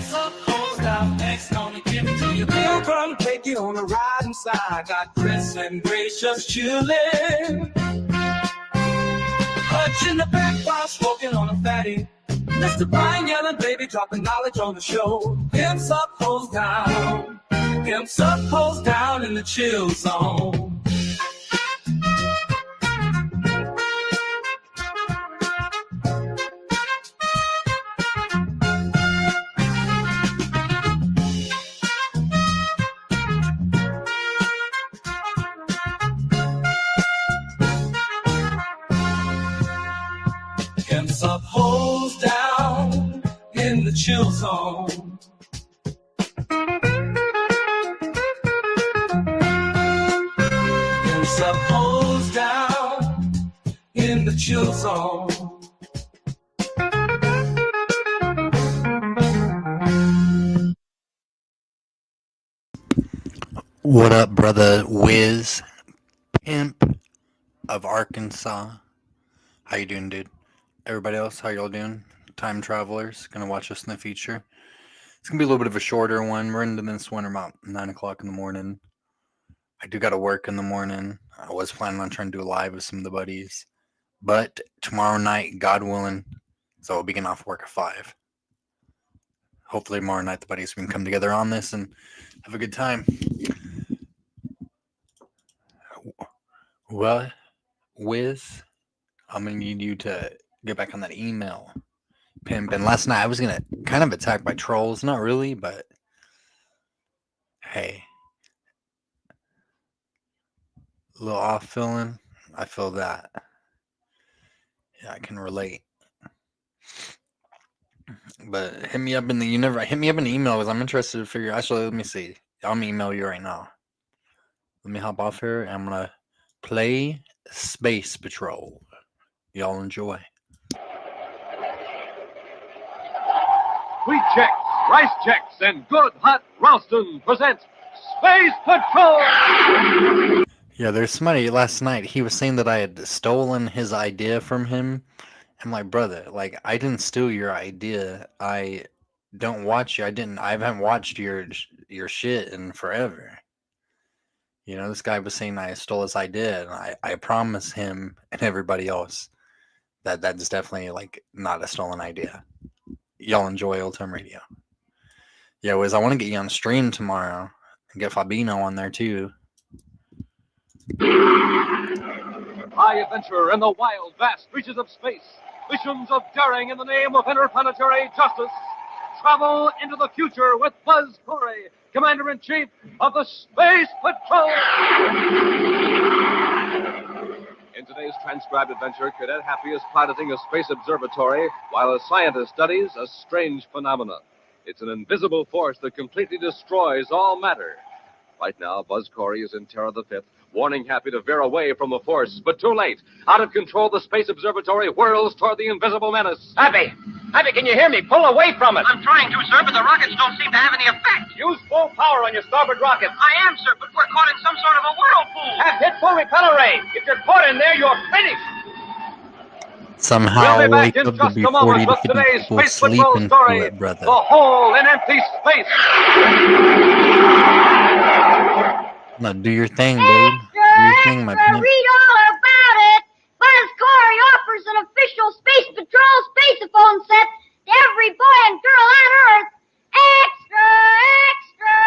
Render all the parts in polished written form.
Suppose down next, gonna give it to you. Pilgrim, take you on a ride inside. Got Chris and Gracious chillin'. Hutch in the back bar, smoking on a fatty. Mr. Brian yelling, baby, dropping knowledge on the show. Pimps up, hoes down. Pimps up, hoes down in the chill zone. Pimps up, hoes down in the chill zone. Pimps up, hoes down in the chill zone. What up, brother Wiz, pimp of Arkansas? How you doing, dude? Everybody else, how y'all doing? Time travelers, gonna watch us in the future. It's gonna be a little bit of a shorter one. We're into this one about 9 o'clock in the morning. I do gotta work in the morning. I was planning on trying to do a live with some of the buddies, but tomorrow night, God willing, so I'll be getting off work at 5. Hopefully tomorrow night the buddies can come together on this and have a good time. Well, Wiz, I'm gonna need you to get back on that email, pimp. And last night I was gonna kind of attack by trolls, not really, but hey, a little off feeling. I feel that. Yeah, I can relate. But hit me up in the hit me up in the email because I'm interested to figure. Actually, let me see. I'm gonna email you right now. Let me hop off here and I'm gonna play Space Patrol. Y'all enjoy. Wheat checks, rice checks, and good hot Ralston presents Space Patrol! Yeah, there's somebody last night, he was saying that I had stolen his idea from him. I'm like, brother, like, I didn't steal your idea. I don't watch you. I haven't watched your shit in forever. You know, this guy was saying I stole his idea, and I promise him and everybody else that that's definitely, like, not a stolen idea. Y'all enjoy Old Time Radio. Yeah, Wiz, I want to get you on stream tomorrow and get Fabino on there too. High adventure in the wild, vast reaches of space. Missions of daring in the name of interplanetary justice. Travel into the future with Buzz Cory, Commander-in-Chief of the Space Patrol. In today's transcribed adventure, Cadet Happy is piloting a space observatory while a scientist studies a strange phenomenon. It's an invisible force that completely destroys all matter. Right now, Buzz Cory is in Terra the Fifth, warning Happy to veer away from the force, but too late. Out of control, the space observatory whirls toward the invisible menace. Happy, can you hear me? Pull away from it. I'm trying to, sir, but the rockets don't seem to have any effect. Use full power on your starboard rocket. I am, sir, but we're caught in some sort of a whirlpool. Have hit full repeller ray. If you're caught in there, you're finished. Somehow We'll be back wake in up to just be a 40 moment to with 50 today's people Space Patrol sleeping story, through it, brother. The Hole in Empty Space. No, do your thing, dude. Do your thing, my pimp. Read all about it. Buzz Cory offers an official Space Patrol spaceophone set to every boy and girl on Earth. Extra, extra.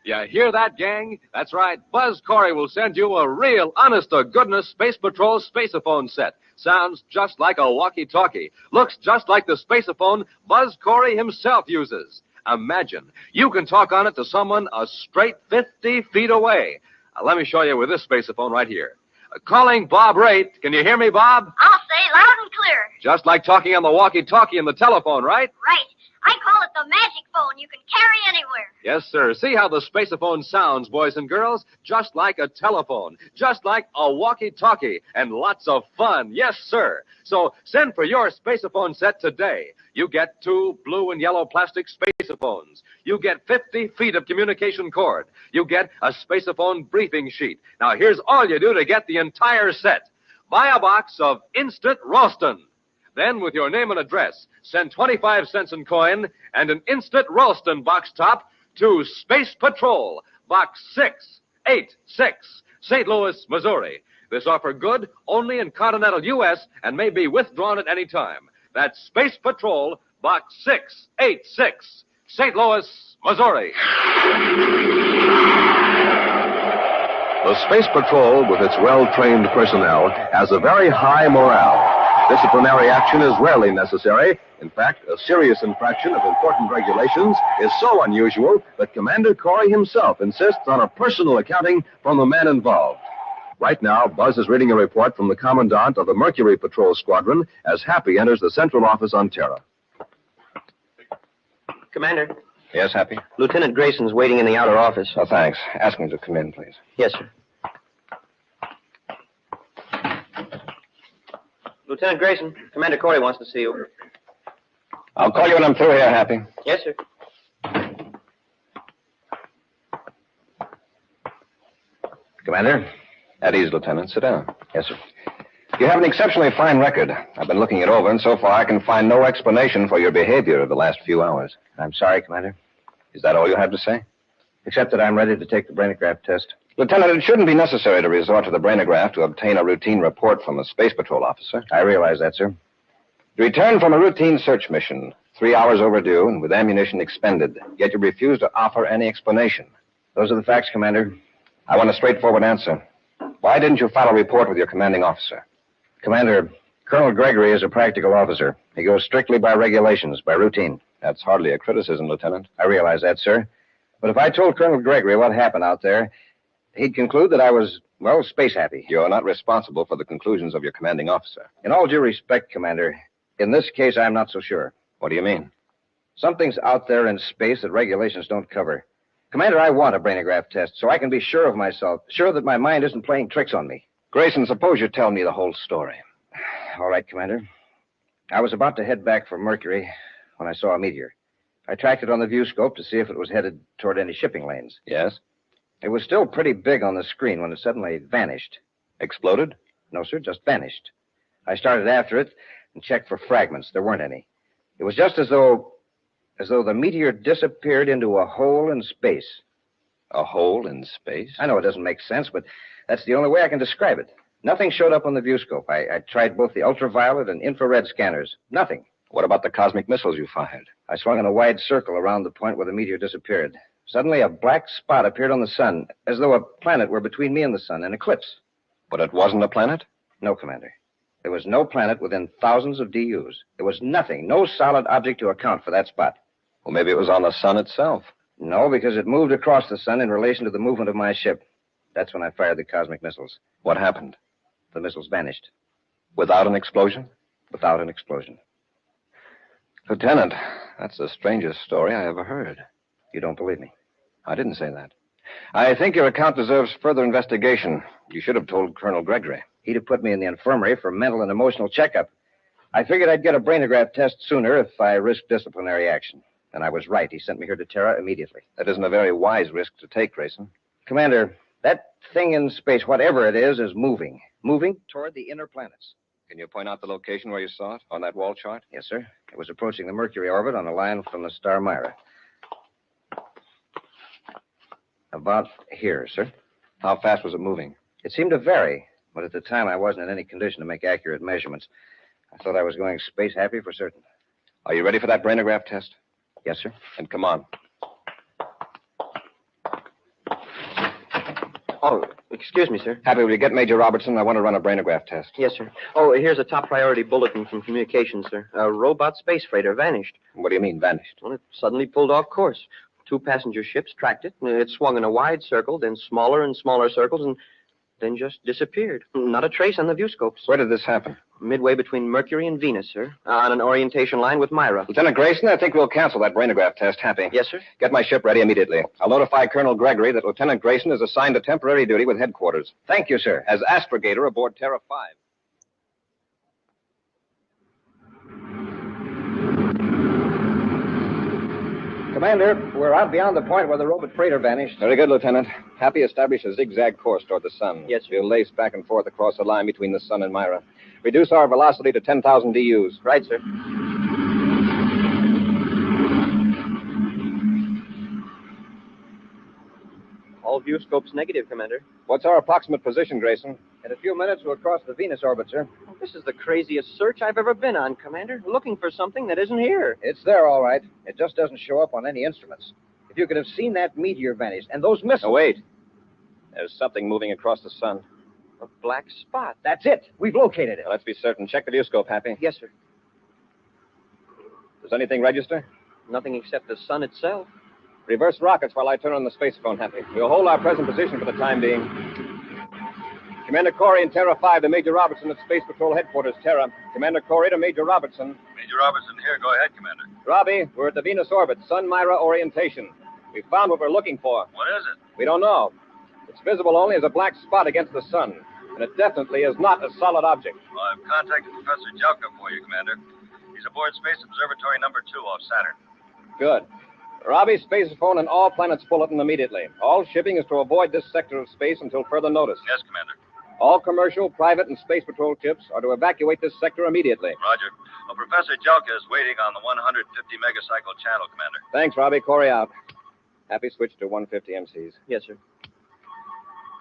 You hear that, gang? That's right. Buzz Cory will send you a real, honest-to-goodness Space Patrol spaceophone set. Sounds just like a walkie-talkie. Looks just like the spaceophone Buzz Cory himself uses. Imagine, you can talk on it to someone a straight 50 feet away. Let me show you with this spaceophone right here. Calling Bob Raitt. Can you hear me, Bob? I'll say loud and clear. Just like talking on the walkie-talkie and the telephone, right? Right. I call it the magic phone you can carry anywhere. Yes, sir. See how the spaceophone sounds, boys and girls? Just like a telephone. Just like a walkie-talkie. And lots of fun. Yes, sir. So send for your spaceophone set today. You get 2 blue and yellow plastic spaceophones. You get 50 feet of communication cord. You get a spaceophone briefing sheet. Now, here's all you do to get the entire set. Buy a box of Instant Ralston. Then, with your name and address, send 25 cents in coin and an instant Ralston box top to Space Patrol, Box 686, St. Louis, Missouri. This offer good only in continental U.S. and may be withdrawn at any time. That's Space Patrol, Box 686, St. Louis, Missouri. The Space Patrol, with its well-trained personnel, has a very high morale. Disciplinary action is rarely necessary. In fact, a serious infraction of important regulations is so unusual that Commander Cory himself insists on a personal accounting from the men involved. Right now, Buzz is reading a report from the Commandant of the Mercury Patrol Squadron as Happy enters the central office on Terra. Commander. Yes, Happy? Lieutenant Grayson's waiting in the outer office. Oh, thanks. Ask him to come in, please. Yes, sir. Lieutenant Grayson, Commander Cory wants to see you. I'll call you when I'm through here, Happy. Yes, sir. Commander? At ease, Lieutenant. Sit down. Yes, sir. You have an exceptionally fine record. I've been looking it over, and so far I can find no explanation for your behavior of the last few hours. I'm sorry, Commander. Is that all you have to say? Except that I'm ready to take the brainograph test. Lieutenant, it shouldn't be necessary to resort to the brainograph to obtain a routine report from a Space Patrol officer. I realize that, sir. You returned from a routine search mission, 3 hours overdue and with ammunition expended, yet you refused to offer any explanation. Those are the facts, Commander. I want a straightforward answer. Why didn't you file a report with your commanding officer? Commander, Colonel Gregory is a practical officer. He goes strictly by regulations, by routine. That's hardly a criticism, Lieutenant. I realize that, sir. But if I told Colonel Gregory what happened out there, he'd conclude that I was, well, space happy. You're not responsible for the conclusions of your commanding officer. In all due respect, Commander, in this case, I'm not so sure. What do you mean? Something's out there in space that regulations don't cover. Commander, I want a brainograph test so I can be sure of myself, sure that my mind isn't playing tricks on me. Grayson, suppose you tell me the whole story. All right, Commander. I was about to head back for Mercury when I saw a meteor. I tracked it on the viewscope to see if it was headed toward any shipping lanes. Yes? It was still pretty big on the screen when it suddenly vanished. Exploded? No, sir, just vanished. I started after it and checked for fragments. There weren't any. It was just as though the meteor disappeared into a hole in space. A hole in space? I know it doesn't make sense, but that's the only way I can describe it. Nothing showed up on the viewscope. I tried both the ultraviolet and infrared scanners. Nothing. What about the cosmic missiles you fired? I swung in a wide circle around the point where the meteor disappeared. Suddenly, a black spot appeared on the sun, as though a planet were between me and the sun, an eclipse. But it wasn't a planet? No, Commander. There was no planet within thousands of DUs. There was nothing, no solid object to account for that spot. Well, maybe it was on the sun itself. No, because it moved across the sun in relation to the movement of my ship. That's when I fired the cosmic missiles. What happened? The missiles vanished. Without an explosion? Without an explosion. Lieutenant, that's the strangest story I ever heard. You don't believe me? I didn't say that. I think your account deserves further investigation. You should have told Colonel Gregory. He'd have put me in the infirmary for mental and emotional checkup. I figured I'd get a brainograph test sooner if I risked disciplinary action. And I was right. He sent me here to Terra immediately. That isn't a very wise risk to take, Grayson. Commander, that thing in space, whatever it is moving. Moving toward the inner planets. Can you point out the location where you saw it on that wall chart? Yes, sir. It was approaching the Mercury orbit on a line from the star Myra. About here, sir. How fast was it moving? It seemed to vary, but at the time I wasn't in any condition to make accurate measurements. I thought I was going space happy for certain. Are you ready for that brainograph test? Yes, sir. Then come on. Oh, excuse me, sir. Happy, will you get Major Robertson? I want to run a brainograph test. Yes, sir. Oh, here's a top priority bulletin from communications, sir. A robot space freighter vanished. What do you mean, vanished? Well, it suddenly pulled off course. 2 passenger ships tracked it. It swung in a wide circle, then smaller and smaller circles, and then just disappeared. Not a trace on the viewscopes. Where did this happen? Midway between Mercury and Venus, sir. On an orientation line with Myra. Lieutenant Grayson, I think we'll cancel that brainograph test. Happy. Yes, sir. Get my ship ready immediately. I'll notify Colonel Gregory that Lieutenant Grayson is assigned to temporary duty with headquarters. Thank you, sir. As astrogator aboard Terra 5. Commander, we're out beyond the point where the robot freighter vanished. Very good, Lieutenant. Happy established a zigzag course toward the sun. Yes, sir. We'll lace back and forth across the line between the sun and Myra. Reduce our velocity to 10,000 DUs. Right, sir. All view scopes negative, Commander. What's our approximate position, Grayson? In a few minutes, we'll cross the Venus orbit, sir. This is the craziest search I've ever been on, Commander. Looking for something that isn't here. It's there, all right. It just doesn't show up on any instruments. If you could have seen that meteor vanish and those missiles... Oh, wait. There's something moving across the sun. A black spot. That's it. We've located it. Now, let's be certain. Check the viewscope, Happy. Yes, sir. Does anything register? Nothing except the sun itself. Reverse rockets while I turn on the spacephone, Happy. We'll hold our present position for the time being. Commander Cory and Terra 5 to Major Robertson at Space Patrol Headquarters, Terra. Commander Cory to Major Robertson. Major Robertson here. Go ahead, Commander. Robbie, we're at the Venus orbit, Sun-Myra orientation. We found what we're looking for. What is it? We don't know. It's visible only as a black spot against the sun, and it definitely is not a solid object. Well, I've contacted Professor Jelka for you, Commander. He's aboard Space Observatory number 2 off Saturn. Good. Robbie, spacephone and all planets bulletin immediately. All shipping is to avoid this sector of space until further notice. Yes, Commander. All commercial, private, and space patrol ships are to evacuate this sector immediately. Roger. Well, Professor Jelka is waiting on the 150 megacycle channel, Commander. Thanks, Robbie. Cory out. Happy switch to 150 MCs. Yes, sir.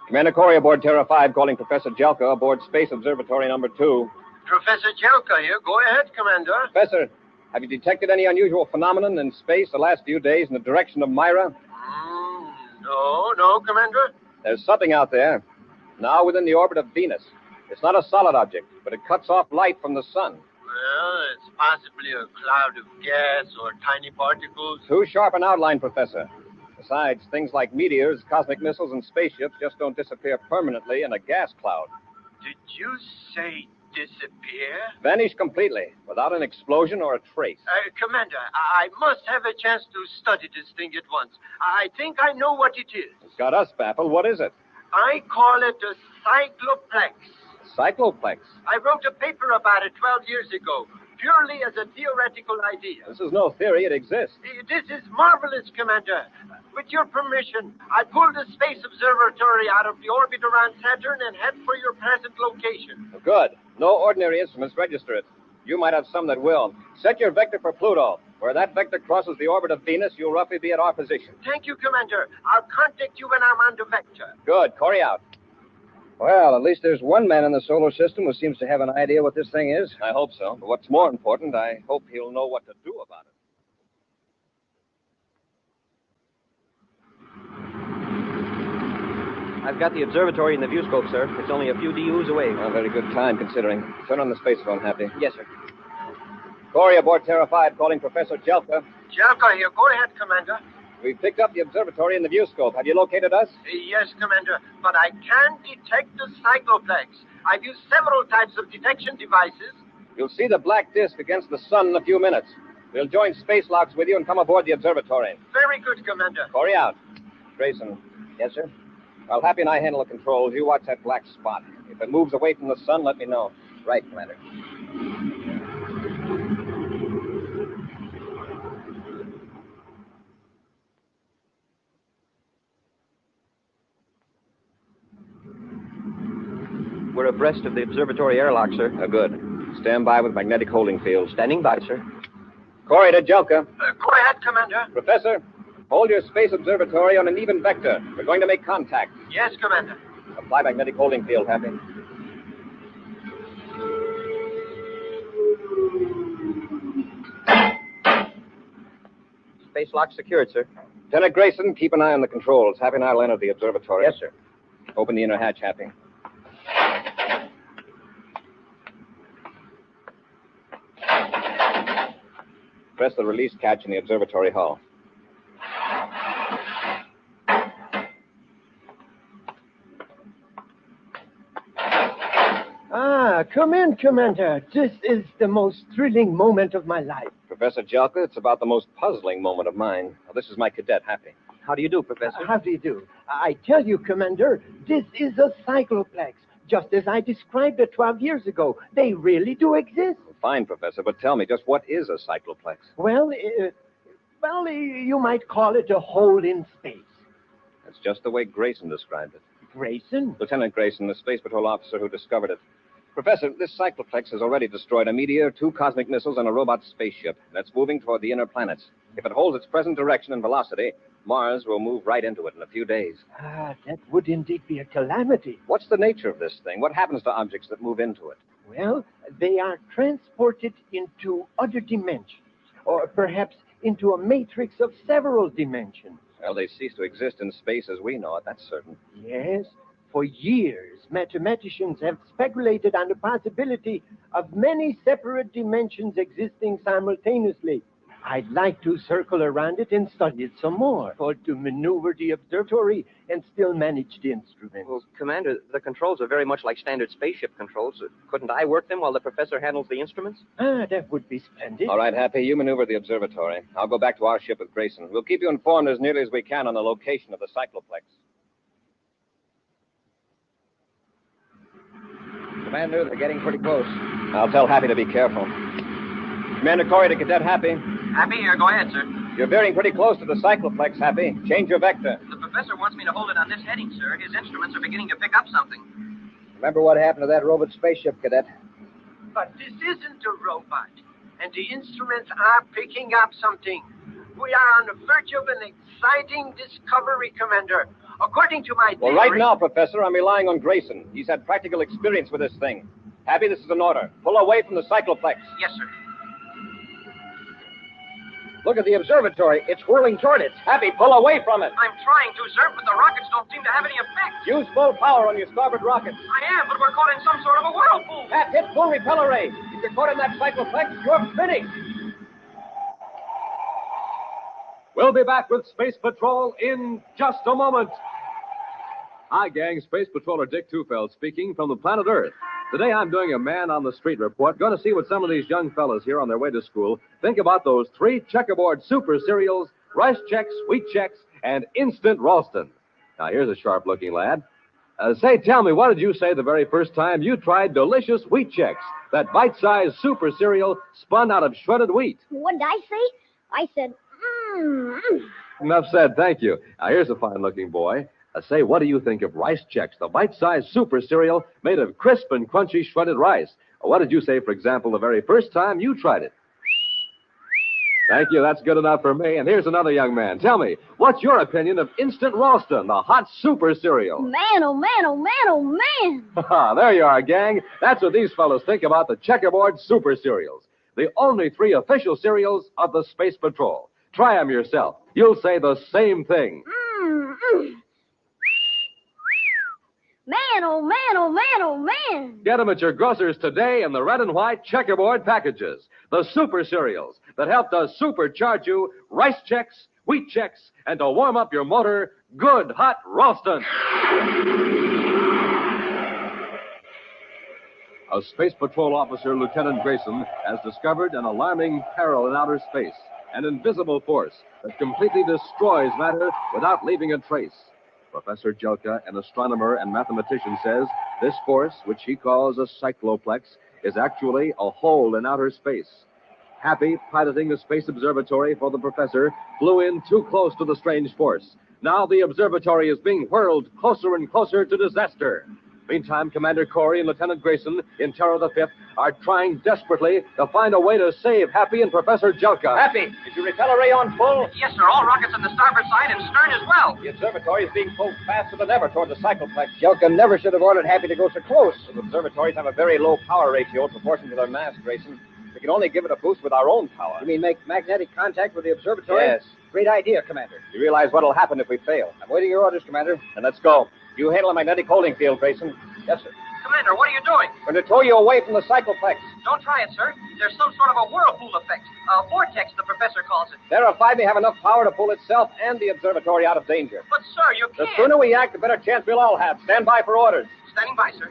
Commander Cory aboard Terra 5 calling Professor Jelka aboard Space Observatory number 2. Professor Jelka here. Go ahead, Commander. Professor, have you detected any unusual phenomenon in space the last few days in the direction of Myra? No, Commander. There's something out there, now within the orbit of Venus. It's not a solid object, but it cuts off light from the sun. Well, it's possibly a cloud of gas or tiny particles. Too sharp an outline, Professor. Besides, things like meteors, cosmic missiles, and spaceships just don't disappear permanently in a gas cloud. Did you say disappear? Vanish completely, without an explosion or a trace. Commander, I must have a chance to study this thing at once. I think I know what it is. It's got us baffled. What is it? I call it a cycloplex. Cycloplex. I wrote a paper about it 12 years ago, purely as a theoretical idea. This is no theory. It exists. This is marvelous, Commander. With your permission, I pulled the Space Observatory out of the orbit around Saturn and head for your present location. Good. No ordinary instruments register it. You might have some that will. Set your vector for Pluto. Where that vector crosses the orbit of Venus, you'll roughly be at our position. Thank you, Commander. I'll contact you when I'm on the vector. Good. Cory out. Well, at least there's one man in the solar system who seems to have an idea what this thing is. I hope so. But what's more important, I hope he'll know what to do about it. I've got the observatory in the viewscope, sir. It's only a few DUs away. A very good time, considering. Turn on the spacephone, Happy. Yes, sir. Cory aboard Terra 5 calling Professor Jelka. Jelka here. Go ahead, Commander. We've picked up the observatory in the viewscope. Have you located us? Yes, Commander, but I can't detect the cycloplex. I've used several types of detection devices. You'll see the black disk against the sun in a few minutes. We'll join space locks with you and come aboard the observatory. Very good, Commander. Cory out. Grayson. Yes, sir. While Happy and I handle the controls, you watch that black spot. If it moves away from the sun, let me know. Right, Commander. We're abreast of the observatory airlock, sir. Good. Stand by with magnetic holding field. Standing by, sir. Cory to Jelka. Go ahead, Commander. Professor, hold your space observatory on an even vector. We're going to make contact. Yes, Commander. Apply magnetic holding field, Happy. Space lock secured, sir. Lieutenant Grayson, keep an eye on the controls. Happy and I will enter the observatory. Yes, sir. Open the inner hatch, Happy. Press the release catch in the observatory hull. Come in, Commander. This is the most thrilling moment of my life. Professor Jelka, it's about the most puzzling moment of mine. Now, this is my cadet, Happy. How do you do, Professor? How do you do? I tell you, Commander, this is a cycloplex, just as I described it 12 years ago. They really do exist. Fine, Professor, but tell me, just what is a cycloplex? Well, Well, you might call it a hole in space. That's just the way Grayson described it. Grayson? Lieutenant Grayson, the Space Patrol officer who discovered it. Professor, this cycloplex has already destroyed a meteor, 2 cosmic missiles, and a robot spaceship that's moving toward the inner planets. If it holds its present direction and velocity, Mars will move right into it in a few days. That would indeed be a calamity. What's the nature of this thing? What happens to objects that move into it? Well, they are transported into other dimensions, or perhaps into a matrix of several dimensions. Well, they cease to exist in space as we know it, that's certain. Yes, for years, mathematicians have speculated on the possibility of many separate dimensions existing simultaneously. I'd like to circle around it and study it some more, or to maneuver the observatory and still manage the instruments. Well, Commander, the controls are very much like standard spaceship controls. Couldn't I work them while the professor handles the instruments? That would be splendid. All right, Happy, you maneuver the observatory. I'll go back to our ship with Grayson. We'll keep you informed as nearly as we can on the location of the cycloplex. Commander, they're getting pretty close. I'll tell Happy to be careful. Commander Cory to Cadet Happy. Happy here. Go ahead, sir. You're veering pretty close to the cycloplex, Happy. Change your vector. The professor wants me to hold it on this heading, sir. His instruments are beginning to pick up something. Remember what happened to that robot spaceship, Cadet? But this isn't a robot, and the instruments are picking up something. We are on the verge of an exciting discovery, Commander. According to my Well, right now, Professor, I'm relying on Grayson. He's had practical experience with this thing. Happy, this is an order. Pull away from the cycloplex. Yes, sir. Look at the observatory. It's whirling toward it. Happy, pull away from it. I'm trying to, sir, but the rockets don't seem to have any effect. Use full power on your starboard rockets. I am, but we're caught in some sort of a whirlpool. Pat, hit full repeller ray. If you're caught in that cycloplex, you're finished. We'll be back with Space Patrol in just a moment. Hi, gang. Space Patroller Dick Tufeld speaking from the planet Earth. Today I'm doing a man-on-the-street report. Going to see what some of these young fellas here on their way to school think about those 3 checkerboard super cereals, Rice Chex, Wheat Chex, and Instant Ralston. Now, here's a sharp-looking lad. Tell me, what did you say the very first time you tried delicious Wheat Chex, that bite-sized super cereal spun out of shredded wheat? What did I say? I said, Enough said, thank you. Now, here's a fine-looking boy. What do you think of Rice Chex, the bite-sized super cereal made of crisp and crunchy shredded rice? What did you say, for example, the very first time you tried it? Thank you, that's good enough for me. And here's another young man. Tell me, what's your opinion of Instant Ralston, the hot super cereal? man, oh, man, oh, man, oh, man. There you are, gang. That's what these fellows think about the checkerboard super cereals. The only 3 official cereals of the Space Patrol. Try them yourself. You'll say the same thing. Man, oh, man, oh, man, oh, man. Get them at your grocer's today in the red and white checkerboard packages. The super cereals that help to supercharge you Rice Chex, Wheat Chex, and to warm up your motor, good hot Ralston. A Space Patrol officer, Lieutenant Grayson, has discovered an alarming peril in outer space, an invisible force that completely destroys matter without leaving a trace. Professor Jela, an astronomer and mathematician, says this force, which he calls a cycloplex, is actually a hole in outer space. Happy, piloting the space observatory for the professor, flew in too close to the strange force. Now the observatory is being whirled closer and closer to disaster. Meantime, Commander Cory and Lieutenant Grayson in Terror the Fifth are trying desperately to find a way to save Happy and Professor Jela. Happy, is your repeller ray on full? Yes, sir. All rockets on the starboard side and stern as well. The observatory is being pulled faster than ever toward the cycloplex. Jela never should have ordered Happy to go so close. The observatories have a very low power ratio in proportion to their mass, Grayson. We can only give it a boost with our own power. You mean make magnetic contact with the observatory? Yes. Great idea, Commander. You realize what'll happen if we fail? I'm waiting your orders, Commander. Then let's go. You handle the magnetic holding field, Grayson. Yes, sir. Commander, what are you doing? We're going to tow you away from the cycloplex. Don't try it, sir. There's some sort of a whirlpool effect. A vortex, the professor calls it. Verify may have enough power to pull itself and the observatory out of danger. But, sir, you The can't. sooner we act, the better chance we'll all have. Stand by for orders. Standing by, sir.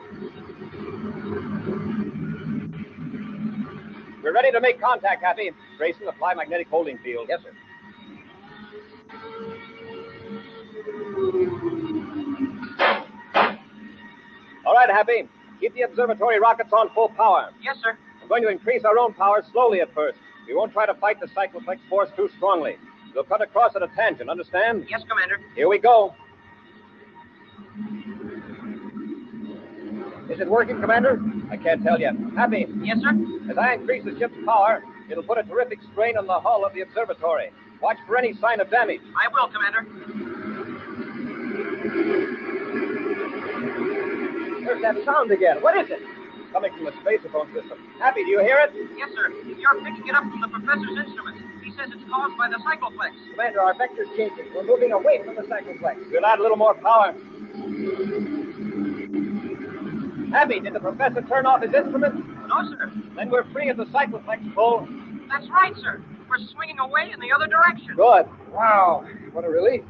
We're ready to make contact, Happy. Grayson, apply magnetic holding field. Yes, sir. All right, Happy. Keep the observatory rockets on full power. Yes, sir. I'm going to increase our own power slowly at first. We won't try to fight the cycloplex force too strongly. We'll cut across at a tangent, understand? Yes, Commander. Here we go. Is it working, Commander? I can't tell yet. Happy? Yes, sir. As I increase the ship's power, it'll put a terrific strain on the hull of the observatory. Watch for any sign of damage. I will, Commander. There's that sound again. What is it? Coming from the spacephone system. Happy, do you hear it? Yes, sir. You're picking it up from the professor's instruments. He says it's caused by the cycloplex. Commander, our vector's changing. We're moving away from the cycloplex. We'll add a little more power. Happy, did the professor turn off his instruments? No, sir. Then we're free of the cycloplex pull. That's right, sir. We're swinging away in the other direction. Good. Wow, what a relief.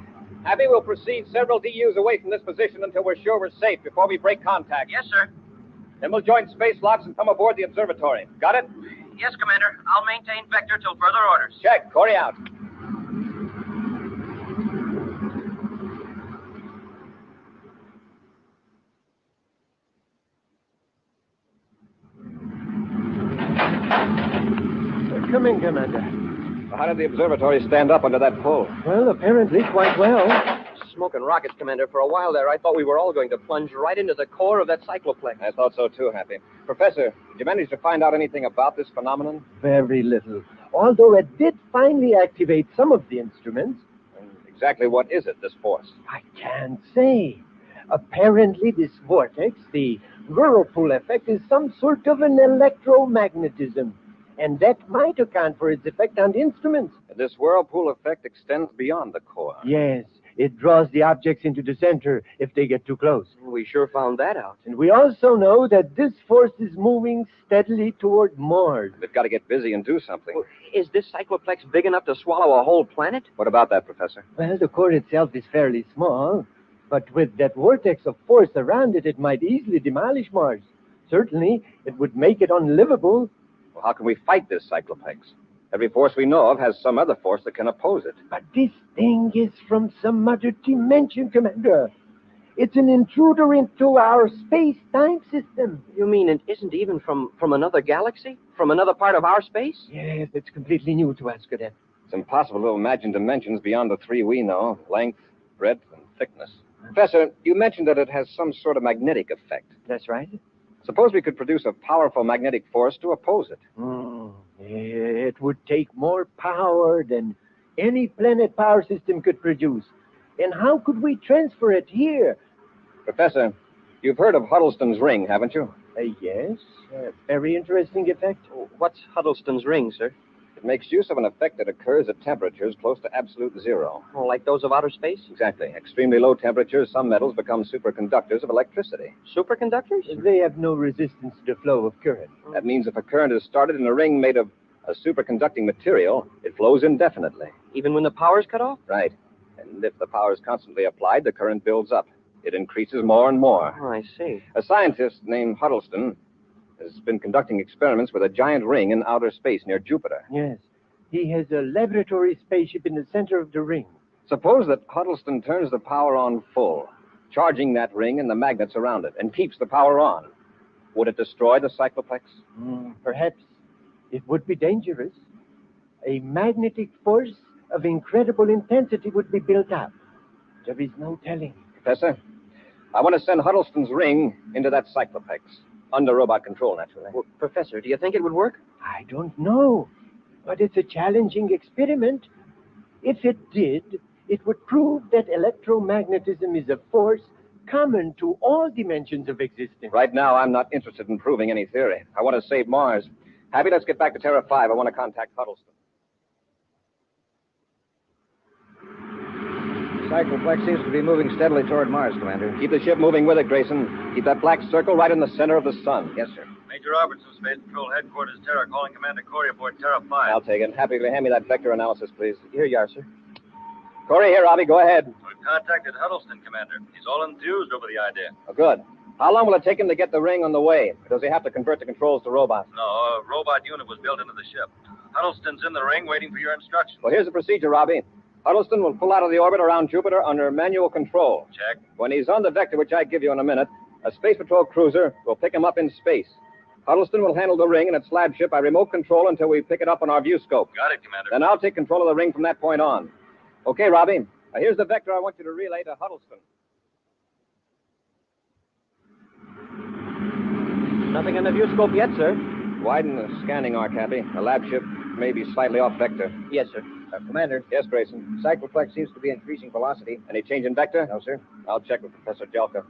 Happy, we'll proceed several DUs away from this position until we're sure we're safe before we break contact. Yes, sir. Then we'll join space locks and come aboard the observatory. Got it? Yes, Commander. I'll maintain vector till further orders. Check. Cory out. Come in, Commander. How did the observatory stand up under that pull? Well, apparently quite well. Smoking rockets, Commander. For a while there, I thought we were all going to plunge right into the core of that cycloplex. I thought so too, Happy. Professor, did you manage to find out anything about this phenomenon? Very little. Although it did finally activate some of the instruments. Exactly what is it, this force? I can't say. Apparently this vortex, the whirlpool effect, is some sort of an electromagnetism. And that might account for its effect on the instruments. This whirlpool effect extends beyond the core. Yes, it draws the objects into the center if they get too close. We sure found that out. And we also know that this force is moving steadily toward Mars. They've got to get busy and do something. Well, is this cycloplex big enough to swallow a whole planet? What about that, Professor? Well, the core itself is fairly small, but with that vortex of force around it, it might easily demolish Mars. Certainly, it would make it unlivable. Well, how can we fight this cycloplex? Every force we know of has some other force that can oppose it. But this thing is from some other dimension, Commander. It's an intruder into our space-time system. You mean it isn't even from another galaxy? From another part of our space? Yes, it's completely new to us, Cadet. It's impossible to imagine dimensions beyond the three we know: length, breadth, and thickness. Professor, you mentioned that it has some sort of magnetic effect. That's right. Suppose we could produce a powerful magnetic force to oppose it. It would take more power than any planet power system could produce. And how could we transfer it here? Professor, you've heard of Huddleston's ring, haven't you? Yes. Very interesting effect. What's Huddleston's ring, sir? It makes use of an effect that occurs at temperatures close to absolute zero. Oh, like those of outer space? Exactly. Extremely low temperatures, some metals become superconductors of electricity. Superconductors? They have no resistance to the flow of current. That means if a current is started in a ring made of a superconducting material, it flows indefinitely. Even when the power's cut off? Right. And if the power is constantly applied, the current builds up. It increases more and more. Oh, I see. A scientist named Huddleston has been conducting experiments with a giant ring in outer space near Jupiter. Yes. He has a laboratory spaceship in the center of the ring. Suppose that Huddleston turns the power on full, charging that ring and the magnets around it, and keeps the power on. Would it destroy the cycloplex? Perhaps. It would be dangerous. A magnetic force of incredible intensity would be built up. There is no telling. Professor, I want to send Huddleston's ring into that cycloplex. Under robot control, naturally. Well, Professor, do you think it would work? I don't know. But it's a challenging experiment. If it did, it would prove that electromagnetism is a force common to all dimensions of existence. Right now, I'm not interested in proving any theory. I want to save Mars. Happy, let's get back to Terra 5. I want to contact Huddleston. Cycloplex seems to be moving steadily toward Mars, Commander. Keep the ship moving with it, Grayson. Keep that black circle right in the center of the sun. Yes, sir. Major Robertson, Space Patrol Headquarters, Terra, calling Commander Cory aboard Terra 5. I'll take it. Happy, hand me that vector analysis, please. Here you are, sir. Cory, here, Robbie, go ahead. We've contacted Huddleston, Commander. He's all enthused over the idea. Oh, good. How long will it take him to get the ring on the way? Or does he have to convert the controls to robots? No, a robot unit was built into the ship. Huddleston's in the ring waiting for your instructions. Well, here's the procedure, Robbie. Huddleston will pull out of the orbit around Jupiter under manual control. Check. When he's on the vector, which I give you in a minute, a Space Patrol cruiser will pick him up in space. Huddleston will handle the ring and its lab ship by remote control until we pick it up on our view scope. Got it, Commander. Then I'll take control of the ring from that point on. Okay, Robbie. Now, here's the vector I want you to relay to Huddleston. Nothing in the view scope yet, sir. Widen the scanning arc, Happy. The lab ship may be slightly off vector. Yes, sir. Commander. Yes, Grayson. Cycloplex seems to be increasing velocity. Any change in vector? No, sir. I'll check with Professor Jelka.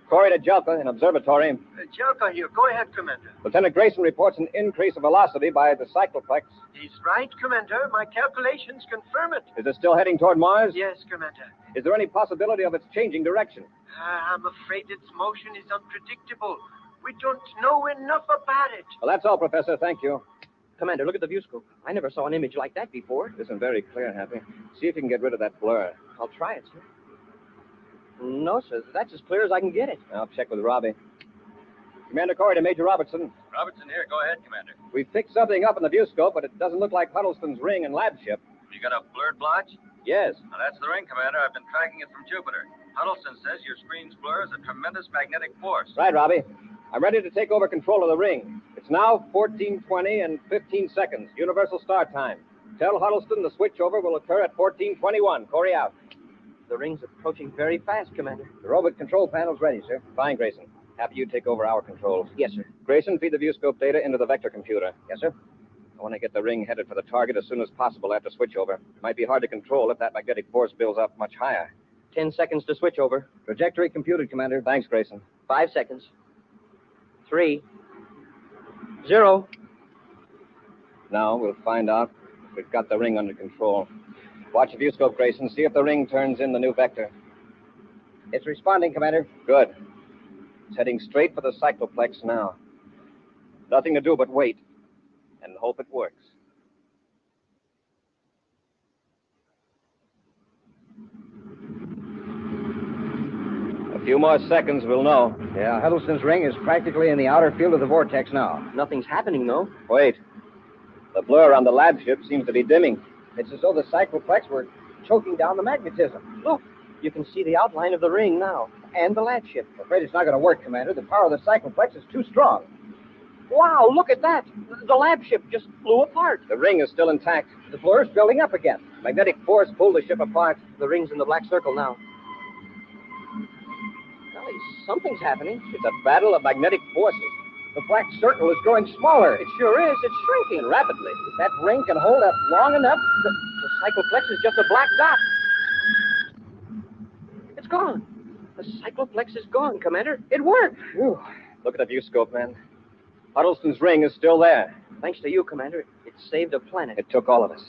Cory to Jelka in observatory. Jelka here. Go ahead, Commander. Lieutenant Grayson reports an increase of velocity by the cycloplex. He's right, Commander. My calculations confirm it. Is it still heading toward Mars? Yes, Commander. Is there any possibility of its changing direction? I'm afraid its motion is unpredictable. We don't know enough about it. Well, that's all, Professor. Thank you. Commander, look at the view scope. I never saw an image like that before. Isn't very clear, Happy. See if you can get rid of that blur. I'll try it, sir. No, sir. That's as clear as I can get it. I'll check with Robbie. Commander Cory to Major Robertson. Robertson here. Go ahead, Commander. We picked something up in the view scope, but it doesn't look like Huddleston's ring and lab ship. You got a blurred blotch? Yes. Now, that's the ring, Commander. I've been tracking it from Jupiter. Huddleston says your screen's blur is a tremendous magnetic force. Right, Robbie. I'm ready to take over control of the ring. It's now 14:20 and 15 seconds, universal start time. Tell Huddleston the switchover will occur at 14:21. Cory out. The ring's approaching very fast, Commander. The robot control panel's ready, sir. Fine, Grayson. Happy you take over our controls. Yes, sir. Grayson, feed the viewscope data into the vector computer. Yes, sir. I want to get the ring headed for the target as soon as possible after switchover. It might be hard to control if that magnetic force builds up much higher. 10 seconds to switch over. Trajectory computed, Commander. Thanks, Grayson. 5 seconds. 3, 0. Now we'll find out if we've got the ring under control. Watch the viewscope, Grayson. See if the ring turns in the new vector. It's responding, Commander. Good. It's heading straight for the cycloplex now. Nothing to do but wait and hope it works. A few more seconds, we'll know. Yeah, Huddleston's ring is practically in the outer field of the vortex now. Nothing's happening, though. Wait. The blur on the lab ship seems to be dimming. It's as though the cycloplex were choking down the magnetism. Look, you can see the outline of the ring now, and the lab ship. I'm afraid it's not going to work, Commander. The power of the cycloplex is too strong. Wow, look at that. The lab ship just flew apart. The ring is still intact. The blur's building up again. Magnetic force pulled the ship apart. The ring's in the black circle now. Golly, something's happening. It's a battle of magnetic forces. The black circle is growing smaller. It sure is. It's shrinking. And rapidly. If that ring can hold up long enough, The cycloplex is just a black dot. It's gone. The cycloplex is gone, Commander. It worked. Whew. Look at the viewscope, man. Huddleston's ring is still there. Thanks to you, Commander, it saved a planet. It took all of us.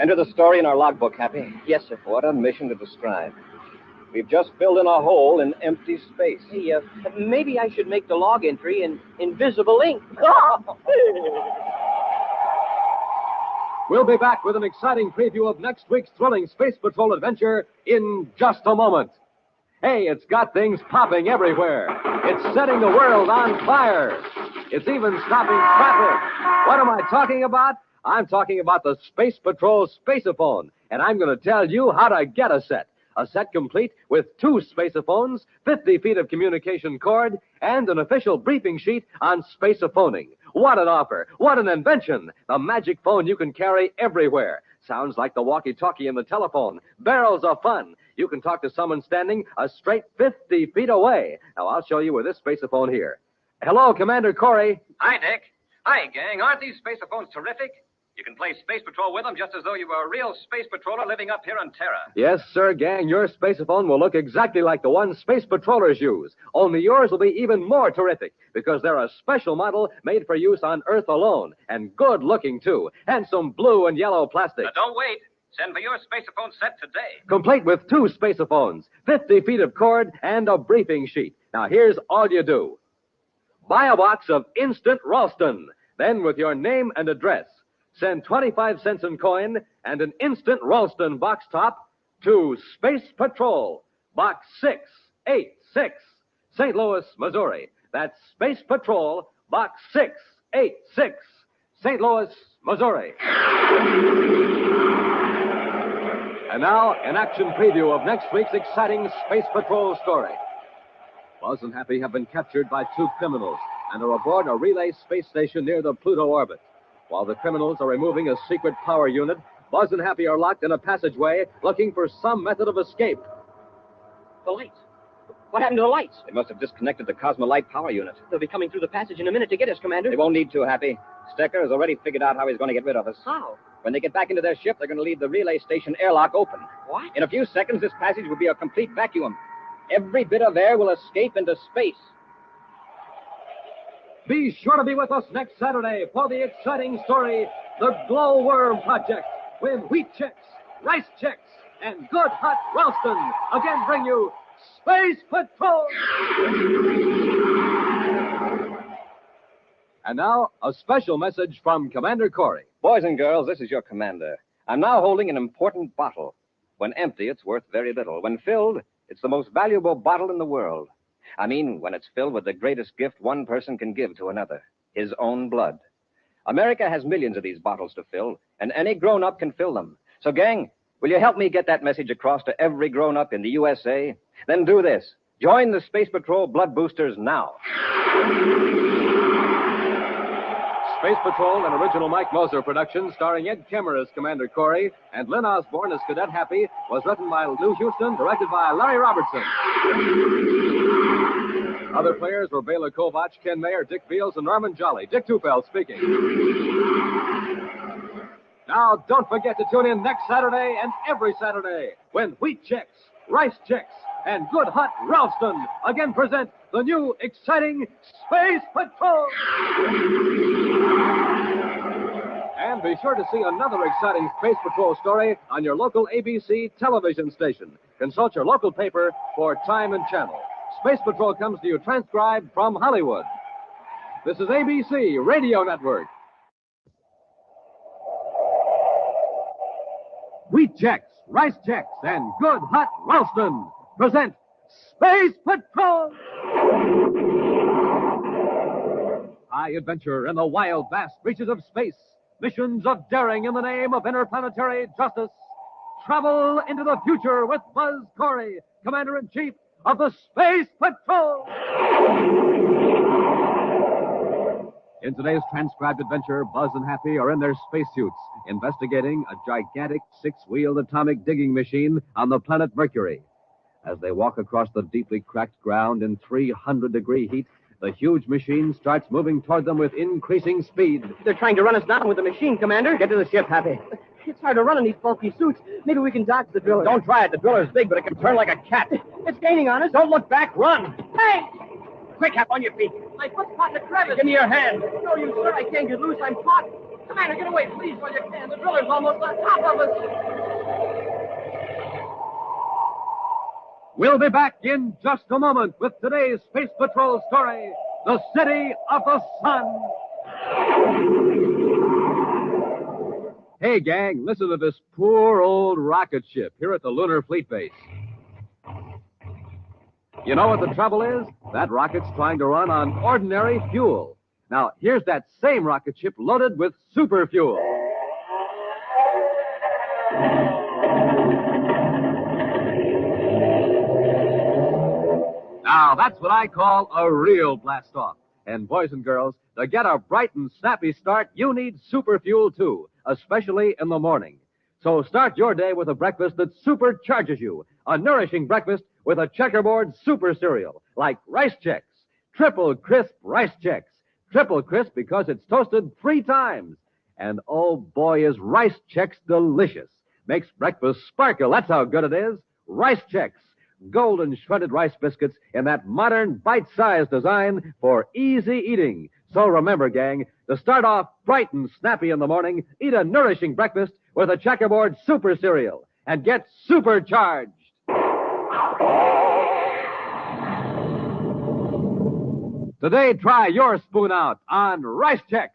Enter the story in our logbook, Happy. Yes, sir. What a mission to describe. We've just filled in a hole in empty space. Hey, maybe I should make the log entry in invisible ink. We'll be back with an exciting preview of next week's thrilling Space Patrol adventure in just a moment. Hey, it's got things popping everywhere. It's setting the world on fire. It's even stopping traffic. What am I talking about? I'm talking about the Space Patrol Spaceophone, and I'm going to tell you how to get a set. A set complete with 2 spacephones, 50 feet of communication cord, and an official briefing sheet on spacephoning. What an offer! What an invention! The magic phone you can carry everywhere. Sounds like the walkie-talkie in the telephone. Barrels of fun. You can talk to someone standing a straight 50 feet away. Now, I'll show you with this spaceophone here. Hello, Commander Cory. Hi, Dick. Hi, gang. Aren't these spacephones terrific? You can play Space Patrol with them just as though you were a real space patroller living up here on Terra. Yes, sir, gang. Your spaceophone will look exactly like the one space patrollers use. Only yours will be even more terrific because they're a special model made for use on Earth alone. And good-looking, too. Handsome blue and yellow plastic. Now, don't wait. Send for your spaceophone set today. Complete with 2 spacephones, 50 feet of cord, and a briefing sheet. Now, here's all you do. Buy a box of instant Ralston. Then, with your name and address, send 25 cents in coin and an instant Ralston box top to Space Patrol, Box 686, St. Louis, Missouri. That's Space Patrol, Box 686, St. Louis, Missouri. And now, an action preview of next week's exciting Space Patrol story. Buzz and Happy have been captured by 2 criminals. and are aboard a relay space station near the Pluto orbit. While the criminals are removing a secret power unit, Buzz and Happy are locked in a passageway looking for some method of escape. The lights. What happened to the lights? They must have disconnected the Cosmolite power unit. They'll be coming through the passage in a minute to get us, Commander. They won't need to, Happy. Stecker has already figured out how he's going to get rid of us. How? When they get back into their ship, they're going to leave the relay station airlock open. What? In a few seconds, this passage will be a complete vacuum. Every bit of air will escape into space. Be sure to be with us next Saturday for the exciting story, The Glowworm Project, when Wheat Checks, Rice Checks, and Good Hot Ralston again bring you Space Patrol! And now, a special message from Commander Cory. Boys and girls, this is your commander. I'm now holding an important bottle. When empty, it's worth very little. When filled, it's the most valuable bottle in the world. I mean, when it's filled with the greatest gift one person can give to another, his own blood. America has millions of these bottles to fill, and any grown-up can fill them. So, gang, will you help me get that message across to every grown-up in the USA? Then do this. Join the Space Patrol Blood Boosters now. Space Patrol, an original Mike Moser production starring Ed Kemmer as Commander Cory and Lynn Osborne as Cadet Happy, was written by Lou Houston, directed by Larry Robertson. Other players were Bela Kovach, Ken Mayer, Dick Beals, and Norman Jolly. Dick Tupel speaking. Now, don't forget to tune in next Saturday and every Saturday when Wheat Checks, Rice Checks, and Good Hot Ralston again present the new exciting Space Patrol. And be sure to see another exciting Space Patrol story on your local ABC television station. Consult your local paper for time and channel. Space Patrol comes to you transcribed from Hollywood. This is ABC Radio Network. Wheat Checks, Rice Checks, and Good Hot Ralston present Space Patrol! High adventure in the wild, vast reaches of space. Missions of daring in the name of interplanetary justice. Travel into the future with Buzz Cory, Commander-in-Chief of the Space Patrol! In today's transcribed adventure, Buzz and Happy are in their spacesuits, investigating a gigantic six-wheeled atomic digging machine on the planet Mercury. As they walk across the deeply cracked ground in 300-degree heat, the huge machine starts moving toward them with increasing speed. They're trying to run us down with the machine, Commander. Get to the ship, Happy. It's hard to run in these bulky suits. Maybe we can dodge the driller. Don't try it. The driller's big, but it can turn like a cat. It's gaining on us. Don't look back. Run. Hey! Quick, Hap, on your feet. My foot's caught in the crevice. Give me your hand. No, you sir. I can't get loose. I'm caught. Commander, get away, please, while you can. The driller's almost on top of us. We'll be back in just a moment with today's Space Patrol story, The City of the Sun. Hey, gang, listen to this poor old rocket ship here at the Lunar Fleet Base. You know what the trouble is? That rocket's trying to run on ordinary fuel. Now, here's that same rocket ship loaded with super fuel. Now, that's what I call a real blast-off. And boys and girls, to get a bright and snappy start, you need super fuel, too, especially in the morning. So start your day with a breakfast that supercharges you. A nourishing breakfast with a checkerboard super cereal, like Rice Chex. Triple crisp Rice Chex. Triple crisp because it's toasted 3 times. And oh boy, is Rice Chex delicious. Makes breakfast sparkle, that's how good it is. Rice Chex. Golden shredded rice biscuits in that modern bite-sized design for easy eating. So remember, gang, to start off bright and snappy in the morning, eat a nourishing breakfast with a checkerboard super cereal and get supercharged. Today, try your spoon out on Rice Chex.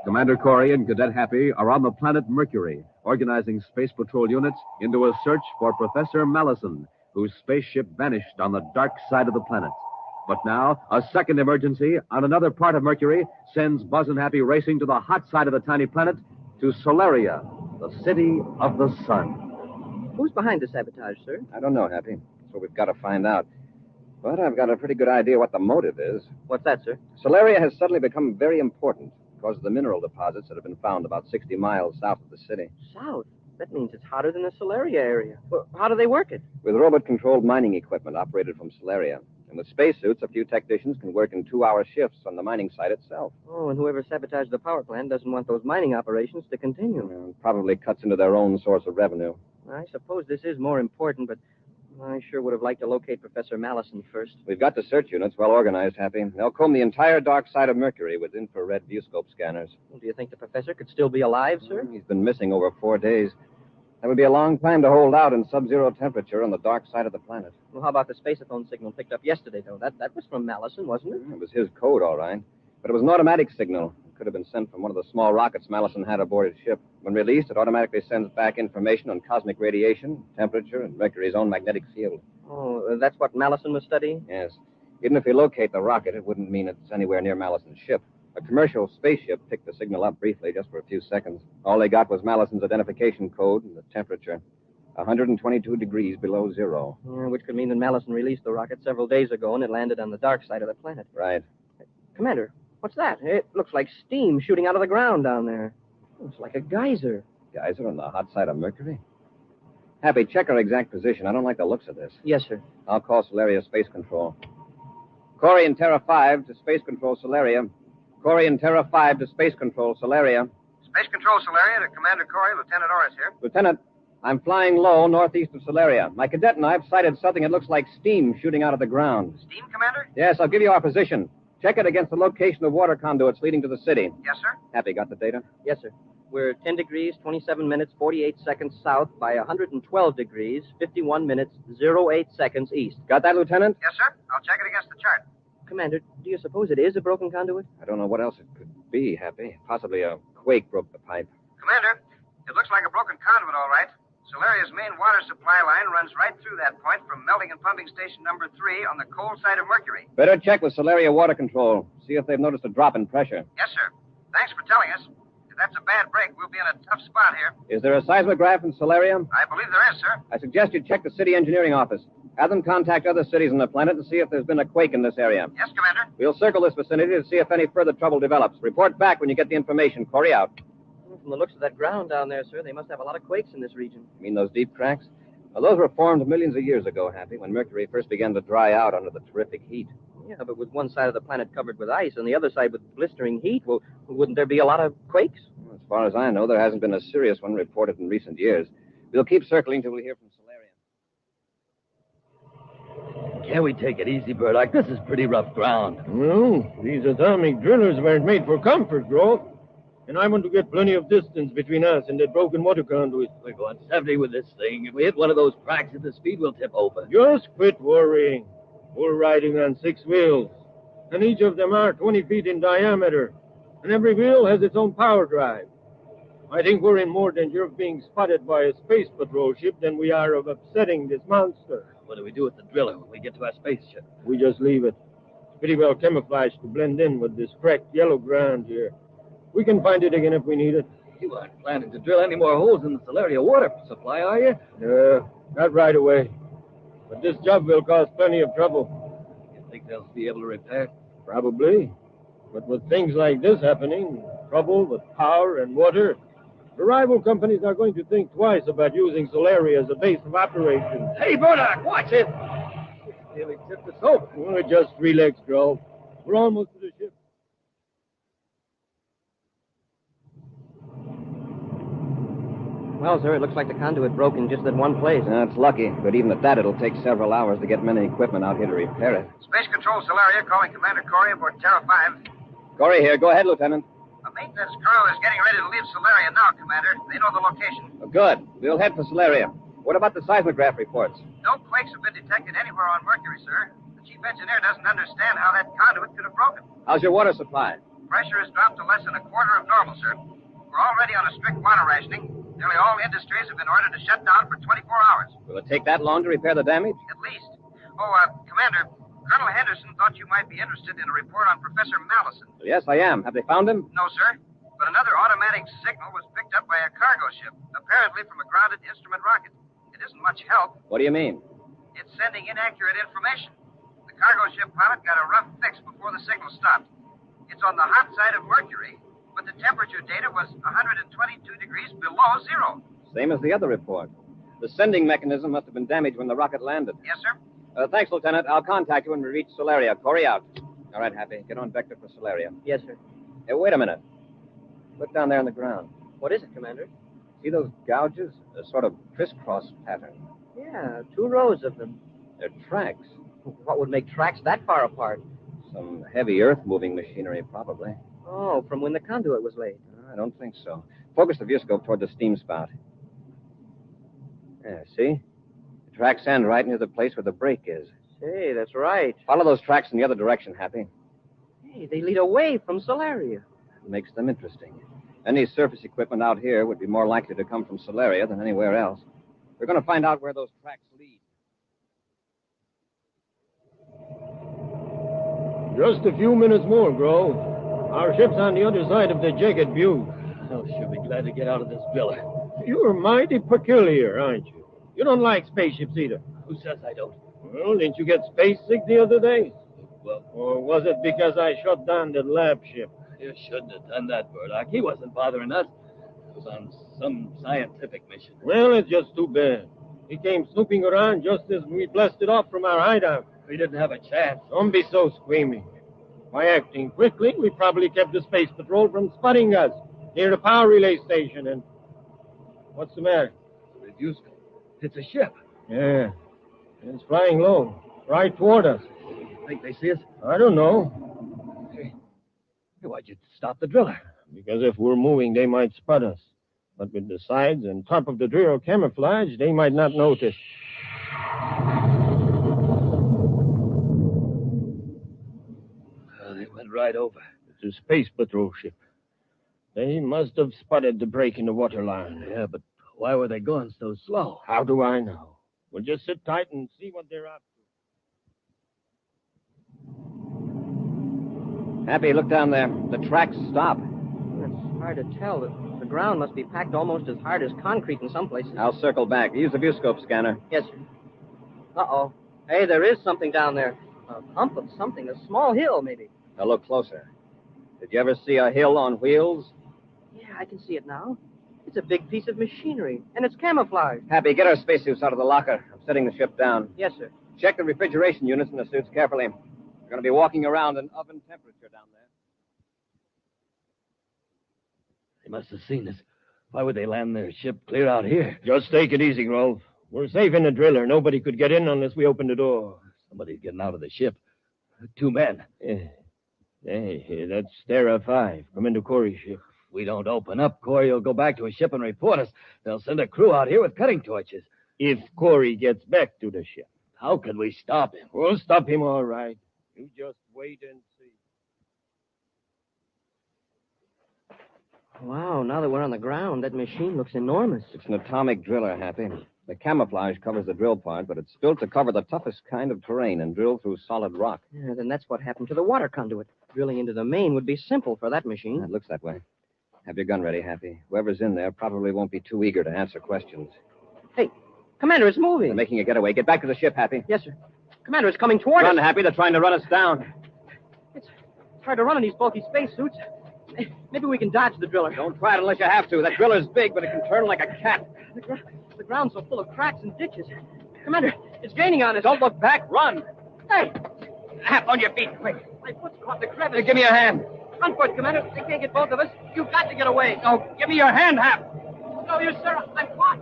Commander Cory and Cadet Happy are on the planet Mercury, organizing Space Patrol units into a search for Professor Malison, whose spaceship vanished on the dark side of the planet. But now, a second emergency on another part of Mercury sends Buzz and Happy racing to the hot side of the tiny planet, to Solaria, the city of the sun. Who's behind the sabotage, sir? I don't know, Happy. It's what we've got to find out. But I've got a pretty good idea what the motive is. What's that, sir? Solaria has suddenly become very important because of the mineral deposits that have been found about 60 miles south of the city. South? That means it's hotter than the Solaria area. Well, how do they work it? With robot-controlled mining equipment operated from Solaria. And with spacesuits, a few technicians can work in 2-hour shifts on the mining site itself. Oh, and whoever sabotaged the power plant doesn't want those mining operations to continue. And probably cuts into their own source of revenue. I suppose this is more important, but I sure would have liked to locate Professor Malison first. We've got the search units well organized, Happy. They'll comb the entire dark side of Mercury with infrared viewscope scanners. Well, do you think the professor could still be alive, sir? He's been missing over 4 days. That would be a long time to hold out in sub-zero temperature on the dark side of the planet. Well, how about the spaceophone signal picked up yesterday, though? That was from Malison, wasn't it? It was his code, all right. But it was an automatic signal. It could have been sent from one of the small rockets Malison had aboard his ship. When released, it automatically sends back information on cosmic radiation, temperature, and Mercury's own magnetic field. Oh, that's what Malison was studying? Yes. Even if we locate the rocket, it wouldn't mean it's anywhere near Malison's ship. A commercial spaceship picked the signal up briefly, just for a few seconds. All they got was Malison's identification code and the temperature. 122 degrees below zero. Yeah, which could mean that Malison released the rocket several days ago and it landed on the dark side of the planet. Right. Commander, what's that? It looks like steam shooting out of the ground down there. It's like a geyser. Geyser on the hot side of Mercury? Happy, check our exact position. I don't like the looks of this. Yes, sir. I'll call Solaria Space Control. Cory and Terra 5 to Space Control Solaria. Cory and Terra 5 to Space Control Solaria. Space Control Solaria to Commander Cory, Lieutenant Orris here. Lieutenant, I'm flying low northeast of Solaria. My cadet and I have sighted something that looks like steam shooting out of the ground. Steam, Commander? Yes, I'll give you our position. Check it against the location of water conduits leading to the city. Yes, sir. Happy, got the data? Yes, sir. We're 10 degrees, 27 minutes, 48 seconds south by 112 degrees, 51 minutes, 08 seconds east. Got that, Lieutenant? Yes, sir. I'll check it against the chart. Commander, do you suppose it is a broken conduit? I don't know what else it could be, Happy. Possibly a quake broke the pipe. Commander, it looks like a broken conduit, all right. Solaria's main water supply line runs right through that point from melting and pumping station number 3 on the cold side of Mercury. Better check with Solaria Water Control. See if they've noticed a drop in pressure. Yes, sir. Thanks for telling us. If that's a bad break, we'll be in a tough spot here. Is there a seismograph in Solaria? I believe there is, sir. I suggest you check the city engineering office. Have them contact other cities on the planet and see if there's been a quake in this area. Yes, Commander. We'll circle this vicinity to see if any further trouble develops. Report back when you get the information. Cory out. From the looks of that ground down there, sir, they must have a lot of quakes in this region. You mean those deep cracks? Well, those were formed millions of years ago, Happy, when Mercury first began to dry out under the terrific heat. Yeah, but with one side of the planet covered with ice and the other side with blistering heat, well, wouldn't there be a lot of quakes? Well, as far as I know, there hasn't been a serious one reported in recent years. We'll keep circling till we hear from Solaria. Can't we take it easy, Burdock? This is pretty rough ground. Well, these atomic drillers weren't made for comfort, Grove. And I want to get plenty of distance between us and that broken water conduit. We're going 70 with this thing. If we hit one of those cracks at the speed, we'll tip over. Just quit worrying. We're riding on 6 wheels, and each of them are 20 feet in diameter, and every wheel has its own power drive. I think we're in more danger of being spotted by a space patrol ship than we are of upsetting this monster. What do we do with the driller when we get to our spaceship? We just leave it. It's pretty well camouflaged to blend in with this cracked yellow ground here. We can find it again if we need it. You aren't planning to drill any more holes in the Solaria water supply, are you? Not right away. But this job will cause plenty of trouble. You think they'll be able to repair? Probably. But with things like this happening, trouble with power and water, the rival companies are going to think twice about using Solaria as a base of operations. Hey, Burdock, watch it! Nearly tipped us over. Well, just relax, Grove. We're almost to the ship. Well, sir, it looks like the conduit broke in just that one place. That's lucky, but even at that, it'll take several hours to get many equipment out here to repair it. Space Control Solaria calling Commander Cory aboard Terra 5. Cory here. Go ahead, Lieutenant. The maintenance crew is getting ready to leave Solaria now, Commander. They know the location. Oh, good. We'll head for Solaria. What about the seismograph reports? No quakes have been detected anywhere on Mercury, sir. The chief engineer doesn't understand how that conduit could have broken. How's your water supply? Pressure has dropped to less than a quarter of normal, sir. We're already on a strict water rationing. Nearly all industries have been ordered to shut down for 24 hours. Will it take that long to repair the damage? At least. Oh, Commander, Colonel Henderson thought you might be interested in a report on Professor Malison. Yes, I am. Have they found him? No, sir. But another automatic signal was picked up by a cargo ship, apparently from a grounded instrument rocket. It isn't much help. What do you mean? It's sending inaccurate information. The cargo ship pilot got a rough fix before the signal stopped. It's on the hot side of Mercury, but the temperature data was 122 degrees below zero. Same as the other report. The sending mechanism must have been damaged when the rocket landed. Yes, sir? Thanks, Lieutenant. I'll contact you when we reach Solaria. Cory out. All right, Happy. Get on vector for Solaria. Yes, sir. Hey, wait a minute. Look down there on the ground. What is it, Commander? See those gouges? A sort of crisscross pattern. Yeah, 2 rows of them. They're tracks. What would make tracks that far apart? Some heavy earth-moving machinery, probably. Oh, from when the conduit was laid. I don't think so. Focus the viewscope toward the steam spout. Yeah, see? The tracks end right near the place where the break is. Say, that's right. Follow those tracks in the other direction, Happy. Hey, they lead away from Solaria. That makes them interesting. Any surface equipment out here would be more likely to come from Solaria than anywhere else. We're going to find out where those tracks lead. Just a few minutes more, Grove. Our ship's on the other side of the jagged butte. I'll sure be glad to get out of this villa. You're mighty peculiar, aren't you? You don't like spaceships either. Who says I don't? Well, didn't you get space sick the other day? Well, Or was it because I shut down the lab ship? you shouldn't have done that, Burdock. He wasn't bothering us. It was on some scientific mission. Well, it's just too bad. He came snooping around just as we blasted off from our hideout. We didn't have a chance. Don't be so squeamy. By acting quickly, we probably kept the Space Patrol from spotting us near the power relay station. And what's the matter? Reduced. It's a ship. Yeah, it's flying low, right toward us. Think they see us? I don't know. Hey, why'd you stop the driller? Because if we're moving, they might spot us. But with the sides and top of the drill camouflage, they might not notice. They went right over. It's a Space Patrol ship. They must have spotted the break in the waterline. Yeah, but why were they going so slow? How do I know? We'll just sit tight and see what they're up to. Happy, look down there. The tracks stop. It's hard to tell. The ground must be packed almost as hard as concrete in some places. I'll circle back. Use the viewscope scanner. Yes, sir. Uh-oh. Hey, there is something down there. A hump of something. A small hill, maybe. Now look closer. Did you ever see a hill on wheels? Yeah, I can see it now. It's a big piece of machinery, and it's camouflaged. Happy, get our spacesuits out of the locker. I'm setting the ship down. Yes, sir. Check the refrigeration units in the suits carefully. We're going to be walking around in oven temperature down there. They must have seen us. Why would they land their ship clear out here? Just take it easy, Grove. We're safe in the driller. Nobody could get in unless we open the door. Somebody's getting out of the ship. 2 men. Hey, that's Stera 5. Come into Cory's ship. If we don't open up, Cory will go back to his ship and report us. They'll send a crew out here with cutting torches. If Cory gets back to the ship. How can we stop him? We'll stop him all right. You just wait and see. Wow, now that we're on the ground, that machine looks enormous. It's an atomic driller, Happy. The camouflage covers the drill part, but it's built to cover the toughest kind of terrain and drill through solid rock. Yeah, then that's what happened to the water conduit. Drilling into the main would be simple for that machine. It looks that way. Have your gun ready, Happy. Whoever's in there probably won't be too eager to answer questions. Hey, Commander, it's moving. They're making a getaway. Get back to the ship, Happy. Yes, sir. Commander, it's coming toward us. Run, Happy. They're trying to run us down. It's hard to run in these bulky spacesuits. Maybe we can dodge the driller. Don't try it unless you have to. That driller's big, but it can turn like a cat. The ground's so full of cracks and ditches. Commander, it's gaining on us. Don't look back. Run. Hey! Hap, on your feet, quick. My foot's caught in the crevice. Give me a hand. Run for it, Commander. They can't get both of us. You've got to get away. No, give me your hand, Hap. No, you, sir. I'm caught.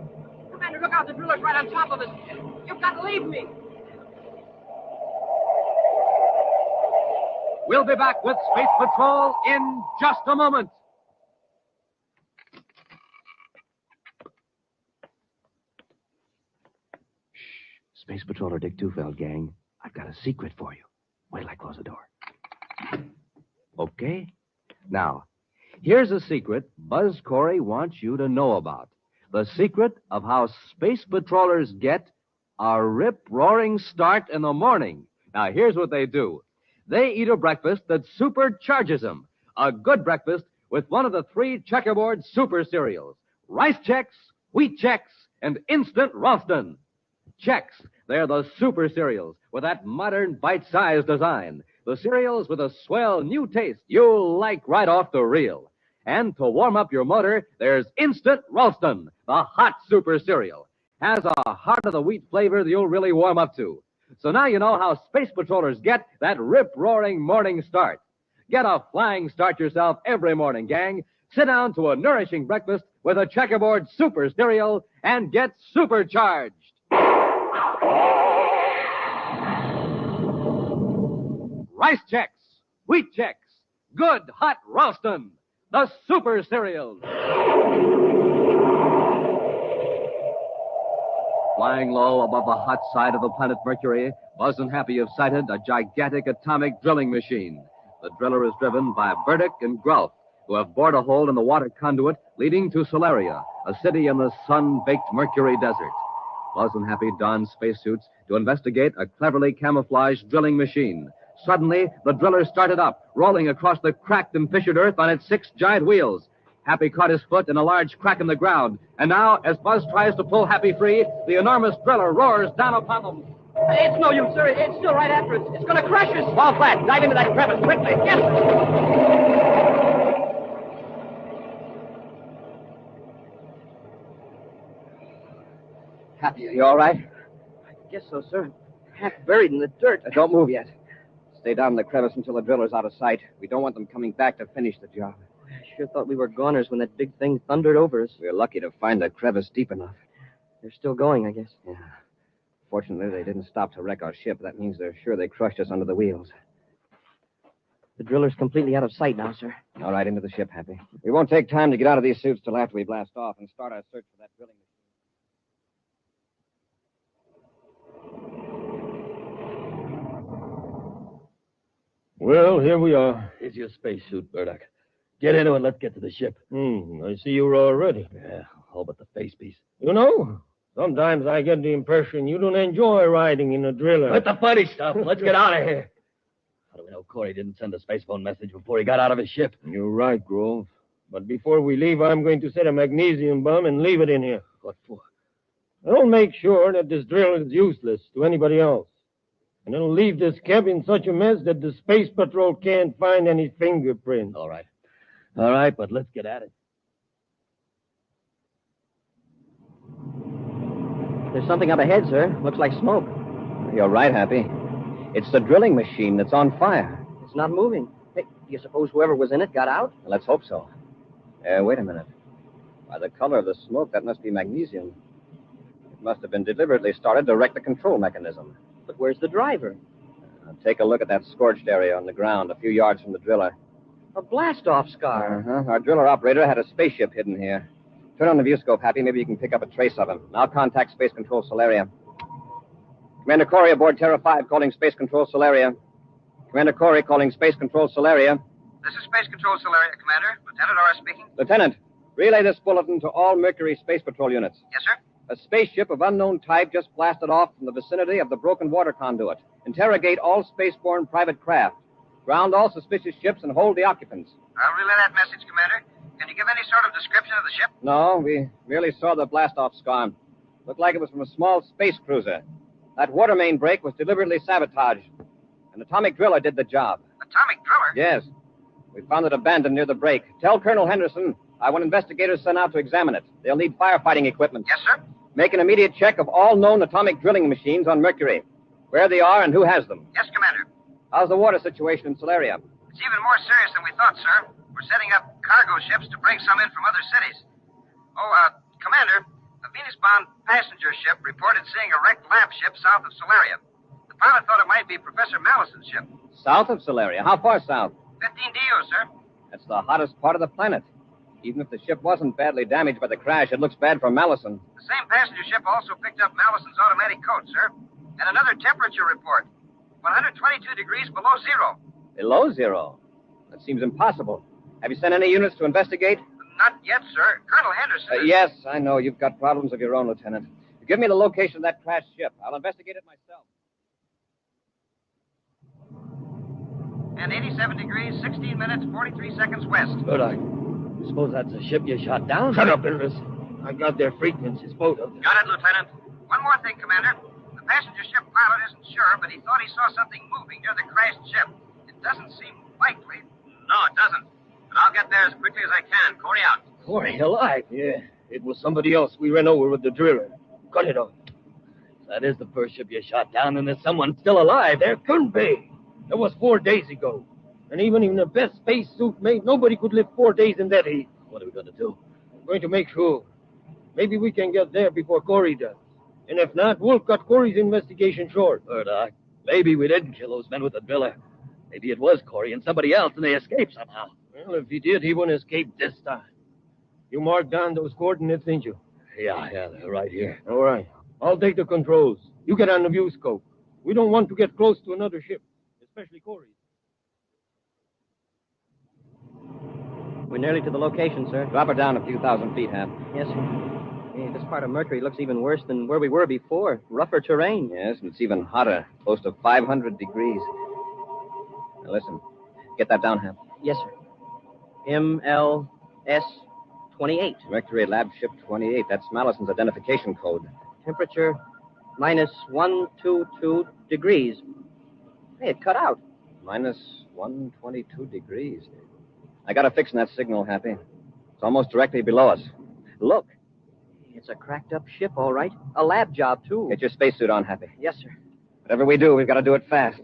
Commander, look out. The driller's right on top of us. You've got to leave me. We'll be back with Space Patrol in just a moment. Space Patroller Dick Tufeld, gang. I've got a secret for you. Wait till I close the door. Okay? Now, here's a secret Buzz Cory wants you to know about. The secret of how Space Patrollers get a rip-roaring start in the morning. Now, here's what they do. They eat a breakfast that supercharges them. A good breakfast with one of the 3 checkerboard super cereals. Rice Chex, Wheat Chex, and Instant Ralston. Chex. They're the super cereals with that modern bite-sized design. The cereals with a swell new taste you'll like right off the reel. And to warm up your motor, there's Instant Ralston, the hot super cereal. Has a heart-of-the-wheat flavor that you'll really warm up to. So now you know how Space Patrollers get that rip-roaring morning start. Get a flying start yourself every morning, gang. Sit down to a nourishing breakfast with a checkerboard super cereal and get supercharged. Rice Chex, Wheat Chex, good hot Ralston, the super cereal. Flying low above the hot side of the planet Mercury, Buzz and Happy have sighted a gigantic atomic drilling machine. The driller is driven by Burdick and Grulf, who have bored a hole in the water conduit leading to Solaria, a city in the sun-baked Mercury desert. Buzz and Happy don spacesuits to investigate a cleverly camouflaged drilling machine. Suddenly, the driller started up, rolling across the cracked and fissured earth on its 6 giant wheels. Happy caught his foot in a large crack in the ground. And now, as Buzz tries to pull Happy free, the enormous driller roars down upon them. It's no use, sir. It's still right after us. It's going to crush us. Fall flat. Dive into that crevice quickly. Yes, Happy, are you all right? I guess so, sir. Half buried in the dirt. Don't move yet. Stay down in the crevice until the driller's out of sight. We don't want them coming back to finish the job. I sure thought we were goners when that big thing thundered over us. We're lucky to find the crevice deep enough. They're still going, I guess. Yeah. Fortunately, they didn't stop to wreck our ship. That means they're sure they crushed us under the wheels. The driller's completely out of sight now, sir. All right, into the ship, Happy. We won't take time to get out of these suits till after we blast off and start our search for that drilling machine. Well, here we are. Here's your spacesuit, Burdock. Get into it and let's get to the ship. I see you're all ready. Yeah, all but the face piece. You know, sometimes I get the impression you don't enjoy riding in a driller. Let the funny stuff. Let's get out of here. How do we know Cory didn't send a space phone message before he got out of his ship? You're right, Grove. But before we leave, I'm going to set a magnesium bomb and leave it in here. What for? I'll make sure that this drill is useless to anybody else. And it'll leave this camp in such a mess that the Space Patrol can't find any fingerprints. All right. All right, but let's get at it. There's something up ahead, sir. Looks like smoke. You're right, Happy. It's the drilling machine that's on fire. It's not moving. Hey, do you suppose whoever was in it got out? Let's hope so. Wait a minute. By the color of the smoke, that must be magnesium. It must have been deliberately started to wreck the control mechanism. But where's the driver? Take a look at that scorched area on the ground a few yards from the driller. A blast-off scar. Uh-huh. Our driller operator had a spaceship hidden here. Turn on the viewscope, Happy. Maybe you can pick up a trace of him. I'll contact Space Control Solaria. Commander Cory aboard Terra 5 calling Space Control Solaria. Commander Cory calling Space Control Solaria. This is Space Control Solaria, Commander. Lieutenant Orr speaking. Lieutenant, relay this bulletin to all Mercury Space Patrol units. Yes, sir. A spaceship of unknown type just blasted off from the vicinity of the broken water conduit. Interrogate all spaceborne private craft. Ground all suspicious ships and hold the occupants. I'll relay that message, Commander. Can you give any sort of description of the ship? No, we merely saw the blast-off scar. Looked like it was from a small space cruiser. That water main break was deliberately sabotaged. An atomic driller did the job. Atomic driller? Yes. We found it abandoned near the break. Tell Colonel Henderson I want investigators sent out to examine it. They'll need firefighting equipment. Yes, sir. Make an immediate check of all known atomic drilling machines on Mercury. Where they are and who has them. Yes, Commander. How's the water situation in Solaria? It's even more serious than we thought, sir. We're setting up cargo ships to bring some in from other cities. Commander, a Venus-bound passenger ship reported seeing a wrecked lab ship south of Solaria. The pilot thought it might be Professor Malison's ship. South of Solaria? How far south? 15 DU, sir. That's the hottest part of the planet. Even if the ship wasn't badly damaged by the crash, it looks bad for Malison. The same passenger ship also picked up Malison's automatic code, sir. And another temperature report. 122 degrees below zero. Below zero? That seems impossible. Have you sent any units to investigate? Not yet, sir. Colonel Henderson... Yes, I know. You've got problems of your own, Lieutenant. Give me the location of that crashed ship. I'll investigate it myself. And 87 degrees, 16 minutes, 43 seconds west. Burdock, suppose that's a ship you shot down? Shut up, Elvis. I got their frequencies, both of them. Got it, Lieutenant. One more thing, Commander. The passenger ship pilot isn't sure, but he thought he saw something moving near the crashed ship. It doesn't seem likely. No, it doesn't. But I'll get there as quickly as I can. Cory out. Cory, alive? Yeah, it was somebody else we ran over with the driller. Cut it off. That is the first ship you shot down, and there's someone still alive. There couldn't be. That was 4 days ago. And even in the best space suit made, nobody could live 4 days in that heat. What are we going to do? I'm going to make sure. Maybe we can get there before Cory does. And if not, we'll cut Cory's investigation short. Murdoch, maybe we didn't kill those men with the driller. Maybe it was Cory and somebody else, and they escaped somehow. Well, if he did, he wouldn't escape this time. You marked down those coordinates, didn't you? Yeah, they're right here. All right. I'll take the controls. You get on the view scope. We don't want to get close to another ship, especially Cory's. We're nearly to the location, sir. Drop her down a few thousand feet, Hap. Yes, sir. Hey, this part of Mercury looks even worse than where we were before. Rougher terrain. Yes, and it's even hotter, close to 500 degrees. Now, listen. Get that down, Hap. Yes, sir. MLS 28. Mercury Lab Ship 28. That's Malison's identification code. Temperature minus 122 degrees. Hey, it cut out. Minus 122 degrees. I got a fix in that signal, Happy. It's almost directly below us. Look. It's a cracked up ship, all right. A lab job, too. Get your spacesuit on, Happy. Yes, sir. Whatever we do, we've got to do it fast.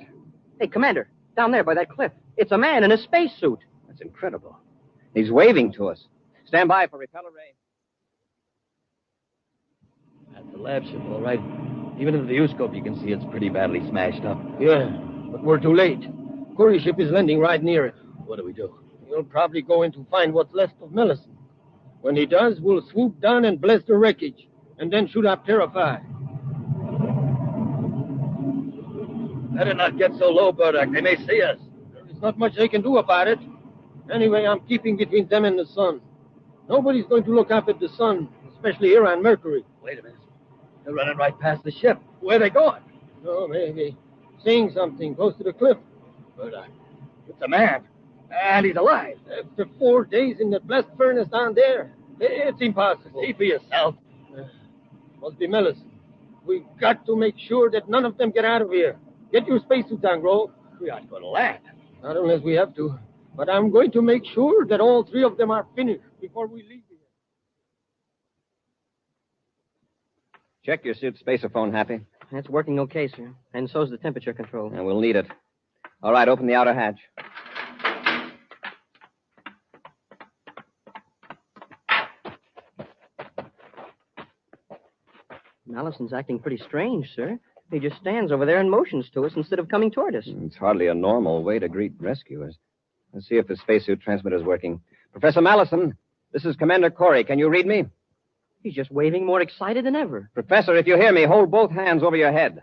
Hey, Commander, down there by that cliff. It's a man in a spacesuit. That's incredible. He's waving to us. Stand by for repeller ray. That's the lab ship, all right. Even in the viewscope, you can see it's pretty badly smashed up. Yeah, but we're too late. Cory's ship is landing right near it. What do we do? He'll probably go in to find what's left of Malison. When he does, we'll swoop down and blast the wreckage, and then shoot up Terrify. Better not get so low, Burdock. They may see us. There's not much they can do about it. Anyway, I'm keeping between them and the sun. Nobody's going to look up at the sun, especially here on Mercury. Wait a minute. They're running right past the ship. Where are they going? Oh, maybe. Seeing something close to the cliff. Burdock, it's a man. And he's alive. After 4 days in the blast furnace down there, it's impossible. See for yourself. Must be Malison. We've got to make sure that none of them get out of here. Get your spacesuit on, Grove. We aren't going to land. Not unless we have to. But I'm going to make sure that all 3 of them are finished before we leave here. Check your suit spaceophone, Happy. That's working okay, sir. And so's the temperature control. And we'll need it. All right, open the outer hatch. Malison's acting pretty strange, sir. He just stands over there and motions to us instead of coming toward us. It's hardly a normal way to greet rescuers. Let's see if the spacesuit transmitter's working. Professor Malison, this is Commander Cory. Can you read me? He's just waving more excited than ever. Professor, if you hear me, hold both hands over your head.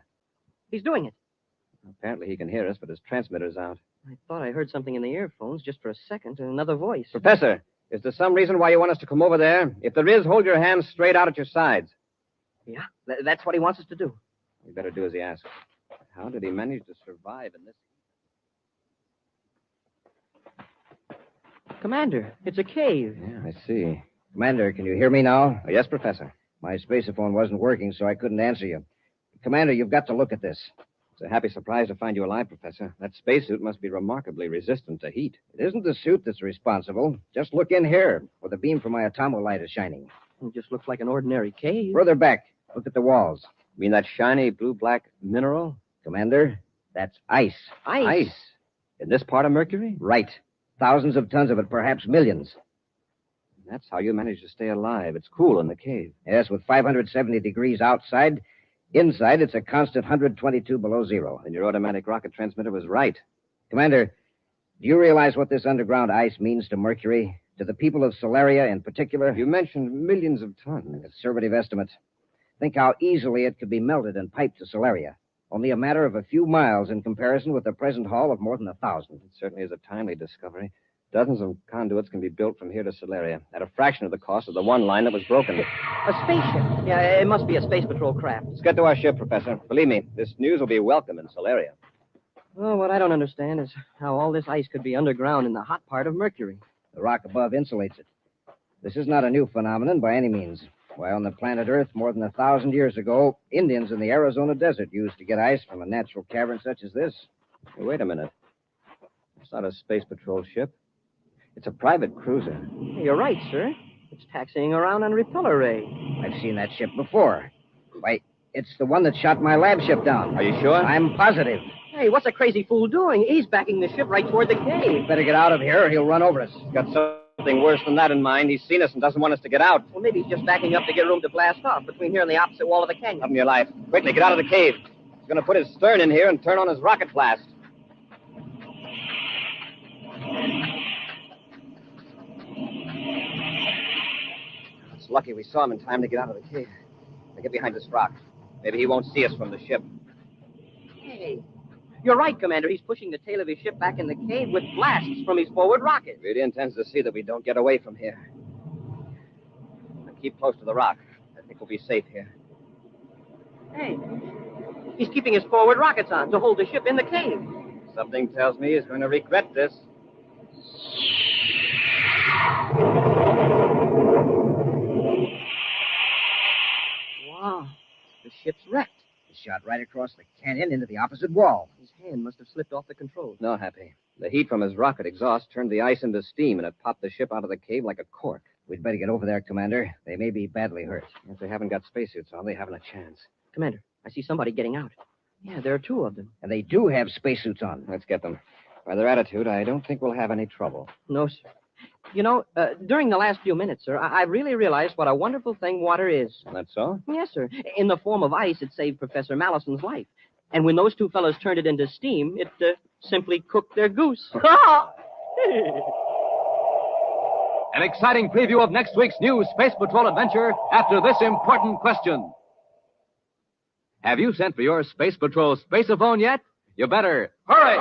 He's doing it. Apparently he can hear us, but his transmitter's out. I thought I heard something in the earphones just for a second and another voice. Professor, is there some reason why you want us to come over there? If there is, hold your hands straight out at your sides. Yeah, that's what he wants us to do. We better do as he asks. How did he manage to survive in this? Commander, it's a cave. Yeah, I see. Commander, can you hear me now? Yes, Professor. My spaceophone wasn't working, so I couldn't answer you. Commander, you've got to look at this. It's a happy surprise to find you alive, Professor. That spacesuit must be remarkably resistant to heat. It isn't the suit that's responsible. Just look in here, where the beam from my atomolite is shining. It just looks like an ordinary cave. Further back, look at the walls. You mean that shiny blue-black mineral? Commander, that's ice. Ice? In this part of Mercury? Right. Thousands of tons of it, perhaps millions. That's how you manage to stay alive. It's cool in the cave. Yes, with 570 degrees outside. Inside, it's a constant 122 below zero. And your automatic rocket transmitter was right. Commander, do you realize what this underground ice means to Mercury? To the people of Solaria in particular? You mentioned millions of tons. A conservative estimate. Think how easily it could be melted and piped to Solaria. Only a matter of a few miles in comparison with the present haul of more than 1,000. It certainly is a timely discovery. Dozens of conduits can be built from here to Solaria at a fraction of the cost of the one line that was broken. A spaceship. Yeah, it must be a space patrol craft. Let's get to our ship, Professor. Believe me, this news will be welcome in Solaria. Well, what I don't understand is how all this ice could be underground in the hot part of Mercury. The rock above insulates it. This is not a new phenomenon by any means. Why, on the planet Earth, more than 1,000 years ago, Indians in the Arizona desert used to get ice from a natural cavern such as this. Hey, wait a minute. It's not a space patrol ship. It's a private cruiser. You're right, sir. It's taxiing around on repeller ray. I've seen that ship before. Why, it's the one that shot my lab ship down. Are you sure? I'm positive. Hey, what's a crazy fool doing? He's backing the ship right toward the cave. Better get out of here or he'll run over us. He's got something worse than that in mind. He's seen us and doesn't want us to get out. Well, maybe he's just backing up to get room to blast off between here and the opposite wall of the canyon. Up in your life. Quickly, get out of the cave. He's going to put his stern in here and turn on his rocket blast. It's lucky we saw him in time to get out of the cave. Now get behind this rock. Maybe he won't see us from the ship. Hey, you're right, Commander. He's pushing the tail of his ship back in the cave with blasts from his forward rocket. He really intends to see that we don't get away from here. Now keep close to the rock. I think we'll be safe here. Hey, he's keeping his forward rockets on to hold the ship in the cave. Something tells me he's going to regret this. Wow, the ship's wrecked. It shot right across the canyon into the opposite wall. His hand must have slipped off the controls. No, Happy. The heat from his rocket exhaust turned the ice into steam, and it popped the ship out of the cave like a cork. We'd better get over there, Commander. They may be badly hurt. If they haven't got spacesuits on, they haven't a chance. Commander, I see somebody getting out. Yeah, there are two of them. And they do have spacesuits on. Let's get them. By their attitude, I don't think we'll have any trouble. No, sir. You know, during the last few minutes, sir, I really realized what a wonderful thing water is. That's so? Yes, sir. In the form of ice, it saved Professor Malison's life. And when those two fellows turned it into steam, it simply cooked their goose. An exciting preview of next week's new Space Patrol adventure after this important question. Have you sent for your Space Patrol spaceophone yet? You better hurry!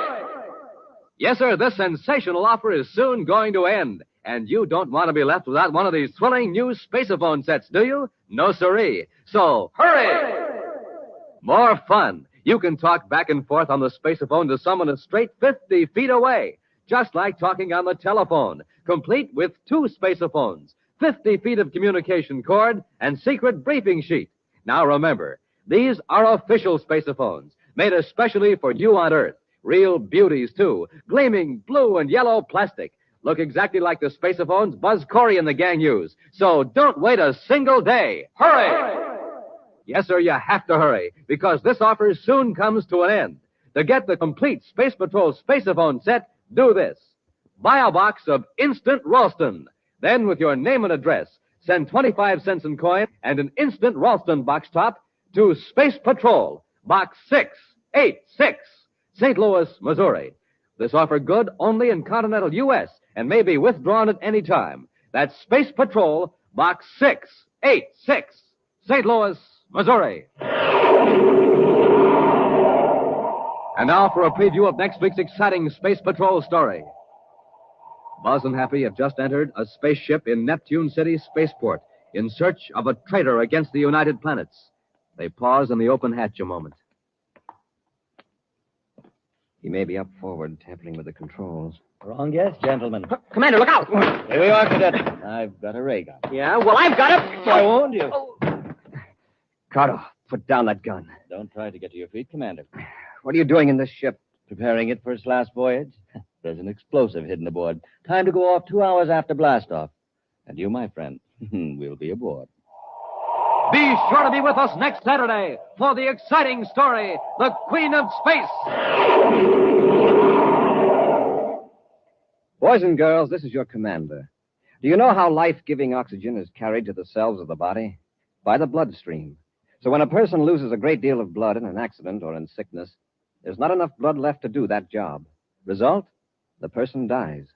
Yes, sir, this sensational offer is soon going to end. And you don't want to be left without one of these thrilling new spaceophone sets, do you? No, siree. So, hurry! More fun. You can talk back and forth on the spaceophone to someone a straight 50 feet away, just like talking on the telephone, complete with two spaceophones, 50 feet of communication cord, and secret briefing sheet. Now remember, these are official spaceophones, made especially for you on Earth. Real beauties, too. Gleaming blue and yellow plastic. Look exactly like the spaceophones Buzz Cory and the gang use. So don't wait a single day. Hurry! Yes, sir, you have to hurry, because this offer soon comes to an end. To get the complete Space Patrol spaceophone set, do this. Buy a box of Instant Ralston. Then, with your name and address, send 25 cents in coin and an Instant Ralston box top to Space Patrol, Box 686. St. Louis, Missouri. This offer good only in continental U.S. and may be withdrawn at any time. That's Space Patrol, Box 686, St. Louis, Missouri. And now for a preview of next week's exciting Space Patrol story. Buzz and Happy have just entered a spaceship in Neptune City Spaceport in search of a traitor against the United Planets. They pause in the open hatch a moment. He may be up forward, tampering with the controls. Wrong guess, gentlemen. Commander, look out! Here we are, Cadet. I've got a ray gun. Yeah, well, I've got it. So I warned you. Carter, put down that gun. Don't try to get to your feet, Commander. What are you doing in this ship? Preparing it for its last voyage. There's an explosive hidden aboard. Time to go off 2 hours after blastoff. And you, my friend, will be aboard. Be sure to be with us next Saturday for the exciting story, The Queen of Space. Boys and girls, this is your commander. Do you know how life-giving oxygen is carried to the cells of the body? By the bloodstream. So when a person loses a great deal of blood in an accident or in sickness, there's not enough blood left to do that job. Result? The person dies.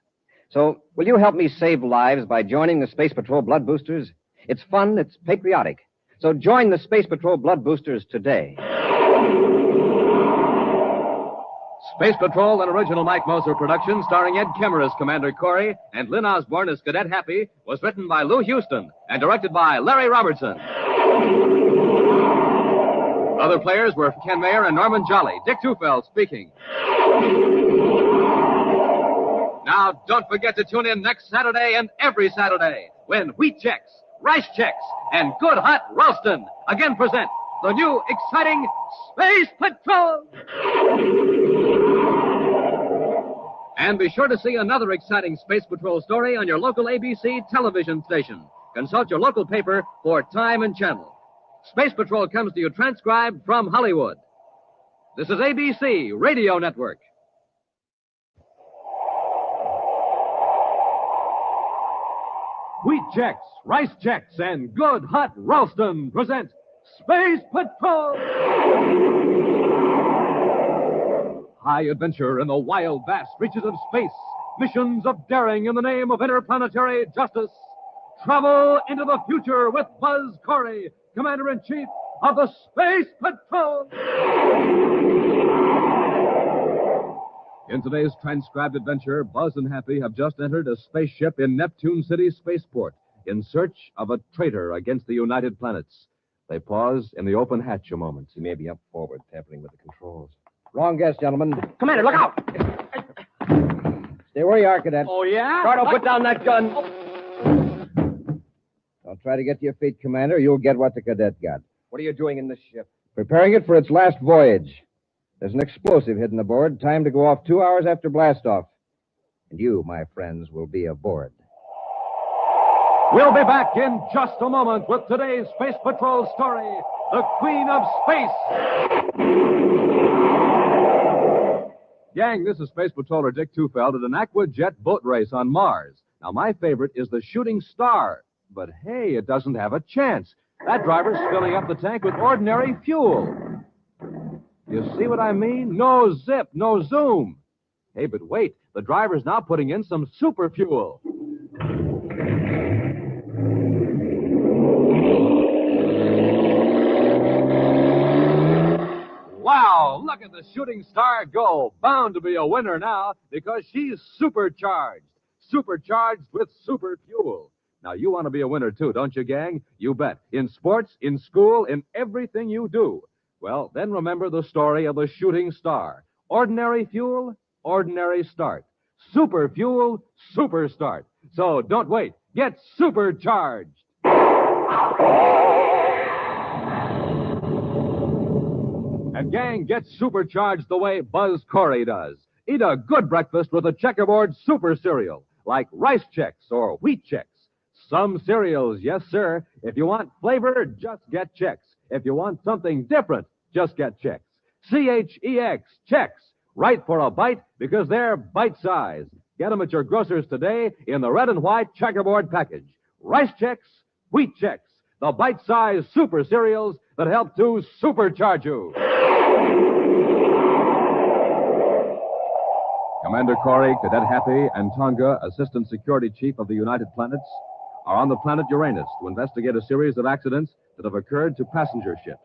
So will you help me save lives by joining the Space Patrol Blood Boosters? It's fun, it's patriotic. So join the Space Patrol Blood Boosters today. Space Patrol, an original Mike Moser production starring Ed Kemmer as Commander Cory and Lynn Osborne as Cadet Happy, was written by Lou Houston and directed by Larry Robertson. Other players were Ken Mayer and Norman Jolly. Dick Tufeld speaking. Now, don't forget to tune in next Saturday and every Saturday when Wheat Checks, Rice Checks, and Good Hot Ralston again present the new exciting Space Patrol. And be sure to see another exciting Space Patrol story on your local ABC television station. Consult your local paper for time and channel. Space Patrol comes to you transcribed from Hollywood. This is ABC Radio Network. Wheat Checks, Rice Checks, and Good Hot Ralston present Space Patrol! High adventure in the wild, vast reaches of space. Missions of daring in the name of interplanetary justice. Travel into the future with Buzz Cory, Commander-in-Chief of the Space Patrol. In today's transcribed adventure, Buzz and Happy have just entered a spaceship in Neptune City spaceport in search of a traitor against the United Planets. They pause in the open hatch a moment. He may be up forward, tampering with the controls. Wrong guess, gentlemen. Commander, look out! Stay where you are, Cadet. Oh, yeah? Cardo, put down that gun. Don't try to get to your feet, Commander. You'll get what the cadet got. What are you doing in this ship? Preparing it for its last voyage. There's an explosive hidden aboard. Time to go off 2 hours after blastoff. And you, my friends, will be aboard. We'll be back in just a moment with today's Space Patrol story, The Queen of Space. Gang, this is Space Patroller Dick Tufeld at an Aquajet boat race on Mars. Now, my favorite is the Shooting Star. But, hey, it doesn't have a chance. That driver's filling up the tank with ordinary fuel. You see what I mean? No zip, no zoom. Hey, but wait. The driver's now putting in some super fuel. Wow, look at the Shooting Star go. Bound to be a winner now because she's supercharged. Supercharged with super fuel. Now, you want to be a winner, too, don't you, gang? You bet. In sports, in school, in everything you do. Well, then remember the story of the Shooting Star. Ordinary fuel, ordinary start. Super fuel, super start. So don't wait. Get supercharged. And, gang, get supercharged the way Buzz Cory does. Eat a good breakfast with a checkerboard super cereal, like Rice Checks or Wheat Checks. Some cereals, yes, sir. If you want flavor, just get Checks. If you want something different, just get Checks. C-H-E-X, Checks. Right for a bite because they're bite-sized. Get them at your grocer's today in the red and white checkerboard package. Rice Checks, Wheat Checks, the bite-sized super cereals that help to supercharge you. Commander Cory, Cadet Happy, and Tonga, Assistant Security Chief of the United Planets, are on the planet Uranus to investigate a series of accidents that have occurred to passenger ships.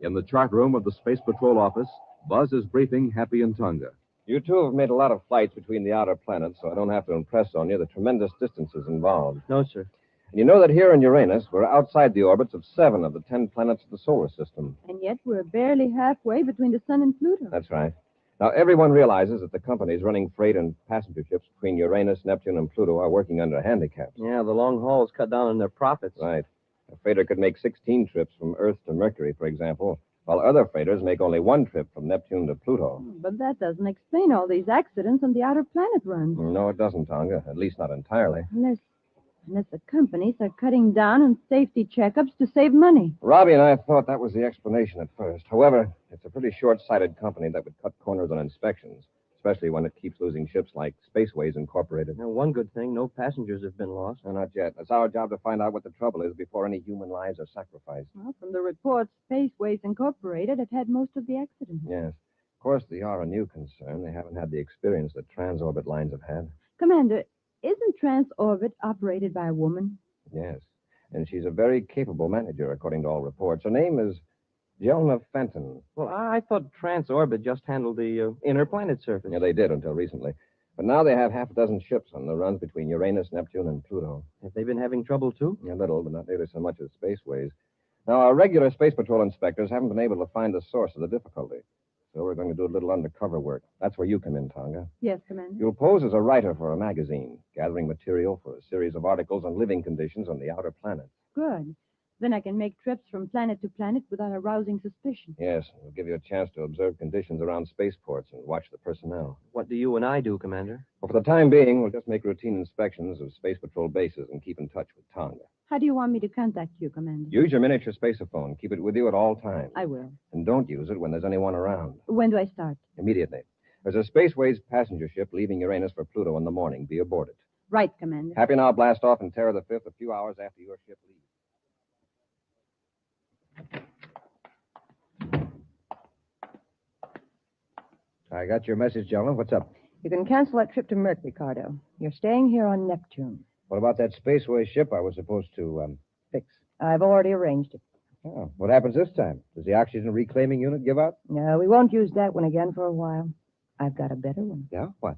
In the chart room of the Space Patrol office, Buzz is briefing Happy and Tonga. You two have made a lot of flights between the outer planets, so I don't have to impress on you the tremendous distances involved. No, sir. And you know that here in Uranus, we're outside the orbits of 7 of the 10 planets of the solar system. And yet we're barely halfway between the sun and Pluto. That's right. Now, everyone realizes that the companies running freight and passenger ships between Uranus, Neptune, and Pluto are working under handicaps. Yeah, the long hauls cut down on their profits. Right. A freighter could make 16 trips from Earth to Mercury, for example, while other freighters make only 1 trip from Neptune to Pluto. But that doesn't explain all these accidents on the outer planet runs. No, it doesn't, Tonga. At least not entirely. Unless the companies are cutting down on safety checkups to save money. Robbie and I thought that was the explanation at first. However, it's a pretty short-sighted company that would cut corners on inspections, especially when it keeps losing ships like Spaceways Incorporated. Now, one good thing, no passengers have been lost. No, not yet. It's our job to find out what the trouble is before any human lives are sacrificed. Well, from the reports, Spaceways Incorporated have had most of the accidents. Yes. Of course, they are a new concern. They haven't had the experience that transorbit lines have had. Commander, isn't Transorbit operated by a woman? Yes. And she's a very capable manager, according to all reports. Her name is Jela Fenton. Well, I thought Transorbit just handled the inner planet surface. Yeah, they did until recently. But now they have half a dozen ships on the runs between Uranus, Neptune, and Pluto. Have they been having trouble, too? A little, but not nearly so much as Spaceways. Now, our regular Space Patrol inspectors haven't been able to find the source of the difficulty. So we're going to do a little undercover work. That's where you come in, Tonga. Yes, Commander. You'll pose as a writer for a magazine, gathering material for a series of articles on living conditions on the outer planets. Good. Then I can make trips from planet to planet without arousing suspicion. Yes, it'll give you a chance to observe conditions around spaceports and watch the personnel. What do you and I do, Commander? Well, for the time being, we'll just make routine inspections of Space Patrol bases and keep in touch with Tonga. How do you want me to contact you, Commander? Use your miniature spaceophone. Keep it with you at all times. I will. And don't use it when there's anyone around. When do I start? Immediately. There's a Spaceways passenger ship leaving Uranus for Pluto in the morning. Be aboard it. Right, Commander. Happy now, blast off and Terra the 5th a few hours after your ship leaves. I got your message, Jela. What's up? You can cancel that trip to Mercury, Cardo. You're staying here on Neptune. What about that Spaceways ship I was supposed to, fix? I've already arranged it. Oh, what happens this time? Does the oxygen reclaiming unit give out? No, we won't use that one again for a while. I've got a better one. Yeah? What?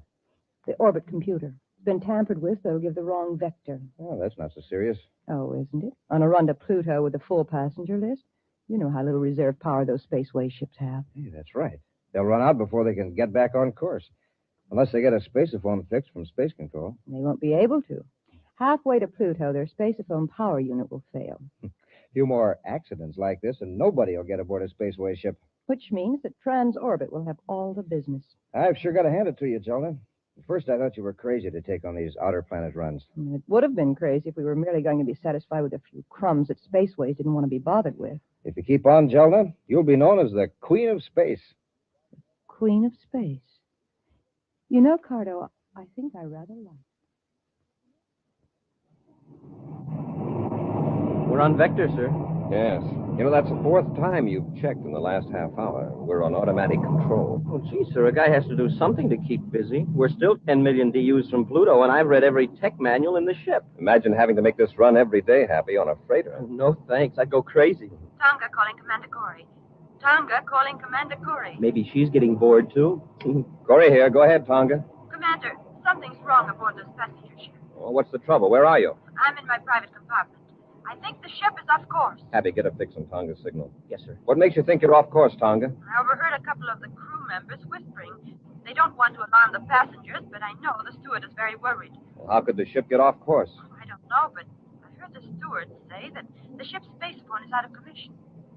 The orbit computer. It's been tampered with, so it'll give the wrong vector. Oh, that's not so serious. Oh, isn't it? On a run to Pluto with a full passenger list, you know how little reserve power those Spaceways ships have. Hey, that's right. They'll run out before they can get back on course. Unless they get a spaceophone fixed from space control. They won't be able to. Halfway to Pluto, their spaceophone power unit will fail. A few more accidents like this, and nobody will get aboard a Spaceways ship. Which means that Transorbit will have all the business. I've sure got to hand it to you, Jela. At first, I thought you were crazy to take on these outer planet runs. It would have been crazy if we were merely going to be satisfied with a few crumbs that Spaceways didn't want to be bothered with. If you keep on, Jela, you'll be known as the Queen of Space. Queen of Space. You know, Cardo, I think I rather like. We're on vector, sir. Yes. You know, that's the 4th time you've checked in the last half hour. We're on automatic control. Oh, gee, sir, a guy has to do something to keep busy. We're still 10 million DUs from Pluto, and I've read every tech manual in the ship. Imagine having to make this run every day, Happy, on a freighter. Oh, no, thanks. I'd go crazy. Tonga calling Commander Cory. Tonga calling Commander Cory. Maybe she's getting bored, too. Cory here. Go ahead, Tonga. Commander, something's wrong aboard this passenger ship. Well, what's the trouble? Where are you? I'm in my private compartment. I think the ship is off course. Happy, get a fix on Tonga's signal. Yes, sir. What makes you think you're off course, Tonga? I overheard a couple of the crew members whispering. They don't want to alarm the passengers, but I know the steward is very worried. Well, how could the ship get off course? I don't know, but I heard the steward say that the ship's spacephone is out of commission.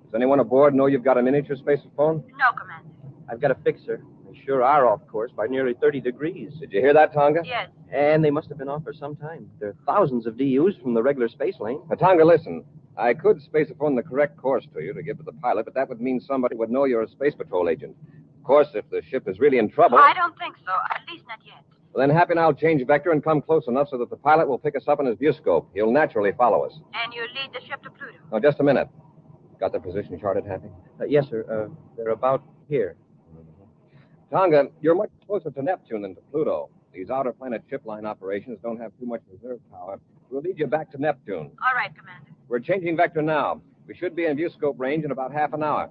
Does anyone aboard know you've got a miniature spaceophone? No, Commander. I've got a fixer. They sure are off course by nearly 30 degrees. Did you hear that, Tonga? Yes. And they must have been off for some time. There are thousands of DUs from the regular space lane. Now, Tonga, listen. I could spaceophone the correct course to you to give to the pilot, but that would mean somebody would know you're a Space Patrol agent. Of course, if the ship is really in trouble... I don't think so, at least not yet. Well, then Happy and I'll change vector and come close enough so that the pilot will pick us up in his viewscope. He'll naturally follow us. And you lead the ship to Pluto. Now, just a minute. Got the position charted, Happy? Yes, sir. They're about here. Tonga, you're much closer to Neptune than to Pluto. These outer planet ship line operations don't have too much reserve power. We'll lead you back to Neptune. All right, Commander. We're changing vector now. We should be in viewscope range in about half an hour.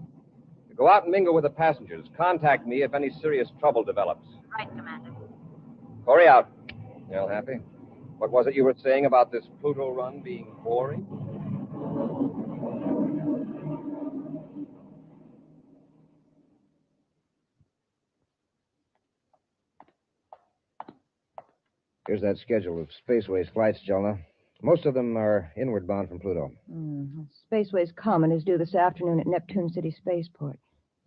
To go out and mingle with the passengers. Contact me if any serious trouble develops. Right, Commander. Cory out. Well, Happy, what was it you were saying about this Pluto run being boring? Here's that schedule of Spaceways flights, Jela. Most of them are inward bound from Pluto. Spaceways Comet is due this afternoon at Neptune City Spaceport.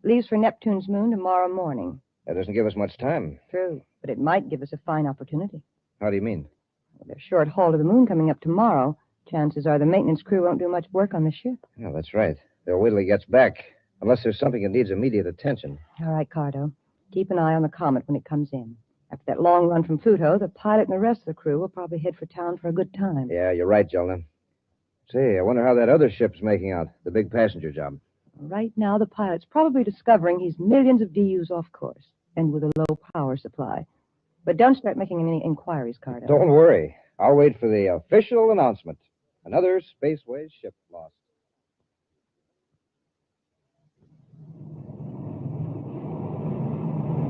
Leaves for Neptune's moon tomorrow morning. That doesn't give us much time. True, but it might give us a fine opportunity. How do you mean? Well, there's short haul to the moon coming up tomorrow. Chances are the maintenance crew won't do much work on the ship. Yeah, that's right. They'll wait till he gets back. Unless there's something that needs immediate attention. All right, Cardo. Keep an eye on the Comet when it comes in. After that long run from Pluto, the pilot and the rest of the crew will probably head for town for a good time. Yeah, you're right, Jela. Say, I wonder how that other ship's making out. The big passenger job. Right now, the pilot's probably discovering he's millions of DUs off course and with a low power supply. But don't start making any inquiries, Cardo. Don't worry. I'll wait for the official announcement. Another Spaceways ship lost.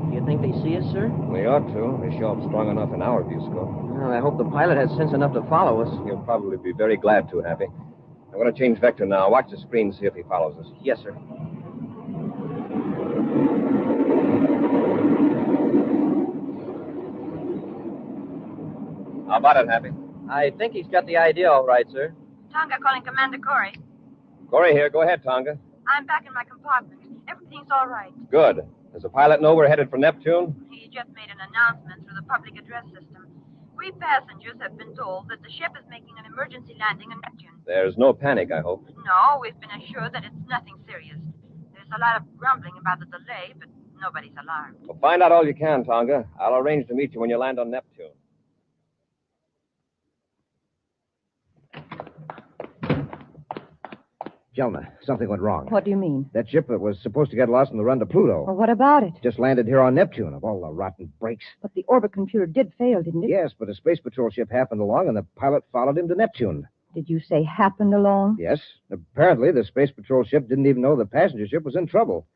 Do you think they see us, sir? We ought to. They show up strong enough in our viewscope. Well, I hope the pilot has sense enough to follow us. He'll probably be very glad to, Happy. I'm going to change vector now. Watch the screen, see if he follows us. Yes, sir. How about it, Happy? I think he's got the idea all right, sir. Tonga calling Commander Cory. Cory here. Go ahead, Tonga. I'm back in my compartment. Everything's all right. Good. Does the pilot know we're headed for Neptune? He just made an announcement through the public address system. We passengers have been told that the ship is making an emergency landing on Neptune. There's no panic, I hope. No, we've been assured that it's nothing serious. There's a lot of grumbling about the delay, but nobody's alarmed. Well, find out all you can, Tonga. I'll arrange to meet you when you land on Neptune. Jelena, something went wrong. What do you mean? That ship that was supposed to get lost on the run to Pluto. Well, what about it? Just landed here on Neptune, of all the rotten breaks. But the orbit computer did fail, didn't it? Yes, but a space patrol ship happened along, and the pilot followed him to Neptune. Did you say happened along? Yes. Apparently, the space patrol ship didn't even know the passenger ship was in trouble.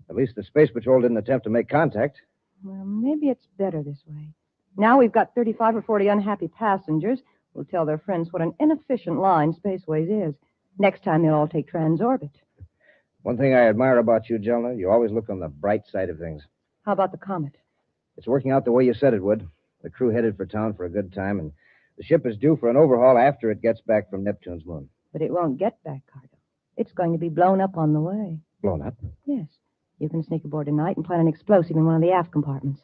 At least the space patrol didn't attempt to make contact. Well, maybe it's better this way. Now we've got 35 or 40 unhappy passengers who'll tell their friends what an inefficient line Spaceways is. Next time they'll all take transorbit. One thing I admire about you, Jelena, you always look on the bright side of things. How about the comet? It's working out the way you said it would. The crew headed for town for a good time, and the ship is due for an overhaul after it gets back from Neptune's moon. But it won't get back, Cardo. It's going to be blown up on the way. Blown up? Yes. You can sneak aboard tonight and plant an explosive in one of the aft compartments.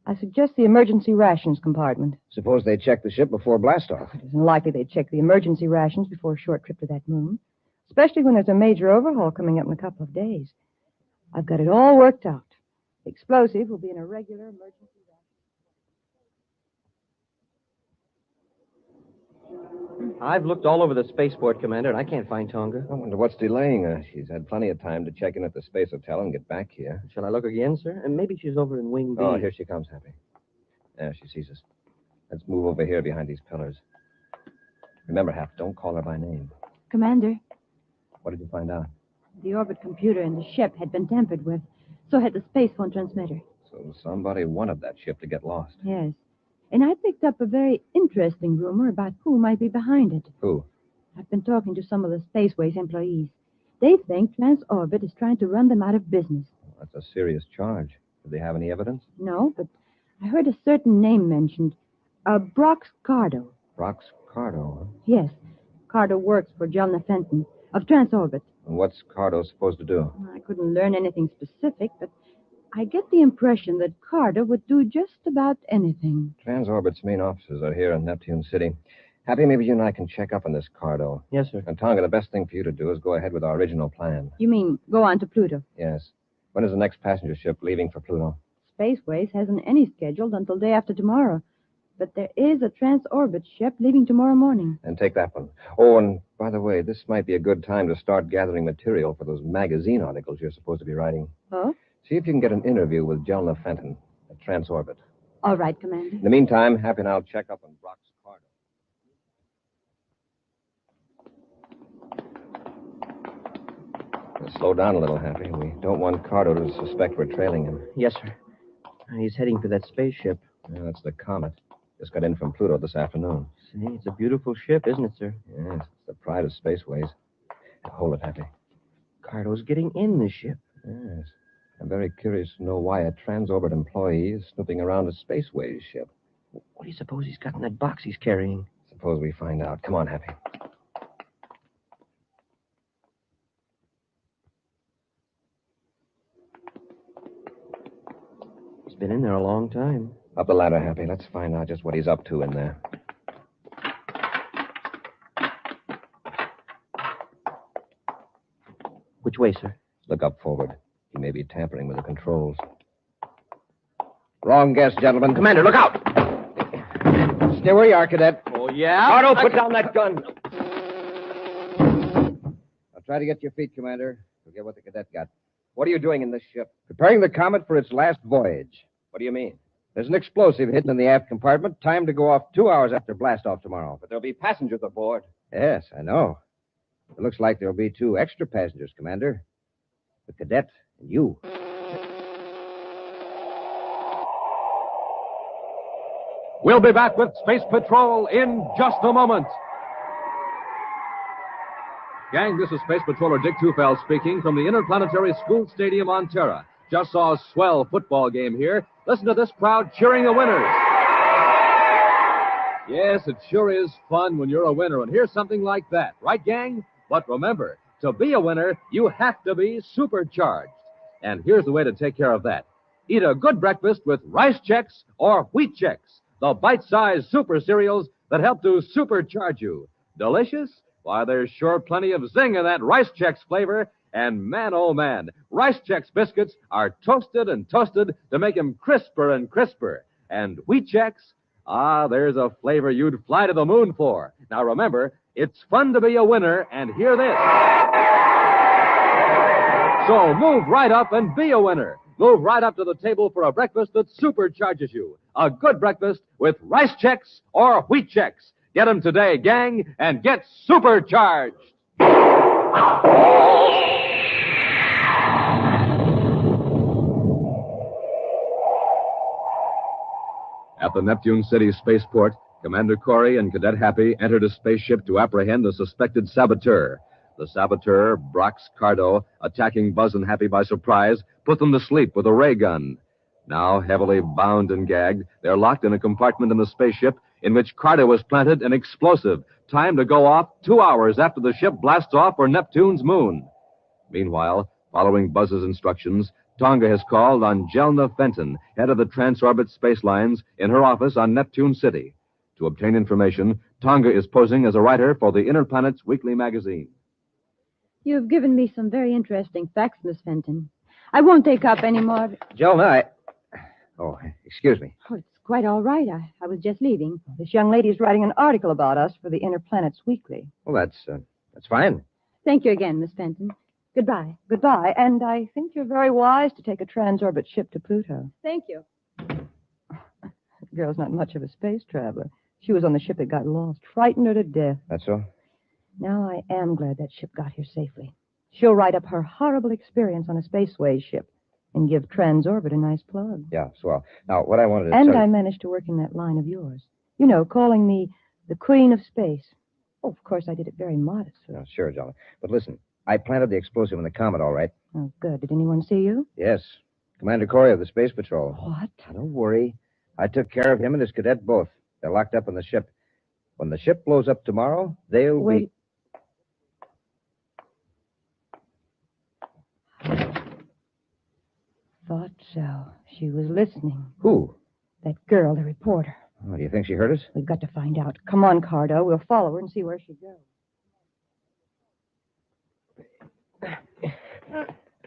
I suggest the emergency rations compartment. Suppose they check the ship before blastoff. It isn't likely they'd check the emergency rations before a short trip to that moon, especially when there's a major overhaul coming up in a couple of days. I've got it all worked out. The explosive will be in a regular emergency I've looked all over the spaceport, Commander, and I can't find Tonga. I wonder what's delaying her. She's had plenty of time to check in at the space hotel and get back here. Shall I look again, sir? And maybe she's over in Wing B. Oh, here she comes, Happy. There, she sees us. Let's move over here behind these pillars. Remember, Hap, don't call her by name. Commander, What did you find out? the orbit computer in the ship had been tampered with. So had the space phone transmitter. So somebody wanted that ship to get lost. Yes. And I picked up a very interesting rumor about who might be behind it. Who? I've been talking to some of the Spaceways employees. They think Transorbit is trying to run them out of business. That's a serious charge. Do they have any evidence? No, but I heard a certain name mentioned. Brox Cardo. Brox Cardo, huh? Yes. Cardo works for Jelena Fenton of Transorbit. And what's Cardo supposed to do? I couldn't learn anything specific, but I get the impression that Cardo would do just about anything. Transorbit's main offices are here in Neptune City. Happy, maybe you and I can check up on this Cardo. Yes, sir. And Tonga, the best thing for you to do is go ahead with our original plan. You mean go on to Pluto? Yes. When is the next passenger ship leaving for Pluto? Spaceways hasn't any scheduled until day after tomorrow. But there is a Transorbit ship leaving tomorrow morning. And take that one. Oh, and by the way, this might be a good time to start gathering material for those magazine articles you're supposed to be writing. Oh? See if you can get an interview with Jelena Fenton at Transorbit. All right, Commander. In the meantime, Happy and I'll check up on Brock's Cardo. Let's slow down a little, Happy. We don't want Cardo to suspect we're trailing him. Yes, sir. He's heading for that spaceship. Yeah, that's the Comet. Just got in from Pluto this afternoon. See, it's a beautiful ship, isn't it, sir? Yes, it's the pride of Spaceways. Hold it, Happy. Cardo's getting in the ship. Yes. I'm very curious to know why a Transorbit employee is snooping around a Spaceways ship. What do you suppose he's got in that box he's carrying? Suppose we find out. Come on, Happy. He's been in there a long time. Up the ladder, Happy. Let's find out just what he's up to in there. Which way, sir? Look up forward. He may be tampering with the controls. Wrong guess, gentlemen. Commander, look out! Stay where you are, Cadet. Oh, yeah? Cardo, put down that gun. I'll try to get your feet, Commander. Forget what the cadet got. What are you doing in this ship? Preparing the Comet for its last voyage. What do you mean? There's an explosive hidden in the aft compartment, timed to go off 2 hours after blastoff tomorrow. But there'll be passengers aboard. Yes, I know. It looks like there'll be 2 extra passengers, Commander. The cadet and you. We'll be back with Space Patrol in just a moment. Gang, this is Space Patroller Dick Tufeld speaking from the Interplanetary School Stadium on Terra. Just saw a swell football game here. Listen to this crowd cheering the winners. Yes, it sure is fun when you're a winner and hear something like that, right, gang? But remember, to be a winner, you have to be supercharged. And here's the way to take care of that. Eat a good breakfast with Rice Chex or Wheat Chex, the bite-sized super cereals that help to supercharge you. Delicious? Why, there's sure plenty of zing in that Rice Chex flavor. And man, oh man, Rice Chex biscuits are toasted and toasted to make them crisper and crisper. And Wheat Chex? Ah, there's a flavor you'd fly to the moon for. Now remember, it's fun to be a winner, and hear this. So move right up and be a winner. Move right up to the table for a breakfast that supercharges you. A good breakfast with Rice Chex or Wheat Chex. Get them today, gang, and get supercharged. At the Neptune City spaceport, Commander Cory and Cadet Happy entered a spaceship to apprehend a suspected saboteur. The saboteur, Brox Cardo, attacking Buzz and Happy by surprise, put them to sleep with a ray gun. Now, heavily bound and gagged, they're locked in a compartment in the spaceship in which Cardo has planted an explosive, timed to go off 2 hours after the ship blasts off for Neptune's moon. Meanwhile, following Buzz's instructions, Tonga has called on Jela Fenton, head of the Transorbit Space Lines, in her office on Neptune City. To obtain information, Tonga is posing as a writer for the Inner Planets Weekly magazine. You've given me some very interesting facts, Miss Fenton. I won't take up any more. Jela, Oh, excuse me. Oh, it's quite all right. I was just leaving. This young lady is writing an article about us for the Inner Planets Weekly. Well, that's fine. Thank you again, Miss Fenton. Goodbye. Goodbye. And I think you're very wise to take a transorbit ship to Pluto. Thank you. The girl's not much of a space traveler. She was on the ship that got lost. Frightened her to death. That's all? Now I am glad that ship got here safely. She'll write up her horrible experience on a spaceways ship and give Transorbit a nice plug. Yeah, swell. Now, what I wanted to And tell I you... managed to work in that line of yours. You know, calling me the Queen of Space. Oh, of course, I did it very modestly. No, sure, Jolly. But listen, I planted the explosive in the Comet, all right? Oh, good. Did anyone see you? Yes. Commander Cory of the Space Patrol. What? Now, don't worry. I took care of him and his cadet both. They're locked up in the ship. When the ship blows up tomorrow, they'll be... Thought so. She was listening. Who? That girl, the reporter. Oh, do you think she heard us? We've got to find out. Come on, Cardo. We'll follow her and see where she goes. If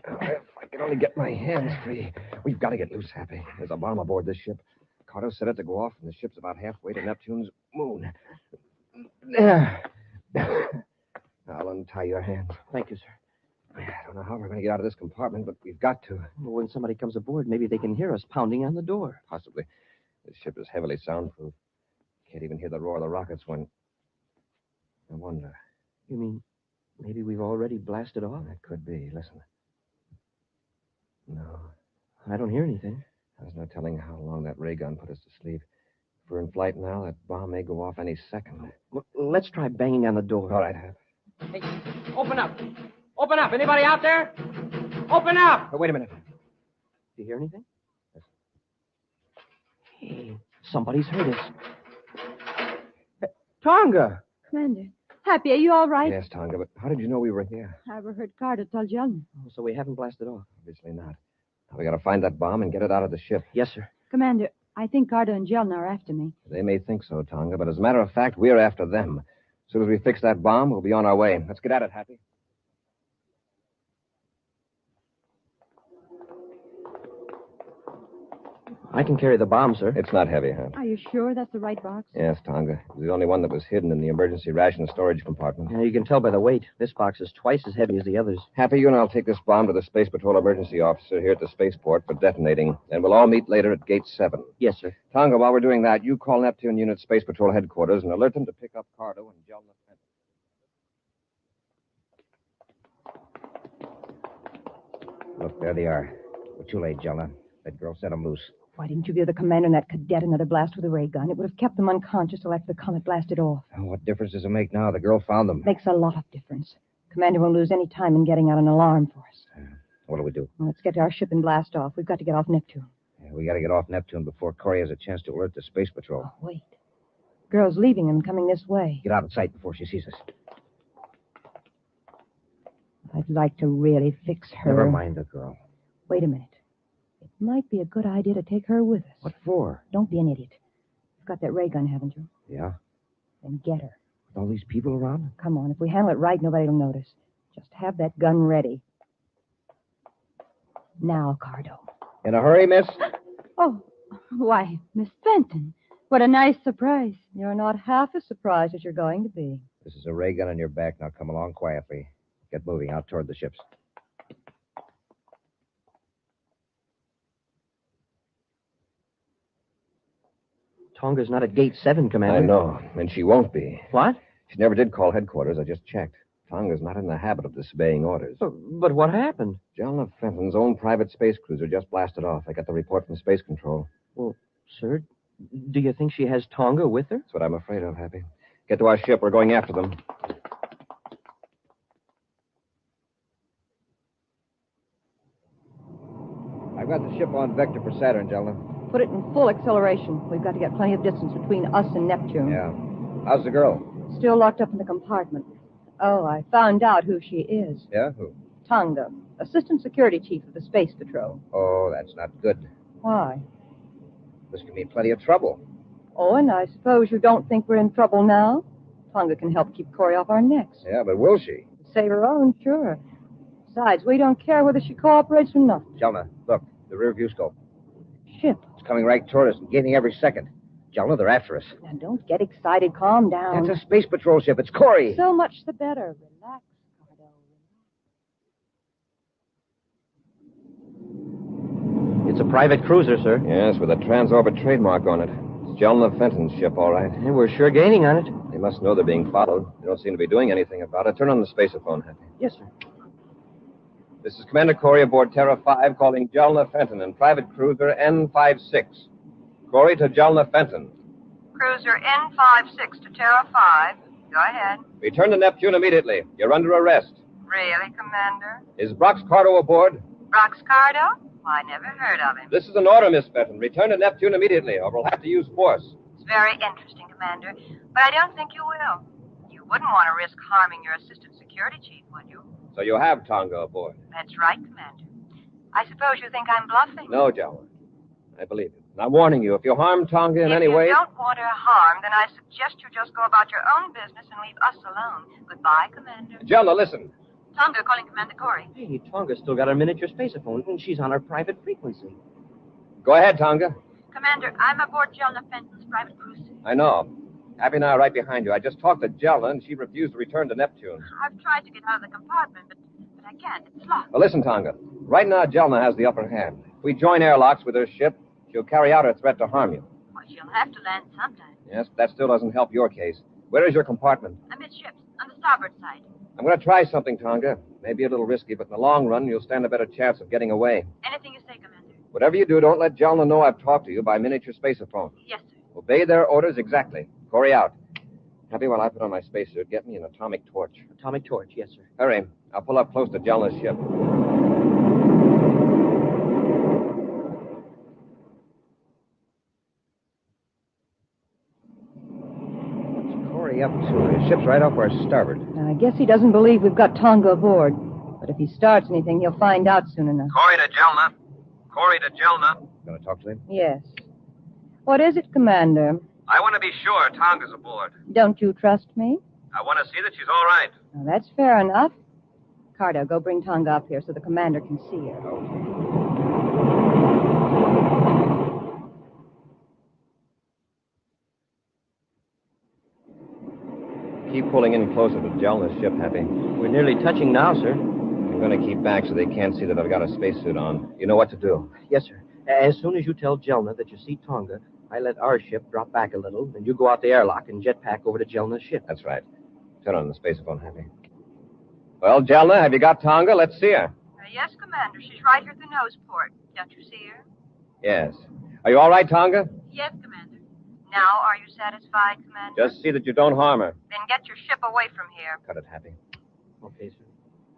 I could only get my hands free. We've got to get loose, Happy. There's a bomb aboard this ship. Cardo set it to go off, and the ship's about halfway to Neptune's moon. There. I'll untie your hands. Thank you, sir. I don't know how we're going to get out of this compartment, but we've got to. Well, when somebody comes aboard, maybe they can hear us pounding on the door. Possibly. This ship is heavily soundproof. Can't even hear the roar of the rockets when... I wonder. You mean maybe we've already blasted off? That could be. Listen. No. I don't hear anything. There's no telling how long that ray gun put us to sleep. If we're in flight now, that bomb may go off any second. Well, let's try banging on the door. All right, Hap. Hey, open up. Open up. Anybody out there? Open up. Oh, wait a minute. Do you hear anything? Hey, somebody's heard us. Tonga! Commander. Happy, are you all right? Yes, Tonga, but how did you know we were here? I overheard Cardo tell Jelen. Oh, so we haven't blasted off? Obviously not. Now we got to find that bomb and get it out of the ship. Yes, sir. Commander, I think Cardo and Jelen are after me. They may think so, Tonga, but as a matter of fact, we're after them. As soon as we fix that bomb, we'll be on our way. Let's get at it, Happy. I can carry the bomb, sir. It's not heavy, huh? Are you sure that's the right box? Yes, Tonga. It was the only one that was hidden in the emergency ration storage compartment. Yeah, you can tell by the weight. This box is twice as heavy as the others. Happy, you and I'll take this bomb to the Space Patrol emergency officer here at the spaceport for detonating, and we'll all meet later at Gate 7. Yes, sir. Tonga, while we're doing that, you call Neptune Unit Space Patrol headquarters and alert them to pick up Cardo and Jelen. Look, there they are. We're too late, Jela. That girl set them loose. Why didn't you give the commander and that cadet another blast with a ray gun? It would have kept them unconscious till after the comet blasted off. Oh, what difference does it make now? The girl found them. Makes a lot of difference. Commander won't lose any time in getting out an alarm for us. What do we do? Well, let's get to our ship and blast off. We've got to get off Neptune. Yeah, we got to get off Neptune before Cory has a chance to alert the Space Patrol. Oh, wait. Girl's leaving and coming this way. Get out of sight before she sees us. I'd like to really fix her. Never mind the girl. Wait a minute. It might be a good idea to take her with us. What for? Don't be an idiot. You've got that ray gun, haven't you? Yeah? Then get her. With all these people around? Come on. If we handle it right, nobody will notice. Just have that gun ready. Now, Cardo. In a hurry, miss? Oh, why, Miss Fenton. What a nice surprise. You're not half as surprised as you're going to be. This is a ray gun on your back. Now come along quietly. Get moving out toward the ships. Tonga's not at Gate 7, Commander. I know, and she won't be. What? She never did call headquarters. I just checked. Tonga's not in the habit of disobeying orders. But what happened? Jela Fenton's own private space cruiser just blasted off. I got the report from Space Control. Well, sir, do you think she has Tonga with her? That's what I'm afraid of, Happy. Get to our ship. We're going after them. I've got the ship on vector for Saturn, Jela. Put it in full acceleration. We've got to get plenty of distance between us and Neptune. Yeah. How's the girl? Still locked up in the compartment. Oh, I found out who she is. Yeah? Who? Tonga, Assistant Security Chief of the Space Patrol. Oh, that's not good. Why? This can mean plenty of trouble. Oh, and I suppose you don't think we're in trouble now? Tonga can help keep Cory off our necks. Yeah, but will she? Save her own, sure. Besides, we don't care whether she cooperates or not. Jelna, look, the rear view scope. Ship. It's coming right toward us and gaining every second. Jelna, they're after us. Now, don't get excited. Calm down. That's a space patrol ship. It's Cory. So much the better. Relax, Cardo. It's a private cruiser, sir. Yes, with a Transorbit trademark on it. It's Jela Fenton's ship, all right. And we're sure gaining on it. They must know they're being followed. They don't seem to be doing anything about it. Turn on the spaceophone, Happy. Yes, sir. This is Commander Cory aboard Terra 5 calling Jela Fenton and private cruiser N56. Cory to Jela Fenton. Cruiser N56 to Terra 5. Go ahead. Return to Neptune immediately. You're under arrest. Really, Commander? Is Brox Cardo aboard? Brox Cardo? I never heard of him. This is an order, Miss Fenton. Return to Neptune immediately, or we'll have to use force. It's very interesting, Commander, but I don't think you will. You wouldn't want to risk harming your Assistant Security Chief, would you? So you have Tonga aboard? That's right, Commander. I suppose you think I'm bluffing. No, Jela. I believe you. And I'm warning you, if you harm Tonga in any way... If you don't want her harmed, then I suggest you just go about your own business and leave us alone. Goodbye, Commander. Jela, listen. Tonga calling Commander Cory. Hey, Tonga's still got her miniature spaceophone, and she's on her private frequency. Go ahead, Tonga. Commander, I'm aboard Jela Fenton's private cruiser. I know. Happy and I are right behind you. I just talked to Jela, and she refused to return to Neptune. I've tried to get out of the compartment, but I can't. It's locked. Well, listen, Tonga. Right now, Jela has the upper hand. If we join airlocks with her ship, she'll carry out her threat to harm you. Well, she'll have to land sometime. Yes, but that still doesn't help your case. Where is your compartment? Amidships, on the starboard side. I'm going to try something, Tonga. Maybe a little risky, but in the long run, you'll stand a better chance of getting away. Anything you say, Commander. Whatever you do, don't let Jela know I've talked to you by miniature spaceophone. Yes, sir. Obey their orders exactly. Cory out. Happy, while I put on my spacesuit, get me an atomic torch. Atomic torch, yes, sir. Hurry. I'll pull up close to Jela's ship. Cory up to? His ship's right off our starboard. Now, I guess he doesn't believe we've got Tonga aboard. But if he starts anything, he'll find out soon enough. Cory to Jelna. Cory to Jelna. Going to talk to him? Yes. What is it, Commander? I want to be sure Tonga's aboard. Don't you trust me? I want to see that she's all right. Now, that's fair enough. Cardo, go bring Tonga up here so the commander can see her. Keep pulling in closer to Jela's ship, Happy. We're nearly touching now, sir. I'm going to keep back so they can't see that I've got a spacesuit on. You know what to do. Yes, sir. As soon as you tell Jelna that you see Tonga, I let our ship drop back a little, and you go out the airlock and jetpack over to Jelna's ship. That's right. Turn on the spaceophone, Happy. Well, Jela, have you got Tonga? Let's see her. Yes, Commander. She's right here at the nose port. Don't you see her? Yes. Are you all right, Tonga? Yes, Commander. Now, are you satisfied, Commander? Just see that you don't harm her. Then get your ship away from here. Cut it, Happy. Okay, sir.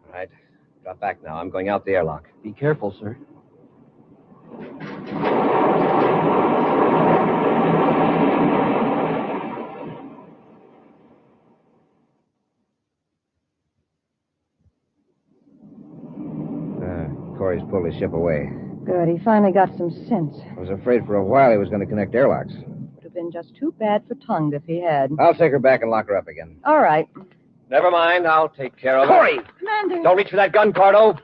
All right. Drop back now. I'm going out the airlock. Be careful, sir. Corey's pulled his ship away. Good. He finally got some sense. I was afraid for a while he was going to connect airlocks. Would have been just too bad for Tonga if he had. I'll take her back and lock her up again. All right. Never mind. I'll take care of it. Cory! Commander. Don't reach for that gun, Cardo.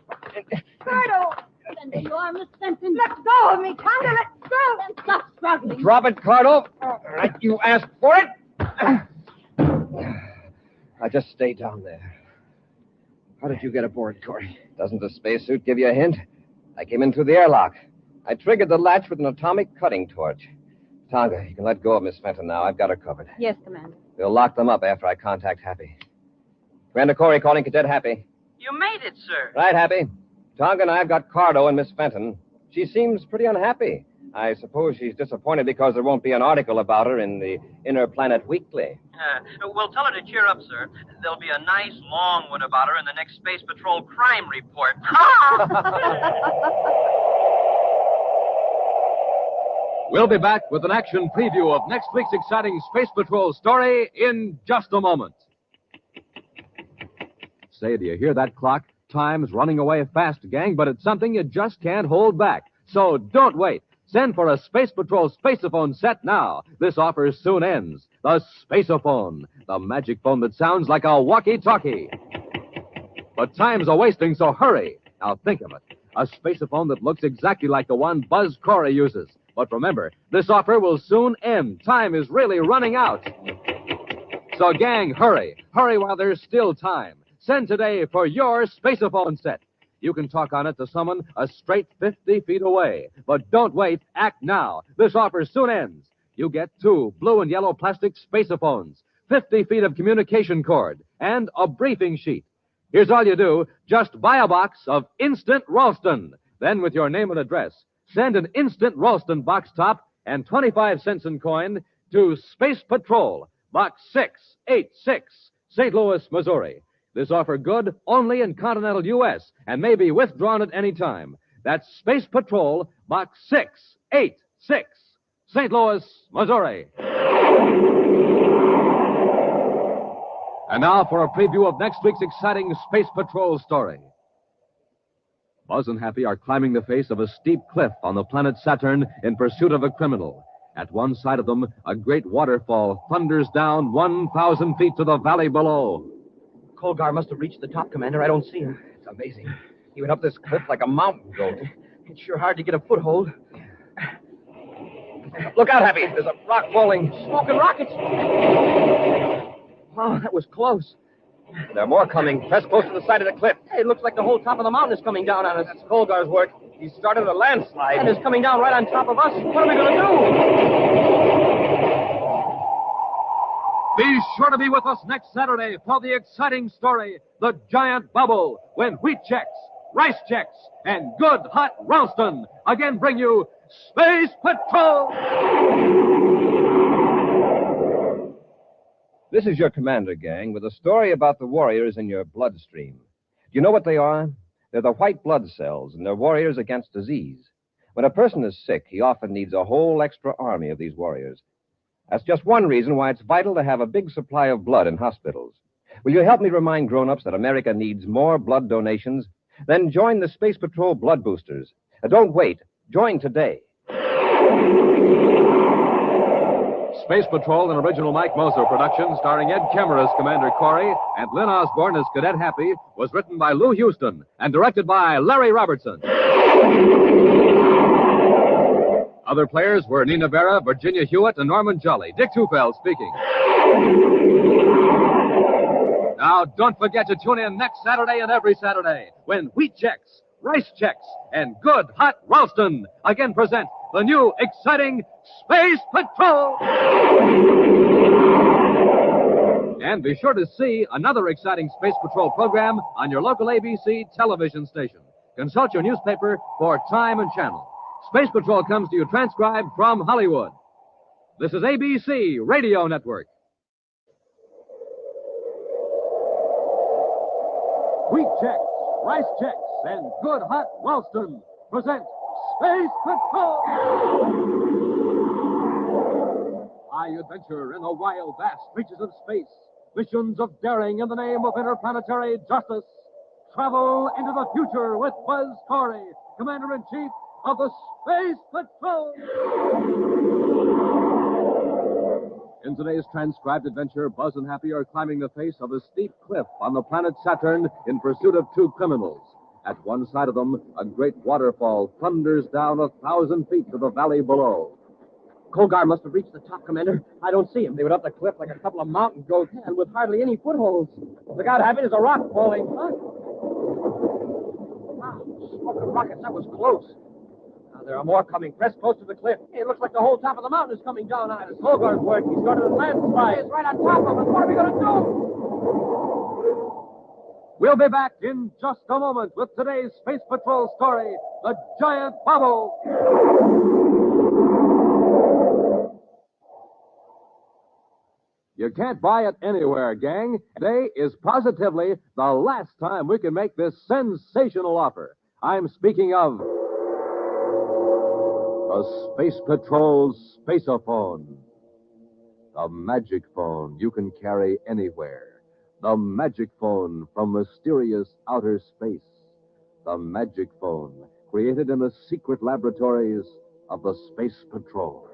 Cardo. Then you are Miss Fenton. Let go of me, Tonga. Let go. Then stop struggling. Drop it, Cardo. All right, you asked for it. Now just stay down there. How did you get aboard, Cory? Doesn't the spacesuit give you a hint? I came in through the airlock. I triggered the latch with an atomic cutting torch. Tonga, you can let go of Miss Fenton now. I've got her covered. Yes, Commander. We'll lock them up after I contact Happy. Commander Cory calling Cadet Happy. You made it, sir. Right, Happy. Tonga and I have got Cardo and Miss Fenton. She seems pretty unhappy. I suppose she's disappointed because there won't be an article about her in the Inner Planet Weekly. Well, tell her to cheer up, sir. There'll be a nice long one about her in the next Space Patrol crime report. We'll be back with an action preview of next week's exciting Space Patrol story in just a moment. Say, do you hear that clock? Time's running away fast, gang, but it's something you just can't hold back. So don't wait. Send for a Space Patrol Spaceophone set now. This offer soon ends. The Spaceophone, the magic phone that sounds like a walkie-talkie. But time's a-wasting, so hurry. Now think of it. A Spaceophone that looks exactly like the one Buzz Cory uses. But remember, this offer will soon end. Time is really running out. So, gang, hurry. Hurry while there's still time. Send today for your Spaceophone set. You can talk on it to someone a straight 50 feet away. But don't wait. Act now. This offer soon ends. You get 2 blue and yellow plastic Spaceophones, 50 feet of communication cord, and a briefing sheet. Here's all you do. Just buy a box of Instant Ralston. Then, with your name and address, send an Instant Ralston box top and 25 cents in coin to Space Patrol, Box 686, St. Louis, Missouri. This offer good only in continental U.S. and may be withdrawn at any time. That's Space Patrol, Box 686, St. Louis, Missouri. And now for a preview of next week's exciting Space Patrol story. Buzz and Happy are climbing the face of a steep cliff on the planet Saturn in pursuit of a criminal. At one side of them, a great waterfall thunders down 1,000 feet to the valley below. Colgar must have reached the top, Commander. I don't see him. It's amazing. He went up this cliff like a mountain goat. It's sure hard to get a foothold. Look out, Happy. There's a rock falling. Smoke and rockets. Wow, that was close. There are more coming. Press close to the side of the cliff. Hey, it looks like the whole top of the mountain is coming down on us. That's Colgar's work. He started a landslide. And it's coming down right on top of us. What are we going to do? Be sure to be with us next Saturday for the exciting story, The Giant Bubble, when wheat checks, rice checks, and good hot Ralston again bring you Space Patrol! This is your commander, gang, with a story about the warriors in your bloodstream. Do you know what they are? They're the white blood cells, and they're warriors against disease. When a person is sick, he often needs a whole extra army of these warriors. That's just one reason why it's vital to have a big supply of blood in hospitals. Will you help me remind grown-ups that America needs more blood donations? Then join the Space Patrol Blood Boosters. Don't wait. Join today. Space Patrol, an original Mike Moser production starring Ed Kemmer as Commander Cory and Lynn Osborne as Cadet Happy, was written by Lou Houston and directed by Larry Robertson. Other players were Nina Vera, Virginia Hewitt, and Norman Jolly. Dick Tufeld speaking. Now, don't forget to tune in next Saturday and every Saturday when wheat checks, rice checks, and good hot Ralston again present the new exciting Space Patrol. And be sure to see another exciting Space Patrol program on your local ABC television station. Consult your newspaper for time and channel. Space Patrol comes to you transcribed from Hollywood. This is ABC Radio Network. Wheat checks, rice checks, and good hot Ralston present Space Patrol! High adventure in the wild, vast reaches of space. Missions of daring in the name of interplanetary justice. travel into the future with Buzz Cory, Commander-in-Chief of the Space Patrol. In today's transcribed adventure, Buzz and Happy are climbing the face of a steep cliff on the planet Saturn in pursuit of two criminals. At one side of them, a great waterfall thunders down 1,000 feet to the valley below. Colgar must have reached the top, Commander. I don't see him. They went up the cliff like a couple of mountain goats, and with hardly any footholds. Look out, Happy, there's a rock falling. Huh? Wow, smoke and rockets, that was close. Now, there are more coming. Press close to the cliff. Hey, it looks like the whole top of the mountain is coming down on us. Colgar's work. He's going to the landslide. It's right on top of us. What are we going to do? We'll be back in just a moment with today's Space Patrol story, The Giant Bubble. You can't buy it anywhere, gang. Today is positively the last time we can make this sensational offer. I'm speaking of the Space Patrol's Spaceophone. The magic phone you can carry anywhere. The magic phone from mysterious outer space. The magic phone created in the secret laboratories of the Space Patrol.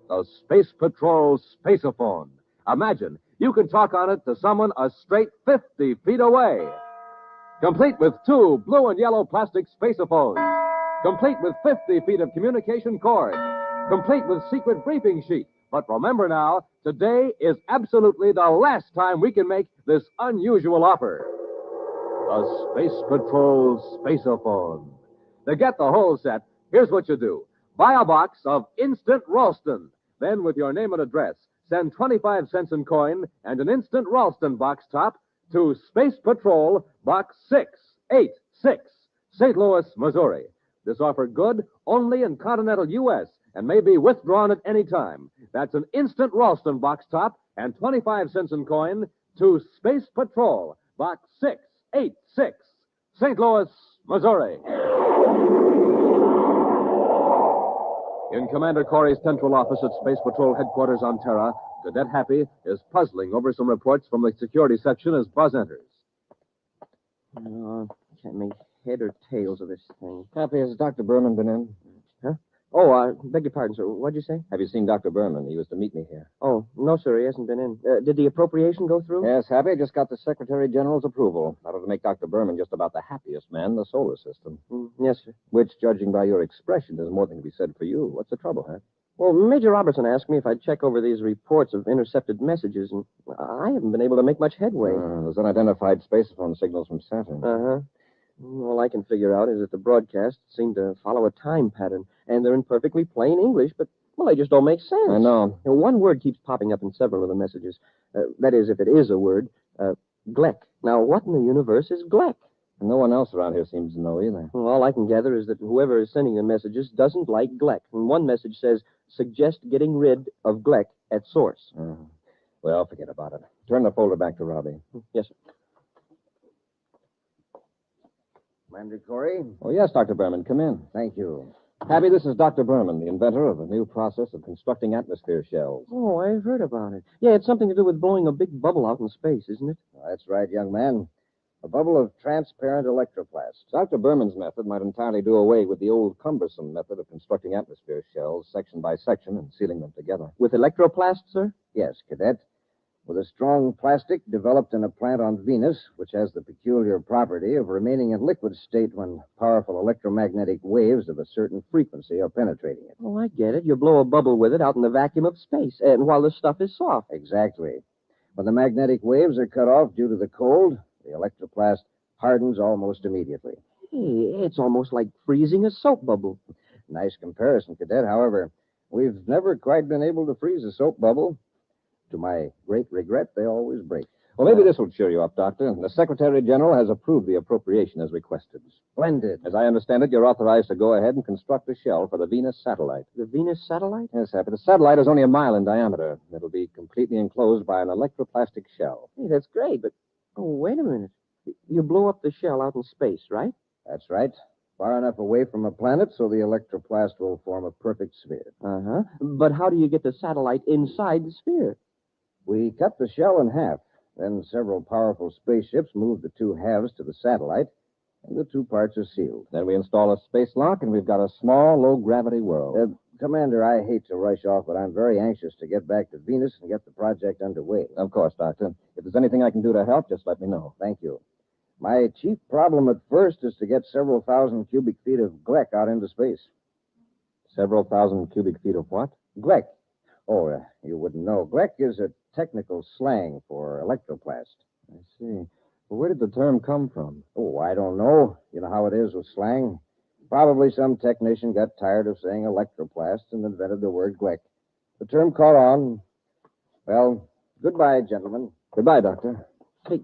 The Space Patrol Spaceophone. Imagine, you can talk on it to someone a straight 50 feet away. Complete with 2 blue and yellow plastic spaceophones. Complete with 50 feet of communication cord. Complete with secret briefing sheet. But remember now, today is absolutely the last time we can make this unusual offer. The Space Patrol Spaceophone. To get the whole set, here's what you do. Buy a box of Instant Ralston. Then, with your name and address, send 25 cents in coin and an Instant Ralston box top to Space Patrol, Box 686, St. Louis, Missouri. This offer good only in continental U.S. and may be withdrawn at any time. That's an Instant Ralston box top and 25 cents in coin to Space Patrol, Box 686, St. Louis, Missouri. In Commander Cory's central office at Space Patrol headquarters on Terra, Cadet Happy is puzzling over some reports from the security section as Buzz enters. Oh, can't make head or tails of this thing. Happy, has Dr. Burman been in? Huh? Oh, beg your pardon, sir. What'd you say? Have you seen Dr. Burman? He was to meet me here. Oh, no, sir. He hasn't been in. Did the appropriation go through? Yes, Happy. Just got the Secretary General's approval. That'll make Dr. Burman just about the happiest man in the solar system. Yes, sir. Which, judging by your expression, is more than can be said for you. What's the trouble, huh? Well, Major Robertson asked me if I'd check over these reports of intercepted messages, and I haven't been able to make much headway. Those unidentified spacephone signals from Saturn. Uh-huh. All I can figure out is that the broadcasts seem to follow a time pattern, and they're in perfectly plain English, but, well, they just don't make sense. I know. One word keeps popping up in several of the messages. That is, if it is a word, Gleck. Now, what in the universe is Gleck? No one else around here seems to know either. Well, all I can gather is that whoever is sending the messages doesn't like Gleck. And one message says, suggest getting rid of Gleck at source. Well, forget about it. Turn the folder back to Robbie. Yes, sir. Commander Cory? Oh, yes, Dr. Burman. Come in. Thank you. Happy, this is Dr. Burman, the inventor of a new process of constructing atmosphere shells. Oh, I've heard about it. Yeah, it's something to do with blowing a big bubble out in space, isn't it? That's right, young man. A bubble of transparent electroplast. Dr. Burman's method might entirely do away with the old cumbersome method of constructing atmosphere shells section by section and sealing them together. With electroplast, sir? Yes, Cadet. With a strong plastic developed in a plant on Venus, which has the peculiar property of remaining in liquid state when powerful electromagnetic waves of a certain frequency are penetrating it. Oh, I get it. You blow a bubble with it out in the vacuum of space, and while the stuff is soft. Exactly. When the magnetic waves are cut off due to the cold, the electroplast hardens almost immediately. Hey, it's almost like freezing a soap bubble. Nice comparison, Cadet. However, we've never quite been able to freeze a soap bubble. To my great regret, they always break. Well, maybe this will cheer you up, Doctor. The Secretary General has approved the appropriation as requested. Splendid. As I understand it, you're authorized to go ahead and construct a shell for the Venus satellite. The Venus satellite? Yes, Happy. The satellite is only 1 mile in diameter. It'll be completely enclosed by an electroplastic shell. Hey, that's great, but... Oh, wait a minute. You blow up the shell out in space, right? That's right. Far enough away from a planet so the electroplast will form a perfect sphere. Uh-huh. But how do you get the satellite inside the sphere? We cut the shell in half, Then several powerful spaceships move the two halves to the satellite, and the two parts are sealed. Then we install a space lock, and we've got a small, low-gravity world. Commander, I hate to rush off, but I'm very anxious to get back to Venus and get the project underway. Of course, Doctor. If there's anything I can do to help, just let me know. Thank you. My chief problem at first is to get several thousand cubic feet of Gleck out into space. Several thousand cubic feet of what? Gleck. Oh, you wouldn't know. Gleck is a technical slang for electroplast. I see. Well, where did the term come from? Oh, I don't know. You know how it is with slang. Probably some technician got tired of saying electroplast and invented the word Gleck. The term caught on. Well, goodbye, gentlemen. Goodbye, Doctor. Hey,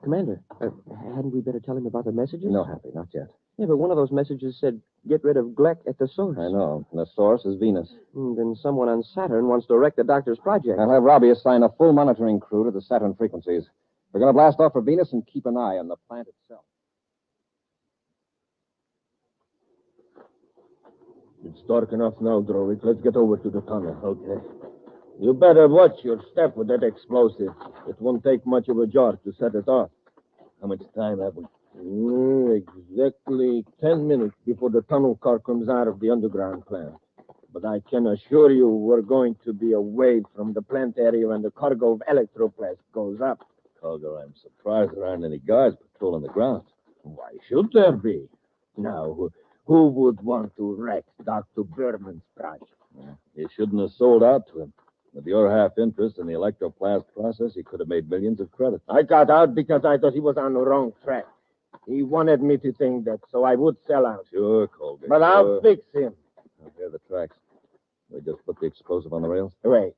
Commander, hadn't we better tell him about the messages? No, Happy, not yet. Yeah, but one of those messages said, get rid of Gleck at the source. I know. And the source is Venus. Then someone on Saturn wants to wreck the doctor's project. I'll have Robbie assign a full monitoring crew to the Saturn frequencies. We're going to blast off for Venus and keep an eye on the plant itself. It's dark enough now, Drovic. Let's get over to the tunnel. Okay. You better watch your step with that explosive. It won't take much of a jar to set it off. How much time have we? Exactly 10 minutes before the tunnel car comes out of the underground plant. But I can assure you we're going to be away from the plant area when the cargo of electroplast goes up. Cargo, I'm surprised there aren't any guards patrolling the ground. Why should there be? Now, who would want to wreck Dr. Burman's project? You shouldn't have sold out to him. With your half interest in the electroplast process, he could have made millions of credits. I got out because I thought he was on the wrong track. He wanted me to think that, so I would sell out. Sure, Colby. But I'll fix him. Here are the tracks. We just put the explosive on the rails. Wait.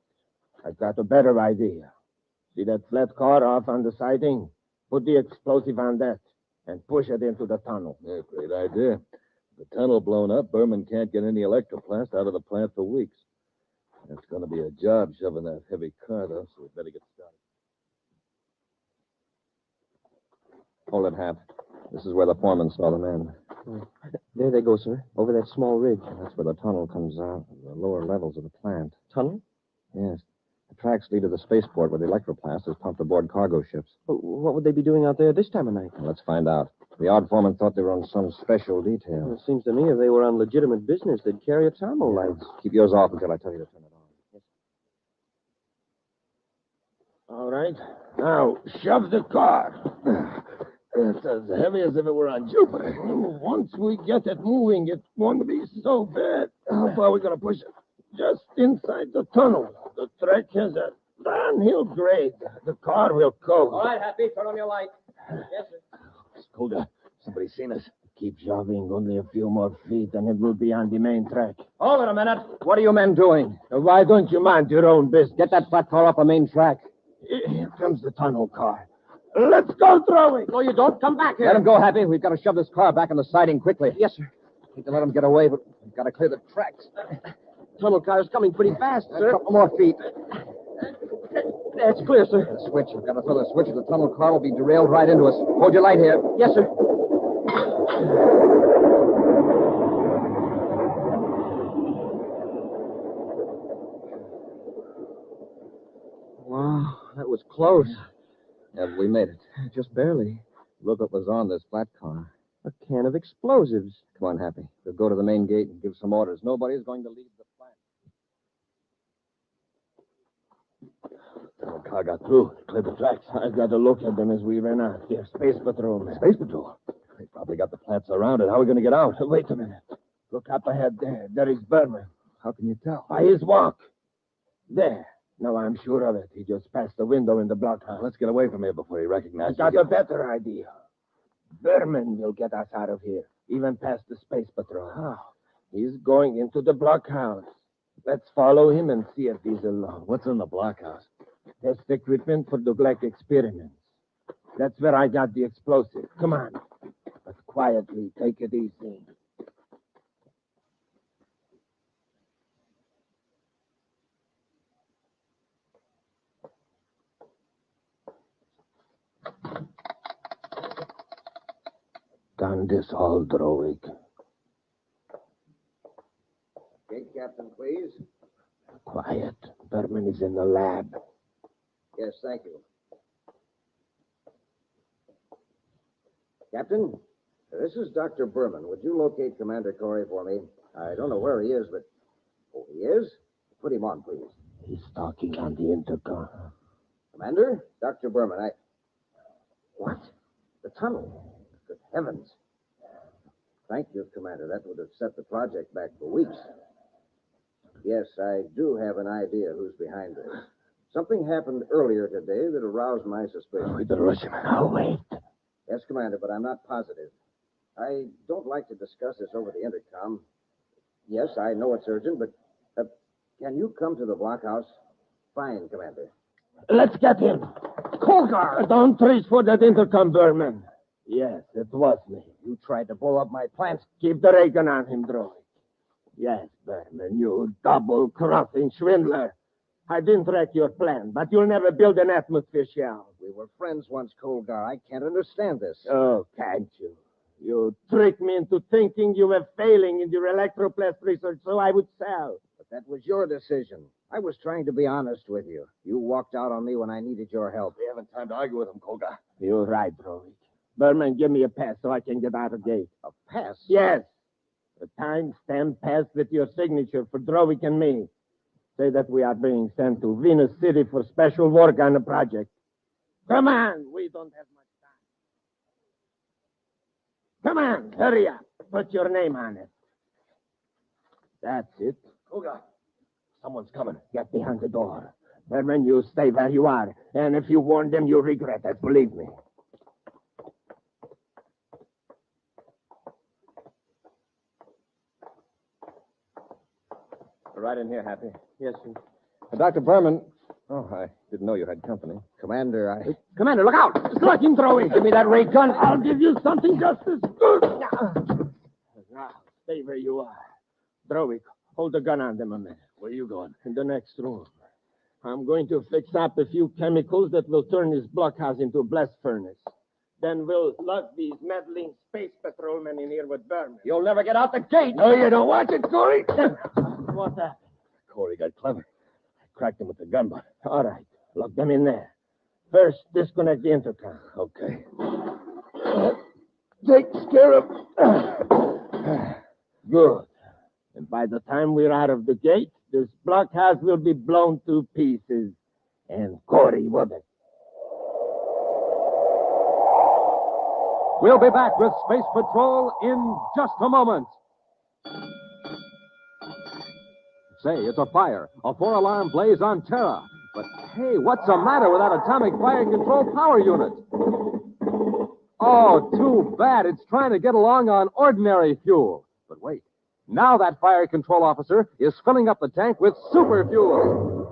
I've got a better idea. See that flat car off on the siding? Put the explosive on that and push it into the tunnel. Yeah, great idea. The tunnel blown up, Burman can't get any electroplast out of the plant for weeks. It's going to be a job shoving that heavy car, though, so we better get started. Hold it, Hap. This is where the foreman saw the men. There they go, sir. Over that small ridge. That's where the tunnel comes out, the lower levels of the plant. Tunnel? Yes. The tracks lead to the spaceport where the electroplast is pumped aboard cargo ships. What would they be doing out there this time of night? Well, let's find out. The odd foreman thought they were on some special detail. Well, it seems to me if they were on legitimate business, they'd carry a thermal light. Keep yours off until I tell you to turn it on. Yes. All right. Now, shove the car. It's as heavy as if it were on Jupiter. Once we get it moving, it won't be so bad. How far are we going to push it? Just inside the tunnel. The track has a downhill grade. The car will coast. All right, Happy. Turn on your light. Yes, sir. Skulda, somebody's seen us. Keep shoving only a few more feet, and it will be on the main track. Hold it a minute. What are you men doing? Why don't you mind your own business? Get that flat car off the main track. Here comes the tunnel car. Let's go through it. No, you don't. Come back here. Let him go, Happy. We've got to shove this car back on the siding quickly. Yes, sir. Hate to let him get away, but we've got to clear the tracks. Tunnel car's coming pretty fast, sir. A couple more feet. That's clear, sir. The switch. We've got to throw the switch, or the tunnel car will be derailed right into us. Hold your light here. Yes, sir. Wow, that was close. Yeah, we made it. Just barely. Look what was on this flat car. A can of explosives. Come on, Happy. We'll go to the main gate and give some orders. Nobody's going to leave the plant. The car got through. Clear the tracks. I've got to look at them as we ran out. They're space patrol. Space patrol? They probably got the plant surrounded. How are we going to get out? Wait a minute. Look up ahead there. There is Burman. How can you tell? By his walk. There. No, I'm sure of it. He just passed the window in the blockhouse. Let's get away from here before he recognizes I got a better idea. Burman will get us out of here, even past the space patrol. How? He's going into the blockhouse. Let's follow him and see if he's alone. What's in the blockhouse? Test equipment for the Gleck experiments. That's where I got the explosive. Come on. But quietly, take it easy. Done this all, Drowick. Gate captain, please. Quiet. Burman is in the lab. Yes, thank you. Captain, this is Dr. Burman. Would you locate Commander Cory for me? I don't know where he is, but... Oh, he is? Put him on, please. He's talking on the intercom. Commander? Dr. Burman, What? The tunnel? Good heavens. Thank you, Commander. That would have set the project back for weeks. Yes, I do have an idea who's behind this. Something happened earlier today that aroused my suspicion. We better rush him. Oh, wait. Yes, Commander, but I'm not positive. I don't like to discuss this over the intercom. Yes, I know it's urgent, but can you come to the blockhouse? Fine, Commander. Let's get him. Colgar! Don't reach for that intercom, Burman. Yes, it was me. You tried to blow up my plants. Keep the ray gun on him, Droid. Yes, Burman, you double-crossing swindler. I didn't wreck your plan, but you'll never build an atmosphere shell. We were friends once, Colgar. I can't understand this. Oh, can't you? You tricked me into thinking you were failing in your electroplast research, so I would sell. But that was your decision. I was trying to be honest with you. You walked out on me when I needed your help. We haven't time to argue with him, Colgar. You're right, Droid. Burman, give me a pass so I can get out of the gate. A pass? Yes. A time-stamped pass with your signature for Drowick and me. Say that we are being sent to Venus City for special work on the project. Come on, we don't have much time. Come on, hurry up. Put your name on it. That's it. Koga, someone's coming. Get behind the door. Burman, you stay where you are. And if you warn them, you'll regret it. Believe me. Right in here, Happy. Yes, sir. Dr. Burman. Oh, I didn't know you had company. Commander, Commander, look out! Strike him, Drowick! Give me that ray gun. I'll give you something just as good. Now, stay where you are. Drowick, hold the gun on them a minute. Where are you going? In the next room. I'm going to fix up a few chemicals that will turn this blockhouse into a blast furnace. Then we'll lug these meddling space patrolmen in here with Burman. You'll never get out the gate. No, you don't. Watch it, Cory. What's that? Cory got clever. I cracked him with the gun butt. All right. Lock them in there. First, disconnect the intercom. Okay. Take care of... Good. And by the time we're out of the gate, this blockhouse will be blown to pieces. And Cory with it. We'll be back with Space Patrol in just a moment. Say, it's a fire. A 4-alarm blaze on Terra. But, hey, what's the matter with that atomic fire control power unit? Oh, too bad. It's trying to get along on ordinary fuel. But wait. Now that fire control officer is filling up the tank with super fuel.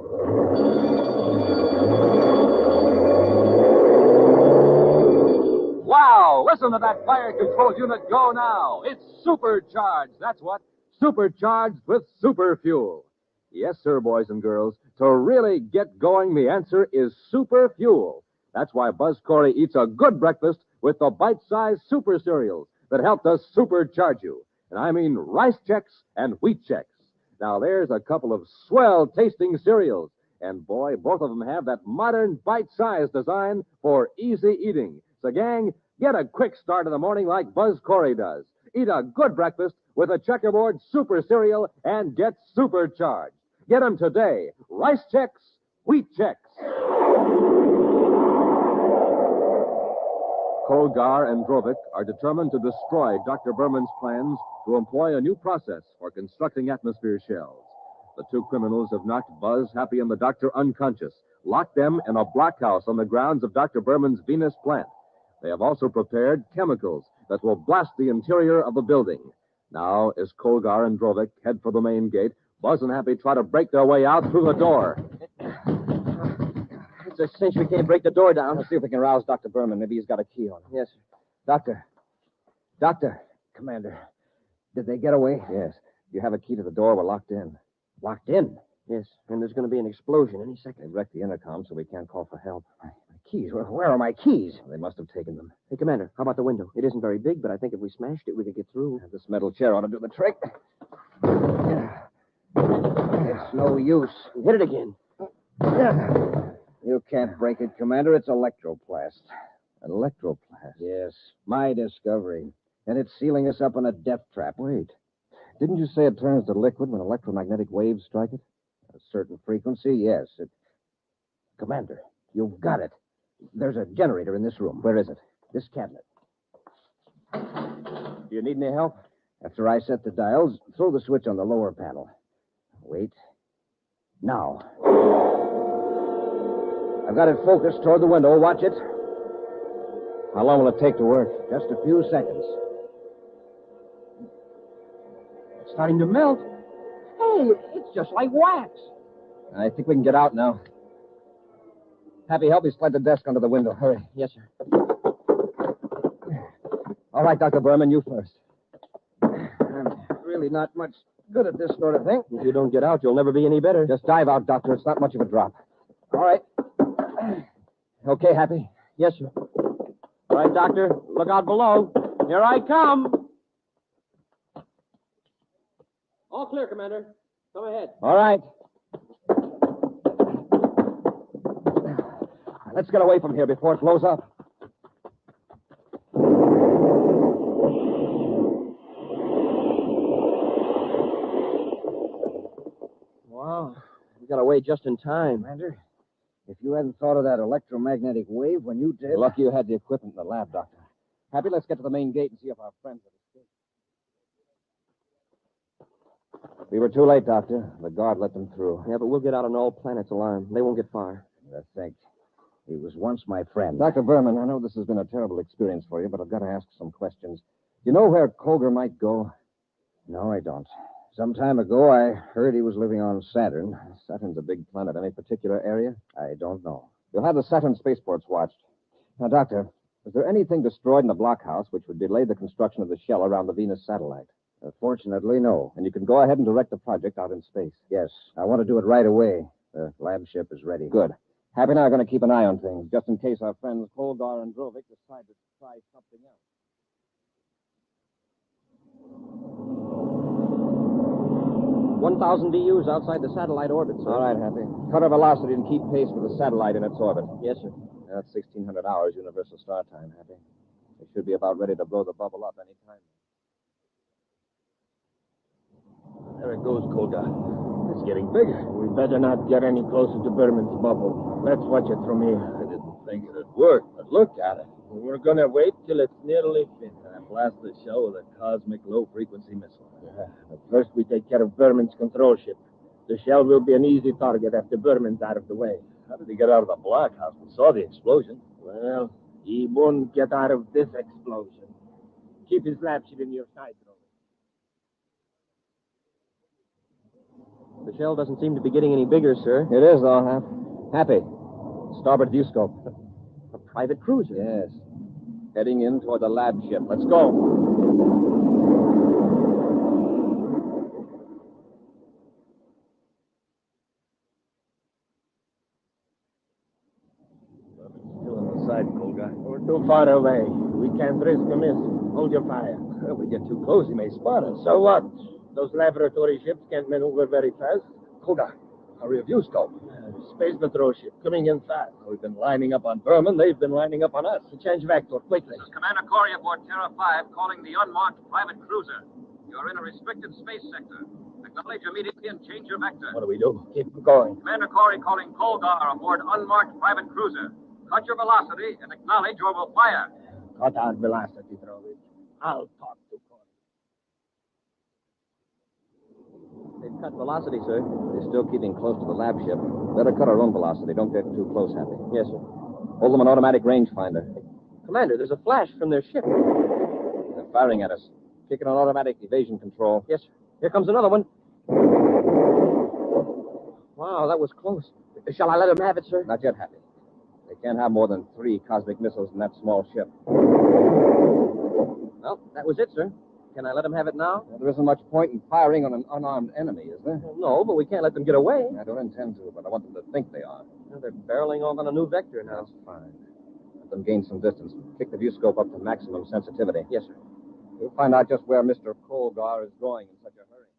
Wow! Listen to that fire control unit go now. It's supercharged. That's what. Supercharged with super fuel. Yes, sir, boys and girls. To really get going, the answer is super fuel. That's why Buzz Cory eats a good breakfast with the bite-sized super cereals that help to supercharge you. And I mean Rice Chex and Wheat Chex. Now, there's a couple of swell-tasting cereals. And, boy, both of them have that modern bite-sized design for easy eating. So, gang, get a quick start in the morning like Buzz Cory does. Eat a good breakfast with a checkerboard super cereal and get supercharged. Get them today. Rice Chex, Wheat Chex. Colgar and Drowick are determined to destroy Dr. Burman's plans to employ a new process for constructing atmosphere shells. The two criminals have knocked Buzz, Happy, and the doctor unconscious, locked them in a blockhouse on the grounds of Dr. Burman's Venus plant. They have also prepared chemicals that will blast the interior of the building. Now, as Colgar and Drowick head for the main gate, Buzz and Happy try to break their way out through the door. It's a cinch we can't break the door down. Let's see if we can rouse Dr. Burman. Maybe he's got a key on him. Yes, sir. Doctor. Commander. Did they get away? Yes. You have a key to the door. We're locked in. Locked in? Yes, and there's going to be an explosion any second. They wrecked the intercom, so we can't call for help. My keys? Where are my keys? They must have taken them. Hey, Commander, how about the window? It isn't very big, but I think if we smashed it, we could get through. This metal chair ought to do the trick. It's no use. Hit it again. You can't break it, Commander. It's electroplast. An electroplast. Yes, my discovery. And it's sealing us up in a death trap. Wait. Didn't you say it turns to liquid when electromagnetic waves strike it? A certain frequency, yes. Commander, you've got it. There's a generator in this room. Where is it? This cabinet. Do you need any help? After I set the dials, throw the switch on the lower panel. Wait. Now. I've got it focused toward the window. Watch it. How long will it take to work? Just a few seconds. It's starting to melt. Hey, it's just like wax. I think we can get out now. Happy, help me slide the desk under the window. Hurry. Yes, sir. All right, Dr. Burman, you first. I'm really not much good at this sort of thing. If you don't get out, you'll never be any better. Just dive out, Doctor. It's not much of a drop. All right. Okay, Happy? Yes, sir. All right, Doctor. Look out below. Here I come. All clear, Commander. Come ahead. All right. Let's get away from here before it blows up. Wow. We got away just in time. Commander, if you hadn't thought of that electromagnetic wave when you did... Lucky you had the equipment in the lab, Doctor. Happy, let's get to the main gate and see if our friends have escaped. We were too late, Doctor. The guard let them through. Yeah, but we'll get out on all planets alarm. They won't get far. I think. He was once my friend. Dr. Burman, I know this has been a terrible experience for you, but I've got to ask some questions. Do you know where Colger might go? No, I don't. Some time ago, I heard he was living on Saturn. Saturn's a big planet. Any particular area? I don't know. You'll have the Saturn spaceports watched. Now, Doctor, is there anything destroyed in the blockhouse which would delay the construction of the shell around the Venus satellite? Fortunately, no. And you can go ahead and direct the project out in space. Yes, I want to do it right away. The lab ship is ready. Good. Happy and I are going to keep an eye on things, just in case our friends Kolgar and Drovic decide to try something else. 1,000 DUs outside the satellite orbit, sir. All right, Happy. Cut our velocity and keep pace with the satellite in its orbit. Yes, sir. That's 1,600 hours universal star time, Happy. We should be about ready to blow the bubble up any time. There it goes, Koga. It's getting bigger. We better not get any closer to Burman's bubble. Let's watch it from here. I didn't think it'd work, but look at it. We're going to wait till it's nearly finished. And blast the shell with a cosmic low-frequency missile. Yeah. But first, we take care of Burman's control ship. The shell will be an easy target after Burman's out of the way. How did he get out of the blockhouse? We saw the explosion. Well, he won't get out of this explosion. Keep his lab ship in your sight, Rover. The shell doesn't seem to be getting any bigger, sir. It is, though, Happy. Starboard view scope. A private cruiser. Yes. Heading in toward the lab ship. Let's go. Still on the side, Kolga. We're too far away. We can't risk a miss. Hold your fire. If we get too close, he may spot us. So what? Those laboratory ships can't maneuver very fast. Kolga, hurry a view scope. Space patrol ship coming in fast. We've been lining up on Burman. They've been lining up on us. Change vector quickly. This is Commander Cory aboard Terra 5 calling the unmarked private cruiser. You're in a restricted space sector. Acknowledge immediately and change your vector. What do we do? Keep going. Commander Cory calling Kolgar aboard unmarked private cruiser. Cut your velocity and acknowledge or we'll fire. Cut out velocity, Drovic. I'll talk to Cory. They've cut velocity, sir. They're still keeping close to the lab ship. Better cut our own velocity. Don't get too close, Happy. Yes, sir. Hold them an automatic rangefinder. Commander, there's a flash from their ship. They're firing at us. Kicking on automatic evasion control. Yes, sir. Here comes another one. Wow, that was close. Shall I let them have it, sir? Not yet, Happy. They can't have more than 3 cosmic missiles in that small ship. Well, that was it, sir. Can I let them have it now? Well, there isn't much point in firing on an unarmed enemy, is there? Well, no, but we can't let them get away. I don't intend to, but I want them to think they are. Well, they're barreling off on a new vector now. That's fine. Let them gain some distance. Kick the view scope up to maximum sensitivity. Yes, sir. We'll find out just where Mr. Kolgar is going in such a hurry.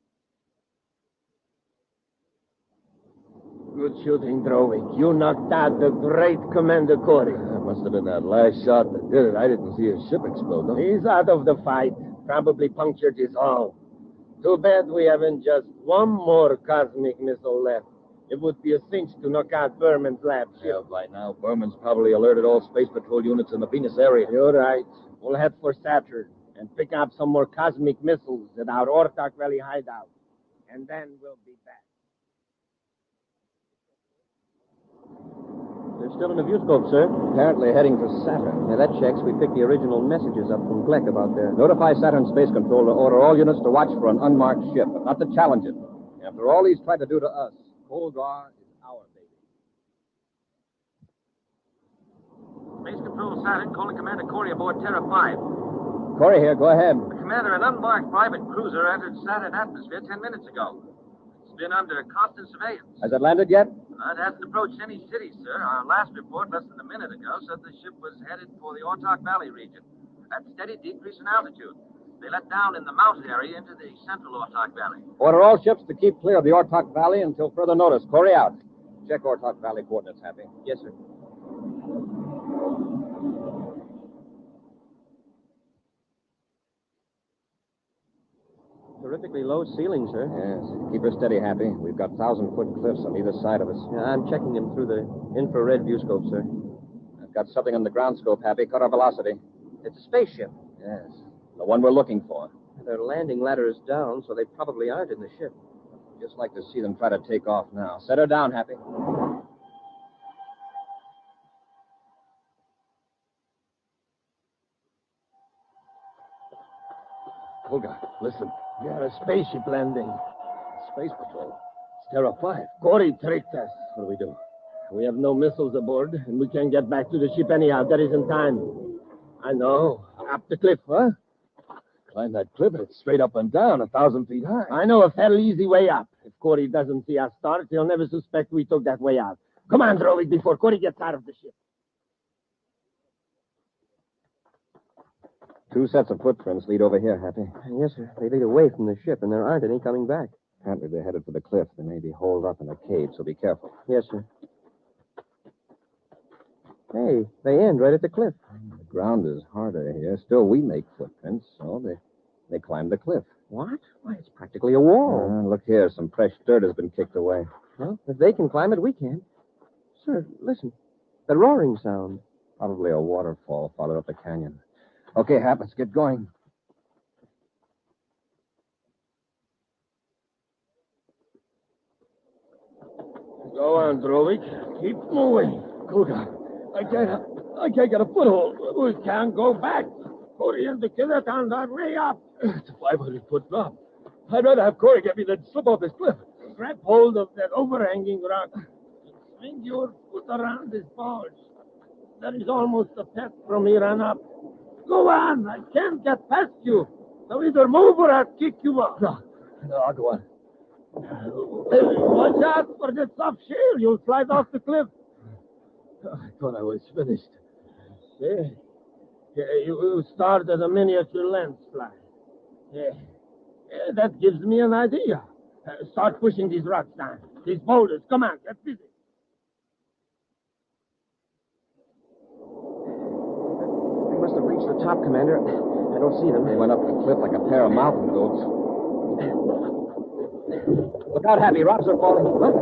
Good shooting, Drovik. You knocked out the great Commander Cory. That must have been that last shot that did it. I didn't see his ship explode, though. He's out of the fight. Probably punctured his hull. Too bad we haven't just one more cosmic missile left. It would be a cinch to knock out Burman's lab ship. Yeah, by now, Burman's probably alerted all Space Patrol units in the Venus area. You're right. We'll head for Saturn and pick up some more cosmic missiles at our Ortak Valley hideout. And then we'll be back. They're still in the viewscope, sir. Apparently heading for Saturn. Yeah, that checks. We picked the original messages up from Gleck about their... Notify Saturn Space Control to order all units to watch for an unmarked ship, but not to challenge it. After all he's tried to do to us, Coldgar is our baby. Space Control Saturn calling Commander Cory aboard Terra 5. Cory here, go ahead. Commander, an unmarked private cruiser entered Saturn atmosphere 10 minutes ago. It's been under constant surveillance. Has it landed yet? It hasn't approached any cities, sir. Our last report, less than a minute ago, said the ship was headed for the Ortak Valley region at steady decrease in altitude. They let down in the mountain area into the central Ortak Valley. Order all ships to keep clear of the Ortak Valley until further notice. Cory out. Check Ortak Valley coordinates, Happy. Yes, sir. Terrifically low ceiling, sir. Yes. Keep her steady, Happy. We've got 1,000-foot cliffs on either side of us. Yeah, I'm checking them through the infrared viewscope, sir. I've got something on the ground scope, Happy. Cut our velocity. It's a spaceship. Yes. The one we're looking for. Their landing ladder is down, so they probably aren't in the ship. Just like to see them try to take off now. Set her down, Happy. Olga, listen. Yeah, a spaceship landing. Space Patrol. It's Terra 5. Cory tricked us. What do we do? We have no missiles aboard, and we can't get back to the ship anyhow. There isn't time. I know. Up the cliff, huh? Climb that cliff. It's straight up and down, 1,000 feet high. I know a fairly easy way up. If Cory doesn't see us start, he'll never suspect we took that way out. Come on, Drovik, before Cory gets out of the ship. 2 sets of footprints lead over here, Happy. Yes, sir. They lead away from the ship, and there aren't any coming back. Apparently they're headed for the cliff. They may be holed up in a cave, so be careful. Yes, sir. Hey, they end right at the cliff. The ground is harder here. Still, we make footprints, so they climb the cliff. What? Why, it's practically a wall. Look here. Some fresh dirt has been kicked away. Well, if they can climb it, we can. Sir, listen. The roaring sound. Probably a waterfall followed up the canyon. Okay, Hap, let's get going. Go on, Drovik. Keep moving. Olga, I can't get a foothold. We can't go back. Cory and the killer found our way up. It's a 500-foot drop. I'd rather have Cory get me than slip off this cliff. Grab hold of that overhanging rock. Swing your foot around this bulge. That is almost a pet from here on up. Go on. I can't get past you. So either move or I'll kick you off. No, I'll go on. Watch out for the soft shale. You'll slide off the cliff. I thought I was finished. Yeah. You started a miniature landslide. Yeah. That gives me an idea. Start pushing these rocks down. These boulders. Come on, get busy. They must have reached the top, Commander. I don't see them. They went up the cliff like a pair of mountain goats. Look out, Happy. Rocks are falling. What?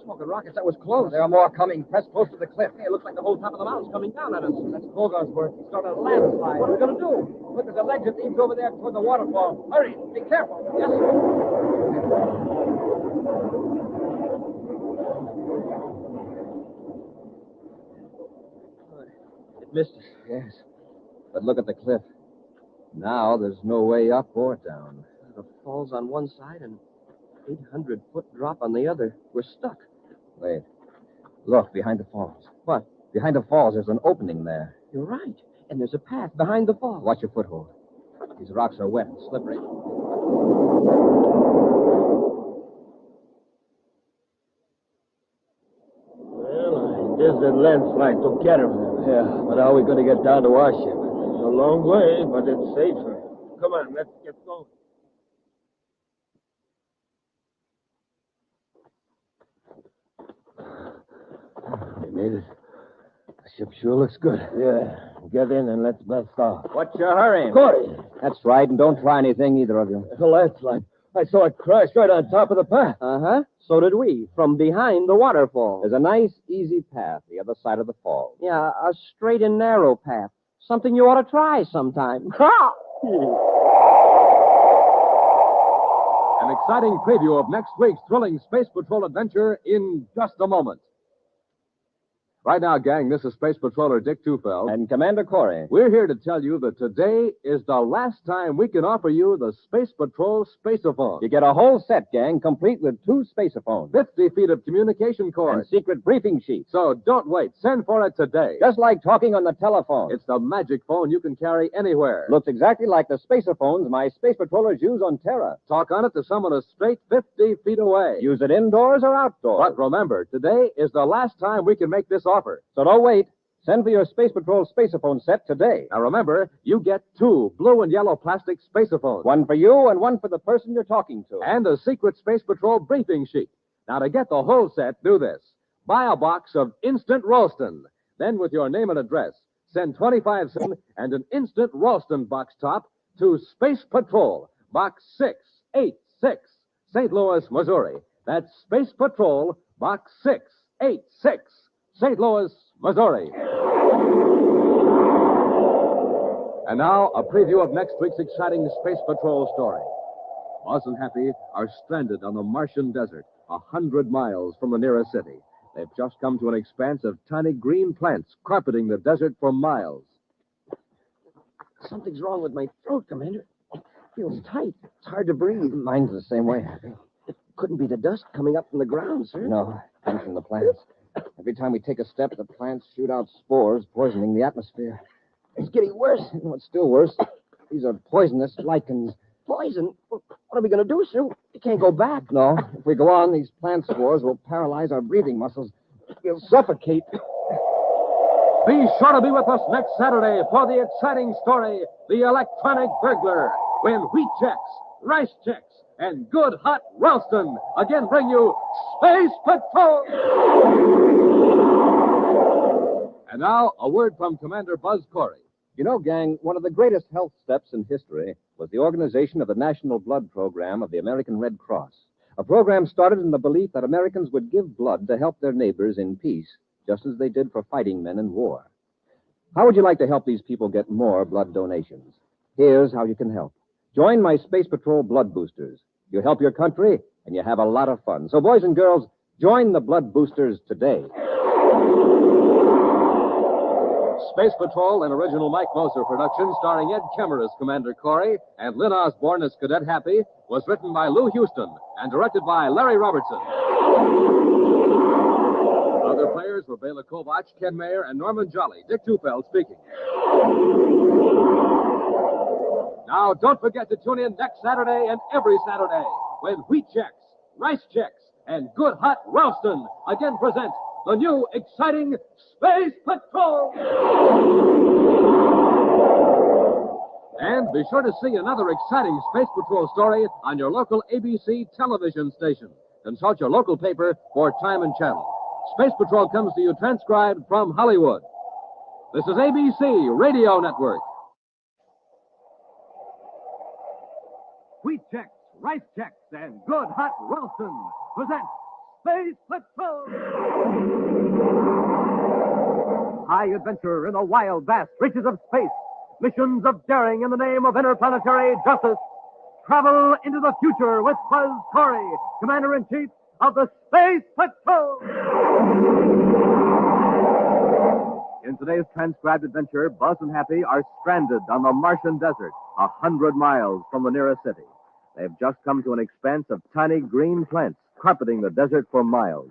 Smoking rockets. That was close. There are more coming. Press close to the cliff. Hey, it looks like the whole top of the mountain's coming down at us. That's Colgar's work. He's got a landslide. What are we going to do? Look, there's a ledge that leads over there toward the waterfall. Hurry. Be careful. Yes, sir. It missed us. Yes. But look at the cliff. Now there's no way up or down. The fall's on one side and 800-foot drop on the other. We're stuck. Wait. Look, behind the falls. What? Behind the falls, there's an opening there. You're right. And there's a path behind the falls. Watch your foothold. These rocks are wet and slippery. Well, I guess that landslide took care of them. Yeah, but how are we going to get down to our ship? It's a long way, but it's safer. Come on, let's get going. made it. The ship sure looks good. Yeah. Get in and let's blast off. What's your hurry? Cory! That's right, and don't try anything, either of you. The landslide. I saw it crash right on top of the path. Uh-huh. So did we, from behind the waterfall. There's a nice, easy path the other side of the fall. Yeah, a straight and narrow path. Something you ought to try sometime. An exciting preview of next week's thrilling Space Patrol adventure in just a moment. Right now, gang, this is Space Patroller Dick Tufeld. And Commander Cory. We're here to tell you that today is the last time we can offer you the Space Patrol Spaceophone. You get a whole set, gang, complete with 2 spacephones. 50 feet of communication cords. And secret briefing sheets. So don't wait. Send for it today. Just like talking on the telephone. It's the magic phone you can carry anywhere. Looks exactly like the spacephones my Space Patrollers use on Terra. Talk on it to someone a straight 50 feet away. Use it indoors or outdoors. But remember, today is the last time we can make this offer. So don't wait. Send for your Space Patrol spaceophone set today. Now remember, you get 2 blue and yellow plastic spacephones. 1 for you and 1 for the person you're talking to. And a secret Space Patrol briefing sheet. Now to get the whole set, do this. Buy a box of Instant Ralston. Then with your name and address, send 25 cents and an Instant Ralston box top to Space Patrol, Box 686, St. Louis, Missouri. That's Space Patrol, Box 686, St. Louis, Missouri. And now, a preview of next week's exciting Space Patrol story. Buzz and Happy are stranded on the Martian desert, 100 miles from the nearest city. They've just come to an expanse of tiny green plants carpeting the desert for miles. Something's wrong with my throat, Commander. It feels tight. It's hard to breathe. Mine's the same way, Happy. It couldn't be the dust coming up from the ground, sir. No, comes from the plants. Every time we take a step, the plants shoot out spores, poisoning the atmosphere. It's getting worse. What's still worse, these are poisonous lichens. Poison? What are we going to do, sir? We can't go back. No, if we go on, these plant spores will paralyze our breathing muscles. We'll suffocate. Be sure to be with us next Saturday for the exciting story, The Electronic Burglar, when wheat checks, rice checks, and good hot Ralston again bring you Space Patrol! And now, a word from Commander Buzz Cory. You know, gang, one of the greatest health steps in history was the organization of the National Blood Program of the American Red Cross. A program started in the belief that Americans would give blood to help their neighbors in peace, just as they did for fighting men in war. How would you like to help these people get more blood donations? Here's how you can help. Join my Space Patrol Blood Boosters. You help your country, and you have a lot of fun. So, boys and girls, join the Blood Boosters today. Space Patrol, an original Mike Moser production starring Ed Kemmer as Commander Cory and Lynn Osborne as Cadet Happy, was written by Lou Houston and directed by Larry Robertson. Other players were Bela Kovac, Ken Mayer, and Norman Jolly. Dick Tufeld speaking. Now, don't forget to tune in next Saturday and every Saturday when wheat checks, rice checks, and good hot Ralston again present the new exciting Space Patrol! And be sure to see another exciting Space Patrol story on your local ABC television station. Consult your local paper for time and channel. Space Patrol comes to you transcribed from Hollywood. This is ABC Radio Network. Wheat checks, rice checks, and good hot Ralston present Space Patrol! High adventure in the wild, vast reaches of space. Missions of daring in the name of interplanetary justice. Travel into the future with Buzz Cory, Commander-in-Chief of the Space Patrol! In today's transcribed adventure, Buzz and Happy are stranded on the Martian desert, 100 miles from the nearest city. They've just come to an expanse of tiny green plants carpeting the desert for miles.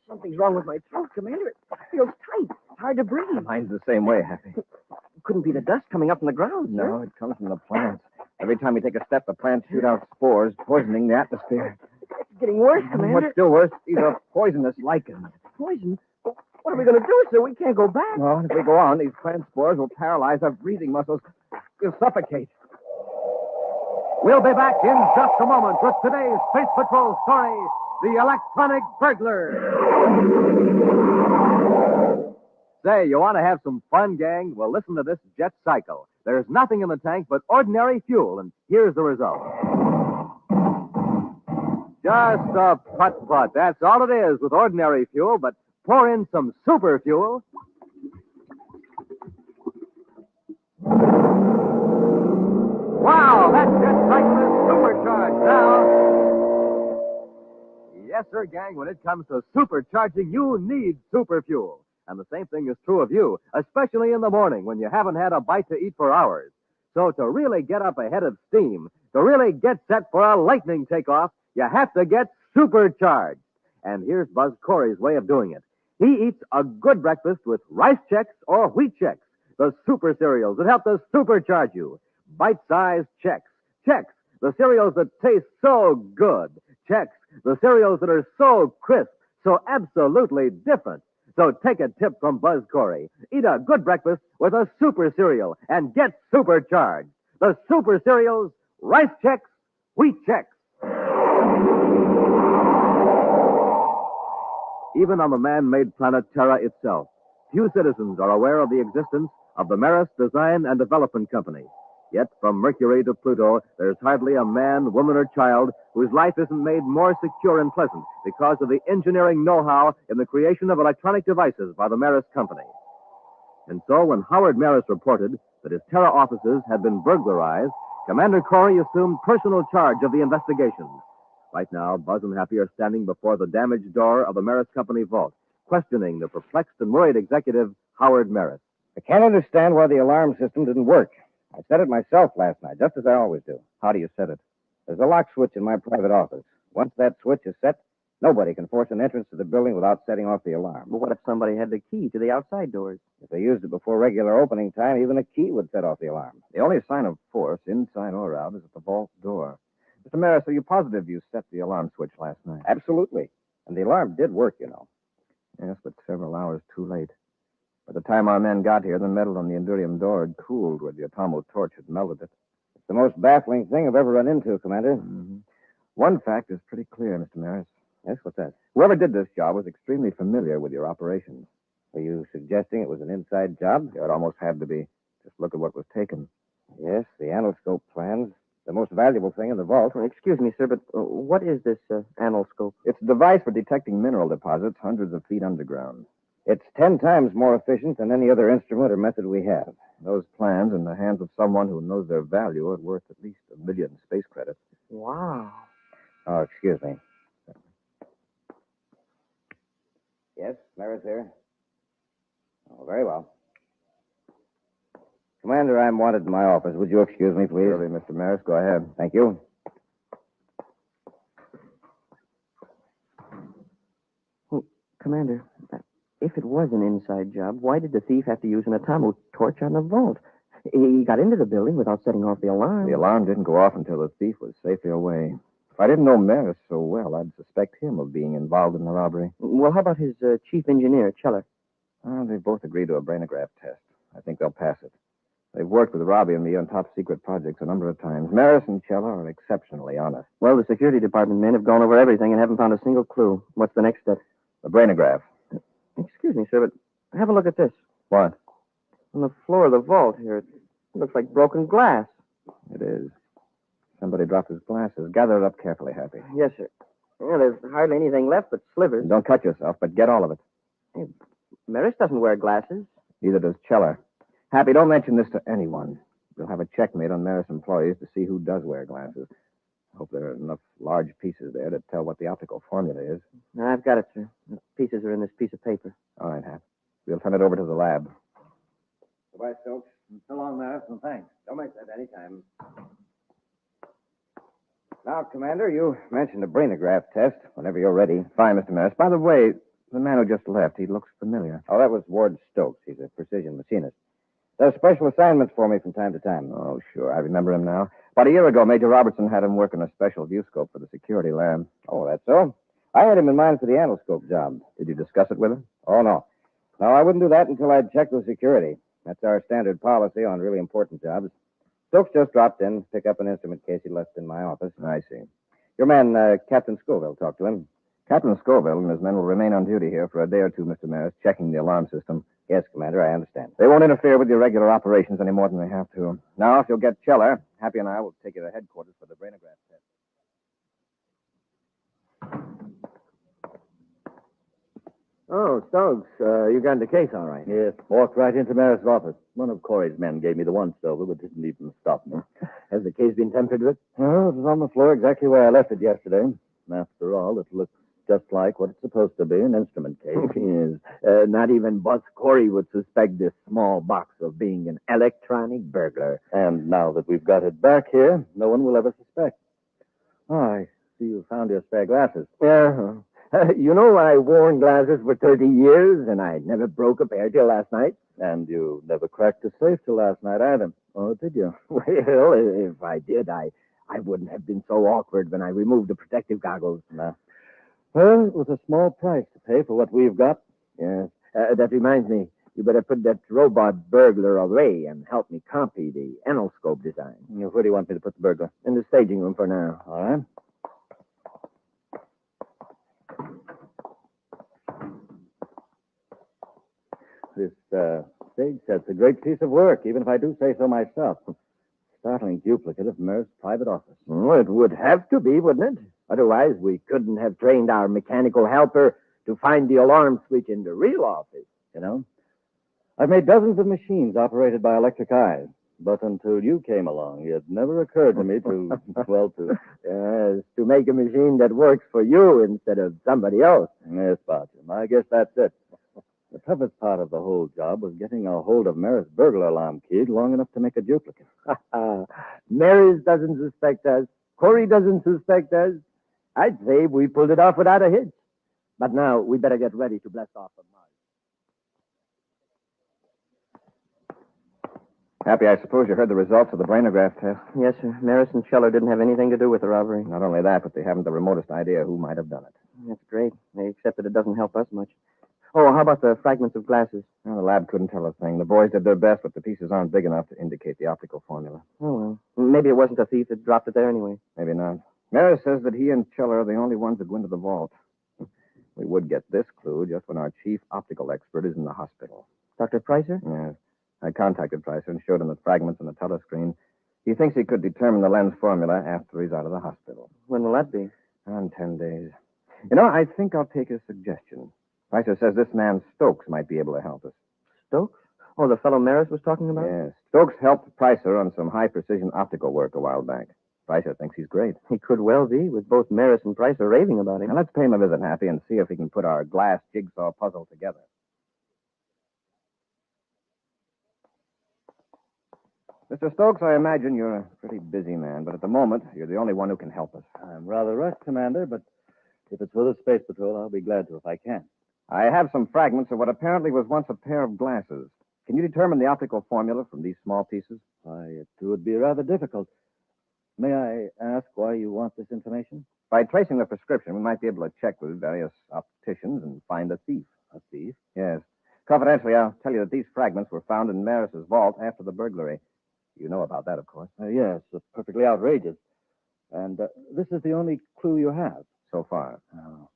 Something's wrong with my throat, Commander. It feels tight. It's hard to breathe. Mine's the same way, Happy. It couldn't be the dust coming up from the ground, sir. No, it comes from the plants. Every time we take a step, the plants shoot out spores, poisoning the atmosphere. It's getting worse, Commander. What's still worse, these are poisonous lichens. Poison? What are we going to do, sir? We can't go back. No, if we go on, these plant spores will paralyze our breathing muscles. We'll suffocate. We'll be back in just a moment with today's Space Patrol story, The Electronic Burglar. Say, you want to have some fun, gang? Well, listen to this jet cycle. There's nothing in the tank but ordinary fuel, and here's the result. Just a putt-putt. That's all it is with ordinary fuel, but pour in some super fuel. Wow, that jet cycle is supercharged now. Yes, sir, gang. When it comes to supercharging, you need super fuel. And the same thing is true of you, especially in the morning when you haven't had a bite to eat for hours. So to really get up ahead of steam, to really get set for a lightning takeoff, you have to get supercharged. And here's Buzz Cory's way of doing it. He eats a good breakfast with rice Chex or wheat Chex, the super cereals that help to supercharge you. Bite-sized Chex. Chex, the cereals that taste so good. Chex, the cereals that are so crisp, so absolutely different. So take a tip from Buzz Cory. Eat a good breakfast with a super cereal and get supercharged. The super cereals, rice Chex, wheat Chex. Even on the man-made planet Terra itself, few citizens are aware of the existence of the Maris Design and Development Company. Yet from Mercury to Pluto, there's hardly a man, woman, or child whose life isn't made more secure and pleasant because of the engineering know-how in the creation of electronic devices by the Maris Company. And so when Howard Maris reported that his Terra offices had been burglarized, Commander Cory assumed personal charge of the investigation. Right now, Buzz and Happy are standing before the damaged door of the Maris Company vault, questioning the perplexed and worried executive, Howard Maris. I can't understand why the alarm system didn't work. I set it myself last night, just as I always do. How do you set it? There's a lock switch in my private office. Once that switch is set, nobody can force an entrance to the building without setting off the alarm. But what if somebody had the key to the outside doors? If they used it before regular opening time, even a key would set off the alarm. The only sign of force, inside or out, is at the vault door. Mr. Maris, are you positive you set the alarm switch last night? Absolutely. And the alarm did work, you know. Yes, but several hours too late. By the time our men got here, the metal on the Endurium door had cooled where the atomo torch had melted it. It's the most baffling thing I've ever run into, Commander. Mm-hmm. One fact is pretty clear, Mr. Maris. Yes, what's that? Whoever did this job was extremely familiar with your operations. Are you suggesting it was an inside job? Yeah, it almost had to be. Just look at what was taken. Yes, the analscope plans. The most valuable thing in the vault. Excuse me, sir, but what is this analscope? It's a device for detecting mineral deposits hundreds of feet underground. It's 10 times more efficient than any other instrument or method we have. Those plans in the hands of someone who knows their value are worth at least 1 million space credits. Wow. Oh, excuse me. Yes, Maris here. Oh, very well. Commander, I'm wanted in my office. Would you excuse me, please? Surely, Mr. Maris. Go ahead. Thank you. Well, Commander, if it was an inside job, why did the thief have to use an atomo torch on the vault? He got into the building without setting off the alarm. The alarm didn't go off until the thief was safely away. If I didn't know Maris so well, I'd suspect him of being involved in the robbery. Well, how about his chief engineer, Jela? They both agreed to a brainograph test. I think they'll pass it. They've worked with Robbie and me on top-secret projects a number of times. Maris and Jela are exceptionally honest. Well, the security department men have gone over everything and haven't found a single clue. What's the next step? The brainograph. Excuse me, sir, but have a look at this. What? On the floor of the vault here, it looks like broken glass. It is. Somebody dropped his glasses. Gather it up carefully, Happy. Yes, sir. Well, there's hardly anything left but slivers. Don't cut yourself, but get all of it. Hey, Maris doesn't wear glasses. Neither does Jela. Happy, don't mention this to anyone. We'll have a checkmate on Maris employees to see who does wear glasses. I hope there are enough large pieces there to tell what the optical formula is. I've got it, sir. The pieces are in this piece of paper. All right, Hap. We'll turn it over to the lab. Goodbye, Stokes. So long, Maris, and thanks. Don't make that any time. Now, Commander, you mentioned a brainograph test whenever you're ready. Fine, Mr. Maris. By the way, the man who just left, he looks familiar. Oh, that was Ward Stokes. He's a precision machinist. Does special assignments for me from time to time. Oh, sure. I remember him now. About a year ago, Major Robertson had him work on a special viewscope for the security lab. Oh, that's so? I had him in mind for the analscope job. Did you discuss it with him? Oh, no. No, I wouldn't do that until I'd checked with security. That's our standard policy on really important jobs. Stokes just dropped in to pick up an instrument case he left in my office. I see. Your man, Captain Scoville, talked to him. Captain Scoville and his men will remain on duty here for a day or two, Mr. Maris, checking the alarm system. Yes, Commander, I understand. They won't interfere with your regular operations any more than they have to. Now, if you'll get Jela, Happy and I will take you to headquarters for the brainograph test. Oh, Stokes, you got the case all right. Yes, walked right into Maris' office. One of Cory's men gave me the once-over, but didn't even stop me. Has the case been tampered with? Oh, it was on the floor exactly where I left it yesterday. After all, it looks just like what it's supposed to be, an instrument case. Yes. Not even Boss Cory would suspect this small box of being an electronic burglar. And now that we've got it back here, no one will ever suspect. Oh, I see you found your spare glasses. Yeah. You know, I worn glasses for 30 years, and I never broke a pair till last night. And you never cracked a safe till last night either. Oh, did you? Well, if I did, I wouldn't have been so awkward when I removed the protective goggles. Nah. Well, it was a small price to pay for what we've got. Yes. That reminds me, you better put that robot burglar away and help me copy the endoscope design. Where do you want me to put the burglar? In the staging room for now. All right. This stage set's a great piece of work, even if I do say so myself. Startling duplicate of Mer's private office. Well, it would have to be, wouldn't it? Otherwise, we couldn't have trained our mechanical helper to find the alarm switch in the real office. You know, I've made dozens of machines operated by electric eyes, but until you came along, it never occurred to me to, to make a machine that works for you instead of somebody else. Yes, Bartram, I guess that's it. The toughest part of the whole job was getting a hold of Maris' burglar alarm key long enough to make a duplicate. Maris doesn't suspect us. Cory doesn't suspect us. I'd say we pulled it off without a hitch. But now we better get ready to blast off from Mars. Happy, I suppose you heard the results of the brainograph test. Yes, sir. Maris and Jela didn't have anything to do with the robbery. Not only that, but they haven't the remotest idea who might have done it. That's great. Except that it doesn't help us much. Oh, how about the fragments of glasses? Well, the lab couldn't tell a thing. The boys did their best, but the pieces aren't big enough to indicate the optical formula. Oh, well. Maybe it wasn't a thief that dropped it there anyway. Maybe not. Maris says that he and Jela are the only ones that go into the vault. We would get this clue just when our chief optical expert is in the hospital. Dr. Pricer? Yes. I contacted Pricer and showed him the fragments on the telescreen. He thinks he could determine the lens formula after he's out of the hospital. When will that be? In 10 days. You know, I think I'll take his suggestion. Pricer says this man Stokes might be able to help us. Stokes? Oh, the fellow Maris was talking about? Yes. Stokes helped Pricer on some high-precision optical work a while back. Pricer thinks he's great. He could well be, with both Maris and Pricer raving about him. Now, let's pay him a visit, Happy, and see if he can put our glass jigsaw puzzle together. Mr. Stokes, I imagine you're a pretty busy man, but at the moment, you're the only one who can help us. I'm rather rushed, Commander, but if it's for the Space Patrol, I'll be glad to if I can. I have some fragments of what apparently was once a pair of glasses. Can you determine the optical formula from these small pieces? It would be rather difficult. May I ask why you want this information? By tracing the prescription, we might be able to check with various opticians and find a thief. A thief? Yes. Confidentially, I'll tell you that these fragments were found in Maris's vault after the burglary. You know about that, of course. Yes, perfectly outrageous. And this is the only clue you have? So far. Oh.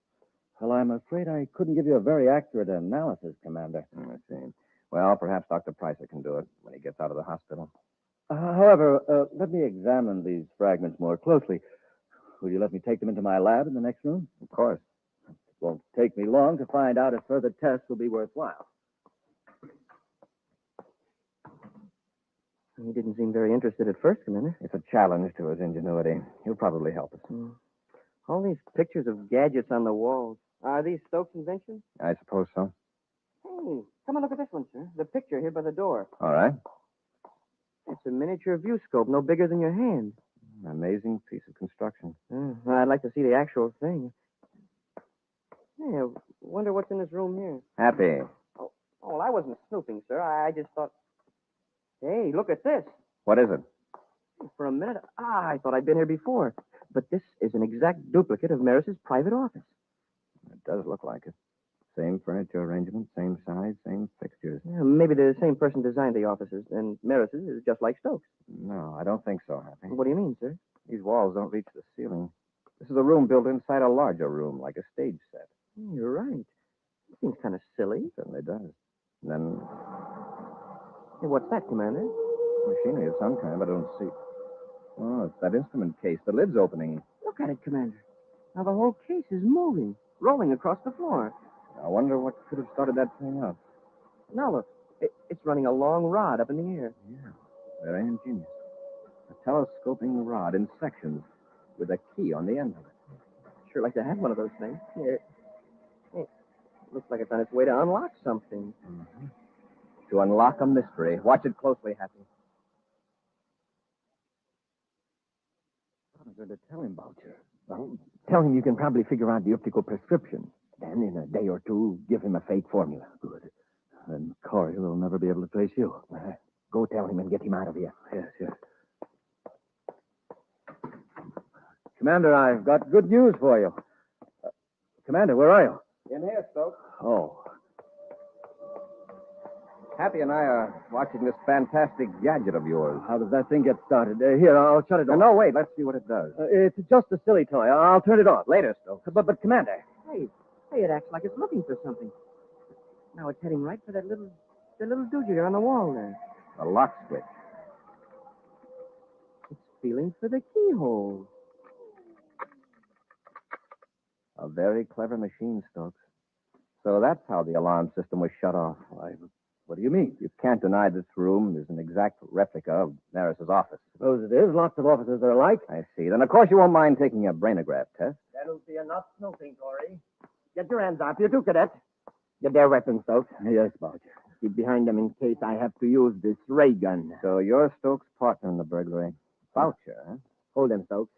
Well, I'm afraid I couldn't give you a very accurate analysis, Commander. I see. Well, perhaps Dr. Pricer can do it when he gets out of the hospital. However, let me examine these fragments more closely. Will you let me take them into my lab in the next room? Of course. It won't take me long to find out if further tests will be worthwhile. He didn't seem very interested at first, Commander. It's a challenge to his ingenuity. He'll probably help us. All these pictures of gadgets on the walls. Are these Stokes' inventions? I suppose so. Hey, come and look at this one, sir. The picture here by the door. All right. It's a miniature view scope, no bigger than your hand. An amazing piece of construction. Well, I'd like to see the actual thing. Hey, I wonder what's in this room here. Happy. Oh, well, I wasn't snooping, sir. I just thought... Hey, look at this. What is it? For a minute, I thought I'd been here before. But this is an exact duplicate of Maris's private office. It does look like it. Same furniture arrangement, same size, same fixtures. Yeah, maybe the same person designed the offices, and Maris's is just like Stokes. No, I don't think so, Happy. What do you mean, sir? These walls don't reach the ceiling. This is a room built inside a larger room, like a stage set. You're right. It seems kind of silly. It certainly does. And then Hey, what's that, Commander? machinery of some kind, but I don't see. Oh, it's that instrument case. The lid's opening. Look at it, Commander. Now the whole case is moving, rolling across the floor. I wonder what could have started that thing up. Now look, it's running a long rod up in the air. Yeah, very ingenious. A telescoping rod in sections with a key on the end of it. Sure like to have one of those things. Here. Hey, looks like it's on its way to unlock something. Mm-hmm. To unlock a mystery. Watch it closely, Happy. What am I going to tell him, Boucher? Well, tell him you can probably figure out the optical prescription. Then, in a day or two, give him a fake formula. Good. Then Cory will never be able to trace you. Go tell him and get him out of here. Yes. Commander, I've got good news for you. Commander, where are you? In here, Stokes. Oh. Happy and I are watching this fantastic gadget of yours. How does that thing get started? Here, I'll shut it off. No, wait. Let's see what it does. It's just a silly toy. I'll turn it off. Later, Stokes. But Commander. Hey, it acts like it's looking for something. Now it's heading right for that little doogie on the wall there. A lock switch. It's feeling for the keyhole. A very clever machine, Stokes. So that's how the alarm system was shut off. What do you mean? You can't deny this room is an exact replica of Maris's office. Suppose it is. Lots of offices are alike. I see. Then, of course, you won't mind taking a brainograph test. That'll be enough snooping, Cory. Get your hands off. You two, cadet. Get their weapons, Stokes. Yes, Boucher. Keep behind them in case I have to use this ray gun. So you're Stokes' partner in the burglary. Boucher, huh? Hold them, Stokes.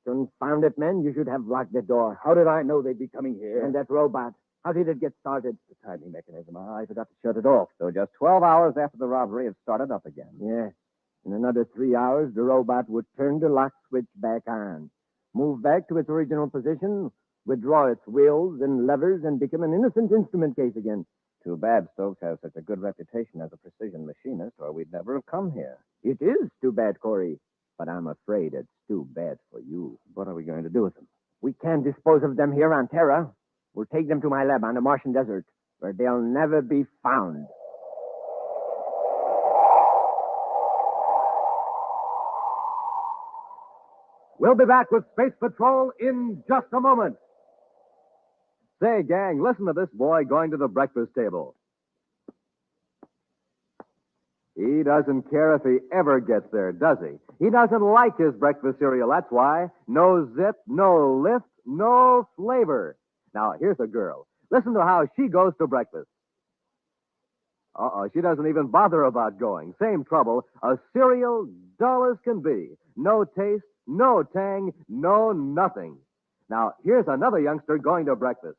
Confound it, men. You should have locked the door. How did I know they'd be coming here? And that robot. How did it get started? The timing mechanism. I forgot to shut it off. So just 12 hours after the robbery, it started up again. Yes. In another 3 hours, the robot would turn the lock switch back on, move back to its original position, withdraw its wheels and levers, and become an innocent instrument case again. Too bad Stokes has such a good reputation as a precision machinist, or we'd never have come here. It is too bad, Cory. But I'm afraid it's too bad for you. What are we going to do with them? We can't dispose of them here on Terra. We'll take them to my lab on the Martian desert, where they'll never be found. We'll be back with Space Patrol in just a moment. Say, gang, listen to this boy going to the breakfast table. He doesn't care if he ever gets there, does he? He doesn't like his breakfast cereal, that's why. No zip, no lift, no flavor. Now, here's a girl. Listen to how she goes to breakfast. She doesn't even bother about going. Same trouble. A cereal dull as can be. No taste, no tang, no nothing. Now, here's another youngster going to breakfast.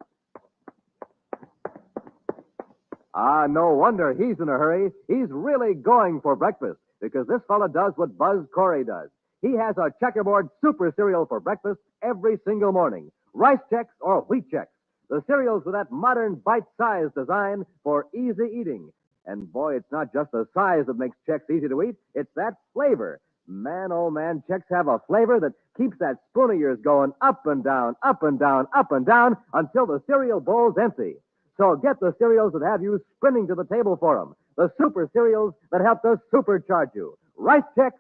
No wonder he's in a hurry. He's really going for breakfast, because this fella does what Buzz Cory does. He has a checkerboard super cereal for breakfast every single morning. Rice Chex or Wheat Chex. The cereals with that modern bite-sized design for easy eating. And boy, it's not just the size that makes Chex easy to eat. It's that flavor. Man, oh man, Chex have a flavor that keeps that spoon of yours going up and down, up and down, up and down until the cereal bowl's empty. So get the cereals that have you sprinting to the table for them. The super cereals that help to supercharge you. Rice Chex,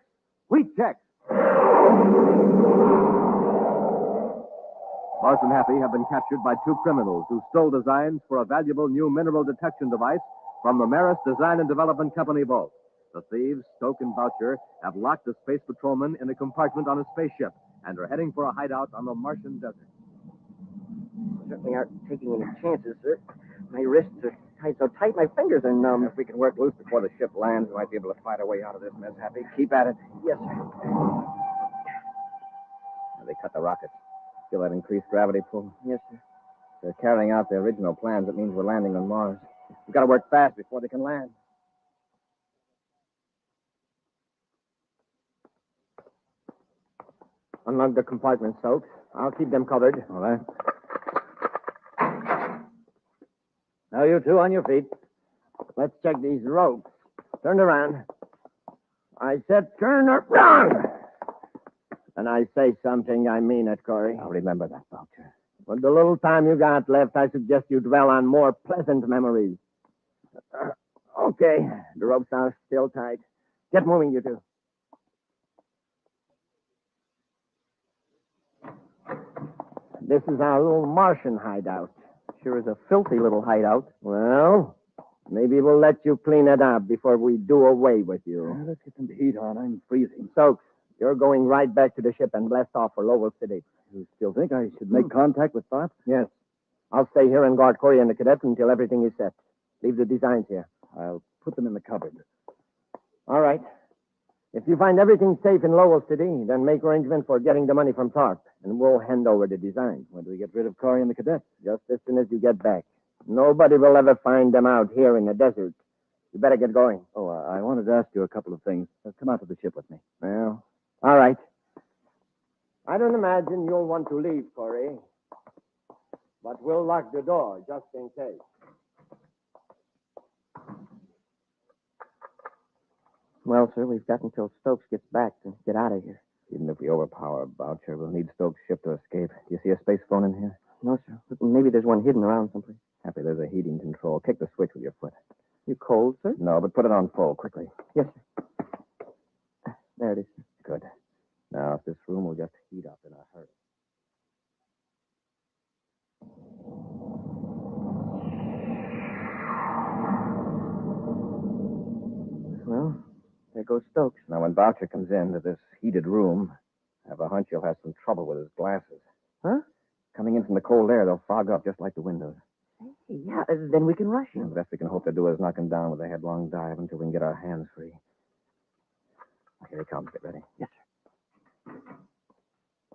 Wheat Chex. Buzz and Happy have been captured by two criminals who stole designs for a valuable new mineral detection device from the Maris Design and Development Company vault. The thieves, Stoke and Boucher, have locked the space patrolman in a compartment on a spaceship and are heading for a hideout on the Martian desert. Certainly aren't taking any chances, sir. My wrists are tied so tight, my fingers are numb. If we can work loose before the ship lands, we might be able to fight our way out of this mess, Happy. Keep at it. Yes, sir. They cut the rockets. Feel that increased gravity pull? Yes, sir. They're carrying out their original plans. It means we're landing on Mars. We've got to work fast before they can land. Unlock the compartment, Stokes. I'll keep them covered. All right. Now, you two on your feet. Let's check these ropes. Turn around. I said turn around. And I say something, I mean it, Cory. I'll remember that, Boucher. With the little time you got left, I suggest you dwell on more pleasant memories. Okay, the ropes are still tight. Get moving, you two. This is our little Martian hideout. Sure is a filthy little hideout. Well, maybe we'll let you clean it up before we do away with you. Let's get some heat on. I'm freezing. Stokes, you're going right back to the ship and blast off for Lowell City. You still think I should make contact with Bob? Yes. I'll stay here and guard Cory and the cadets until everything is set. Leave the designs here. I'll put them in the cupboard. All right. If you find everything safe in Lowell City, then make arrangements for getting the money from Tarp, and we'll hand over the designs. When do we get rid of Cory and the cadets? Just as soon as you get back. Nobody will ever find them out here in the desert. You better get going. Oh, I wanted to ask you a couple of things. Come out to the ship with me. Well, all right. I don't imagine you'll want to leave, Cory. But we'll lock the door just in case. Well, sir, we've got until Stokes gets back to get out of here. Even if we overpower Boucher, we'll need Stokes' ship to escape. Do you see a space phone in here? No, sir. Maybe there's one hidden around someplace. Happy there's a heating control. Kick the switch with your foot. You cold, sir? No, but put it on full, quickly. Yes, sir. There it is. Good. Now, if this room will just heat up in a hurry. Well, there goes Stokes. Now, when Boucher comes into this heated room, I have a hunch he'll have some trouble with his glasses. Huh? Coming in from the cold air, they'll fog up just like the windows. Yeah, then we can rush him. The best we can hope to do is knock him down with a headlong dive until we can get our hands free. Here he comes. Get ready. Yes, sir.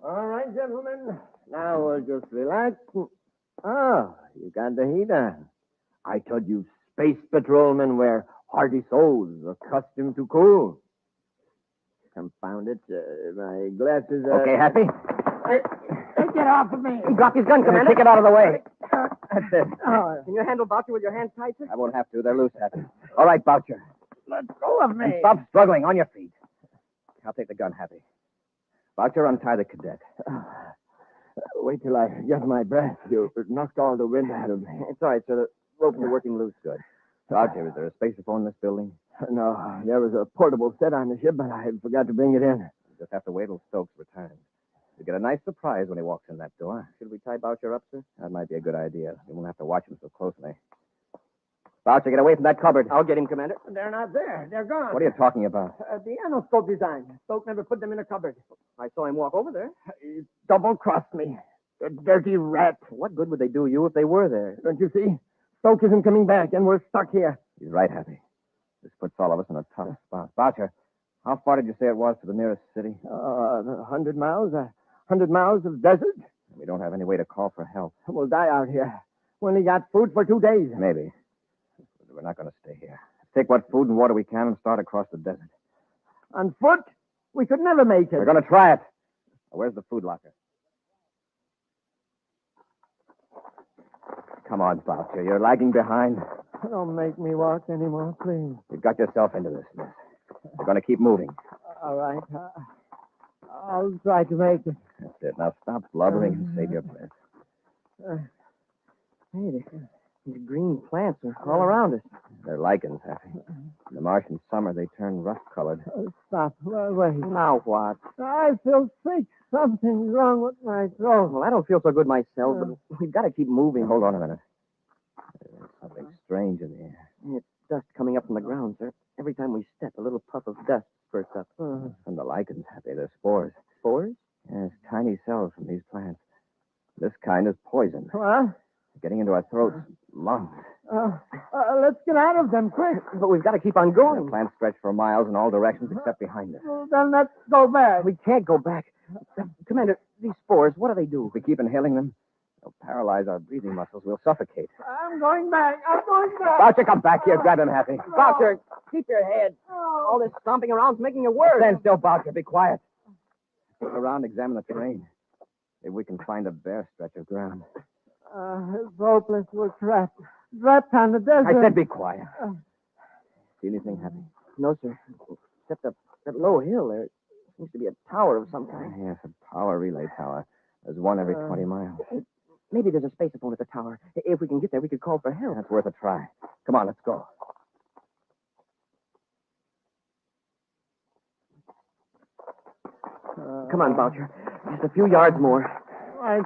All right, gentlemen. Now we'll just relax. Oh, you got the heat on. I told you space patrolmen were hardy souls accustomed to cool. Confound it. My glasses are... Okay, Happy? Hey, get off of me. He dropped his gun, Commander. Take it out of the way. That's it. Can you handle Boucher with your hands tight, sir? I won't have to. They're loose, Happy. All right, Boucher. Let go of me. And stop struggling. On your feet. I'll take the gun, Happy. Boucher, untie the cadet. Wait till I get my breath. You knocked all the wind out of me. It's all right, sir. The ropes are working loose. Good. Boucher, is there a spacephone in this building? No, there was a portable set on the ship, but I forgot to bring it in. You just have to wait till Stokes returns. You'll get a nice surprise when he walks in that door. Should we tie Boucher up, sir? That might be a good idea. You won't have to watch him so closely. Boucher, get away from that cupboard. I'll get him, Commander. They're not there. They're gone. What are you talking about? The anoscope design. Stoke never put them in a cupboard. I saw him walk over there. He double-crossed me. The dirty rat. What good would they do you if they were there? Don't you see? Stoke isn't coming back, and we're stuck here. He's right, Happy. This puts all of us in a tough spot. Boucher, how far did you say it was to the nearest city? 100 miles. 100 miles of desert. We don't have any way to call for help. We'll die out here. We only got food for 2 days. Maybe. We're not going to stay here. Let's take what food and water we can and start across the desert. On foot? We could never make it. We're going to try it. Now, where's the food locker? Come on, Boucher. You're lagging behind. Don't make me walk anymore, please. You've got yourself into this mess. We're going to keep moving. All right. I'll try to make it. That's it. Now stop blubbering and save your breath. Hey, these green plants are all around us. They're lichens, Happy. In the Martian summer, they turn rust-colored. Stop. Wait. Now what? I feel sick. Something's wrong with my throat. Well, I don't feel so good myself, but we've got to keep moving. Hold on a minute. There's something strange in the air. It's dust coming up from the ground, sir. Every time we step, a little puff of dust spurts up. From the lichens, Happy. They're spores. Spores? Yes, tiny cells from these plants. This kind is poison. What? Getting into our throats, lungs. Let's get out of them, quick. But we've got to keep on going. The plants stretch for miles in all directions except behind us. Well, then let's go back. We can't go back. Commander, these spores, what do they do? If we keep inhaling them, they'll paralyze our breathing muscles. We'll suffocate. I'm going back. Boucher, come back here. Grab him, Happy. Boucher, keep your head. All this stomping around's making it worse. Stand still, Boucher. Be quiet. Look around, examine the terrain. Maybe we can find a bare stretch of ground. It's hopeless. We're trapped. Trapped on the desert. I said be quiet. See anything, Happy? No, sir. Except that low hill there. Seems to be a tower of some kind. Yes, a power relay tower. There's one every 20 miles. Maybe there's a spacephone at the tower. If we can get there, we could call for help. That's worth a try. Come on, let's go. Come on, Boucher. Just a few yards more. I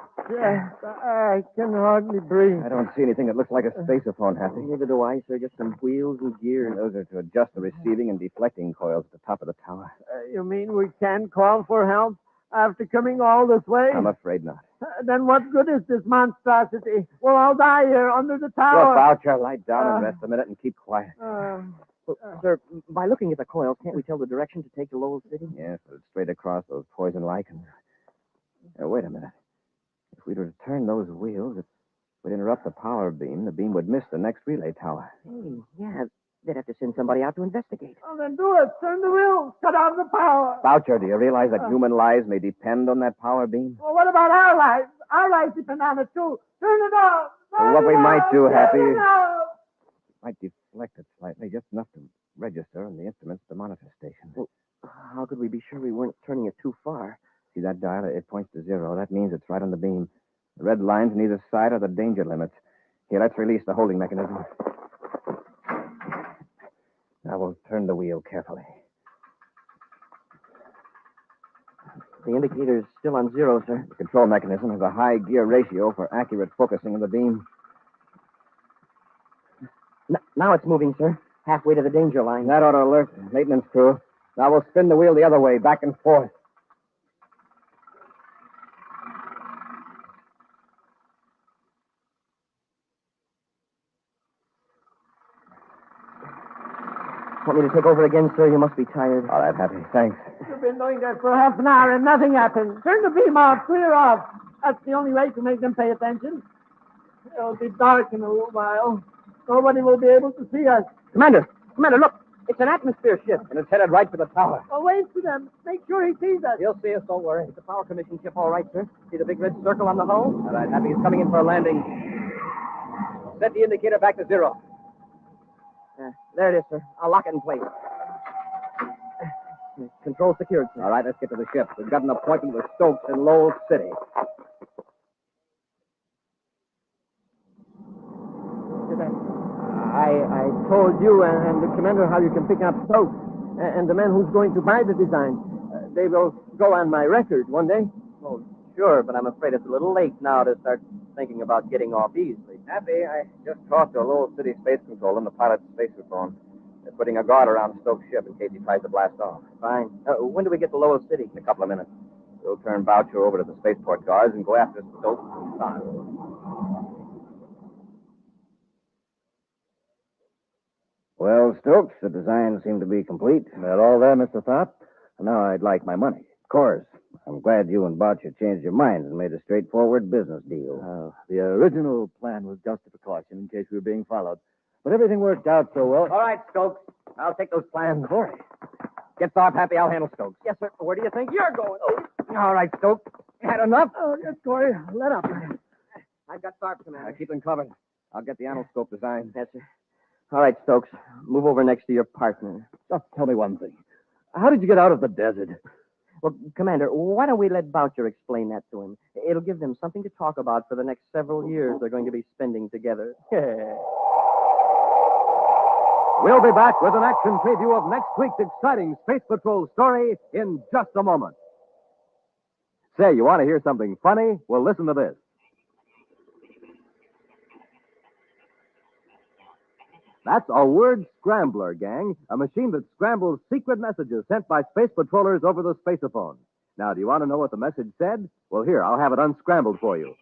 can hardly breathe. I don't see anything that looks like a spaceophone, Happy. Neither do I, sir. Just some wheels and gears. Those are to adjust the receiving and deflecting coils at the top of the tower. You mean we can't call for help after coming all this way? I'm afraid not. Then what good is this monstrosity? We'll all die here under the Look, tower. Boucher, lie down and rest a minute and keep quiet. Sir, by looking at the coils, can't we tell the direction to take to Lowell City? Yes, but it's straight across those poison lichens. Wait a minute. If we were to turn those wheels, it would interrupt the power beam. The beam would miss the next relay tower. Hey, yeah. They'd have to send somebody out to investigate. Well, then do it. Turn the wheels. Cut off the power. Boucher, do you realize that human lives may depend on that power beam? Well, what about our lives? Our lives depend on it, too. Turn it off. Well, what we might do, Happy, Turn it off. might deflect it slightly, just enough to register on the instruments the monitor station. Well, how could we be sure we weren't turning it too far? See that dial? It points to 0. That means it's right on the beam. The red lines on either side are the danger limits. Here, let's release the holding mechanism. Now we'll turn the wheel carefully. The indicator's still on 0, sir. The control mechanism has a high gear ratio for accurate focusing of the beam. Now it's moving, sir. Halfway to the danger line. That ought to alert the maintenance crew. Now we'll spin the wheel the other way, back and forth. Want me to take over again, sir? You must be tired. All right, Happy. Thanks. You've been doing that for half an hour and nothing happened. Turn the beam off. Clear off. That's the only way to make them pay attention. It'll be dark in a little while. Nobody will be able to see us. Commander, look. It's an atmosphere ship. And it's headed right for the tower. Well, wait for them. Make sure he sees us. He'll see us, don't worry. It's a power commission ship, all right, sir. See the big red circle on the hull? All right, Happy. He's coming in for a landing. Set the indicator back to 0. There it is, sir. I'll lock it in place. Control secured, sir. All right, let's get to the ship. We've got an appointment with Stokes in Lowell City. I told you and the commander how you can pick up Stokes and the man who's going to buy the design. They will go on my record one day. Oh, sure, but I'm afraid it's a little late now to start thinking about getting off easily. Happy, I just talked to Lowell City Space Control on the pilot's spacephone. They're putting a guard around Stokes' ship in case he tries to blast off. Fine. When do we get to Lowell City? In a couple of minutes. We'll turn Boucher over to the spaceport guards and go after Stokes and Son. Well, Stokes, the design seemed to be complete. That all there, Mr. Thorpe? Now I'd like my money. Of course. I'm glad you and Boucher changed your minds and made a straightforward business deal. The original plan was just a precaution in case we were being followed. But everything worked out so well. All right, Stokes. I'll take those plans. Cory. Get Thorpe happy. I'll handle Stokes. Yes, sir. Where do you think you're going? All right, Stokes. Had enough? Oh, yes, Cory. Let up. I've got Thorpe, Commander. Keep them covered. I'll get the anoscope design. Yes, sir. All right, Stokes. Move over next to your partner. Just tell me one thing. How did you get out of the desert? Well, Commander, why don't we let Boucher explain that to him? It'll give them something to talk about for the next several years they're going to be spending together. We'll be back with an action preview of next week's exciting Space Patrol story in just a moment. Say, you want to hear something funny? Well, listen to this. That's a word scrambler, gang, a machine that scrambles secret messages sent by space patrollers over the spaceophone. Now, do you want to know what the message said? Well, here, I'll have it unscrambled for you.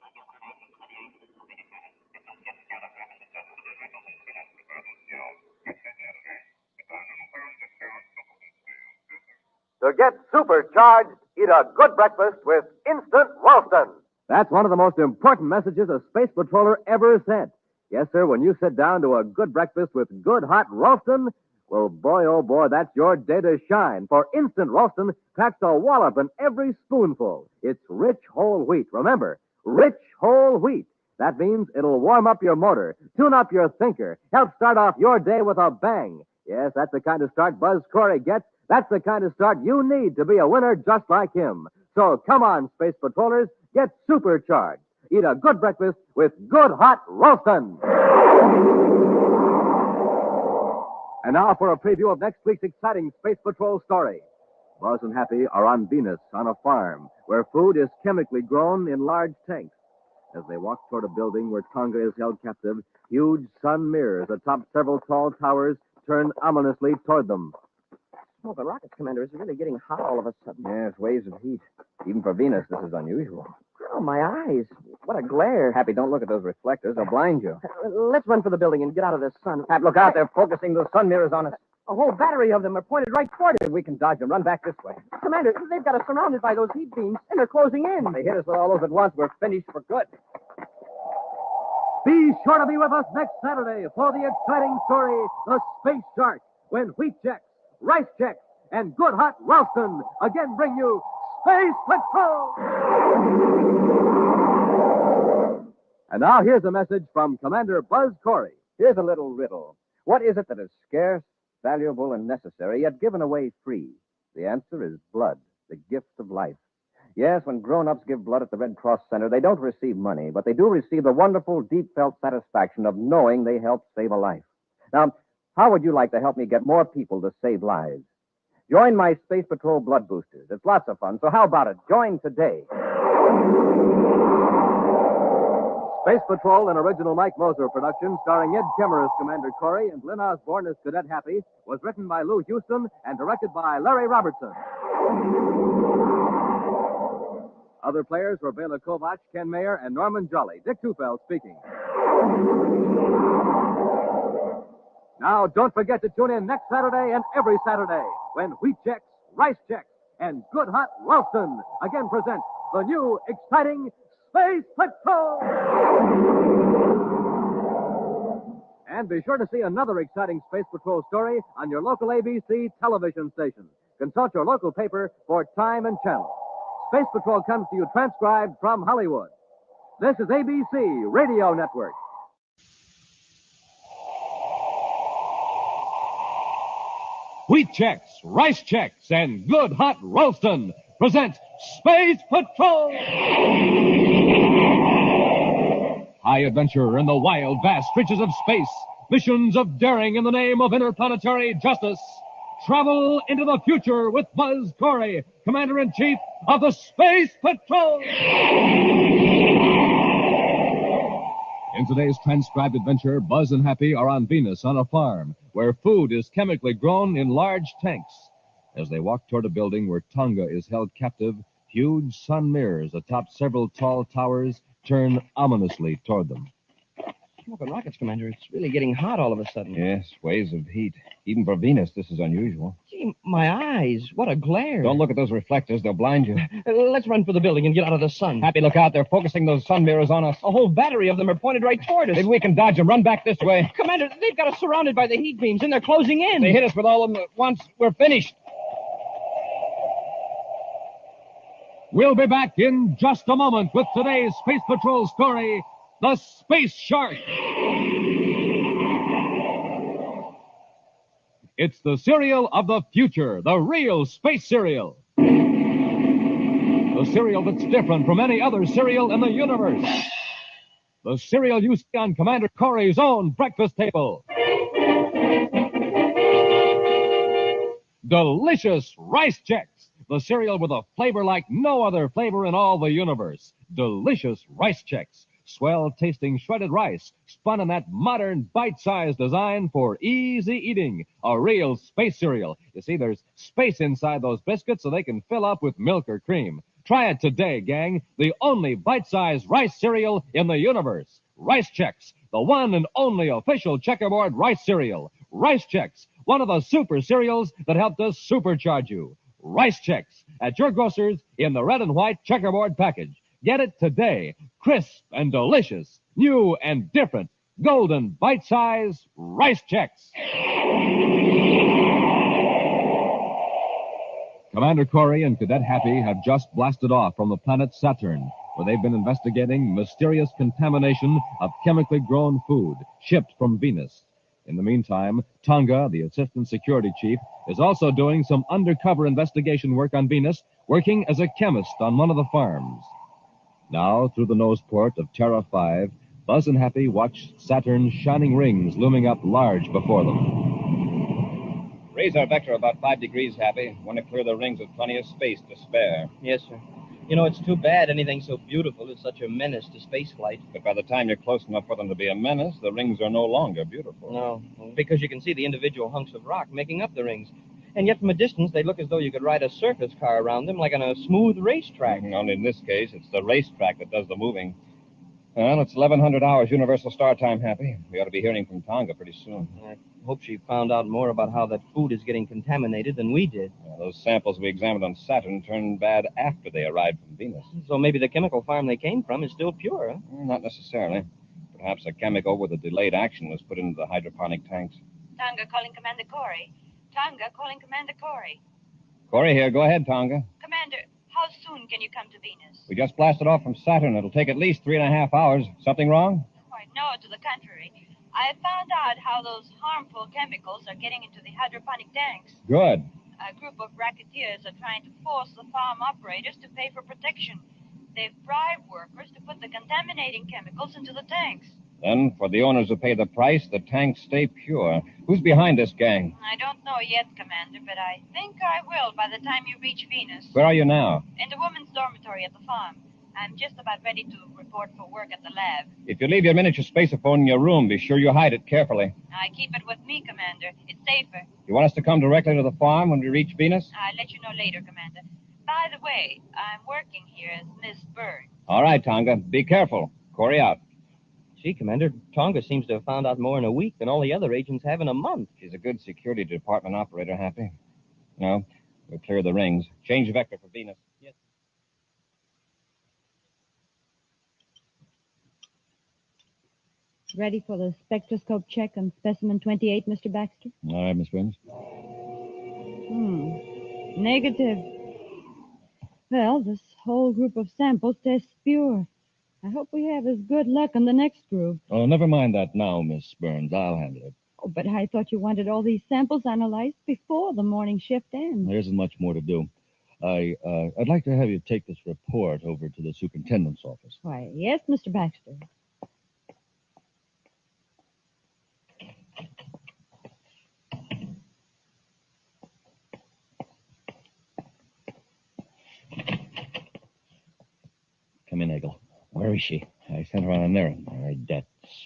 To get supercharged, eat a good breakfast with Instant Ralston. That's one of the most important messages a space patroller ever sent. Yes, sir, when you sit down to a good breakfast with good hot Ralston, well, boy, oh boy, that's your day to shine. For Instant Ralston packs a wallop in every spoonful. It's rich whole wheat. Remember, rich whole wheat. That means it'll warm up your motor, tune up your thinker, help start off your day with a bang. Yes, that's the kind of start Buzz Cory gets. That's the kind of start you need to be a winner just like him. So come on, Space Patrollers, get supercharged. Eat a good breakfast with good hot Ralston. And now for a preview of next week's exciting Space Patrol story. Buzz and Happy are on Venus on a farm where food is chemically grown in large tanks. As they walk toward a building where Tonga is held captive, huge sun mirrors atop several tall towers turn ominously toward them. Oh, the rockets, Commander, is really getting hot all of a sudden. Yes, waves of heat. Even for Venus, this is unusual. Oh, my eyes. What a glare. Happy, don't look at those reflectors. They'll blind you. Let's run for the building and get out of the sun. Hap, look out. They're focusing those sun mirrors on us. A whole battery of them are pointed right toward us. We can dodge them. Run back this way. Commander, they've got us surrounded by those heat beams, and they're closing in. They hit us with all those at once. We're finished for good. Be sure to be with us next Saturday for the exciting story, The Space Shark, when wheat checks, rice checks, and good hot Ralston again bring you Space Patrol! And now here's a message from Commander Buzz Cory. Here's a little riddle. What is it that is scarce, valuable, and necessary, yet given away free? The answer is blood, the gift of life. Yes, when grown-ups give blood at the Red Cross Center, they don't receive money, but they do receive the wonderful, deep-felt satisfaction of knowing they helped save a life. Now, how would you like to help me get more people to save lives? Join my Space Patrol Blood Boosters. It's lots of fun, so how about it? Join today. Space Patrol, an original Mike Moser production starring Ed Kemmer as Commander Cory and Lynn Osborne as Cadet Happy, was written by Lou Houston and directed by Larry Robertson. Other players were Bela Kovac, Ken Mayer, and Norman Jolly. Dick Tufeld speaking. Now, don't forget to tune in next Saturday and every Saturday when wheat checks, rice checks, and good hot Ralston again present the new, exciting Space Patrol! And be sure to see another exciting Space Patrol story on your local ABC television station. Consult your local paper for time and channel. Space Patrol comes to you transcribed from Hollywood. This is ABC Radio Network. Wheat checks, rice checks, and good hot Ralston present Space Patrol! High adventure in the wild, vast reaches of space. Missions of daring in the name of interplanetary justice. Travel into the future with Buzz Cory, Commander-in-Chief of the Space Patrol! In today's transcribed adventure, Buzz and Happy are on Venus on a farm where food is chemically grown in large tanks. As they walk toward a building where Tonga is held captive, huge sun mirrors atop several tall towers turn ominously toward them. Smoking rockets, Commander. It's really getting hot all of a sudden. Yes, waves of heat. Even for Venus, this is unusual. Gee, my eyes. What a glare. Don't look at those reflectors. They'll blind you. Let's run for the building and get out of the sun. Happy, look out. They're focusing those sun mirrors on us. A whole battery of them are pointed right toward us. Maybe we can dodge them. Run back this way. Commander, they've got us surrounded by the heat beams, and they're closing in. They hit us with all of them at once. We're finished. We'll be back in just a moment with today's Space Patrol story, The Space Shark. It's the cereal of the future, the real space cereal. The cereal that's different from any other cereal in the universe. The cereal you see on Commander Cory's own breakfast table. Delicious Rice Chex. The cereal with a flavor like no other flavor in all the universe. Delicious Rice Chex. Swell-tasting shredded rice, spun in that modern bite-sized design for easy eating. A real space cereal. You see, there's space inside those biscuits so they can fill up with milk or cream. Try it today, gang. The only bite-sized rice cereal in the universe. Rice Chex, the one and only official checkerboard rice cereal. Rice Chex, one of the super cereals that helped us supercharge you. Rice Chex at your grocer's in the red and white checkerboard package. Get it today. Crisp and delicious, new and different, golden bite-size Rice Chex. Commander Cory and Cadet Happy have just blasted off from the planet Saturn, where they've been investigating mysterious contamination of chemically grown food shipped from Venus. In the meantime, Tonga, the assistant security chief, is also doing some undercover investigation work on Venus, working as a chemist on one of the farms. Now, through the nose port of Terra 5, Buzz and Happy watch Saturn's shining rings looming up large before them. Raise our vector about 5 degrees, Happy. Want to clear the rings with plenty of space to spare. Yes, sir. You know, it's too bad anything so beautiful is such a menace to space flight. But by the time you're close enough for them to be a menace, the rings are no longer beautiful. No, because you can see the individual hunks of rock making up the rings. And yet from a distance, they look as though you could ride a circus car around them like on a smooth racetrack. Only in this case, it's the racetrack that does the moving. Well, it's 1100 hours Universal Star Time, Happy. We ought to be hearing from Tonga pretty soon. I hope she found out more about how that food is getting contaminated than we did. Those samples we examined on Saturn turned bad after they arrived from Venus. So maybe the chemical farm they came from is still pure, huh? Not necessarily. Perhaps a chemical with a delayed action was put into the hydroponic tanks. Tonga calling Commander Cory. Tonga calling Commander Cory. Cory here. Go ahead, Tonga. Commander, how soon can you come to Venus? We just blasted off from Saturn. It'll take at least 3.5 hours. Something wrong? Why, no, to the contrary. I found out how those harmful chemicals are getting into the hydroponic tanks. Good. A group of racketeers are trying to force the farm operators to pay for protection. They've bribed workers to put the contaminating chemicals into the tanks. Then, for the owners who pay the price, the tanks stay pure. Who's behind this gang? I don't know yet, Commander, but I think I will by the time you reach Venus. Where are you now? In the women's dormitory at the farm. I'm just about ready to report for work at the lab. If you leave your miniature spaceophone in your room, be sure you hide it carefully. I keep it with me, Commander. It's safer. You want us to come directly to the farm when we reach Venus? I'll let you know later, Commander. By the way, I'm working here as Miss Bird. All right, Tonga. Be careful. Cory out. Gee, Commander, Tonga seems to have found out more in a week than all the other agents have in a month. She's a good security department operator, Happy. No, we'll clear the rings. Change vector for Venus. Yes. Ready for the spectroscope check on specimen 28, Mr. Baxter? All right, Miss Burns. Negative. Well, this whole group of samples tests pure. I hope we have as good luck on the next group. Oh, never mind that now, Miss Burns. I'll handle it. Oh, but I thought you wanted all these samples analyzed before the morning shift ends. There isn't much more to do. I'd like to have you take this report over to the superintendent's office. Why, yes, Mr. Baxter. Come in, Eagle. Where is she? I sent her on an errand. All right, that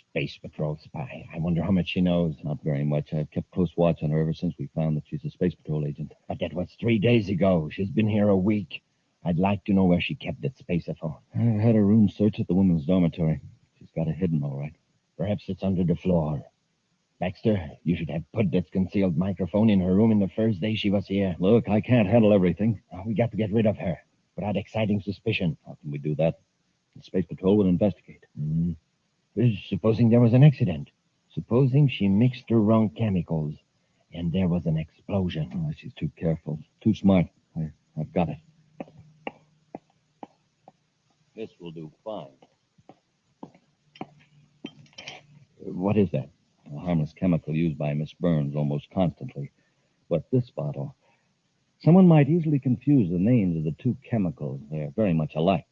Space Patrol spy. I wonder how much she knows. Not very much. I've kept close watch on her ever since we found that she's a Space Patrol agent. But that was 3 days ago. She's been here a week. I'd like to know where she kept that spaceophone. I had a room search at the women's dormitory. She's got it hidden, all right. Perhaps it's under the floor. Baxter, you should have put that concealed microphone in her room in the first day she was here. Look, I can't handle everything. We got to get rid of her without exciting suspicion. How can we do that? The Space Patrol would investigate. Supposing there was an accident. Supposing she mixed the wrong chemicals and there was an explosion. Oh, she's too careful, too smart. I've got it. This will do fine. What is that? A harmless chemical used by Miss Burns almost constantly. But this bottle, someone might easily confuse the names of the two chemicals. They're very much alike.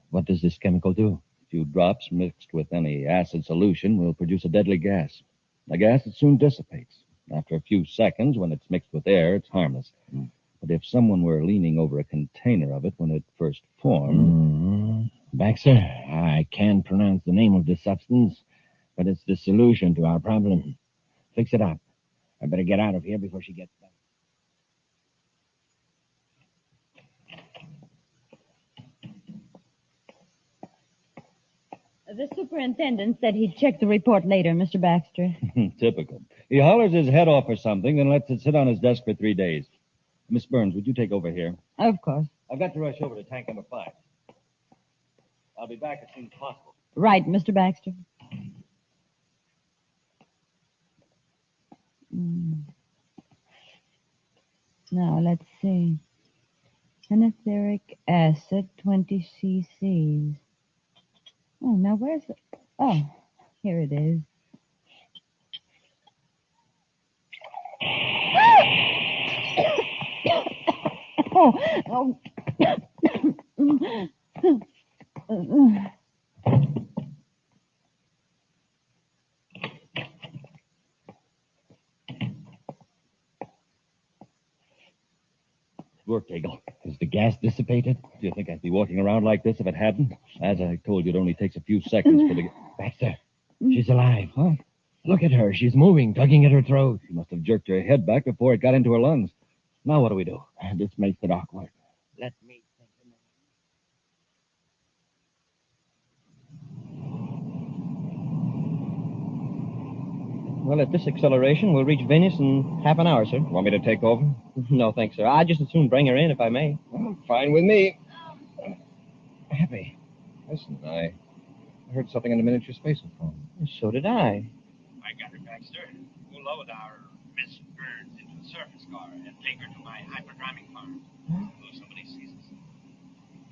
What does this chemical do? A few drops mixed with any acid solution will produce a deadly gas. A gas that soon dissipates. After a few seconds, when it's mixed with air, it's harmless. But if someone were leaning over a container of it when it first formed... Baxter, I can't pronounce the name of the substance, but it's the solution to our problem. Fix it up. I better get out of here before she gets back. The superintendent said he'd check the report later, Mr. Baxter. Typical. He hollers his head off or something, then lets it sit on his desk for 3 days. Miss Burns, would you take over here? Of course. I've got to rush over to tank number 5. I'll be back as soon as possible. Right, Mr. Baxter. Now, let's see. Anatheric acid, 20 cc's. Oh, now where's it? Oh, here it is. Oh. worked, Eagle. Is the gas dissipated? Do you think I'd be walking around like this if it hadn't? As I told you, it only takes a few seconds for the... Baxter, she's alive. Huh? Look at her. She's moving, tugging at her throat. She must have jerked her head back before it got into her lungs. Now what do we do? This makes it awkward. Let me think a minute. Well, at this acceleration, we'll reach Venus in half an hour, sir. Want me to take over? No, thanks, sir. I'd just as soon bring her in, if I may. Well, fine with me. Happy. Listen, I heard something in the miniature spaceophone. So did I. I got her, Baxter. We'll load our Miss Burns into a surface car and take her to my hyperdriving farm. So somebody sees us.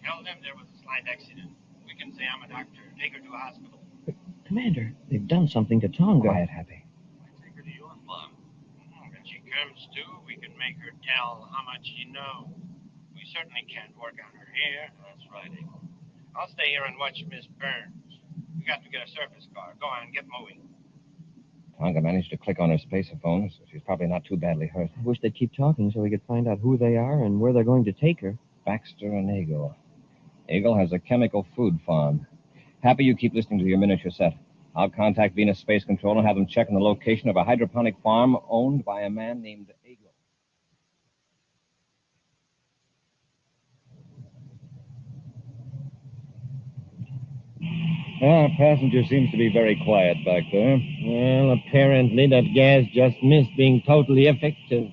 Tell them there was a slight accident. We can say I'm a doctor. Take her to a hospital. Commander, they've done something to Tonga. Quiet, Happy. Take her to your farm. When she comes to, we can make her tell how much she knows. We certainly can't work on her here. That's right, Eagle. I'll stay here and watch Miss Burns. We got to get a surface car. Go on, get moving. Tonga managed to click on her spaceophone, so she's probably not too badly hurt. I wish they'd keep talking so we could find out who they are and where they're going to take her. Baxter and Eagle. Eagle has a chemical food farm. Happy, you keep listening to your miniature set. I'll contact Venus Space Control and have them check on the location of a hydroponic farm owned by a man named Eagle. Passenger seems to be very quiet back there. Well, apparently that gas just missed being totally effective.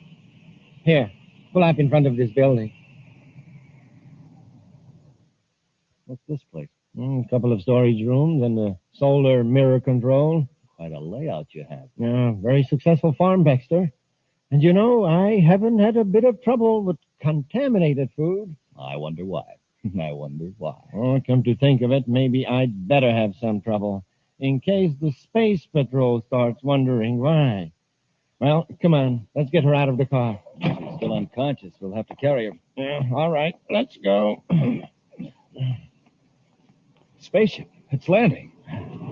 Here, pull up in front of this building. What's this place? A couple of storage rooms and a solar mirror control. Quite a layout you have. Yeah, very successful farm, Baxter. And you know, I haven't had a bit of trouble with contaminated food. I wonder why. I wonder why. Oh, come to think of it, maybe I'd better have some trouble, in case the Space Patrol starts wondering why. Well, come on, let's get her out of the car. She's still unconscious. We'll have to carry her. Yeah, all right, let's go. Spaceship. It's landing.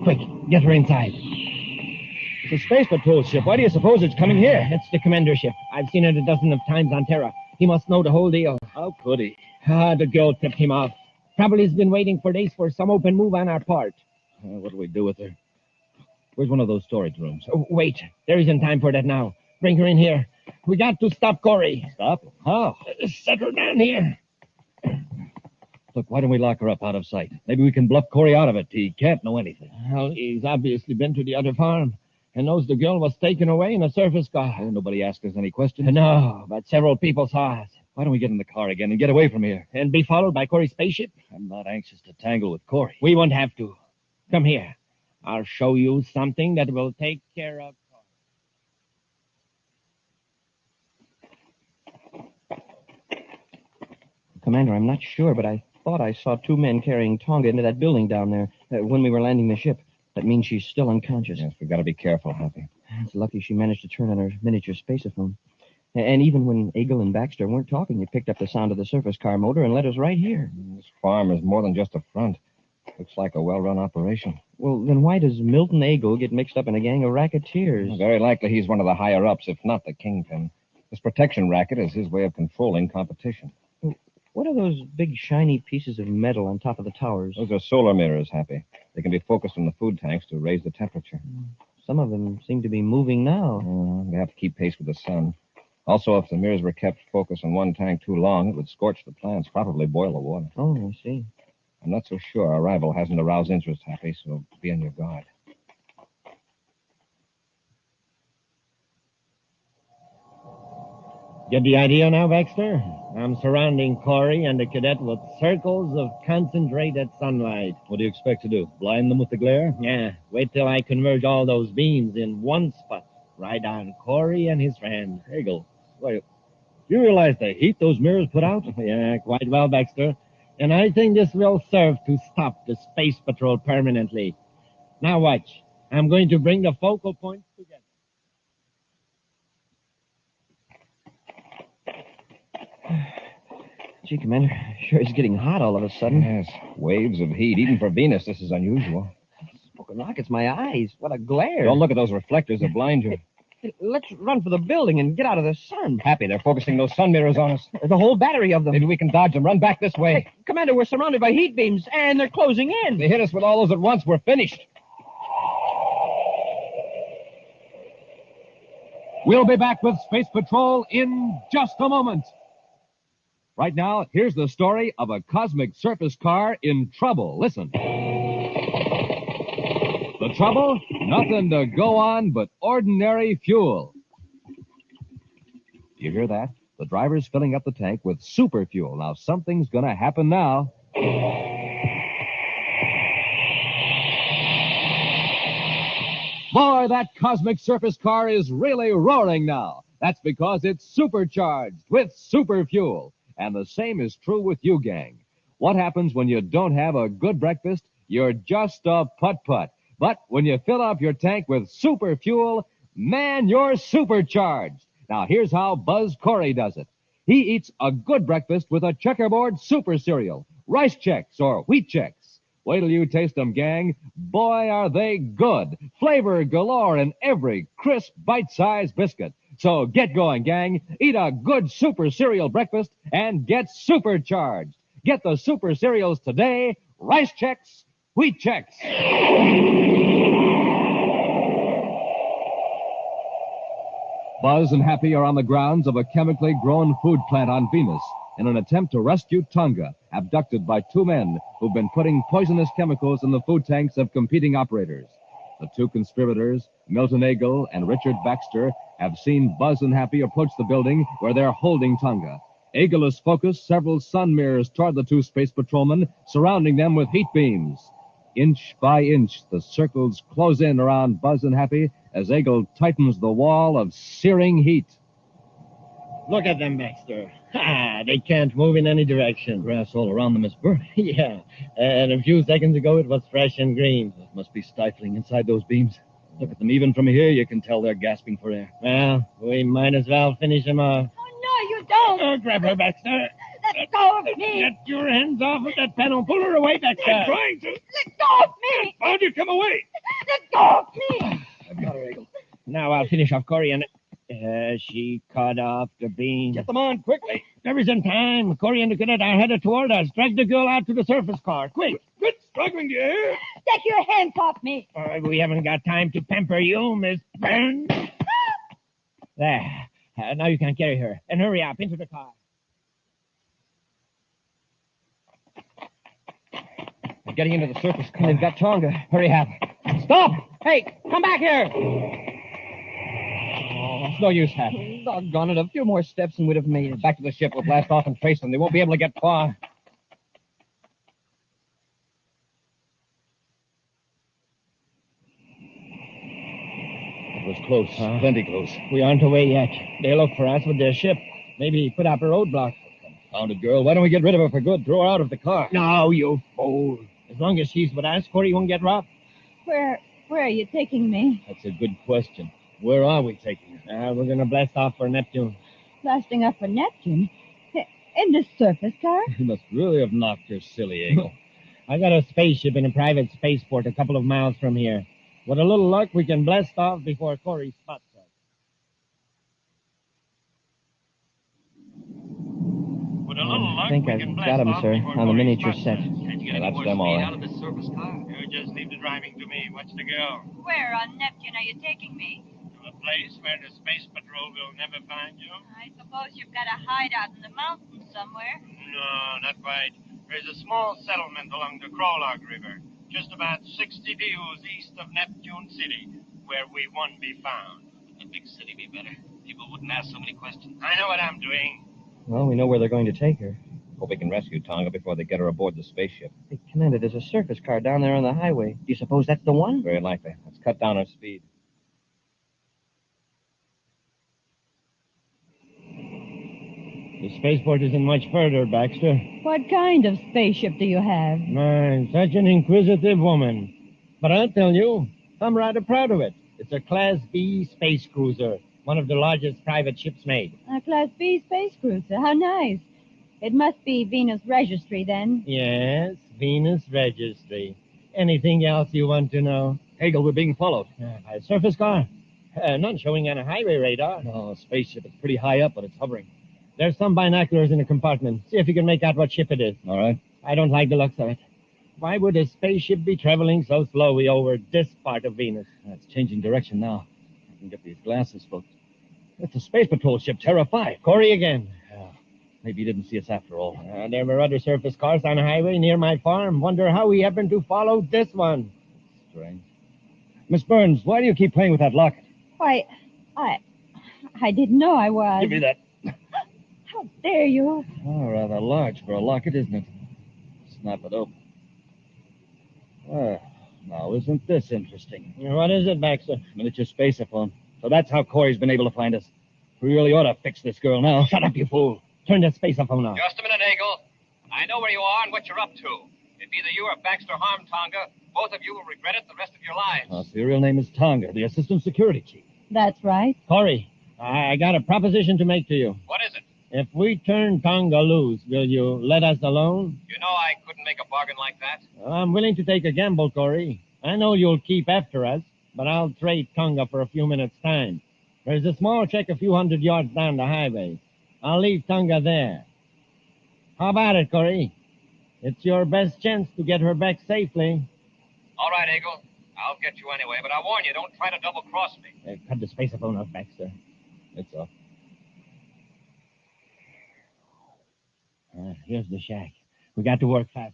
Quick, get her inside. It's a Space Patrol ship. Why do you suppose it's coming here? It's the commander's ship. I've seen it a dozen of times on Terra. He must know the whole deal. How could he? The girl tipped him off. Probably has been waiting for days for some open move on our part. What do we do with her? Where's one of those storage rooms? Oh, wait. There isn't time for that now. Bring her in here. We got to stop Cory. Stop? How? Set her down here. Look, why don't we lock her up out of sight? Maybe we can bluff Cory out of it. He can't know anything. Well, he's obviously been to the other farm and knows the girl was taken away in a surface car. Oh, nobody asked us any questions? No, but several people saw us. Why don't we get in the car again and get away from here? And be followed by Cory's spaceship? I'm not anxious to tangle with Cory. We won't have to. Come here. I'll show you something that will take care of Cory. Commander, I'm not sure, but I thought I saw two men carrying Tonga into that building down there when we were landing the ship. That means she's still unconscious. Yes, we've got to be careful, Happy. It's lucky she managed to turn on her miniature spaceophone. And even when Eagle and Baxter weren't talking, it picked up the sound of the surface car motor and led us right here. This farm is more than just a front. Looks like a well-run operation. Well, then why does Milton Eagle get mixed up in a gang of racketeers? Well, very likely he's one of the higher-ups, if not the kingpin. This protection racket is his way of controlling competition. What are those big, shiny pieces of metal on top of the towers? Those are solar mirrors, Happy. They can be focused on the food tanks to raise the temperature. Some of them seem to be moving now. They have to keep pace with the sun. Also, if the mirrors were kept focused on one tank too long, it would scorch the plants, probably boil the water. Oh, I see. I'm not so sure our rival hasn't aroused interest, Happy, so be on your guard. Get the idea now, Baxter? I'm surrounding Cory and the cadet with circles of concentrated sunlight. What do you expect to do? Blind them with the glare? Yeah, wait till I converge all those beams in one spot, right on Cory and his friend. Eagle, wait, you realize the heat those mirrors put out? Yeah, quite well, Baxter. And I think this will serve to stop the Space Patrol permanently. Now watch. I'm going to bring the focal points together. Gee, Commander, sure is getting hot all of a sudden. Yes, waves of heat. Even for Venus, this is unusual. Smoking rockets, my eyes. What a glare. Don't look at those reflectors. They'll blind you. Let's run for the building and get out of the sun. Happy they're focusing those sun mirrors on us. The whole battery of them. Maybe we can dodge them. Run back this way. Hey, Commander, we're surrounded by heat beams, and they're closing in. If they hit us with all those at once, we're finished. We'll be back with Space Patrol in just a moment. Right now, here's the story of a cosmic surface car in trouble. Listen. The trouble? Nothing to go on but ordinary fuel. You hear that? The driver's filling up the tank with super fuel. Now, something's going to happen now. Boy, that cosmic surface car is really roaring now. That's because it's supercharged with super fuel. And the same is true with you, gang. What happens when you don't have a good breakfast? You're just a putt-putt. But when you fill up your tank with super fuel, man, you're supercharged. Now, here's how Buzz Cory does it. He eats a good breakfast with a checkerboard super cereal, rice checks or wheat checks. Wait till you taste them, gang. Boy, are they good. Flavor galore in every crisp, bite-sized biscuit. So get going, gang. Eat a good super cereal breakfast and get supercharged. Get the super cereals today. Rice checks, wheat checks. Buzz and Happy are on the grounds of a chemically grown food plant on Venus in an attempt to rescue Tonga, abducted by two men who've been putting poisonous chemicals in the food tanks of competing operators. The two conspirators, Milton Agle and Richard Baxter, have seen Buzz and Happy approach the building where they're holding Tonga. Agle has focused several sun mirrors toward the two space patrolmen, surrounding them with heat beams. Inch by inch, the circles close in around Buzz and Happy as Agle tightens the wall of searing heat. Look at them, Baxter. Ha! They can't move in any direction. Grass all around them is burning. Yeah, and a few seconds ago it was fresh and green. It must be stifling inside those beams. Look at them. Even from here, you can tell they're gasping for air. Well, we might as well finish them off. Oh, no, you don't. Grab her, Baxter. Let go of me. Get your hands off of that panel. Pull her away, Baxter. I'm trying to. Let go of me. How'd you come away? Let go of me. I've got her, Eagle. Now I'll finish off Cory and... she cut off the beam. Get them on, quickly. There isn't time. Cory and the cadet are headed toward us. Drag the girl out to the surface car. Quick. Quit struggling, do you hear? Take your hands off me. We haven't got time to pamper you, Miss Burns. There. Now you can carry her. And hurry up into the car. They're getting into the surface car. They've got Tonga. Hurry up. Stop! Hey, come back here! It's no use, Hap. Doggone it, a few more steps and we'd have made it. Back to the ship. We'll blast off and trace them. They won't be able to get far. It was close. Plenty close. We aren't away yet. They'll look for us with their ship. Maybe put up a roadblock. Confounded girl. Why don't we get rid of her for good? Throw her out of the car. No, you fool. As long as she's with us, Cory won't get robbed. Where are you taking me? That's a good question. Where are we taking her? We're going to blast off for Neptune. Blasting up for Neptune? In this surface car? You must really have knocked her silly, Eagle. I got a spaceship in a private spaceport a couple of miles from here. With a little luck, we can blast off before Cory spots us. With a little luck, I think I've got him, sir, on the miniature set. Yeah, that's them, all right. You just leave the driving to me. Watch the girl. Where on Neptune are you taking me? To a place where the space patrol will never find you. I suppose you've got a hideout in the mountains somewhere. No, not quite. There's a small settlement along the Crawlog River, just about 60 views east of Neptune City, where we won't be found. A big city be better. People wouldn't ask so many questions. I know what I'm doing. Well, we know where they're going to take her. Hope we can rescue Tonga before they get her aboard the spaceship. Hey, Commander, there's a surface car down there on the highway. Do you suppose that's the one? Very likely. Let's cut down our speed. The spaceport isn't much further, Baxter. What kind of spaceship do you have? Man, such an inquisitive woman. But I'll tell you, I'm rather proud of it. It's a Class B space cruiser, one of the largest private ships made. A Class B space cruiser. How nice. It must be Venus Registry, then. Yes, Venus Registry. Anything else you want to know? Hegel, we're being followed. By a surface car. None showing on a highway radar. No, spaceship. It's pretty high up, but it's hovering. There's some binoculars in the compartment. See if you can make out what ship it is. All right. I don't like the looks of it. Why would a spaceship be traveling so slowly over this part of Venus? It's changing direction now. I can get these glasses focused. It's a space patrol ship, Terra 5. Cory again. Yeah. Maybe he didn't see us after all. There were other surface cars on a highway near my farm. Wonder how he happened to follow this one. Strange. Miss Burns, why do you keep playing with that locket? Why, I didn't know I was. Give me that. How dare you? Oh, rather large for a locket, isn't it? Snap it open. Well, now isn't this interesting? What is it, Baxter? Miniature spaceophone. So that's how Cory's been able to find us. We really ought to fix this girl now. Shut up, you fool. Turn that spaceophone off. Just a minute, Eagle. I know where you are and what you're up to. If either you or Baxter harm Tonga, both of you will regret it the rest of your lives. So your real name is Tonga, the assistant security chief. That's right. Cory, I got a proposition to make to you. What is it? If we turn Tonga loose, will you let us alone? You know I couldn't make a bargain like that. Well, I'm willing to take a gamble, Cory. I know you'll keep after us, but I'll trade Tonga for a few minutes' time. There's a small check a few hundred yards down the highway. I'll leave Tonga there. How about it, Cory? It's your best chance to get her back safely. All right, Eagle. I'll get you anyway, but I warn you, don't try to double-cross me. Cut the spaceophone off, Baxter. It's off. Here's the shack. We got to work fast.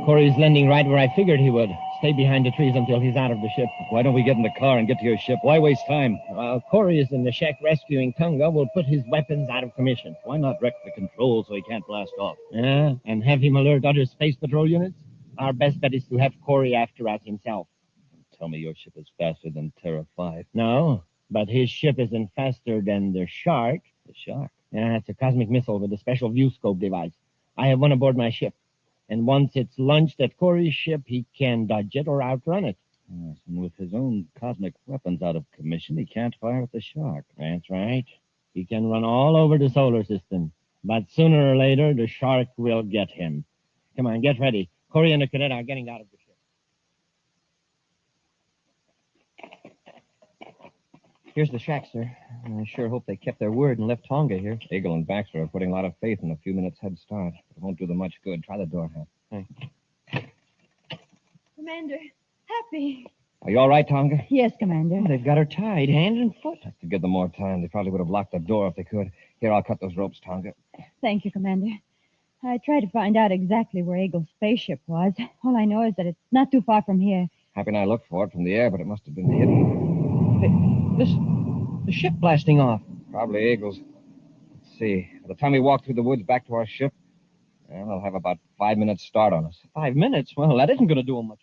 Cory's landing right where I figured he would. Stay behind the trees until he's out of the ship. Why don't we get in the car and get to your ship? Why waste time? While Cory is in the shack rescuing Tonga, we'll put his weapons out of commission. Why not wreck the controls so he can't blast off? Yeah, and have him alert other space patrol units? Our best bet is to have Cory after us himself. Tell me your ship is faster than Terra 5. No, but his ship isn't faster than the Shark. The Shark? Yeah, it's a cosmic missile with a special view scope device. I have one aboard my ship. And once it's launched at Cory's ship, he can dodge it or outrun it. Yes, and with his own cosmic weapons out of commission, he can't fire at the Shark. That's right. He can run all over the solar system. But sooner or later, the Shark will get him. Come on, get ready. Cory and the cadet are getting out of the ship. Here's the shack, sir. I sure hope they kept their word and left Tonga here. Eagle and Baxter are putting a lot of faith in a few minutes head start. It won't do them much good. Try the door, Hal. Commander, Happy. Are you all right, Tonga? Yes, Commander. They've got her tied, hand and foot. Have to give them more time. They probably would have locked the door if they could. Here, I'll cut those ropes, Tonga. Thank you, Commander. I tried to find out exactly where Eagle's spaceship was. All I know is that it's not too far from here. Happy and I looked for it from the air, but it must have been hidden. The ship blasting off. Probably Eagles. Let's see. By the time we walk through the woods back to our ship, well, they'll have about 5 minutes start on us. 5 minutes? Well, that isn't going to do them much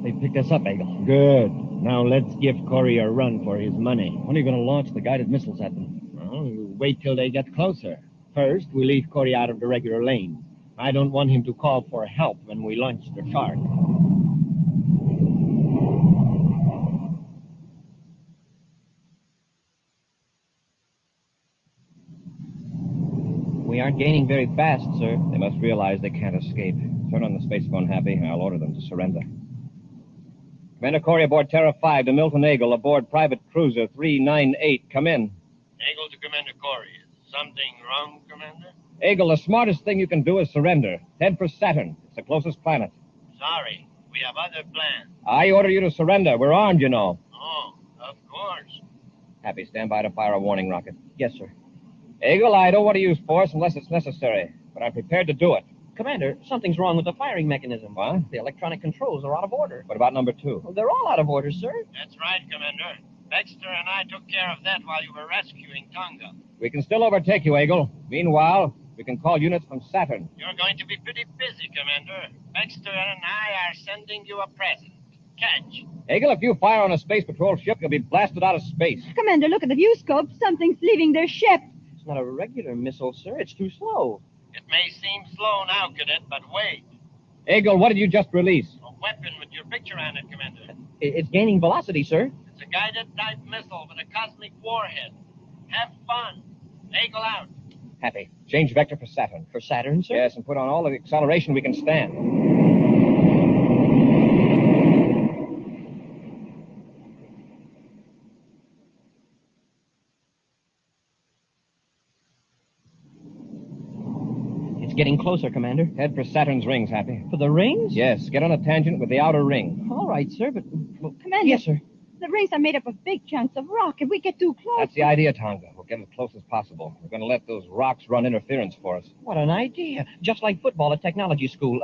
good. They picked us up, Eagle. Good. Now let's give Cory a run for his money. When are you going to launch the guided missiles at them? Well, we'll wait till they get closer. First, we leave Cory out of the regular lanes. I don't want him to call for help when we launch the Shark. We aren't gaining very fast, sir. They must realize they can't escape. Turn on the spacephone, Happy, and I'll order them to surrender. Commander Cory aboard Terra 5 to Milton Eagle aboard private cruiser 398. Come in. Eagle to Commander Cory. Is something wrong, Commander? Eagle, the smartest thing you can do is surrender. Head for Saturn. It's the closest planet. Sorry. We have other plans. I order you to surrender. We're armed, you know. Oh, of course. Happy, stand by to fire a warning rocket. Yes, sir. Eagle, I don't want to use force unless it's necessary, but I'm prepared to do it. Commander, something's wrong with the firing mechanism. What? The electronic controls are out of order. What about number 2? Well, they're all out of order, sir. That's right, Commander. Baxter and I took care of that while you were rescuing Tonga. We can still overtake you, Eagle. Meanwhile, we can call units from Saturn. You're going to be pretty busy, Commander. Baxter and I are sending you a present. Catch. Eagle, if you fire on a space patrol ship, you'll be blasted out of space. Commander, look at the view scope. Something's leaving their ship. It's not a regular missile, sir. It's too slow. It may seem slow now, Cadet, but wait. Eagle, what did you just release? A weapon with your picture on it, Commander. It's gaining velocity, sir. It's a guided type missile with a cosmic warhead. Have fun. Eagle out. Happy. Change vector for Saturn. For Saturn, sir? Yes, and put on all the acceleration we can stand. It's getting closer, Commander. Head for Saturn's rings, Happy. For the rings? Yes, get on a tangent with the outer ring. All right, sir, but... Commander. Yes, sir. The rings are made up of big chunks of rock. If we get too close... That's the idea, Tonga. We'll get as close as possible. We're going to let those rocks run interference for us. What an idea. Just like football at technology school.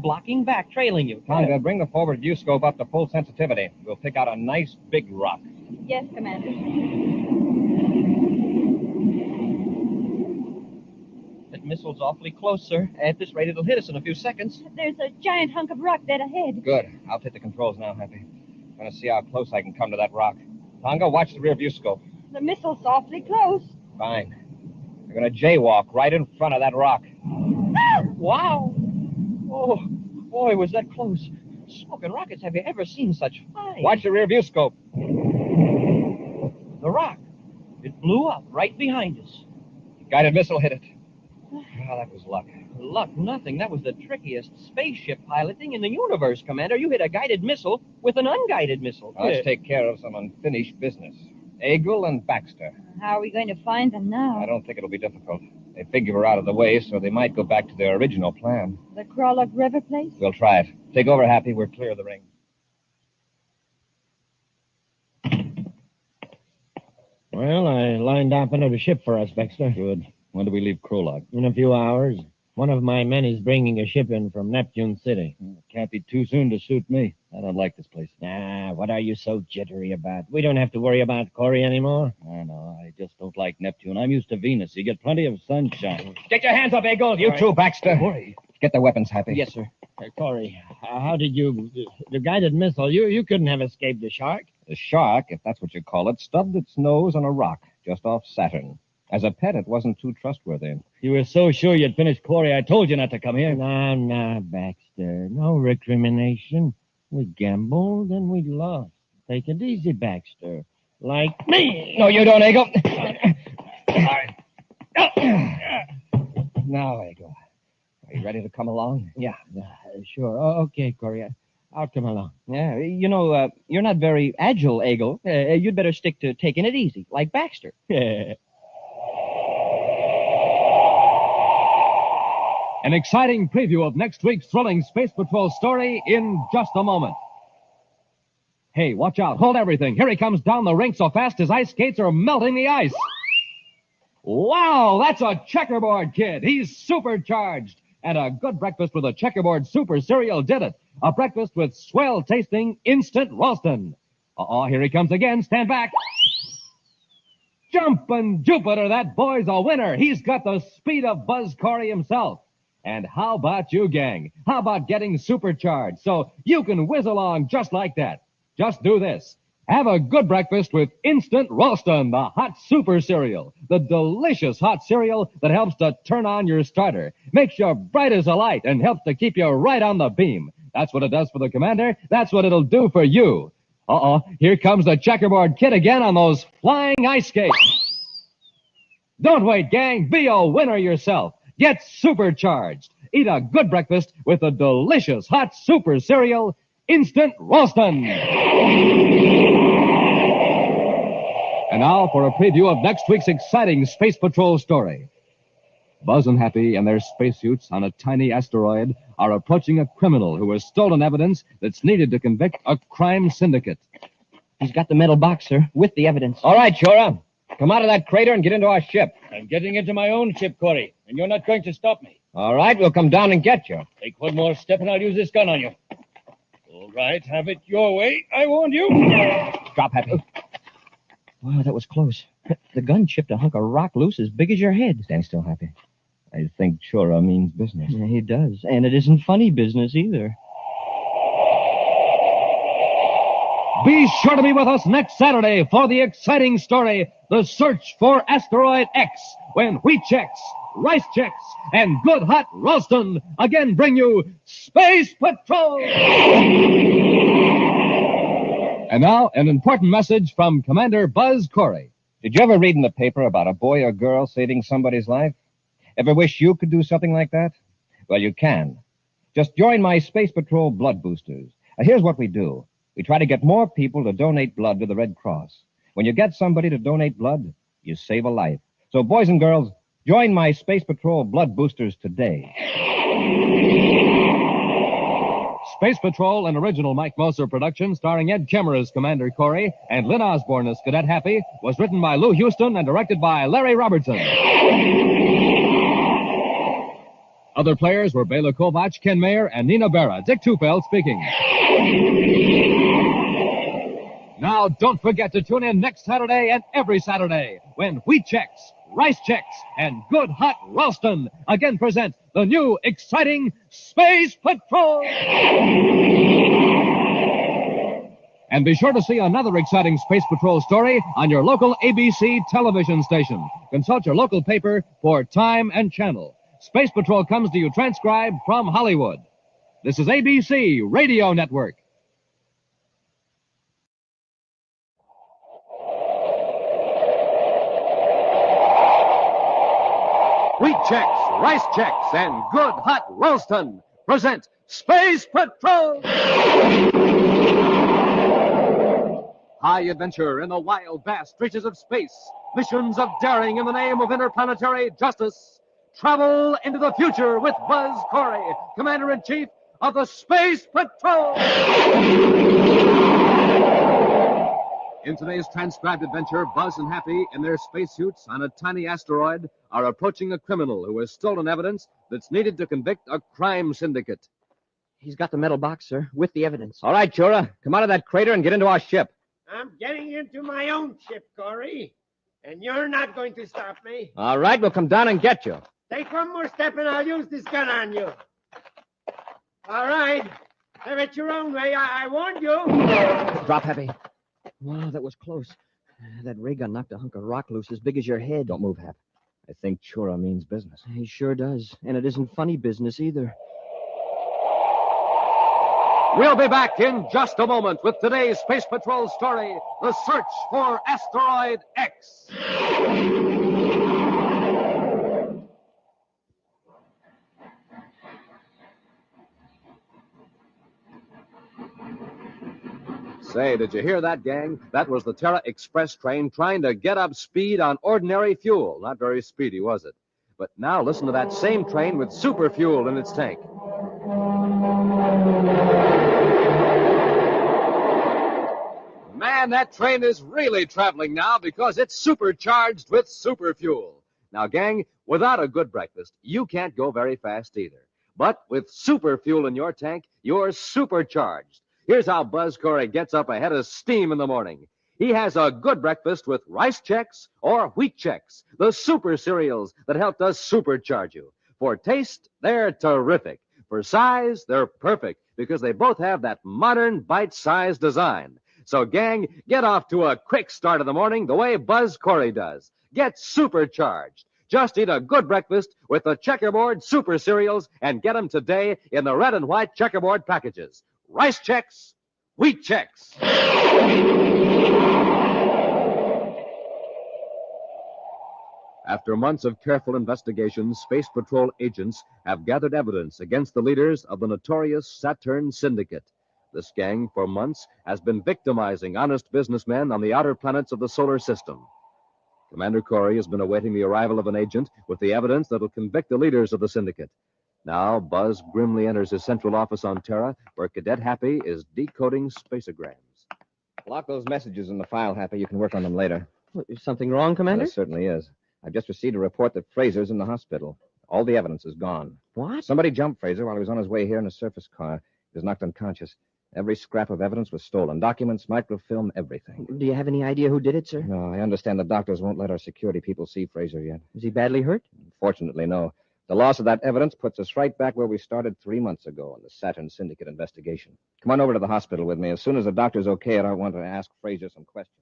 Blocking back, trailing you. Tonga, bring the forward view scope up to full sensitivity. We'll pick out a nice big rock. Yes, Commander. That missile's awfully close, sir. At this rate, it'll hit us in a few seconds. There's a giant hunk of rock dead ahead. Good. I'll take the controls now, Happy. I'm going to see how close I can come to that rock. Tonga, watch the rear view scope. The missile's awfully close. Fine. We're going to jaywalk right in front of that rock. Wow. Oh, boy, was that close. Smoking rockets, have you ever seen such fire? Watch the rear view scope. The rock. It blew up right behind us. Guided missile hit it. Oh, that was luck. Luck, nothing. That was the trickiest spaceship piloting in the universe, Commander. You hit a guided missile with an unguided missile. Now, let's take care of some unfinished business. Eagle and Baxter. How are we going to find them now? I don't think it'll be difficult. They figure we're out of the way, so they might go back to their original plan. The Crawlock River place? We'll try it. Take over, Happy. We're clear of the ring. Well, I lined up another ship for us, Baxter. Good. When do we leave Crawlock? In a few hours. One of my men is bringing a ship in from Neptune City. Can't be too soon to suit me. I don't like this place. What are you so jittery about? We don't have to worry about Cory anymore. I know. I just don't like Neptune. I'm used to Venus. You get plenty of sunshine. Get your hands up, Eagle. You too, Baxter. Cory. Get the weapons, Happy. Yes, sir. Cory, how did you... The guided missile, you couldn't have escaped the shark. The shark, if that's what you call it, stubbed its nose on a rock just off Saturn. As a pet, it wasn't too trustworthy. You were so sure you'd finish Cory, I told you not to come here. Nah, Baxter. No recrimination. We gambled and we lost. Take it easy, Baxter. Like me. No, you don't, Eagle. Now, Eagle. Are you ready to come along? Yeah, sure. Okay, Cory. I'll come along. Yeah, you know, you're not very agile, Eagle. You'd better stick to taking it easy, like Baxter. An exciting preview of next week's thrilling Space Patrol story in just a moment. Hey, watch out. Hold everything. Here he comes down the rink so fast his ice skates are melting the ice. Wow, that's a checkerboard kid. He's supercharged. And a good breakfast with a checkerboard super cereal did it. A breakfast with swell-tasting instant Ralston. Here he comes again. Stand back. Jumpin' Jupiter, that boy's a winner. He's got the speed of Buzz Cory himself. And how about you, gang? How about getting supercharged so you can whiz along just like that? Just do this. Have a good breakfast with Instant Ralston, the hot super cereal. The delicious hot cereal that helps to turn on your starter. Makes you bright as a light and helps to keep you right on the beam. That's what it does for the Commander. That's what it'll do for you. Here comes the checkerboard kid again on those flying ice skates. Don't wait, gang. Be a winner yourself. Get supercharged. Eat a good breakfast with the delicious hot super cereal, Instant Ralston. And now for a preview of next week's exciting Space Patrol story. Buzz and Happy and their spacesuits on a tiny asteroid are approaching a criminal who has stolen evidence that's needed to convict a crime syndicate. He's got the metal box, sir, with the evidence. All right, Jela. Come out of that crater and get into our ship. I'm getting into my own ship, Cory, and you're not going to stop me. All right, we'll come down and get you. Take one more step and I'll use this gun on you. All right, have it your way. I warned you. Drop, Happy. Wow, that was close. The gun chipped a hunk of rock loose as big as your head. Stand still, Happy. I think Chora means business. Yeah, he does. And it isn't funny business either. Be sure to be with us next Saturday for the exciting story, The Search for Asteroid X, when wheat checks, rice checks, and good hot Ralston again bring you Space Patrol! And now, an important message from Commander Buzz Cory. Did you ever read in the paper about a boy or girl saving somebody's life? Ever wish you could do something like that? Well, you can. Just join my Space Patrol blood boosters. Here's what we do. We try to get more people to donate blood to the Red Cross. When you get somebody to donate blood, you save a life. So, boys and girls, join my Space Patrol blood boosters today. Space Patrol, an original Mike Moser production starring Ed Kemmer as Commander Cory and Lynn Osborne as Cadet Happy, was written by Lou Houston and directed by Larry Robertson. Other players were Bela Kovac, Ken Mayer, and Nina Berra. Dick Tufeld speaking. Now, don't forget to tune in next Saturday and every Saturday when Wheat Chex, Rice Chex, and Good Hot Ralston again present the new, exciting Space Patrol. And be sure to see another exciting Space Patrol story on your local ABC television station. Consult your local paper for time and channel. Space Patrol comes to you transcribed from Hollywood. This is ABC Radio Network. Wheat Chex, Rice Chex, and Good Hot Ralston present Space Patrol! High adventure in the wild, vast reaches of space. Missions of daring in the name of interplanetary justice. Travel into the future with Buzz Cory, Commander-in-Chief of the Space Patrol! In today's transcribed adventure, Buzz and Happy, in their spacesuits on a tiny asteroid, are approaching a criminal who has stolen evidence that's needed to convict a crime syndicate. He's got the metal box, sir, with the evidence. All right, Jela, come out of that crater and get into our ship. I'm getting into my own ship, Cory. And you're not going to stop me. All right, we'll come down and get you. Take one more step and I'll use this gun on you. All right. Have it your own way. I warned you. Drop, Happy. Wow, that was close. That ray gun knocked a hunk of rock loose as big as your head. Don't move, Hap. I think Chura means business. He sure does. And it isn't funny business either. We'll be back in just a moment with today's Space Patrol story, The Search for Asteroid X. Say, did you hear that, gang? That was the Terra Express train trying to get up speed on ordinary fuel. Not very speedy, was it? But now listen to that same train with super fuel in its tank. Man, that train is really traveling now because it's supercharged with super fuel. Now, gang, without a good breakfast, you can't go very fast either. But with super fuel in your tank, you're supercharged. Here's how Buzz Cory gets up ahead of steam in the morning. He has a good breakfast with Rice Chex or Wheat Chex, the super cereals that help us supercharge you. For taste, they're terrific. For size, they're perfect because they both have that modern bite-sized design. So, gang, get off to a quick start of the morning the way Buzz Cory does. Get supercharged. Just eat a good breakfast with the Checkerboard Super Cereals and get them today in the red and white checkerboard packages. Rice Chex, Wheat Chex. After months of careful investigation, Space Patrol agents have gathered evidence against the leaders of the notorious Saturn Syndicate. This gang, for months, has been victimizing honest businessmen on the outer planets of the solar system. Commander Cory has been awaiting the arrival of an agent with the evidence that will convict the leaders of the syndicate. Now, Buzz grimly enters his central office on Terra, where Cadet Happy is decoding spaceograms. Lock those messages in the file, Happy. You can work on them later. Is something wrong, Commander? There certainly is. I've just received a report that Fraser's in the hospital. All the evidence is gone. What? Somebody jumped Fraser while he was on his way here in a surface car. He was knocked unconscious. Every scrap of evidence was stolen. Documents, microfilm, everything. Do you have any idea who did it, sir? No, I understand the doctors won't let our security people see Fraser yet. Is he badly hurt? Fortunately, no. The loss of that evidence puts us right back where we started 3 months ago in the Saturn Syndicate investigation. Come on over to the hospital with me. As soon as the doctor's okay, I want to ask Fraser some questions.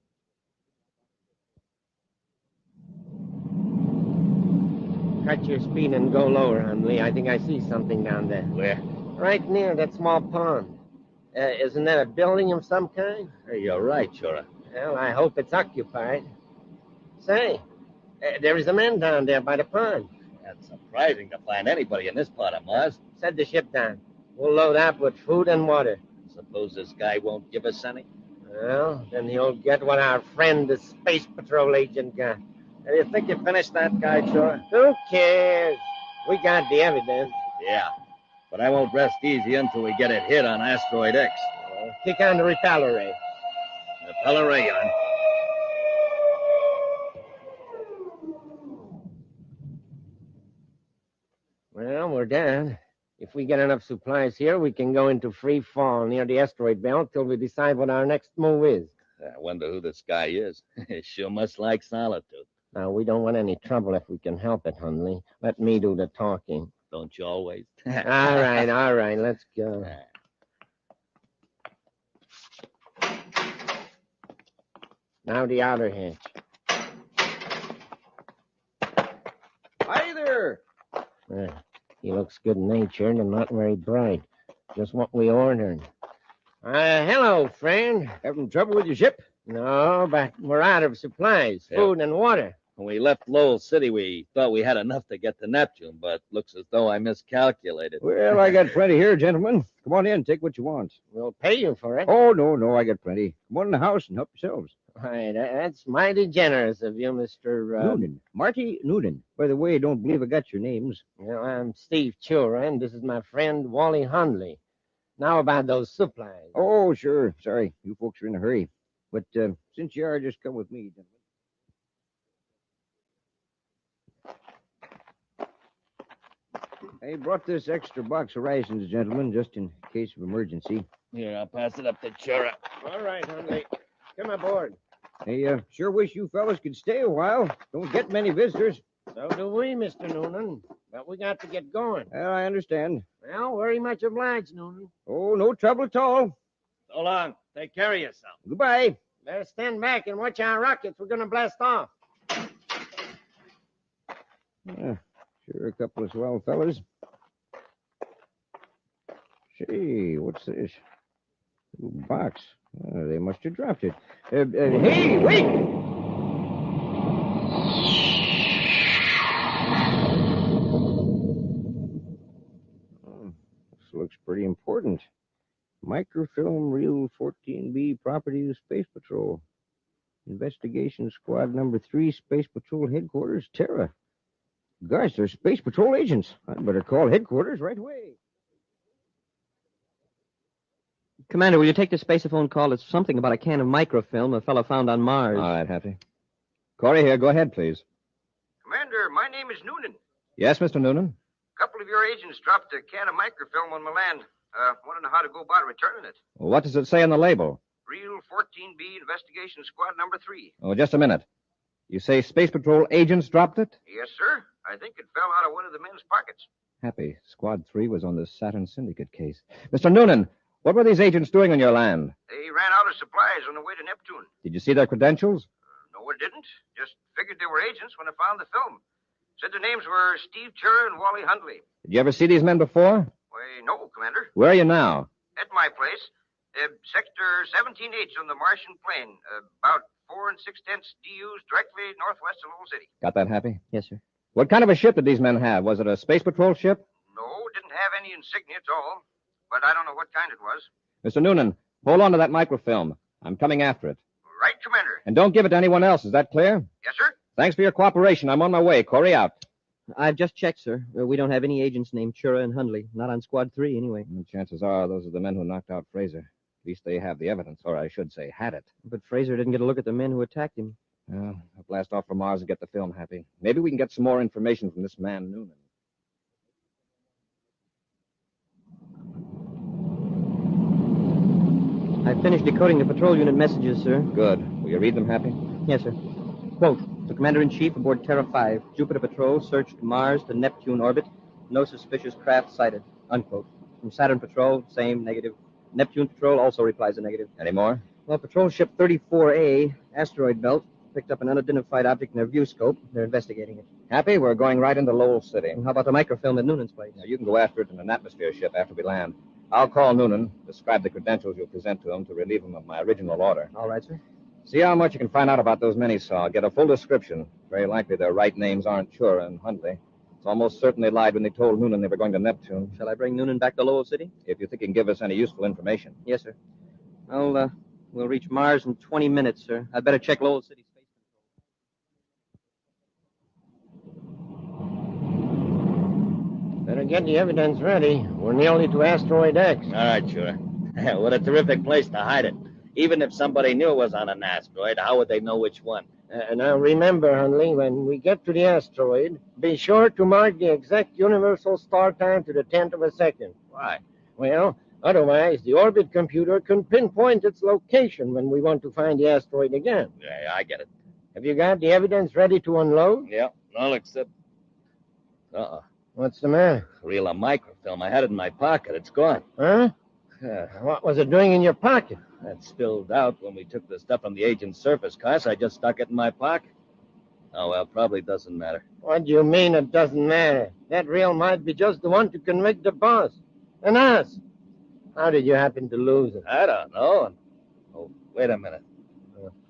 Cut your speed and go lower, Hunley. I think I see something down there. Where? Right near that small pond. Isn't that a building of some kind? Hey, you're right, Chura. Well, I hope it's occupied. Say, there is a man down there by the pond. That's surprising to find anybody in this part of Mars. Set the ship down. We'll load up with food and water. Suppose this guy won't give us any? Well, then he'll get what our friend, the Space Patrol agent, got. Do you think you finished that guy, Chora? Who cares? We got the evidence. Yeah, but I won't rest easy until we get it hit on Asteroid X. Kick on the repeller ray. Repeller ray on. Well, we're done. If we get enough supplies here, we can go into free fall near the asteroid belt till we decide what our next move is. I wonder who this guy is. He sure must like solitude. Now, we don't want any trouble if we can help it, Hundley. Let me do the talking. Don't you always? all right, let's go. Now the outer hatch. Hi there. He looks good-natured and not very bright. Just what we ordered. Hello, friend. Having trouble with your ship? No, but we're out of supplies, food and water. When we left Lowell City, we thought we had enough to get to Neptune, but looks as though I miscalculated. Well, I got plenty here, gentlemen. Come on in, take what you want. We'll pay you for it. Oh, no, I got plenty. Come on in the house and help yourselves. Right, that's mighty generous of you, Mr. Noonan. Marty Noonan. By the way, I don't believe I got your names. Well, I'm Steve Chura, and this is my friend Wally Hundley. Now about those supplies. Oh, sure. Sorry, you folks are in a hurry. But since you are, just come with me, gentlemen. I brought this extra box of rations, gentlemen, just in case of emergency. Here, I'll pass it up to Chura. All right, Hundley. Come aboard. Hey, sure wish you fellas could stay a while. Don't get many visitors. So do we, Mr. Noonan. But we got to get going. Well, I understand. Well, very much obliged, Noonan. Oh, no trouble at all. So long. Take care of yourself. Goodbye. Better stand back and watch our rockets. We're going to blast off. Sure, a couple of swell fellas. Say, what's this? Little box. They must have dropped it. Hey, wait! This looks pretty important. Microfilm Reel 14B property of Space Patrol. Investigation Squad Number 3, Space Patrol Headquarters, Terra. Gosh, they're Space Patrol agents. I'd better call headquarters right away. Commander, will you take the spaceophone call? It's something about a can of microfilm a fellow found on Mars. All right, Happy. Cory here. Go ahead, please. Commander, my name is Noonan. Yes, Mr. Noonan? A couple of your agents dropped a can of microfilm on my land. Want to know how to go about returning it. Well, what does it say on the label? Reel 14B, Investigation Squad Number 3. Oh, just a minute. You say Space Patrol agents dropped it? Yes, sir. I think it fell out of one of the men's pockets. Happy. Squad 3 was on the Saturn Syndicate case. Mr. Noonan, what were these agents doing on your land? They ran out of supplies on the way to Neptune. Did you see their credentials? No, I didn't. Just figured they were agents when I found the film. Said their names were Steve Chura and Wally Hundley. Did you ever see these men before? Why, no, Commander. Where are you now? At my place. Sector 17H on the Martian plain. About 4 6/10 DUs directly northwest of Lowell City. Got that, Happy? Yes, sir. What kind of a ship did these men have? Was it a Space Patrol ship? No, didn't have any insignia at all. But I don't know what kind it was. Mr. Noonan, hold on to that microfilm. I'm coming after it. Right, Commander. And don't give it to anyone else. Is that clear? Yes, sir. Thanks for your cooperation. I'm on my way. Cory out. I've just checked, sir. We don't have any agents named Chura and Hundley. Not on Squad 3, anyway. And chances are those are the men who knocked out Fraser. At least they have the evidence, or I should say, had it. But Fraser didn't get a look at the men who attacked him. Well, I'll blast off for Mars and get the film, Happy. Maybe we can get some more information from this man, Noonan. I finished decoding the patrol unit messages, sir. Good. Will you read them, Happy? Yes, sir. Quote, to Commander-in-Chief aboard Terra 5, Jupiter Patrol searched Mars to Neptune orbit. No suspicious craft sighted. Unquote. From Saturn Patrol, same, negative. Neptune Patrol also replies a negative. Any more? Well, Patrol Ship 34A, asteroid belt, picked up an unidentified object in their view scope. They're investigating it. Happy, we're going right into Lowell City. And how about the microfilm at Noonan's place? Now, you can go after it in an atmosphere ship after we land. I'll call Noonan, describe the credentials you'll present to him to relieve him of my original order. All right, sir. See how much you can find out about those men he saw. Get a full description. Very likely their right names aren't Chura and Hundley. It's almost certain they lied when they told Noonan they were going to Neptune. Shall I bring Noonan back to Lowell City? If you think he can give us any useful information. Yes, sir. We'll reach Mars in 20 minutes, sir. I'd better check Lowell City Space Control. Better get the evidence ready. We're nearly to asteroid X. All right, sure. What a terrific place to hide it. Even if somebody knew it was on an asteroid, how would they know which one? Now remember, Hunley, when we get to the asteroid, be sure to mark the exact universal start time to the 10th of a second. Why? Well, otherwise, the orbit computer can pinpoint its location when we want to find the asteroid again. Yeah, I get it. Have you got the evidence ready to unload? Yeah, all except... Uh-oh. What's the matter? Reel of microfilm. I had it in my pocket. It's gone. Huh? What was it doing in your pocket? That spilled out when we took the stuff from the agent's surface car, so I just stuck it in my pocket. Oh, well, probably doesn't matter. What do you mean it doesn't matter? That reel might be just the one to convict the boss. And us. How did you happen to lose it? I don't know. Oh, wait a minute.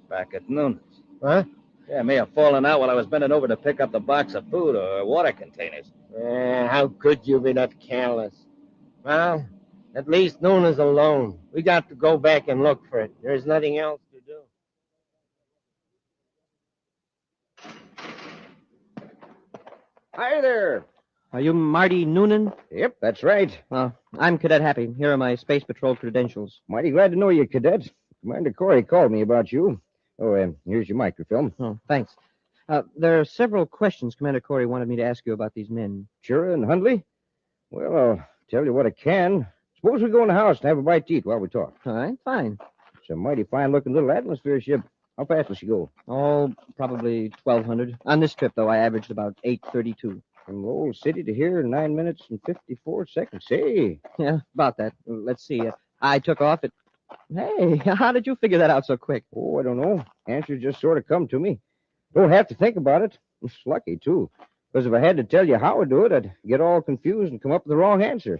Back at Noonan's. Huh? Yeah, it may have fallen out while I was bending over to pick up the box of food or water containers. How could you be that careless? Well, at least Noonan's alone. We got to go back and look for it. There's nothing else to do. Hi there. Are you Marty Noonan? Yep, that's right. I'm Cadet Happy. Here are my Space Patrol credentials. Mighty glad to know you, Cadet. Commander Cory called me about you. Oh, here's your microfilm. Oh, thanks. There are several questions Commander Cory wanted me to ask you about these men. Sure, and Hundley? Well, I'll tell you what I can. Suppose we go in the house and have a bite to eat while we talk. All right, fine. It's a mighty fine-looking little atmosphere ship. How fast will she go? Oh, probably 1,200. On this trip, though, I averaged about 832. From Lowell City to here, 9 minutes and 54 seconds. Say. Yeah, about that. Let's see. I took off at... Hey, how did you figure that out so quick? Oh, I don't know. Answers just sort of come to me. Don't have to think about it. It's lucky, too. Because if I had to tell you how I do it, I'd get all confused and come up with the wrong answer.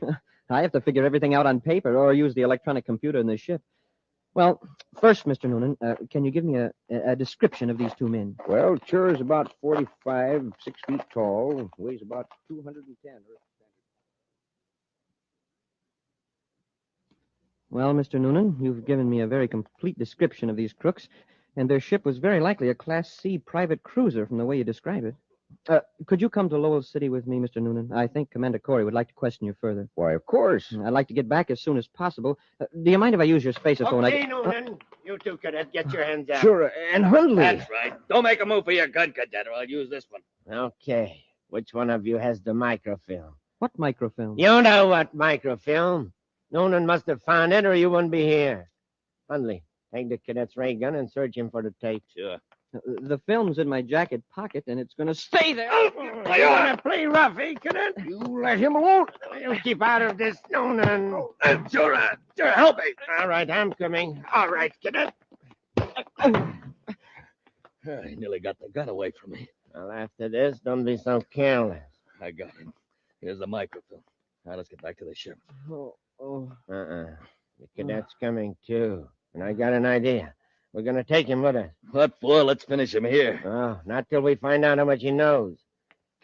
I have to figure everything out on paper or use the electronic computer in the ship. Well, first, Mr. Noonan, can you give me a description of these two men? Well, Chur is about 45, 6 feet tall, weighs about 210. Well, Mr. Noonan, you've given me a very complete description of these crooks, and their ship was very likely a Class C private cruiser from the way you describe it. Could you come to Lowell City with me, Mr. Noonan? I think Commander Cory would like to question you further. Why, of course. I'd like to get back as soon as possible. Do you mind if I use your spaceophone? Okay, Noonan. You two, Cadet, get your hands out. Sure, and Hundley. That's right. Don't make a move for your gun, Cadet, or I'll use this one. Okay. Which one of you has the microfilm? What microfilm? You know what microfilm. Noonan must have found it or you wouldn't be here. Hundley, take the cadet's ray gun and search him for the tape. Sure. The film's in my jacket pocket, and it's going to stay there. You want to play rough, eh, Cadet? You let him alone. You keep out of this, Noonan. Sure, help me. All right, I'm coming. All right, Cadet. He nearly got the gun away from me. Well, after this, don't be so careless. I got him. Here's the microfilm. Now, let's get back to the ship. The cadet's coming, too. And I got an idea. We're going to take him with us. What for? Let's finish him here. Oh, not till we find out how much he knows.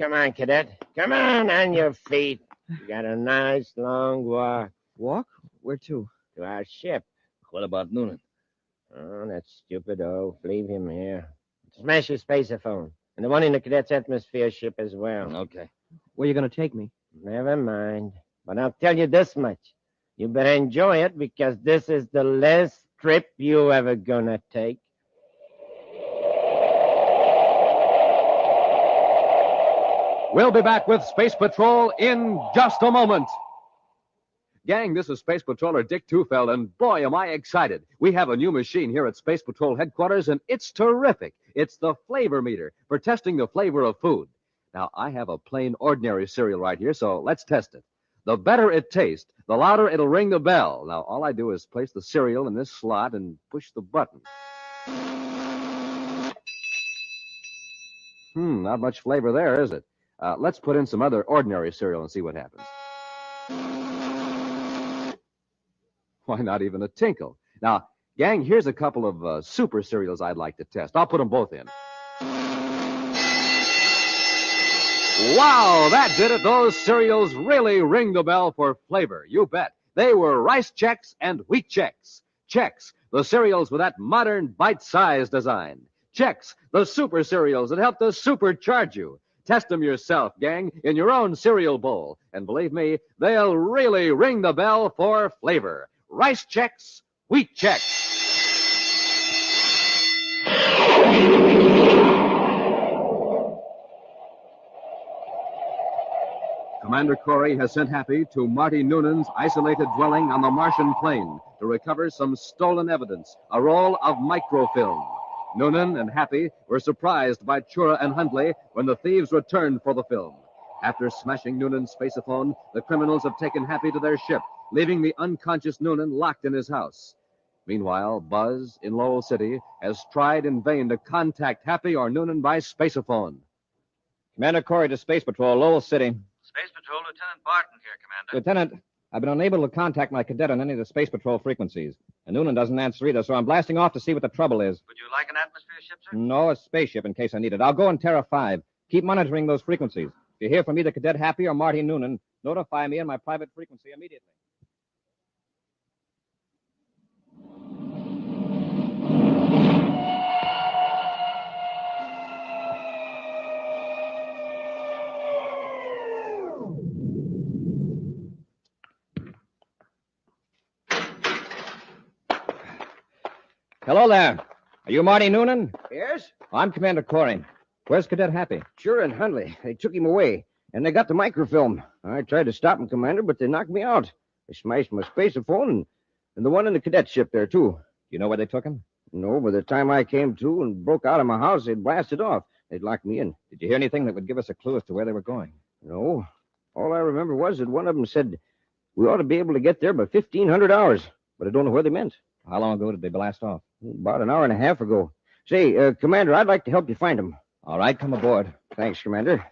Come on, Cadet. Come on your feet. You got a nice long walk. Walk? Where to? To our ship. What about Noonan? Oh, that stupid oaf. Leave him here. Smash his spaceophone. And the one in the cadet's atmosphere ship as well. Okay. Where are you going to take me? Never mind. But I'll tell you this much. You better enjoy it because this is the last trip you ever gonna take. We'll be back with Space Patrol in just a moment. Gang, this is Space Patroller Dick Tufeld, and boy, am I excited. We have a new machine here at Space Patrol headquarters, and it's terrific. It's the flavor meter for testing the flavor of food. Now, I have a plain, ordinary cereal right here, so let's test it. The better it tastes, the louder it'll ring the bell. Now, all I do is place the cereal in this slot and push the button. Not much flavor there, is it? Let's put in some other ordinary cereal and see what happens. Why, not even a tinkle. Now, gang, here's a couple of super cereals I'd like to test. I'll put them both in. Wow, that did it. Those cereals really ring the bell for flavor. You bet. They were rice checks and wheat checks. Checks, the cereals with that modern bite-sized design. Checks, the super cereals that help to supercharge you. Test them yourself, gang, in your own cereal bowl. And believe me, they'll really ring the bell for flavor. Rice checks, wheat checks. Commander Cory has sent Happy to Marty Noonan's isolated dwelling on the Martian plain to recover some stolen evidence, a roll of microfilm. Noonan and Happy were surprised by Chura and Hundley when the thieves returned for the film. After smashing Noonan's spaceophone, the criminals have taken Happy to their ship, leaving the unconscious Noonan locked in his house. Meanwhile, Buzz, in Lowell City, has tried in vain to contact Happy or Noonan by spaceophone. Commander Cory to Space Patrol, Lowell City. Space Patrol, Lieutenant Barton here, Commander. Lieutenant, I've been unable to contact my cadet on any of the Space Patrol frequencies. And Noonan doesn't answer either, so I'm blasting off to see what the trouble is. Would you like an atmosphere ship, sir? No, a spaceship in case I need it. I'll go on Terra 5. Keep monitoring those frequencies. If you hear from either Cadet Happy or Marty Noonan, notify me on my private frequency immediately. Hello there. Are you Marty Noonan? Yes? I'm Commander Cory. Where's Cadet Happy? Sure, and Hundley. They took him away, and they got the microfilm. I tried to stop him, Commander, but they knocked me out. They smashed my spaceophone and the one in the cadet ship there, too. You know where they took him? No, by the time I came to and broke out of my house, they'd blasted off. They'd locked me in. Did you hear anything that would give us a clue as to where they were going? No. All I remember was that one of them said we ought to be able to get there by 1,500 hours, but I don't know where they meant. How long ago did they blast off? About an hour and a half ago. Say, Commander, I'd like to help you find them. All right, come aboard. Thanks, Commander.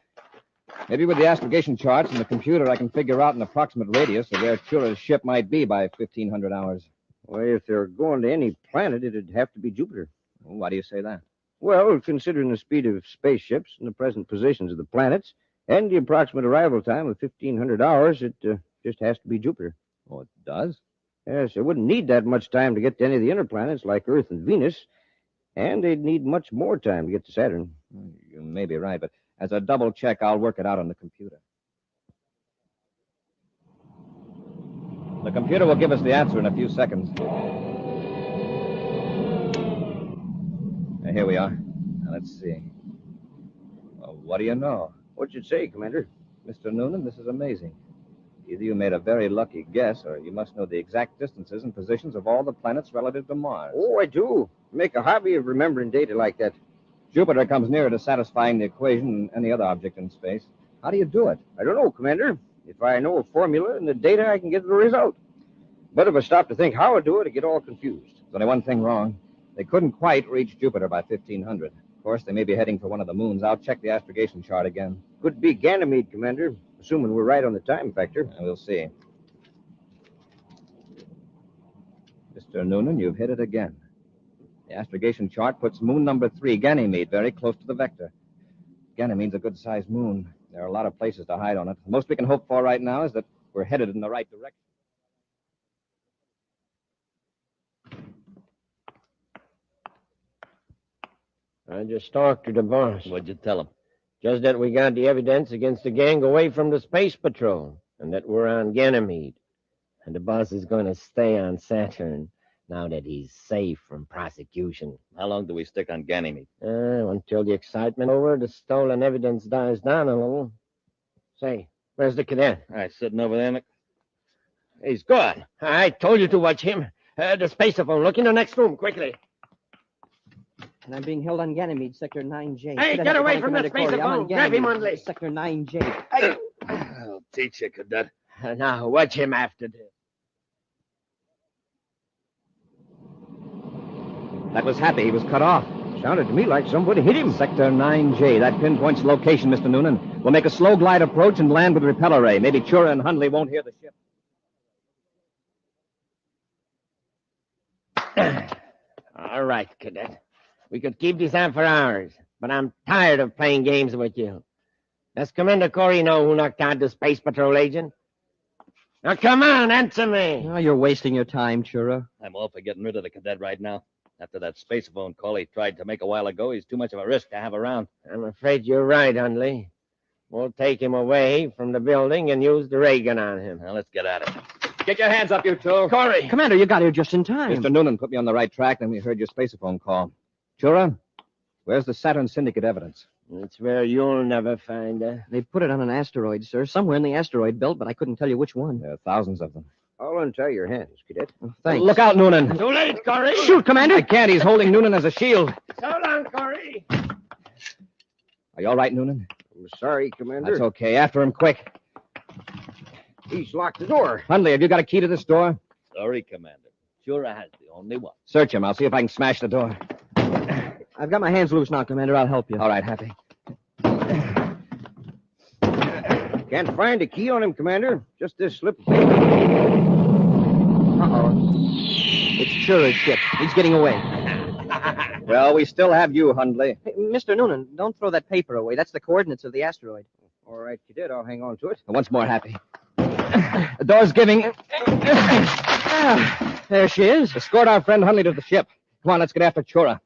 Maybe with the astrogation charts and the computer, I can figure out an approximate radius of where Chura's ship might be by 1,500 hours. Well, if they're going to any planet, it'd have to be Jupiter. Well, why do you say that? Well, considering the speed of spaceships and the present positions of the planets and the approximate arrival time of 1,500 hours, it just has to be Jupiter. Oh, it does? Yes, it wouldn't need that much time to get to any of the inner planets like Earth and Venus, and they'd need much more time to get to Saturn. You may be right, but as a double check, I'll work it out on the computer. The computer will give us the answer in a few seconds. Here we are. Now, let's see. Well, what do you know? What'd you say, Commander? Mr. Noonan, this is amazing. Either you made a very lucky guess, or you must know the exact distances and positions of all the planets relative to Mars. Oh, I do. Make a hobby of remembering data like that. Jupiter comes nearer to satisfying the equation than any other object in space. How do you do it? I don't know, Commander. If I know a formula and the data, I can get the result. But if I stop to think how I do it, I get all confused. There's only one thing wrong. They couldn't quite reach Jupiter by 1,500. Of course, they may be heading for one of the moons. I'll check the astrogation chart again. Could be Ganymede, Commander, assuming we're right on the time factor. We'll see. Mr. Noonan, you've hit it again. The astrogation chart puts moon number 3, Ganymede, very close to the vector. Ganymede's a good-sized moon. There are a lot of places to hide on it. The most we can hope for right now is that we're headed in the right direction. I just talked to the boss. What'd you tell him? Just that we got the evidence against the gang away from the space patrol, and that we're on Ganymede. And the boss is going to stay on Saturn now that he's safe from prosecution. How long do we stick on Ganymede? Until the excitement over, the stolen evidence dies down a little. Say, where's the cadet? Sitting over there. He's gone. I told you to watch him. The spaceophone. Look in the next room, quickly. And I'm being held on Ganymede, Sector 9J. Hey, get away from the spaceophone. Grab him, Hundley. Sector 9J. I'll teach you, Cadet. Now, watch him after this. That was Happy. He was cut off. Sounded to me like somebody hit him. Sector 9J. That pinpoints the location, Mr. Noonan. We'll make a slow glide approach and land with repeller ray. Maybe Chura and Hundley won't hear the ship. All right, Cadet. We could keep this on for hours, but I'm tired of playing games with you. Does Commander Cory know who knocked out the Space Patrol agent? Now, come on, answer me. Oh, you're wasting your time, Chura. I'm all for getting rid of the cadet right now. After that space phone call he tried to make a while ago, he's too much of a risk to have around. I'm afraid you're right, Hundley. We'll take him away from the building and use the ray gun on him. Now, let's get at it. Get your hands up, you two. Cory! Commander, you got here just in time. Mr. Noonan put me on the right track, then we heard your spaceophone call. Chura, where's the Saturn Syndicate evidence? It's where you'll never find her. They put it on an asteroid, sir, somewhere in the asteroid belt, but I couldn't tell you which one. There are thousands of them. I'll untie your hands, Cadet. Thanks. Look out, Noonan. Too late, Cory. Shoot, Commander. I can't. He's holding Noonan as a shield. So long, Cory. Are you all right, Noonan? I'm sorry, Commander. That's okay. After him, quick. He's locked the door. Hundley, have you got a key to this door? Sorry, Commander. Chura has the only one. Search him. I'll see if I can smash the door. I've got my hands loose now, Commander. I'll help you. All right, Happy. Can't find a key on him, Commander. Just this slip of paper. Uh-oh. It's Chura's ship. He's getting away. Well, we still have you, Hundley. Hey, Mr. Noonan, don't throw that paper away. That's the coordinates of the asteroid. All right, Cadet. I'll hang on to it. Once more, Happy. The door's giving. There she is. Escort our friend Hundley to the ship. Come on, let's get after Chura.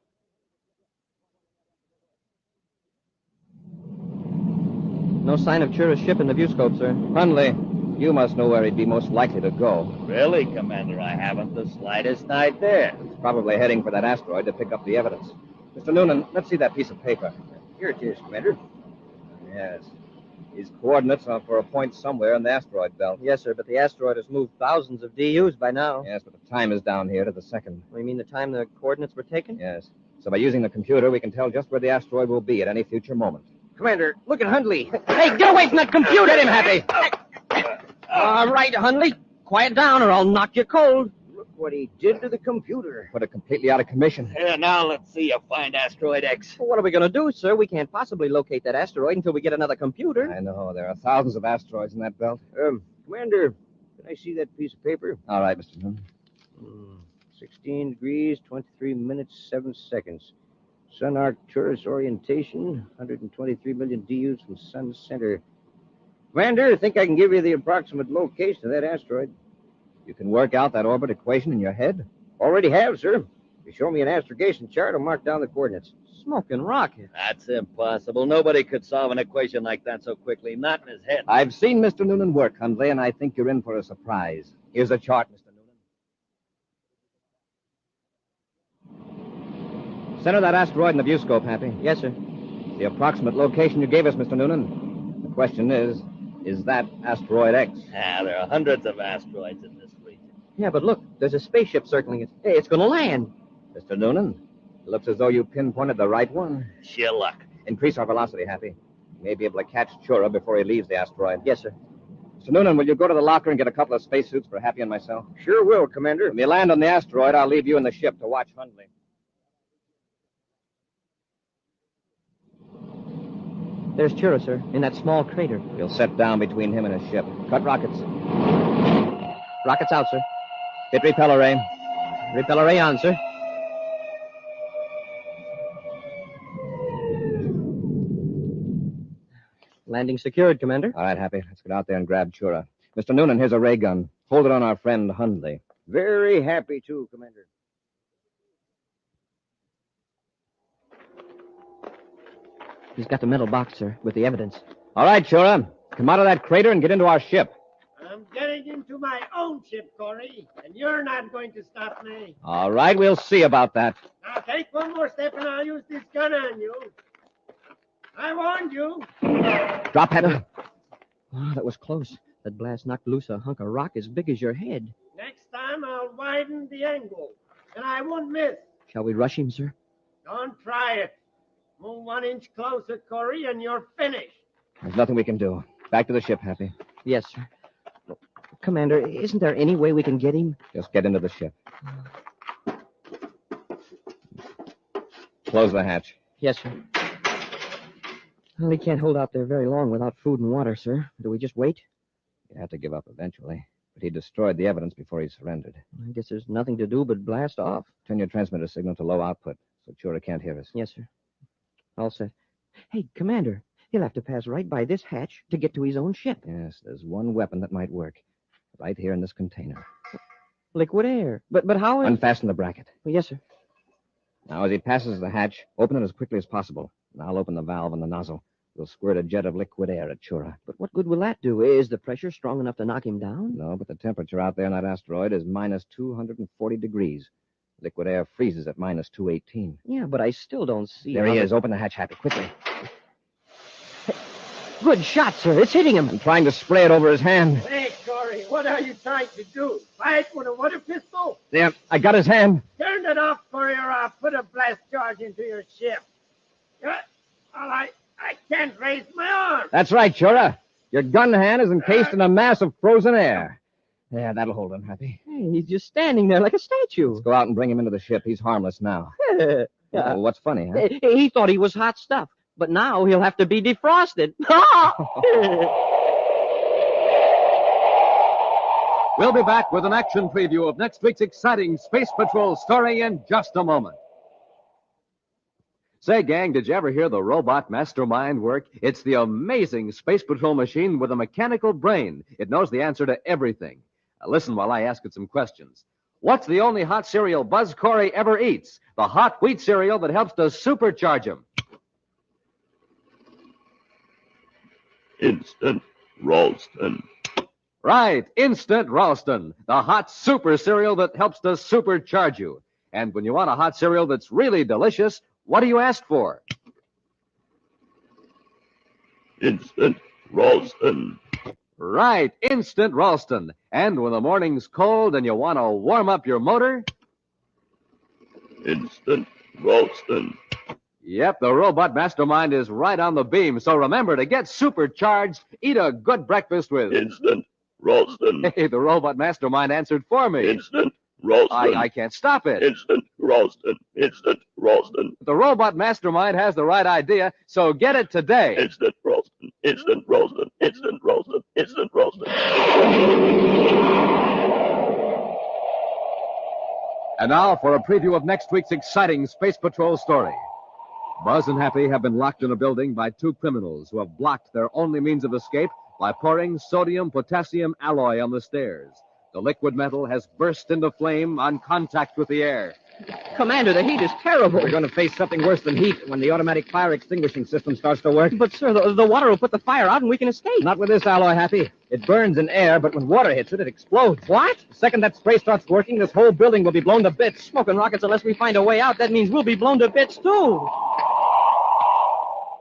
No sign of Chura's ship in the viewscope, sir. Hundley, you must know where he'd be most likely to go. Really, Commander? I haven't the slightest idea. He's probably heading for that asteroid to pick up the evidence. Mr. Noonan, let's see that piece of paper. Here it is, Commander. Yes. These coordinates are for a point somewhere in the asteroid belt. Yes, sir, but the asteroid has moved thousands of DUs by now. Yes, but the time is down here to the second. You mean the time the coordinates were taken? Yes. So by using the computer, we can tell just where the asteroid will be at any future moment. Commander, look at Hundley. Hey, get away from that computer! Get him, Happy! All right, Hundley. Quiet down or I'll knock you cold. Look what he did to the computer. Put it completely out of commission. Here, now let's see you find asteroid X. Well, what are we going to do, sir? We can't possibly locate that asteroid until we get another computer. I know. There are thousands of asteroids in that belt. Commander, can I see that piece of paper? All right, Mr. Noonan. 16 degrees, 23 minutes, 7 seconds. Sun Arcturus orientation, 123 million DUs from Sun Center. Commander, I think I can give you the approximate location of that asteroid. You can work out that orbit equation in your head? Already have, sir. You show me an astrogation chart, I'll mark down the coordinates. Smoking rocket. That's impossible. Nobody could solve an equation like that so quickly. Not in his head. I've seen Mr. Noonan work, Hundley, and I think you're in for a surprise. Here's a chart, Mr. Noonan. Center that asteroid in the viewscope, Happy. Yes, sir. The approximate location you gave us, Mr. Noonan. The question is that asteroid X? There are hundreds of asteroids in this region. Yeah, but look, there's a spaceship circling it. Hey, it's going to land. Mr. Noonan, it looks as though you pinpointed the right one. Sheer luck. Increase our velocity, Happy. We may be able to catch Chura before he leaves the asteroid. Yes, sir. Mr. Noonan, will you go to the locker and get a couple of spacesuits for Happy and myself? Sure will, Commander. When we land on the asteroid, I'll leave you in the ship to watch Hundley. There's Chura, sir, in that small crater. We'll set down between him and his ship. Cut rockets. Rockets out, sir. Hit repeller ray. Repeller ray on, sir. Landing secured, Commander. All right, Happy. Let's get out there and grab Chura. Mr. Noonan, here's a ray gun. Hold it on our friend Hundley. Very happy to, Commander. He's got the metal box, sir, with the evidence. All right, Chura. Come out of that crater and get into our ship. I'm getting into my own ship, Cory, and you're not going to stop me. All right, we'll see about that. Now take one more step and I'll use this gun on you. I warned you. Drop, Happy. Oh, that was close. That blast knocked loose a hunk of rock as big as your head. Next time I'll widen the angle, and I won't miss. Shall we rush him, sir? Don't try it. Move 1 inch closer, Cory, and you're finished. There's nothing we can do. Back to the ship, Happy. Yes, sir. Commander, isn't there any way we can get him? Just get into the ship. Close the hatch. Yes, sir. Well, he can't hold out there very long without food and water, sir. Do we just wait? You have to give up eventually. But he destroyed the evidence before he surrendered. I guess there's nothing to do but blast off. Turn your transmitter signal to low output so Chura can't hear us. Yes, sir. All set. Hey, Commander, He'll have to pass right by this hatch to get to his own ship. Yes, there's one weapon that might work. Right here in this container. Liquid air. But how is... Unfasten the bracket. Well, yes, sir. Now, as he passes the hatch, open it as quickly as possible. And I'll open the valve on the nozzle. We'll squirt a jet of liquid air at Chura. But what good will that do? Is the pressure strong enough to knock him down? No, but the temperature out there in that asteroid is minus 240 degrees. Liquid air freezes at minus 218. Yeah, but I still don't see... There he is. Open the hatch, Happy, quickly. Good shot, sir. It's hitting him. I'm trying to spray it over his hand. Hey, Cory, what are you trying to do? Fight with a water pistol? There, I got his hand. Turn it off, Cory, or I'll put a blast charge into your ship. Well, I can't raise my arm. That's right, Chura. Your gun hand is encased in a mass of frozen air. Yeah, that'll hold him, Happy. Hey, he's just standing there like a statue. Let's go out and bring him into the ship. He's harmless now. Well, what's funny, huh? He thought he was hot stuff, but now he'll have to be defrosted. We'll be back with an action preview of next week's exciting Space Patrol story in just a moment. Say, gang, did you ever hear the robot mastermind work? It's the amazing Space Patrol machine with a mechanical brain. It knows the answer to everything. Now listen while I ask it some questions. What's the only hot cereal Buzz Cory ever eats? The hot wheat cereal that helps to supercharge him. Instant Ralston. Right, Instant Ralston, the hot super cereal that helps to supercharge you. And when you want a hot cereal that's really delicious, what do you ask for? Instant Ralston. Right, Instant Ralston. And when the morning's cold and you want to warm up your motor? Instant Ralston. Yep, the robot mastermind is right on the beam. So remember, to get supercharged, eat a good breakfast with... Instant Ralston. Hey, the robot mastermind answered for me. Instant Ralston. I can't stop it. Instant Ralston. Instant Ralston. The robot mastermind has the right idea, so get it today. Instant Ralston. Instant Ralston. Instant Ralston. Instant Ralston. And now for a preview of next week's exciting Space Patrol story. Buzz and Happy have been locked in a building by two criminals who have blocked their only means of escape by pouring sodium-potassium alloy on the stairs. The liquid metal has burst into flame on contact with the air. Commander, the heat is terrible. We're going to face something worse than heat when the automatic fire extinguishing system starts to work. But, sir, the water will put the fire out and we can escape. Not with this alloy, Happy. It burns in air, but when water hits it, it explodes. What? The second that spray starts working, this whole building will be blown to bits. Smoking rockets, unless we find a way out, that means we'll be blown to bits, too.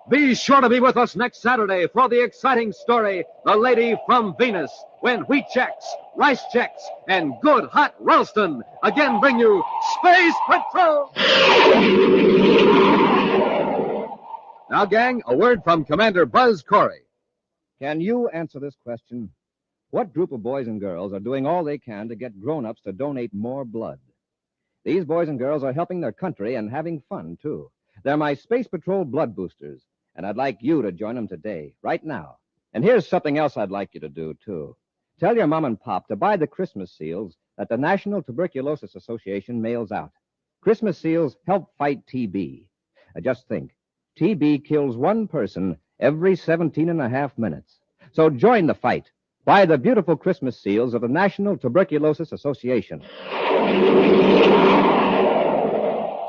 Be sure to be with us next Saturday for the exciting story, The Lady from Venus, when wheat checks, rice checks, and good hot Ralston again bring you Space Patrol! Now, gang, a word from Commander Buzz Cory. Can you answer this question? What group of boys and girls are doing all they can to get grown-ups to donate more blood? These boys and girls are helping their country and having fun, too. They're my Space Patrol blood boosters. And I'd like you to join them today, right now. And here's something else I'd like you to do, too. Tell your mom and pop to buy the Christmas seals that the National Tuberculosis Association mails out. Christmas seals help fight TB. Just think, TB kills one person every 17 and a half minutes. So join the fight. Buy the beautiful Christmas seals of the National Tuberculosis Association.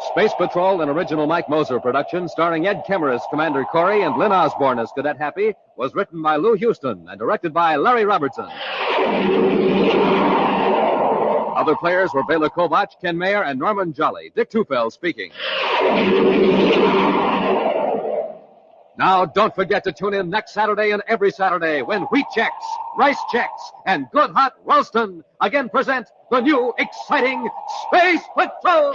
Space Patrol, an original Mike Moser production, starring Ed Kemmer as Commander Cory and Lynn Osborne as Cadet Happy, was written by Lou Houston and directed by Larry Robertson. Other players were Bela Kovach, Ken Mayer, and Norman Jolly. Dick Tufel speaking. Now, don't forget to tune in next Saturday and every Saturday when wheat checks, rice checks, and good hot Ralston again present the new exciting Space Patrol!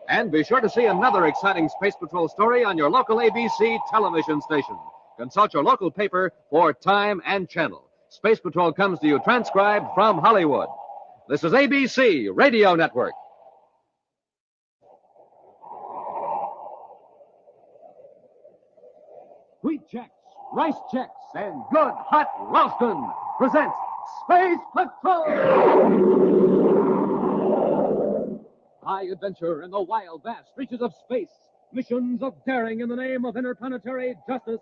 And be sure to see another exciting Space Patrol story on your local ABC television station. Consult your local paper for time and channel. Space Patrol comes to you transcribed from Hollywood. This is ABC Radio Network. Wheat checks, rice checks, and good hot Ralston presents Space Patrol! High adventure in the wild, vast reaches of space. Missions of daring in the name of interplanetary justice.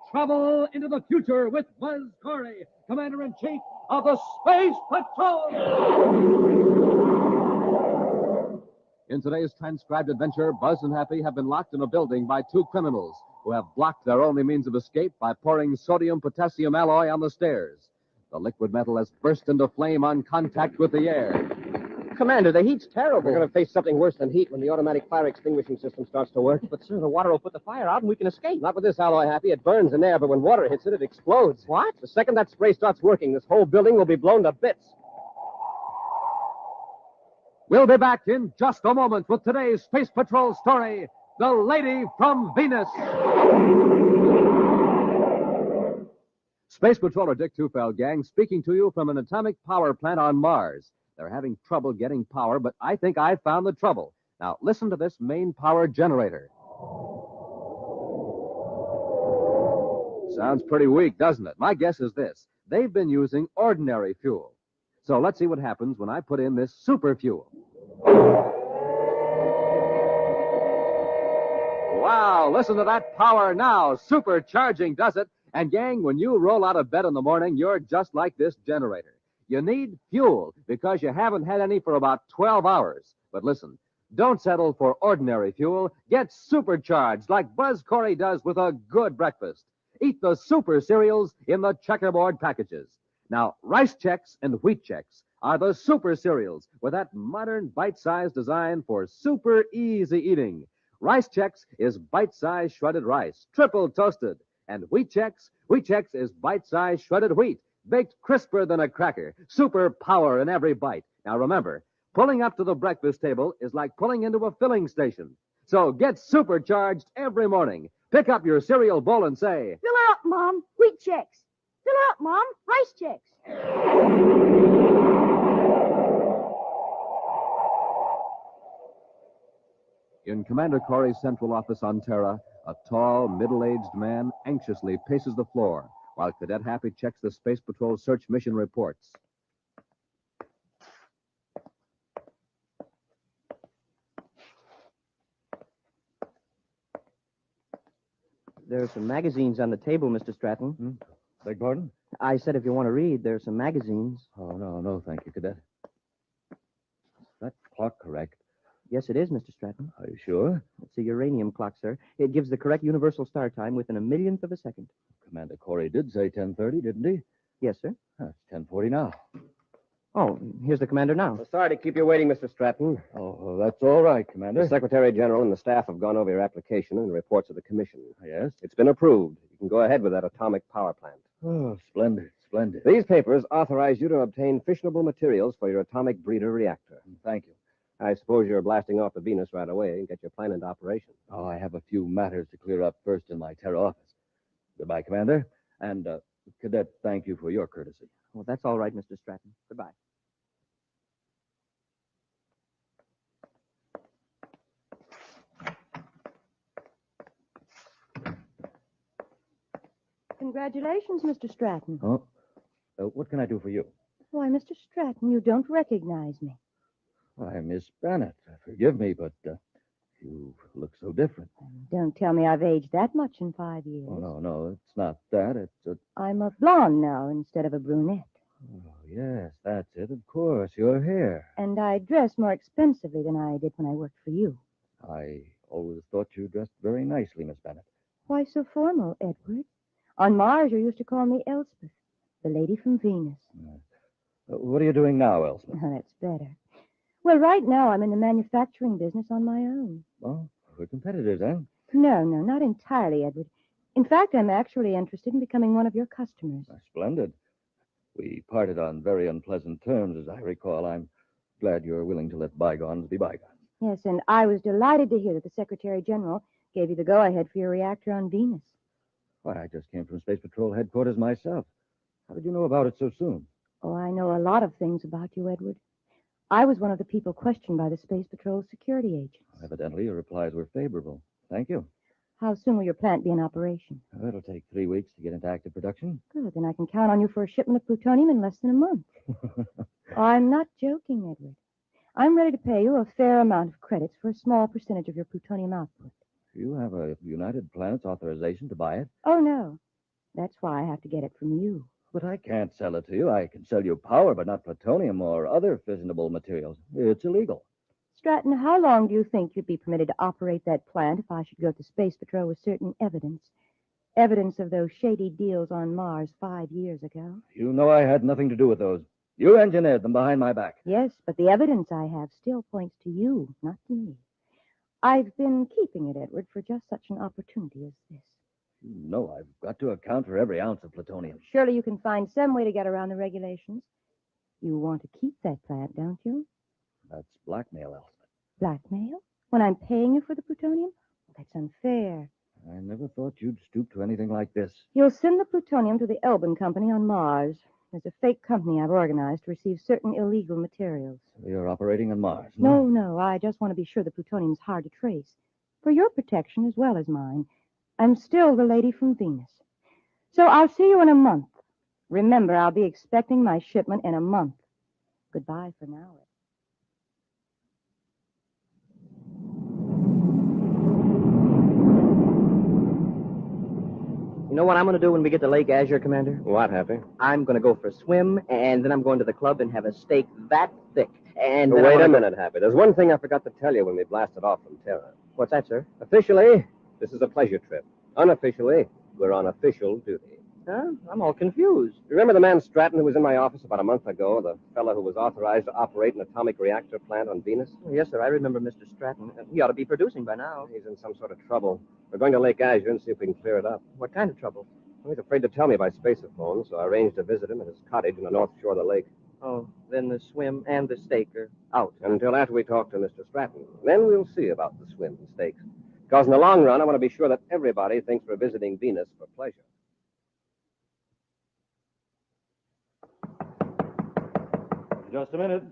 Travel into the future with Buzz Cory, Commander-in-Chief of the Space Patrol. In today's transcribed adventure, Buzz and Happy have been locked in a building by two criminals who have blocked their only means of escape by pouring sodium-potassium alloy on the stairs. The liquid metal has burst into flame on contact with the air. Commander, the heat's terrible. We're going to face something worse than heat when the automatic fire extinguishing system starts to work. But, sir, the water will put the fire out and we can escape. Not with this alloy, Happy. It burns in air, but when water hits it, it explodes. What? The second that spray starts working, this whole building will be blown to bits. We'll be back in just a moment with today's Space Patrol story, The Lady from Venus. Space Patroller Dick Tufeld, gang, speaking to you from an atomic power plant on Mars. They're having trouble getting power, but I think I've found the trouble. Now, listen to this main power generator. Sounds pretty weak, doesn't it? My guess is this. They've been using ordinary fuel. So let's see what happens when I put in this super fuel. Wow, listen to that power now. Supercharging does it. And, gang, when you roll out of bed in the morning, you're just like this generator. You need fuel because you haven't had any for about 12 hours. But listen, don't settle for ordinary fuel. Get supercharged like Buzz Cory does with a good breakfast. Eat the super cereals in the checkerboard packages. Now, Rice Chex and Wheat Chex are the super cereals with that modern bite-sized design for super easy eating. Rice Chex is bite-sized shredded rice, triple toasted. And Wheat Chex is bite-sized shredded wheat, baked crisper than a cracker, super power in every bite. Now remember, pulling up to the breakfast table is like pulling into a filling station. So get supercharged every morning. Pick up your cereal bowl and say, Fill her up, Mom. Wheat checks. Fill her up, Mom. Rice checks. In Commander Cory's central office on Terra, a tall, middle-aged man anxiously paces the floor while Cadet Happy checks the Space Patrol search mission reports. There are some magazines on the table, Mr. Stratton. Beg pardon? I said if you want to read, there are some magazines. Oh, no, thank you, Cadet. Is that clock correct? Yes, it is, Mr. Stratton. Are you sure? It's a uranium clock, sir. It gives the correct universal star time within a millionth of a second. Commander Cory did say 10:30, didn't he? Yes, sir. It's 10:40 now. Oh, here's the commander now. Sorry to keep you waiting, Mr. Stratton. Oh, that's all right, Commander. The Secretary General and the staff have gone over your application and the reports of the commission. Yes? It's been approved. You can go ahead with that atomic power plant. Oh, splendid. These papers authorize you to obtain fissionable materials for your atomic breeder reactor. Thank you. I suppose you're blasting off to Venus right away and get your plan into operation. Oh, I have a few matters to clear up first in my Terra office. Goodbye, Commander. And, Cadet, thank you for your courtesy. Well, that's all right, Mr. Stratton. Goodbye. Congratulations, Mr. Stratton. Oh, what can I do for you? Why, Mr. Stratton, you don't recognize me. Why, Miss Bennett, forgive me, but you look so different. Don't tell me I've aged that much in 5 years. Oh, no, it's not that. It's I'm a blonde now instead of a brunette. Oh, yes, that's it. Of course, your hair. And I dress more expensively than I did when I worked for you. I always thought you dressed very nicely, Miss Bennett. Why so formal, Edward? On Mars, you used to call me Elspeth, the lady from Venus. What are you doing now, Elspeth? Oh, that's better. Well, right now I'm in the manufacturing business on my own. Well, we're competitors, eh? No, not entirely, Edward. In fact, I'm actually interested in becoming one of your customers. Splendid. We parted on very unpleasant terms, as I recall. I'm glad you're willing to let bygones be bygones. Yes, and I was delighted to hear that the Secretary General gave you the go-ahead for your reactor on Venus. Why, I just came from Space Patrol headquarters myself. How did you know about it so soon? Oh, I know a lot of things about you, Edward. I was one of the people questioned by the Space Patrol's security agents. Evidently, your replies were favorable. Thank you. How soon will your plant be in operation? Well, it'll take 3 weeks to get into active production. Good, then I can count on you for a shipment of plutonium in less than a month. Oh, I'm not joking, Edward. I'm ready to pay you a fair amount of credits for a small percentage of your plutonium output. You have a United Planets authorization to buy it? Oh, no. That's why I have to get it from you. But I can't sell it to you. I can sell you power, but not plutonium or other fissionable materials. It's illegal. Stratton, how long do you think you'd be permitted to operate that plant if I should go to Space Patrol with certain evidence? Evidence of those shady deals on Mars 5 years ago? You know I had nothing to do with those. You engineered them behind my back. Yes, but the evidence I have still points to you, not to me. I've been keeping it, Edward, for just such an opportunity as this. You know I've got to account for every ounce of plutonium. Surely you can find some way to get around the regulations. You want to keep that plant, don't you? That's blackmail, Elspeth. Blackmail? When I'm paying you for the plutonium? That's unfair. I never thought you'd stoop to anything like this. You'll send the plutonium to the Elben Company on Mars. There's a fake company I've organized to receive certain illegal materials. You're operating on Mars. No, I just want to be sure the plutonium's hard to trace. For your protection as well as mine. I'm still the lady from Venus. So I'll see you in a month. Remember, I'll be expecting my shipment in a month. Goodbye for now. You know what I'm going to do when we get to Lake Azure, Commander? What, Happy? I'm going to go for a swim, and then I'm going to the club and have a steak that thick. And then Wait a minute, Happy. There's one thing I forgot to tell you when we blasted off from Terra. What's that, sir? Officially, this is a pleasure trip. Unofficially, we're on official duty. Huh? I'm all confused. Remember the man Stratton who was in my office about a month ago, the fellow who was authorized to operate an atomic reactor plant on Venus? Oh, yes, sir. I remember Mr. Stratton. He ought to be producing by now. He's in some sort of trouble. We're going to Lake Azure and see if we can clear it up. What kind of trouble? Well, he's afraid to tell me by spaceophone, so I arranged to visit him at his cottage on the north shore of the lake. Oh, then the swim and the steak are out. Until after we talk to Mr. Stratton. Then we'll see about the swim and steaks. Because in the long run, I want to be sure that everybody thinks we're visiting Venus for pleasure. Just a minute.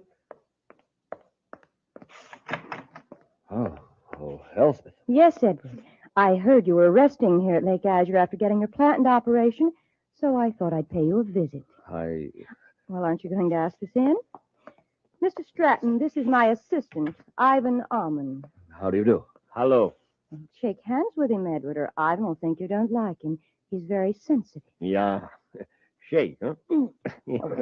Oh, Elspeth. Yes, Edward. I heard you were resting here at Lake Azure after getting your plant into operation, so I thought I'd pay you a visit. Well, aren't you going to ask us in? Mr. Stratton, this is my assistant, Ivan Almond. How do you do? Hello. Shake hands with him, Edward, or Ivan will think you don't like him. He's very sensitive. Yeah. Shake, huh? Oh,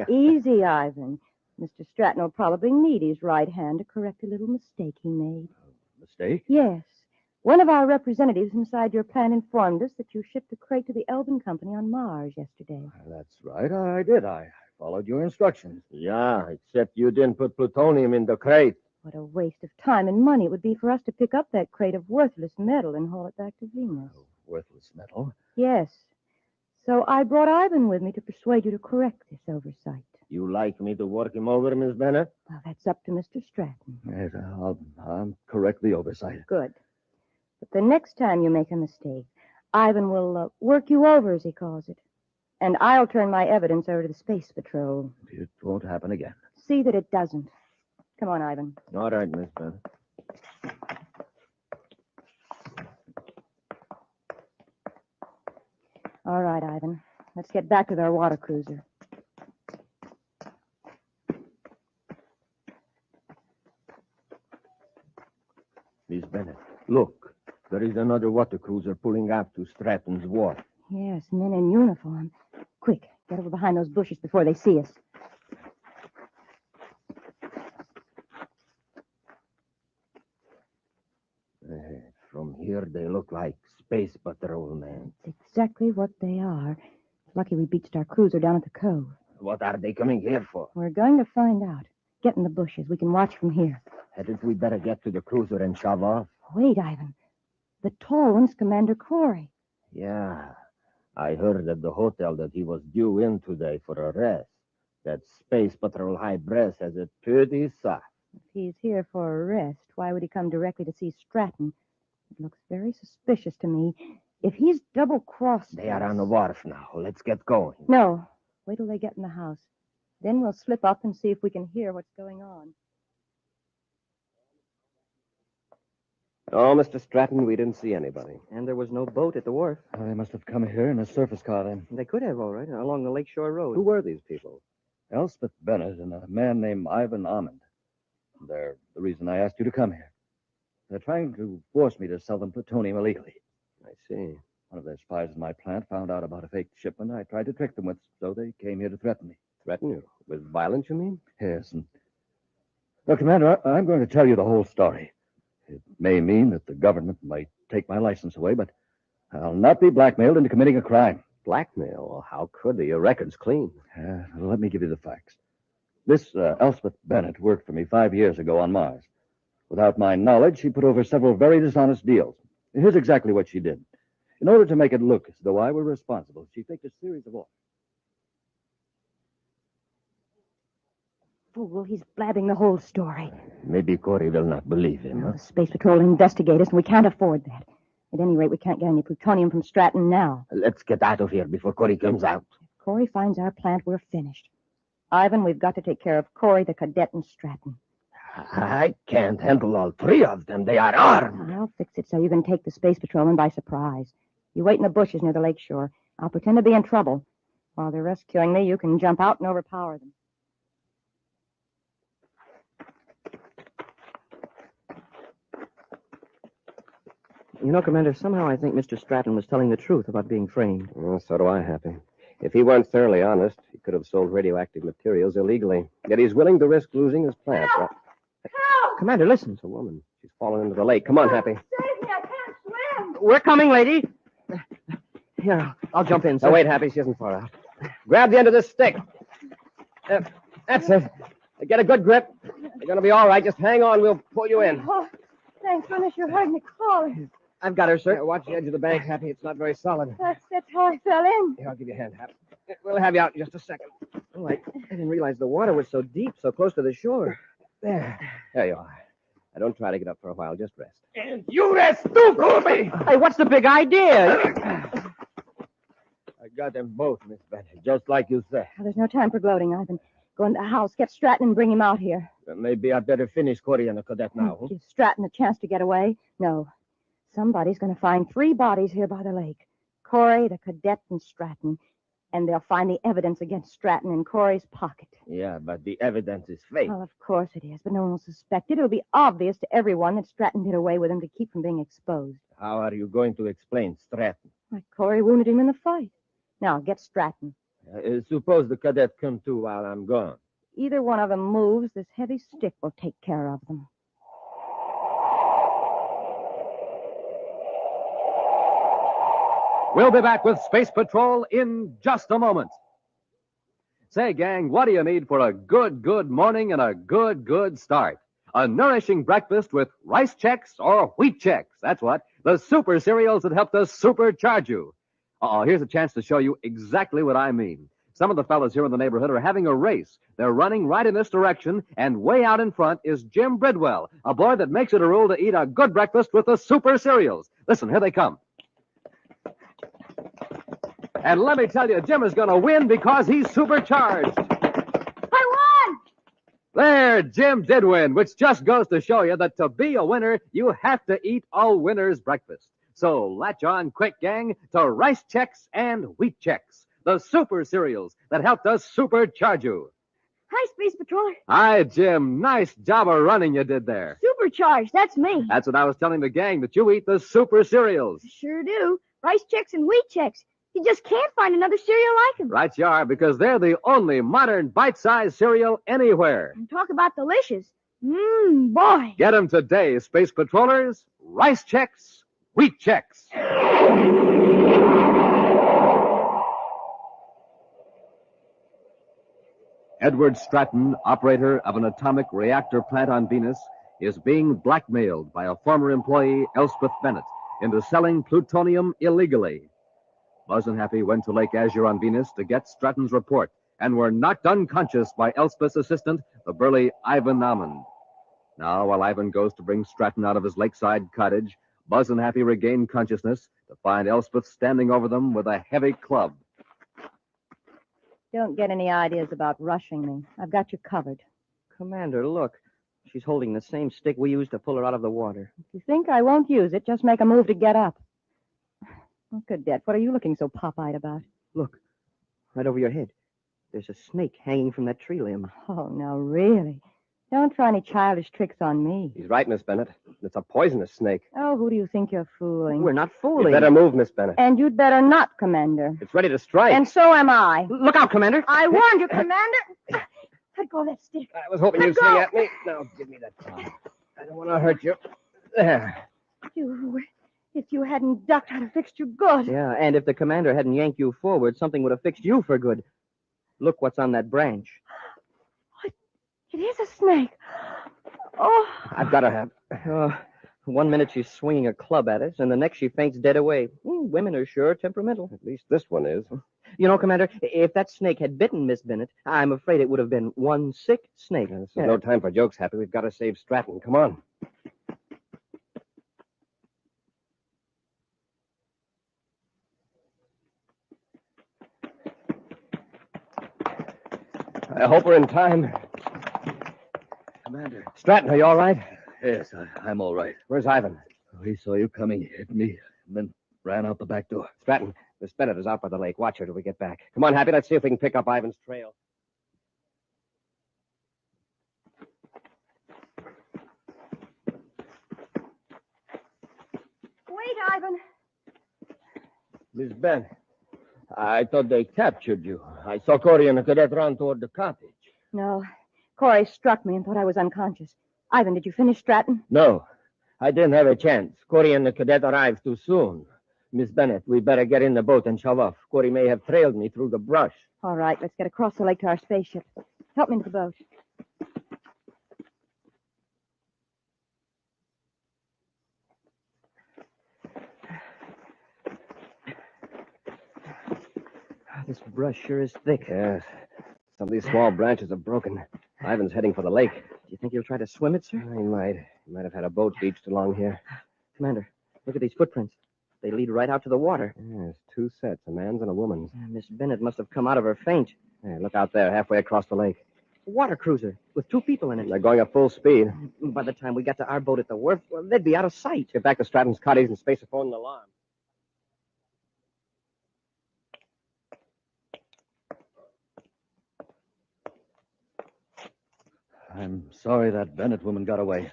easy, Ivan. Mr. Stratton will probably need his right hand to correct a little mistake he made. Mistake? Yes. One of our representatives inside your plant informed us that you shipped a crate to the Elben Company on Mars yesterday. That's right. I did. I followed your instructions. Yeah, except you didn't put plutonium in the crate. What a waste of time and money it would be for us to pick up that crate of worthless metal and haul it back to Venus. Worthless metal? Yes. So I brought Ivan with me to persuade you to correct this oversight. You like me to work him over, Miss Bennett? Well, that's up to Mr. Stratton. Yes, I'll correct the oversight. Good. But the next time you make a mistake, Ivan will work you over, as he calls it. And I'll turn my evidence over to the Space Patrol. It won't happen again. See that it doesn't. Come on, Ivan. All right, Miss Bennett. All right, Ivan. Let's get back with our water cruiser. Miss Bennett, look. There is another water cruiser pulling up to Stratton's wharf. Yes, men in uniform. Quick, get over behind those bushes before they see us. From here, they look like space patrolmen. It's exactly what they are. It's lucky we beached our cruiser down at the cove. What are they coming here for? We're going to find out. Get in the bushes. We can watch from here. Hadn't we better get to the cruiser and shove off? Wait, Ivan. The tall one's Commander Cory. Yeah. I heard at the hotel that he was due in today for a rest. That Space Patrol High Brass has it pretty soft. If he's here for a rest, why would he come directly to see Stratton? It looks very suspicious to me. If he's double-crossed They are on the wharf now. Let's get going. No. Wait till they get in the house. Then we'll slip up and see if we can hear what's going on. Oh, Mr. Stratton, we didn't see anybody. And there was no boat at the wharf. They must have come here in a surface car then. They could have, all right, along the Lakeshore Road. Who were these people? Elspeth Bennett and a man named Ivan Almond. They're the reason I asked you to come here. They're trying to force me to sell them plutonium illegally. I see. One of their spies in my plant found out about a fake shipment I tried to trick them with, so they came here to threaten me. Threaten you? With violence, you mean? Yes, and... Well, Commander, I'm going to tell you the whole story. It may mean that the government might take my license away, but I'll not be blackmailed into committing a crime. Blackmail? Well, how could they? Your record's clean. Let me give you the facts. This Elspeth Bennett worked for me 5 years ago on Mars. Without my knowledge, she put over several very dishonest deals. Here's exactly what she did. In order to make it look as though I were responsible, she faked a series of offers. Fool, he's blabbing the whole story. Maybe Cory will not believe him, huh? The Space Patrol will investigate us, and we can't afford that. At any rate, we can't get any plutonium from Stratton now. Let's get out of here before Cory comes out. If Cory finds our plant, we're finished. Ivan, we've got to take care of Cory, the cadet, and Stratton. I can't handle all three of them. They are armed. I'll fix it so you can take the Space Patrolman by surprise. You wait in the bushes near the lake shore. I'll pretend to be in trouble. While they're rescuing me, you can jump out and overpower them. You know, Commander, somehow I think Mr. Stratton was telling the truth about being framed. Well, so do I, Happy. If he weren't thoroughly honest, he could have sold radioactive materials illegally. Yet he's willing to risk losing his plant. Help! Commander, listen. It's a woman. She's fallen into the lake. Come on, Happy. Save me, I can't swim. We're coming, lady. Here, I'll jump in, sir. Now, wait, Happy. She isn't far out. Grab the end of this stick. That's it. Get a good grip. You're going to be all right. Just hang on. We'll pull you in. Oh, thanks, goodness, you heard me calling. I've got her, sir. Watch the edge of the bank, Happy. It's not very solid. That's how I fell in. Here, I'll give you a hand, Happy. We'll have you out in just a second. Oh, I didn't realize the water was so deep, so close to the shore. There you are. Now, don't try to get up for a while. Just rest. And you rest too, Cory! Hey, what's the big idea? I got them both, Miss Bennett, just like you said. Well, there's no time for gloating, Ivan. Go in the house, get Stratton, and bring him out here. Maybe I'd better finish Cory and the cadet now. Give Stratton a chance to get away? No. Somebody's going to find 3 bodies here by the lake. Cory, the cadet, and Stratton. And they'll find the evidence against Stratton in Cory's pocket. Yeah, but the evidence is fake. Well, of course it is, but no one will suspect it. It'll be obvious to everyone that Stratton did away with him to keep from being exposed. How are you going to explain Stratton? Why, Cory wounded him in the fight. Now, get Stratton. Suppose the cadet come too while I'm gone. Either one of them moves, this heavy stick will take care of them. We'll be back with Space Patrol in just a moment. Say, gang, what do you need for a good morning and a good start? A nourishing breakfast with rice checks or wheat checks. That's what. The super cereals that help to supercharge you. Here's a chance to show you exactly what I mean. Some of the fellas here in the neighborhood are having a race. They're running right in this direction, and way out in front is Jim Bridwell, a boy that makes it a rule to eat a good breakfast with the super cereals. Listen, here they come. And let me tell you, Jim is going to win because he's supercharged. I won! There, Jim did win, which just goes to show you that to be a winner, you have to eat a winner's breakfast. So latch on quick, gang, to Rice Chex and Wheat Chex, the super cereals that helped us supercharge you. Hi, Space Patroller. Hi, Jim. Nice job of running you did there. Supercharged, that's me. That's what I was telling the gang, that you eat the super cereals. Sure do. Rice Chex and Wheat Chex. You just can't find another cereal like them. Right you are, because they're the only modern bite-sized cereal anywhere. And talk about delicious. Boy. Get them today, Space Patrollers. Rice Chex, Wheat Chex. Edward Stratton, operator of an atomic reactor plant on Venus, is being blackmailed by a former employee, Elspeth Bennett, into selling plutonium illegally. Buzz and Happy went to Lake Azure on Venus to get Stratton's report and were knocked unconscious by Elspeth's assistant, the burly Ivan Almond. Now, while Ivan goes to bring Stratton out of his lakeside cottage, Buzz and Happy regain consciousness to find Elspeth standing over them with a heavy club. Don't get any ideas about rushing me. I've got you covered. Commander, look. She's holding the same stick we used to pull her out of the water. If you think I won't use it, just make a move to get up. Oh, Cadet, what are you looking so pop-eyed about? Look, right over your head. There's a snake hanging from that tree limb. Oh, now, really? Don't try any childish tricks on me. He's right, Miss Bennett. It's a poisonous snake. Oh, who do you think you're fooling? We're not fooling. You better move, Miss Bennett. And you'd better not, Commander. It's ready to strike. And so am I. Look out, Commander. I warned you, Commander. Let go of that stick. I was hoping you'd swing at me. Now, give me that claw. I don't want to hurt you. There. If you hadn't ducked, I'd have fixed you good. Yeah, and if the commander hadn't yanked you forward, something would have fixed you for good. Look what's on that branch. It is a snake. Oh. I've got her, Hap. 1 minute she's swinging a club at us, and the next she faints dead away. Women are sure temperamental. At least this one is. You know, Commander, if that snake had bitten Miss Bennett, I'm afraid it would have been one sick snake. This is no time for jokes, Happy. We've got to save Stratton. Come on. I hope we're in time. Commander. Stratton, are you all right? Yes, I'm all right. Where's Ivan? He saw you coming, hit me, and then ran out the back door. Stratton, Miss Bennett is out by the lake. Watch her till we get back. Come on, Happy. Let's see if we can pick up Ivan's trail. Wait, Ivan. Miss Bennett, I thought they captured you. I saw Cory and the cadet run toward the cottage. No. Cory struck me and thought I was unconscious. Ivan, did you finish Stratton? No, I didn't have a chance. Cory and the cadet arrived too soon. Miss Bennett, we better get in the boat and shove off. Cory may have trailed me through the brush. All right, let's get across the lake to our spaceship. Help me into the boat. This brush sure is thick. Yes. Some of these small branches are broken. Ivan's heading for the lake. Do you think he'll try to swim it, sir? He might. He might have had a boat beached along here. Commander, look at these footprints. They lead right out to the water. Yes, two sets, a man's and a woman's. Miss Bennett must have come out of her faint. Hey, look out there, halfway across the lake. A water cruiser with 2 people in it. They're going at full speed. By the time we got to our boat at the wharf, well, they'd be out of sight. Get back to Stratton's cottage and space a phone and alarm. I'm sorry that Bennett woman got away.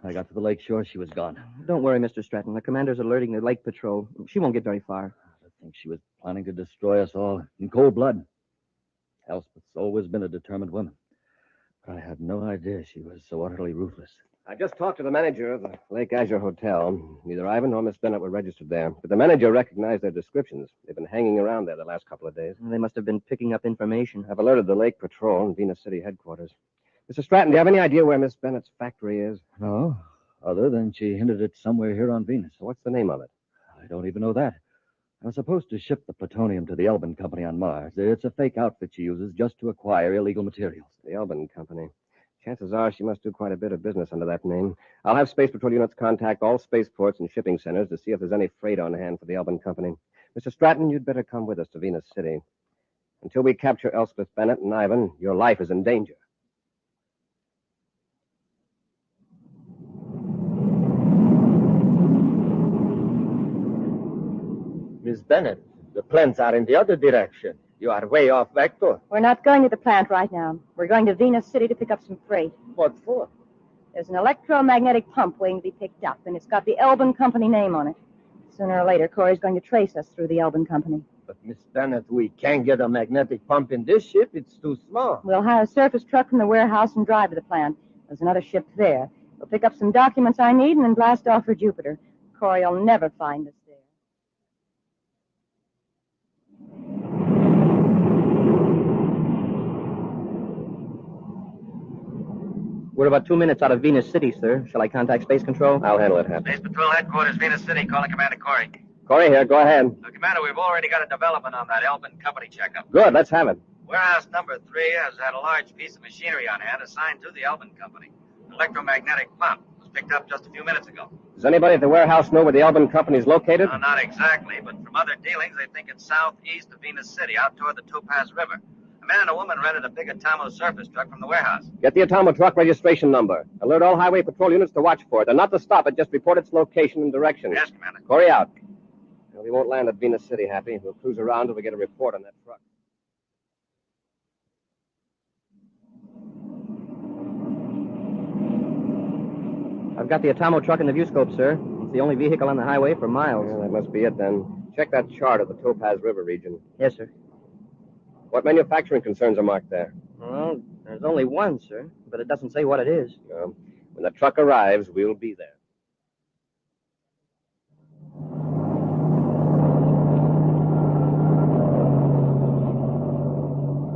I got to the lake shore, she was gone. Don't worry, Mr. Stratton. The commander's alerting the lake patrol. She won't get very far. I think she was planning to destroy us all in cold blood. Elspeth's always been a determined woman. But I had no idea she was so utterly ruthless. I just talked to the manager of the Lake Azure Hotel. Neither Ivan nor Miss Bennett were registered there. But the manager recognized their descriptions. They've been hanging around there the last couple of days. They must have been picking up information. I've alerted the Lake Patrol and Venus City headquarters. Mr. Stratton, do you have any idea where Miss Bennett's factory is? No, other than she hinted at somewhere here on Venus. So what's the name of it? I don't even know that. I was supposed to ship the plutonium to the Elbin Company on Mars. It's a fake outfit she uses just to acquire illegal materials. The Elbin Company. Chances are she must do quite a bit of business under that name. I'll have Space Patrol units contact all spaceports and shipping centers to see if there's any freight on hand for the Elbin Company. Mr. Stratton, you'd better come with us to Venus City. Until we capture Elspeth Bennett and Ivan, your life is in danger. Miss Bennett, the plants are in the other direction. You are way off vector. We're not going to the plant right now. We're going to Venus City to pick up some freight. What for? There's an electromagnetic pump waiting to be picked up, and it's got the Elbin Company name on it. Sooner or later, Cory's going to trace us through the Elbin Company. But, Miss Bennett, we can't get a magnetic pump in this ship. It's too small. We'll hire a surface truck from the warehouse and drive to the plant. There's another ship there. We'll pick up some documents I need and then blast off for Jupiter. Cory'll never find us there. We're about 2 minutes out of Venus City, sir. Shall I contact Space Control? I'll handle it, Hap. Space Patrol Headquarters, Venus City, calling Commander Cory. Cory here, go ahead. Commander, we've already got a development on that Elbin Company checkup. Good, let's have it. Warehouse number 3 has had a large piece of machinery on hand assigned to the Elbin Company. An electromagnetic pump was picked up just a few minutes ago. Does anybody at the warehouse know where the Elbin Company is located? No, not exactly, but from other dealings, they think it's southeast of Venus City, out toward the Topaz River. A man and a woman rented a big Atomo surface truck from the warehouse. Get the Atomo truck registration number. Alert all highway patrol units to watch for it, and not to stop it, just report its location and direction. Yes, Commander. Cory out. Well, we won't land at Venus City, Happy. We'll cruise around till we get a report on that truck. I've got the Atomo truck in the viewscope, sir. It's the only vehicle on the highway for miles. Well, that must be it, then. Check that chart of the Topaz River region. Yes, sir. What manufacturing concerns are marked there? Well, there's only one, sir, but it doesn't say what it is. When the truck arrives, we'll be there.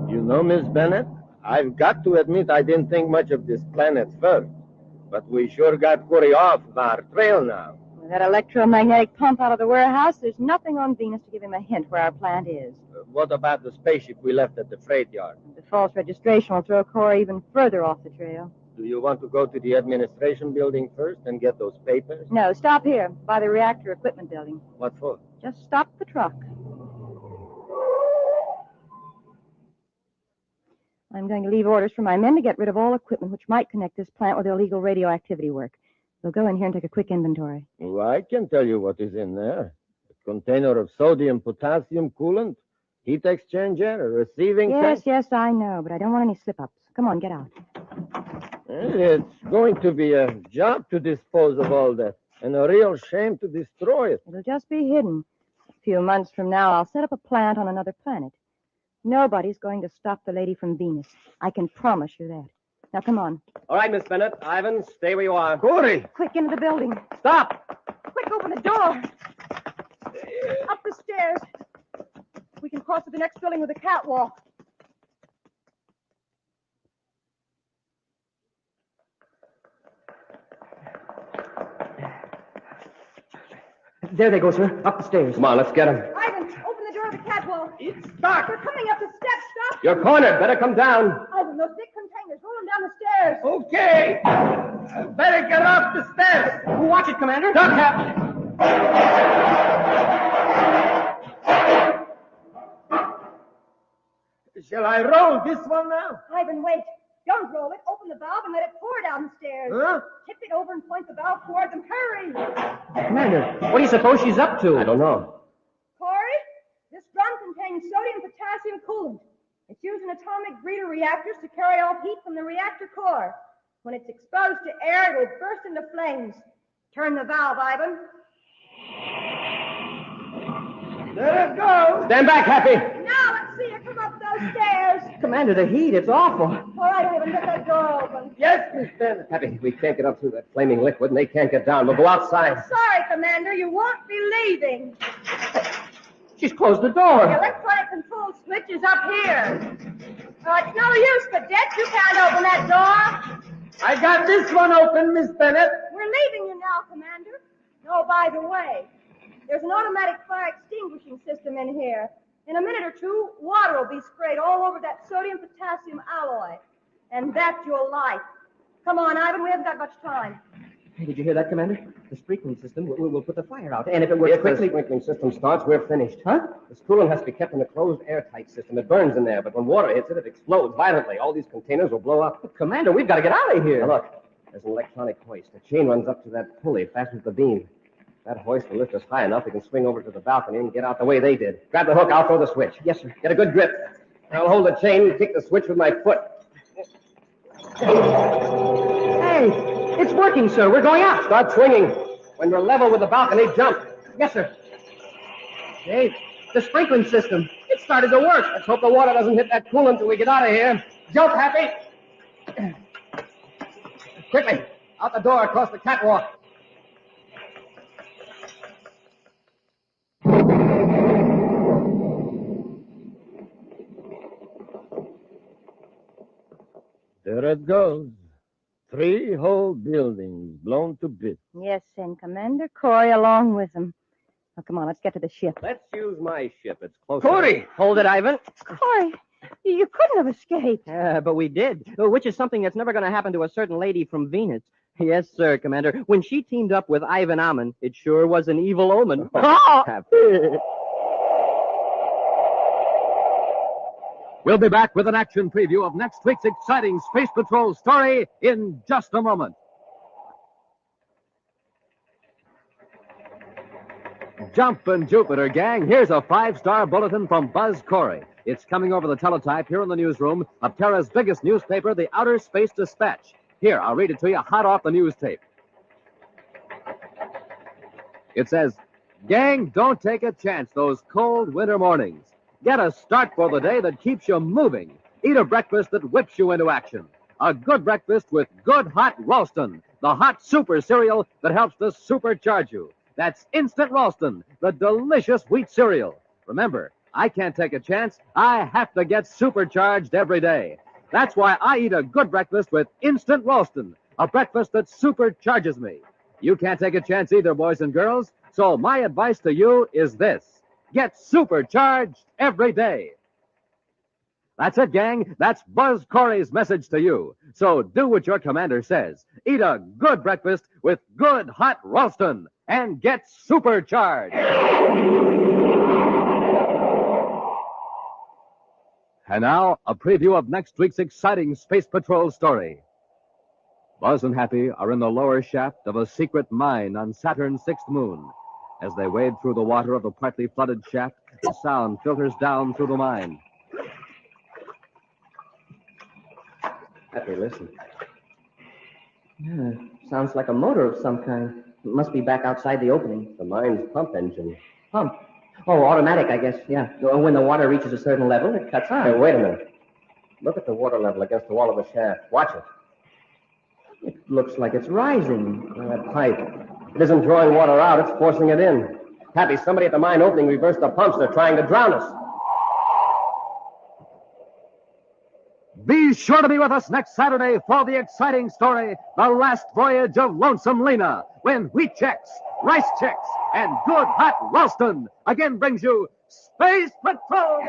You know, Miss Bennett, I've got to admit I didn't think much of this planet first. But we sure got Cory off our trail now. With that electromagnetic pump out of the warehouse, there's nothing on Venus to give him a hint where our plant is. What about the spaceship we left at the freight yard? The false registration will throw Cory even further off the trail. Do you want to go to the administration building first and get those papers? No, stop here, by the reactor equipment building. What for? Just stop the truck. I'm going to leave orders for my men to get rid of all equipment which might connect this plant with illegal radioactivity work. We'll go in here and take a quick inventory. Well, I can tell you what is in there. A container of sodium potassium coolant, heat exchanger, a receiving tank. Yes, I know, but I don't want any slip-ups. Come on, get out. It's going to be a job to dispose of all that, and a real shame to destroy it. It'll just be hidden. A few months from now, I'll set up a plant on another planet. Nobody's going to stop the lady from Venus. I can promise you that. Now, come on. All right, Miss Bennett. Ivan, stay where you are. Cory! Quick, into the building. Stop! Quick, open the door. Up the stairs. We can cross to the next building with a catwalk. There they go, sir. Up the stairs. Come on, let's get him. Ivan, open the door of the catwalk. It's stuck. We're coming up the steps. Stop. You're cornered. Better come down. Ivan, those big containers. Roll them down the stairs. Okay. Better get off the steps. Watch it, Commander. Duck, Captain. Shall I roll this one now? Ivan, wait. Don't roll it. Open the valve and let it pour down the stairs. Huh? Tip it over and point the valve toward them. Hurry. Commander, what do you suppose she's up to? I don't know. Cory, this drum contains sodium potassium coolant. It's using atomic breeder reactors to carry off heat from the reactor core. When it's exposed to air, it will burst into flames. Turn the valve, Ivan. There it goes. Stand back, Happy. Now let's see you come up those stairs. Commander, the heat, it's awful. All right, Ivan, get that door open. Yes, Miss Bennett. Happy, we can't get up through that flaming liquid, and they can't get down. We'll go outside. Sorry, Commander, you won't be leaving. She's closed the The door. electronic control switch is up here. It's no use, Cadet. You can't open that door. I got this one open, Miss Bennett. We're leaving you now, Commander. Oh, by the way, there's an automatic fire extinguishing system in here. In a minute or two, water will be sprayed all over that sodium-potassium alloy. And that's your life. Come on, Ivan, we haven't got much time. Hey, did you hear that, Commander? The sprinkling system will put the fire out. And if it works If quickly... the sprinkling system starts, we're finished. Huh? This coolant has to be kept in a closed, airtight system. It burns in there, but when water hits it, it explodes violently. All these containers will blow up. But Commander, we've got to get out of here. Now, look, there's an electronic hoist. The chain runs up to that pulley fastened to the beam. That hoist will lift us high enough we can swing over to the balcony and get out the way they did. Grab the hook, I'll throw the switch. Yes, sir. Get a good grip. I'll hold the chain and kick the switch with my foot. Hey, it's working, sir. We're going out. Start swinging. When we're level with the balcony, jump. Yes, sir. Hey, the sprinkling system. It started to work. Let's hope the water doesn't hit that coolant until we get out of here. Jump, Happy. Quickly. Out the door across the catwalk. There it goes. 3 whole buildings blown to bits. Yes, and Commander Cory along with them. Now, come on, let's get to the ship. Let's use my ship. It's closer. Cory! Hold it, Ivan. Cory, you couldn't have escaped. But we did, which is something that's never going to happen to a certain lady from Venus. Yes, sir, Commander. When she teamed up with Ivan Ammon, it sure was an evil omen. We'll be back with an action preview of next week's exciting Space Patrol story in just a moment. Jumpin' Jupiter, gang. Here's a 5-star bulletin from Buzz Cory. It's coming over the teletype here in the newsroom of Terra's biggest newspaper, the Outer Space Dispatch. Here, I'll read it to you hot off the news tape. It says, "Gang, don't take a chance those cold winter mornings. Get a start for the day that keeps you moving. Eat a breakfast that whips you into action. A good breakfast with good hot Ralston, the hot super cereal that helps to supercharge you. That's Instant Ralston, the delicious wheat cereal. Remember, I can't take a chance. I have to get supercharged every day. That's why I eat a good breakfast with Instant Ralston, a breakfast that supercharges me. You can't take a chance either, boys and girls. So my advice to you is this. Get supercharged every day. That's it, gang. That's Buzz Cory's message to you. So do what your commander says. Eat a good breakfast with good hot Ralston and get supercharged. And now, a preview of next week's exciting Space Patrol story. Buzz and Happy are in the lower shaft of a secret mine on Saturn's sixth moon. As they wade through the water of the partly flooded shaft, the sound filters down through the mine. Happy, listen. Yeah, sounds like a motor of some kind. It must be back outside the opening. The mine's pump engine. Pump? Oh, automatic, I guess, yeah. When the water reaches a certain level, it cuts on. Hey, wait a minute. Look at the water level against the wall of the shaft. Watch it. It looks like it's rising. That pipe. It isn't drawing water out, it's forcing it in. Happy, somebody at the mine opening reversed the pumps. They're trying to drown us. Be sure to be with us next Saturday for the exciting story, The Last Voyage of Lonesome Lena, when wheat checks, rice checks, and good hot Ralston again brings you Space Patrol!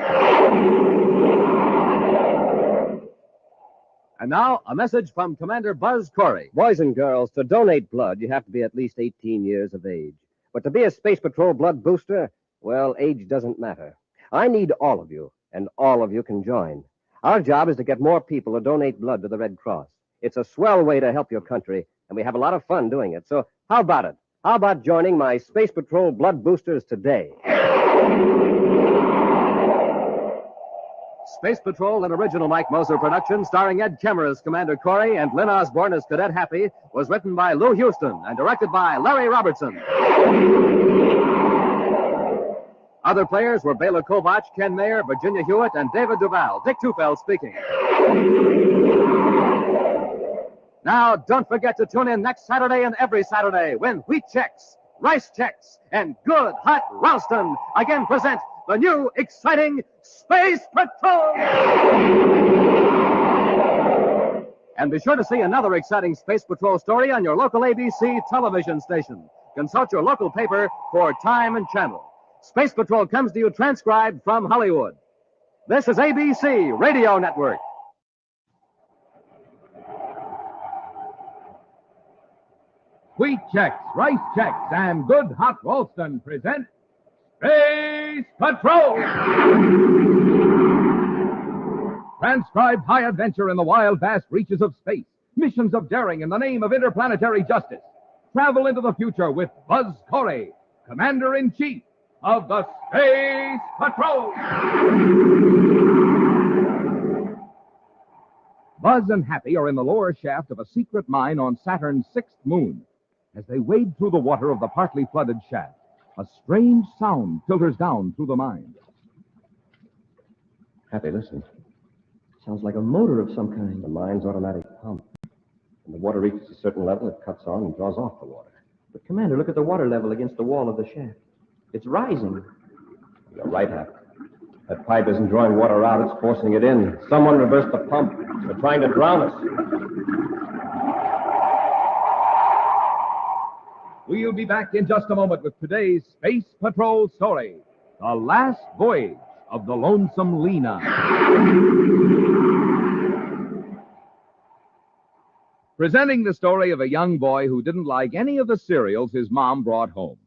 And now, a message from Commander Buzz Cory. Boys and girls, to donate blood, you have to be at least 18 years of age. But to be a Space Patrol blood booster, well, age doesn't matter. I need all of you, and all of you can join. Our job is to get more people to donate blood to the Red Cross. It's a swell way to help your country, and we have a lot of fun doing it. So how about it? How about joining my Space Patrol blood boosters today? Space Patrol, an original Mike Moser production starring Ed Kemmer as Commander Cory and Lynn Osborne as Cadet Happy, was written by Lou Houston and directed by Larry Robertson. Other players were Bela Kovach, Ken Mayer, Virginia Hewitt, and David Duval. Dick Tufeld speaking. Now, don't forget to tune in next Saturday and every Saturday when wheat checks, rice checks, and good hot Ralston again present the new exciting Space Patrol! And be sure to see another exciting Space Patrol story on your local ABC television station. Consult your local paper for time and channel. Space Patrol comes to you transcribed from Hollywood. This is ABC Radio Network. Wheat checks, rice checks, and good hot Ralston present Space Patrol! Transcribed high adventure in the wild, vast reaches of space. Missions of daring in the name of interplanetary justice. Travel into the future with Buzz Cory, Commander-in-Chief of the Space Patrol. Buzz and Happy are in the lower shaft of a secret mine on Saturn's sixth moon. As they wade through the water of the partly flooded shaft, a strange sound filters down through the mine. Happy, listen. Sounds like a motor of some kind. The mine's automatic pump. When the water reaches a certain level, it cuts on and draws off the water. But, Commander, look at the water level against the wall of the shaft. It's rising. You're right, Happy. That pipe isn't drawing water out, it's forcing it in. Someone reversed the pump. They're trying to drown us. We'll be back in just a moment with today's Space Patrol story, The Last Voyage of the Lonesome Lena. Presenting the story of a young boy who didn't like any of the cereals his mom brought home.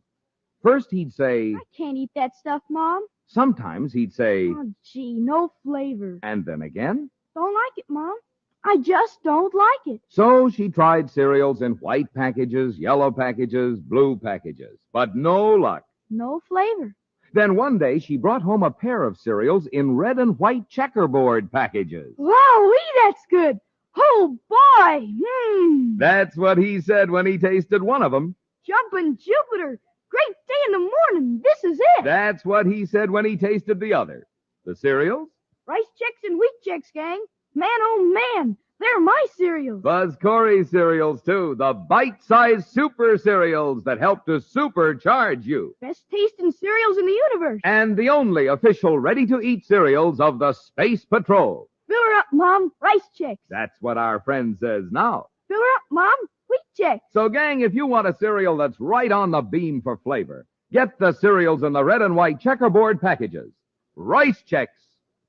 First he'd say, I can't eat that stuff, Mom. sometimes he'd say, Oh, gee, no flavor. and then again. Don't like it, Mom. I just don't like it. So she tried cereals in white packages, yellow packages, blue packages, but no luck. No flavor. Then one day she brought home a pair of cereals in red and white checkerboard packages. Wow, that's good. Oh, boy. That's what he said when he tasted one of them. Jumping Jupiter. great day in the morning. This is it. That's what he said when he tasted the other. The cereals? Rice Chex and Wheat Chex, gang. Man, oh man, they're my cereals. Buzz Cory cereals, too. The bite-sized super cereals that help to supercharge you. Best tasting cereals in the universe. And the only official ready-to-eat cereals of the Space Patrol. Fill her up, Mom. Rice Chex. That's what our friend says now. Fill her up, Mom. Wheat Chex. So, gang, if you want a cereal that's right on the beam for flavor, get the cereals in the red and white checkerboard packages. Rice Chex,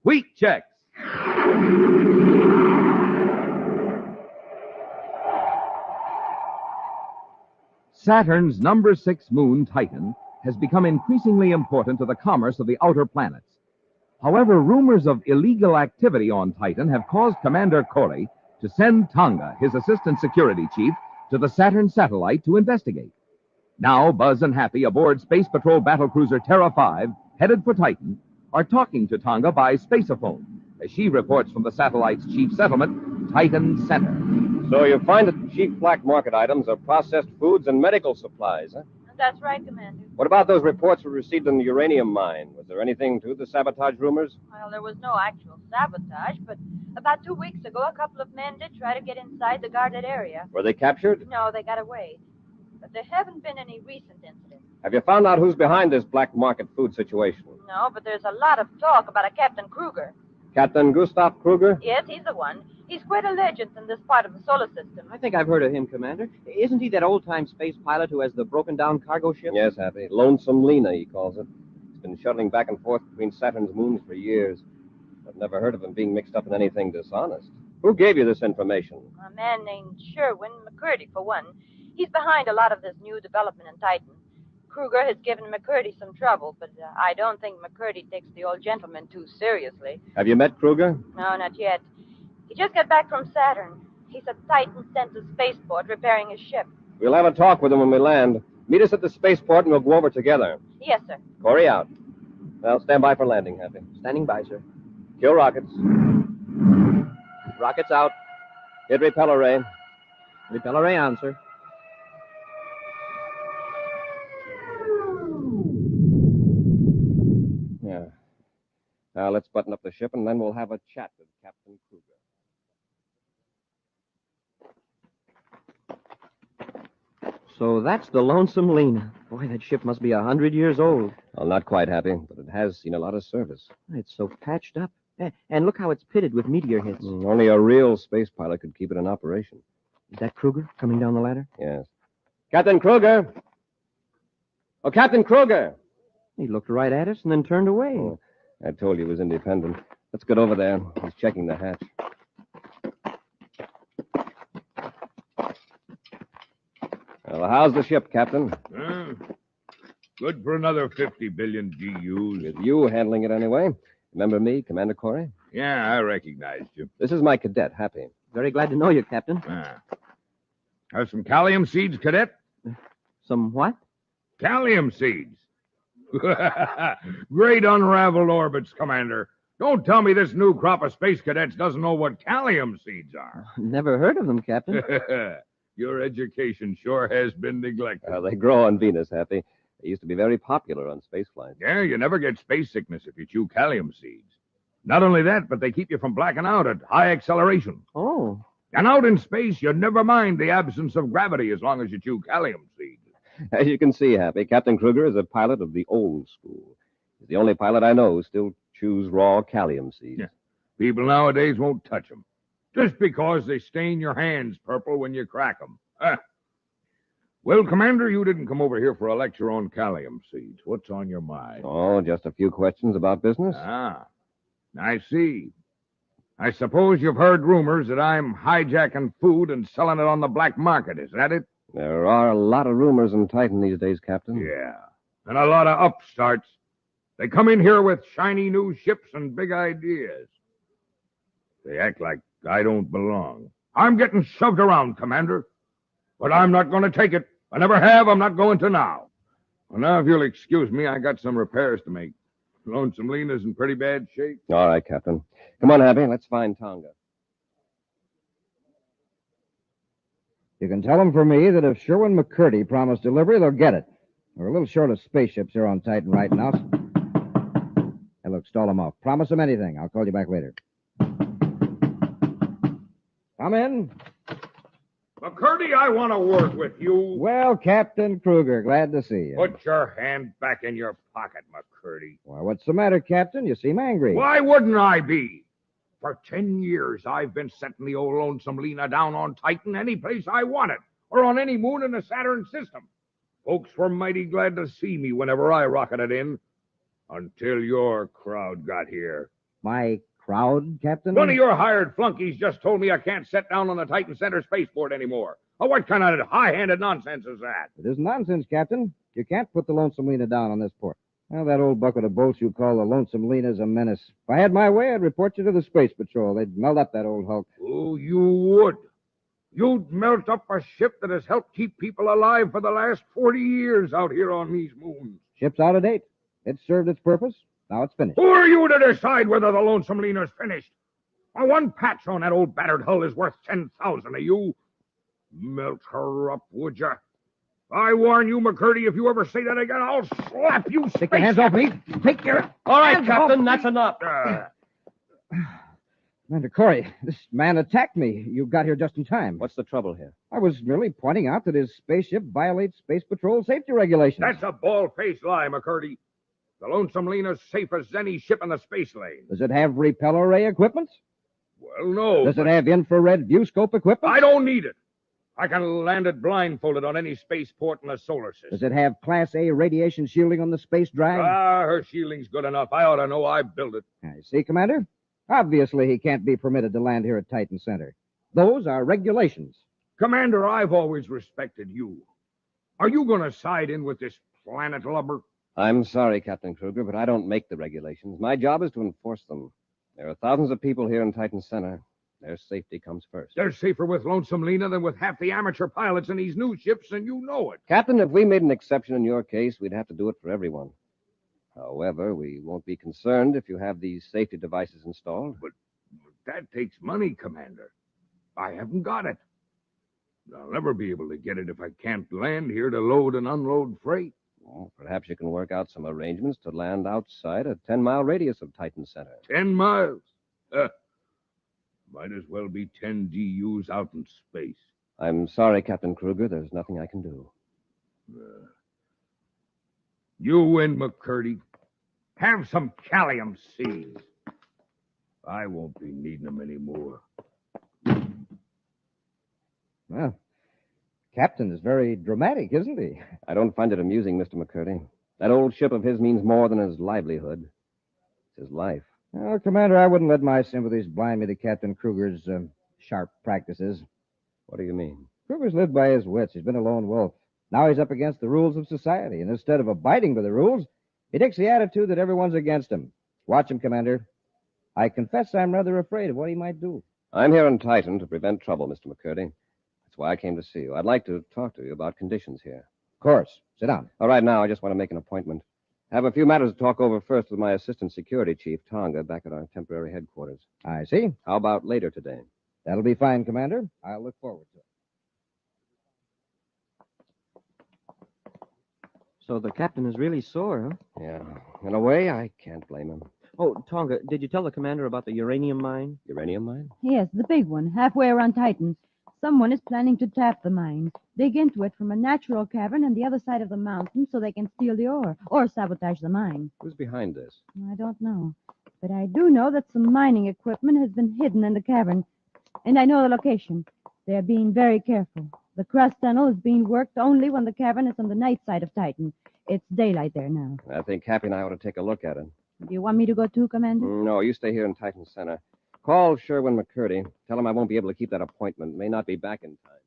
Wheat Chex. Saturn's number 6 moon, Titan, has become increasingly important to the commerce of the outer planets. However, rumors of illegal activity on Titan have caused Commander Cory to send Tonga, his assistant security chief, to the Saturn satellite to investigate. Now, Buzz and Happy aboard Space Patrol battlecruiser Terra 5, headed for Titan, are talking to Tonga by spaceophone, as she reports from the satellite's chief settlement, Titan Center. So you find that the chief black market items are processed foods and medical supplies, huh? That's right, Commander. What about those reports we received in the uranium mine? Was there anything to the sabotage rumors? Well, there was no actual sabotage, but about 2 weeks ago, a couple of men did try to get inside the guarded area. Were they captured? No, they got away. But there haven't been any recent incidents. Have you found out who's behind this black market food situation? No, but there's a lot of talk about a Captain Kruger. Captain Gustav Kruger? Yes, he's the one. He's quite a legend in this part of the solar system. I think I've heard of him, Commander. Isn't he that old-time space pilot who has the broken-down cargo ship? Yes, Happy. Lonesome Lena, he calls it. He's been shuttling back and forth between Saturn's moons for years. I've never heard of him being mixed up in anything dishonest. Who gave you this information? A man named Sherwin McCurdy, for one. He's behind a lot of this new development in Titan. Kruger has given McCurdy some trouble, but I don't think McCurdy takes the old gentleman too seriously. Have you met Kruger? No, not yet. He just got back from Saturn. He's at Titan Center Spaceport repairing his ship. We'll have a talk with him when we land. Meet us at the spaceport and we'll go over together. Yes, sir. Cory out. Well, stand by for landing, Happy. Standing by, sir. Kill rockets. Rockets out. Hit repeller ray. Repeller ray on, sir. Yeah. Now let's button up the ship and then we'll have a chat with Captain Kruger. So that's the Lonesome Lena. Boy, that ship must be 100 years old. Well, not quite, Happy, but it has seen a lot of service. It's so patched up. And look how it's pitted with meteor hits. Only a real space pilot could keep it in operation. Is that Kruger coming down the ladder? Yes. Captain Kruger! Oh, Captain Kruger! He looked right at us and then turned away. Oh, I told you he was independent. Let's get over there. He's checking the hatch. Well, how's the ship, Captain? Good for another 50 billion GUs. With you handling it anyway. Remember me, Commander Cory? Yeah, I recognized you. This is my cadet, Happy. Very glad to know you, Captain. Have some calcium seeds, cadet? Some what? Calcium seeds. Great unraveled orbits, Commander. Don't tell me this new crop of space cadets doesn't know what calcium seeds are. Never heard of them, Captain. Your education sure has been neglected. They grow on Venus, Happy. They used to be very popular on space flights. Yeah, you never get space sickness if you chew calcium seeds. Not only that, but they keep you from blacking out at high acceleration. Oh. And out in space, you never mind the absence of gravity as long as you chew calcium seeds. As you can see, Happy, Captain Kruger is a pilot of the old school. He's the only pilot I know who still chews raw calcium seeds. Yeah. People nowadays won't touch them, just because they stain your hands purple when you crack them. Well, Commander, you didn't come over here for a lecture on calcium seeds. What's on your mind? Oh, just a few questions about business. Ah, I see. I suppose you've heard rumors that I'm hijacking food and selling it on the black market. Is that it? There are a lot of rumors in Titan these days, Captain. Yeah, and a lot of upstarts. They come in here with shiny new ships and big ideas. They act like I don't belong. I'm getting shoved around, Commander. But I'm not going to take it. I never have. I'm not going to now. Well, now, if you'll excuse me, I got some repairs to make. Lonesome Lena's in pretty bad shape. All right, Captain. Come on, Happy. Let's find Tonga. You can tell them for me that if Sherwin McCurdy promised delivery, they'll get it. We're a little short of spaceships here on Titan right now. Hey, look, stall them off. Promise them anything. I'll call you back later. Come in. McCurdy, I want to work with you. Well, Captain Kruger, glad to see you. Put your hand back in your pocket, McCurdy. Why, what's the matter, Captain? You seem angry. Why wouldn't I be? For 10 years, I've been setting the old lonesome Lena down on Titan any place I wanted, or on any moon in the Saturn system. Folks were mighty glad to see me whenever I rocketed in, until your crowd got here. My crowd, Captain? One of your hired flunkies just told me I can't set down on the Titan Center spaceport anymore. Oh, what kind of high-handed nonsense is that? It isn't nonsense, Captain. You can't put the Lonesome Lena down on this port. Well, that old bucket of bolts you call the Lonesome Lena's a menace. If I had my way, I'd report you to the Space Patrol. They'd melt up that old hulk. Oh, you would. You'd melt up a ship that has helped keep people alive for the last 40 years out here on these moons. Ship's out of date. It served its purpose. Now it's finished. Who are you to decide whether the Lonesome Lena's finished? Well, one patch on that old battered hull is worth 10,000 of you. Melt her up, would you? I warn you, McCurdy, if you ever say that again, I'll slap you. Take your hands off me. Take your... All right, Captain, that's enough. Commander Cory, this man attacked me. You got here just in time. What's the trouble here? I was merely pointing out that his spaceship violates Space Patrol safety regulations. That's a bald-faced lie, McCurdy. The Lonesome Lena's safe as any ship in the space lane. Does it have repel array equipment? Well, no. Does it have infrared view scope equipment? I don't need it. I can land it blindfolded on any spaceport in the solar system. Does it have Class A radiation shielding on the space drag? Her shielding's good enough. I ought to know. I built it. I see, Commander. Obviously, he can't be permitted to land here at Titan Center. Those are regulations. Commander, I've always respected you. Are you going to side in with this planet lubber? I'm sorry, Captain Kruger, but I don't make the regulations. My job is to enforce them. There are thousands of people here in Titan Center. Their safety comes first. They're safer with Lonesome Lena than with half the amateur pilots in these new ships, and you know it. Captain, if we made an exception in your case, we'd have to do it for everyone. However, we won't be concerned if you have these safety devices installed. But that takes money, Commander. I haven't got it. I'll never be able to get it if I can't land here to load and unload freight. Well, perhaps you can work out some arrangements to land outside a 10-mile radius of Titan Center. 10 miles? Might as well be 10 DUs out in space. I'm sorry, Captain Kruger. There's nothing I can do. You win, McCurdy. Have some calcium seeds. I won't be needing them anymore. Well, Captain is very dramatic, isn't he? I don't find it amusing, Mr. McCurdy. That old ship of his means more than his livelihood. It's his life. Well, Commander, I wouldn't let my sympathies blind me to Captain Kruger's sharp practices. What do you mean? Kruger's lived by his wits. He's been a lone wolf. Now he's up against the rules of society, and instead of abiding by the rules, he takes the attitude that everyone's against him. Watch him, Commander. I confess I'm rather afraid of what he might do. I'm here on Titan to prevent trouble, Mr. McCurdy. That's why I came to see you. I'd like to talk to you about conditions here. Of course. Sit down. All right, now, I just want to make an appointment. I have a few matters to talk over first with my assistant security chief, Tonga, back at our temporary headquarters. I see. How about later today? That'll be fine, Commander. I'll look forward to it. So the captain is really sore, huh? Yeah. In a way, I can't blame him. Oh, Tonga, did you tell the commander about the uranium mine? Uranium mine? Yes, the big one, halfway around Titan. Someone is planning to tap the mine, dig into it from a natural cavern on the other side of the mountain so they can steal the ore, or sabotage the mine. Who's behind this? I don't know. But I do know that some mining equipment has been hidden in the cavern. And I know the location. They're being very careful. The crust tunnel is being worked only when the cavern is on the night side of Titan. It's daylight there now. I think Happy and I ought to take a look at it. Do you want me to go too, Commander? No, you stay here in Titan Center. Call Sherwin McCurdy. Tell him I won't be able to keep that appointment. May not be back in time.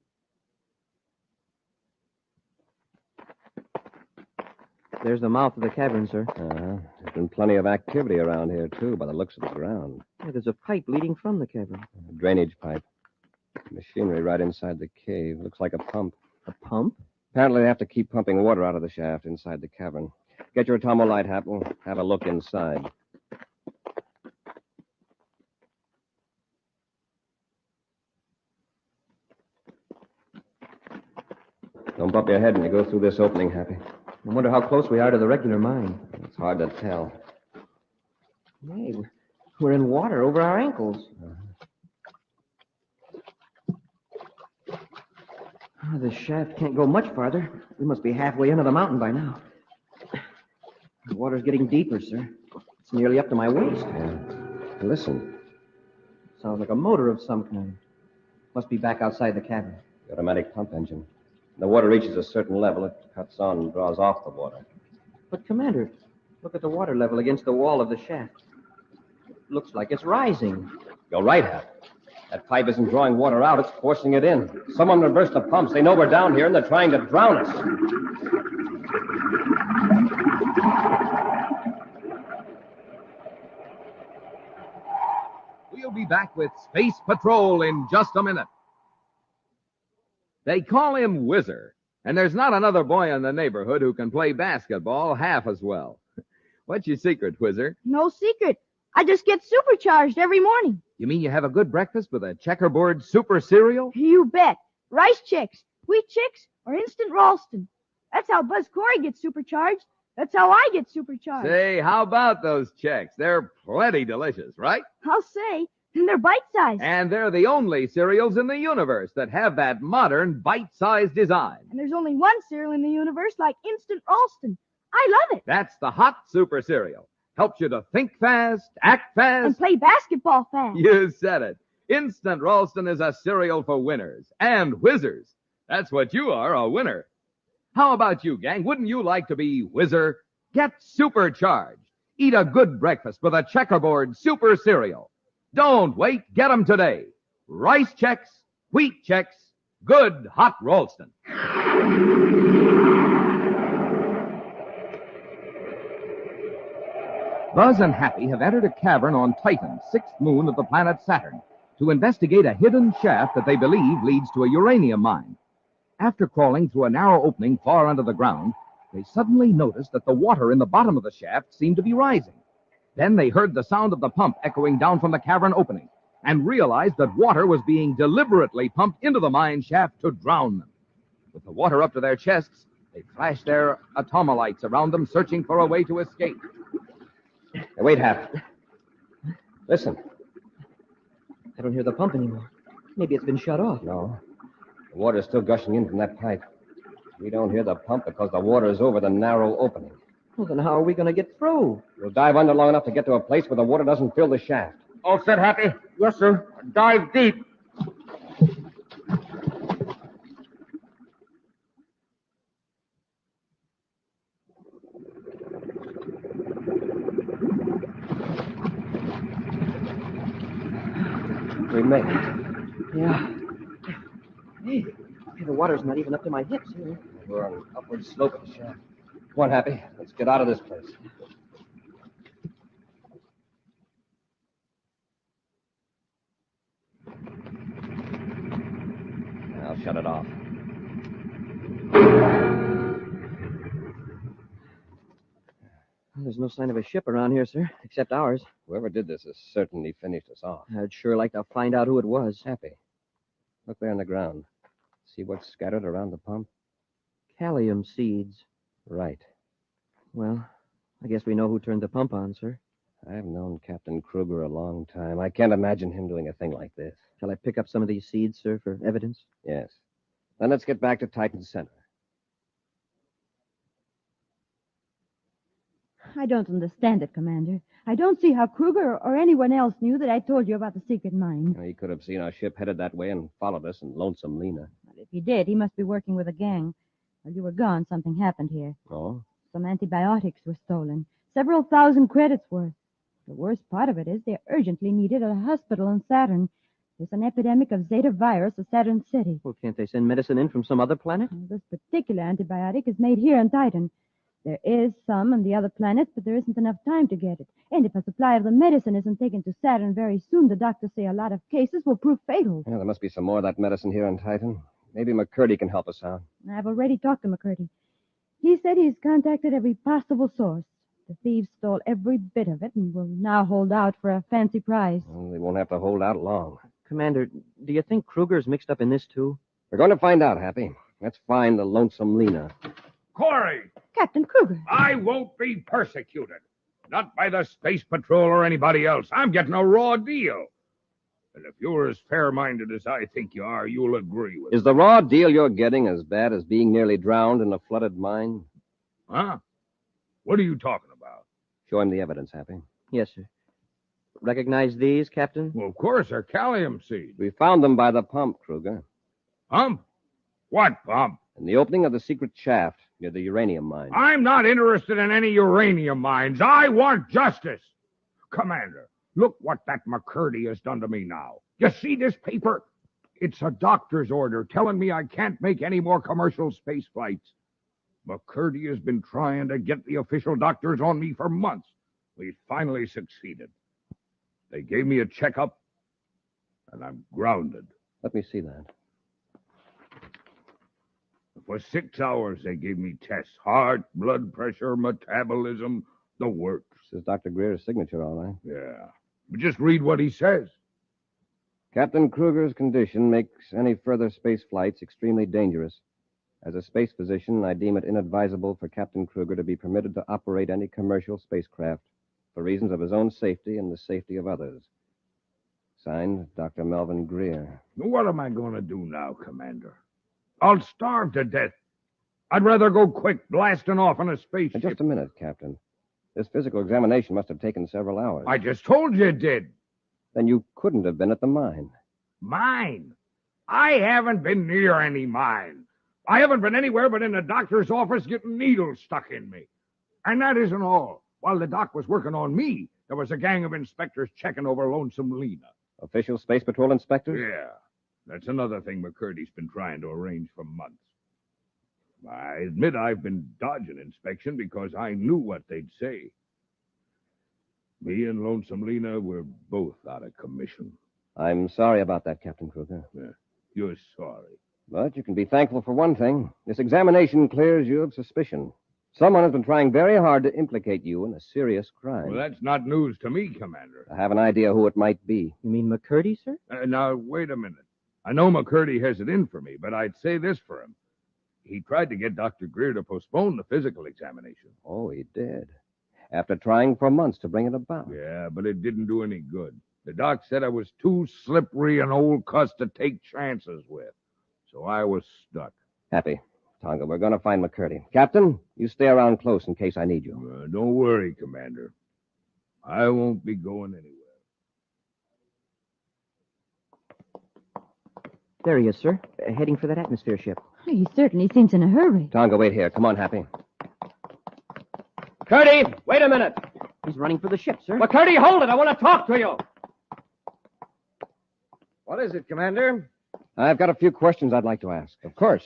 There's the mouth of the cavern, sir. There's been plenty of activity around here, too, by the looks of the ground. Yeah, there's a pipe leading from the cavern. A drainage pipe. Machinery right inside the cave. Looks like a pump. A pump? Apparently they have to keep pumping water out of the shaft inside the cavern. Get your atomo light, Hap. We'll have a look inside. Don't bump your head when you go through this opening, Happy. I wonder how close we are to the regular mine. It's hard to tell. Hey, we're in water over our ankles. Oh, the shaft can't go much farther. We must be halfway into the mountain by now. The water's getting deeper, sir. It's nearly up to my waist. Yeah. Listen. Sounds like a motor of some kind. Must be back outside the cavern. The automatic pump engine. When the water reaches a certain level, it cuts on and draws off the water. But, Commander, look at the water level against the wall of the shaft. It looks like it's rising. You're right, Hap. That pipe isn't drawing water out, it's forcing it in. Someone reversed the pumps. They know we're down here, and they're trying to drown us. We'll be back with Space Patrol in just a minute. They call him Whizzer, and there's not another boy in the neighborhood who can play basketball half as well. What's your secret, Whizzer? No secret. I just get supercharged every morning. You mean you have a good breakfast with a checkerboard super cereal? You bet. Rice Chicks, Wheat Chicks, or Instant Ralston. That's how Buzz Cory gets supercharged. That's how I get supercharged. Say, how about those checks? They're plenty delicious, right? I'll say. And they're bite-sized. And they're the only cereals in the universe that have that modern bite-sized design. And there's only one cereal in the universe like Instant Ralston. I love it. That's the hot super cereal. Helps you to think fast, act fast. And play basketball fast. You said it. Instant Ralston is a cereal for winners and whizzers. That's what you are, a winner. How about you, gang? Wouldn't you like to be Whizzer? Get supercharged. Eat a good breakfast with a checkerboard super cereal. Don't wait. Get them today. Rice Checks, Wheat Checks, good hot Ralston. Buzz and Happy have entered a cavern on Titan, sixth moon of the planet Saturn, to investigate a hidden shaft that they believe leads to a uranium mine. After crawling through a narrow opening far under the ground, they suddenly noticed that the water in the bottom of the shaft seemed to be rising. Then they heard the sound of the pump echoing down from the cavern opening and realized that water was being deliberately pumped into the mine shaft to drown them. With the water up to their chests, they flashed their atomolites around them, searching for a way to escape. Hey, wait, Hap. Listen. I don't hear the pump anymore. Maybe it's been shut off. No. The water's still gushing in from that pipe. We don't hear the pump because the water is over the narrow opening. Well, then how are we going to get through? We'll dive under long enough to get to a place where the water doesn't fill the shaft. All set, Happy? Yes, sir. Dive deep. We made it. Yeah. Hey, the water's not even up to my hips here. We're on an upward slope of the shaft. Come on, Happy. Let's get out of this place. I'll shut it off. Well, there's no sign of a ship around here, sir, except ours. Whoever did this has certainly finished us off. I'd sure like to find out who it was. Happy. Look there on the ground. See what's scattered around the pump? Callium seeds. Right. Well, I guess we know who turned the pump on, sir. I've known Captain Kruger a long time. I can't imagine him doing a thing like this. Shall I pick up some of these seeds, sir, for evidence? Yes. Then let's get back to Titan Center. I don't understand it, Commander. I don't see how Kruger or anyone else knew that I told you about the secret mine. He could have seen our ship headed that way and followed us in Lonesome Lena. Well, if he did, he must be working with a gang. While you were gone, something happened here. Oh? Some antibiotics were stolen. Several thousand credits worth. The worst part of it is they're urgently needed at a hospital in Saturn. There's an epidemic of Zeta virus at Saturn City. Well, can't they send medicine in from some other planet? This particular antibiotic is made here on Titan. There is some on the other planets, but there isn't enough time to get it. And if a supply of the medicine isn't taken to Saturn very soon, the doctors say a lot of cases will prove fatal. Yeah, there must be some more of that medicine here on Titan. Maybe McCurdy can help us out. I've already talked to McCurdy. He said he's contacted every possible source. The thieves stole every bit of it and will now hold out for a fancy price. Well, they won't have to hold out long. Commander, do you think Kruger's mixed up in this, too? We're going to find out, Happy. Let's find the Lonesome Lena. Cory! Captain Kruger. I won't be persecuted. Not by the Space Patrol or anybody else. I'm getting a raw deal. And if you're as fair-minded as I think you are, you'll agree with Is the raw deal you're getting as bad as being nearly drowned in a flooded mine? Huh? What are you talking about? Show him the evidence, Happy. Yes, sir. Recognize these, Captain? Well, of course, they're calcium seeds. We found them by the pump, Kruger. Pump? What pump? In the opening of the secret shaft near the uranium mine. I'm not interested in any uranium mines. I want justice. Commander, look what that McCurdy has done to me now. You see this paper? It's a doctor's order telling me I can't make any more commercial space flights. McCurdy has been trying to get the official doctors on me for months. We finally succeeded. They gave me a checkup, and I'm grounded. Let me see that. For 6 hours, they gave me tests. Heart, blood pressure, metabolism, the works. This is Dr. Greer's signature, all right. Yeah. But just read what he says. Captain Kruger's condition makes any further space flights extremely dangerous. As a space physician, I deem it inadvisable for Captain Kruger to be permitted to operate any commercial spacecraft for reasons of his own safety and the safety of others. Signed, Dr. Melvin Greer. What am I going to do now, Commander? I'll starve to death. I'd rather go quick blasting off on a spaceship. Just a minute, Captain. This physical examination must have taken several hours. I just told you it did. Then you couldn't have been at the mine. Mine? I haven't been near any mine. I haven't been anywhere but in the doctor's office getting needles stuck in me. And that isn't all. While the doc was working on me, there was a gang of inspectors checking over Lonesome Lena. Official Space Patrol inspectors? Yeah. That's another thing McCurdy's been trying to arrange for months. I admit I've been dodging inspection because I knew what they'd say. Me and Lonesome Lena were both out of commission. I'm sorry about that, Captain Kruger. Yeah, you're sorry. But you can be thankful for one thing. This examination clears you of suspicion. Someone has been trying very hard to implicate you in a serious crime. Well, that's not news to me, Commander. I have an idea who it might be. You mean McCurdy, sir? Now, wait a minute. I know McCurdy has it in for me, but I'd say this for him. He tried to get Dr. Greer to postpone the physical examination. Oh, he did. After trying for months to bring it about. Yeah, but it didn't do any good. The doc said I was too slippery an old cuss to take chances with. So I was stuck. Happy. Tonga, we're going to find McCurdy. Captain, you stay around close in case I need you. Don't worry, Commander. I won't be going anywhere. There he is, sir. Heading for that atmosphere ship. He certainly seems in a hurry. Tonga, wait here. Come on, Happy. McCurdy, wait a minute. He's running for the ship, sir. McCurdy, hold it. I want to talk to you. What is it, Commander? I've got a few questions I'd like to ask. Of course.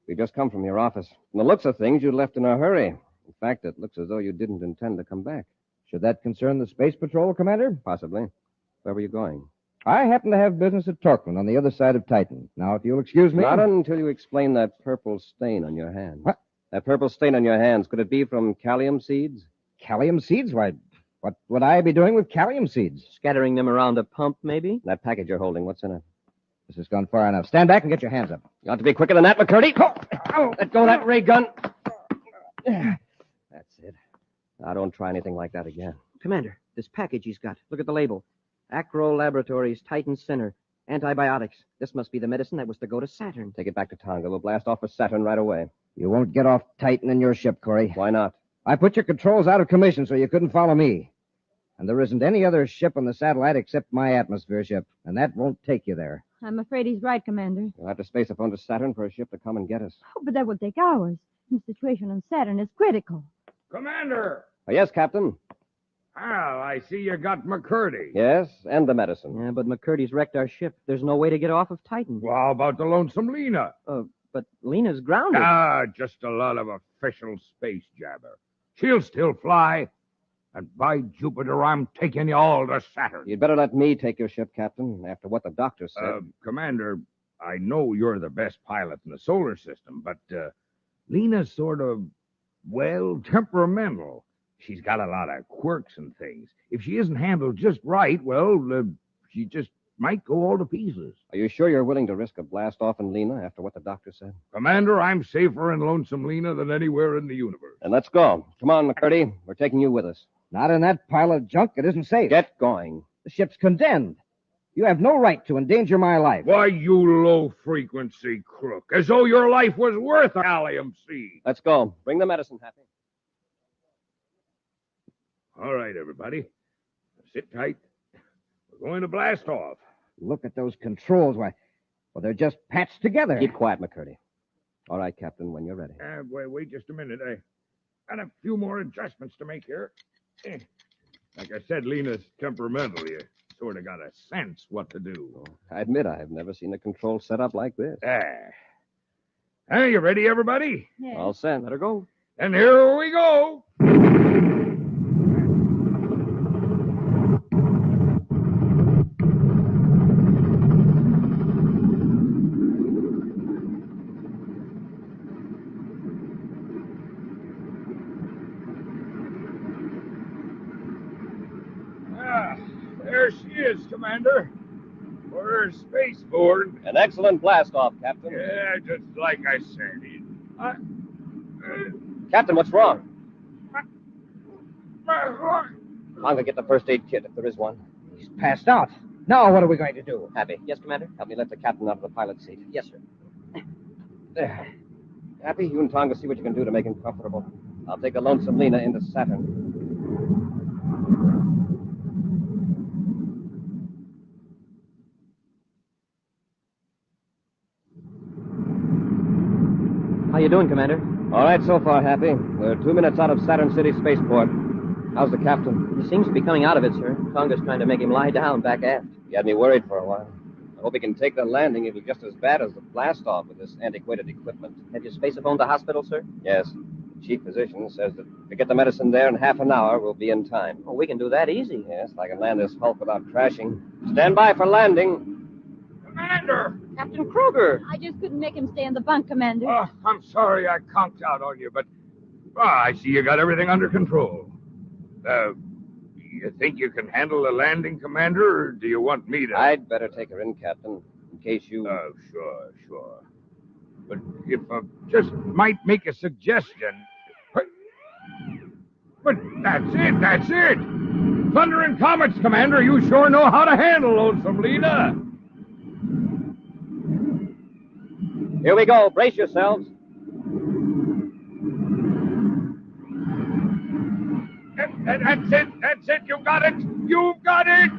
We've just come from your office. From the looks of things, you left in a hurry. In fact, it looks as though you didn't intend to come back. Should that concern the Space Patrol, Commander? Possibly. Where were you going? I happen to have business at Torquemine on the other side of Titan. Now, if you'll excuse me... Not until you explain that purple stain on your hands. What? That purple stain on your hands, could it be from calcium seeds? Calcium seeds? Why, what would I be doing with calcium seeds? Scattering them around a pump, maybe? That package you're holding, what's in it? This has gone far enough. Stand back and get your hands up. You ought to be quicker than that, McCurdy. Let go of that ray gun. That's it. Now, don't try anything like that again. Commander, this package he's got. Look at the label. Acro Laboratories, Titan Center. Antibiotics. This must be the medicine that was to go to Saturn. Take it back to Tonga. We'll blast off for Saturn right away. You won't get off Titan in your ship, Cory. Why not? I put your controls out of commission so you couldn't follow me. And there isn't any other ship on the satellite except my atmosphere ship, and that won't take you there. I'm afraid he's right, Commander. You'll have to space up onto Saturn for a ship to come and get us. Oh, but that will take hours. The situation on Saturn is critical. Commander! Oh, yes, Captain? Well, I see you got McCurdy. Yes, and the medicine. Yeah, but McCurdy's wrecked our ship. There's no way to get off of Titan. Well, how about the Lonesome Lena? But Lena's grounded. Just a lot of official space jabber. She'll still fly. And by Jupiter, I'm taking you all to Saturn. You'd better let me take your ship, Captain, after what the doctor said. Commander, I know you're the best pilot in the solar system, but Lena's sort of, well, temperamental. She's got a lot of quirks and things. If she isn't handled just right, well, she just might go all to pieces. Are you sure you're willing to risk a blast off in Lena after what the doctor said? Commander, I'm safer in Lonesome Lena than anywhere in the universe. Then let's go. Come on, McCurdy. We're taking you with us. Not in that pile of junk. It isn't safe. Get going. The ship's condemned. You have no right to endanger my life. Why, you low-frequency crook. As though your life was worth a allium seed. Let's go. Bring the medicine, Happy. All right, everybody. Sit tight. We're going to blast off. Look at those controls. Why, well, they're just patched together. Keep quiet, McCurdy. All right, Captain, when you're ready. Wait just a minute. I got a few more adjustments to make here. Like I said, Lena's temperamental. You sort of got a sense what to do. Oh, I admit I've never seen a control set up like this. Hey, you ready, everybody? Yeah. All set. Let her go. And here we go. There she is, Commander. We're spaceborne. An excellent blast-off, Captain. Yeah, just like I said. Captain, what's wrong? I'm going to get the first aid kit, if there is one. He's passed out. Now what are we going to do? Happy. Yes, Commander? Help me let the captain out of the pilot's seat. Yes, sir. There. Happy, you and Tonga see what you can do to make him comfortable. I'll take the Lonesome Lena into Saturn. How you doing, Commander? All right so far, Happy. We're 2 minutes out of Saturn City Spaceport. How's the captain? He seems to be coming out of it, sir. Tonga's trying to make him lie down back aft. You had me worried for a while. I hope he can take the landing. It'll be just as bad as the blast-off with this antiquated equipment. Have you spaceophoned the hospital, sir? Yes. The chief physician says that if we get the medicine there in half an hour, we'll be in time. Oh, we can do that easy. Yes, I can land this Hulk without crashing. Stand by for landing. Commander! Captain Kruger! I just couldn't make him stay in the bunk, Commander. Oh, I'm sorry I conked out on you, but I see you got everything under control. You think you can handle the landing, Commander, or do you want me to? I'd better take her in, Captain, in case you... Oh, sure. But if I just might make a suggestion... But that's it! Thunder and comets, Commander, you sure know how to handle Lonesome Lena. Here we go. Brace yourselves. That's it. You've got it.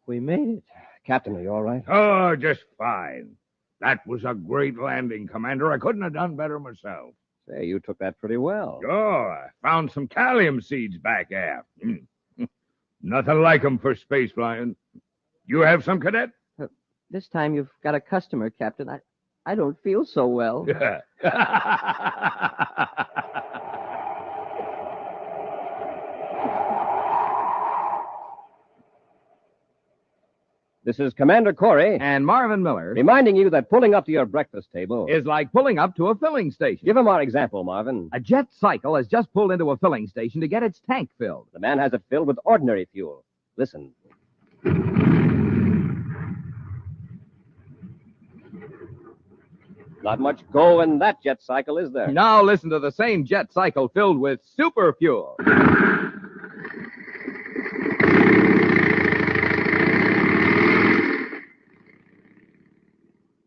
We made it. Captain, are you all right? Oh, just fine. That was a great landing, Commander. I couldn't have done better myself. Say, you took that pretty well. Oh, I found some thallium seeds back aft. Nothing like 'em for space flying. You have some, Cadet? This time you've got a customer, Captain. I don't feel so well. This is Commander Cory. And Marvin Miller. Reminding you that pulling up to your breakfast table is like pulling up to a filling station. Give him our example, Marvin. A jet cycle has just pulled into a filling station to get its tank filled. The man has it filled with ordinary fuel. Listen. Not much go in that jet cycle, is there? Now listen to the same jet cycle filled with super fuel.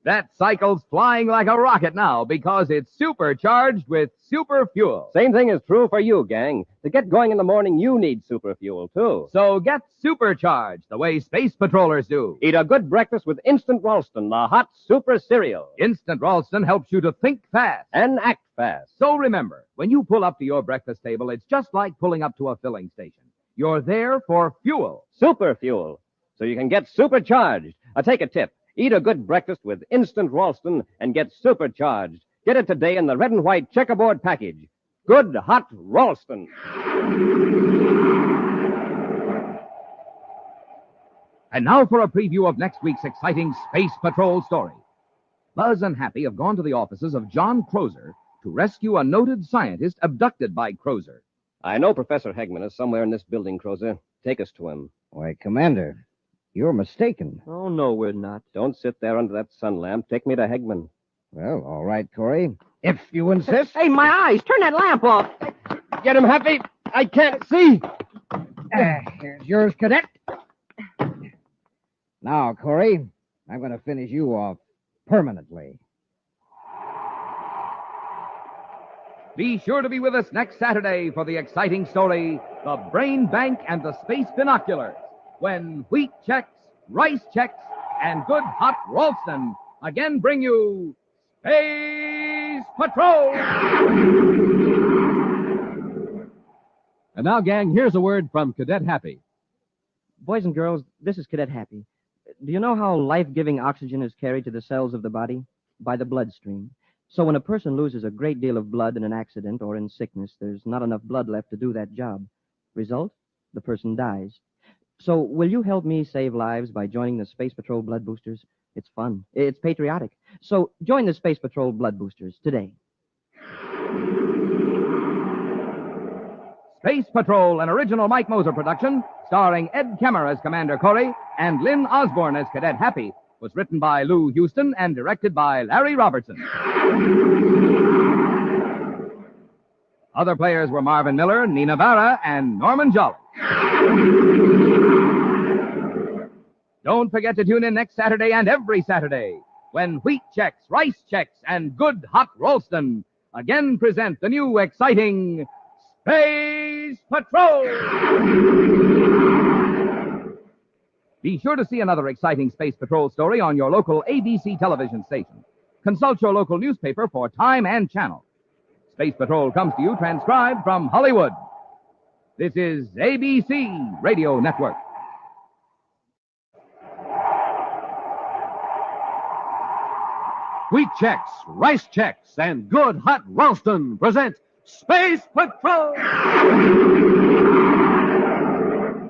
That cycle's flying like a rocket now because it's supercharged with super fuel. Same thing is true for you, gang. To get going in the morning, you need super fuel, too. So get supercharged the way space patrollers do. Eat a good breakfast with Instant Ralston, the hot super cereal. Instant Ralston helps you to think fast. And act fast. So remember, when you pull up to your breakfast table, it's just like pulling up to a filling station. You're there for fuel. Super fuel. So you can get supercharged. Take a tip. Eat a good breakfast with Instant Ralston and get supercharged. Get it today in the red and white checkerboard package. Good hot Ralston. And now for a preview of next week's exciting Space Patrol story. Buzz and Happy have gone to the offices of John Crozer to rescue a noted scientist abducted by Crozer. I know Professor Hegman is somewhere in this building, Crozer. Take us to him. Why, Commander, you're mistaken. Oh, no, we're not. Don't sit there under that sun lamp. Take me to Hegman. Well, all right, Cory. If you insist. Hey, my eyes! Turn that lamp off! Get him, Happy. I can't see. Here's yours, Cadet. Now, Cory, I'm going to finish you off permanently. Be sure to be with us next Saturday for the exciting story, The Brain Bank and the Space Binoculars, when wheat checks, rice checks, and good hot Ralston again bring you Space Patrol! And now, gang, here's a word from Cadet Happy. Boys and girls, this is Cadet Happy. Do you know how life-giving oxygen is carried to the cells of the body? By the bloodstream. So when a person loses a great deal of blood in an accident or in sickness, there's not enough blood left to do that job. Result? The person dies. So will you help me save lives by joining the Space Patrol Blood Boosters? It's fun. It's patriotic. So join the Space Patrol Blood Boosters today. Space Patrol, an original Mike Moser production, starring Ed Kemmer as Commander Cory and Lynn Osborne as Cadet Happy, was written by Lou Houston and directed by Larry Robertson. Other players were Marvin Miller, Nina Vara, and Norman Jolly. Don't forget to tune in next Saturday and every Saturday when wheat checks, rice checks, and good hot Ralston again present the new exciting Space Patrol! Be sure to see another exciting Space Patrol story on your local ABC television station. Consult your local newspaper for time and channel. Space Patrol comes to you transcribed from Hollywood. This is ABC Radio Network. Wheat checks, rice checks, and good hot Ralston present Space Patrol!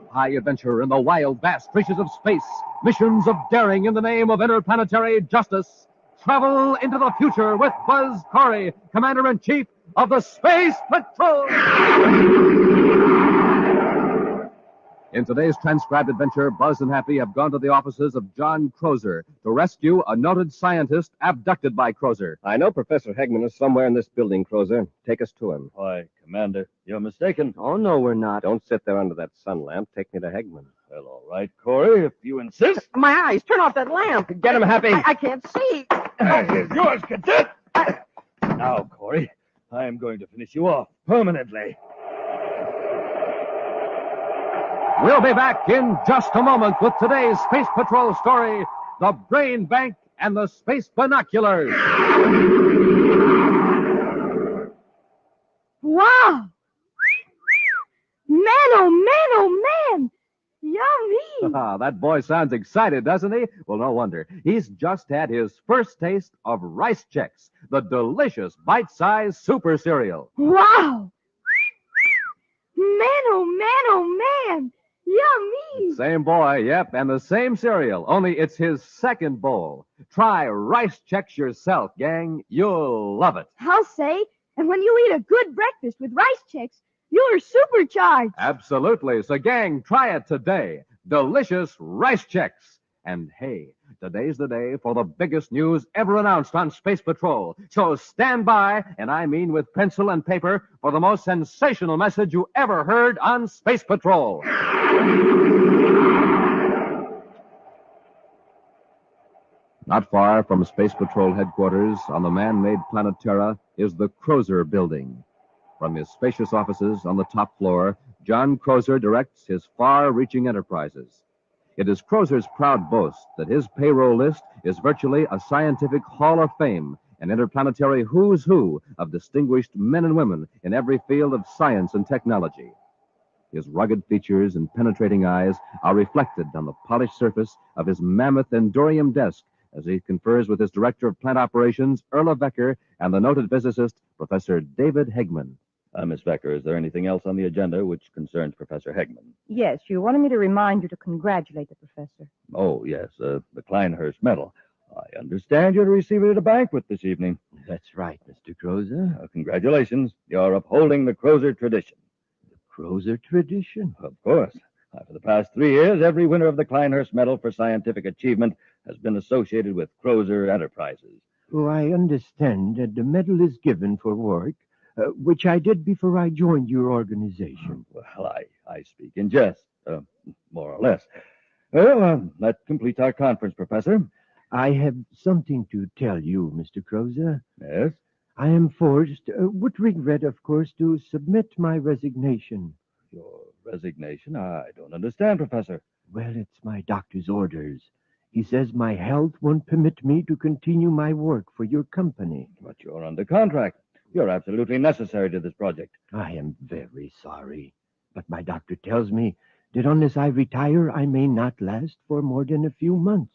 High adventure in the wild, vast reaches of space. Missions of daring in the name of interplanetary justice. Travel into the future with Buzz Cory, Commander-in-Chief of the Space Patrol! In today's transcribed adventure, Buzz and Happy have gone to the offices of John Crozer to rescue a noted scientist abducted by Crozer. I know Professor Hegman is somewhere in this building, Crozer. Take us to him. Why, Commander, you're mistaken. Oh, no, we're not. Don't sit there under that sun lamp. Take me to Hegman. Well, all right, Cory, if you insist. My eyes! Turn off that lamp! Get him, Happy! I can't see! Here's yours, Cadet! Now, Cory, I am going to finish you off permanently. We'll be back in just a moment with today's Space Patrol story, The Brain Bank and the Space Binoculars. Wow! Man, oh man, oh man! Yummy! That boy sounds excited, doesn't he? Well, no wonder. He's just had his first taste of Rice Chex, the delicious bite-sized super cereal. Wow! Man, oh man, oh man! Yummy! Same boy, yep, and the same cereal, only it's his second bowl. Try Rice Chex yourself, gang. You'll love it. I'll say, and when you eat a good breakfast with Rice Chex, you're supercharged. Absolutely. So, gang, try it today. Delicious Rice Chex. And hey, today's the day for the biggest news ever announced on Space Patrol. So stand by, and I mean with pencil and paper, for the most sensational message you ever heard on Space Patrol. Not far from Space Patrol headquarters on the man-made planet Terra is the Crozer Building. From his spacious offices on the top floor, John Crozer directs his far-reaching enterprises. It is Crozer's proud boast that his payroll list is virtually a scientific hall of fame, an interplanetary who's who of distinguished men and women in every field of science and technology. His rugged features and penetrating eyes are reflected on the polished surface of his mammoth Endorium desk as he confers with his director of plant operations, Erla Becker, and the noted physicist, Professor David Hegman. Miss Becker, is there anything else on the agenda which concerns Professor Hegman? Yes, you wanted me to remind you to congratulate the professor. Oh, yes, the Kleinhurst Medal. I understand you're to receive it at a banquet this evening. That's right, Mr. Crozer. Congratulations. You're upholding the Crozer tradition. Crozer tradition. Of course. For the past 3 years, every winner of the Kleinhurst Medal for Scientific Achievement has been associated with Crozer Enterprises. Oh, I understand that the medal is given for work, which I did before I joined your organization. Well, I speak in jest, more or less. Well, that completes our conference, Professor. I have something to tell you, Mr. Crozer. Yes? I am forced, with regret, of course, to submit my resignation. Your resignation? I don't understand, Professor. Well, it's my doctor's orders. He says my health won't permit me to continue my work for your company. But you're under contract. You're absolutely necessary to this project. I am very sorry, but my doctor tells me that unless I retire, I may not last for more than a few months.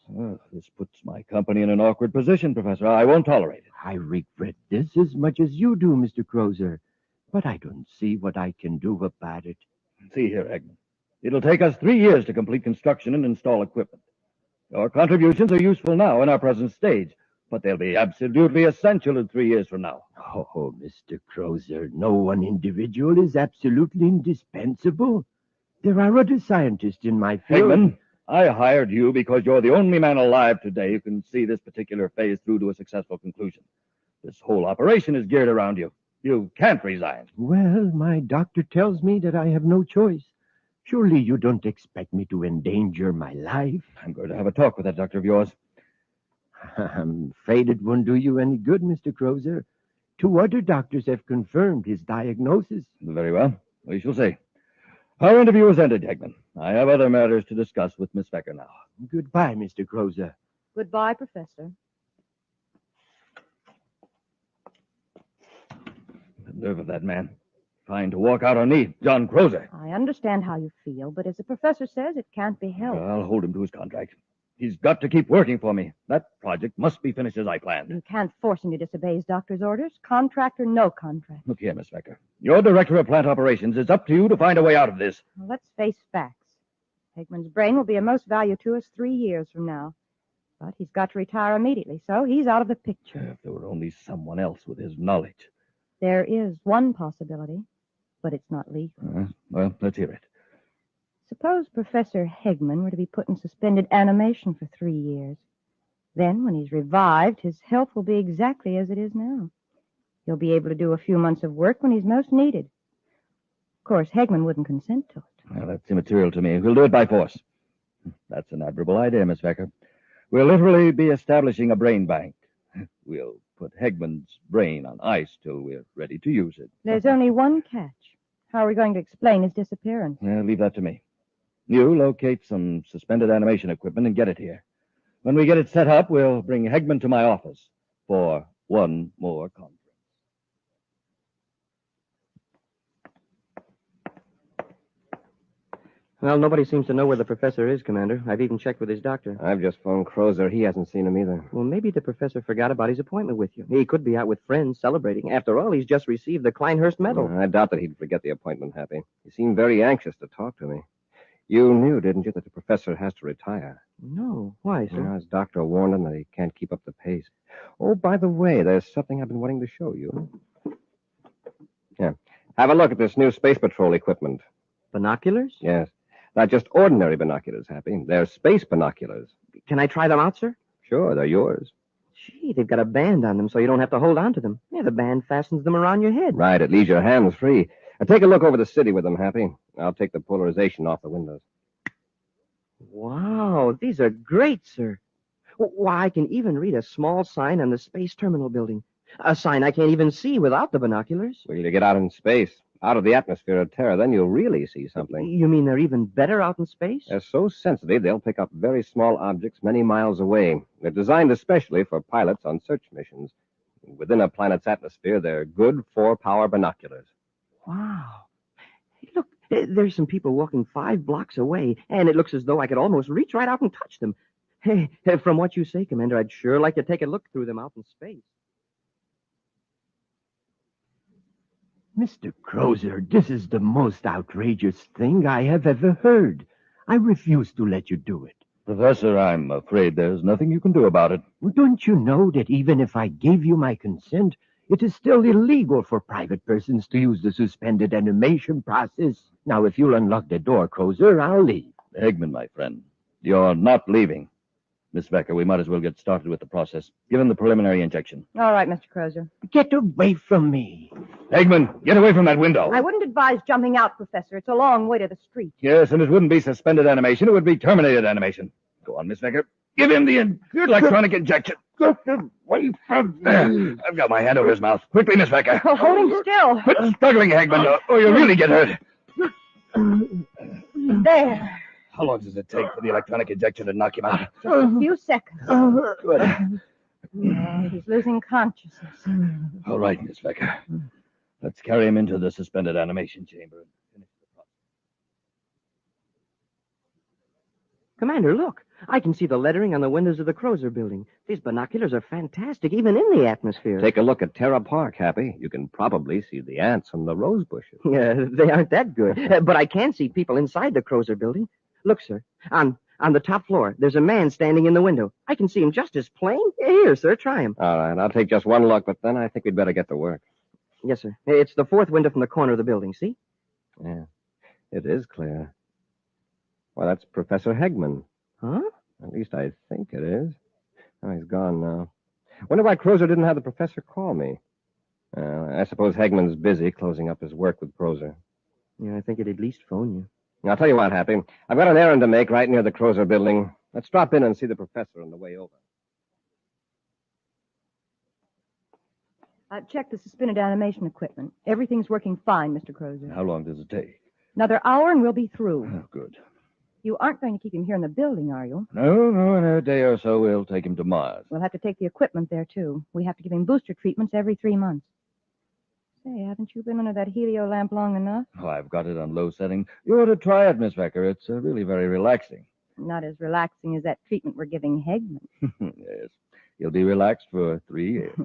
This puts my company in an awkward position, Professor. I won't tolerate it. I regret this as much as you do, Mr. Crozer, but I don't see what I can do about it. See here, Eggman. It'll take us 3 years to complete construction and install equipment. Your contributions are useful now in our present stage, but they'll be absolutely essential in 3 years from now. Oh, Mr. Crozer, no one individual is absolutely indispensable. There are other scientists in my field. Eggman, I hired you because you're the only man alive today who can see this particular phase through to a successful conclusion. This whole operation is geared around you. You can't resign. Well, my doctor tells me that I have no choice. Surely you don't expect me to endanger my life? I'm going to have a talk with that doctor of yours. I'm afraid it won't do you any good, Mr. Crozer. 2 other doctors have confirmed his diagnosis. Very well. We shall see. Our interview is ended, Eggman. I have other matters to discuss with Miss Becker now. Goodbye, Mr. Crozer. Goodbye, Professor. The nerve of that man. Trying to walk out on me, John Crozer. I understand how you feel, but as the professor says, it can't be helped. I'll hold him to his contract. He's got to keep working for me. That project must be finished as I planned. You can't force him to disobey his doctor's orders, contract or no contract. Look here, Miss Becker. You're director of plant operations. It's up to you to find a way out of this. Well, let's face facts. Hickman's brain will be of most value to us 3 years from now. But he's got to retire immediately, so he's out of the picture. If there were only someone else with his knowledge. There is one possibility, but it's not legal. Well, let's hear it. Suppose Professor Hegman were to be put in suspended animation for 3 years. Then, when he's revived, his health will be exactly as it is now. He'll be able to do a few months of work when he's most needed. Of course, Hegman wouldn't consent to it. Well, that's immaterial to me. We'll do it by force. That's an admirable idea, Miss Becker. We'll literally be establishing a brain bank. We'll put Hegman's brain on ice till we're ready to use it. There's only one catch. How are we going to explain his disappearance? Leave that to me. You locate some suspended animation equipment and get it here. When we get it set up, we'll bring Hegman to my office for one more conference. Well, nobody seems to know where the professor is, Commander. I've even checked with his doctor. I've just phoned Crozer. He hasn't seen him either. Well, maybe the professor forgot about his appointment with you. He could be out with friends celebrating. After all, he's just received the Kleinhurst Medal. I doubt that he'd forget the appointment, Happy. He seemed very anxious to talk to me. You knew, didn't you, that the professor has to retire? No. Why, sir? His doctor warned him that he can't keep up the pace. Oh, by the way, there's something I've been wanting to show you. Yeah. Have a look at this new Space Patrol equipment. Binoculars? Yes. Not just ordinary binoculars, Happy. They're space binoculars. Can I try them out, sir? Sure, they're yours. Gee, they've got a band on them so you don't have to hold on to them. Yeah, the band fastens them around your head. Right, it leaves your hands free. Now take a look over the city with them, Happy. I'll take the polarization off the windows. Wow, these are great, sir. Why, I can even read a small sign on the space terminal building. A sign I can't even see without the binoculars. Wait till you get out in space, out of the atmosphere of Terra, then you'll really see something. You mean they're even better out in space? They're so sensitive, they'll pick up very small objects many miles away. They're designed especially for pilots on search missions. Within a planet's atmosphere, they're good 4-power binoculars. Wow. Hey, look, there's some people walking 5 blocks away, and it looks as though I could almost reach right out and touch them. Hey, from what you say, Commander, I'd sure like to take a look through them out in space. Mr. Crozer, this is the most outrageous thing I have ever heard. I refuse to let you do it. Professor, I'm afraid there's nothing you can do about it. Don't you know that even if I gave you my consent, It is still illegal for private persons to use the suspended animation process. Now, if you'll unlock the door, Crozer, I'll leave. Hegman, my friend, you're not leaving. Miss Becker, we might as well get started with the process. Give him the preliminary injection. All right, Mr. Crozer. Get away from me. Hegman, get away from that window. I wouldn't advise jumping out, Professor. It's a long way to the street. Yes, and it wouldn't be suspended animation. It would be terminated animation. Go on, Miss Becker. Give him the electronic injection. Get away from there. I've got my hand over his mouth. Quickly, Miss Becker. Oh, hold him still. Quit struggling, Hegman, or you'll really get hurt. There. How long does it take for the electronic injection to knock him out? Just a few seconds. Good. He's losing consciousness. All right, Miss Becker. Let's carry him into the suspended animation chamber. Commander, look. I can see the lettering on the windows of the Crozer building. These binoculars are fantastic, even in the atmosphere. Take a look at Terra Park, Happy. You can probably see the ants on the rose bushes. Yeah, they aren't that good. But I can see people inside the Crozer building. Look, sir. On the top floor, there's a man standing in the window. I can see him just as plain. Here, sir, try him. All right, I'll take just one look, but then I think we'd better get to work. Yes, sir. It's the fourth window from the corner of the building, see? Yeah, it is clear. Why, that's Professor Hegman. Huh? At least I think it is. Oh, he's gone now. Wonder why Crozer didn't have the professor call me. I suppose Hegman's busy closing up his work with Crozer. Yeah, I think he'd at least phone you. I'll tell you what, Happy. I've got an errand to make right near the Crozer building. Let's drop in and see the professor on the way over. I've checked the suspended animation equipment. Everything's working fine, Mr. Crozer. How long does it take? Another hour and we'll be through. Oh, good. You aren't going to keep him here in the building, are you? No, in a day or so we'll take him to Mars. We'll have to take the equipment there, too. We have to give him booster treatments every 3 months. Say, haven't you been under that helio lamp long enough? Oh, I've got it on low setting. You ought to try it, Miss Becker. It's really very relaxing. Not as relaxing as that treatment we're giving Hegman. Yes. He'll be relaxed for 3 years.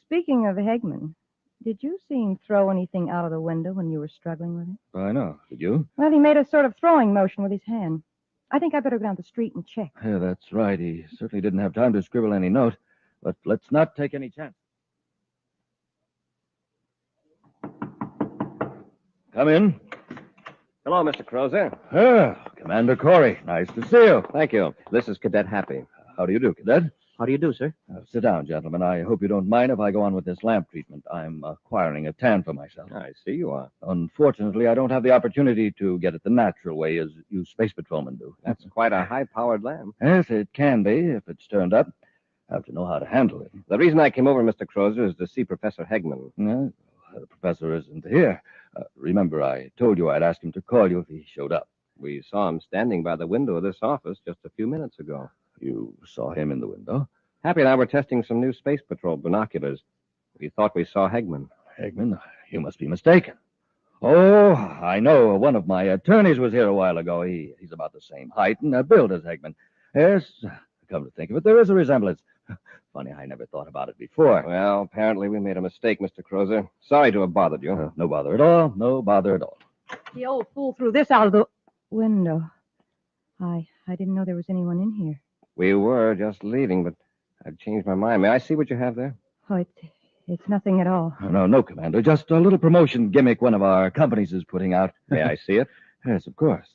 Speaking of Hegman, did you see him throw anything out of the window when you were struggling with it? I know. Did you? Well, he made a sort of throwing motion with his hand. I think I better go down the street and check. Yeah, that's right. He certainly didn't have time to scribble any note. But let's not take any chance. Come in. Hello, Mr. Crozer. Commander Cory. Nice to see you. Thank you. This is Cadet Happy. How do you do, Cadet? How do you do, sir? Sit down, gentlemen. I hope you don't mind if I go on with this lamp treatment. I'm acquiring a tan for myself. I see you are. Unfortunately, I don't have the opportunity to get it the natural way as you space patrolmen do. That's quite a high-powered lamp. Yes, it can be if it's turned up. I have to know how to handle it. The reason I came over, Mr. Crozer, is to see Professor Hegman. The professor isn't here. Remember, I told you I'd ask him to call you if he showed up. We saw him standing by the window of this office just a few minutes ago. You saw him in the window? Happy and I were testing some new Space Patrol binoculars. We thought we saw Hegman. Hegman? You must be mistaken. Oh, I know. One of my attorneys was here a while ago. He's about the same height and build as Hegman. Yes, come to think of it, there is a resemblance. Funny, I never thought about it before. Well, apparently we made a mistake, Mr. Crozer. Sorry to have bothered you. No bother at all. No bother at all. The old fool threw this out of the window. I didn't know there was anyone in here. We were just leaving, but I've changed my mind. May I see what you have there? Oh, it's nothing at all. No, Commander. Just a little promotion gimmick one of our companies is putting out. May I see it? Yes, of course.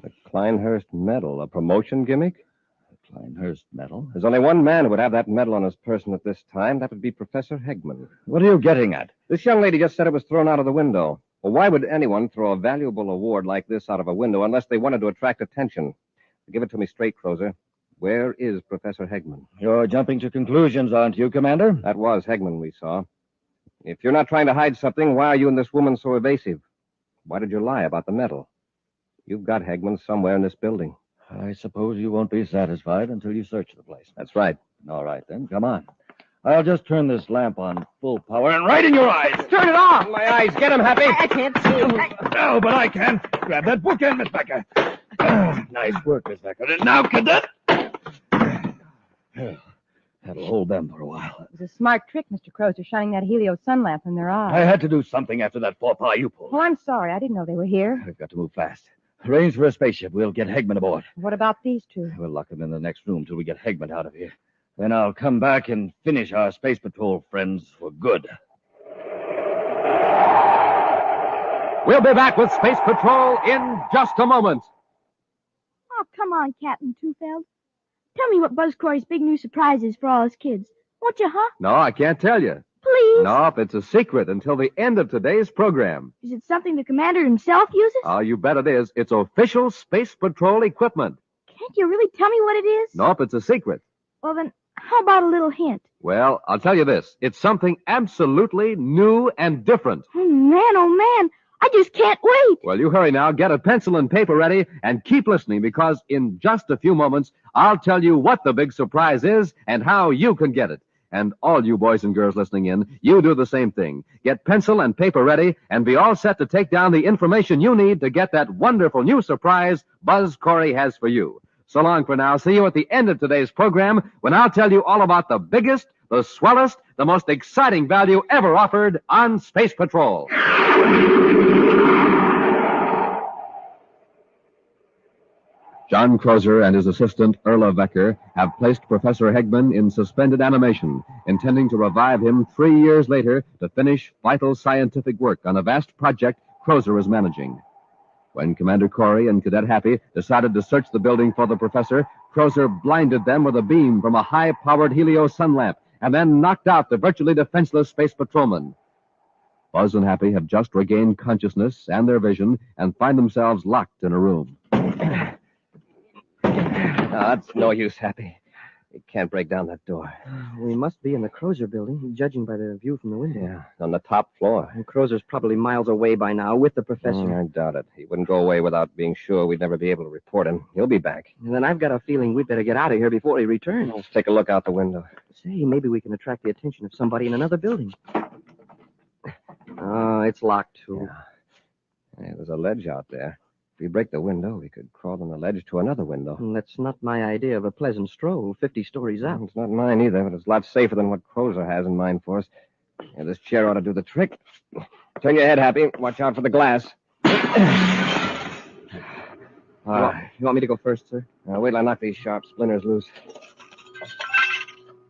The Kleinhurst medal, a promotion gimmick? The Kleinhurst medal? There's only one man who would have that medal on his person at this time. That would be Professor Hegman. What are you getting at? This young lady just said it was thrown out of the window. Well, why would anyone throw a valuable award like this out of a window unless they wanted to attract attention? Give it to me straight, Crozer. Where is Professor Hegman? You're jumping to conclusions, aren't you, Commander? That was Hegman we saw. If you're not trying to hide something, why are you and this woman so evasive? Why did you lie about the medal? You've got Hegman somewhere in this building. I suppose you won't be satisfied until you search the place. That's right. All right, then. Come on. I'll just turn this lamp on full power and right in your eyes. Turn it off! My eyes. Get him, Happy. I can't see him. No, but I can. Grab that bookend, Miss Becker. Nice work, Miss Becker. And now, Cadet. That'll hold them for a while. It was a smart trick, Mr. Crozer, shining that helio sun lamp in their eyes. I had to do something after that faux pas you pulled. Oh, I'm sorry. I didn't know they were here. We've got to move fast. Arrange for a spaceship. We'll get Hegman aboard. What about these two? We'll lock them in the next room till we get Hegman out of here. Then I'll come back and finish our Space Patrol friends for good. We'll be back with Space Patrol in just a moment. Oh, come on, Captain Tufeld. Tell me what Buzz Corey's big new surprise is for all his kids. Won't you, huh? No, I can't tell you. Please? Nope, it's a secret until the end of today's program. Is it something the commander himself uses? Oh, you bet it is. It's official Space Patrol equipment. Can't you really tell me what it is? Nope, it's a secret. Well, then, how about a little hint? Well, I'll tell you this. It's something absolutely new and different. Oh, man, I just can't wait. Well, you hurry now, get a pencil and paper ready, and keep listening because in just a few moments, I'll tell you what the big surprise is and how you can get it. And all you boys and girls listening in, you do the same thing. Get pencil and paper ready and be all set to take down the information you need to get that wonderful new surprise Buzz Corey has for you. So long for now. See you at the end of today's program when I'll tell you all about the biggest, the swellest, the most exciting value ever offered on Space Patrol. John Crozer and his assistant, Erla Vecker, have placed Professor Hegman in suspended animation, intending to revive him 3 years later to finish vital scientific work on a vast project Crozer is managing. When Commander Cory and Cadet Happy decided to search the building for the professor, Crozer blinded them with a beam from a high-powered helio sun lamp and then knocked out the virtually defenseless space patrolman. Buzz and Happy have just regained consciousness and their vision and find themselves locked in a room. That's no use, Happy. We can't break down that door. We must be in the Crozer building, judging by the view from the window. Yeah, on the top floor. And Crozer's probably miles away by now with the professor. I doubt it. He wouldn't go away without being sure we'd never be able to report him. He'll be back. And then I've got a feeling we'd better get out of here before he returns. Let's take a look out the window. Say, maybe we can attract the attention of somebody in another building. Oh, it's locked, too. Yeah. Hey, there's a ledge out there. If we break the window, we could crawl on the ledge to another window. And that's not my idea of a pleasant stroll, 50 stories up. It's not mine either, but it's a lot safer than what Crozer has in mind for us. Yeah, this chair ought to do the trick. Turn your head, Happy. Watch out for the glass. You want me to go first, sir? Wait till I knock these sharp splinters loose.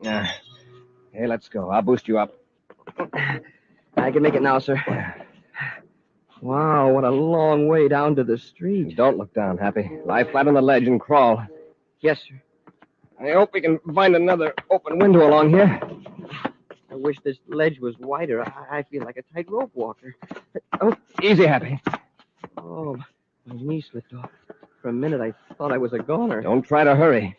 Hey, let's go. I'll boost you up. I can make it now, sir. Wow, what a long way down to the street. Don't look down, Happy. Lie flat on the ledge and crawl. Yes, sir. I hope we can find another open window along here. I wish this ledge was wider. I feel like a tightrope walker. Oh, easy, Happy. Oh, my knee slipped off. For a minute, I thought I was a goner. Don't try to hurry.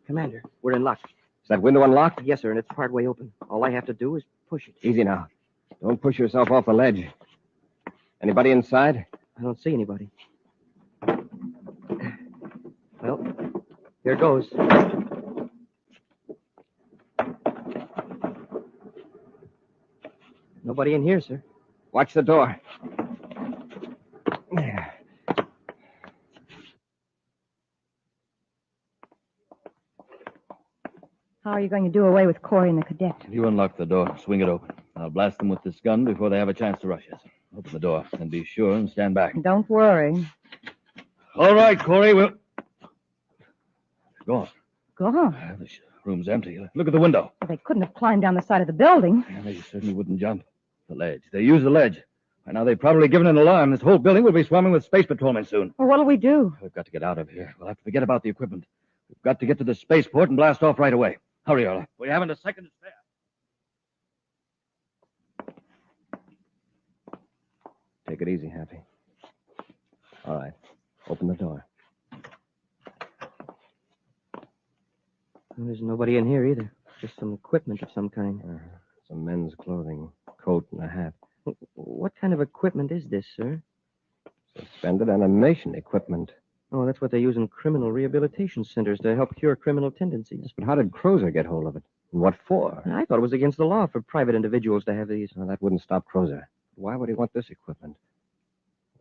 Commander, we're in luck. Is that window unlocked? Yes, sir, and it's partway open. All I have to do is push it. Easy now. Don't push yourself off the ledge. Anybody inside? I don't see anybody. Well, here goes. Nobody in here, sir. Watch the door. How are you going to do away with Cory and the cadet? You unlock the door. Swing it open. I'll blast them with this gun before they have a chance to rush us. Open the door and be sure and stand back. Don't worry. All right, Cory. We'll... Go on. Go on. This room's empty. Look at the window. Well, they couldn't have climbed down the side of the building. Yeah, they certainly wouldn't jump. The ledge. They use the ledge. By now, they've probably given an alarm. This whole building will be swarming with space patrolmen soon. Well, what'll we do? We've got to get out of here. We'll have to forget about the equipment. We've got to get to the spaceport and blast off right away. Hurry, Erla. We haven't a second to spare. Take it easy, Happy. All right. Open the door. There's nobody in here either. Just some equipment of some kind. Some men's clothing, coat and a hat. What kind of equipment is this, sir? Suspended animation equipment. Oh, that's what they use in criminal rehabilitation centers to help cure criminal tendencies. But how did Crozer get hold of it? And what for? I thought it was against the law for private individuals to have these. Well, that wouldn't stop Crozer. Why would he want this equipment?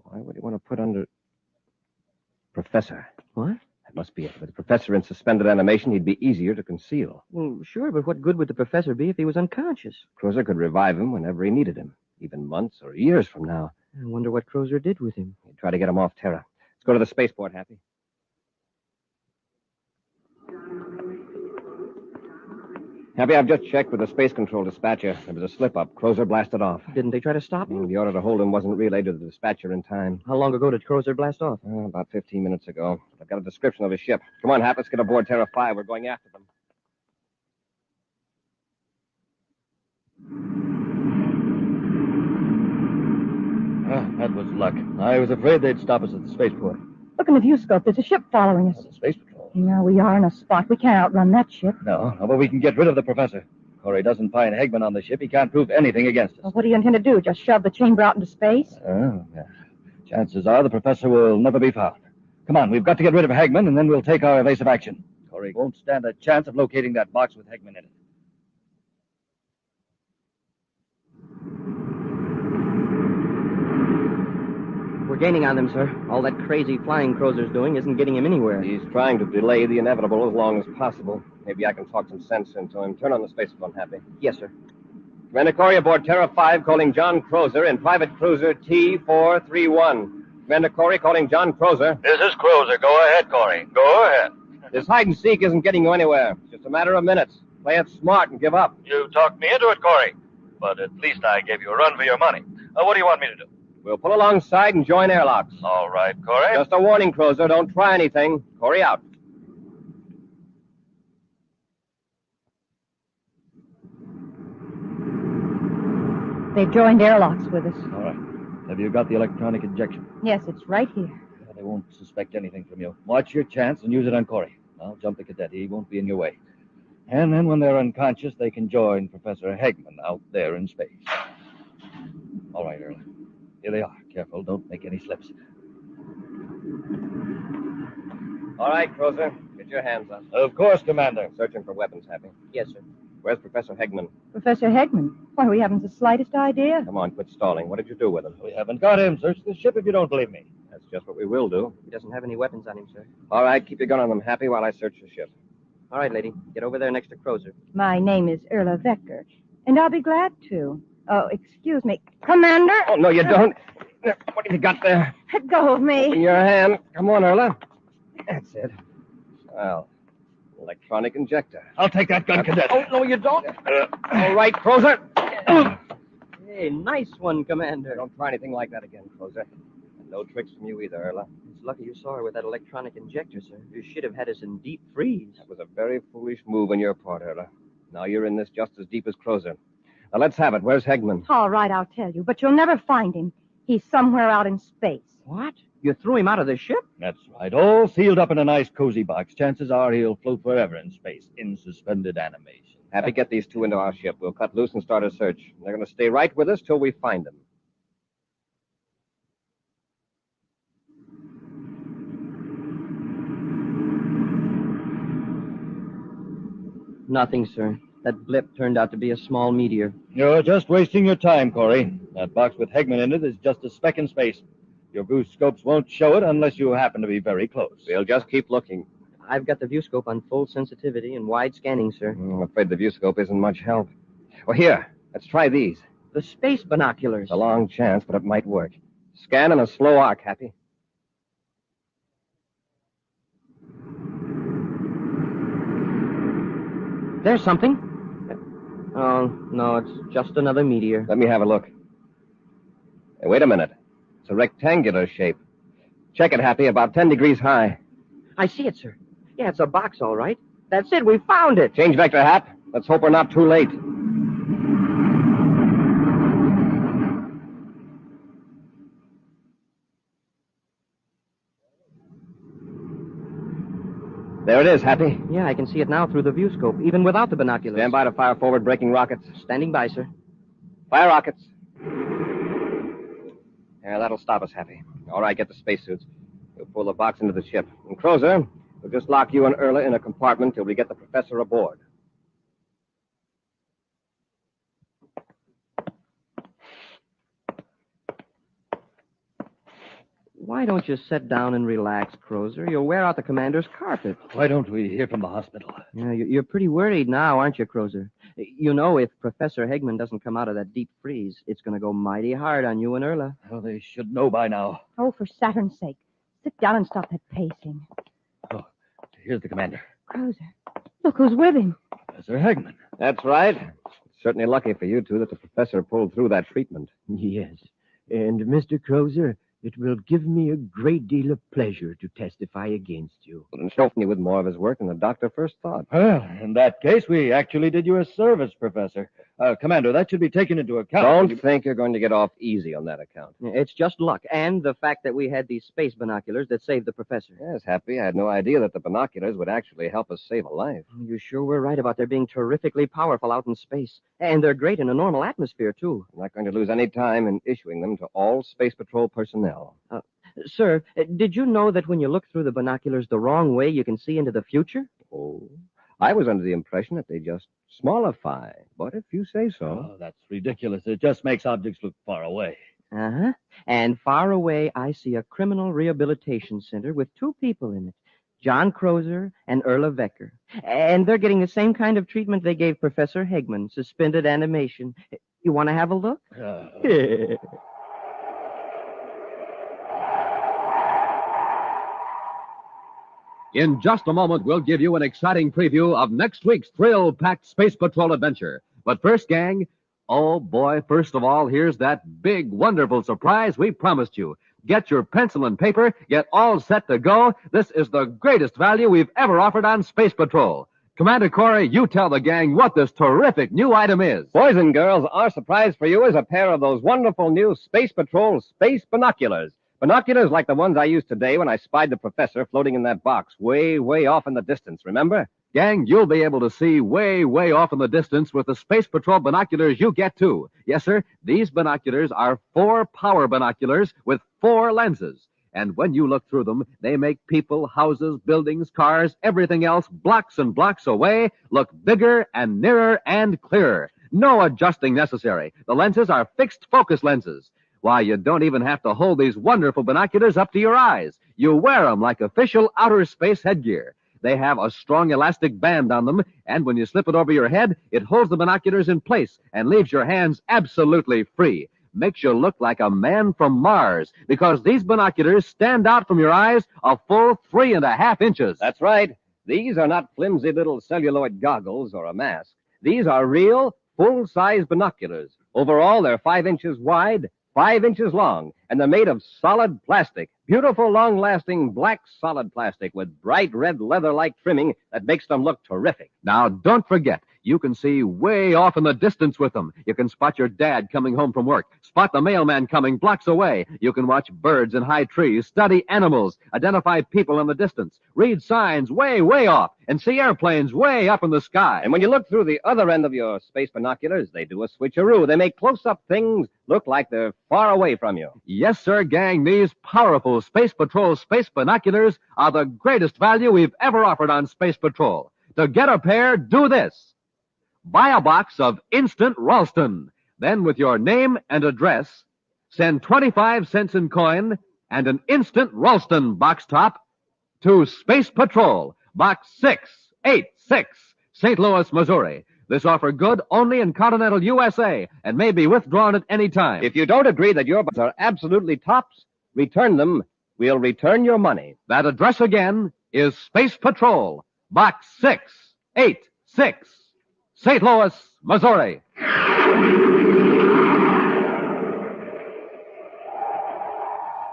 Why would he want to put under... Professor. What? That must be it. With the professor in suspended animation, he'd be easier to conceal. Well, sure, but what good would the professor be if he was unconscious? Crozer could revive him whenever he needed him, even months or years from now. I wonder what Crozer did with him. He'd try to get him off Terra. Let's go to the spaceport, Happy. Happy, I've just checked with the space control dispatcher. There was a slip-up. Crozer blasted off. Didn't they try to stop him? The order to hold him wasn't relayed to the dispatcher in time. How long ago did Crozer blast off? About 15 minutes ago. I've got a description of his ship. Come on, Hap, let's get aboard Terra 5. We're going after them. That was luck. I was afraid they'd stop us at the spaceport. Look in the viewscope. There's a ship following us. The space patrol? Now we are in a spot. We can't outrun that ship. No, but we can get rid of the professor. Cory doesn't find Hegman on the ship. He can't prove anything against us. Well, what do you intend to do? Just shove the chamber out into space? Oh, yeah. Chances are the professor will never be found. Come on, we've got to get rid of Hegman, and then we'll take our evasive action. Cory won't stand a chance of locating that box with Hegman in it. We're gaining on them, sir. All that crazy flying Crozer's doing isn't getting him anywhere. He's trying to delay the inevitable as long as possible. Maybe I can talk some sense into him. Turn on the spacephone, Happy. Yes, sir. Commander Cory aboard Terra 5 calling John Crozer in private cruiser T431. Commander Cory calling John Crozer. This is Crozer. Go ahead, Cory. Go ahead. This hide-and-seek isn't getting you anywhere. It's just a matter of minutes. Play it smart and give up. You talked me into it, Cory. But at least I gave you a run for your money. What do you want me to do? We'll pull alongside and join airlocks. All right, Cory. Just a warning, Crozer. Don't try anything. Cory out. They've joined airlocks with us. All right. Have you got the electronic injection? Yes, it's right here. They won't suspect anything from you. Watch your chance and use it on Cory. I'll jump the cadet. He won't be in your way. And then when they're unconscious, they can join Professor Hegman out there in space. All right, Earl. Here they are. Careful. Don't make any slips. All right, Crozer. Get your hands up. Of course, Commander. Searching for weapons, Happy. Yes, sir. Where's Professor Hegman? Professor Hegman? Why, we haven't the slightest idea. Come on, quit stalling. What did you do with him? We haven't got him. Search the ship if you don't believe me. That's just what we will do. He doesn't have any weapons on him, sir. All right, keep your gun on them, Happy, while I search the ship. All right, lady. Get over there next to Crozer. My name is Erla Vecker, and I'll be glad to. Oh, excuse me. Commander? Oh, no, you don't. What have you got there? Let go of me. Open your hand. Come on, Erla. That's it. Well, electronic injector. I'll take that gun, Cadet. Oh, no, you don't. All right, Crozer. Hey, nice one, Commander. Don't try anything like that again, Crozer. And no tricks from you either, Erla. It's lucky you saw her with that electronic injector, sir. You should have had us in deep freeze. That was a very foolish move on your part, Erla. Now you're in this just as deep as Crozer. Now let's have it. Where's Hegman? All right, I'll tell you, but you'll never find him. He's somewhere out in space. What? You threw him out of the ship? That's right. All sealed up in a nice cozy box. Chances are he'll float forever in space, in suspended animation. Happy, get these two into our ship. We'll cut loose and start a search. They're going to stay right with us till we find them. Nothing, sir. That blip turned out to be a small meteor. You're just wasting your time, Cory. That box with Hegman in it is just a speck in space. Your viewscopes won't show it unless you happen to be very close. We'll just keep looking. I've got the viewscope on full sensitivity and wide scanning, sir. I'm afraid the viewscope isn't much help. Well, here, let's try these. The space binoculars. It's a long chance, but it might work. Scan in a slow arc, Happy. There's something. Oh, no, it's just another meteor. Let me have a look. Hey, wait a minute. It's a rectangular shape. Check it, Happy, about 10 degrees high. I see it, sir. Yeah, it's a box, all right. That's it. We found it. Change vector, Hap. Let's hope we're not too late. There it is, Happy. Yeah, I can see it now through the viewscope, even without the binoculars. Stand by to fire forward braking rockets. Standing by, sir. Fire rockets. Yeah, that'll stop us, Happy. All right, get the spacesuits. We'll pull the box into the ship. And Crozer, we'll just lock you and Erla in a compartment till we get the professor aboard. Why don't you sit down and relax, Crozer? You'll wear out the commander's carpet. Why don't we hear from the hospital? Yeah, you're pretty worried now, aren't you, Crozer? You know, if Professor Hegman doesn't come out of that deep freeze, it's going to go mighty hard on you and Erla. Oh, they should know by now. Oh, for Saturn's sake. Sit down and stop that pacing. Oh, here's the commander. Crozer, look who's with him. Professor Hegman. That's right. Certainly lucky for you two that the professor pulled through that treatment. Yes. And, Mr. Crozer, it will give me a great deal of pleasure to testify against you. And show me with more of his work than the doctor first thought. Well, in that case, we actually did you a service, Professor. Commander, that should be taken into account. Don't think you're going to get off easy on that account. It's just luck, and the fact that we had these space binoculars that saved the professor. Yes, Happy. I had no idea that the binoculars would actually help us save a life. You sure were right about their being terrifically powerful out in space. And they're great in a normal atmosphere, too. I'm not going to lose any time in issuing them to all Space Patrol personnel. Sir, did you know that when you look through the binoculars the wrong way, you can see into the future? Oh, I was under the impression that they just smallify. But if you say so. Oh, that's ridiculous. It just makes objects look far away. Uh-huh. And far away, I see a criminal rehabilitation center with 2 people in it, John Crozer and Erla Vecker. And they're getting the same kind of treatment they gave Professor Hegman, suspended animation. You want to have a look? In just a moment, we'll give you an exciting preview of next week's thrill-packed Space Patrol adventure. But first, gang, oh boy, first of all, here's that big, wonderful surprise we promised you. Get your pencil and paper, get all set to go. This is the greatest value we've ever offered on Space Patrol. Commander Cory, you tell the gang what this terrific new item is. Boys and girls, our surprise for you is a pair of those wonderful new Space Patrol space binoculars. Binoculars like the ones I used today when I spied the professor floating in that box way, way off in the distance, remember? Gang, you'll be able to see way, way off in the distance with the Space Patrol binoculars you get, too. Yes, sir, these binoculars are 4 power binoculars with 4 lenses. And when you look through them, they make people, houses, buildings, cars, everything else blocks and blocks away look bigger and nearer and clearer. No adjusting necessary. The lenses are fixed focus lenses. Why, you don't even have to hold these wonderful binoculars up to your eyes. You wear them like official outer space headgear. They have a strong elastic band on them, and when you slip it over your head, it holds the binoculars in place and leaves your hands absolutely free. Makes you look like a man from Mars, because these binoculars stand out from your eyes a full 3.5 inches. That's right. These are not flimsy little celluloid goggles or a mask. These are real, full-size binoculars. Overall, they're 5 inches wide, 5 inches long, and they're made of solid plastic. Beautiful, long-lasting black solid plastic with bright red leather-like trimming that makes them look terrific. Now, don't forget, you can see way off in the distance with them. You can spot your dad coming home from work, spot the mailman coming blocks away. You can watch birds in high trees, study animals, identify people in the distance, read signs way, way off, and see airplanes way up in the sky. And when you look through the other end of your space binoculars, they do a switcheroo. They make close-up things look like they're far away from you. Yes, sir, gang, these powerful Space Patrol space binoculars are the greatest value we've ever offered on Space Patrol. To get a pair, do this. Buy a box of Instant Ralston. Then, with your name and address, send 25 cents in coin and an Instant Ralston box top to Space Patrol, Box 686, St. Louis, Missouri. This offer good only in continental USA and may be withdrawn at any time. If you don't agree that your boxes are absolutely tops, return them. We'll return your money. That address again is Space Patrol, Box 686, St. Louis, Missouri.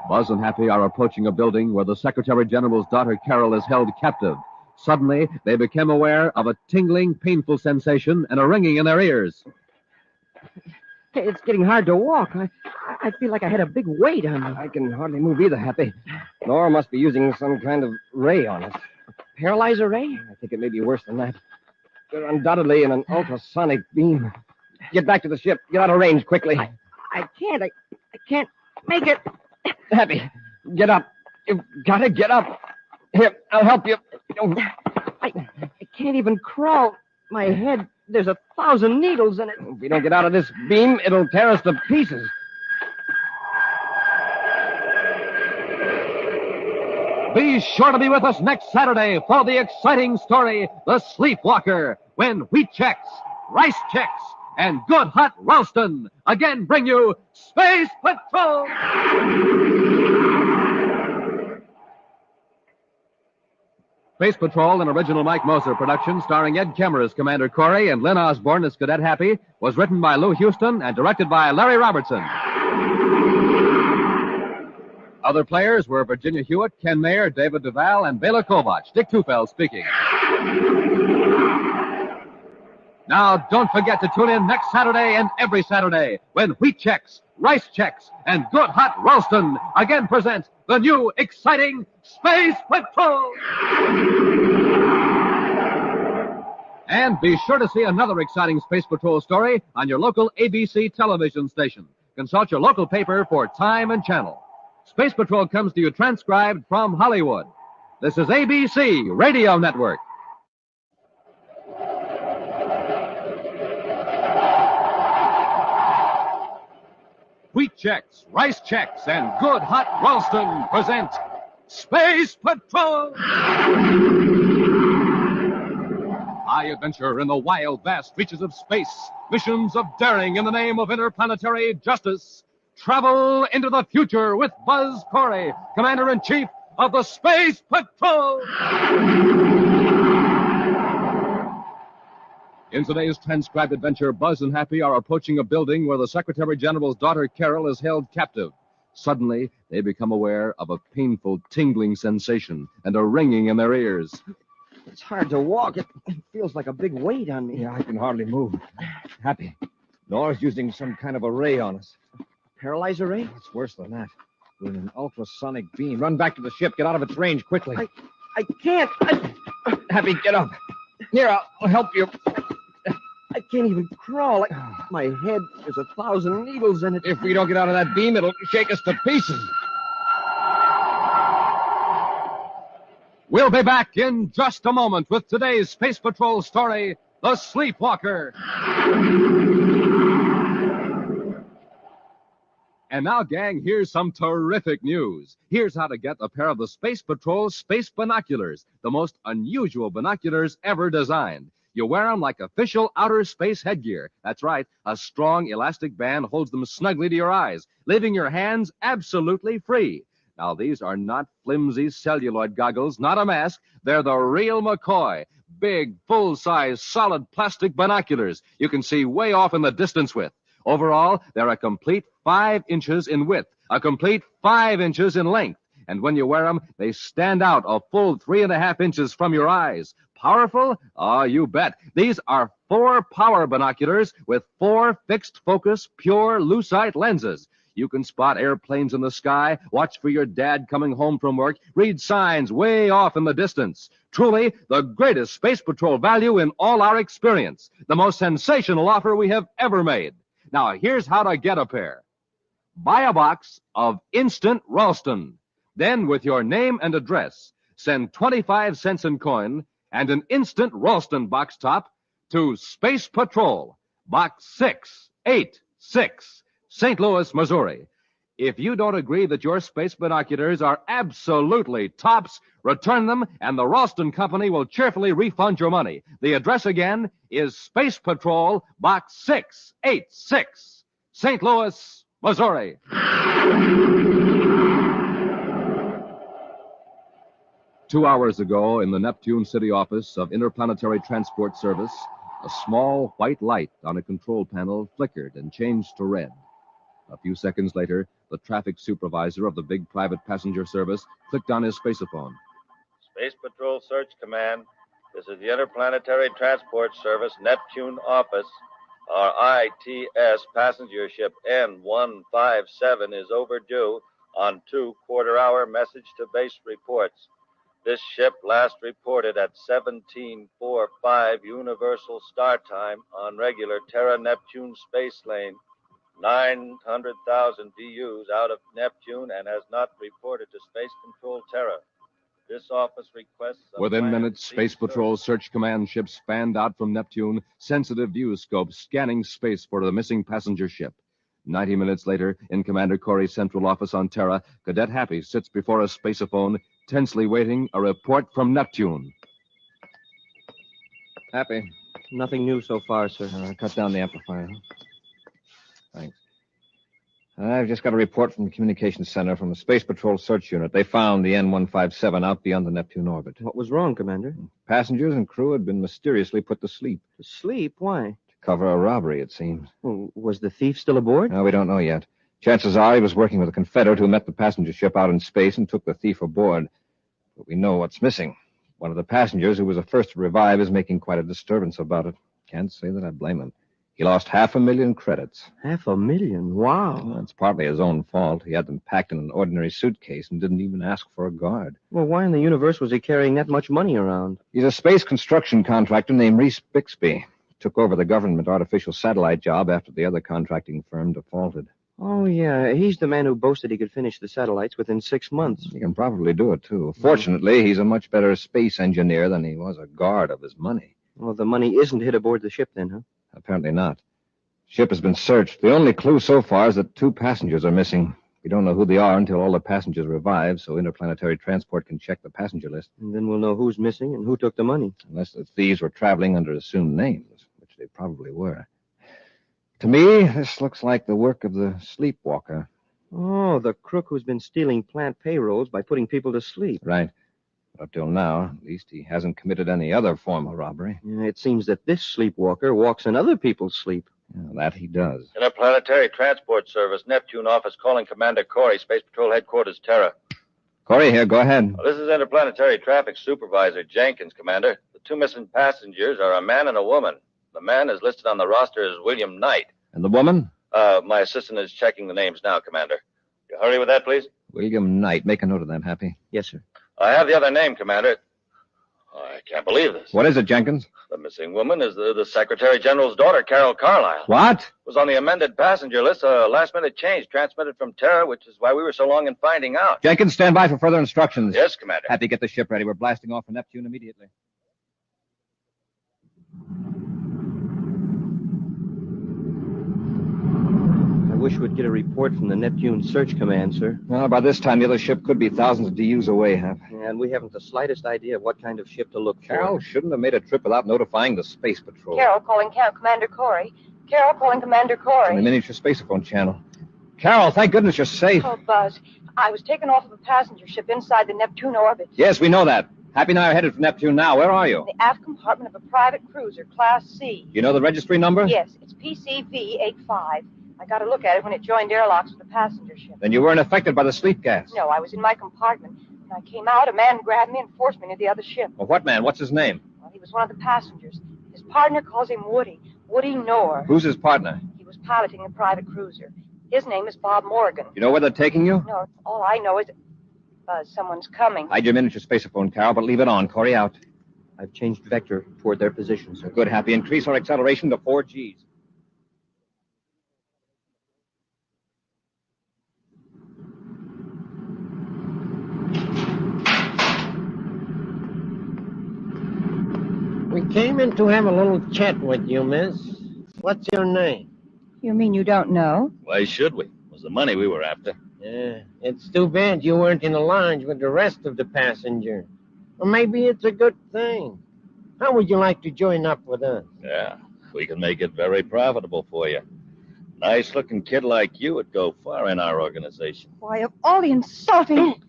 Buzz and Happy are approaching a building where the Secretary General's daughter Carol is held captive. Suddenly, they become aware of a tingling, painful sensation and a ringing in their ears. It's getting hard to walk. I feel like I had a big weight on me. I can hardly move either, Happy. Nora must be using some kind of ray on us. Paralyzer ray? I think it may be worse than that. They're undoubtedly in an ultrasonic beam. Get back to the ship. Get out of range quickly. I can't. I can't make it. Happy, get up. You've got to get up. Here, I'll help you. I can't even crawl. My head, there's 1,000 needles in it. If we don't get out of this beam, it'll tear us to pieces. Be sure to be with us next Saturday for the exciting story, The Sleepwalker, when wheat checks, rice checks, and good hot Ralston again bring you Space Patrol! Space Patrol, an original Mike Moser production starring Ed Kemmer as Commander Cory and Lynn Osborne as Cadet Happy, was written by Lou Houston and directed by Larry Robertson. Other players were Virginia Hewitt, Ken Mayer, David Duval, and Bela Kovach. Dick Tufeld speaking. Now, don't forget to tune in next Saturday and every Saturday when Wheat Chex, Rice Chex, and Good Hot Ralston again present the new, exciting Space Patrol. And be sure to see another exciting Space Patrol story on your local ABC television station. Consult your local paper for time and channel. Space Patrol comes to you transcribed from Hollywood. This is ABC Radio Network. Wheat Chex, Rice Chex, and Good Hot Ralston present Space Patrol! High adventure in the wild, vast reaches of space. Missions of daring in the name of interplanetary justice. Travel into the future with Buzz Cory, Commander-in-Chief of the Space Patrol! In today's transcribed adventure, Buzz and Happy are approaching a building where the Secretary General's daughter, Carol, is held captive. Suddenly, they become aware of a painful, tingling sensation and a ringing in their ears. It's hard to walk. It feels like a big weight on me. Yeah, I can hardly move. Happy. Nora's using some kind of a ray on us. Paralyzer ray? It's worse than that. We're in an ultrasonic beam. Run back to the ship. Get out of its range quickly. I can't. Happy, get up. Here, I'll help you. I can't even crawl. My head is 1,000 needles in it. If we don't get out of that beam, it'll shake us to pieces. We'll be back in just a moment with today's Space Patrol story, The Sleepwalker. And now, gang, here's some terrific news. Here's how to get a pair of the Space Patrol Space Binoculars, the most unusual binoculars ever designed. You wear them like official outer space headgear. That's right, a strong elastic band holds them snugly to your eyes, leaving your hands absolutely free. Now, these are not flimsy celluloid goggles, not a mask. They're the real McCoy. Big, full-size, solid plastic binoculars you can see way off in the distance with. Overall, they're a complete 5 inches in width, a complete 5 inches in length. And when you wear them, they stand out a full 3.5 inches from your eyes. Powerful? Oh, you bet. These are 4 power binoculars with 4 fixed focus, pure lucite lenses. You can spot airplanes in the sky, watch for your dad coming home from work, read signs way off in the distance. Truly, the greatest Space Patrol value in all our experience. The most sensational offer we have ever made. Now, here's how to get a pair. Buy a box of Instant Ralston. Then, with your name and address, send 25 cents in coin and an Instant Ralston box top to Space Patrol, Box 686, St. Louis, Missouri. If you don't agree that your space binoculars are absolutely tops, return them and the Ralston Company will cheerfully refund your money. The address again is Space Patrol, Box 686, St. Louis, Missouri. 2 hours ago, in the Neptune City office of Interplanetary Transport Service, a small white light on a control panel flickered and changed to red. A few seconds later, the traffic supervisor of the big private passenger service clicked on his spaceophone. Space Patrol Search Command. This is the Interplanetary Transport Service Neptune office. Our ITS passenger ship N157 is overdue on 2 quarter-hour message-to-base reports. This ship last reported at 17:45 Universal Star Time on regular Terra-Neptune space lane, 900,000 DUs out of Neptune, and has not reported to Space Control Terra. This office requests... Within minutes, Space Patrol Search Command ships fanned out from Neptune, sensitive view scopes scanning space for the missing passenger ship. 90 minutes later, in Commander Cory's central office on Terra, Cadet Happy sits before a spaceophone, tensely waiting a report from Neptune. Happy. Nothing new so far, sir. Cut down the amplifier. Thanks. I've just got a report from the communications center from the Space Patrol search unit. They found the N157 out beyond the Neptune orbit. What was wrong, Commander? Passengers and crew had been mysteriously put to sleep. To sleep? Why? To cover a robbery, it seems. Well, was the thief still aboard? No, we don't know yet. Chances are he was working with a Confederate who met the passenger ship out in space and took the thief aboard. But we know what's missing. One of the passengers, who was the first to revive, is making quite a disturbance about it. Can't say that I blame him. He lost 500,000 credits. 500,000? Wow. Well, it's partly his own fault. He had them packed in an ordinary suitcase and didn't even ask for a guard. Well, why in the universe was he carrying that much money around? He's a space construction contractor named Reese Bixby. Took over the government artificial satellite job after the other contracting firm defaulted. Oh, yeah. He's the man who boasted he could finish the satellites within 6 months. He can probably do it, too. Fortunately, he's a much better space engineer than he was a guard of his money. Well, the money isn't hid aboard the ship then, huh? Apparently not. Ship has been searched. The only clue so far is that 2 passengers are missing. We don't know who they are until all the passengers revive, so interplanetary transport can check the passenger list. And then we'll know who's missing and who took the money. Unless the thieves were traveling under assumed names, which they probably were. To me, this looks like the work of the sleepwalker. Oh, the crook who's been stealing plant payrolls by putting people to sleep. Right. But up till now, at least he hasn't committed any other form of robbery. Yeah, it seems that this sleepwalker walks in other people's sleep. Yeah, that he does. Interplanetary Transport Service, Neptune office, calling Commander Cory, Space Patrol Headquarters, Terra. Cory here, go ahead. This is Interplanetary Traffic Supervisor Jenkins, Commander. The 2 missing passengers are a man and a woman. The man is listed on the roster as William Knight. And the woman? My assistant is checking the names now, Commander. You hurry with that, please? William Knight. Make a note of that, Happy. Yes, sir. I have the other name, Commander. I can't believe this. What is it, Jenkins? The missing woman is the Secretary General's daughter, Carol Carlisle. What? Was on the amended passenger list, a last-minute change transmitted from Terra, which is why we were so long in finding out. Jenkins, stand by for further instructions. Yes, Commander. Happy, get the ship ready. We're blasting off for Neptune immediately. I wish we'd get a report from the Neptune Search Command, sir. Well, by this time, the other ship could be thousands of DUs away, Hap. And we haven't the slightest idea of what kind of ship to look for. Carol shouldn't have made a trip without notifying the Space Patrol. Carol calling Commander Cory. Carol calling Commander Cory. On the miniature spacephone channel. Carol, thank goodness you're safe. Oh, Buzz, I was taken off of a passenger ship inside the Neptune orbit. Yes, we know that. Happy and I are headed for Neptune now. Where are you? The aft compartment of a private cruiser, Class C. You know the registry number? Yes, it's PCV-85. I got a look at it when it joined airlocks with the passenger ship. Then you weren't affected by the sleep gas. No, I was in my compartment. When I came out, a man grabbed me and forced me into the other ship. Well, what man? What's his name? Well, he was one of the passengers. His partner calls him Woody. Woody Noor. Who's his partner? He was piloting the private cruiser. His name is Bob Morgan. You know where they're taking you? No, all I know is someone's coming. Hide your miniature spacephone, Carol, but leave it on. Cory out. I've changed vector toward their position, sir. Good, Happy. Increase our acceleration to 4 Gs. We came in to have a little chat with you, miss. What's your name? You mean you don't know? Why should we? It was the money we were after. Yeah, it's too bad you weren't in the lounge with the rest of the passengers. Or maybe it's a good thing. How would you like to join up with us? Yeah, we can make it very profitable for you. Nice-looking kid like you would go far in our organization. Why, of all the insulting...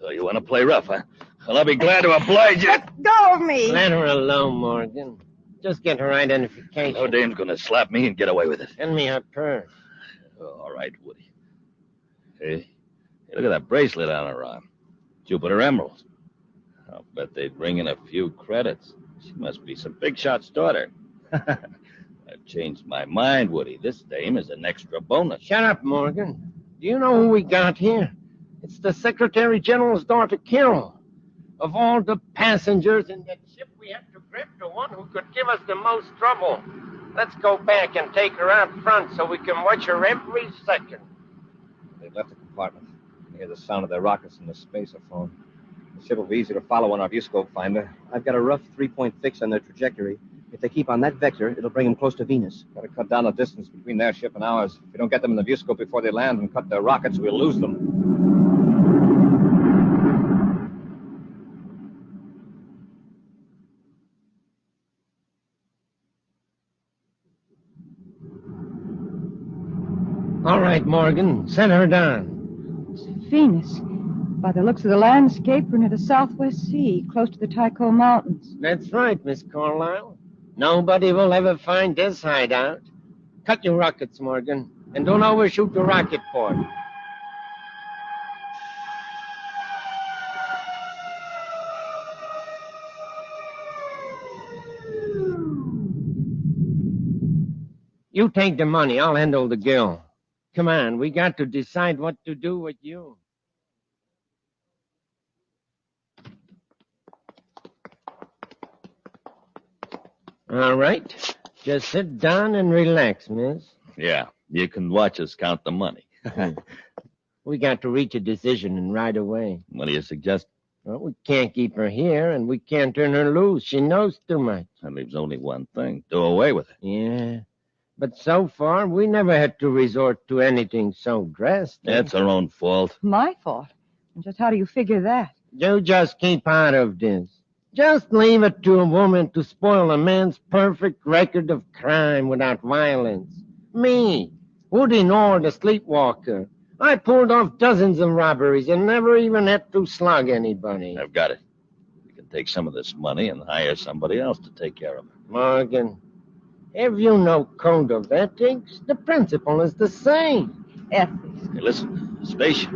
So you want to play rough, huh? Well, I'll be glad to oblige you. Let go of me! Let her alone, Morgan. Just get her identification. No dame's going to slap me and get away with it. Send me her purse. All right, Woody. Hey, look at that bracelet on her arm. Jupiter emeralds. I'll bet they'd bring in a few credits. She must be some big shot's daughter. I've changed my mind, Woody. This dame is an extra bonus. Shut up, Morgan. Do you know who we got here? It's the Secretary General's daughter, Carol. Of all the passengers in that ship, we have to grip the one who could give us the most trouble. Let's go back and take her out front so we can watch her every second. They've left the compartment. I hear the sound of their rockets in the spacephone. The ship will be easy to follow on our viewscope finder. I've got a rough 3-point fix on their trajectory. If they keep on that vector, it'll bring them close to Venus. Got to cut down the distance between their ship and ours. If we don't get them in the viewscope before they land and cut their rockets, we'll lose them. All right. right, Morgan. Send her down. Venus. By the looks of the landscape, we're near the Southwest Sea, close to the Tycho Mountains. That's right, Miss Carlyle. Nobody will ever find this hideout. Cut your rockets, Morgan, and don't overshoot the rocket port. You take the money. I'll handle the girl. Come on, we got to decide what to do with you. All right. Just sit down and relax, miss. Yeah, you can watch us count the money. We got to reach a decision and right away. What do you suggest? Well, we can't keep her here, and we can't turn her loose. She knows too much. That leaves only one thing. Do away with it. Yeah. But so far, we never had to resort to anything so drastic. That's our own fault. My fault. And just how do you figure that? You just keep out of this. Just leave it to a woman to spoil a man's perfect record of crime without violence. Me, Woody Nord, the sleepwalker. I pulled off dozens of robberies and never even had to slug anybody. I've got it. We can take some of this money and hire somebody else to take care of it. Morgan, have you no code of ethics? The principle is the same. Ethics. Hey, listen, spaceship.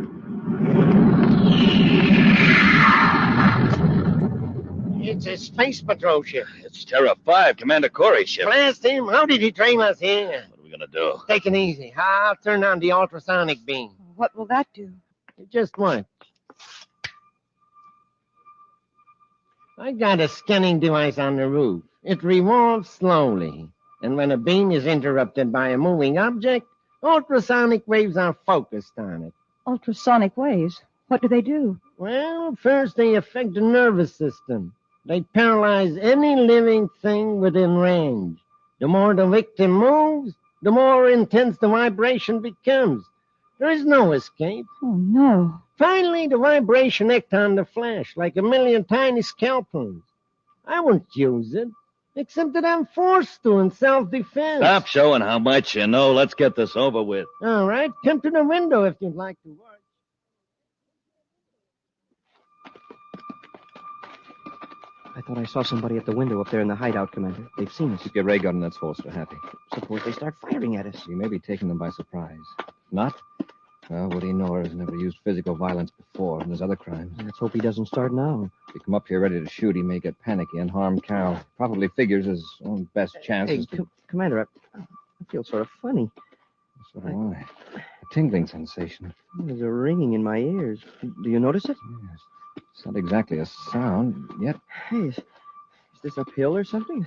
It's a space patrol ship. It's Terra 5, Commander Cory's ship. Blast him. How did he train us here? What are we going to do? Take it easy. I'll turn on the ultrasonic beam. What will that do? Just watch. I got a scanning device on the roof. It revolves slowly. And when a beam is interrupted by a moving object, ultrasonic waves are focused on it. Ultrasonic waves? What do they do? Well, first they affect the nervous system. They paralyze any living thing within range. The more the victim moves, the more intense the vibration becomes. There is no escape. Oh, no. Finally, the vibration acts on the flesh like a million tiny scalpels. I won't use it, except that I'm forced to in self-defense. Stop showing how much you know. Let's get this over with. All right, come to the window if you'd like to work. I thought I saw somebody at the window up there in the hideout, Commander. They've seen us. Keep your ray gun in its holster, Happy. Suppose they start firing at us. You may be taking them by surprise. Not? Well, Woody Noor has never used physical violence before in his other crimes. Let's hope he doesn't start now. If you come up here ready to shoot, he may get panicky and harm Carol. Probably figures his own best chance is to... Commander, I feel sort of funny. So do I. A tingling sensation. There's a ringing in my ears. Do you notice it? Yes. It's not exactly a sound, yet... Hey, is this uphill or something?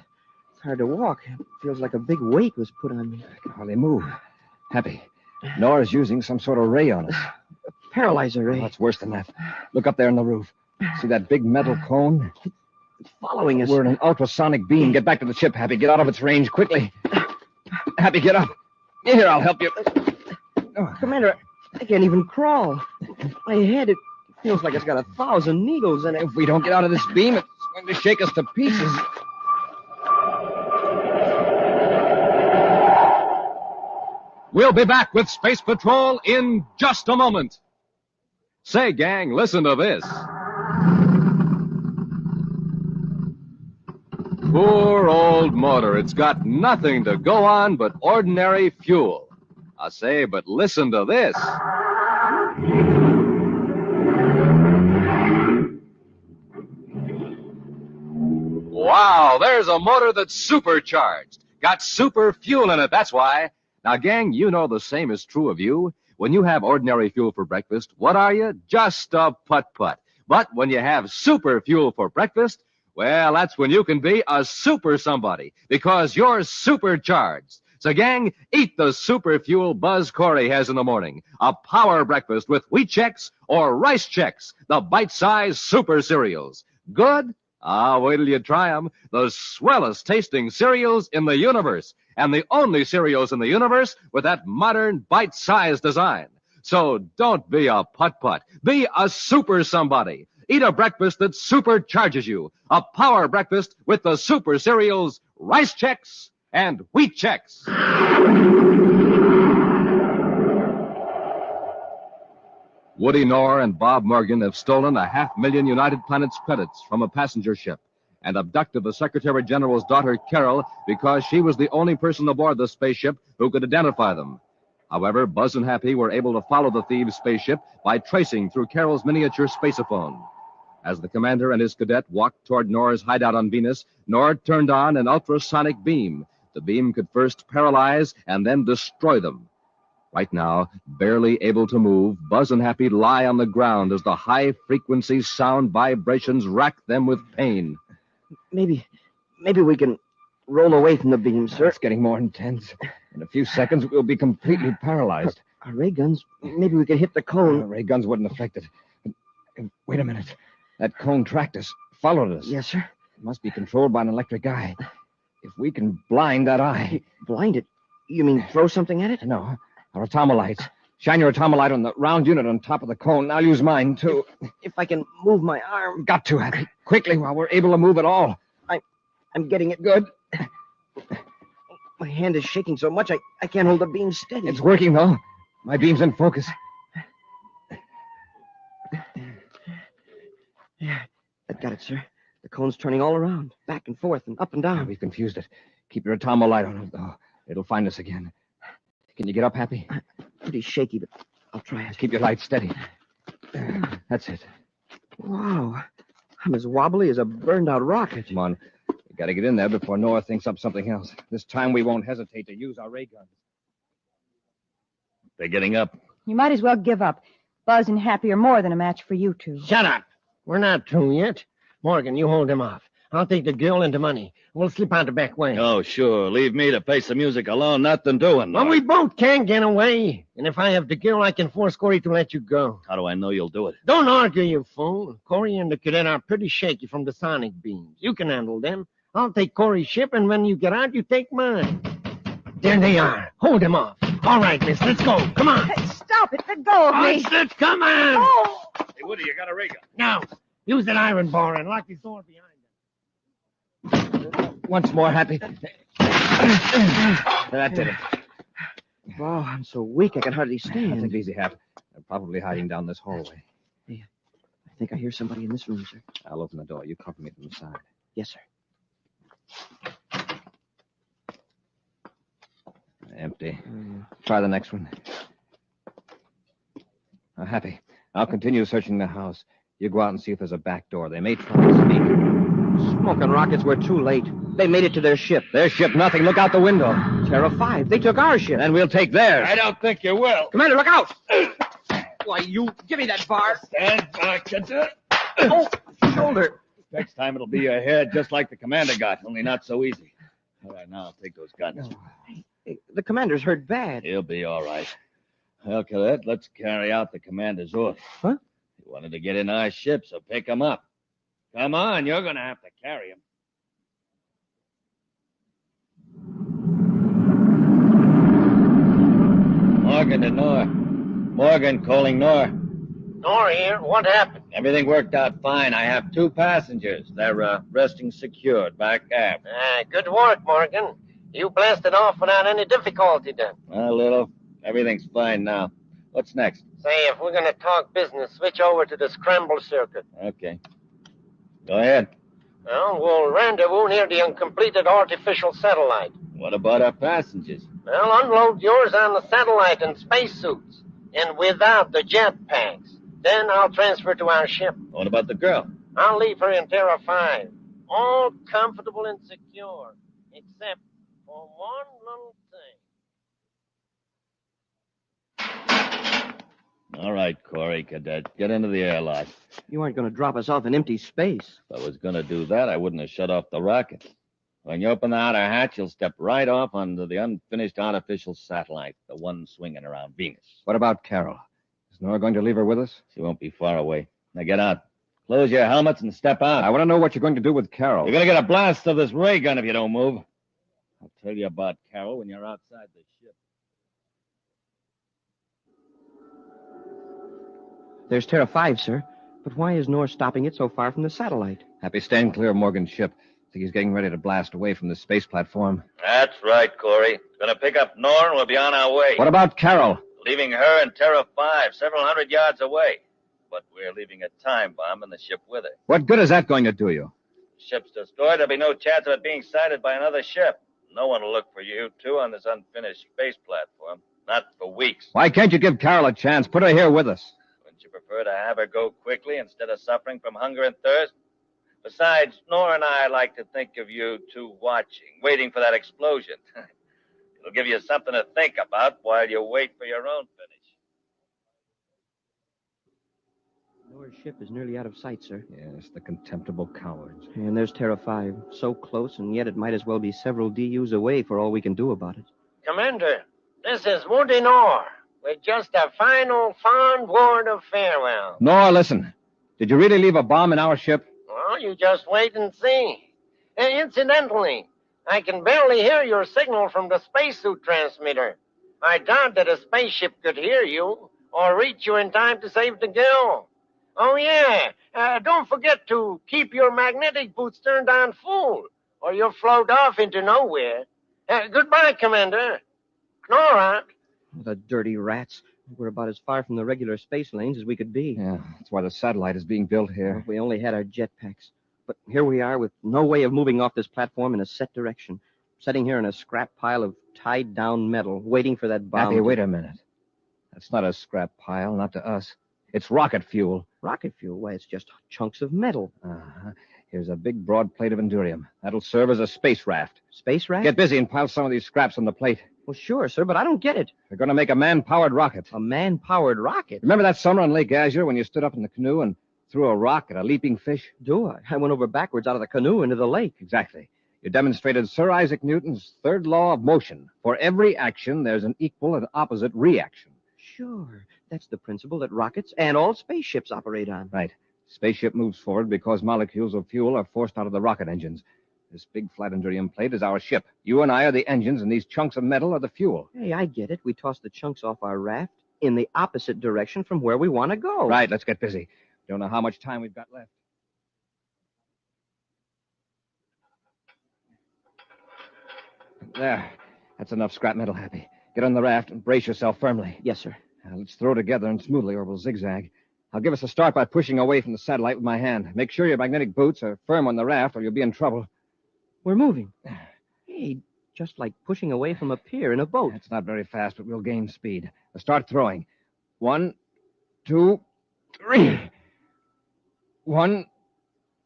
It's hard to walk. It feels like a big weight was put on me. I can hardly move. Happy. Nora's using some sort of ray on us. A paralyzer ray. Oh, it's worse than that. Look up there on the roof. See that big metal cone? It's following us. We're in an ultrasonic beam. Get back to the ship, Happy. Get out of its range quickly. Happy, get up. Here, I'll help you. Commander, I can't even crawl. My head, it feels like it's got 1,000 needles in it. If we don't get out of this beam, it's going to shake us to pieces. We'll be back with Space Patrol in just a moment. Say, gang, listen to this. Poor old motor. It's got nothing to go on but ordinary fuel. I say, but listen to this. Wow, there's a motor that's supercharged. Got super fuel in it, that's why. Now, gang, you know the same is true of you. When you have ordinary fuel for breakfast, what are you? Just a putt-putt. But when you have super fuel for breakfast, well, that's when you can be a super somebody, because you're supercharged. So, gang, eat the super fuel Buzz Cory has in the morning. A power breakfast with wheat checks or rice checks, the bite-sized super cereals. Good? Ah, wait till you try them. The swellest tasting cereals in the universe. And the only cereals in the universe with that modern bite-sized design. So don't be a putt-putt. Be a super somebody. Eat a breakfast that supercharges you. A power breakfast with the super cereals, rice checks, and wheat checks. Hey, Commander, I can't even crawl. My head, it feels like it's got 1,000 needles in it. All right, Woody Knorr and Bob Morgan have stolen 500,000 United Planets credits from a passenger ship and abducted the Secretary General's daughter, Carol, because she was the only person aboard the spaceship who could identify them. However, Buzz and Happy were able to follow the thieves' spaceship by tracing through Carol's miniature spaceophone. As the commander and his cadet walked toward Knorr's hideout on Venus, Knorr turned on an ultrasonic beam. The beam could first paralyze and then destroy them. Right now, barely able to move, Buzz and Happy lie on the ground as the high-frequency sound vibrations rack them with pain. Maybe we can roll away from the beam, sir. It's getting more intense. In a few seconds, we'll be completely paralyzed. Our ray guns, maybe we can hit the cone. Ray guns wouldn't affect it. Wait a minute. That cone tracked us, followed us. Yes, sir. It must be controlled by an electric eye. If we can blind that eye... Blind it? You mean throw something at it? No. Our atomolites. Shine your atomolite on the round unit on top of the cone. I'll use mine, too. If I can move my arm. Got to, Happy. Quickly, while we're able to move at all. I'm getting it good. My hand is shaking so much I can't hold the beam steady. It's working, though. My beam's in focus. Yeah, I've got it, sir. The cone's turning all around, back and forth and up and down. We've confused it. Keep your atomolite on it, though. It'll find us again. Can you get up, Happy? Pretty shaky, but I'll try it. Keep your light steady. That's it. Wow. I'm as wobbly as a burned-out rocket. Come on. We got to get in there before Noah thinks up something else. This time we won't hesitate to use our ray guns. They're getting up. You might as well give up. Buzz and Happy are more than a match for you two. Shut up. We're not through yet. Morgan, you hold him off. I'll take the girl and the money. We'll slip out the back way. Oh, sure. Leave me to face the music alone. Nothing doing. Well, we both can't get away. And if I have the girl, I can force Cory to let you go. How do I know you'll do it? Don't argue, you fool. Cory and the cadet are pretty shaky from the sonic beams. You can handle them. I'll take Cory's ship, and when you get out, you take mine. There they are. Hold them off. All right, miss, let's go. Come on. Stop it. Let go of me. Let's come on. Oh. Hey, Woody, you got a ray gun. Now, use that iron bar and lock his door behind him. Once more, Happy. That did it. Wow, I'm so weak I can hardly stand. Take it easy, Hap. They're probably hiding down this hallway. Hey, I think I hear somebody in this room, sir. I'll open the door. You cover me from the side. Yes, sir. Empty. Try the next one. Now, Happy, I'll continue searching the house. You go out and see if there's a back door. They may try to sneak. Smoking rockets were too late. They made it to their ship. Their ship, nothing. Look out the window. Terra 5. They took our ship. Then we'll take theirs. I don't think you will. Commander, look out! Why, you... Give me that bar. Stand back, cadet. Oh, shoulder. Next time it'll be your head, just like the commander got, only not so easy. All right, now I'll take those guns. Hey, the commander's hurt bad. He'll be all right. Well, cadet, let's carry out the commander's order. Huh? He wanted to get in our ship, so pick him up. Come on, you're going to have to carry him. Morgan to Nor. Morgan calling Nor. Nor here. What happened? Everything worked out fine. I have 2 passengers. They're resting secured back aft. Good work, Morgan. You blasted off without any difficulty then. A little. Everything's fine now. What's next? Say, if we're going to talk business, switch over to the scramble circuit. Okay. Go ahead. Well, we'll rendezvous near the uncompleted artificial satellite. What about our passengers? Well, unload yours on the satellite in spacesuits and without the jetpacks. Then I'll transfer to our ship. What about the girl? I'll leave her in Terra 5. All comfortable and secure, except for one little thing. All right, Cory, cadet. Get into the airlock. You aren't going to drop us off in empty space. If I was going to do that, I wouldn't have shut off the rockets. When you open the outer hatch, you'll step right off onto the unfinished artificial satellite, the one swinging around Venus. What about Carol? Is Nora going to leave her with us? She won't be far away. Now get out. Close your helmets and step out. I want to know what you're going to do with Carol. You're going to get a blast of this ray gun if you don't move. I'll tell you about Carol when you're outside the ship. There's Terra 5, sir. But why is Nor stopping it so far from the satellite? Happy, stand clear of Morgan's ship. I think he's getting ready to blast away from the space platform. That's right, Cory. Gonna pick up Nor and we'll be on our way. What about Carol? leaving her and Terra 5 several hundred yards away. But we're leaving a time bomb in the ship with her. What good is that going to do you? The ship's destroyed. There'll be no chance of it being sighted by another ship. No one will look for you two on this unfinished space platform. Not for weeks. Why can't you give Carol a chance? Put her here with us. Wouldn't you prefer to have her go quickly instead of suffering from hunger and thirst? Besides, Nora and I like to think of you two watching, waiting for that explosion. It'll give you something to think about while you wait for your own finish. Nora's ship is nearly out of sight, sir. Yes, the contemptible cowards. And there's Terra 5. So close, and yet it might as well be several DUs away for all we can do about it. Commander, this is Woody Nor, with just a final fond word of farewell. Nora, listen. Did you really leave a bomb in our ship? Well, you just wait and see. And incidentally, I can barely hear your signal from the spacesuit transmitter. I doubt that a spaceship could hear you or reach you in time to save the girl. Oh, yeah. Don't forget to keep your magnetic boots turned on full, or you'll float off into nowhere. Goodbye, Commander. Nora. The dirty rats. We're about as far from the regular space lanes as we could be. Yeah, that's why the satellite is being built here. If we only had our jetpacks. But here we are with no way of moving off this platform in a set direction. Sitting here in a scrap pile of tied-down metal, waiting for that bomb. Happy, wait a minute. That's not a scrap pile, not to us. It's rocket fuel. Rocket fuel? Why, it's just chunks of metal. Uh-huh. Here's a big, broad plate of endurium. That'll serve as a space raft. Space raft? Get busy and pile some of these scraps on the plate. Well, sure, sir, but I don't get it. We're going to make a man-powered rocket. A man-powered rocket? Remember that summer on Lake Azure when you stood up in the canoe and threw a rock at a leaping fish? Do I? I went over backwards out of the canoe into the lake. Exactly. You demonstrated Sir Isaac Newton's third law of motion. For every action, there's an equal and opposite reaction. Sure. That's the principle that rockets and all spaceships operate on. Right. Spaceship moves forward because molecules of fuel are forced out of the rocket engines. This big flat endurium plate is our ship. You and I are the engines, and these chunks of metal are the fuel. Hey, I get it. We toss the chunks off our raft in the opposite direction from where we want to go. Right, let's get busy. Don't know how much time we've got left. There. That's enough scrap metal, Happy. Get on the raft and brace yourself firmly. Yes, sir. Now, let's throw together and smoothly, or we'll zigzag. I'll give us a start by pushing away from the satellite with my hand. Make sure your magnetic boots are firm on the raft, or you'll be in trouble. We're moving. Hey, just like pushing away from a pier in a boat. It's not very fast, but we'll gain speed. Now start throwing. 1, 2, 3. 1,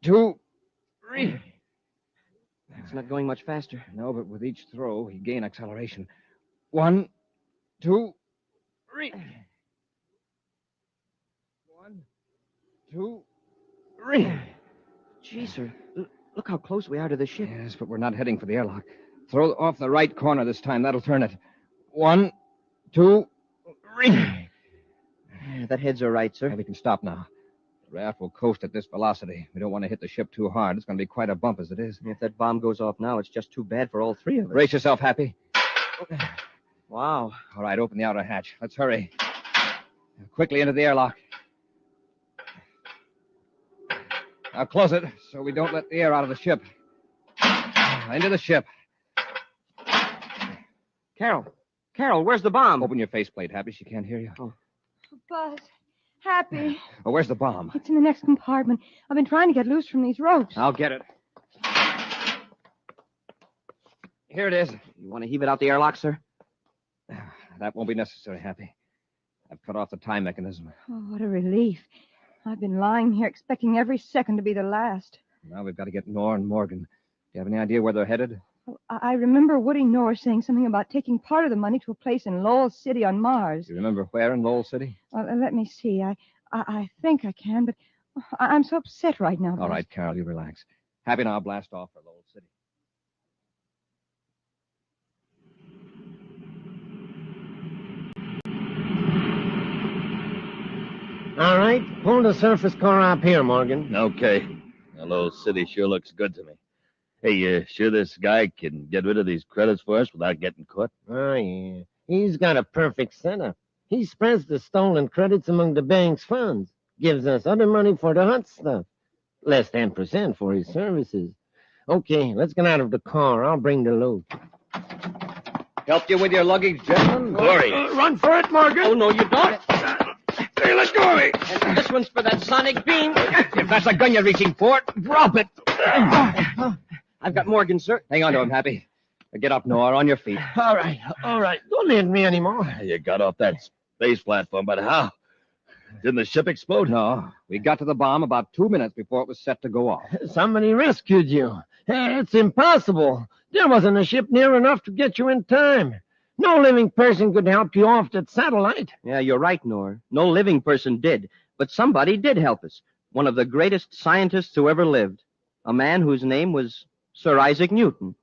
2, 3. It's not going much faster. No, but with each throw, we gain acceleration. 1, 2, 3. 1, 2, 3. Gee, sir, look how close we are to the ship. Yes, but we're not heading for the airlock. Throw off the right corner this time. That'll turn it. 1, 2, 3. That head's all right, sir. We can stop now. The raft will coast at this velocity. We don't want to hit the ship too hard. It's going to be quite a bump as it is. If that bomb goes off now, it's just too bad for all three of us. Brace yourself, Happy. Wow. All right, open the outer hatch. Let's hurry. Quickly into the airlock. Now close it so we don't let the air out of the ship. Into the ship. Carol, where's the bomb? Open your faceplate, Happy. She can't hear you. Oh. Buzz, Happy. Oh, where's the bomb? It's in the next compartment. I've been trying to get loose from these ropes. I'll get it. Here it is. You want to heave it out the airlock, sir? That won't be necessary, Happy. I've cut off the time mechanism. Oh, what a relief. I've been lying here expecting every second to be the last. Now we've got to get Nor and Morgan. Do you have any idea where they're headed? Well, I remember Woody Nor saying something about taking part of the money to a place in Lowell City on Mars. You remember where in Lowell City? Well, let me see. I think I can, but I'm so upset right now. All right, Carol, you relax. Happy now, blast off for Lowell City. All right, pull the surface car up here, Morgan. Okay. Hello, City sure looks good to me. Hey, sure this guy can get rid of these credits for us without getting caught? Oh, yeah. He's got a perfect setup. He spreads the stolen credits among the bank's funds, gives us other money for the hot stuff. Less 10% for his services. Okay, let's get out of the car. I'll bring the load. Help you with your luggage, gentlemen? Cory. Run for it, Morgan. Oh, no, you don't. Hey, let go of me. And this one's for that sonic beam. If that's a gun you're reaching for, drop it. I've got Morgan, sir. Hang on to him, Happy. Get up, Noah, on your feet. All right. Don't need me anymore. You got off that space platform, but how? Didn't the ship explode? No. We got to the bomb about 2 minutes before it was set to go off. Somebody rescued you. It's impossible. There wasn't a ship near enough to get you in time. No living person could help you off that satellite. Yeah, you're right, Nor. No living person did. But somebody did help us. One of the greatest scientists who ever lived. A man whose name was Sir Isaac Newton.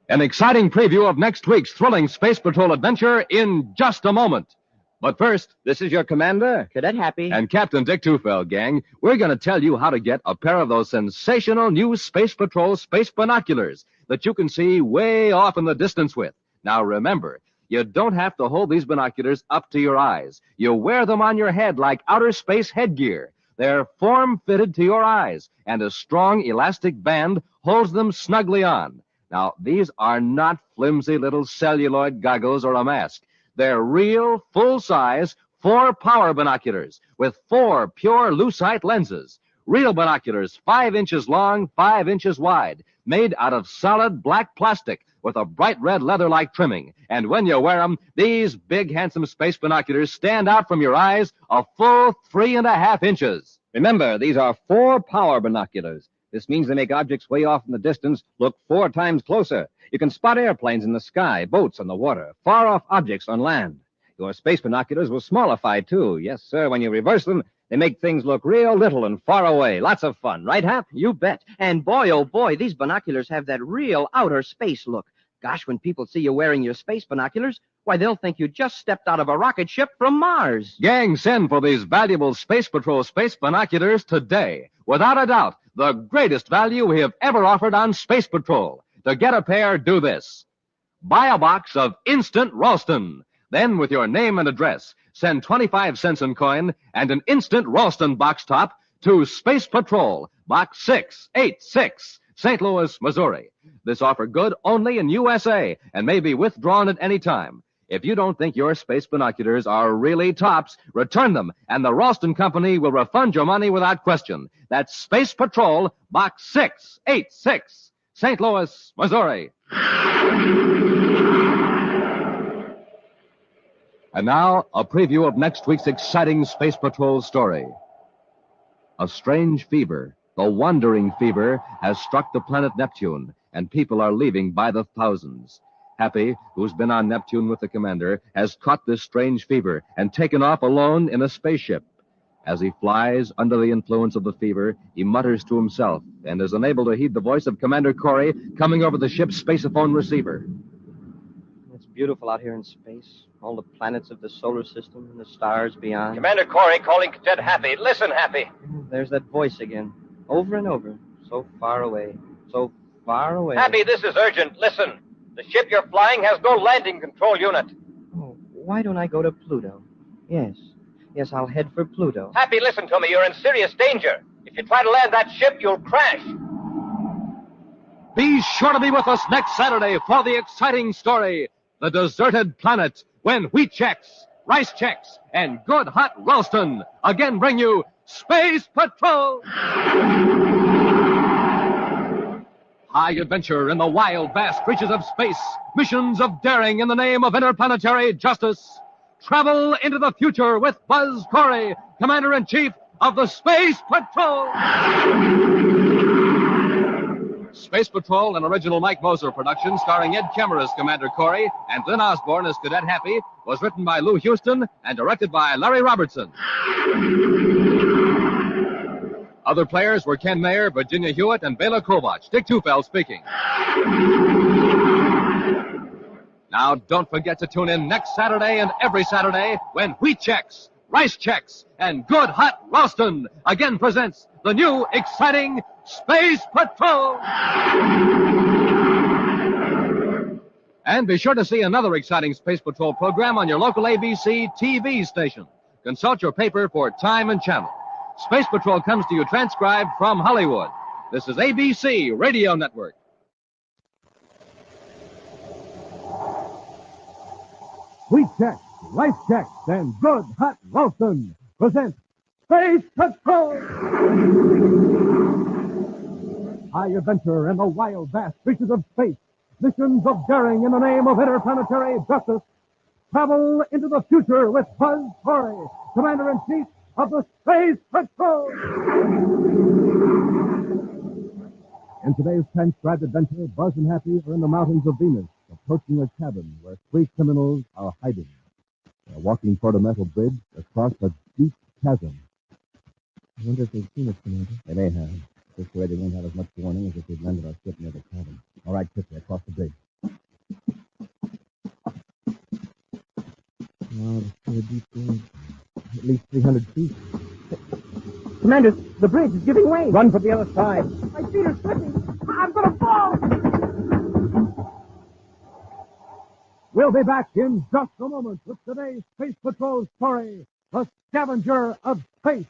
An exciting preview of next week's thrilling Space Patrol adventure in just a moment. But first, This is your commander. Cadet Happy. and Captain Dick Tufeld, gang, we're going to tell you how to get a pair of those sensational new Space Patrol space binoculars that you can see way off in the distance with. Now, remember, you don't have to hold these binoculars up to your eyes. You wear them on your head like outer space headgear. They're form-fitted to your eyes, and a strong elastic band holds them snugly on. Now, these are not flimsy little celluloid goggles or a mask. They're real, full-size, 4-power binoculars with 4 pure lucite lenses. Real binoculars 5 inches long, 5 inches wide, made out of solid black plastic with a bright red leather-like trimming. And when you wear them, these big, handsome space binoculars stand out from your eyes a full 3.5 inches. Remember, these are 4-power binoculars. This means they make objects way off in the distance look 4 times closer. You can spot airplanes in the sky, boats on the water, far-off objects on land. Your space binoculars will smallify, too. Yes, sir, when you reverse them, they make things look real little and far away. Lots of fun, right, Hap? You bet. And boy, oh boy, these binoculars have that real outer space look. Gosh, when people see you wearing your space binoculars, why, they'll think you just stepped out of a rocket ship from Mars. Gang, send for these valuable Space Patrol space binoculars today. Without a doubt, the greatest value we have ever offered on Space Patrol. To get a pair, do this. Buy a box of Instant Ralston. Then, with your name and address, send 25 cents in coin and an Instant Ralston box top to Space Patrol, Box 686, St. Louis, Missouri. This offer good only in USA and may be withdrawn at any time. If you don't think your space binoculars are really tops, return them, and the Ralston Company will refund your money without question. That's Space Patrol, Box 686, St. Louis, Missouri. And now, a preview of next week's exciting Space Patrol story. A strange fever, the wandering fever, has struck the planet Neptune, and people are leaving by the thousands. Happy, who's been on Neptune with the commander, has caught this strange fever and taken off alone in a spaceship. As he flies under the influence of the fever, he mutters to himself and is unable to heed the voice of Commander Cory coming over the ship's spaceophone receiver. It's beautiful out here in space. All the planets of the solar system and the stars beyond. Commander Cory calling Cadet Happy. Listen, Happy. There's that voice again. Over and over. So far away. So far away. Happy, this is urgent. Listen. The ship you're flying has no landing control unit. Oh, why don't I go to Pluto? Yes. Yes, I'll head for Pluto. Happy, listen to me. You're in serious danger. If you try to land that ship, you'll crash. Be sure to be with us next Saturday for the exciting story, The Deserted Planet, when wheat checks, rice checks, and good hot Ralston again bring you Space Patrol! High adventure in the wild, vast reaches of space. Missions of daring in the name of interplanetary justice. Travel into the future with Buzz Cory, Commander-in-Chief of the Space Patrol. Space Patrol, an original Mike Moser production starring Ed Kemmer as Commander Cory and Glenn Osborne as Cadet Happy, was written by Lou Houston and directed by Larry Robertson. Other players were Ken Mayer, Virginia Hewitt, and Bela Kovach. Dick Tufeld speaking. Now, don't forget to tune in next Saturday and every Saturday when wheat checks, rice checks, and good hot Ralston again presents the new exciting Space Patrol. And be sure to see another exciting Space Patrol program on your local ABC TV station. Consult your paper for time and channel. Space Patrol comes to you transcribed from Hollywood. This is ABC Radio Network. Sweet checks, rice checks, and good hot Ralston present Space Patrol! High adventure in the wild, vast reaches of space. Missions of daring in the name of interplanetary justice. Travel into the future with Buzz Cory, Commander-in-Chief of the Space Patrol! In today's transcribed adventure, Buzz and Happy are in the mountains of Venus, approaching a cabin where three criminals are hiding. They're walking toward a metal bridge across a deep chasm. I wonder if they've seen us, Commander. They may have. This way they won't have as much warning as if they'd landed our ship near the cabin. All right, quickly, across the bridge. Wow, it's still a deep gorge. At least 300 feet. Commander, the bridge is giving way. Run for the other side. My feet are slipping. I'm going to fall. We'll be back in just a moment with today's Space Patrol story, The Scavenger of Space.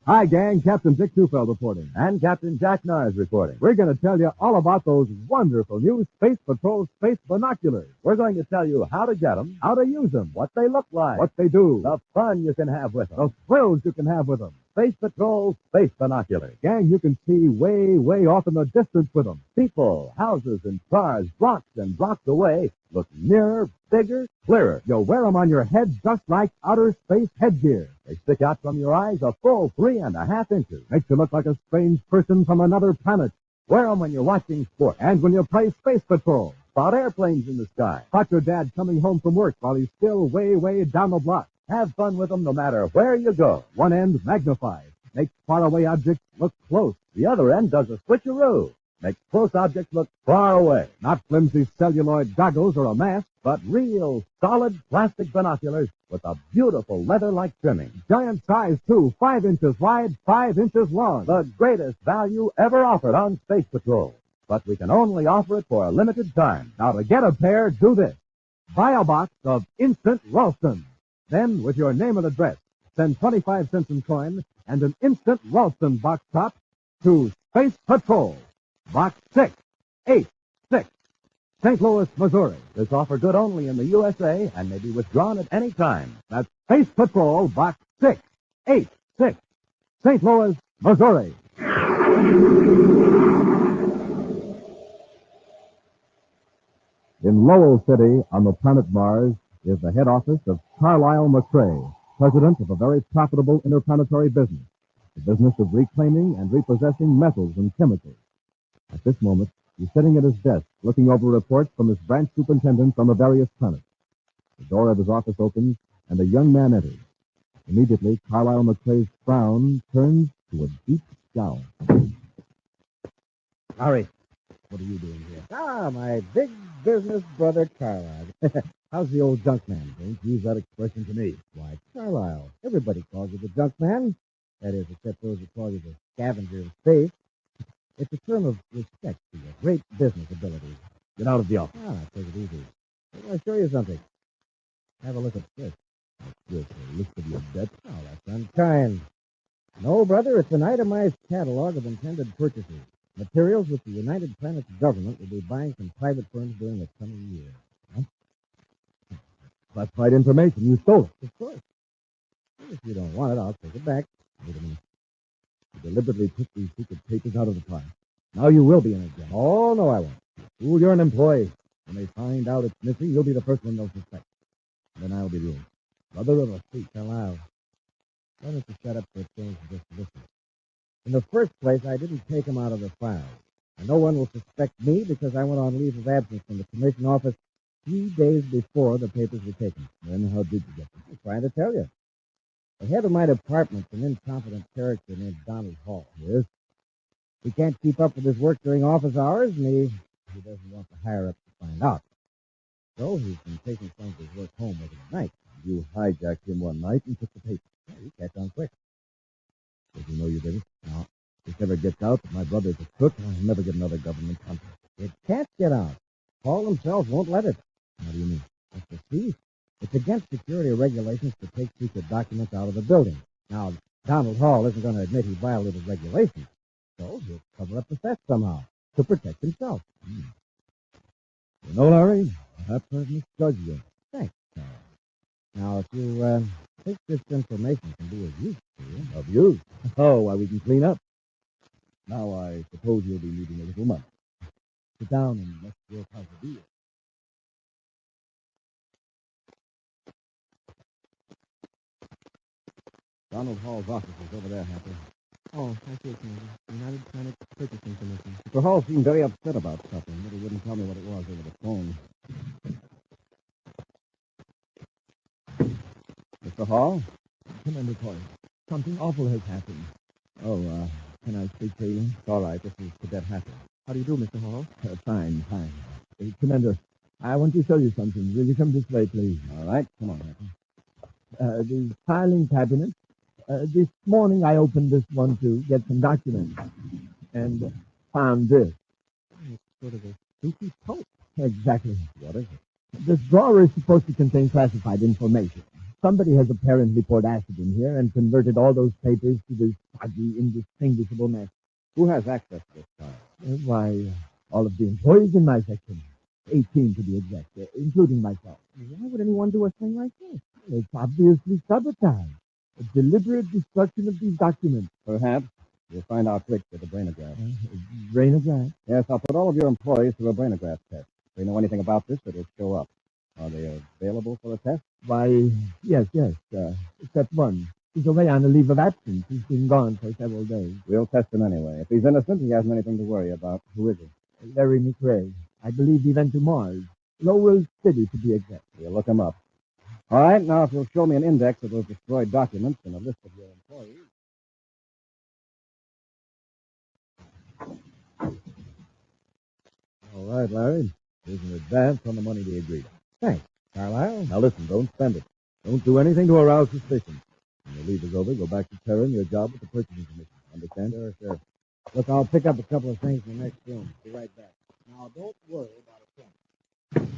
Hi, gang. Captain Dick Tufeld reporting. And Captain Jack Nars reporting. We're going to tell you all about those wonderful new Space Patrol space binoculars. We're going to tell you how to get them, How to use them, what they look like, what they do, the fun you can have with them. the thrills you can have with them. Space Patrol Space Binoculars. Gang, you can see way, way off in the distance with them. People, houses, and stars blocks and blocks away look nearer, bigger, clearer. You'll wear them on your head just like outer space headgear. They stick out from your eyes a full 3.5 inches. Makes you look like a strange person from another planet. Wear them when you're watching sports. And when you play Space Patrol. Spot airplanes in the sky. Spot your dad coming home from work while he's still way, way down the block. Have fun with them no matter where you go. One end magnifies. Makes faraway objects look close. The other end does a switcheroo. Makes close objects look far away. Not flimsy celluloid goggles or a mask, but real, solid plastic binoculars with a beautiful leather-like trimming. Giant size, too. 5 inches wide, 5 inches long. The greatest value ever offered on Space Patrol. But we can only offer it for a limited time. Now, to get a pair, do this. Buy a box of Instant Ralston. Then, with your name and address, send 25 cents in coin and an Instant Ralston box top to Space Patrol, Box 686, St. Louis, Missouri. This offer good only in the USA and may be withdrawn at any time. That's Space Patrol, Box 686, St. Louis, Missouri. In Lowell City, on the planet Mars, is the head office of Carlyle McCrae, president of a very profitable interplanetary business, the business of reclaiming and repossessing metals and chemicals. At this moment, he's sitting at his desk, looking over reports from his branch superintendents on the various planets. The door of his office opens, and a young man enters. Immediately, Carlyle McCrae's frown turns to a deep scowl. Hurry. What are you doing here? Ah, my big business brother, Carlyle. How's the old junk man? Don't use that expression to me. Why, Carlyle. Everybody calls you the junk man. That is, except those who call you the scavenger of space. It's a term of respect to your great business abilities. Get out of the office. Ah, take it easy. I'll show you something. Have a look at this. What's this? A list of your debts? Oh, that's unkind. No, brother, it's an itemized catalog of intended purchases. Materials which the United Planets government will be buying from private firms during the coming year. Huh? Classified information. You stole it. Of course. If you don't want it, I'll take it back. Wait a minute. You deliberately took these secret papers out of the file. Now you will be in it again. Oh, no, I won't. Fool, you're an employee. When they find out it's missing, you'll be the first one they'll suspect. And then I'll be ruined. Brother of a thief, Carlyle. Why don't you shut up for a change and just listen? In the first place, I didn't take them out of the file. And no one will suspect me because I went on leave of absence from the commission office 3 days before the papers were taken. Then how did you get them? I'm trying to tell you. The head of my department's an incompetent character named Donald Hall. Yes? He can't keep up with his work during office hours, and he doesn't want the higher-ups to find out. So he's been taking some of his work home over the night. You hijacked him one night and took the papers. Yeah, you catch on quick. Does he know you did it? No. If it ever gets out that my brother's a crook, I'll never get another government contract. It can't get out. Paul himself won't let it. How do you mean? That's the thief. It's against security regulations to take secret documents out of the building. Now, Donald Hall isn't going to admit he violated regulations, so he'll cover up the theft somehow to protect himself. You know, Larry, perhaps I've misjudged you. Thanks, Carl. Now, if you think this information can be of use to you... Of use? Oh, why, we can clean up. Now, I suppose you'll be needing a little money. Sit down and let's work out the deal. Donald Hall's office is over there, Happy. Oh, I see, Commander. United Planet Purchasing Commission. Mr. Hall seemed very upset about something, but he wouldn't tell me what it was over the phone. Mr. Hall? Commander Cory, something awful has happened. Oh, can I speak to you? It's all right. This is Cadet Happy. How do you do, Mr. Hall? Fine. Commander, I want to show you something. Will you come this way, please? All right. Come on, Happy. The filing cabinet. This morning I opened this one to get some documents and found this. It's sort of a spooky tote. Exactly. What is it? This drawer is supposed to contain classified information. Somebody has apparently poured acid in here and converted all those papers to this foggy, indistinguishable mess. Who has access to this file? Why, all of the employees in my section. 18 to be exact, including myself. Why would anyone do a thing like this? It's obviously sabotage. A deliberate destruction of these documents. Perhaps. You'll find out quick with the brainograph. Brainograph? Yes, I'll put all of your employees through a brainograph test. If they know anything about this, it'll show up. Are they available for the test? Why, yes. Except one. He's away on a leave of absence. He's been gone for several days. We'll test him anyway. If he's innocent, he hasn't anything to worry about. Who is he? Larry McRae. I believe he went to Mars. Lowell City, to be exact. We'll look him up. All right, now if you'll show me an index of those destroyed documents and a list of your employees. All right, Larry. Here's an advance on the money we agreed on. Thanks, Carlisle. Now listen, don't spend it. Don't do anything to arouse suspicion. When your leave is over, go back to Terra and your job with the purchasing commission. Understand? Sure. Look, I'll pick up a couple of things in the next room. Be right back. Now, don't worry about a thing.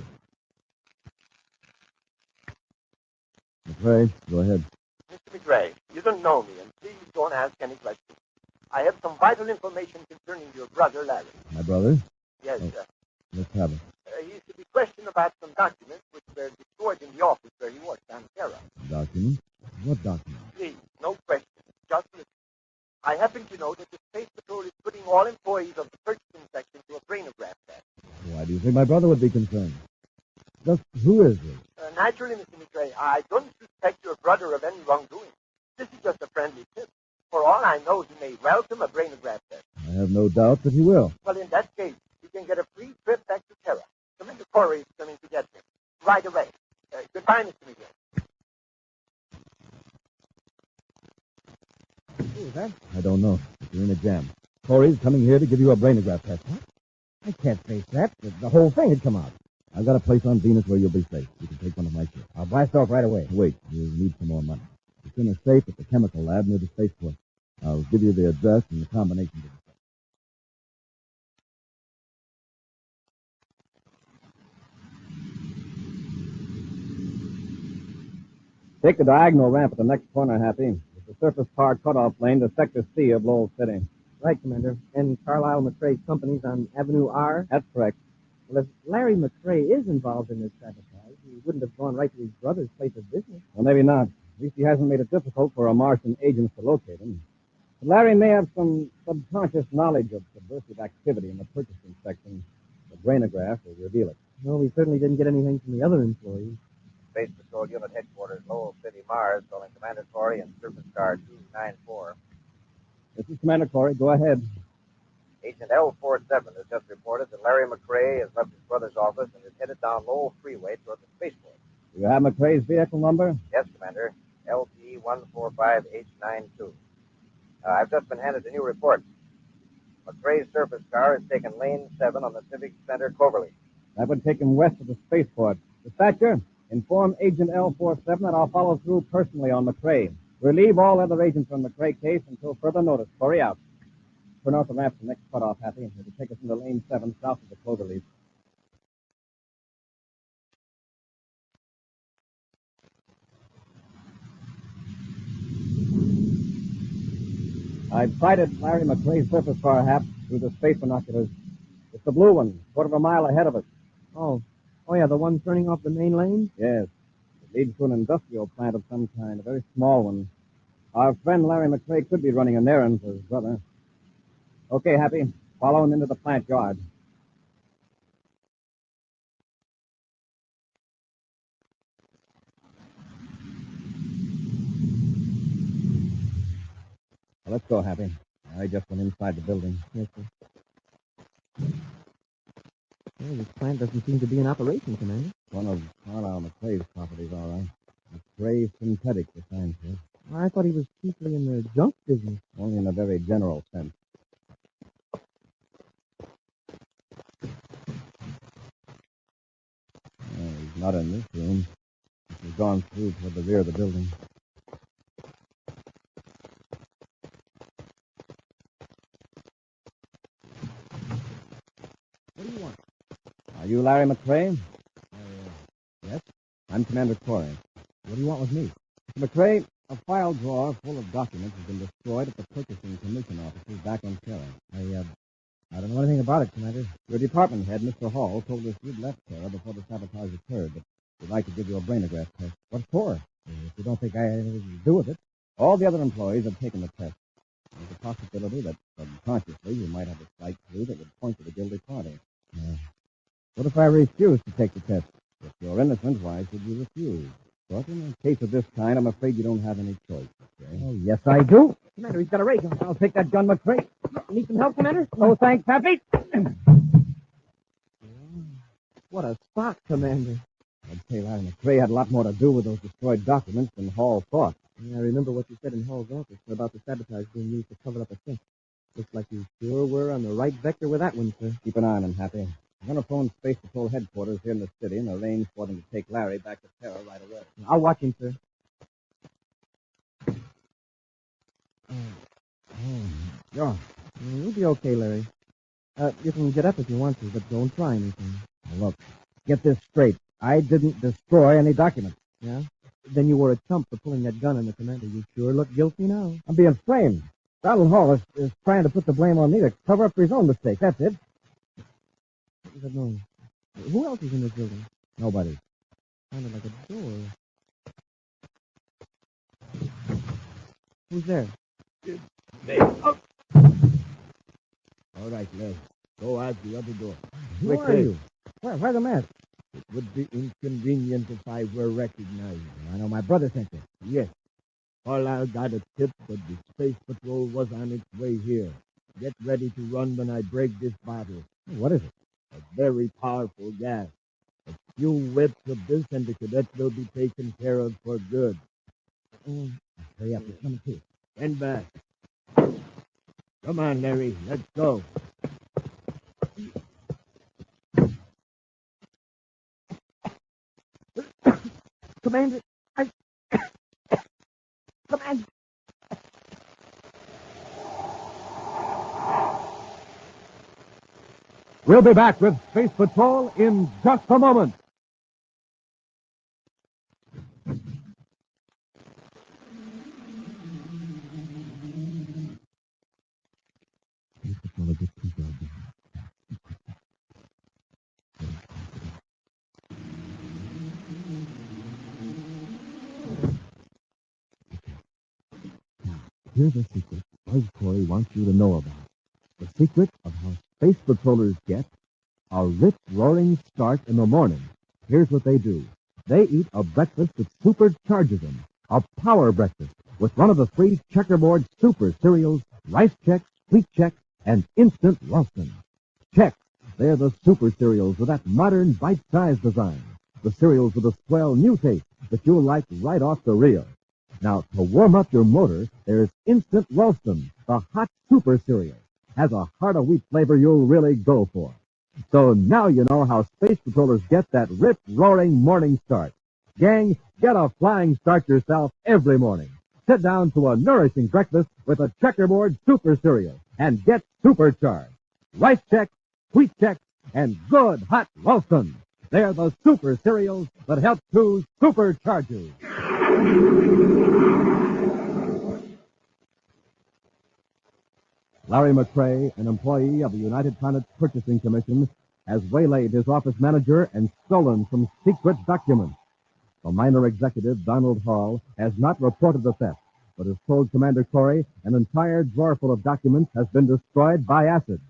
McRae, go ahead. Mr. McRae, you don't know me, and please don't ask any questions. I have some vital information concerning your brother, Larry. My brother? Yes, Oh, sir. let's have it. He's to be questioned about some documents which were destroyed in the office where he worked on Terra. Document? What document? Please, no questions. Just listen. I happen to know that the Space Patrol is putting all employees of the purchasing section to a brainograph test. Why do you think my brother would be concerned? Just who is he? Naturally, Mr. McRae, I don't suspect your brother of any wrongdoing. This is just a friendly tip. For all I know, he may welcome a brainograph test. I have no doubt that he will. Well, in that case, you can get a free trip back to Terra. Commander Cory is coming to get him. Right away. Goodbye, Mr. McRae. Who is that? I don't know. But you're in a jam. Cory's coming here to give you a brainograph test. What? I can't face that. The whole thing had come out. I've got a place on Venus where you'll be safe. You can take one of my ships. I'll blast off right away. Wait, you'll need some more money. It's in a safe at the chemical lab near the spaceport. I'll give you the address and the combination of the safe. Take the diagonal ramp at the next corner, Happy. It's a surface car cutoff lane to Sector C of Lowell City. Right, Commander. And Carlisle McRae's company's on Avenue R? That's correct. Well, if Larry McRae is involved in this sabotage, he wouldn't have gone right to his brother's place of business. Well, maybe not. At least he hasn't made it difficult for our Martian agents to locate him. But Larry may have some subconscious knowledge of subversive activity in the purchasing section. The brainograph will reveal it. No, we certainly didn't get anything from the other employees. Space Patrol Unit Headquarters, Lowell City, Mars, calling Commander Cory and Surface Car 294. This is Commander Cory. Go ahead. Agent L47 has just reported that Larry McRae has left his brother's office and is headed down Lowell Freeway toward the spaceport. Do you have McRae's vehicle number? Yes, Commander. LP145H92. I've just been handed a new report. McRae's surface car has taken lane 7 on the Civic Center Cloverleaf. That would take him west of the spaceport. Dispatcher, inform Agent L47 that I'll follow through personally on McRae. Relieve all other agents on McRae case until further notice. Cory out. Turn off the ramp to the next cutoff, Happy. It'll take us into lane 7 south of the Cloverleaf. I've sighted Larry McCray's surface car hap through the space binoculars. It's the blue one, quarter of a mile ahead of us. Oh, yeah, the one turning off the main lane? Yes. It leads to an industrial plant of some kind, a very small one. Our friend Larry McCray could be running an errand for his brother. Okay, Happy. Follow him into the plant yard. Well, let's go, Happy. I just went inside the building. Yes, sir. Well, this plant doesn't seem to be in operation, Commander. One of Carlisle McCray's properties, all right. McCray Synthetics, the sign says. I thought he was chiefly in the junk business. Only in a very general sense. He's not in this room. He's gone through toward the rear of the building. What do you want? Are you Larry McCray? Yes? I'm Commander Cory. What do you want with me? Mr. McCray, a file drawer full of documents has been destroyed at the Purchasing Commission offices back on Terra. I don't know anything about it, Commander. Your department head, Mr. Hall, told us you'd left Terra before the sabotage occurred, but we'd like to give you a brainograph test. What for? If you don't think I had anything to do with it. All the other employees have taken the test. There's a possibility that subconsciously you might have a slight clue that would point to the guilty party. What if I refuse to take the test? If you're innocent, why should you refuse? But in a case of this kind, I'm afraid you don't have any choice, okay? Oh, yes, I do. Commander, he's got a ray gun. I'll take that gun, McCray. Need some help, Commander? Oh, thanks, Happy. What a spot, Commander. I'd say Larry McCray had a lot more to do with those destroyed documents than Hall thought. Yeah, I remember what you said in Hall's office about the sabotage being used to cover up a theft. Looks like you sure were on the right vector with that one, sir. Keep an eye on him, Happy. I'm going to phone Space Patrol headquarters here in the city and arrange for them to take Larry back to Terra right away. I'll watch him, sir. Yeah. You'll be okay, Larry. You can get up if you want to, but don't try anything. Now, look, get this straight. I didn't destroy any documents. Yeah? Then you were a chump for pulling that gun on the commander. You sure look guilty now. I'm being framed. Donald Hall is trying to put the blame on me to cover up for his own mistake. That's it. What was that noise? Who else is in this building? Nobody. Sounded like a door. Who's there? Oh. All right, Les. Go out the other door. Who are you? Where's the mask? It would be inconvenient if I were recognized. I know my brother sent you. Yes. Carlisle got a tip that the Space Patrol was on its way here. Get ready to run when I break this bottle. What is it? A very powerful gas. A few whiffs of this and the cadets will be taken care of for good. Hurry up. There's someone here. Stand back. Come on, Larry. Let's go. Commander, Commander. We'll be back with Space Patrol in just a moment. Here's a secret Buzz Cory wants you to know about. The secret of how space patrollers get a rich, roaring start in the morning. Here's what they do. They eat a breakfast that supercharges them. A power breakfast with one of the three checkerboard super cereals, Rice Chex, Wheat Chex, and Instant Ralston. Chex. They're the super cereals with that modern bite-sized design. The cereals with a swell new taste that you'll like right off the reel. Now, to warm up your motor, there's Instant Ralston, the hot super cereal. Has a heart of wheat flavor you'll really go for. So now you know how space patrollers get that rip-roaring morning start. Gang, get a flying start yourself every morning. Sit down to a nourishing breakfast with a checkerboard super cereal and get supercharged. Rice Chex, Wheat Chex, and good hot Ralston. They're the super cereals that help to supercharge you. Larry McCrae, an employee of the United Planets Purchasing Commission, has waylaid his office manager and stolen some secret documents. The minor executive, Donald Hall, has not reported the theft, but has told Commander Cory an entire drawer full of documents has been destroyed by acid.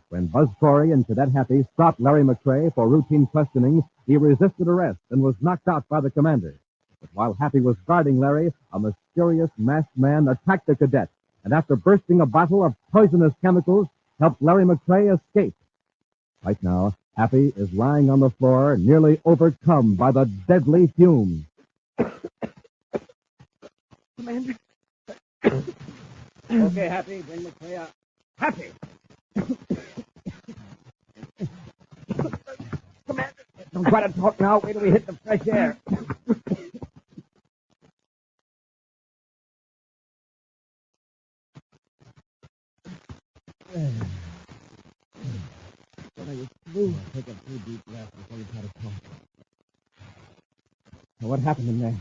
When Buzz Cory and Cadet Happy stopped Larry McCrae for routine questioning, he resisted arrest and was knocked out by the commander. But while Happy was guarding Larry, a mysterious masked man attacked the cadet, and after bursting a bottle of poisonous chemicals, helped Larry McCrae escape. Right now, Happy is lying on the floor, nearly overcome by the deadly fumes. Commander. Okay, Happy, bring McCrae out. Happy! Commander. Don't try to talk now. Wait till we hit the fresh air. Thought I was through. Take a few deep breaths before you try to talk. Now, what happened in there?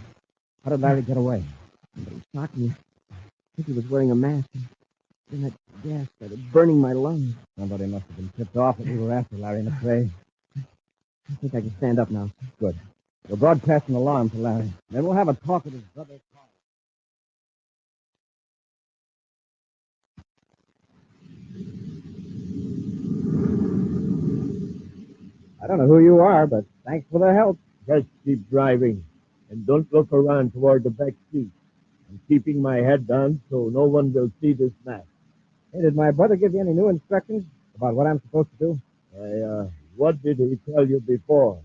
How did Larry get away? Somebody shocked me. I think he was wearing a mask. Then that gas started burning my lungs. Somebody must have been tipped off that we were after Larry McCrae. I think I can stand up now. Good. We'll broadcast an alarm to Larry. Then we'll have a talk with his brother. I don't know who you are, but thanks for the help. Just keep driving. And don't look around toward the back seat. I'm keeping my head down so no one will see this map. Hey, did my brother give you any new instructions about what I'm supposed to do? What did he tell you before?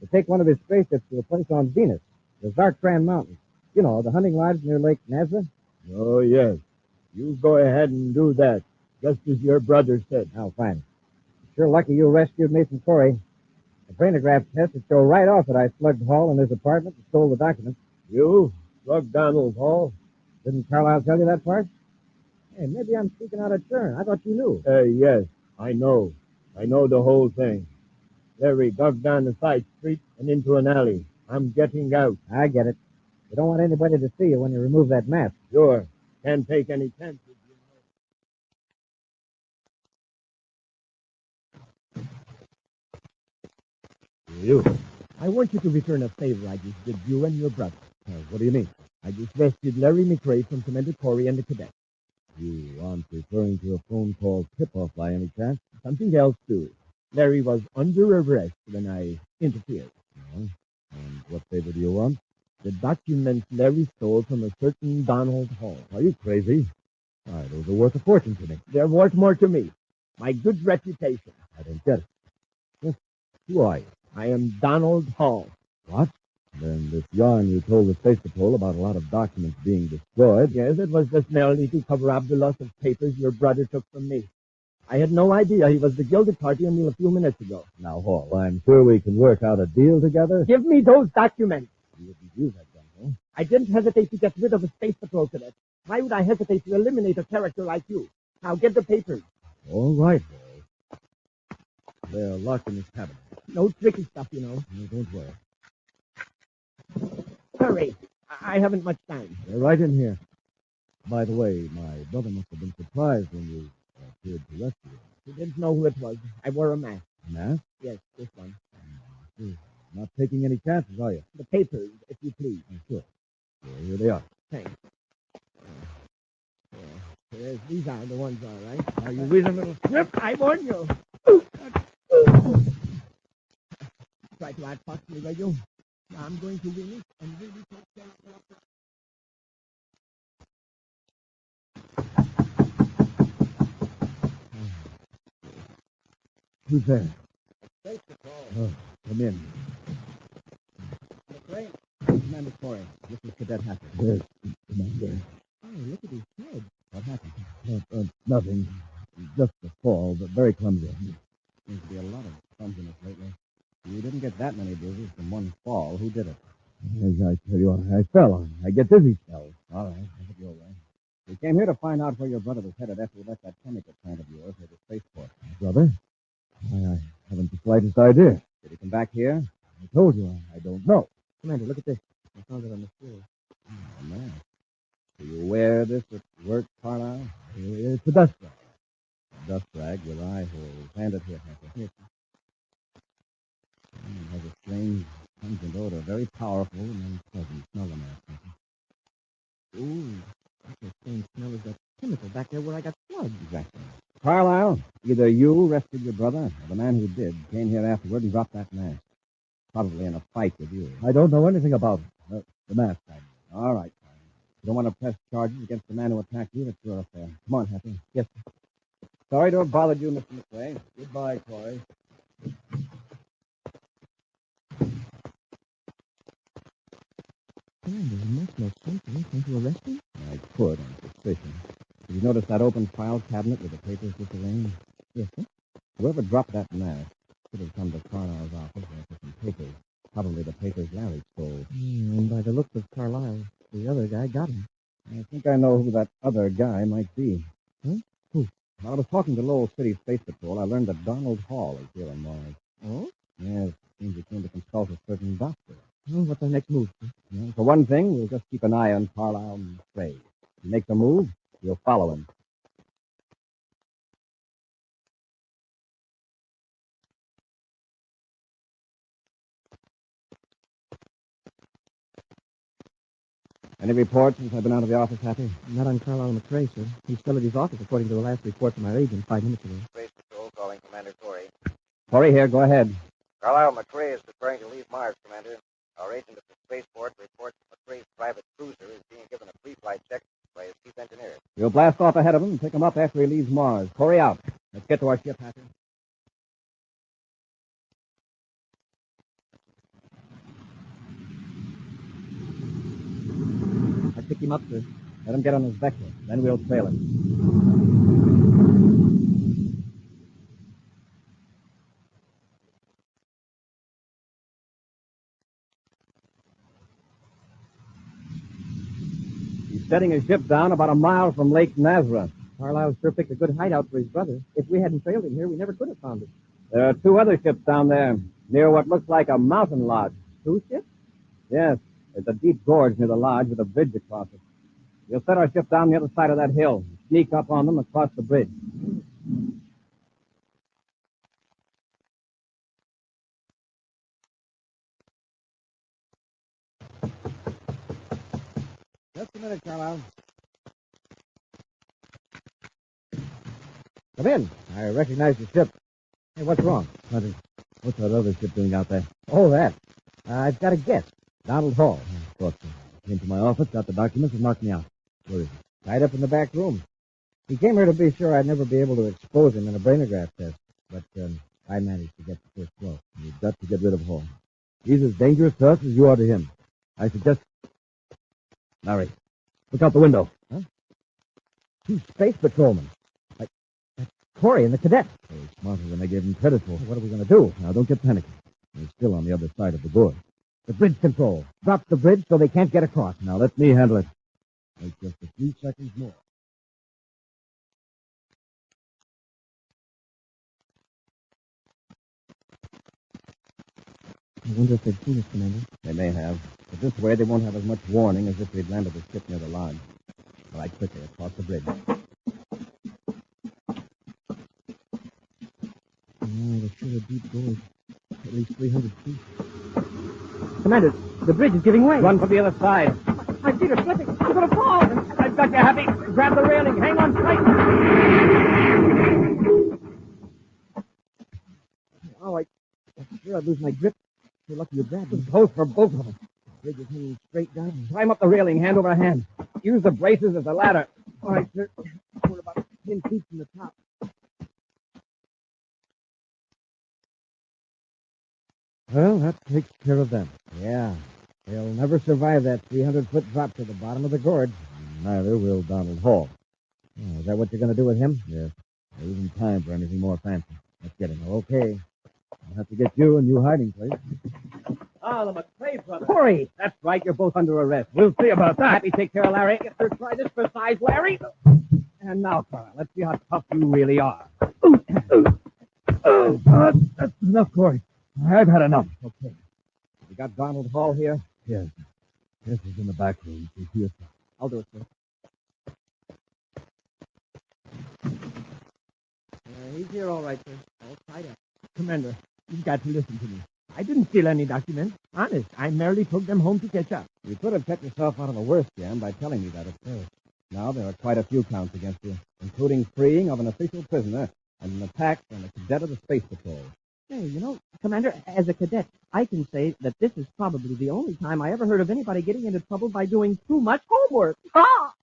To take one of his spaceships to a place on Venus, the Zartran Mountains. You know, the hunting lodge near Lake Nazareth. Oh, yes. You go ahead and do that, just as your brother said. Oh, fine. Sure lucky you rescued me from Cory. The brainograph test would show right off that I slugged Hall in his apartment and stole the documents. You? Slugged Donald Hall? Didn't Carlisle tell you that part? Hey, maybe I'm speaking out of turn. I thought you knew. Yes, I know. I know the whole thing. Larry dug down the side street and into an alley. I'm getting out. I get it. You don't want anybody to see you when you remove that mask. Sure. Can't take any chances. You. I want you to return a favor I just did you and your brother. What do you mean? I just rescued Larry McCrae from Commander Cory and the cadet. You aren't referring to a phone call tip-off by any chance? Something else, too. Larry was under arrest when I interfered. And what favor do you want? The documents Larry stole from a certain Donald Hall. Are you crazy? Why, those are worth a fortune to me. They're worth more to me. My good reputation. I don't get it. Who are you? I am Donald Hall. What? Then this yarn you told the Space Patrol about a lot of documents being destroyed. Yes, it was just merely to cover up the loss of papers your brother took from me. I had no idea he was the guilty party until a few minutes ago. Now, Hall, I'm sure we can work out a deal together. Give me those documents. You wouldn't use that gun, huh? I didn't hesitate to get rid of a Space Patrol cadet. Why would I hesitate to eliminate a character like you? Now get the papers. All right, Hall. They're locked in this cabinet. No tricky stuff, you know. No, don't worry. Hurry. I haven't much time. They're right in here. By the way, my brother must have been surprised when you appeared to rescue him. He didn't know who it was. I wore a mask. A mask? Yes, this one. Not taking any chances, are you? The papers, if you please. Sure. Here they are. Thanks. Yes, these are the ones, all right. Now, you read a little script. I warn you. Try to outfox me, will you? Now, I'm going to win it and really take care of it. Who's there? Space Patrol. Oh, come in. McCrae. Commander Cory, this is Cadet Happy. Yes, Commander. Oh, look at his head. What happened? Nothing. Just a fall, but very clumsy. Seems to be a lot of clumsiness lately. You didn't get that many bruises from one fall. Who did it? As I tell you, I fell. I get dizzy spells. All right, I hope you're all right. We came here to find out where your brother was headed after we left that chemical plant of yours at the spaceport. Brother? I haven't the slightest idea. Did he come back here? I told you, I don't know. Commander, look at this. I found it on the floor. Oh, man. Do you wear this at work, Carlisle? It's a dust rag. A dust rag with eye holes. Hand it here, Happy. Yes, sir. It has a strange, pungent odor. Very powerful and unpleasant. Smell the mask, Happy. Ooh, that's a strange smell of that chemical back there where I got slugged. Exactly. Carlisle, either you rescued your brother, or the man who did came here afterward and dropped that mask. Probably in a fight with you. I don't know anything about it. The mask, I mean. All right, fine. You don't want to press charges against the man who attacked you. That's your affair. Come on, Happy. Yes, sir. Sorry to have bothered you, Mr. McRae. Goodbye, Cory. Commander, it makes no sense for anything to arrest him. I could, on suspicion. Did you notice that open file cabinet with the papers disarranged? Yes, sir. Whoever dropped that mask should have come to Carlisle's office for some papers. Probably the papers Larry stole. And by the looks of Carlisle, the other guy got him. I think I know who that other guy might be. Huh? Who? While I was talking to Lowell City Space Patrol, I learned that Donald Hall is here on Mars. Oh? Yes, seems he came to consult a certain doctor. Well, what's our next move, sir? Well, for one thing, we'll just keep an eye on Carlisle and Trey. If he makes a move, we'll follow him. Any reports since I've been out of the office, Happy? Not on Carlisle McRae, sir. He's still at his office, according to the last report from our agent 5 minutes ago. Space Patrol calling Commander Cory. Cory here, go ahead. Carlisle McRae is preparing to leave Mars, Commander. Our agent at the spaceport reports that McRae's private cruiser is being given a pre-flight check by his chief engineer. We'll blast off ahead of him and pick him up after he leaves Mars. Cory out. Let's get to our ship, Happy. I picked him up, sir. Let him get on his vector. Then we'll trail him. He's setting his ship down about a mile from Lake Nazareth. Carlisle sure picked a good hideout for his brother. If we hadn't trailed him here, we never could have found it. There are 2 other ships down there, near what looks like a mountain lodge. 2 ships? Yes, there's a deep gorge near the lodge with a bridge across it. We'll set our ship down the other side of that hill, sneak up on them across the bridge. Just a minute, Carlisle. Come in. I recognize the ship. Hey, what's wrong? What's that other ship doing out there? Oh, that. I've got a guess. Donald Hall. I thought so. Came to my office, got the documents, and marked me out. Where is he? Tied up in the back room. He came here to be sure I'd never be able to expose him in a brainograph test, but I managed to get the first blow. You've got to get rid of Hall. He's as dangerous to us as you are to him. I suggest... Larry, look out the window. Huh? 2 space patrolmen. That's Cory and the cadet. They're smarter than I gave him credit for. What are we going to do? Now, don't get panicky. They're still on the other side of the gorge. The bridge control. Drop the bridge so they can't get across. Now, let me handle it. Take just a few seconds more. I wonder if they've seen us, Commander. They may have. But this way, they won't have as much warning as if they'd landed the ship near the lodge. All right, quickly, across the bridge. There's still a deep gorge. At least 300 feet. Commander, the bridge is giving way. Run for the other side. My feet are slipping. I'm going to fall. I've got you, Happy. Grab the railing. Hang on tight. Oh, I'm sure I'd lose my grip. You're lucky you grabbed me. Close for both of us. The bridge is hanging straight down. Climb up the railing, hand over hand. Use the braces as a ladder. All right, sir. We're about 10 feet from the top. Well, that takes care of them. Yeah. They'll never survive that 300-foot drop to the bottom of the gorge. Neither will Donald Hall. Oh, is that what you're going to do with him? Yes. There isn't time for anything more fancy. Let's get him. Okay. I'll have to get you a new hiding place. Ah, the McRae brothers. Cory! That's right. You're both under arrest. We'll see about that. Happy, take care of Larry. Get her try this for size, Larry. And now, Carl, let's see how tough you really are. That's enough, Cory. I've had enough. Okay. You got Donald Hall here? Yes. Yes, he's in the back room. He's here. I'll do it, sir. He's here all right, sir. All tied up. Commander, you've got to listen to me. I didn't steal any documents. Honest, I merely took them home to catch up. You could have kept yourself out of the worst jam by telling me that at first. Now there are quite a few counts against you, including freeing of an official prisoner and an attack on a cadet of the Space Patrol. Hey, Commander, as a cadet, I can say that this is probably the only time I ever heard of anybody getting into trouble by doing too much homework. Ha!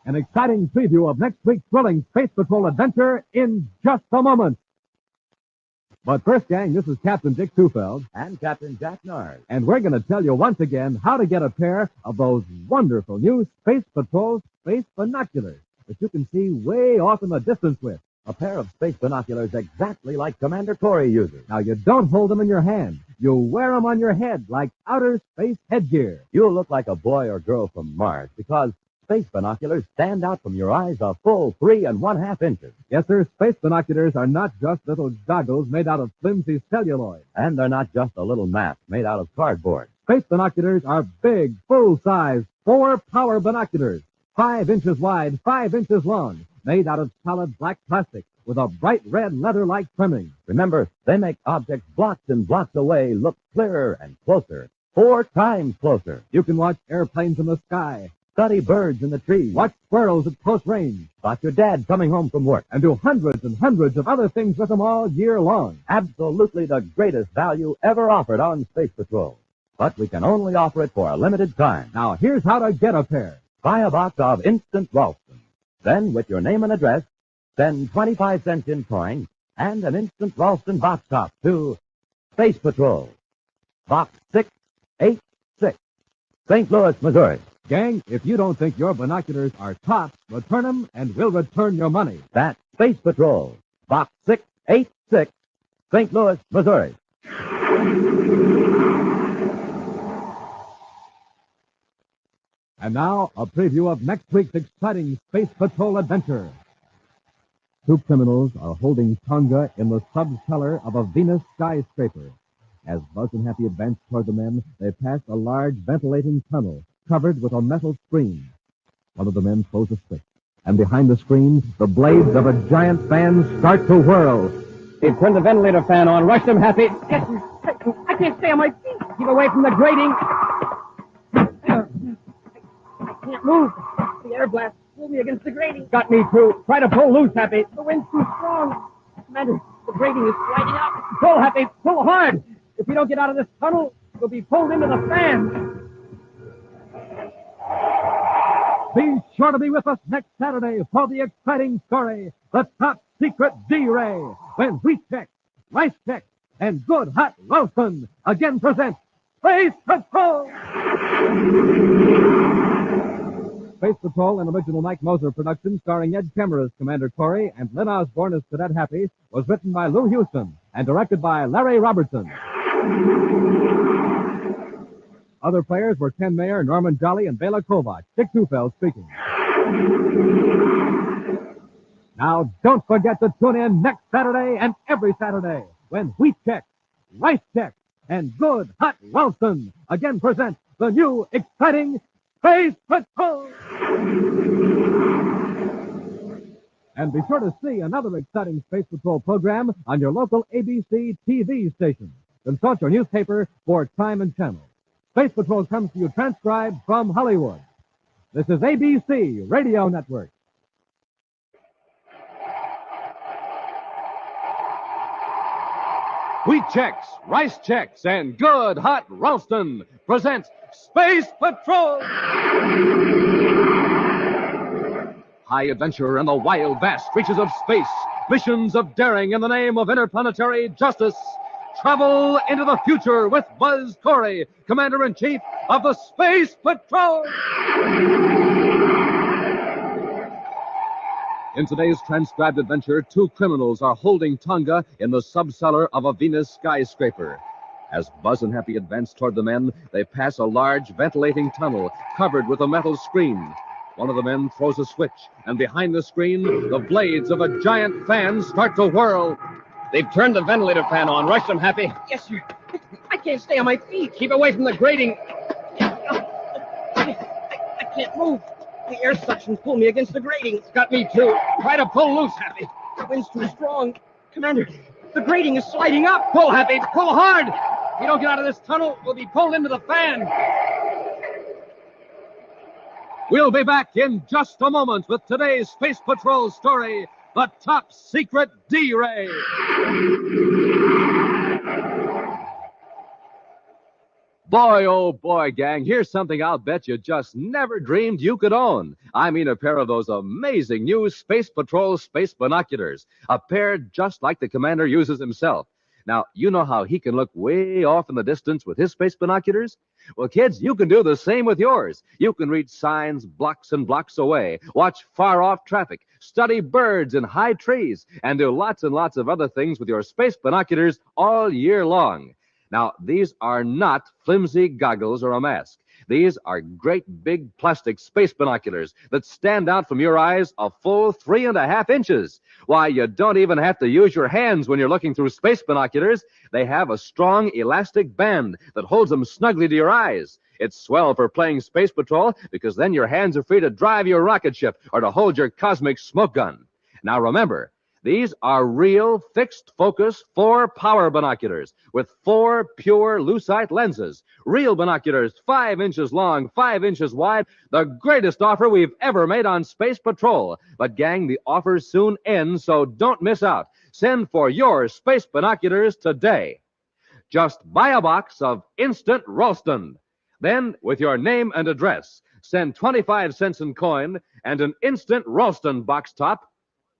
An exciting preview of next week's thrilling Space Patrol adventure in just a moment. But first, gang, this is Captain Dick Tufeld. And Captain Jack Nard. And we're going to tell you once again how to get a pair of those wonderful new Space Patrol space binoculars that you can see way off in the distance with. A pair of space binoculars exactly like Commander Cory uses. Now, you don't hold them in your hand. You wear them on your head like outer space headgear. You'll look like a boy or girl from Mars because space binoculars stand out from your eyes a full 3 1/2 inches. Yes, sir, space binoculars are not just little goggles made out of flimsy celluloid. And they're not just a little mask made out of cardboard. Space binoculars are big, full-size, 4-power binoculars, 5 inches wide, 5 inches long, made out of solid black plastic with a bright red leather-like trimming. Remember, they make objects blocks and blocks away look clearer and closer, 4 times closer. You can watch airplanes in the sky, study birds in the trees, watch squirrels at close range, spot your dad coming home from work, and do hundreds and hundreds of other things with them all year long. Absolutely the greatest value ever offered on Space Patrol. But we can only offer it for a limited time. Now, here's how to get a pair. Buy a box of Instant Ralston. Then, with your name and address, send 25 cents in coin and an Instant Ralston box top to Space Patrol, Box 686, St. Louis, Missouri. Gang, if you don't think your binoculars are tops, return them and we'll return your money. That's Space Patrol, Box 686, St. Louis, Missouri. And now, a preview of next week's exciting Space Patrol adventure. 2 criminals are holding Tonga in the subcellar of a Venus skyscraper. As Buzz and Happy advance toward the men, they pass a large ventilating tunnel covered with a metal screen. One of the men throws a switch, and behind the screen, the blades of a giant fan start to whirl. Hey, turn the ventilator fan on. Rush them, Happy. Yes, sir. I can't stay on my feet. Keep away from the grating. I can't move. The air blast pulled me against the grating. Got me, too. Try to pull loose, Happy. The wind's too strong. Commander, the grating is sliding out. Pull, Happy. Pull hard. If we don't get out of this tunnel, we'll be pulled into the fan. Be sure to be with us next Saturday for the exciting story, The Top Secret D-Ray, when Wheat Check, Rice Check, and Good Hot Ralston again present Space Patrol! Space Patrol, an original Mike Moser production starring Ed Kemmer as Commander Cory and Lynn Osborne as Cadet Happy, was written by Lou Houston and directed by Larry Robertson. Other players were Ken Mayer, Norman Jolly, and Bela Kovac. Dick Tufeld speaking. Now, don't forget to tune in next Saturday and every Saturday when Wheat Check, Rice Check, and Good Hot Ralston again present the new exciting Space Patrol! And be sure to see another exciting Space Patrol program on your local ABC TV station. Consult your newspaper for time and channel. Space Patrol comes to you transcribed from Hollywood. This is ABC Radio Network. Wheat Checks, Rice Checks, and Good Hot Ralston presents Space Patrol! High adventure in the wild, vast reaches of space. Missions of daring in the name of interplanetary justice. Travel into the future with Buzz Cory, Commander-in-Chief of the Space Patrol! In today's transcribed adventure, 2 criminals are holding Tonga in the subcellar of a Venus skyscraper. As Buzz and Happy advance toward the men, they pass a large ventilating tunnel covered with a metal screen. One of the men throws a switch, and behind the screen, the blades of a giant fan start to whirl. They've turned the ventilator fan on. Rush them, Happy. Yes, sir. I can't stay on my feet. Keep away from the grating. I can't move. The air suction pulled me against the grating. It's got me, too. Try to pull loose, Happy. The wind's too strong. Commander, the grating is sliding up. Pull, Happy. Pull hard. If we don't get out of this tunnel, we'll be pulled into the fan. We'll be back in just a moment with today's Space Patrol story, The Top Secret D-Ray. Boy, oh boy, gang, here's something I'll bet you just never dreamed you could own. I mean a pair of those amazing new Space Patrol space binoculars. A pair just like the commander uses himself. Now, you know how he can look way off in the distance with his space binoculars? Well, kids, you can do the same with yours. You can read signs blocks and blocks away, watch far-off traffic, study birds in high trees, and do lots and lots of other things with your space binoculars all year long. Now, these are not flimsy goggles or a mask. These are great big plastic space binoculars that stand out from your eyes a full 3.5 inches. Why, you don't even have to use your hands when you're looking through space binoculars. They have a strong elastic band that holds them snugly to your eyes. It's swell for playing Space Patrol because then your hands are free to drive your rocket ship or to hold your cosmic smoke gun. Now remember, these are real fixed-focus 4-power binoculars with 4 pure lucite lenses. Real binoculars 5 inches long, 5 inches wide. The greatest offer we've ever made on Space Patrol. But, gang, the offer soon ends, so don't miss out. Send for your space binoculars today. Just buy a box of Instant Ralston. Then, with your name and address, send 25 cents in coin and an Instant Ralston box top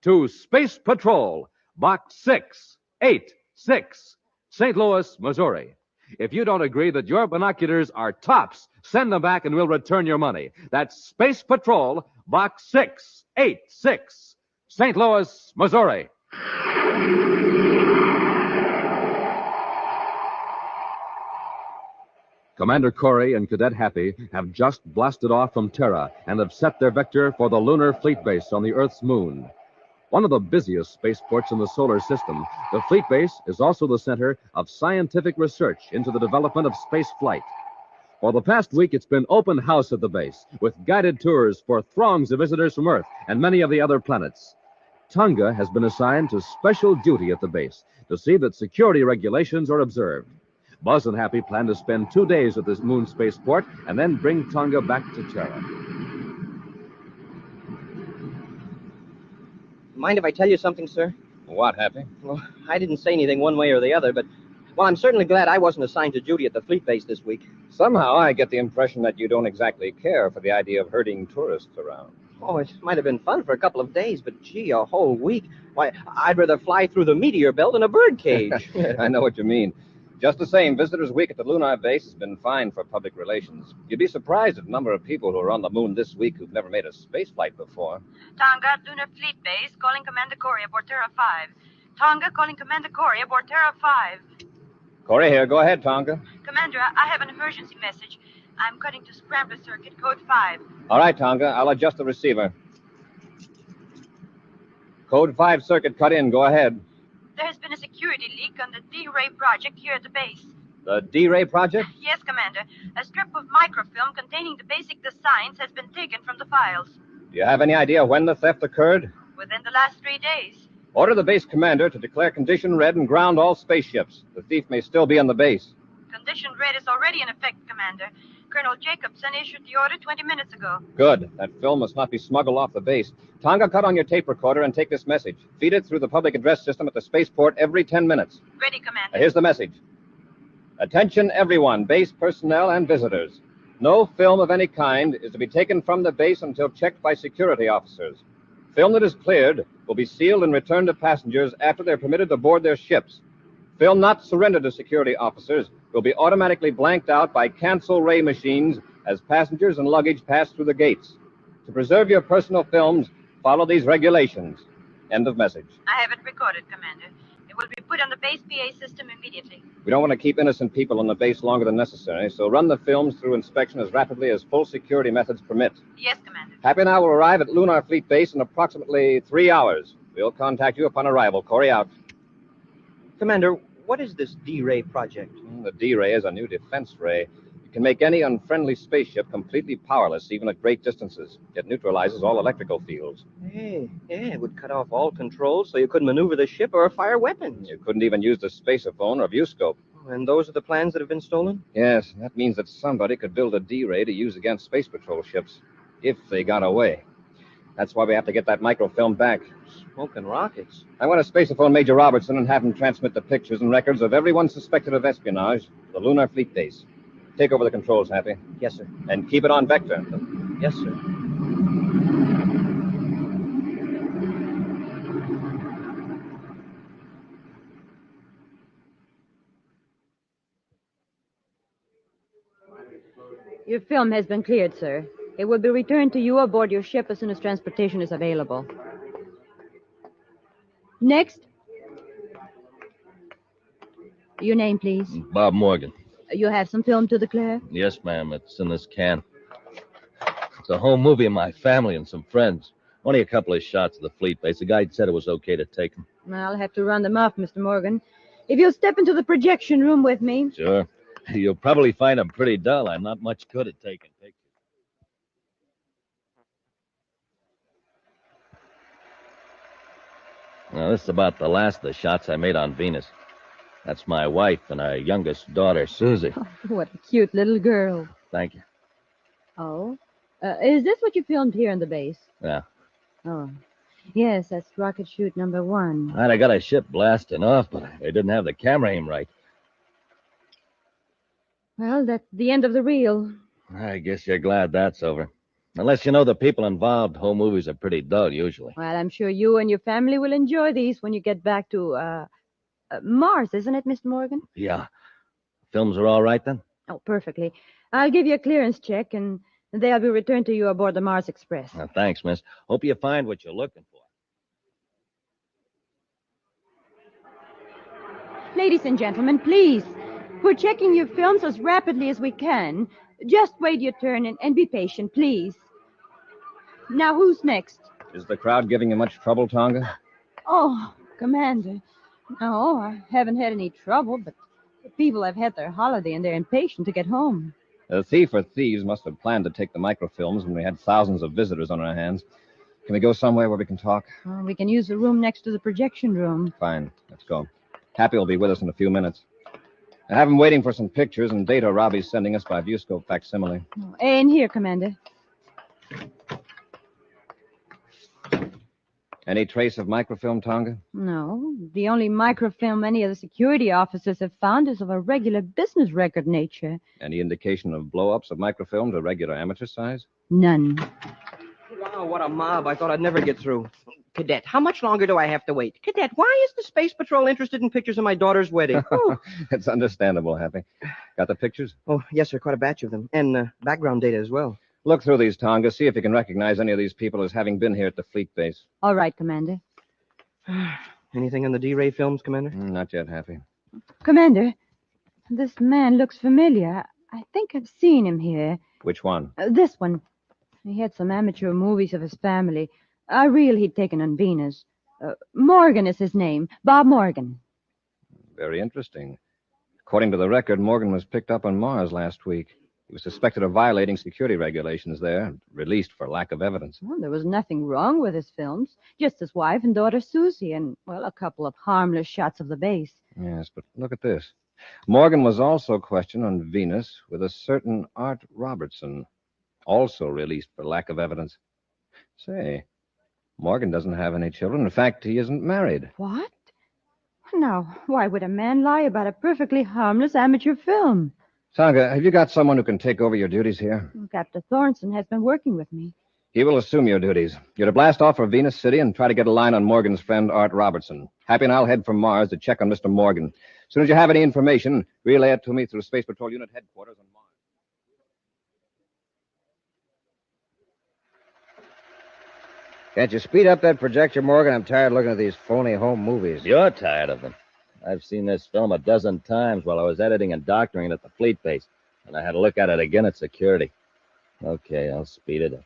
to Space Patrol, Box 686, St. Louis, Missouri. If you don't agree that your binoculars are tops, send them back and we'll return your money. That's Space Patrol, Box 686, St. Louis, Missouri. Commander Cory and Cadet Happy have just blasted off from Terra and have set their vector for the lunar fleet base on the Earth's moon. One of the busiest spaceports in the solar system, the fleet base is also the center of scientific research into the development of space flight. For the past week, it's been open house at the base, with guided tours for throngs of visitors from Earth and many of the other planets. Tonga has been assigned to special duty at the base to see that security regulations are observed. Buzz and Happy plan to spend 2 days at this moon spaceport and then bring Tonga back to Terra. Mind if I tell you something, sir? What, Happy? Well, I didn't say anything one way or the other, but, well, I'm certainly glad I wasn't assigned to duty at the fleet base this week. Somehow I get the impression that you don't exactly care for the idea of herding tourists around. Oh, it might have been fun for a couple of days, but, gee, a whole week. Why, I'd rather fly through the Meteor belt in a birdcage. I know what you mean. Just the same, Visitors Week at the lunar base has been fine for public relations. You'd be surprised at the number of people who are on the moon this week who've never made a space flight before. Tonga, Lunar Fleet Base, calling Commander Cory aboard Terra 5. Tonga, calling Commander Cory aboard Terra 5. Cory here. Go ahead, Tonga. Commander, I have an emergency message. I'm cutting to Scrambler Circuit, code 5. All right, Tonga. I'll adjust the receiver. Code 5 circuit cut in. Go ahead. There has been a security leak on the D-Ray project here at the base. The D-Ray project? Yes, Commander. A strip of microfilm containing the basic designs has been taken from the files. Do you have any idea when the theft occurred? Within the last 3 days. Order the base commander to declare condition red and ground all spaceships. The thief may still be on the base. Condition red is already in effect, Commander. Colonel Jacobson issued the order 20 minutes ago. Good. That film must not be smuggled off the base. Tonga, cut on your tape recorder and take this message. Feed it through the public address system at the spaceport every 10 minutes. Ready, Commander. Here's the message. Attention, everyone, base personnel and visitors. No film of any kind is to be taken from the base until checked by security officers. Film that is cleared will be sealed and returned to passengers after they're permitted to board their ships. Film not surrendered to security officers will be automatically blanked out by cancel ray machines as passengers and luggage pass through the gates. To preserve your personal films, follow these regulations. End of message. I have it recorded, Commander. It will be put on the base PA system immediately. We don't want to keep innocent people on the base longer than necessary, so run the films through inspection as rapidly as full security methods permit. Yes, Commander. Happy and I will arrive at Lunar Fleet Base in approximately 3 hours. We'll contact you upon arrival. Cory out. Commander, what is this D-Ray project? The D-Ray is a new defense ray. It It can make any unfriendly spaceship completely powerless, even at great distances. It neutralizes all electrical fields. Hey, yeah, it would cut off all controls so you couldn't maneuver the ship or fire weapons. You couldn't even use the spaceophone or viewscope. And those are the plans that have been stolen? Yes, that means that somebody could build a D-ray to use against Space Patrol ships, if they got away. That's why we have to get that microfilm back. Smoking rockets. I want to spaceophone Major Robertson and have him transmit the pictures and records of everyone suspected of espionage to the Lunar Fleet Base. Take over the controls, Happy. Yes, sir. And keep it on vector. Yes, sir. Your film has been cleared, sir. It will be returned to you aboard your ship as soon as transportation is available. Next. Your name, please. Bob Morgan. You have some film to declare? Yes, ma'am. It's in this can. It's a home movie of my family and some friends. Only a couple of shots of the fleet base. The guide said it was okay to take them. I'll have to run them off, Mr. Morgan. If you'll step into the projection room with me. Sure. You'll probably find them pretty dull. I'm not much good at taking pictures. Now, this is about the last of the shots I made on Venus. That's my wife and our youngest daughter, Susie. Oh, what a cute little girl. Thank you. Oh? Is this what you filmed here in the base? Yeah. Oh. Yes, that's rocket chute number 1. I got a ship blasting off, but they didn't have the camera aim right. Well, that's the end of the reel. I guess you're glad that's over. Unless you know the people involved, home movies are pretty dull usually. Well, I'm sure you and your family will enjoy these when you get back to, Mars, isn't it, Mr. Morgan? Yeah. Films are all right then? Oh, perfectly. I'll give you a clearance check, and they'll be returned to you aboard the Mars Express. Thanks, miss. Hope you find what you're looking for. Ladies and gentlemen, please. We're checking your films as rapidly as we can. Just wait your turn and be patient, please. Now, who's next? Is the crowd giving you much trouble, Tonga? Oh, Commander. No, I haven't had any trouble, but the people have had their holiday and they're impatient to get home. The thief or thieves must have planned to take the microfilms when we had thousands of visitors on our hands. Can we go somewhere where we can talk? We can use the room next to the projection room. Fine. Let's go. Happy will be with us in a few minutes. I have him waiting for some pictures and data Robbie's sending us by viewscope facsimile. In here, Commander. Any trace of microfilm, Tonga? No. The only microfilm any of the security officers have found is of a regular business record nature. Any indication of blow-ups of microfilm to regular amateur size? None. Wow, what a mob. I thought I'd never get through. Cadet, how much longer do I have to wait? Cadet, why is the Space Patrol interested in pictures of my daughter's wedding? It's understandable, Happy. Got the pictures? Oh, yes, sir, quite a batch of them. And background data as well. Look through these, Tonga. See if you can recognize any of these people as having been here at the fleet base. All right, Commander. Anything on the D-Ray films, Commander? Not yet, Happy. Commander, this man looks familiar. I think I've seen him here. Which one? This one. He had some amateur movies of his family. A reel he'd taken on Venus. Morgan is his name. Bob Morgan. Very interesting. According to the record, Morgan was picked up on Mars last week. He was suspected of violating security regulations there and released for lack of evidence. Well, there was nothing wrong with his films. Just his wife and daughter Susie and, well, a couple of harmless shots of the base. Yes, but look at this. Morgan was also questioned on Venus with a certain Art Robertson, also released for lack of evidence. Say, Morgan doesn't have any children. In fact, he isn't married. What? Now, why would a man lie about a perfectly harmless amateur film? Tonga, have you got someone who can take over your duties here? Captain Thornton has been working with me. He will assume your duties. You're to blast off for Venus City and try to get a line on Morgan's friend, Art Robertson. Happy and I'll head for Mars to check on Mr. Morgan. As soon as you have any information, relay it to me through Space Patrol Unit Headquarters on Mars. Can't you speed up that projector, Morgan? I'm tired looking at these phony home movies. You're tired of them. I've seen this film a dozen times while I was editing and doctoring it at the fleet base, and I had to look at it again at security. Okay, I'll speed it up.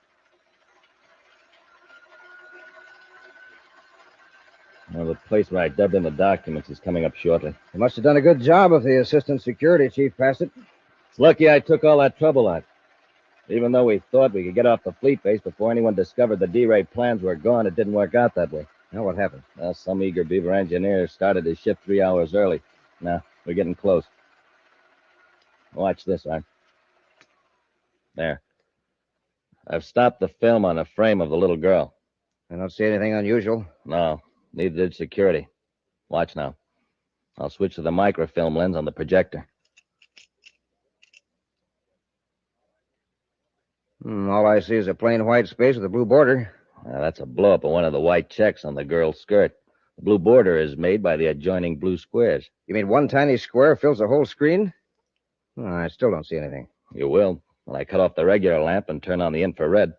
Well, the place where I dubbed in the documents is coming up shortly. You must have done a good job if the assistant security chief passed it. It's lucky I took all that trouble out. Even though we thought we could get off the fleet base before anyone discovered the D-ray plans were gone, it didn't work out that way. Now what happened? Well, some eager beaver engineer started his shift 3 hours early. Now, we're getting close. Watch this, Art. There. I've stopped the film on the frame of the little girl. I don't see anything unusual. No, neither did security. Watch now. I'll switch to the microfilm lens on the projector. All I see is a plain white space with a blue border. That's a blow-up of one of the white checks on the girl's skirt. The blue border is made by the adjoining blue squares. You mean one tiny square fills the whole screen? I still don't see anything. You will, when I cut off the regular lamp and turn on the infrared.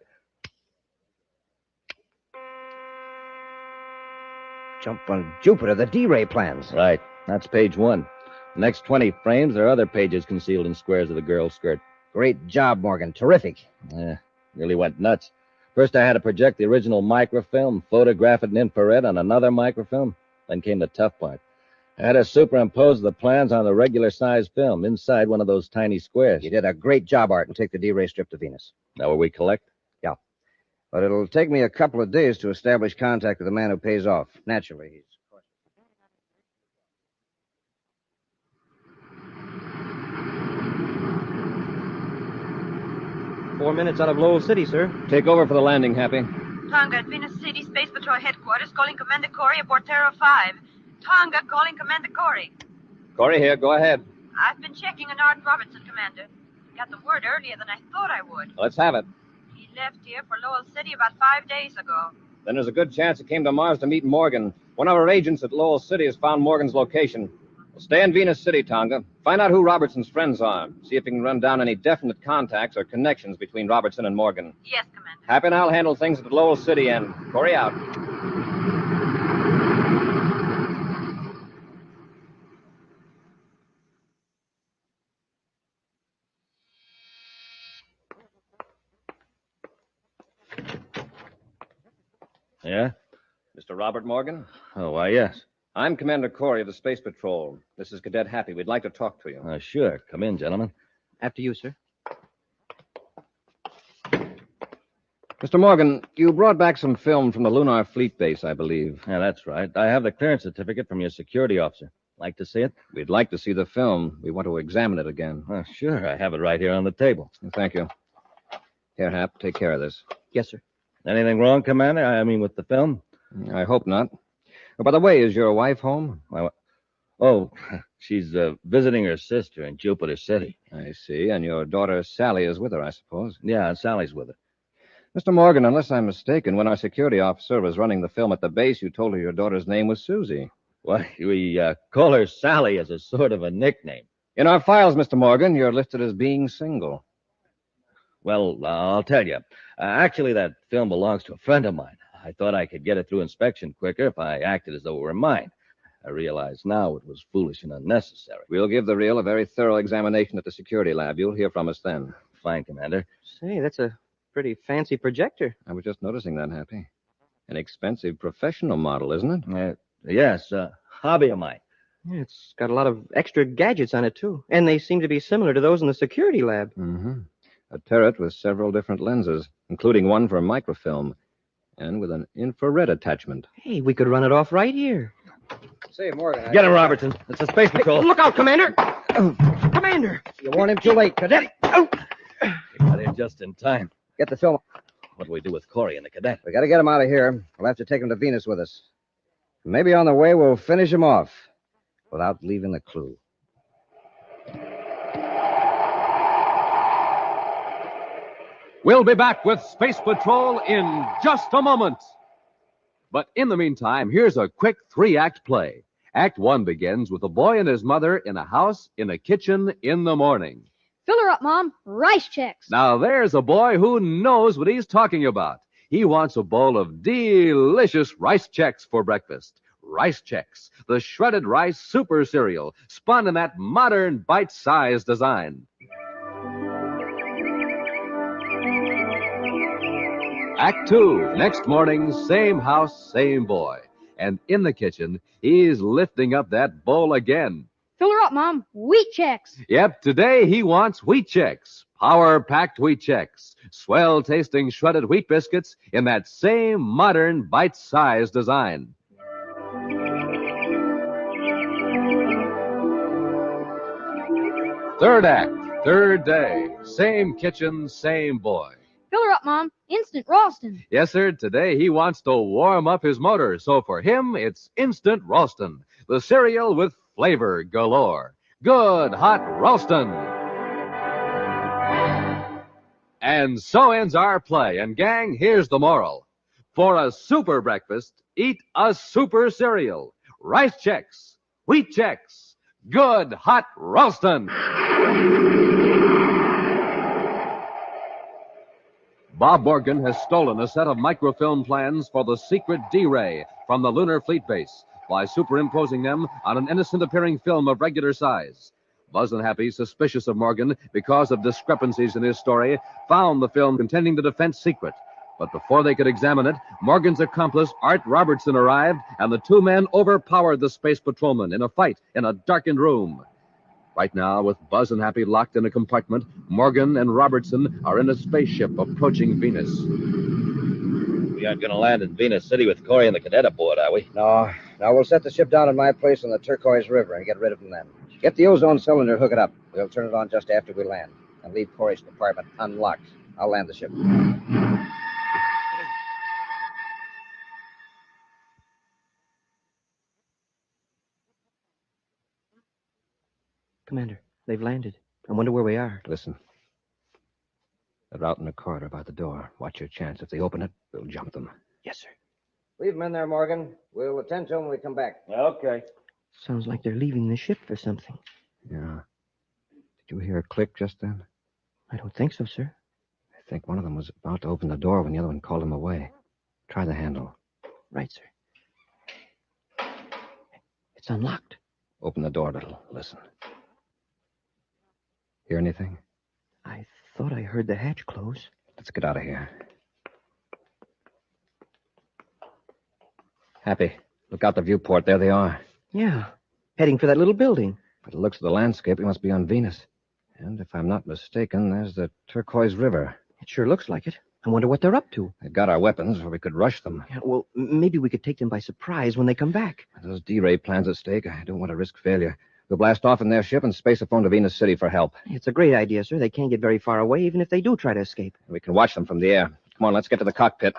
Jump on Jupiter, the D-ray plans. Right. That's page 1. The next 20 frames, there are other pages concealed in squares of the girl's skirt. Great job, Morgan. Terrific. Yeah, really went nuts. First, I had to project the original microfilm, photograph it in infrared on another microfilm. Then came the tough part. I had to superimpose the plans on the regular-sized film inside one of those tiny squares. You did a great job, Art, and take the D-ray strip to Venus. Now, where we collect? Yeah. But it'll take me a couple of days to establish contact with the man who pays off. Naturally, he's... 4 minutes out of Lowell City, sir. Take over for the landing, Happy. Tonga at Venus City Space Patrol Headquarters calling Commander Cory aboard Terra 5. Tonga calling Commander Cory. Cory here. Go ahead. I've been checking on Art Robertson, Commander. Got the word earlier than I thought I would. Let's have it. He left here for Lowell City about 5 days ago. Then there's a good chance he came to Mars to meet Morgan. One of our agents at Lowell City has found Morgan's location. We'll stay in Venus City, Tonga. Find out who Robertson's friends are. See if you can run down any definite contacts or connections between Robertson and Morgan. Yes, Commander. Happy and I'll handle things at Lowell City, and Cory out. Yeah? Mr. Robert Morgan? Oh, why, yes. I'm Commander Cory of the Space Patrol. This is Cadet Happy. We'd like to talk to you. Sure. Come in, gentlemen. After you, sir. Mr. Morgan, you brought back some film from the Lunar Fleet Base, I believe. Yeah, that's right. I have the clearance certificate from your security officer. Like to see it? We'd like to see the film. We want to examine it again. Sure. I have it right here on the table. Thank you. Here, Hap, take care of this. Yes, sir. Anything wrong, Commander? I mean, with the film? I hope not. Oh, by the way, is your wife home? Oh, she's visiting her sister in Jupiter City. I see. And your daughter Sally is with her, I suppose. Yeah, Sally's with her. Mr. Morgan, unless I'm mistaken, when our security officer was running the film at the base, you told her your daughter's name was Susie. Why, we call her Sally as a sort of a nickname. In our files, Mr. Morgan, you're listed as being single. Well, I'll tell you. Actually, that film belongs to a friend of mine. I thought I could get it through inspection quicker if I acted as though it were mine. I realize now it was foolish and unnecessary. We'll give the reel a very thorough examination at the security lab. You'll hear from us then. Fine, Commander. Say, that's a pretty fancy projector. I was just noticing that, Happy. An expensive professional model, isn't it? Yes, hobby of mine. Yeah, it's got a lot of extra gadgets on it, too. And they seem to be similar to those in the security lab. Mm-hmm. A turret with several different lenses, including one for microfilm, and with an infrared attachment. Hey, we could run it off right here. Say, Morgan. Get him, Robertson. It's the Space Patrol. Hey, look out, Commander! Commander! You warned him too late, Cadet. You got in just in time. Get the film. What do we do with Cory and the cadet? We got to get him out of here. We'll have to take him to Venus with us. Maybe on the way we'll finish him off without leaving a clue. We'll be back with Space Patrol in just a moment. But in the meantime, here's a quick 3-act play. Act 1 begins with a boy and his mother in a house in a kitchen in the morning. Fill her up, Mom. Rice checks. Now there's a boy who knows what he's talking about. He wants a bowl of delicious rice checks for breakfast. Rice Chex, the shredded rice super cereal, spun in that modern bite-sized design. Act 2, next morning, same house, same boy. And in the kitchen, he's lifting up that bowl again. Fill her up, Mom. Wheat checks. Yep, today he wants wheat checks. Power-packed wheat checks. Swell-tasting shredded wheat biscuits in that same modern bite-sized design. Third act, third day. Same kitchen, same boy. Fill her up, Mom. Instant Ralston. Yes, sir, today he wants to warm up his motor, so for him, it's Instant Ralston, the cereal with flavor galore. Good hot Ralston. And so ends our play. And gang, here's the moral. For a super breakfast, eat a super cereal. Rice Chex, wheat Chex, good hot Ralston. Bob Morgan has stolen a set of microfilm plans for the secret D-Ray from the Lunar Fleet Base by superimposing them on an innocent-appearing film of regular size. Buzz and Happy, suspicious of Morgan because of discrepancies in his story, found the film containing the defense secret. But before they could examine it, Morgan's accomplice, Art Robertson, arrived, and the two men overpowered the space patrolman in a fight in a darkened room. Right now, with Buzz and Happy locked in a compartment, Morgan and Robertson are in a spaceship approaching Venus. We aren't going to land in Venus City with Cory and the cadet aboard, are we? No. Now, we'll set the ship down at my place on the Turquoise River and get rid of them then. Get the ozone cylinder, hook it up. We'll turn it on just after we land. And leave Cory's compartment unlocked. I'll land the ship. Commander, they've landed. I wonder where we are. Listen. They're out in the corridor by the door. Watch your chance. If they open it, we'll jump them. Yes, sir. Leave them in there, Morgan. We'll attend to them when we come back. Okay. Sounds like they're leaving the ship for something. Yeah. Did you hear a click just then? I don't think so, sir. I think one of them was about to open the door when the other one called him away. Try the handle. Right, sir. It's unlocked. Open the door a little. Listen. Hear anything? I thought I heard the hatch close. Let's get out of here. Happy. Look out the viewport. There they are. Yeah. Heading for that little building. By the looks of the landscape, we must be on Venus. And if I'm not mistaken, there's the Turquoise River. It sure looks like it. I wonder what they're up to. They've got our weapons, or we could rush them. Yeah, well, maybe we could take them by surprise when they come back. Those D-Ray plans at stake, I don't want to risk failure. We'll blast off in their ship and space a phone to Venus City for help. It's a great idea, sir. They can't get very far away, even if they do try to escape. We can watch them from the air. Come on, let's get to the cockpit.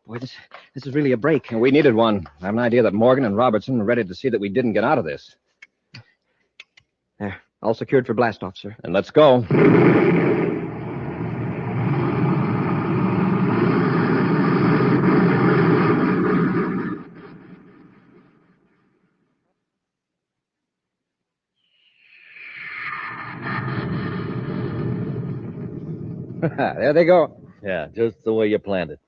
Boy, this is really a break. We needed one. I have an idea that Morgan and Robertson are ready to see that we didn't get out of this. There. All secured for blastoff, sir. And let's go. There they go. Yeah, just the way you planned it.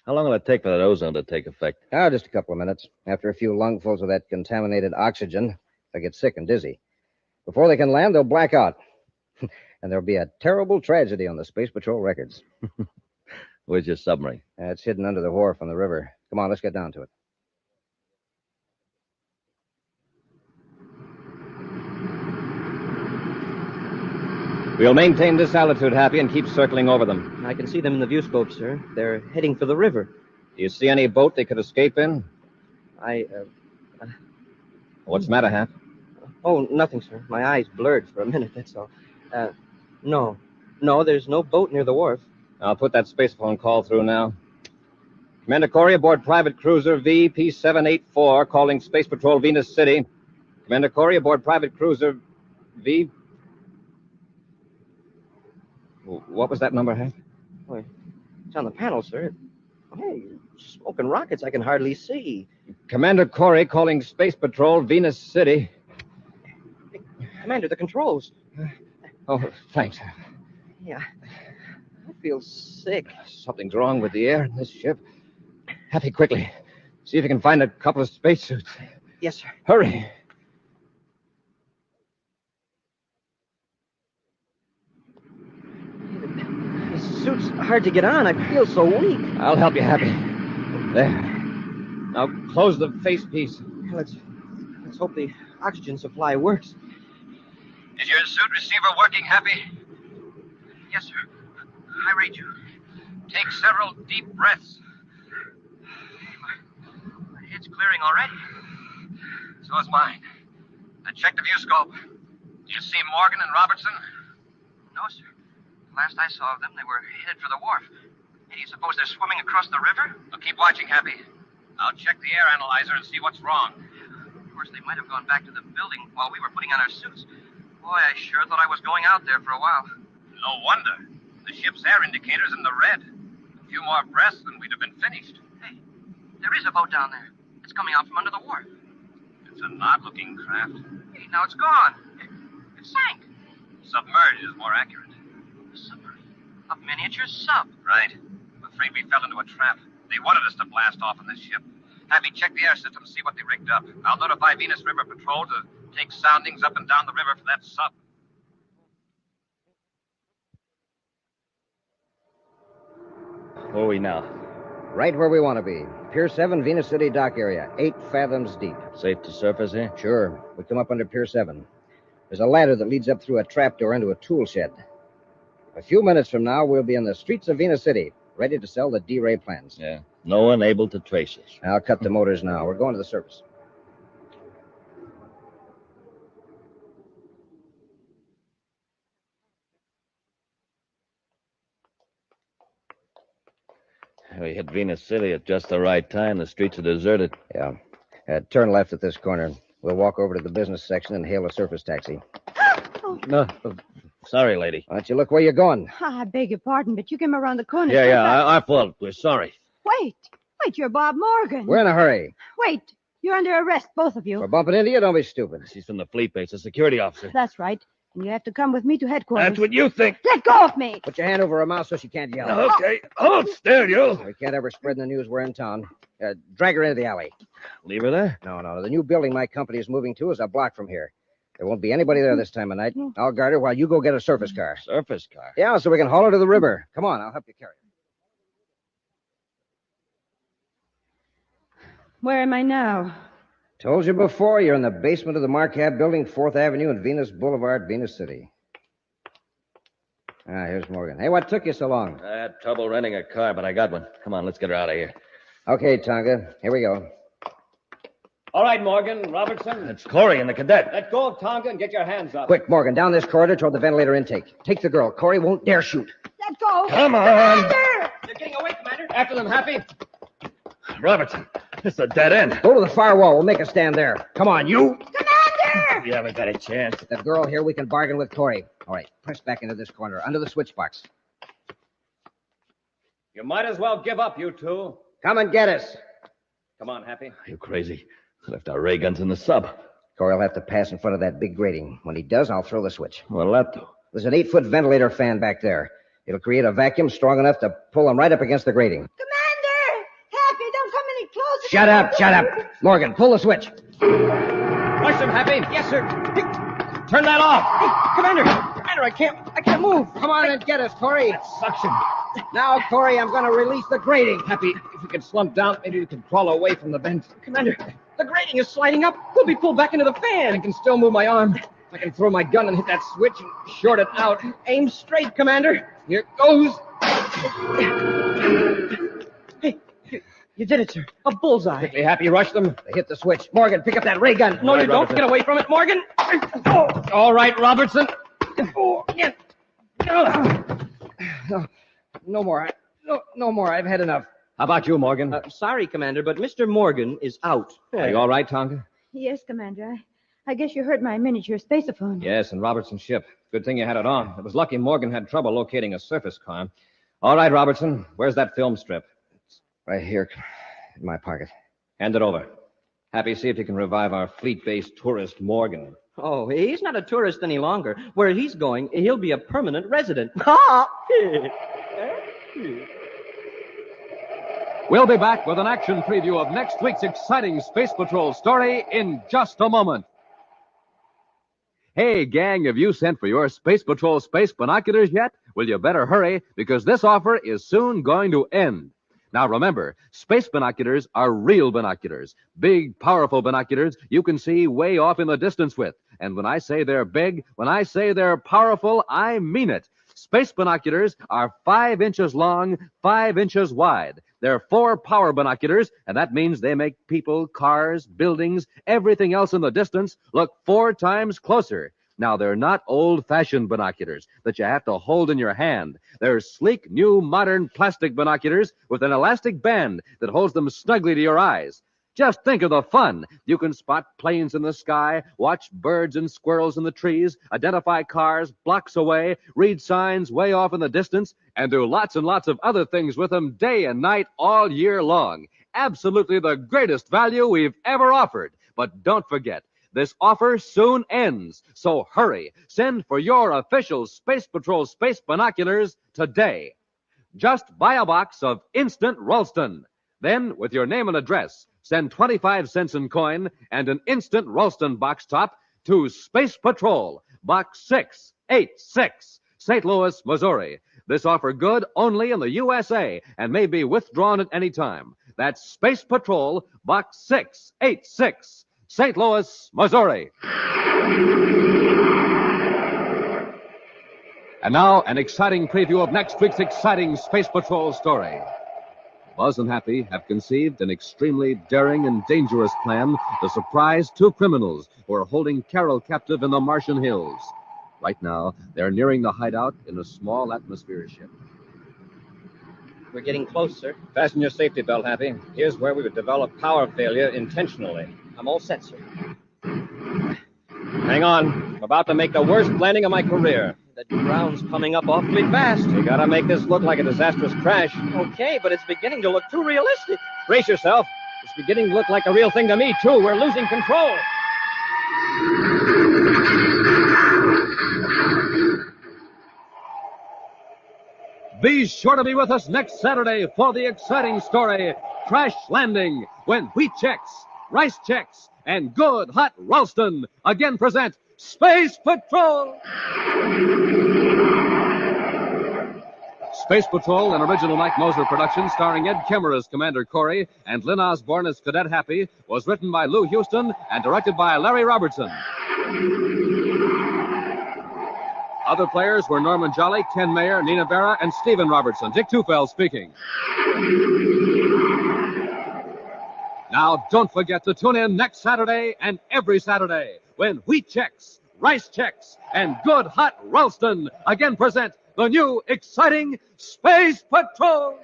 How long will it take for that ozone to take effect? Just a couple of minutes. After a few lungfuls of that contaminated oxygen, they'll get sick and dizzy. Before they can land, they'll black out. And there'll be a terrible tragedy on the Space Patrol records. Where's your submarine? It's hidden under the wharf on the river. Come on, let's get down to it. We'll maintain this altitude, Happy, and keep circling over them. I can see them in the viewscope, sir. They're heading for the river. Do you see any boat they could escape in? What's the matter, Hap? Oh, nothing, sir. My eyes blurred for a minute, that's all. No. No, there's no boat near the wharf. I'll put that spacephone call through now. Commander Cory aboard private cruiser VP784, calling Space Patrol Venus City. Commander Cory aboard private cruiser V... What was that number, Hank? Boy, it's on the panel, sir. Hey, smoking rockets I can hardly see. Commander Cory calling Space Patrol Venus City. Hey, Commander, the controls. Oh, thanks. Yeah, I feel sick. Something's wrong with the air in this ship. Happy, quickly. See if you can find a couple of spacesuits. Yes, sir. Hurry. The suit's hard to get on. I feel so weak. I'll help you, Happy. There. Now close the facepiece. Let's Let's hope the oxygen supply works. Is your suit receiver working, Happy? Yes, sir. I read you. Take several deep breaths. My head's clearing already. So is mine. I checked the view scope. Do you see Morgan and Robertson? No, sir. Last I saw of them, they were headed for the wharf. Hey, do you suppose they're swimming across the river? Well, keep watching, Happy. I'll check the air analyzer and see what's wrong. Of course, they might have gone back to the building while we were putting on our suits. Boy, I sure thought I was going out there for a while. No wonder. The ship's air indicator's in the red. A few more breaths and we'd have been finished. Hey, there is a boat down there. It's coming out from under the wharf. It's an odd-looking craft. Hey, now it's gone. It sank. Submerged is more accurate. A submarine? A miniature sub? Right. I'm afraid we fell into a trap. They wanted us to blast off on this ship. Happy, check the air system and see what they rigged up. I'll notify Venus River Patrol to take soundings up and down the river for that sub. Where are we now? Right where we want to be. Pier 7, Venus City dock area, 8 fathoms deep. Safe to surface here? Sure. We come up under Pier 7. There's a ladder that leads up through a trapdoor into a tool shed. A few minutes from now, we'll be in the streets of Venus City, ready to sell the D-Ray plans. Yeah. No one able to trace us. I'll cut the motors now. We're going to the surface. We hit Venus City at just the right time. The streets are deserted. Yeah. Turn left at this corner. We'll walk over to the business section and hail a surface taxi. No. Sorry, lady. Why don't you look where you're going? I beg your pardon, but you came around the corner. Yeah, our fault. We're sorry. Wait, you're Bob Morgan. We're in a hurry. Wait, you're under arrest, both of you. We're bumping into you? Don't be stupid. She's from the fleet base, a security officer. That's right. And you have to come with me to headquarters. That's what you think. Let go of me. Put your hand over her mouth so she can't yell. Okay. Hold still, you. We can't ever spread the news we're in town. Drag her into the alley. Leave her there? No. The new building my company is moving to is a block from here. There won't be anybody there this time of night. I'll guard her while you go get a surface car. Surface car? Yeah, so we can haul her to the river. Come on, I'll help you carry her. Where am I now? Told you before, you're in the basement of the Marcab building, 4th Avenue and Venus Boulevard, Venus City. Here's Morgan. Hey, what took you so long? I had trouble renting a car, but I got one. Come on, let's get her out of here. Okay, Tonga. Here we go. All right, Morgan, Robertson. It's Cory and the cadet. Let go of Tonga and get your hands up. Quick, Morgan, down this corridor toward the ventilator intake. Take the girl. Cory won't dare shoot. Let go. Come on. Commander! They're getting away, Commander. After them, Happy. Robertson, it's a dead end. Go to the far wall. We'll make a stand there. Come on, you. Commander! You haven't got a chance. With that girl here, we can bargain with Cory. All right, press back into this corner, under the switch box. You might as well give up, you two. Come and get us. Come on, Happy. Are you crazy? Left our ray guns in the sub. Cory will have to pass in front of that big grating. When he does, I'll throw the switch. What'll that do? There's an 8-foot ventilator fan back there. It'll create a vacuum strong enough to pull them right up against the grating. Commander! Happy, don't come any closer. Shut up. Morgan, pull the switch. Rush them, Happy. Yes, sir. Turn that off. Hey, Commander, I can't move. Come on and get us, Cory. That's suction. Now, Cory, I'm going to release the grating. Happy, if we could slump down, maybe we could crawl away from the vent. Commander, the grating is sliding up. We'll be pulled back into the fan. I can still move my arm. I can throw my gun and hit that switch and short it out. Aim straight, Commander. Here goes. Hey, you did it, sir. A bullseye. Quickly, Happy, rush them. They hit the switch. Morgan, pick up that ray gun. No, you don't. Get away from it, Morgan. Oh. All right, Robertson. Oh, yeah. No more. No more. I've had enough. How about you, Morgan? Sorry, Commander, but Mr. Morgan is out. Are you all right, Tonga? Yes, Commander. I guess you heard my miniature spaceophone. Yes, and Robertson's ship. Good thing you had it on. It was lucky Morgan had trouble locating a surface car. All right, Robertson, where's that film strip? It's right here in my pocket. Hand it over. Happy, see if you can revive our fleet-based tourist, Morgan. Oh, he's not a tourist any longer. Where he's going, he'll be a permanent resident. We'll be back with an action preview of next week's exciting Space Patrol story in just a moment. Hey, gang, have you sent for your Space Patrol space binoculars yet? Well, you better hurry, because this offer is soon going to end. Now remember, space binoculars are real binoculars. Big, powerful binoculars you can see way off in the distance with. And when I say they're big, when I say they're powerful, I mean it. Space binoculars are 5 inches long, 5 inches wide. They're 4 power binoculars, and that means they make people, cars, buildings, everything else in the distance look 4 times closer. Now, they're not old-fashioned binoculars that you have to hold in your hand. They're sleek, new, modern plastic binoculars with an elastic band that holds them snugly to your eyes. Just think of the fun. You can spot planes in the sky, watch birds and squirrels in the trees, identify cars blocks away, read signs way off in the distance, and do lots and lots of other things with them day and night all year long. Absolutely the greatest value we've ever offered. But don't forget, this offer soon ends. So hurry. Send for your official Space Patrol space binoculars today. Just buy a box of Instant Ralston. Then, with your name and address, send 25 cents in coin and an Instant Ralston box top to Space Patrol, Box 686, St. Louis, Missouri. This offer good only in the USA and may be withdrawn at any time. That's Space Patrol, Box 686, St. Louis, Missouri. And now, an exciting preview of next week's exciting Space Patrol story. Buzz and Happy have conceived an extremely daring and dangerous plan to surprise 2 criminals who are holding Carol captive in the Martian hills. Right now, they're nearing the hideout in a small atmosphere ship. We're getting close, sir. Fasten your safety belt, Happy. Here's where we would develop power failure intentionally. I'm all set, sir. Hang on. I'm about to make the worst landing of my career. The ground's coming up awfully fast. You gotta make this look like a disastrous crash. Okay, but it's beginning to look too realistic. Brace yourself. It's beginning to look like a real thing to me, too. We're losing control. Be sure to be with us next Saturday for the exciting story, Crash Landing, when Wheat Chex, Rice Chex, and Good Hot Ralston again present Space Patrol! Space Patrol, an original Mike Moser production starring Ed Kemmer as Commander Cory and Lynn Osborne as Cadet Happy, was written by Lou Houston and directed by Larry Robertson. Other players were Norman Jolly, Ken Mayer, Nina Vera, and Stephen Robertson. Dick Tufeld speaking. Now, don't forget to tune in next Saturday and every Saturday when Wheat Chex, Rice Chex, and Good Hot Ralston again present the new, exciting Space Patrol.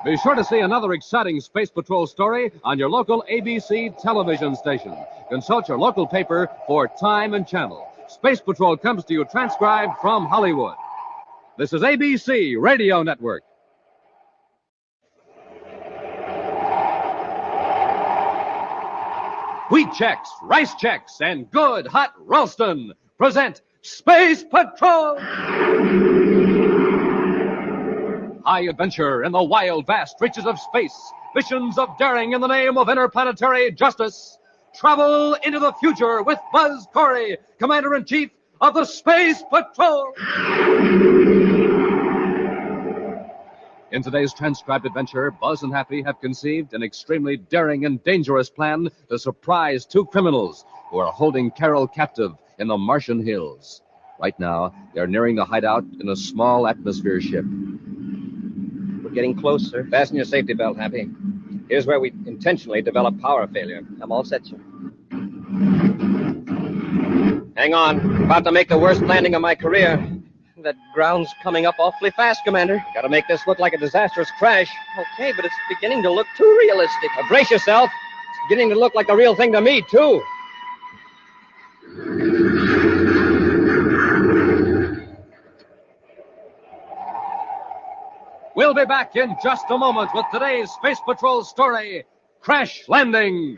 Be sure to see another exciting Space Patrol story on your local ABC television station. Consult your local paper for time and channel. Space Patrol comes to you transcribed from Hollywood. This is ABC Radio Network. Wheat Chex, Rice Chex, and Good Hot Ralston present Space Patrol! High adventure in the wild, vast reaches of space. Missions of daring in the name of interplanetary justice. Travel into the future with Buzz Cory, Commander-in-Chief of the Space Patrol. In today's transcribed adventure, Buzz and Happy have conceived an extremely daring and dangerous plan to surprise 2 criminals who are holding Carol captive in the Martian hills. Right now, they're nearing the hideout in a small atmosphere ship. We're getting close, sir. Fasten your safety belt, Happy. Here's where we intentionally develop power failure. I'm all set, sir. Hang on. I'm about to make the worst landing of my career. The ground's coming up awfully fast, Commander. Gotta make this look like a disastrous crash. Okay, but it's beginning to look too realistic. Brace yourself. It's beginning to look like a real thing to me, too. We'll be back in just a moment with today's Space Patrol story, Crash Landing.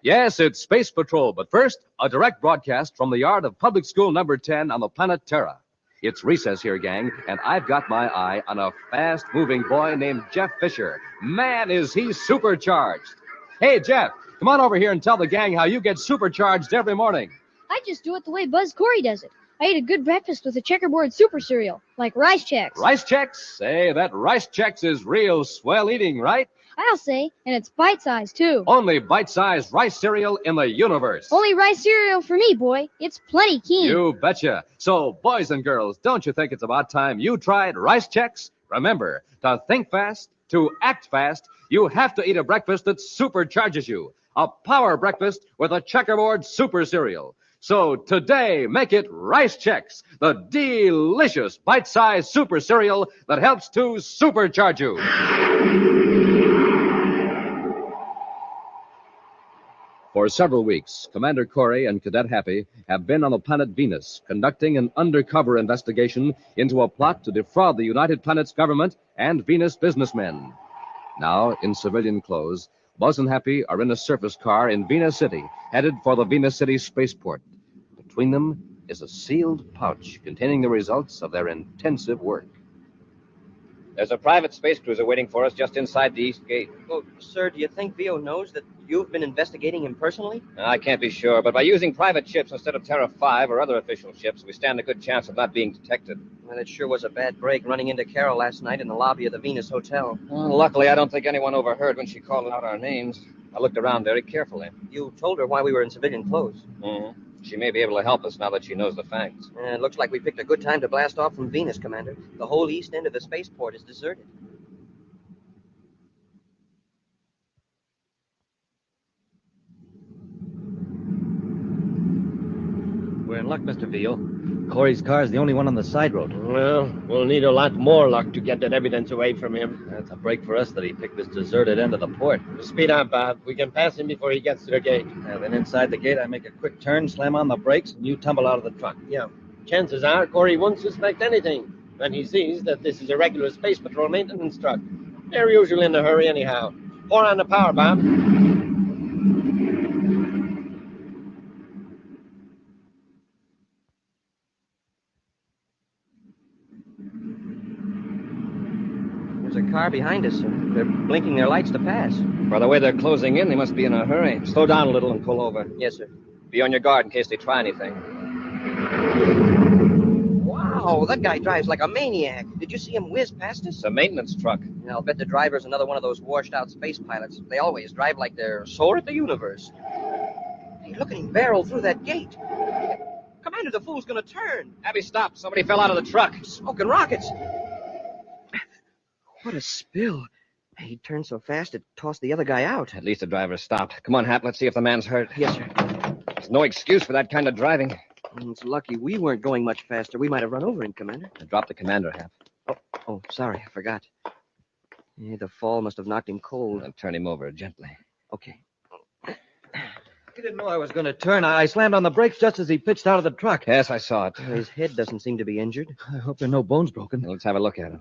Yes, it's Space Patrol, but first, a direct broadcast from the yard of Public School Number 10 on the planet Terra. It's recess here, gang, and I've got my eye on a fast-moving boy named Jeff Fisher. Man, is he supercharged. Hey, Jeff, come on over here and tell the gang how you get supercharged every morning. I just do it the way Buzz Cory does it. I ate a good breakfast with a checkerboard super cereal, like Rice Chex. Rice Chex? Say, that Rice Chex is real swell eating, right? I'll say, and it's bite-sized, too. Only bite-sized rice cereal in the universe. Only rice cereal for me, boy. It's plenty keen. You betcha. So, boys and girls, don't you think it's about time you tried Rice Chex? Remember, to think fast, to act fast, you have to eat a breakfast that supercharges you. A power breakfast with a checkerboard super cereal. So today, make it Rice Chex, the delicious bite-sized super cereal that helps to supercharge you. For several weeks, Commander Cory and Cadet Happy have been on the planet Venus, conducting an undercover investigation into a plot to defraud the United Planets government and Venus businessmen. Now, in civilian clothes, Buzz and Happy are in a surface car in Venus City, headed for the Venus City spaceport. Between them is a sealed pouch containing the results of their intensive work. There's a private space cruiser waiting for us just inside the east gate. Oh, sir, do you think Vio knows that you've been investigating him personally? I can't be sure, but by using private ships instead of Terra 5 or other official ships, we stand a good chance of not being detected. Well, it sure was a bad break running into Carol last night in the lobby of the Venus Hotel. Well, luckily, I don't think anyone overheard when she called out our names. I looked around very carefully. You told her why we were in civilian clothes. Mm-hmm. She may be able to help us now that she knows the facts. It looks like we picked a good time to blast off from Venus, Commander. The whole east end of the spaceport is deserted. We're in luck, Mr. Veal. Cory's car is the only one on the side road. Well, we'll need a lot more luck to get that evidence away from him. It's a break for us that he picked this deserted end of the port. Speed up, Bob. We can pass him before he gets to the gate. Then inside the gate, I make a quick turn, slam on the brakes, and you tumble out of the truck. Yeah. Chances are Cory won't suspect anything when he sees that this is a regular Space Patrol maintenance truck. They're usually in a hurry anyhow. Pour on the power, Bob. There's a car behind us, sir. They're blinking their lights to pass. By the way they're closing in, they must be in a hurry. Slow down a little and pull over. Yes, sir. Be on your guard in case they try anything. Wow, that guy drives like a maniac. Did you see him whiz past us? It's a maintenance truck. I'll bet the driver's another one of those washed-out space pilots. They always drive like they're sore at the universe. Hey, look at him barrel through that gate. Commander, the fool's gonna turn. Abby, stop. Somebody fell out of the truck. Smoking rockets. What a spill. He turned so fast it tossed the other guy out. At least the driver stopped. Come on, Hap, let's see if the man's hurt. Yes, sir. There's no excuse for that kind of driving. It's lucky we weren't going much faster. We might have run over him, Commander. Drop the commander, Hap. Oh, sorry, I forgot. Yeah, the fall must have knocked him cold. I'll turn him over gently. Okay. He didn't know I was going to turn. I slammed on the brakes just as he pitched out of the truck. Yes, I saw it. His head doesn't seem to be injured. I hope there are no bones broken. Let's have a look at him.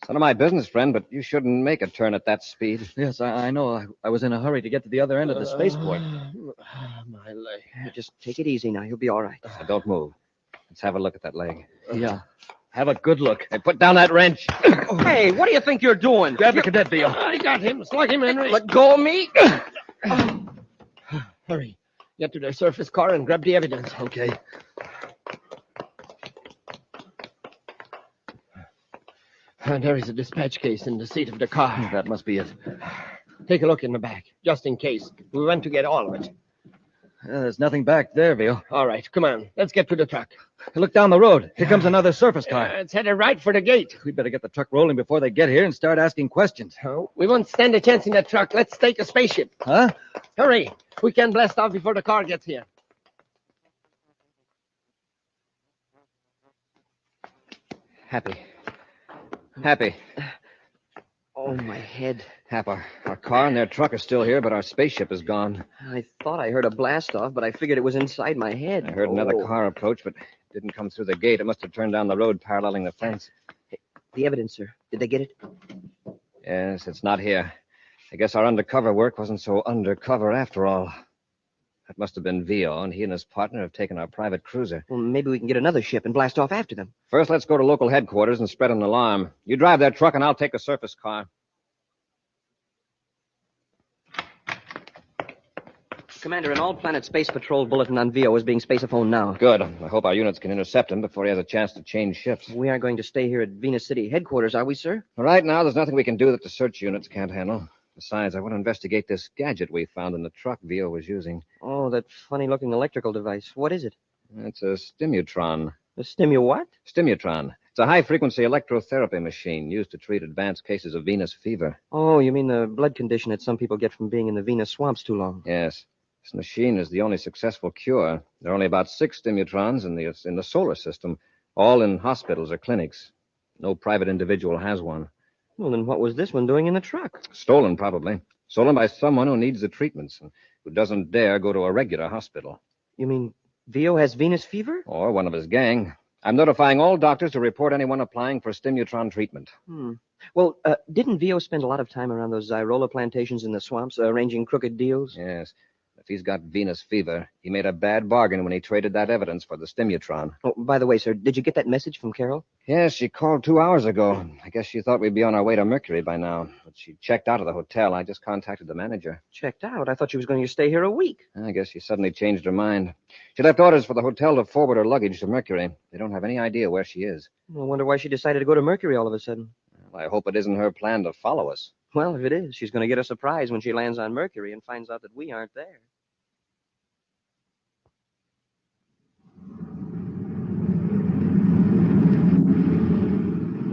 It's none of my business, friend, but you shouldn't make a turn at that speed. Yes, I know. I was in a hurry to get to the other end of the spaceport. My leg. Just take it easy now. You'll be all right. Now, don't move. Let's have a look at that leg. Yeah. Have a good look. Hey, put down that wrench. Hey, what do you think you're doing? Grab the cadet, Veal. I got him. Slug him, Henry. Let go of me. Hurry. Get to the surface car and grab the evidence. Okay. And there is a dispatch case in the seat of the car. That must be it. Take a look in the back, just in case. We want to get all of it. There's nothing back there, Veal. All right, come on. Let's get to the truck. Look down the road. Here comes another surface car. It's headed right for the gate. We'd better get the truck rolling before they get here and start asking questions. Oh, we won't stand a chance in that truck. Let's take a spaceship. Huh? Hurry. We can blast off before the car gets here. Happy. Oh, my head. Hap, our car and their truck are still here, but our spaceship is gone. I thought I heard a blast off, but I figured it was inside my head. I heard another car approach, but it didn't come through the gate. It must have turned down the road paralleling the fence. Hey, the evidence, sir. Did they get it? Yes, it's not here. I guess our undercover work wasn't so undercover after all. That must have been Vio, and he and his partner have taken our private cruiser. Well, maybe we can get another ship and blast off after them. First, let's go to local headquarters and spread an alarm. You drive that truck, and I'll take the surface car. Commander, an all-planet space patrol bulletin on VO is being spaceophoned now. Good. I hope our units can intercept him before he has a chance to change shifts. We aren't going to stay here at Venus City headquarters, are we, sir? Right now, there's nothing we can do that the search units can't handle. Besides, I want to investigate this gadget we found in the truck VO was using. Oh, that funny-looking electrical device. What is it? It's a stimutron. A what? Stimutron. It's a high-frequency electrotherapy machine used to treat advanced cases of venous fever. Oh, you mean the blood condition that some people get from being in the Venus swamps too long? Yes. This machine is the only successful cure. There are only about 6 stimutrons in the solar system, all in hospitals or clinics. No private individual has one. Well, then what was this one doing in the truck? Stolen, probably. Stolen by someone who needs the treatments and who doesn't dare go to a regular hospital. You mean VO has Venus fever? Or one of his gang. I'm notifying all doctors to report anyone applying for stimutron treatment. Well, didn't VO spend a lot of time around those Zyrola plantations in the swamps, arranging crooked deals? Yes. If he's got Venus fever, he made a bad bargain when he traded that evidence for the stimutron. Oh, by the way, sir, did you get that message from Carol? Yes, she called 2 hours ago. I guess she thought we'd be on our way to Mercury by now. But she checked out of the hotel. I just contacted the manager. Checked out? I thought she was going to stay here a week. I guess she suddenly changed her mind. She left orders for the hotel to forward her luggage to Mercury. They don't have any idea where she is. I wonder why she decided to go to Mercury all of a sudden. Well, I hope it isn't her plan to follow us. Well, if it is, she's going to get a surprise when she lands on Mercury and finds out that we aren't there.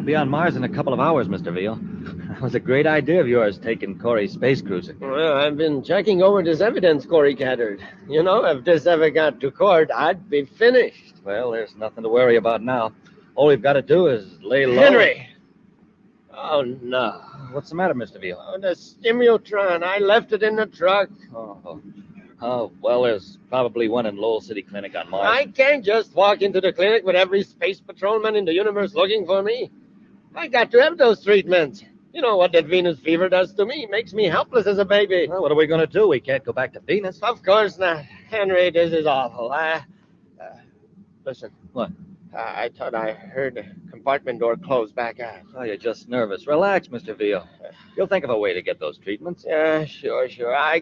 Be on Mars in a couple of hours, Mr. Veal. That was a great idea of yours, taking Cory's space cruiser. Well, I've been checking over this evidence Cory gathered. You know, if this ever got to court, I'd be finished. Well, there's nothing to worry about now. All we've got to do is lay low. Henry! Oh, no. What's the matter, Mr. Veal? Oh, the stimutron. I left it in the truck. Oh, well, there's probably one in Lowell City Clinic on Mars. I can't just walk into the clinic with every space patrolman in the universe looking for me. I got to have those treatments. You know what that Venus fever does to me. It makes me helpless as a baby. Well, what are we going to do? We can't go back to Venus. Of course not. Henry, this is awful. Listen. What? I thought I heard the compartment door close back out. Oh, you're just nervous. Relax, Mr. Veal. You'll think of a way to get those treatments. Yeah, sure. I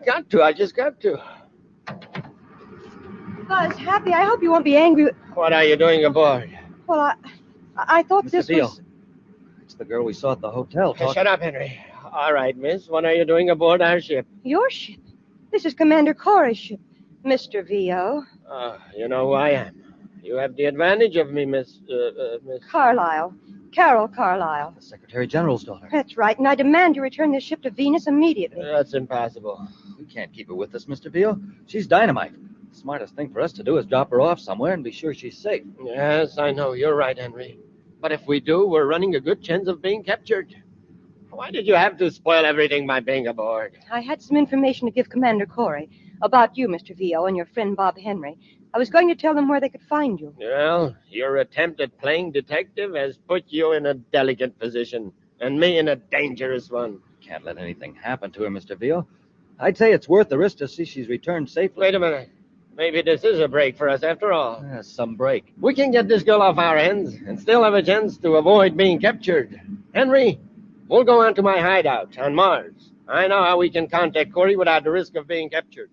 just got to. Buzz, Happy, I hope you won't be angry. What are you doing aboard? Well, I thought this Veal. was... It's the girl we saw at the hotel. Shut up, Henry. All right, miss. What are you doing aboard our ship? Your ship? This is Commander Cory's ship, Mr. VO. You know who I am. You have the advantage of me, Miss... Carlisle. Carol Carlisle. The Secretary General's daughter. That's right, and I demand you return this ship to Venus immediately. That's impossible. We can't keep her with us, Mr. Veal. She's dynamite. The smartest thing for us to do is drop her off somewhere and be sure she's safe. Yes, I know. You're right, Henry. But if we do, we're running a good chance of being captured. Why did you have to spoil everything by being aboard? I had some information to give Commander Cory about you, Mr. VO, and your friend Bob Henry. I was going to tell them where they could find you. Well, your attempt at playing detective has put you in a delicate position, and me in a dangerous one. Can't let anything happen to her, Mr. Veal. I'd say it's worth the risk to see she's returned safely. Wait a minute. Maybe this is a break for us after all. Some break. We can get this girl off our hands and still have a chance to avoid being captured. Henry, we'll go on to my hideout on Mars. I know how we can contact Cory without the risk of being captured.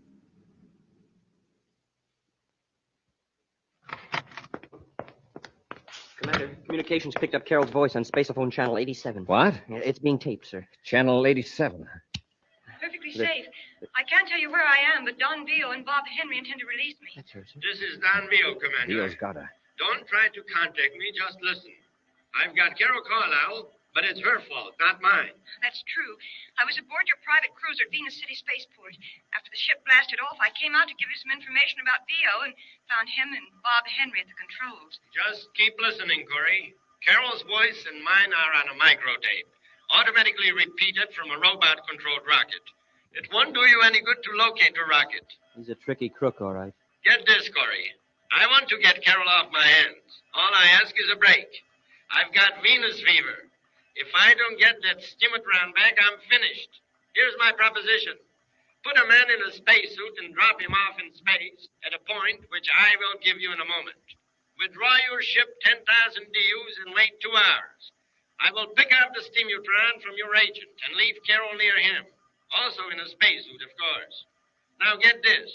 Commander, communications picked up Carol's voice on spaceophone channel 87. What? It's being taped, sir. Channel 87. Perfectly safe. I can't tell you where I am, but Don Vio and Bob Henry intend to release me. That's her, sir. This is Don Vio, Commander. Veal's got her. Don't try to contact me, just listen. I've got Carol Carlisle, but it's her fault, not mine. That's true. I was aboard your private cruiser at Venus City Spaceport. After the ship blasted off, I came out to give you some information about Vio and found him and Bob Henry at the controls. Just keep listening, Cory. Carol's voice and mine are on a microtape, automatically repeated from a robot-controlled rocket. It won't do you any good to locate the rocket. He's a tricky crook, all right. Get this, Cory. I want to get Carol off my hands. All I ask is a break. I've got Venus fever. If I don't get that stimutron back, I'm finished. Here's my proposition. Put a man in a spacesuit and drop him off in space at a point which I will give you in a moment. Withdraw your ship 10,000 DUs and wait 2 hours. I will pick up the stimutron from your agent and leave Carol near him. Also in a spacesuit, of course. Now get this.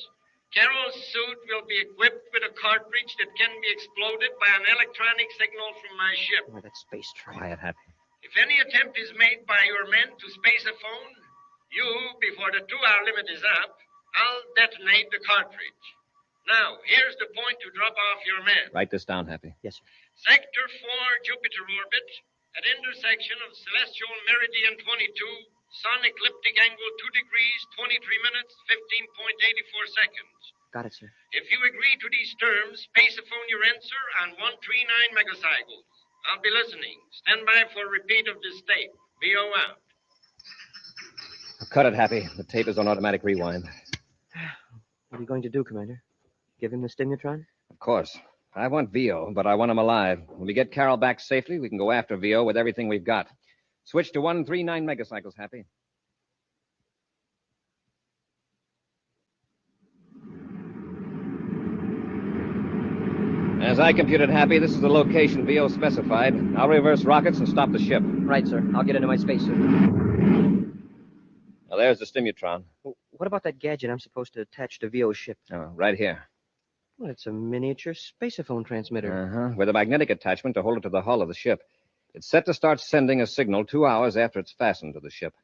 Carol's suit will be equipped with a cartridge that can be exploded by an electronic signal from my ship. Oh, that space train. Quiet, Happy. If any attempt is made by your men to space a phone, you, before the 2-hour limit is up, I'll detonate the cartridge. Now, here's the point to drop off your men. Write this down, Happy. Yes, sir. Sector 4, Jupiter orbit, at intersection of celestial meridian 22, sun ecliptic angle 2 degrees, 23 minutes, 15.84 seconds. Got it, sir. If you agree to these terms, spaceophone your answer on 139 megacycles. I'll be listening. Stand by for a repeat of this tape. VO out. Cut it, Happy. The tape is on automatic rewind. What are you going to do, Commander? Give him the stimulotron? Of course. I want VO, but I want him alive. When we get Carol back safely, we can go after VO with everything we've got. Switch to 139 megacycles, Happy. As I computed, Happy, this is the location VO specified. I'll reverse rockets and stop the ship. Right, sir. I'll get into my spacesuit. Now, there's the stimulotron. What about that gadget I'm supposed to attach to VO's ship? Oh, right here. Well, it's a miniature spaceophone transmitter. With a magnetic attachment to hold it to the hull of the ship. It's set to start sending a signal 2 hours after it's fastened to the ship.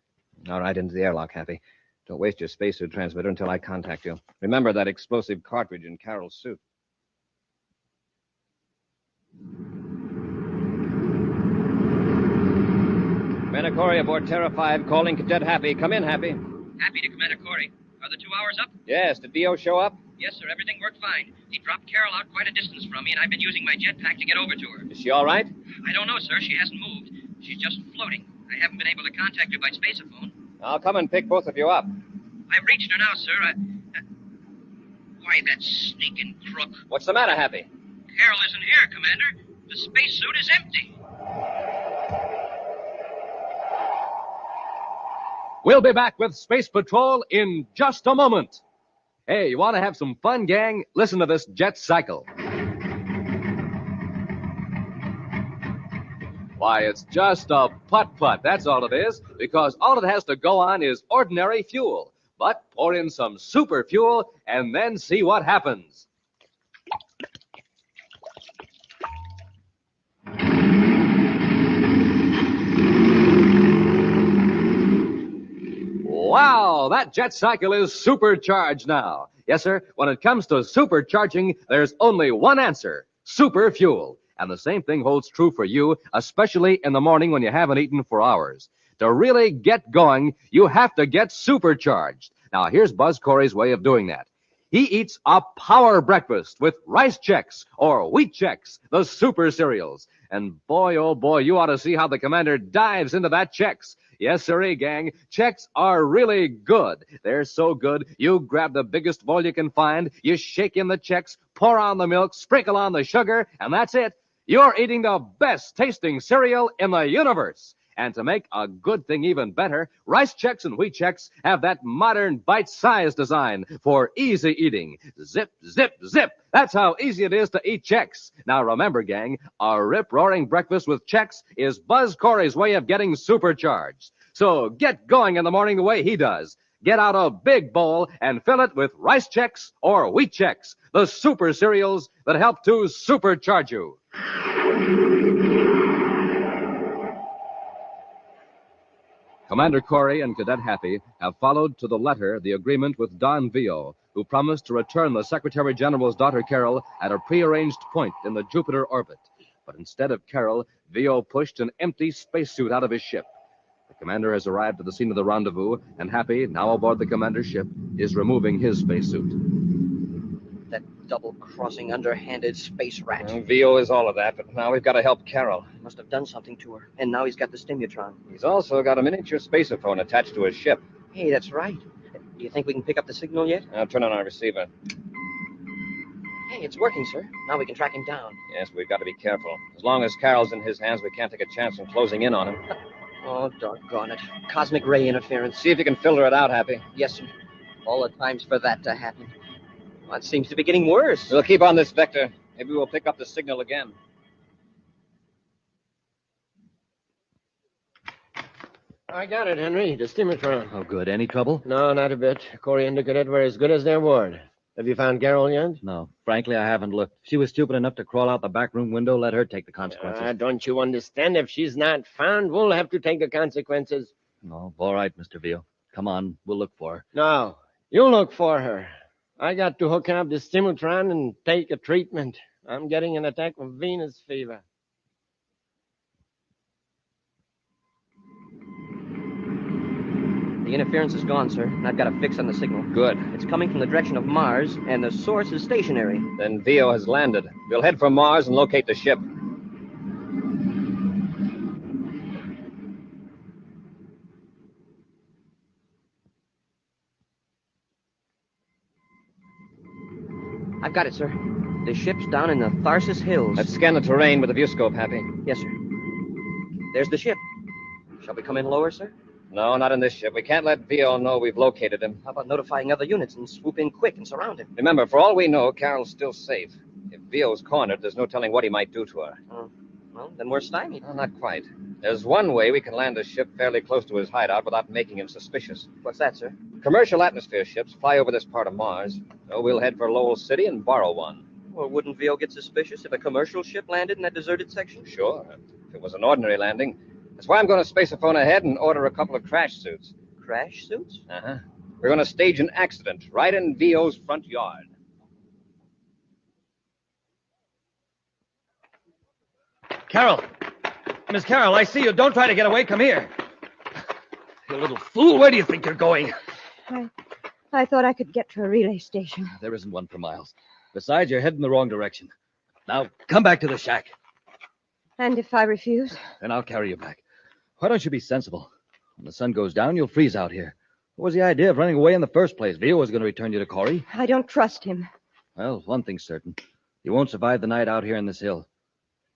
All right, into the airlock, Happy. Don't waste your spacesuit transmitter until I contact you. Remember that explosive cartridge in Carol's suit. Commander Cory aboard Terra 5, calling Cadet Happy. Come in, Happy. Happy to Commander Cory. Are the 2 hours up? Yes, did VO show up? Yes, sir. Everything worked fine. He dropped Carol out quite a distance from me, and I've been using my jetpack to get over to her. Is she all right? I don't know, sir. She hasn't moved. She's just floating. I haven't been able to contact her by spaceophone. I'll come and pick both of you up. I've reached her now, sir. Why, that sneaking crook. What's the matter, Happy? Carol isn't here, Commander. The spacesuit is empty. We'll be back with Space Patrol in just a moment. Hey, you want to have some fun, gang? Listen to this jet cycle. Why, it's just a putt-putt, that's all it is, because all it has to go on is ordinary fuel. But pour in some super fuel and then see what happens. Wow, that jet cycle is supercharged now. Yes, sir, when it comes to supercharging, there's only one answer: super fuel. And the same thing holds true for you, especially in the morning when you haven't eaten for hours. To really get going, you have to get supercharged. Now, here's Buzz Cory's way of doing that. He eats a power breakfast with rice checks or wheat checks, the super cereals. And boy, oh boy, you ought to see how the commander dives into that checks. Yes, sirree, gang. Checks are really good. They're so good, you grab the biggest bowl you can find, you shake in the checks, pour on the milk, sprinkle on the sugar, and that's it. You're eating the best tasting cereal in the universe. And to make a good thing even better, rice checks and wheat checks have that modern bite-sized design for easy eating. Zip, zip, zip. That's how easy it is to eat checks. Now remember, gang, a rip-roaring breakfast with checks is Buzz Cory's way of getting supercharged. So get going in the morning the way he does. Get out a big bowl and fill it with rice checks or wheat checks, the super cereals that help to supercharge you. Commander Cory and Cadet Happy have followed to the letter the agreement with Don VO, who promised to return the Secretary General's daughter Carol at a prearranged point in the Jupiter orbit. But instead of Carol, VO pushed an empty spacesuit out of his ship. The commander has arrived at the scene of the rendezvous, and Happy, now aboard the commander's ship, is removing his spacesuit. That double-crossing, underhanded space rat. VO is all of that, but now we've got to help Carol. He must have done something to her, and now he's got the stimulotron. He's also got a miniature spaceophone attached to his ship. Hey, that's right. Do you think we can pick up the signal yet? I'll turn on our receiver. Hey, it's working, sir. Now we can track him down. Yes, we've got to be careful. As long as Carol's in his hands, we can't take a chance on closing in on him. Oh, doggone it. Cosmic ray interference. See if you can filter it out, Happy. Yes, sir. All the times for that to happen. Well, it seems to be getting worse. We'll keep on this vector. Maybe we'll pick up the signal again. I got it, Henry. The steamertron. Oh, good. Any trouble? No, not a bit. Cory and the cadet were as good as their word. Have you found Carol yet? No. Frankly, I haven't looked. If she was stupid enough to crawl out the back room window, let her take the consequences. Don't you understand? If she's not found, we'll have to take the consequences. No, all right, Mr. Veal. Come on, we'll look for her. No, you look for her. I got to hook up the steamertron and take a treatment. I'm getting an attack of Venus fever. The interference is gone, sir, and I've got a fix on the signal. Good. It's coming from the direction of Mars, and the source is stationary. Then Vio has landed. We'll head for Mars and locate the ship. I've got it, sir. The ship's down in the Tharsis Hills. Let's scan the terrain with the viewscope, Happy. Yes, sir. There's the ship. Shall we come in lower, sir? No, not in this ship. We can't let Vio know we've located him. How about notifying other units and swoop in quick and surround him? Remember, for all we know, Carol's still safe. If Vio's cornered, there's no telling what he might do to her. Well, then we're stymied. No, not quite. There's one way we can land the ship fairly close to his hideout without making him suspicious. What's that, sir? Commercial atmosphere ships fly over this part of Mars, so we'll head for Lowell City and borrow one. Well, wouldn't Vio get suspicious if a commercial ship landed in that deserted section? Sure. If it was an ordinary landing. That's why I'm going to space-a-phone ahead and order a couple of crash suits. Crash suits? Uh-huh. We're going to stage an accident right in Vio's front yard. Carol! Miss Carol, I see you. Don't try to get away. Come here. You little fool. Where do you think you're going? I thought I could get to a relay station. There isn't one for miles. Besides, you're heading the wrong direction. Now, come back to the shack. And if I refuse? Then I'll carry you back. Why don't you be sensible? When the sun goes down, you'll freeze out here. What was the idea of running away in the first place? Vio was going to return you to Cory. I don't trust him. Well, one thing's certain. You won't survive the night out here in this hill.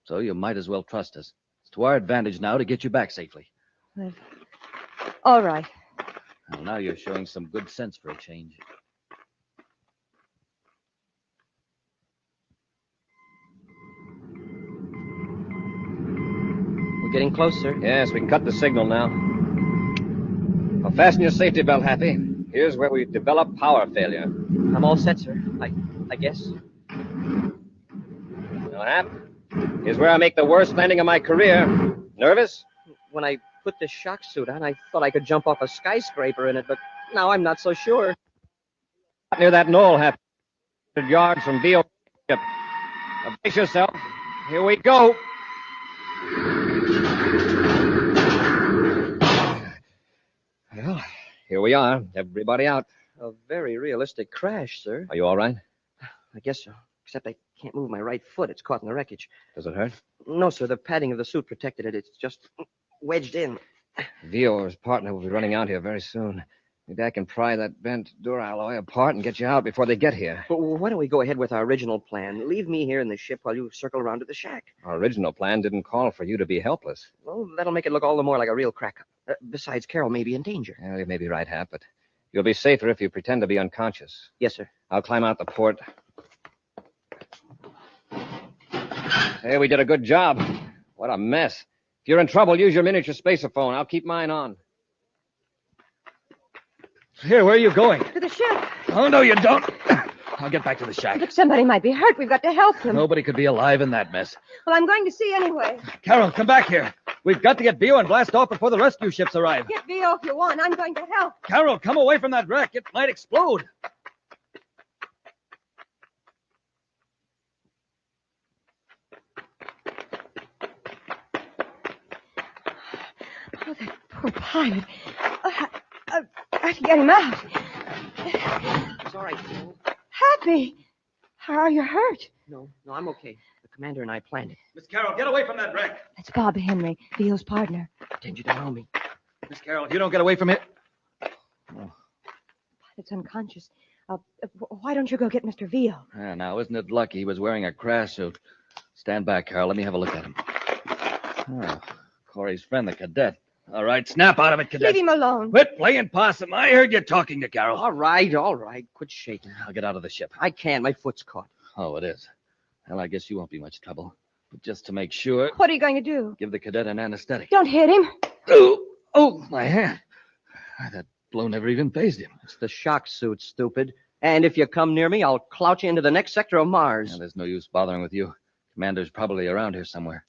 So you might as well trust us. It's to our advantage now to get you back safely. Well, all right. Well, now you're showing some good sense for a change. We're getting close, sir. Yes, we can cut the signal now. Well, fasten your safety belt, Happy. Here's where we develop power failure. I'm all set, sir. I guess. Well, Hap, here's where I make the worst landing of my career. Nervous? When I put the shock suit on, I thought I could jump off a skyscraper in it, but now I'm not so sure. Near that knoll, Happy. 100 yards from Vio ship. Now, brace yourself. Here we go. Well, here we are. Everybody out. A very realistic crash, sir. Are you all right? I guess so. Except I can't move my right foot. It's caught in the wreckage. Does it hurt? No, sir. The padding of the suit protected it. It's just wedged in. Vio or his partner will be running out here very soon. Maybe I can pry that bent duralloy apart and get you out before they get here. But why don't we go ahead with our original plan? Leave me here in the ship while you circle around to the shack. Our original plan didn't call for you to be helpless. Well, that'll make it look all the more like a real crack. Besides, Carol may be in danger. Yeah, you may be right, Hap, but you'll be safer if you pretend to be unconscious. Yes, sir. I'll climb out the port. Hey, we did a good job. What a mess. If you're in trouble, use your miniature spacer-phone. I'll keep mine on. Here, where are you going? To the ship. Oh, no, you don't. I'll get back to the shack. Look, somebody might be hurt. We've got to help them. Nobody could be alive in that mess. Well, I'm going to see anyway. Carol, come back here. We've got to get Vio and blast off before the rescue ships arrive. Get Vio if you want. I'm going to help. Carol, come away from that wreck. It might explode. Oh, that poor pilot. I have to get him out. It's all right, Carol. Happy. Are you hurt? No, I'm okay. The commander and I planned it. Miss Carol, get away from that wreck. That's Bob Henry, Vio's partner. Pretend you don't know me. Miss Carol, if you don't get away from it... Pilot's unconscious. Why don't you go get Mr. Vio? Now, isn't it lucky he was wearing a crash suit? Stand back, Carol. Let me have a look at him. Oh, Cory's friend, the cadet. All right, snap out of it, cadet. Leave him alone. Quit playing possum. I heard you talking to Carol. All right. Quit shaking. I'll get out of the ship. I can't. My foot's caught. Oh, it is. Well, I guess you won't be much trouble. But just to make sure, What are you going to do? give the cadet an anesthetic. Don't hit him. Oh, my hand. That blow never even phased him. It's the shock suit, stupid. And if you come near me, I'll clouch you into the next sector of Mars. Yeah, there's no use bothering with you. Commander's probably around here somewhere.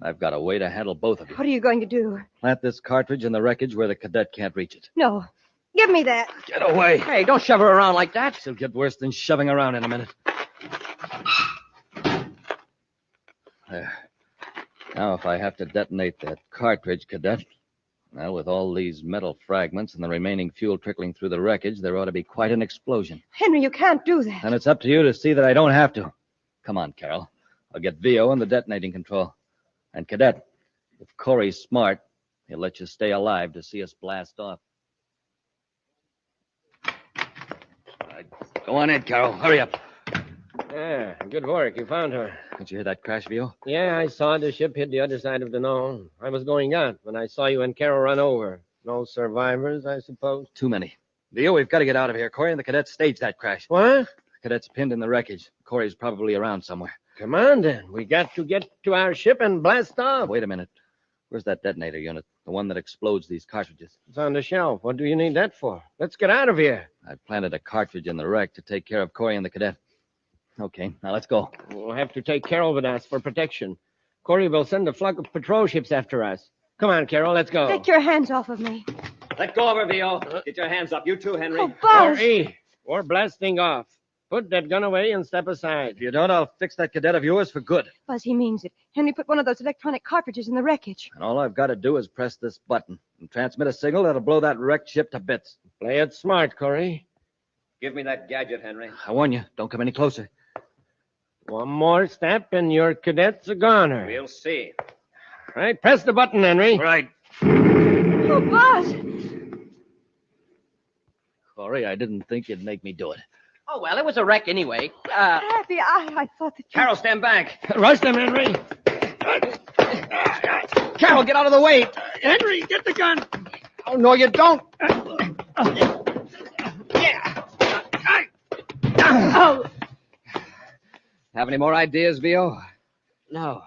I've got a way to handle both of you. What are you going to do? Plant this cartridge in the wreckage where the cadet can't reach it. No. Give me that. Get away. Hey, don't shove her around like that. It'll get worse than shoving around in a minute. There. Now, if I have to detonate that cartridge, cadet, well, with all these metal fragments and the remaining fuel trickling through the wreckage, there ought to be quite an explosion. Henry, you can't do that. And it's up to you to see that I don't have to. Come on, Carol. I'll get VO in the detonating control. And, cadet, if Cory's smart, he'll let you stay alive to see us blast off. All right, go on in, Carol. Hurry up. Yeah, good work. You found her. Did you hear that crash, VO? Yeah, I saw the ship hit the other side of the knoll. I was going out when I saw you and Carol run over. No survivors, I suppose? Too many. VO, we've got to get out of here. Cory and the cadets staged that crash. What? The cadet's pinned in the wreckage. Cory's probably around somewhere. Come on, then. We got to get to our ship and blast off. Wait a minute. Where's that detonator unit? The one that explodes these cartridges. It's on the shelf. What do you need that for? Let's get out of here. I planted a cartridge in the wreck to take care of Cory and the cadet. Okay, now let's go. We'll have to take Carol with us for protection. Cory will send a flock of patrol ships after us. Come on, Carol, let's go. Take your hands off of me. Let go of her, VO. Get your hands up. You too, Henry. Oh, Buzz. Cory, we're blasting off. Put that gun away and step aside. If you don't, I'll fix that cadet of yours for good. Buzz, he means it. Henry put one of those electronic cartridges in the wreckage. And all I've got to do is press this button and transmit a signal that'll blow that wrecked ship to bits. Play it smart, Cory. Give me that gadget, Henry. I warn you, don't come any closer. One more step and your cadet's a goner. We'll see. Right, press the button, Henry. Right. Oh, Buzz! Cory, I didn't think you'd make me do it. Oh, well, it was a wreck anyway. Happy, I thought that you... Carol, stand back. Rush them, Henry. Carol, get out of the way. Henry, get the gun. Oh, no, you don't. Oh. Have any more ideas, VO? No.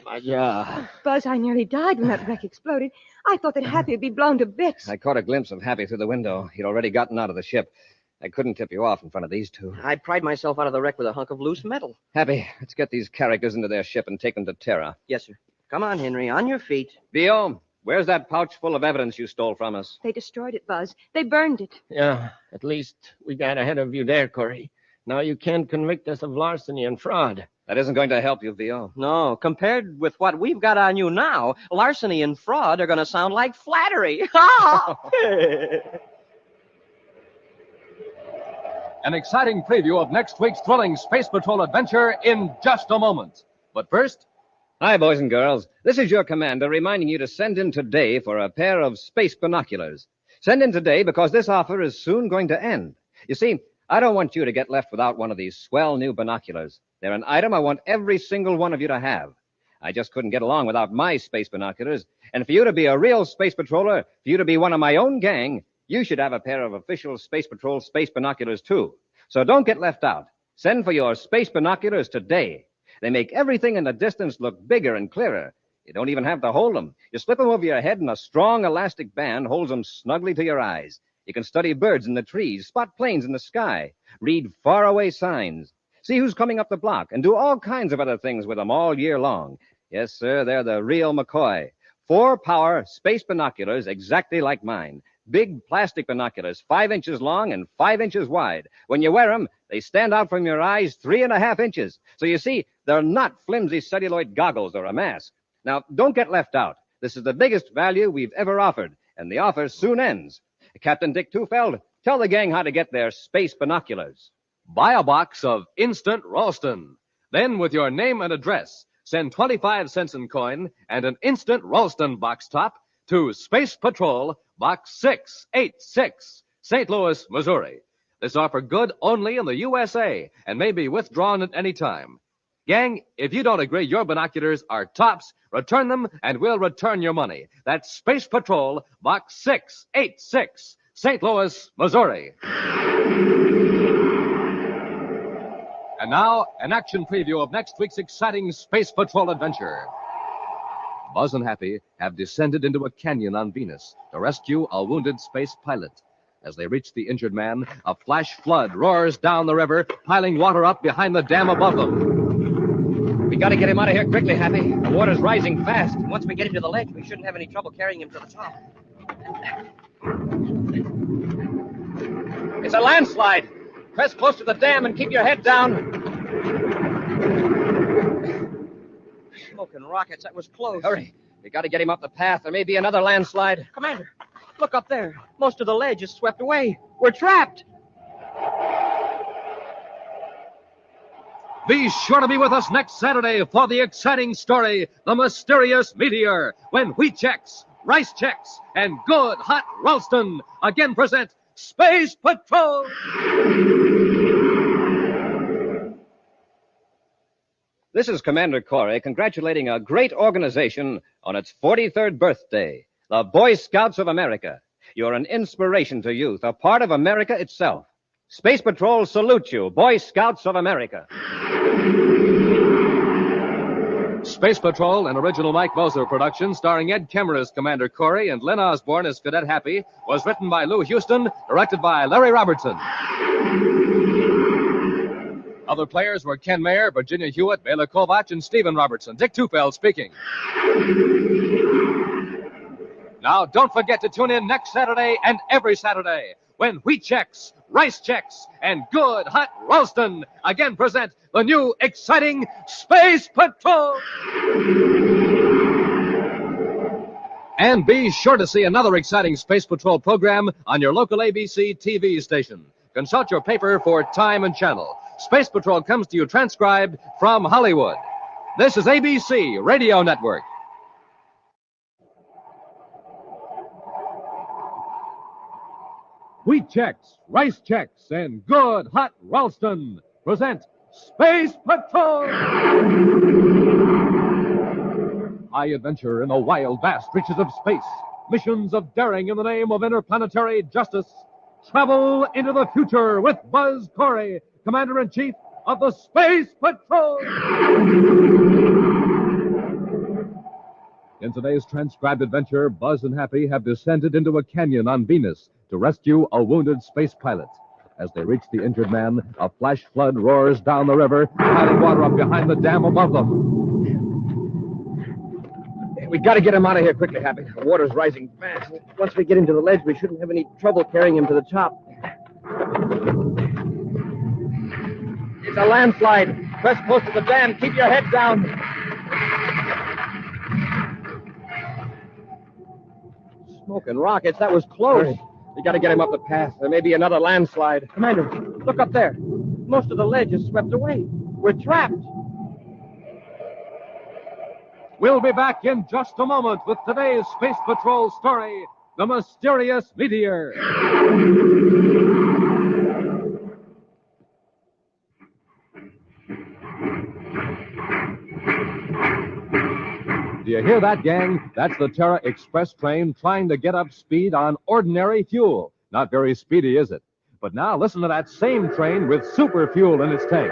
My Buzz, I nearly died when that wreck exploded. I thought that Happy would be blown to bits. I caught a glimpse of Happy through the window. He'd already gotten out of the ship. I couldn't tip you off in front of these two. I pried myself out of the wreck with a hunk of loose metal. Happy, let's get these characters into their ship and take them to Terra. Yes, sir. Come on, Henry, on your feet. VO, where's that pouch full of evidence you stole from us? They destroyed it, Buzz. They burned it. Yeah, at least we got ahead of you there, Cory. Now you can't convict us of larceny and fraud. That isn't going to help you, VO. No, compared with what we've got on you now, larceny and fraud are going to sound like flattery. An exciting preview of next week's thrilling Space Patrol adventure in just a moment. But first... Hi, boys and girls. This is your commander reminding you to send in today for a pair of space binoculars. Send in today because this offer is soon going to end. You see, I don't want you to get left without one of these swell new binoculars. They're an item I want every single one of you to have. I just couldn't get along without my space binoculars. And for you to be a real space patroller, for you to be one of my own gang, you should have a pair of official Space Patrol space binoculars, too. So don't get left out. Send for your space binoculars today. They make everything in the distance look bigger and clearer. You don't even have to hold them. You slip them over your head, and a strong elastic band holds them snugly to your eyes. You can study birds in the trees, spot planes in the sky, read faraway signs, see who's coming up the block, and do all kinds of other things with them all year long. Yes, sir, they're the real McCoy. 4-power space binoculars exactly like mine. Big plastic binoculars, 5 inches long and 5 inches wide. When you wear them, they stand out from your eyes 3.5 inches. So you see, they're not flimsy celluloid goggles or a mask. Now, don't get left out. This is the biggest value we've ever offered, and the offer soon ends. Captain Dick Tufeld, tell the gang how to get their space binoculars. Buy a box of Instant Ralston. Then, with your name and address, send 25 cents in coin and an Instant Ralston box top to Space Patrol, Box 686, St. Louis, Missouri. This offer good only in the USA and may be withdrawn at any time. Gang, if you don't agree your binoculars are tops, return them and we'll return your money. That's Space Patrol, Box 686, St. Louis, Missouri. And now, an action preview of next week's exciting Space Patrol adventure. Buzz and Happy have descended into a canyon on Venus to rescue a wounded space pilot. As they reach the injured man, a flash flood roars down the river, piling water up behind the dam above them. We got to get him out of here quickly, Happy. The water's rising fast. Once we get him to the ledge, we shouldn't have any trouble carrying him to the top. It's a landslide. Press close to the dam and keep your head down. Smoking rockets, that was close. Hurry. We got to get him up the path. There may be another landslide. Commander, look up there. Most of the ledge is swept away. We're trapped. Be sure to be with us next Saturday for the exciting story, The Mysterious Meteor, when Wheat Chex, Rice Chex, and Good Hot Ralston again present Space Patrol. This is Commander Cory congratulating a great organization on its 43rd birthday, the Boy Scouts of America. You're an inspiration to youth, a part of America itself. Space Patrol salutes you, Boy Scouts of America. Space Patrol, an original Mike Moser production starring Ed Kemmer as Commander Cory and Len Osborne as Cadet Happy, was written by Lou Houston, directed by Larry Robertson. Other players were Ken Mayer, Virginia Hewitt, Bela Kovach, and Stephen Robertson. Dick Tufeld speaking. Now, don't forget to tune in next Saturday and every Saturday when Wheat Chex, Rice Chex, and Good Hot Ralston again present the new exciting Space Patrol. And be sure to see another exciting Space Patrol program on your local ABC TV station. Consult your paper for time and channel. Space Patrol comes to you transcribed from Hollywood. This is ABC Radio Network. Wheat Chex, Rice Chex, and Good Hot Ralston present Space Patrol! High adventure in the wild, vast reaches of space. Missions of daring in the name of interplanetary justice. Travel into the future with Buzz Cory, Commander-in-Chief of the Space Patrol! In today's transcribed adventure, Buzz and Happy have descended into a canyon on Venus to rescue a wounded space pilot. As they reach the injured man, a flash flood roars down the river, piling water up behind the dam above them. We got to get him out of here quickly, Happy. The water's rising fast. Once we get him to the ledge, we shouldn't have any trouble carrying him to the top. It's a landslide. Press close to the dam. Keep your head down. Smoking rockets, that was close. We got to get him up the path. There may be another landslide. Commander, look up there. Most of the ledge is swept away. We're trapped. We'll be back in just a moment with today's Space Patrol story, The Mysterious Meteor. Do you hear that, gang? That's the Terra Express train trying to get up speed on ordinary fuel. Not very speedy, is it? But now listen to that same train with super fuel in its tank.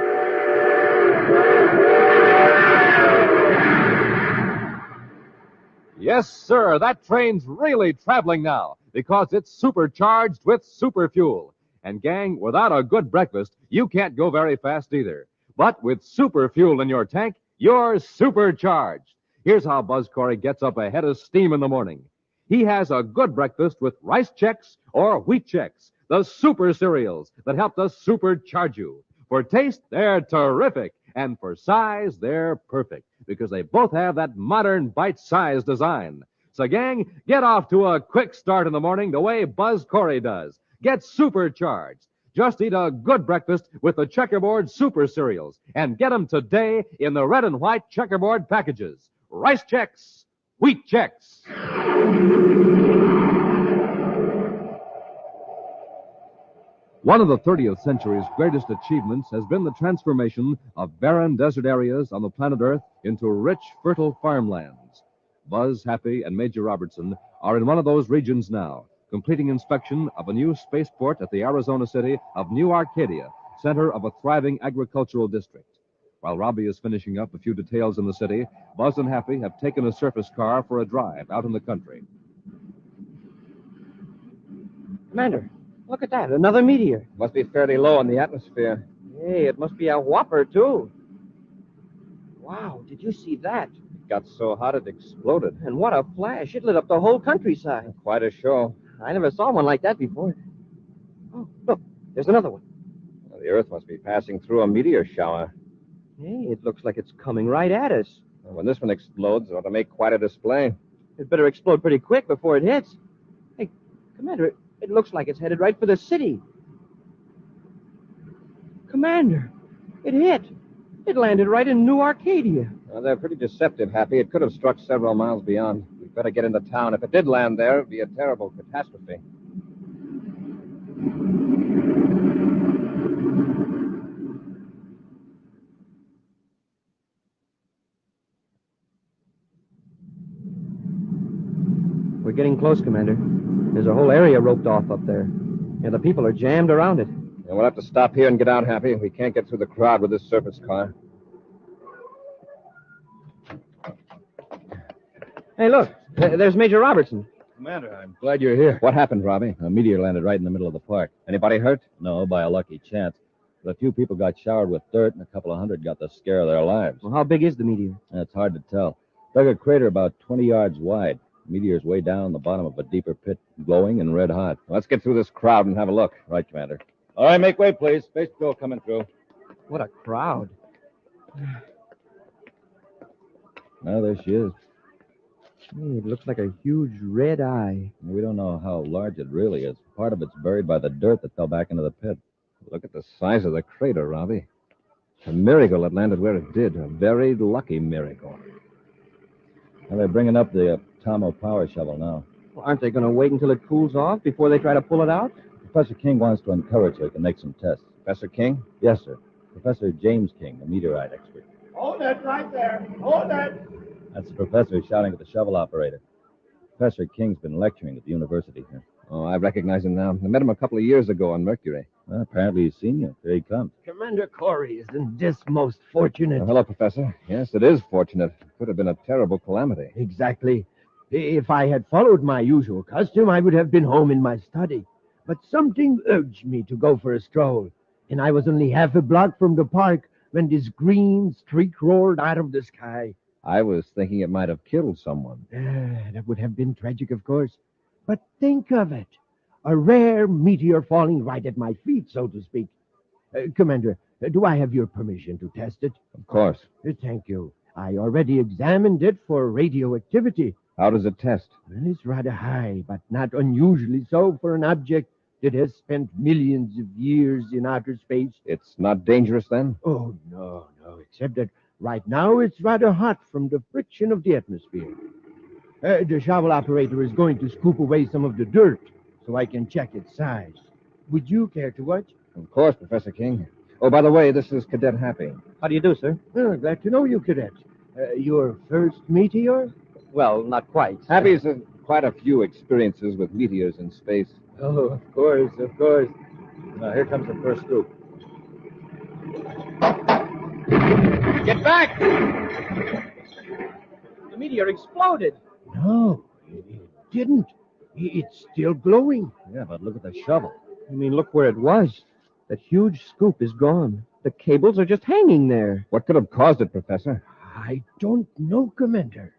Yes, sir, that train's really traveling now because it's supercharged with super fuel. And, gang, without a good breakfast, you can't go very fast either. But with super fuel in your tank, you're supercharged. Here's how Buzz Cory gets up a head of steam in the morning. He has a good breakfast with Rice Chex or Wheat Chex, the super cereals that help to supercharge you. For taste, they're terrific. And for size, they're perfect because they both have that modern bite-sized design. So, gang, get off to a quick start in the morning the way Buzz Cory does. Get supercharged. Just eat a good breakfast with the Checkerboard Super Cereals and get them today in the red and white checkerboard packages. Rice Chex, Wheat Chex. One of the 30th century's greatest achievements has been the transformation of barren desert areas on the planet Earth into rich, fertile farmlands. Buzz, Happy, and Major Robertson are in one of those regions now, completing inspection of a new spaceport at the Arizona city of New Arcadia, center of a thriving agricultural district. While Robbie is finishing up a few details in the city, Buzz and Happy have taken a surface car for a drive out in the country. Commander, look at that. Another meteor. Must be fairly low in the atmosphere. Hey, it must be a whopper, too. Wow, did you see that? It got so hot it exploded. And what a flash. It lit up the whole countryside. Quite a show. I never saw one like that before. Oh, look, there's another one. Well, the Earth must be passing through a meteor shower. Hey, it looks like it's coming right at us. Well, when this one explodes, it ought to make quite a display. It better explode pretty quick before it hits. Hey, Commander, it looks like it's headed right for the city. Commander, it hit. It landed right in New Arcadia. Well, they're pretty deceptive, Happy. It could have struck several miles beyond. We'd better get into town. If it did land there, it'd be a terrible catastrophe. We're getting close, Commander. There's a whole area roped off up there. And the people are jammed around it. Yeah, we'll have to stop here and get out, Happy. We can't get through the crowd with this surface car. Hey, look. There's Major Robertson. Commander, I'm glad you're here. What happened, Robbie? A meteor landed right in the middle of the park. Anybody hurt? No, by a lucky chance. But a few people got showered with dirt, and a couple of hundred got the scare of their lives. Well, how big is the meteor? It's hard to tell. Dug a crater about 20 yards wide. The meteor's way down the bottom of a deeper pit, glowing and red hot. Let's get through this crowd and have a look. Right, Commander. All right, make way, please. Space Patrol coming through. What a crowd. Well, there she is. Hey, it looks like a huge red eye. We don't know how large it really is. Part of it's buried by the dirt that fell back into the pit. Look at the size of the crater, Robbie. A miracle it landed where it did. A very lucky miracle. Well, they're bringing up the Tomo power shovel now. Well, aren't they going to wait until it cools off before they try to pull it out? Professor King wants to uncover it so he can make some tests. Professor King? Yes, sir. Professor James King, the meteorite expert. Hold it right there. Hold it. That's the professor shouting at the shovel operator. Professor King's been lecturing at the university here. Oh, I recognize him now. I met him a couple of years ago on Mercury. Well, apparently he's seen you. Here he comes. Commander Cory, isn't this most fortunate? Hello, Professor. Yes, it is fortunate. It could have been a terrible calamity. Exactly. If I had followed my usual custom, I would have been home in my study. But something urged me to go for a stroll, and I was only half a block from the park when this green streak roared out of the sky. I was thinking it might have killed someone. That would have been tragic, of course. But think of it. A rare meteor falling right at my feet, so to speak. Commander, do I have your permission to test it? Of course. Thank you. I already examined it for radioactivity. How does it test? Well, it's rather high, but not unusually so for an object that has spent millions of years in outer space. It's not dangerous, then? Oh, no, except that right now it's rather hot from the friction of the atmosphere. The shovel operator is going to scoop away some of the dirt so I can check its size. Would you care to watch? Of course, Professor King. Oh, by the way, this is Cadet Happy. How do you do, sir? Glad to know you, Cadet. Your first meteor? Well, not quite. Happy's had quite a few experiences with meteors in space. Oh, of course. Now, here comes the first scoop. Get back! The meteor exploded. No, it didn't. It's still glowing. Yeah, but look at the shovel. You mean, look where it was. That huge scoop is gone. The cables are just hanging there. What could have caused it, Professor? I don't know, Commander.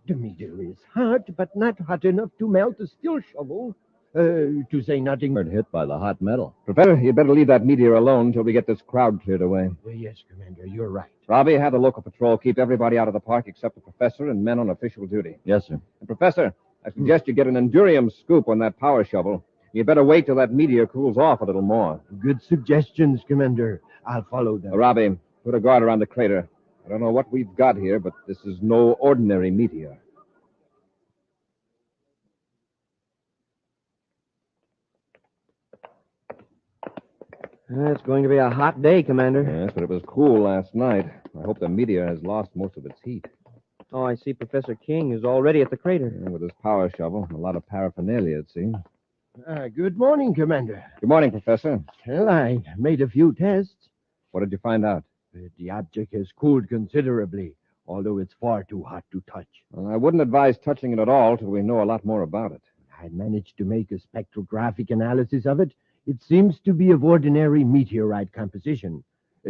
The meteor is hot, but not hot enough to melt a steel shovel. To say nothing. Hit by the hot metal. Professor, you'd better leave that meteor alone until we get this crowd cleared away. Yes, Commander, you're right. Robbie, have the local patrol keep everybody out of the park except the professor and men on official duty. Yes, sir. And Professor, I suggest you get an endurium scoop on that power shovel. You'd better wait till that meteor cools off a little more. Good suggestions, Commander. I'll follow them. Robbie, put a guard around the crater. I don't know what we've got here, but this is no ordinary meteor. It's going to be a hot day, Commander. Yes, but it was cool last night. I hope the meteor has lost most of its heat. Oh, I see Professor King is already at the crater. Yeah, with his power shovel. A lot of paraphernalia, it seems. Good morning, Commander. Good morning, Professor. Well, I made a few tests. What did you find out? The object has cooled considerably, although it's far too hot to touch. Well, I wouldn't advise touching it at all till we know a lot more about it. I managed to make a spectrographic analysis of it. It seems to be of ordinary meteorite composition,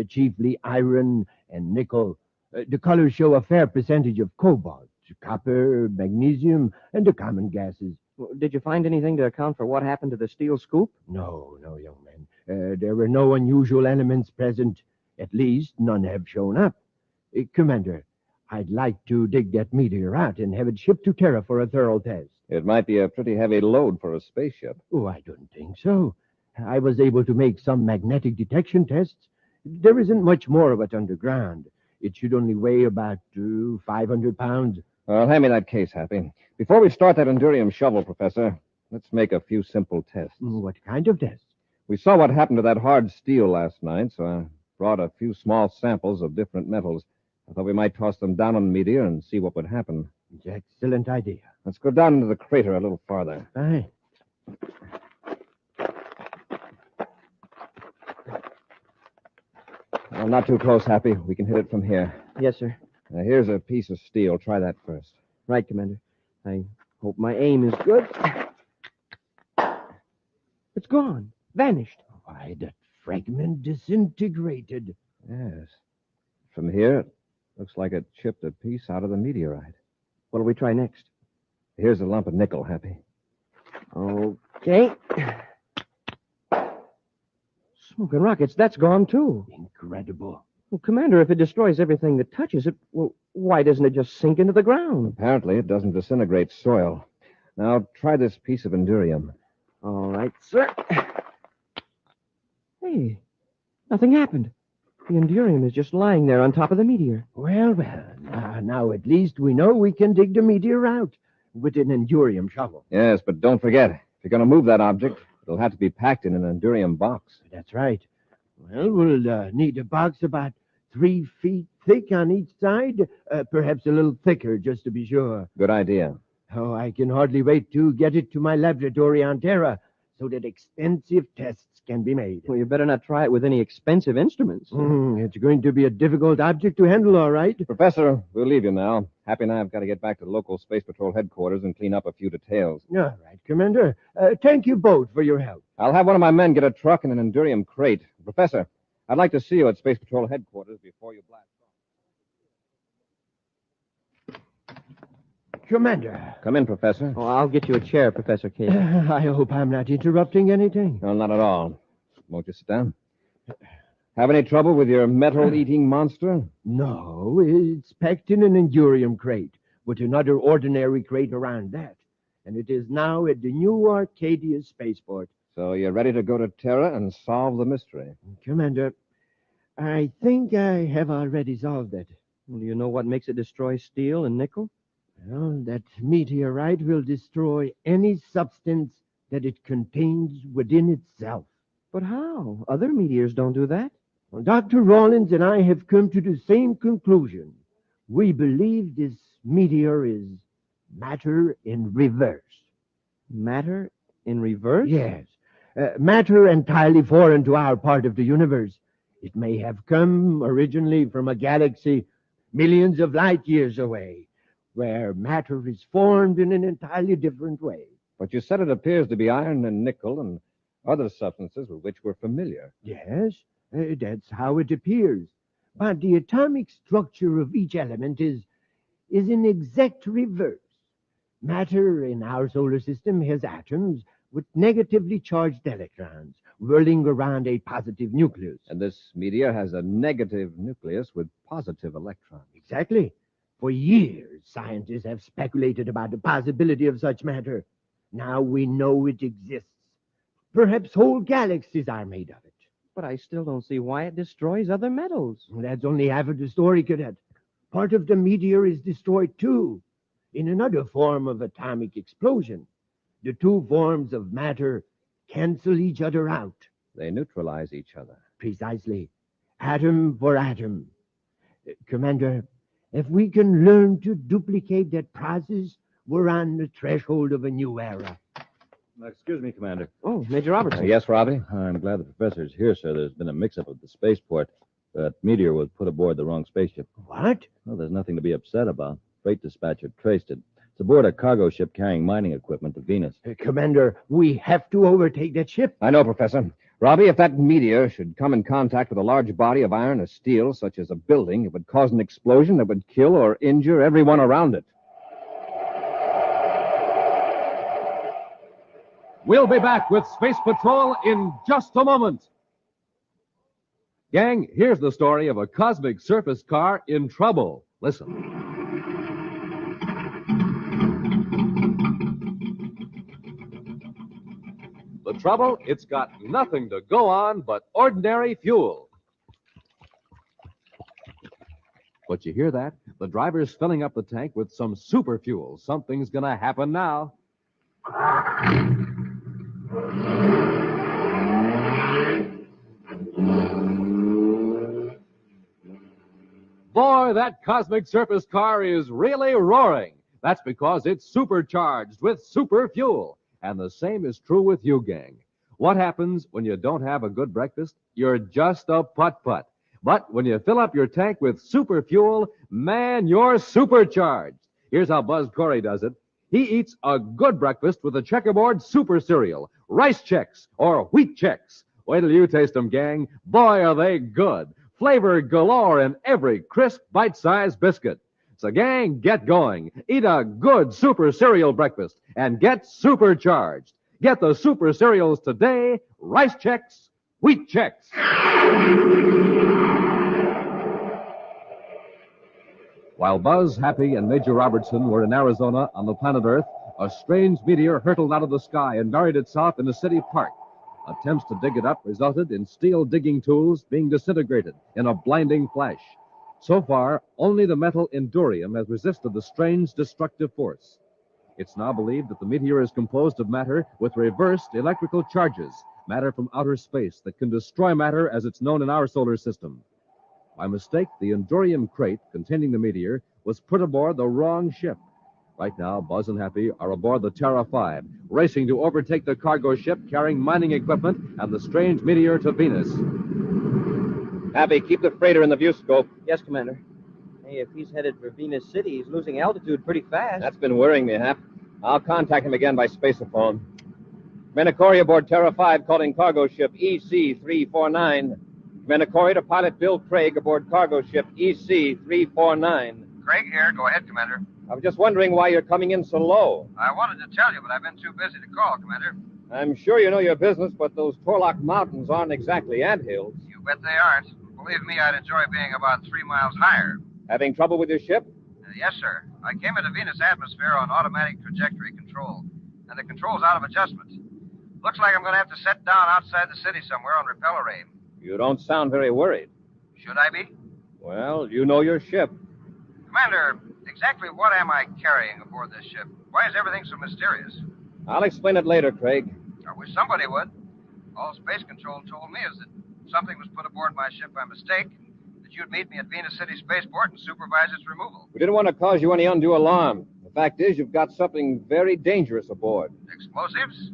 chiefly iron and nickel. The colors show a fair percentage of cobalt, copper, magnesium, and the common gases. Did you find anything to account for what happened to the steel scoop? No, young man. There were no unusual elements present. At least none have shown up. Commander, I'd like to dig that meteor out and have it shipped to Terra for a thorough test. It might be a pretty heavy load for a spaceship. Oh, I don't think so. I was able to make some magnetic detection tests. There isn't much more of it underground. It should only weigh about 500 pounds. Well, hand me that case, Happy. Before we start that Endurium shovel, Professor, let's make a few simple tests. What kind of tests? We saw what happened to that hard steel last night, so I brought a few small samples of different metals. I thought we might toss them down on the meteor and see what would happen. Excellent idea. Let's go down into the crater a little farther. Aye. Well, not too close, Happy. We can hit it from here. Yes, sir. Now, here's a piece of steel. Try that first. Right, Commander. I hope my aim is good. It's gone. Vanished. Why, that fragment disintegrated. Yes. From here, it looks like it chipped a piece out of the meteorite. What'll we try next? Here's a lump of nickel, Happy. Okay. Smoking rockets, that's gone, too. Incredible. Well, Commander, if it destroys everything that touches it, well, why doesn't it just sink into the ground? Apparently, it doesn't disintegrate soil. Now, try this piece of Endurium. All right, sir. Hey, nothing happened. The Endurium is just lying there on top of the meteor. Well. Now at least we know we can dig the meteor out with an Endurium shovel. Yes, but don't forget, if you're going to move that object, it'll have to be packed in an Endurium box. That's right. Well, we'll need a box about 3 feet thick on each side, perhaps a little thicker, just to be sure. Good idea. Oh, I can hardly wait to get it to my laboratory on Terra so that extensive tests can be made. Well, you better not try it with any expensive instruments. It's going to be a difficult object to handle, all right. Professor, we'll leave you now. Happy and I have got to get back to local Space Patrol headquarters and clean up a few details. All right, Commander. Thank you both for your help. I'll have one of my men get a truck and an Endurium crate. Professor, I'd like to see you at Space Patrol headquarters before you blast off. Commander. Come in, Professor. Oh, I'll get you a chair, Professor K. I hope I'm not interrupting anything. No, not at all. Won't you sit down? Have any trouble with your metal-eating monster? No, it's packed in an Endurium crate, with another ordinary crate around that. And it is now at the new Arcadia spaceport. So you're ready to go to Terra and solve the mystery? Commander, I think I have already solved it. Well, do you know what makes it destroy steel and nickel? Well, that meteorite will destroy any substance that it contains within itself. But how? Other meteors don't do that. Well, Dr. Rawlins and I have come to the same conclusion. We believe this meteor is matter in reverse. Matter in reverse? Yes. Matter entirely foreign to our part of the universe. It may have come originally from a galaxy millions of light years away, where matter is formed in an entirely different way. But you said it appears to be iron and nickel and other substances with which we're familiar. Yes, that's how it appears. But the atomic structure of each element is in exact reverse. Matter in our solar system has atoms with negatively charged electrons whirling around a positive nucleus. And this meteor has a negative nucleus with positive electrons. Exactly. For years, scientists have speculated about the possibility of such matter. Now we know it exists. Perhaps whole galaxies are made of it. But I still don't see why it destroys other metals. That's only half of the story, Cadet. Part of the meteor is destroyed, too, in another form of atomic explosion. The two forms of matter cancel each other out. They neutralize each other. Precisely. Atom for atom. Commander, if we can learn to duplicate that process, we're on the threshold of a new era. Excuse me, Commander. Oh, Major Robertson. Yes, Robbie? I'm glad the professor's here, sir. There's been a mix-up at the spaceport. That Meteor was put aboard the wrong spaceship. What? Well, there's nothing to be upset about. Freight dispatcher traced it. It's aboard a cargo ship carrying mining equipment to Venus. Commander, we have to overtake that ship. I know, Professor. Robbie, if that meteor should come in contact with a large body of iron or steel, such as a building, it would cause an explosion that would kill or injure everyone around it. We'll be back with Space Patrol in just a moment. Gang, here's the story of a cosmic surface car in trouble. Listen. The trouble? It's got nothing to go on but ordinary fuel. But you hear that? The driver's filling up the tank with some super fuel. Something's going to happen now. Boy, that cosmic surface car is really roaring. That's because it's supercharged with super fuel. And the same is true with you, gang. What happens when you don't have a good breakfast? You're just a putt-putt. But when you fill up your tank with super fuel, man, you're supercharged. Here's how Buzz Cory does it. He eats a good breakfast with a checkerboard super cereal, rice checks, or wheat checks. Wait till you taste them, gang. Boy, are they good. Flavor galore in every crisp, bite-sized biscuit. So, gang, get going. Eat a good super cereal breakfast and get supercharged. Get the super cereals today, rice checks, wheat checks. While Buzz, Happy, and Major Robertson were in Arizona on the planet Earth, a strange meteor hurtled out of the sky and buried itself in a city park. Attempts to dig it up resulted in steel digging tools being disintegrated in a blinding flash. So far, only the metal endurium has resisted the strange destructive force. It's now believed that the meteor is composed of matter with reversed electrical charges, matter from outer space that can destroy matter as it's known in our solar system. By mistake, the endurium crate containing the meteor was put aboard the wrong ship. Right now, Buzz and Happy are aboard the Terra 5, racing to overtake the cargo ship carrying mining equipment and the strange meteor to Venus. Happy, keep the freighter in the view scope. Yes, Commander. Hey, if he's headed for Venus City, he's losing altitude pretty fast. That's been worrying me, Hap. I'll contact him again by spaceophone. Commander Cory aboard Terra 5 calling cargo ship EC-349. Commander Cory to pilot Bill Craig aboard cargo ship EC-349. Craig here. Go ahead, Commander. I was just wondering why you're coming in so low. I wanted to tell you, but I've been too busy to call, Commander. I'm sure you know your business, but those Torlock Mountains aren't exactly anthills. You bet they aren't. Believe me, I'd enjoy being about 3 miles higher. Having trouble with your ship? Yes, sir. I came into Venus atmosphere on automatic trajectory control, and the control's out of adjustment. Looks like I'm going to have to set down outside the city somewhere on repeller aim. You don't sound very worried. Should I be? Well, you know your ship. Commander, exactly what am I carrying aboard this ship? Why is everything so mysterious? I'll explain it later, Craig. I wish somebody would. All Space Control told me is that something was put aboard my ship by mistake, that you'd meet me at Venus City Spaceport and supervise its removal. We didn't want to cause you any undue alarm. The fact is, you've got something very dangerous aboard. Explosives?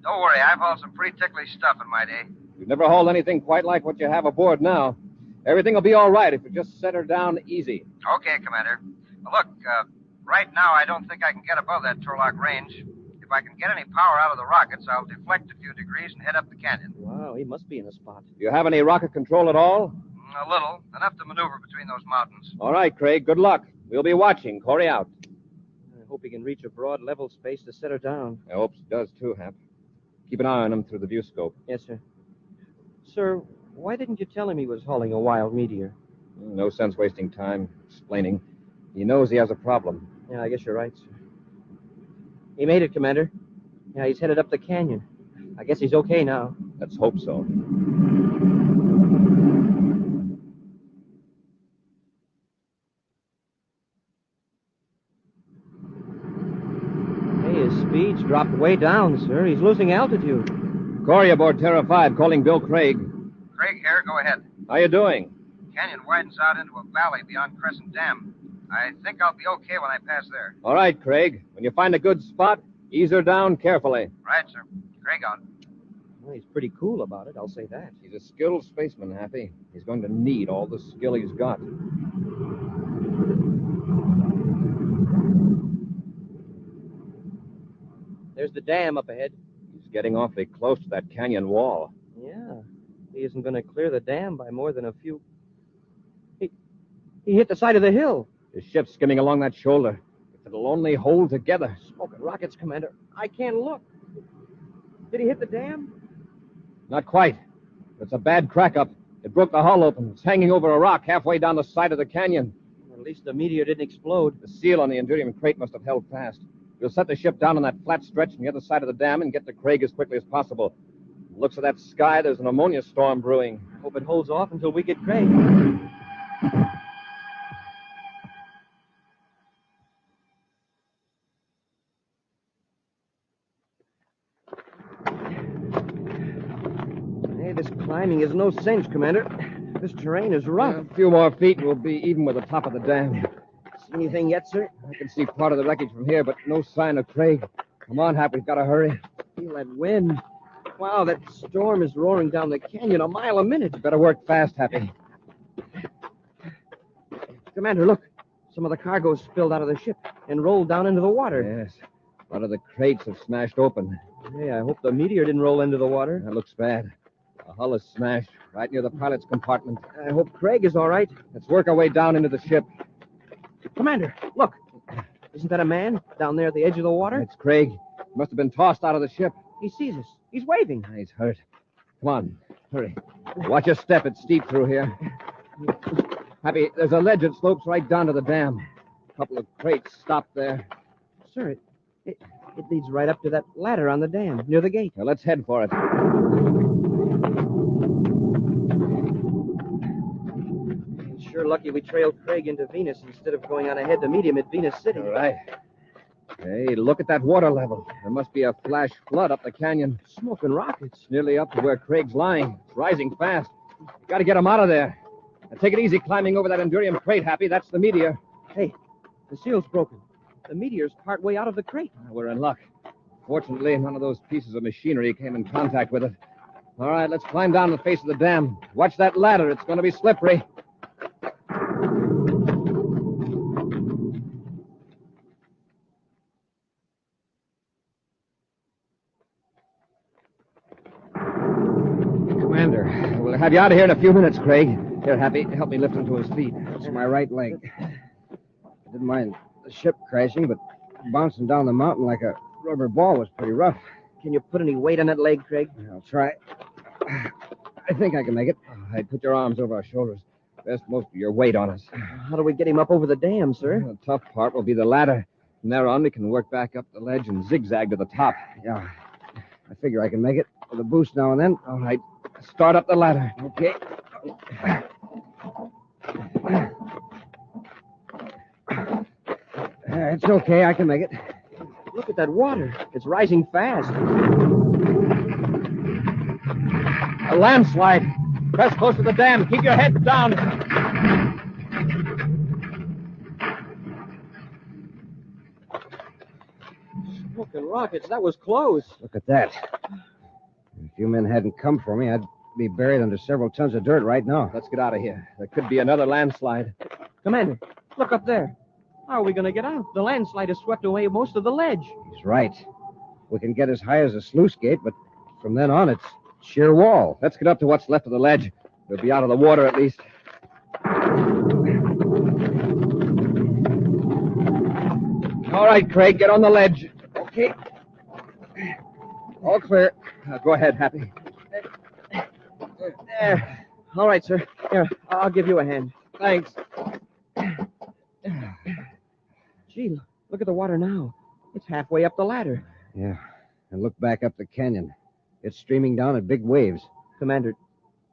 Don't worry, I've hauled some pretty ticklish stuff in my day. You've never hauled anything quite like what you have aboard now. Everything will be all right if you just set her down easy. Okay, Commander. Well, look, right now I don't think I can get above that Torlock range. If I can get any power out of the rockets, I'll deflect a few degrees and head up the canyon. Wow, he must be in a spot. Do you have any rocket control at all? A little. Enough to maneuver between those mountains. All right, Craig. Good luck. We'll be watching. Cory out. I hope he can reach a broad level space to set her down. I hope she does, too, Hap. Keep an eye on him through the view scope. Yes, sir. Sir, why didn't you tell him he was hauling a wild meteor? No sense wasting time explaining. He knows he has a problem. Yeah, I guess you're right, sir. He made it, Commander. Yeah, he's headed up the canyon. I guess he's okay now. Let's hope so. Hey, his speed's dropped way down, sir. He's losing altitude. Cory aboard Terra 5 calling Bill Craig. Craig here, go ahead. How you doing? Canyon widens out into a valley beyond Crescent Dam. I think I'll be okay when I pass there. All right, Craig. When you find a good spot, ease her down carefully. Right, sir. Craig on. Well, he's pretty cool about it, I'll say that. He's a skilled spaceman, Happy. He's going to need all the skill he's got. There's the dam up ahead. He's getting awfully close to that canyon wall. Yeah. He isn't going to clear the dam by more than a few... He hit the side of the hill. His ship's skimming along that shoulder. If it'll only hold together. Smoking rockets, Commander. I can't look. Did he hit the dam? Not quite. It's a bad crack up. It broke the hull open. It's hanging over a rock halfway down the side of the canyon. At least the meteor didn't explode. The seal on the Endurium crate must have held fast. We'll set the ship down on that flat stretch on the other side of the dam and get to Craig as quickly as possible. Looks at that sky, there's an ammonia storm brewing. Hope it holds off until we get Craig. Hey, this climbing is no cinch, Commander. This terrain is rough. A few more feet and we'll be even with the top of the dam. See anything yet, sir? I can see part of the wreckage from here, but no sign of Craig. Come on, Hap, we've got to hurry. Feel that wind. Wow, that storm is roaring down the canyon a mile a minute. Better work fast, Happy. Commander, look. Some of the cargo spilled out of the ship and rolled down into the water. Yes. A lot of the crates have smashed open. Hey, I hope the meteor didn't roll into the water. That looks bad. The hull is smashed right near the pilot's compartment. I hope Craig is all right. Let's work our way down into the ship. Commander, look. Isn't that a man down there at the edge of the water? It's Craig. He must have been tossed out of the ship. He sees us. He's waving. He's hurt. Come on, hurry. Watch your step. It's steep through here. Happy, there's a ledge that slopes right down to the dam. A couple of crates stopped there. Sir, it leads right up to that ladder on the dam, near the gate. Now, let's head for it. It's sure lucky we trailed Craig into Venus instead of going on ahead to meet him at Venus City. All right. Hey, look at that water level. There must be a flash flood up the canyon. Smoking rockets. Nearly up to where Craig's lying. It's rising fast. Got to get him out of there. Now, take it easy climbing over that Endurium crate, Happy. That's the meteor. Hey, the seal's broken. The meteor's part way out of the crate. We're in luck. Fortunately, none of those pieces of machinery came in contact with it. All right, let's climb down the face of the dam. Watch that ladder. It's going to be slippery. Commander, we'll have you out of here in a few minutes, Craig. Here, Happy, help me lift him to his feet. It's my right leg. I didn't mind the ship crashing, but bouncing down the mountain like a rubber ball was pretty rough. Can you put any weight on that leg, Craig? I'll try. I think I can make it. All right, put your arms over our shoulders. Rest most of your weight on us. How do we get him up over the dam, sir? The tough part will be the ladder. From there on, we can work back up the ledge and zigzag to the top. Yeah. I figure I can make it with a boost now and then. All right. Start up the ladder. Okay. It's okay. I can make it. Look at that water. It's rising fast. A landslide. Press close to the dam. Keep your head down. Smoking rockets. That was close. Look at that. If you men hadn't come for me, I'd be buried under several tons of dirt right now. Let's get out of here. There could be another landslide. Commander, look up there. How are we going to get out? The landslide has swept away most of the ledge. He's right. We can get as high as a sluice gate, but from then on, it's sheer wall. Let's get up to what's left of the ledge. We'll be out of the water at least. All right, Craig, get on the ledge. Okay. All clear. Go ahead, Happy. There. All right, sir. Here, I'll give you a hand. Thanks. Gee, look at the water now. It's halfway up the ladder. Yeah. And look back up the canyon. It's streaming down at big waves. Commander,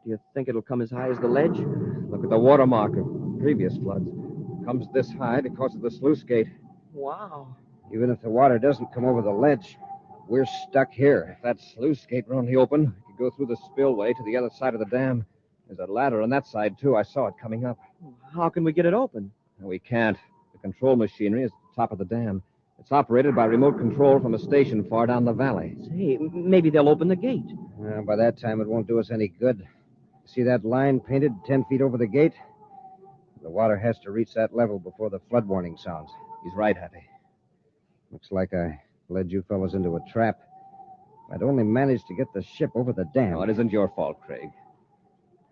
do you think it'll come as high as the ledge? Look at the watermark of previous floods. It comes this high because of the sluice gate. Wow. Even if the water doesn't come over the ledge, we're stuck here. If that sluice gate were only open, we could go through the spillway to the other side of the dam. There's a ladder on that side, too. I saw it coming up. How can we get it open? No, we can't. The control machinery is at the top of the dam. It's operated by remote control from a station far down the valley. Say, maybe they'll open the gate. By that time, it won't do us any good. See that line painted 10 feet over the gate? The water has to reach that level before the flood warning sounds. He's right, Happy. Looks like I led you fellows into a trap. I'd only managed to get the ship over the dam. No, it isn't your fault, Craig.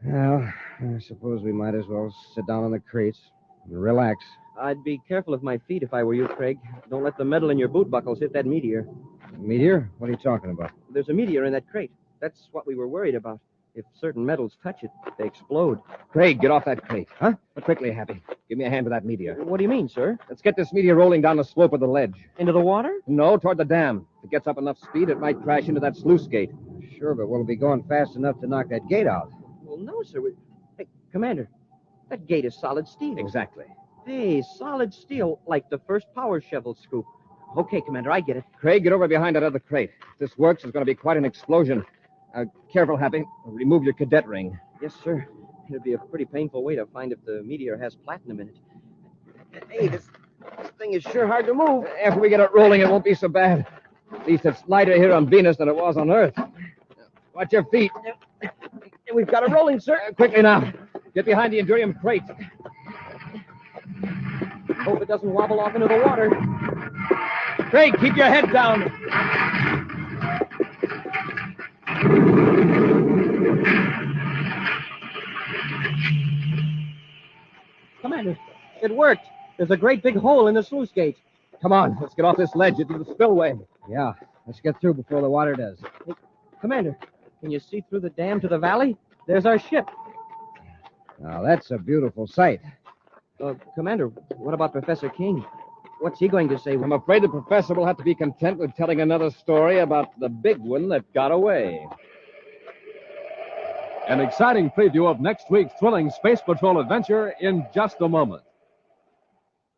Well, I suppose we might as well sit down on the crates and relax. I'd be careful of my feet if I were you, Craig. Don't let the metal in your boot buckles hit that meteor. Meteor? What are you talking about? There's a meteor in that crate. That's what we were worried about. If certain metals touch it, they explode. Craig, get off that crate. Huh? But quickly, Happy. Give me a hand with that meteor. What do you mean, sir? Let's get this meteor rolling down the slope of the ledge. Into the water? No, toward the dam. If it gets up enough speed, it might crash into that sluice gate. Sure, but will it be going fast enough to knock that gate out? Well, no, sir. Hey, Commander, that gate is solid steel. Exactly. Hey, solid steel, like the first power shovel scoop. Okay, Commander, I get it. Craig, get over behind that other crate. If this works, it's going to be quite an explosion. Careful, Happy. Remove your cadet ring. Yes, sir. It'd be a pretty painful way to find if the meteor has platinum in it. Hey, this thing is sure hard to move. After we get it rolling, it won't be so bad. At least it's lighter here on Venus than it was on Earth. Watch your feet. We've got it rolling, sir. Quickly now. Get behind the Endurium crate. Hope it doesn't wobble off into the water. Craig, keep your head down. Commander, it worked. There's a great big hole in the sluice gate. Come on, let's get off this ledge into the spillway. Yeah, let's get through before the water does. Hey, Commander, can you see through the dam to the valley? There's our ship. Now, that's a beautiful sight. Commander, what about Professor King? What's he going to say? I'm afraid the professor will have to be content with telling another story about the big one that got away. An exciting preview of next week's thrilling Space Patrol adventure in just a moment.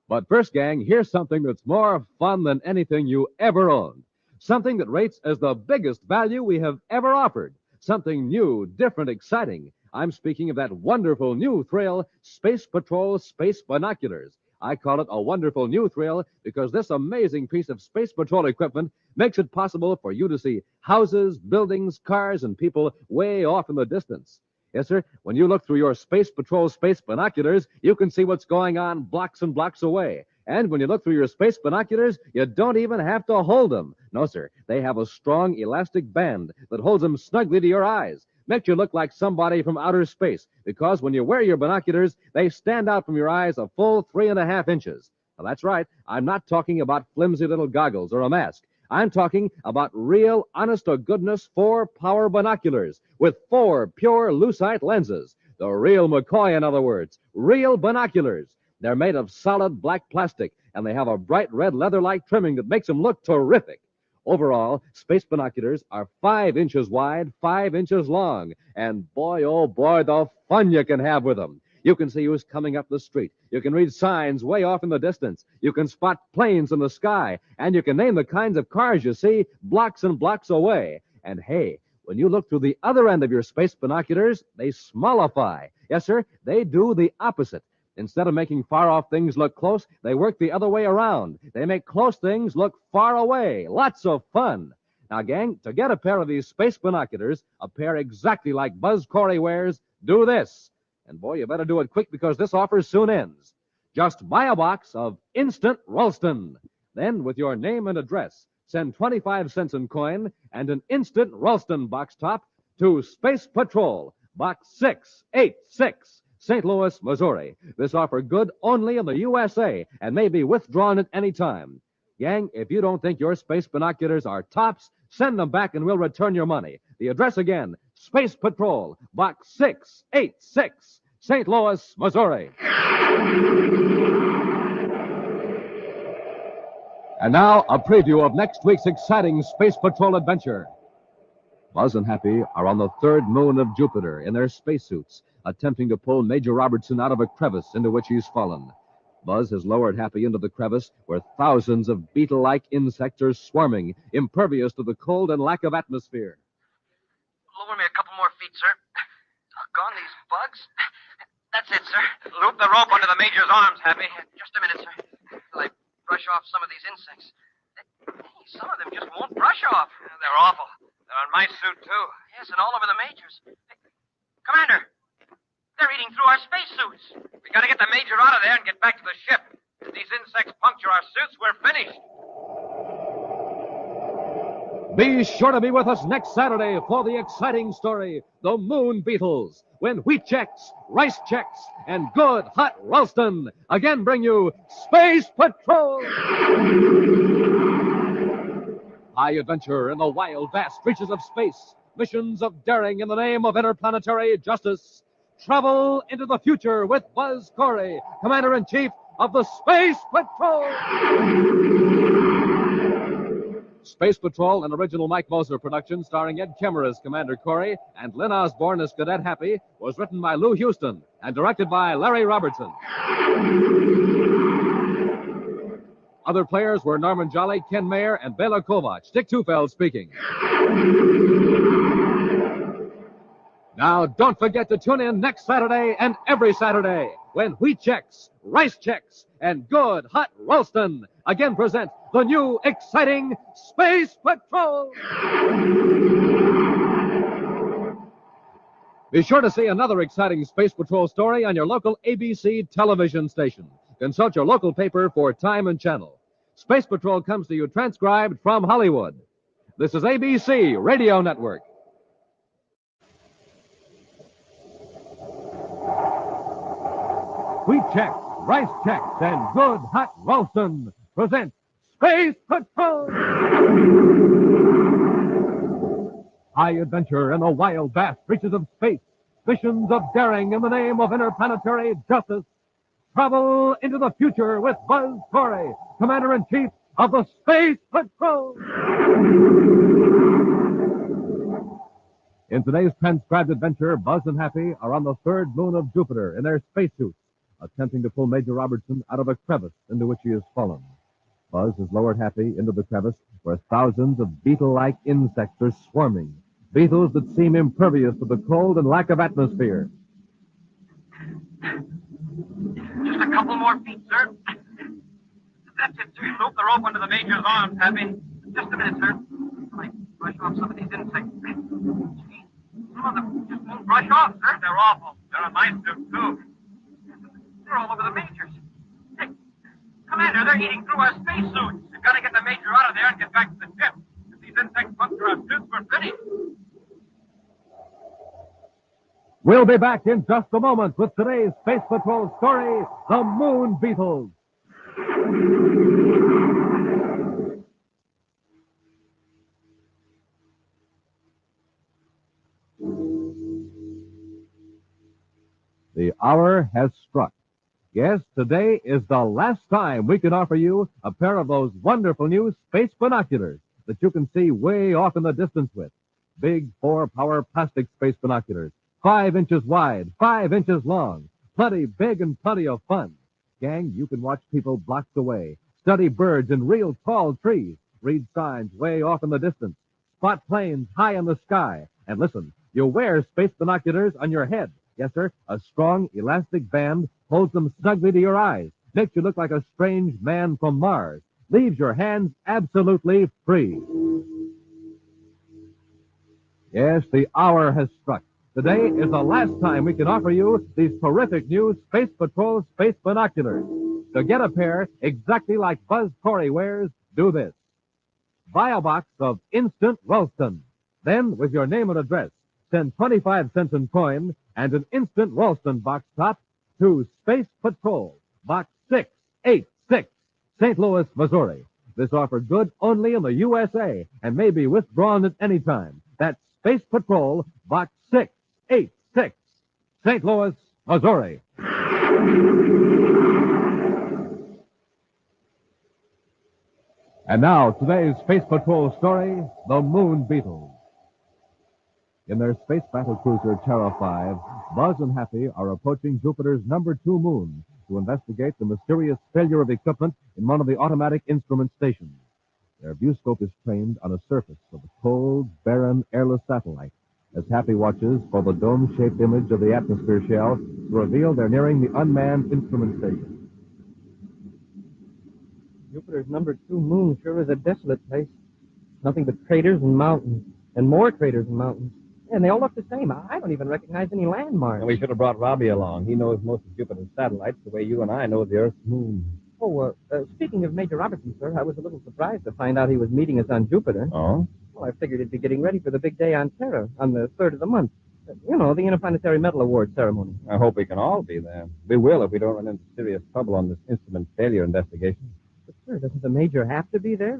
But first, gang, here's something that's more fun than anything you ever owned. Something that rates as the biggest value we have ever offered. Something new, different, exciting. I'm speaking of that wonderful new thrill, Space Patrol Space Binoculars. I call it a wonderful new thrill because this amazing piece of Space Patrol equipment makes it possible for you to see houses, buildings, cars, and people way off in the distance. Yes, sir, when you look through your Space Patrol Space Binoculars, you can see what's going on blocks and blocks away. And when you look through your Space Binoculars, you don't even have to hold them. No, sir, they have a strong elastic band that holds them snugly to your eyes. Makes you look like somebody from outer space, because when you wear your binoculars, they stand out from your eyes a full 3.5 inches. Now, that's right. I'm not talking about flimsy little goggles or a mask. I'm talking about real, honest-to-goodness 4-power binoculars with 4 pure lucite lenses. The real McCoy, in other words. Real binoculars. They're made of solid black plastic, and they have a bright red leather-like trimming that makes them look terrific. Overall, space binoculars are 5 inches wide, 5 inches long. And boy, oh boy, the fun you can have with them. You can see who's coming up the street. You can read signs way off in the distance. You can spot planes in the sky. And you can name the kinds of cars you see blocks and blocks away. And hey, when you look through the other end of your space binoculars, they smallify. Yes, sir, they do the opposite. Instead of making far-off things look close, they work the other way around. They make close things look far away. Lots of fun. Now, gang, to get a pair of these space binoculars, a pair exactly like Buzz Cory wears, do this. And, boy, you better do it quick because this offer soon ends. Just buy a box of Instant Ralston. Then, with your name and address, send 25 cents in coin and an Instant Ralston box top to Space Patrol, Box 686. St. Louis, Missouri. This offer good only in the USA and may be withdrawn at any time. Gang, if you don't think your space binoculars are tops, send them back and we'll return your money. The address again, Space Patrol, Box 686, St. Louis, Missouri. And now, a preview of next week's exciting Space Patrol adventure. Buzz and Happy are on the 3rd moon of Jupiter in their spacesuits, attempting to pull Major Robertson out of a crevice into which he's fallen. Buzz has lowered Happy into the crevice where thousands of beetle-like insects are swarming, impervious to the cold and lack of atmosphere. Lower me a couple more feet, sir. Doggone these bugs. That's it, sir. Loop the rope under the Major's arms, Happy. Just a minute, sir. Till I brush off some of these insects. Some of them just won't brush off. They're awful. They're on my suit, too. Yes, and all over the majors. Hey, Commander, they're eating through our spacesuits. We gotta get the major out of there and get back to the ship. If these insects puncture our suits, we're finished. Be sure to be with us next Saturday for the exciting story, The Moon Beetles, when wheat checks, rice checks, and good hot Ralston again bring you Space Patrol! High adventure in the wild, vast reaches of space. Missions of daring in the name of interplanetary justice. Travel into the future with Buzz Cory, Commander-in-Chief of the Space Patrol! Space Patrol, an original Mike Moser production starring Ed Kemmer as Commander Cory and Lynn Osborne as Cadet Happy, was written by Lou Houston and directed by Larry Robertson. Other players were Norman Jolly, Ken Mayer, and Bela Kovac. Dick Tufeld speaking. Now, don't forget to tune in next Saturday and every Saturday when wheat checks, rice checks, and good hot Ralston again present the new exciting Space Patrol. Be sure to see another exciting Space Patrol story on your local ABC television station. Consult your local paper for time and channel. Space Patrol comes to you transcribed from Hollywood. This is ABC Radio Network. Wheat checks, rice checks, and good hot Ralston present Space Patrol! High adventure in the wild, vast reaches of space. Missions of daring in the name of interplanetary justice. Travel into the future with Buzz Cory, Commander-in-Chief of the Space Patrol! In today's transcribed adventure, Buzz and Happy are on the third moon of Jupiter in their spacesuits, attempting to pull Major Robertson out of a crevice into which he has fallen. Buzz has lowered Happy into the crevice where thousands of beetle-like insects are swarming, beetles that seem impervious to the cold and lack of atmosphere. Just a couple more feet, sir. That's it, sir. Loop the rope under the major's arms, Happy. Just a minute, sir. I brush off some of these insects. Gee, some of them just won't brush off, sir. They're awful. They're on my suit, too. They're all over the majors. Hey, Commander, they're eating through our spacesuits. We've got to get the major out of there and get back to the ship. If these insects puncture our suits, we're finished. We'll be back in just a moment with today's Space Patrol story, The Moon Beetles. The hour has struck. Yes, today is the last time we can offer you a pair of those wonderful new space binoculars that you can see way off in the distance with. Big 4-power plastic space binoculars, 5 inches wide, 5 inches long, plenty big and plenty of fun. Gang, you can watch people blocks away, study birds in real tall trees, read signs way off in the distance, spot planes high in the sky, and listen, you wear space binoculars on your head. Yes, sir, a strong elastic band holds them snugly to your eyes, makes you look like a strange man from Mars, leaves your hands absolutely free. Yes, the hour has struck. Today is the last time we can offer you these terrific new Space Patrol space binoculars. To get a pair exactly like Buzz Cory wears, do this. Buy a box of Instant Ralston. Then, with your name and address, send 25 cents in coin and an Instant Ralston box top to Space Patrol, Box 686, St. Louis, Missouri. This offer good only in the USA and may be withdrawn at any time. That's Space Patrol, Box 686, St. Louis, Missouri. And now, today's Space Patrol story, The Moon Beetles. In their space battle cruiser Terra 5, Buzz and Happy are approaching Jupiter's number 2 moon to investigate the mysterious failure of equipment in one of the automatic instrument stations. Their viewscope is trained on a surface of a cold, barren, airless satellite as Happy watches for the dome-shaped image of the atmosphere shell to reveal they're nearing the unmanned instrument station. Jupiter's #2 moon sure is a desolate place. Nothing but craters and mountains, and more craters and mountains. And they all look the same. I don't even recognize any landmarks. And we should have brought Robbie along. He knows most of Jupiter's satellites the way you and I know the Earth's moon. Oh, speaking of Major Robertson, sir, I was a little surprised to find out he was meeting us on Jupiter. Oh? Well, I figured he'd be getting ready for the big day on Terra, on the 3rd of the month. The Interplanetary Medal Award ceremony. I hope we can all be there. We will if we don't run into serious trouble on this instrument failure investigation. But, sir, doesn't the Major have to be there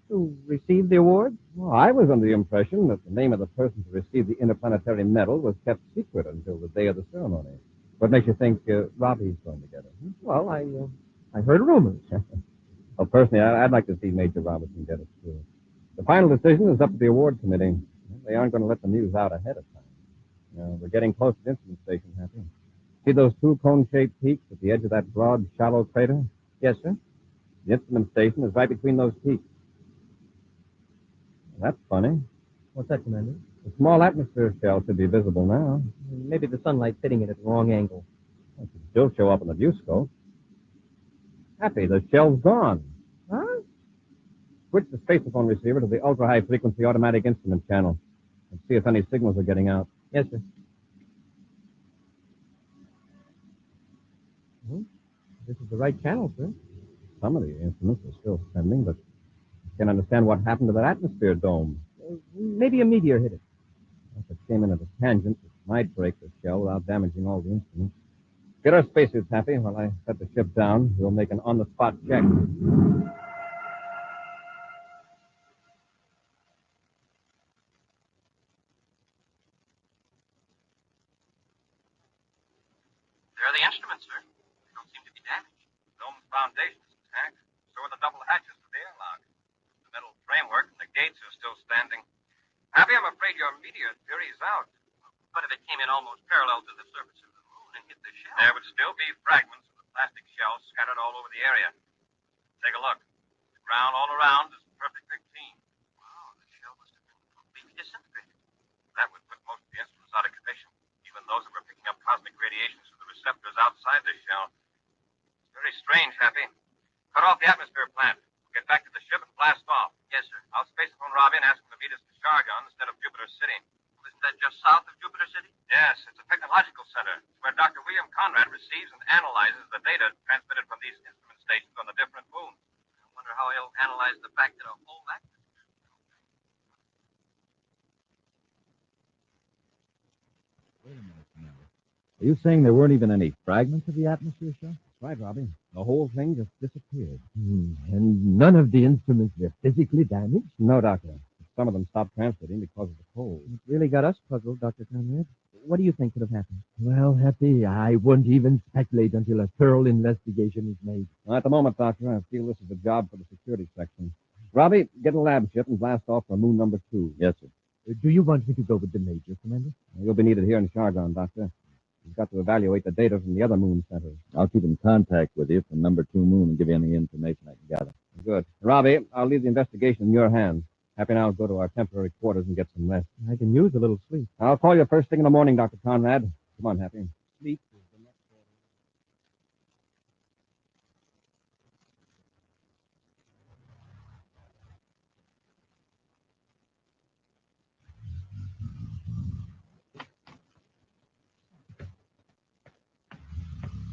to receive the award? Well, I was under the impression that the name of the person to receive the Interplanetary Medal was kept secret until the day of the ceremony. What makes you think Robbie's going to get it? Well, I heard rumors. Well, personally, I'd like to see Major Robertson get it, too. The final decision is up to the award committee. They aren't going to let the news out ahead of time. We're getting close to the instrument station, Happy. See those two cone-shaped peaks at the edge of that broad, shallow crater? Yes, sir. The instrument station is right between those peaks. That's funny. What's that, Commander? The small atmosphere shell should be visible now. Maybe the sunlight's hitting it at the wrong angle. It should still show up on the viewscope. Happy, the shell's gone. Huh? Switch the spacephone receiver to the ultra-high frequency automatic instrument channel and see if any signals are getting out. Yes, sir. This is the right channel, sir. Some of the instruments are still sending, but I can't understand what happened to that atmosphere dome. Maybe a meteor hit it. If it came in at a tangent, it might break the shell without damaging all the instruments. Get our spacesuits, Happy. While I set the ship down, we'll make an on-the-spot check. There are the instruments, sir. They don't seem to be damaged. Dome's foundation is intact. So are the double hatches to the airlock. The metal framework and the gates are still standing. Happy, I'm afraid your meteor theory is out. But if it came in almost parallel to the surface of the moon and hit the shell... There would still be fragments of the plastic shell scattered all over the area. Take a look. The ground all around is perfectly clean. Wow, the shell must have been completely disintegrated. That would put most of the instruments out of commission, even those that were picking up cosmic radiations from the receptors outside the shell. It's very strange, Happy. Cut off the atmosphere plant. We'll get back to the ship and blast off. Yes, sir. I'll spacephone Robbie and ask him to meet us to Chargon instead of Jupiter City. Well, isn't that just south of Jupiter City? Yes, it's a technological center. It's where Dr. William Conrad receives and analyzes the data transmitted from these instrument stations on the different moons. I wonder how he'll analyze the fact that a whole atmosphere... Wait a minute, Commander. Are you saying there weren't even any fragments of the atmosphere shell? That's right, Robbie. The whole thing just disappeared. And none of the instruments were physically damaged? No, Doctor. Some of them stopped transmitting because of the cold. It really got us puzzled, Dr. Conrad. What do you think could have happened? Well, Happy, I won't even speculate until a thorough investigation is made. Well, at the moment, Doctor, I feel this is a job for the security section. Robbie, get a lab ship and blast off for moon #2. Yes, sir. Do you want me to go with the Major, Commander? You'll be needed here in Chargon, Doctor. You've got to evaluate the data from the other moon centers. I'll keep in contact with you from #2 moon and give you any information I can gather. Good. Robbie, I'll leave the investigation in your hands. Happy now go to our temporary quarters and get some rest. I can use a little sleep. I'll call you first thing in the morning, Dr. Conrad. Come on, Happy. Sleep.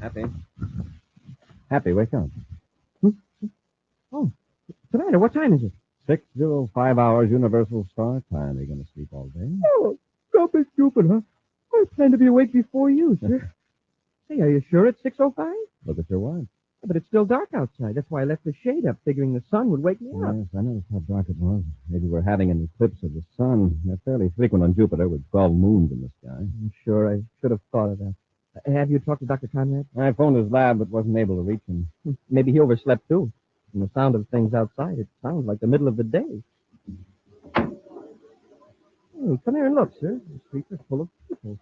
Happy. Happy, wake up. Oh, Commander, what time is it? 6:05 hours Universal Star Time. Are you going to sleep all day? Oh, don't be stupid, huh? I plan to be awake before you, sir. Hey, are you sure it's 6:05? Look at your watch. But it's still dark outside. That's why I left the shade up, figuring the sun would wake me up. Yes, I noticed how dark it was. Maybe we're having an eclipse of the sun. They're fairly frequent on Jupiter with 12 moons in the sky. I'm sure I should have thought of that. Have you talked to Dr. Conrad? I phoned his lab, but wasn't able to reach him. Maybe he overslept, too. From the sound of things outside, it sounds like the middle of the day. Hey, come here and look, sir. The streets are full of people.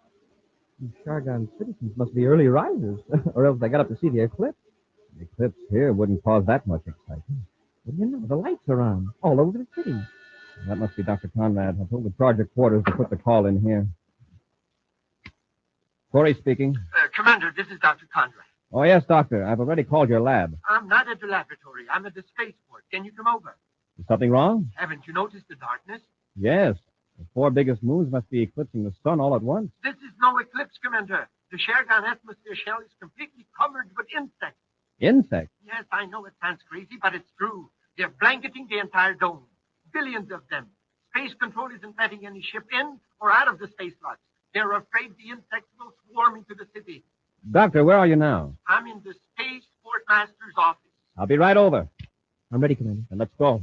These Chargon citizens must be early risers, or else they got up to see the eclipse. The eclipse here wouldn't cause that much excitement. What do you know? The lights are on, all over the city. That must be Dr. Conrad. I told the project quarters to put the call in here. Cory speaking. Commander, this is Dr. Conrad. Oh, yes, Doctor. I've already called your lab. I'm not at the laboratory. I'm at the spaceport. Can you come over? Is something wrong? Haven't you noticed the darkness? Yes. The 4 biggest moons must be eclipsing the sun all at once. This is no eclipse, Commander. The Shergon atmosphere shell is completely covered with insects. Insects? Yes, I know it sounds crazy, but it's true. They're blanketing the entire dome. Billions of them. Space control isn't letting any ship in or out of the space lots. They're afraid the insects will swarm into the city. Doctor, where are you now? I'm in the Spaceport Master's office. I'll be right over. I'm ready, Commander. Then let's go.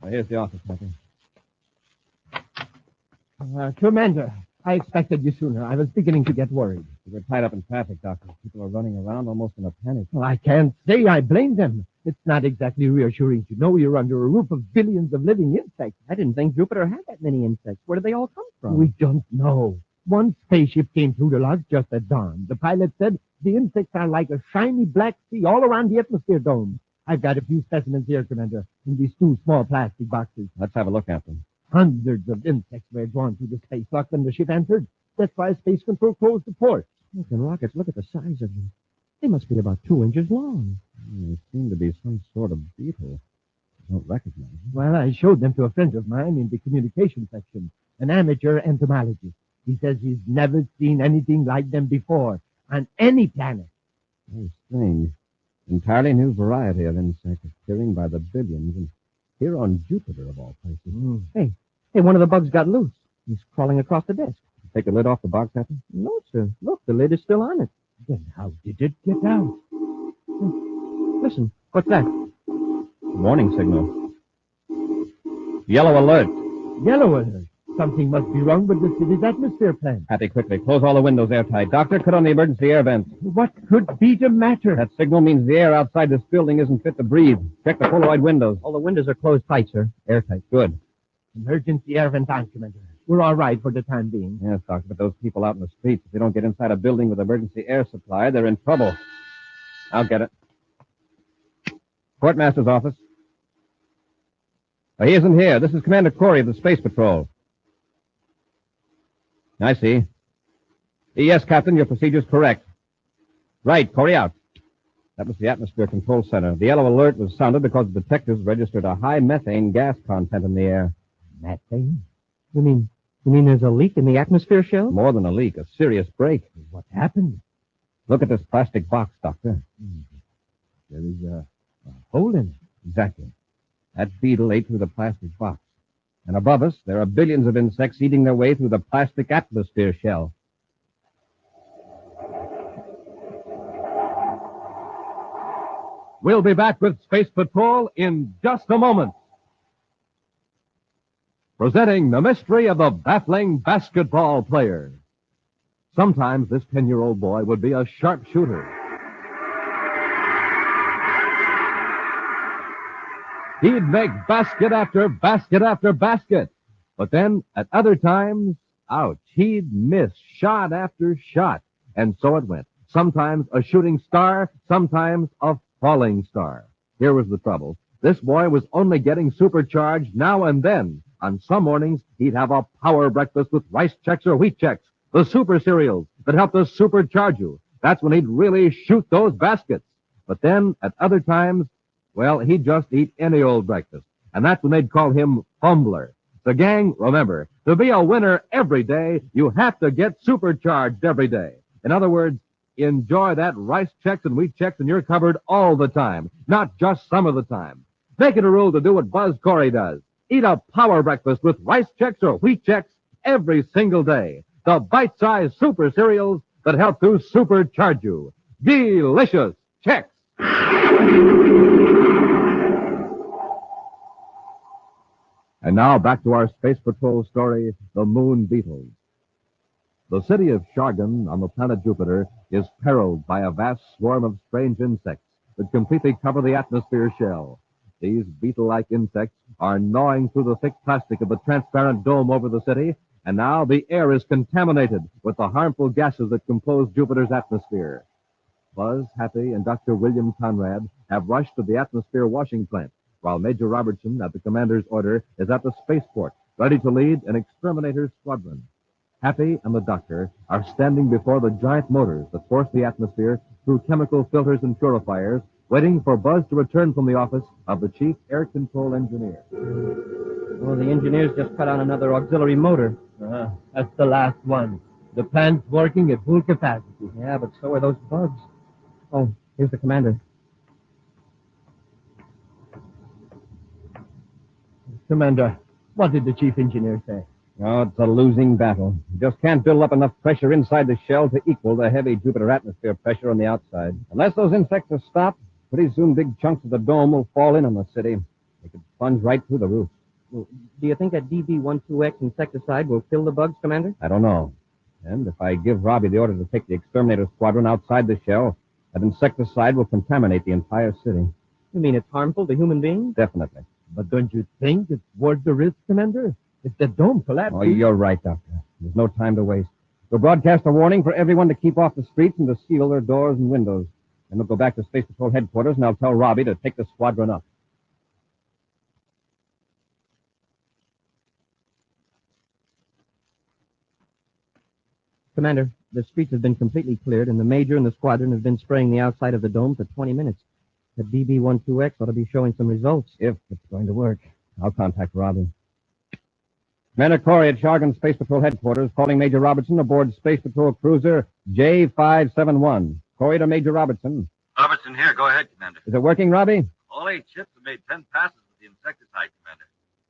Well, here's the office, Doctor. Commander, I expected you sooner. I was beginning to get worried. We're tied up in traffic, Doctor. People are running around almost in a panic. Well, I can't say I blame them. It's not exactly reassuring to know you're under a roof of billions of living insects. I didn't think Jupiter had that many insects. Where did they all come from? We don't know. One spaceship came through the logs just at dawn. The pilot said the insects are like a shiny black sea all around the atmosphere dome. I've got a few specimens here, Commander, in these 2 small plastic boxes. Let's have a look at them. Hundreds of insects were drawn through the space lock when the ship entered. That's why Space Control closed the port. Look, and rockets, look at the size of them. They must be about 2 inches long. They seem to be some sort of beetle. I don't recognize them. Well, I showed them to a friend of mine in the communication section, an amateur entomologist. He says he's never seen anything like them before on any planet. Very strange. Entirely new variety of insects appearing by the billions, and here on Jupiter, of all places. Hey, one of the bugs got loose. He's crawling across the desk. Take the lid off the box, Captain? No, sir. Look, the lid is still on it. Then how did it get out? Listen, what's that? Warning signal. Yellow alert. Yellow alert. Something must be wrong with the city's atmosphere plant. Happy, quickly. Close all the windows airtight. Doctor, cut on the emergency air vents. What could be the matter? That signal means the air outside this building isn't fit to breathe. Check the Polaroid windows. All the windows are closed tight, sir. Airtight. Good. Emergency air vent on, Commander. We're all right for the time being. Yes, Doctor, but those people out in the streets, if they don't get inside a building with emergency air supply, they're in trouble. I'll get it. Quartermaster's office. He isn't here. This is Commander Cory of the Space Patrol. I see. Yes, Captain, your procedure's correct. Right, Cory out. That was the Atmosphere Control Center. The yellow alert was sounded because the detectives registered a high methane gas content in the air. Methane? You mean there's a leak in the atmosphere shell? More than a leak, a serious break. What happened? Look at this plastic box, Doctor. There is a hole in it. Exactly. That beetle ate through the plastic box. And above us, there are billions of insects eating their way through the plastic atmosphere shell. We'll be back with Space Patrol in just a moment. Presenting the mystery of the baffling basketball player. Sometimes this 10-year-old boy would be a sharpshooter. He'd make basket after basket after basket. But then, at other times, ouch, he'd miss shot after shot. And so it went. Sometimes a shooting star, sometimes a falling star. Here was the trouble. This boy was only getting supercharged now and then. On some mornings, he'd have a power breakfast with rice checks or wheat checks, the super cereals that help to supercharge you. That's when he'd really shoot those baskets. But then, at other times, well, he'd just eat any old breakfast. And that's when they'd call him Fumbler. So, gang, remember, to be a winner every day, you have to get supercharged every day. In other words, enjoy that rice checks and wheat checks and you're covered all the time, not just some of the time. Make it a rule to do what Buzz Cory does. Eat a power breakfast with rice checks or wheat checks every single day. The bite-sized super cereals that help to supercharge you. Delicious checks. And now back to our Space Patrol story, The Moon Beetles. The city of Shargan on the planet Jupiter is perilled by a vast swarm of strange insects that completely cover the atmosphere shell. These beetle-like insects are gnawing through the thick plastic of the transparent dome over the city, and now the air is contaminated with the harmful gases that compose Jupiter's atmosphere. Buzz, Happy, and Dr. William Conrad have rushed to the atmosphere washing plant, while Major Robertson, at the commander's order, is at the spaceport, ready to lead an exterminator's squadron. Happy and the doctor are standing before the giant motors that force the atmosphere through chemical filters and purifiers, waiting for Buzz to return from the office of the chief air control engineer. Oh, the engineers just cut on another auxiliary motor. That's the last one. The plant's working at full capacity. Yeah, but so are those bugs. Oh, here's the commander. Commander, what did the chief engineer say? Oh, it's a losing battle. You just can't build up enough pressure inside the shell to equal the heavy Jupiter atmosphere pressure on the outside. Unless those insects are stopped, pretty soon big chunks of the dome will fall in on the city. They could plunge right through the roof. Well, do you think that DB12X insecticide will kill the bugs, Commander? I don't know. And if I give Robbie the order to take the exterminator squadron outside the shell, that insecticide will contaminate the entire city. You mean it's harmful to human beings? Definitely. But don't you think it's worth the risk, Commander? If the dome collapses... Oh, you're right, Doctor. There's no time to waste. We'll broadcast a warning for everyone to keep off the streets and to seal their doors and windows. Then we'll go back to Space Patrol headquarters, and I'll tell Robbie to take the squadron up. Commander, the streets have been completely cleared, and the Major and the squadron have been spraying the outside of the dome for 20 minutes. The DB12X ought to be showing some results. If it's going to work. I'll contact Robbie. Commander Cory at Shargan Space Patrol headquarters, calling Major Robertson aboard Space Patrol cruiser J571. Cory to Major Robertson. Robertson here. Go ahead, Commander. Is it working, Robbie? All 8 ships have made 10 passes with the insecticide, Commander.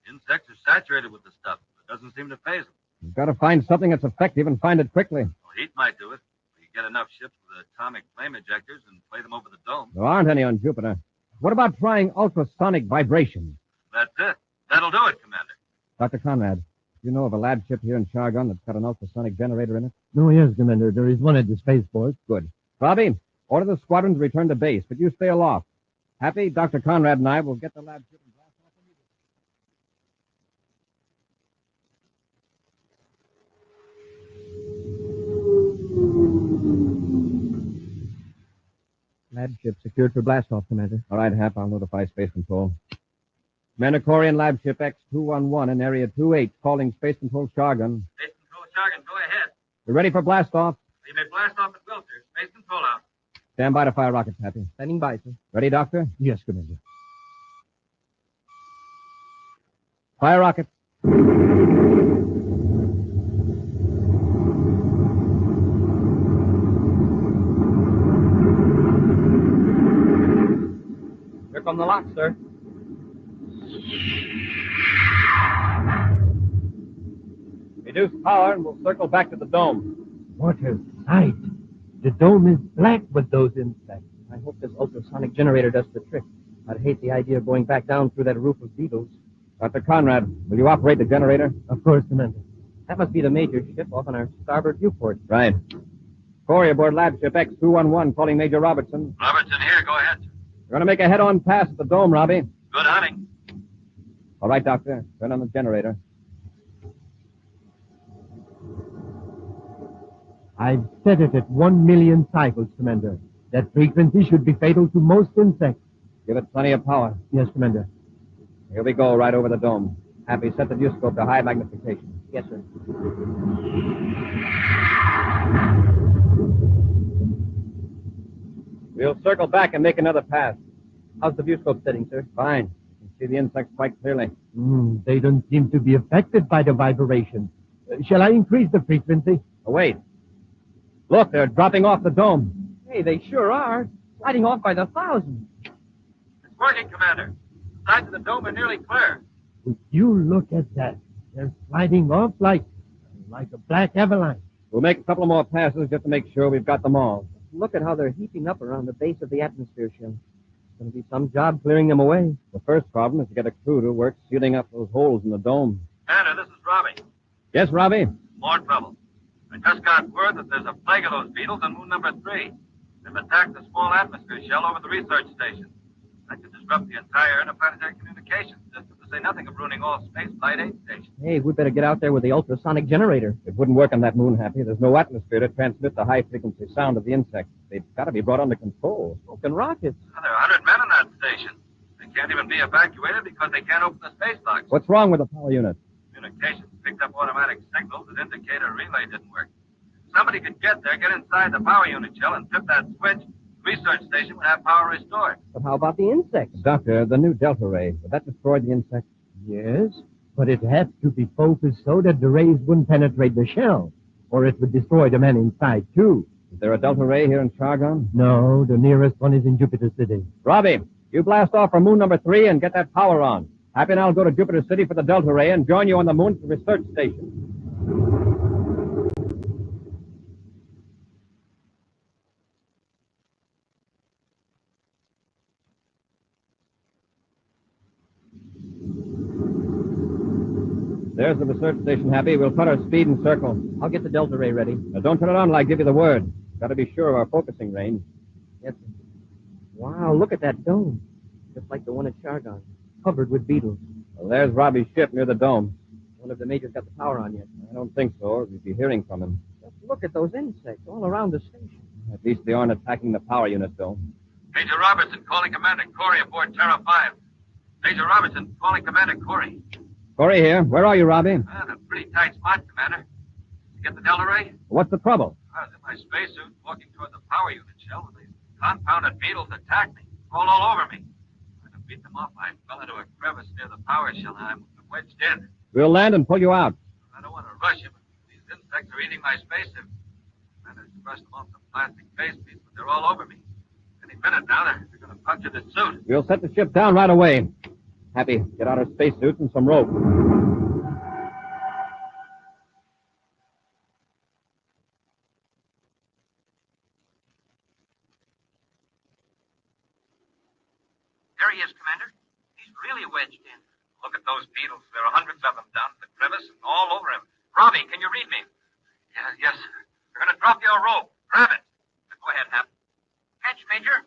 Insects are saturated with the stuff. It doesn't seem to phase them. You've got to find something that's effective and find it quickly. Well, heat might do it. We can get enough ships with atomic flame ejectors and play them over the dome. There aren't any on Jupiter. What about trying ultrasonic vibration? That's it. That'll do it, Commander. Dr. Conrad, you know of a lab ship here in Shargon that's got an ultrasonic generator in it? Oh, yes, Commander. There is one at the spaceport. Good. Robbie, order the squadron to return to base, but you stay aloft. Happy, Dr. Conrad and I will get the lab ship and blast off immediately. Lab ship secured for blastoff, Commander. All right, Hap, I'll notify Space Control. Commander Cory and Lab Ship X211 in Area 28, calling Space Control Shargon. Space Control Shargon, go ahead. We're ready for blastoff. You may blast off at will, sir. Space Control out. Stand by to fire rockets, Happy. Standing by, sir. Ready, Doctor? Yes, Commander. Fire rockets. Here come the locks, sir. Reduce power and we'll circle back to the dome. What a sight. The dome is black with those insects. I hope this ultrasonic generator does the trick. I'd hate the idea of going back down through that roof of beetles. Dr. Conrad, will you operate the generator? Of course, Commander. That must be the Major ship off on our starboard viewport. Right. Cory aboard Lab Ship X211, calling Major Robertson. Robertson here. Go ahead, sir. We're going to make a head-on pass at the dome, Robbie. Good hunting. All right, Doctor. Turn on the generator. I've set it at 1 million cycles, Commander. That frequency should be fatal to most insects. Give it plenty of power. Yes, Commander. Here we go, right over the dome. Happy, set the viewscope to high magnification. Yes, sir. We'll circle back and make another pass. How's the viewscope setting, sir? Fine. You can see the insects quite clearly. They don't seem to be affected by the vibration. Shall I increase the frequency? Oh, wait. Look, they're dropping off the dome. Hey, they sure are. Sliding off by the thousands. It's working, Commander. The sides of the dome are nearly clear. Would you look at that? They're sliding off like a black avalanche. We'll make a couple more passes just to make sure we've got them all. Look at how they're heaping up around the base of the atmosphere shell. It's going to be some job clearing them away. The first problem is to get a crew to work sealing up those holes in the dome. Commander, this is Robbie. Yes, Robbie? More trouble. I just got word that there's a plague of those beetles on moon number 3. They've attacked the small atmosphere shell over the research station. That could disrupt the entire interplanetary communications system, to say nothing of ruining all space flight aid stations. Hey, we better get out there with the ultrasonic generator. It wouldn't work on that moon, Happy. There's no atmosphere to transmit the high-frequency sound of the insects. They've got to be brought under control. Smoking rockets. Well, there are 100 men in that station. They can't even be evacuated because they can't open the space locks. What's wrong with the power unit? Communications picked up automatic signals that indicate a relay didn't work. Somebody could get there, get inside the power unit shell, and flip that switch. The research station would have power restored. But how about the insects? Doctor, the new delta ray, would that destroy the insects? Yes, but it has to be focused so that the rays wouldn't penetrate the shell, or it would destroy the man inside, too. Is there a delta ray here in Chargon? No, the nearest one is in Jupiter City. Robbie, you blast off for moon number 3 and get that power on. Happy and I'll go to Jupiter City for the delta ray and join you on the moon at the research station. There's the research station, Happy. We'll cut our speed and circle. I'll get the delta ray ready. Now, don't turn it on till I give you the word. Got to be sure of our focusing range. Yes, sir. Wow, look at that dome. Just like the one at Chargon, covered with beetles. Well, there's Robbie's ship near the dome. Wonder if the major's got the power on yet. I don't think so, or we'd be hearing from him. Just look at those insects all around the station. At least they aren't attacking the power unit, though. Major Robertson calling Commander Cory aboard Terra 5. Major Robertson calling Commander Cory. Cory here. Where are you, Robbie? In a pretty tight spot, Commander. You get the delta ray? What's the trouble? I was in my spacesuit walking toward the power unit shell when these confounded beetles attacked me. All over me. When I beat them off, I fell into a crevice near the power shell and I'm wedged in. We'll land and pull you out. I don't want to rush you, but these insects are eating my spacesuit. I managed to brush them off the plastic face piece, but they're all over me. Any minute now, they're going to puncture the suit. We'll set the ship down right away. Happy, get out our spacesuits and some rope. There he is, Commander. He's really wedged in. Look at those beetles. There are hundreds of them down at the crevice and all over him. Robbie, can you read me? Yes, sir. They're going to drop you a rope. Grab it. Go ahead, Hap. Catch, Major.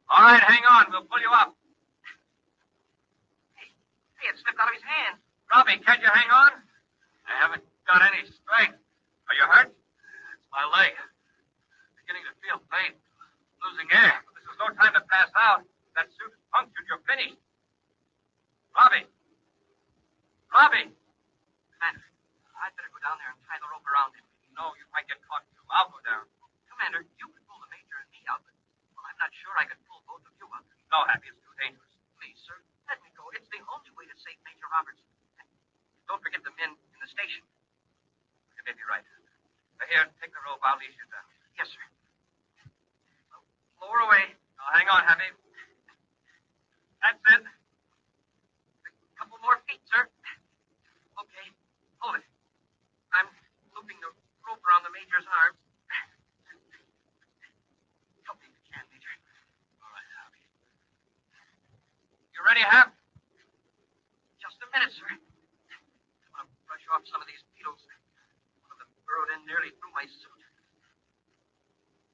All right, hang on. We'll pull you up. Hey, it slipped out of his hand. Robbie, can you hang on? I haven't got any strength. Are you hurt? It's my leg. Beginning to feel pain. Losing air. But this is no time to pass out. That suit is punctured. You're finished. Robbie. Robbie. Commander, I'd better go down there and tie the rope around him. No, you might get caught too. I'll go down. Commander, you could pull the Major and me out, but well, I'm not sure I could pull both of you out. No, Happy, it's too dangerous. Please, sir, let me go. It's the only way to save Major Robertson. And don't forget the men in the station. You may be right. Here, take the rope. I'll ease you down. Yes, sir. Lower away. Now, hang on, Happy. That's it. A couple more feet, sir. Okay, hold it. I'm looping the rope around the Major's arms. Help me if you can, Major. All right, Happy. You ready, Hap? Just a minute, sir. I want to brush off some of these beetles. One of them burrowed in nearly through my suit.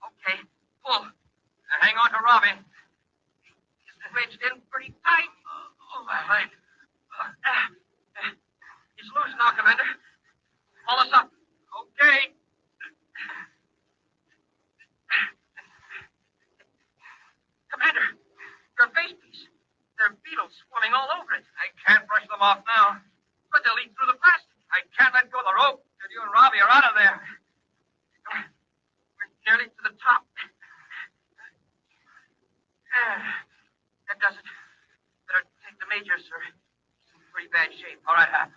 Okay, pull. Now, hang on to Robbie. He's wedged in pretty tight. Oh, my leg. He's loose now, Commander. Pull us up. Okay. Commander, your face piece. There are beetles swarming all over it. I can't brush them off now. But they'll eat through the plastic. I can't let go of the rope till you and Robbie are out of there. We're nearly to the top. That does it. Better take the Major, sir. He's in pretty bad shape. All right, Hap.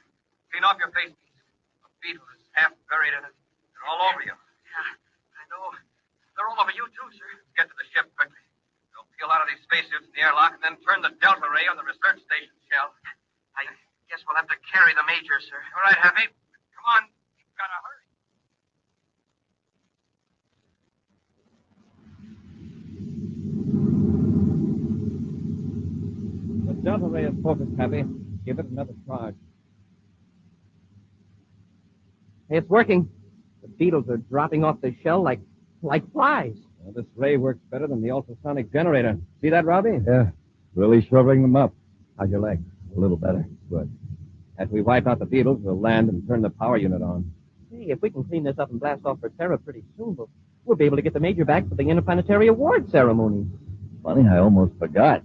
Clean off your face piece. A beetle is half buried in it. They're all over you. Yeah, I know. They're all over you, too, sir. Get to the ship quickly. We'll peel out of these spacesuits in the airlock and then turn the delta ray on the research station shell. I guess we'll have to carry the Major, sir. All right, Happy. Come on. You've got to hurry. The delta ray is focused, Happy. Give it another charge. Hey, it's working. The beetles are dropping off the shell like flies. Well, this ray works better than the ultrasonic generator. See that, Robbie? Yeah, really shoveling them up. How's your leg? A little better. Good. After we wipe out the beetles, we'll land and turn the power unit on. Hey, if we can clean this up and blast off for Terra pretty soon, we'll be able to get the Major back for the Interplanetary Award ceremony. Funny, I almost forgot.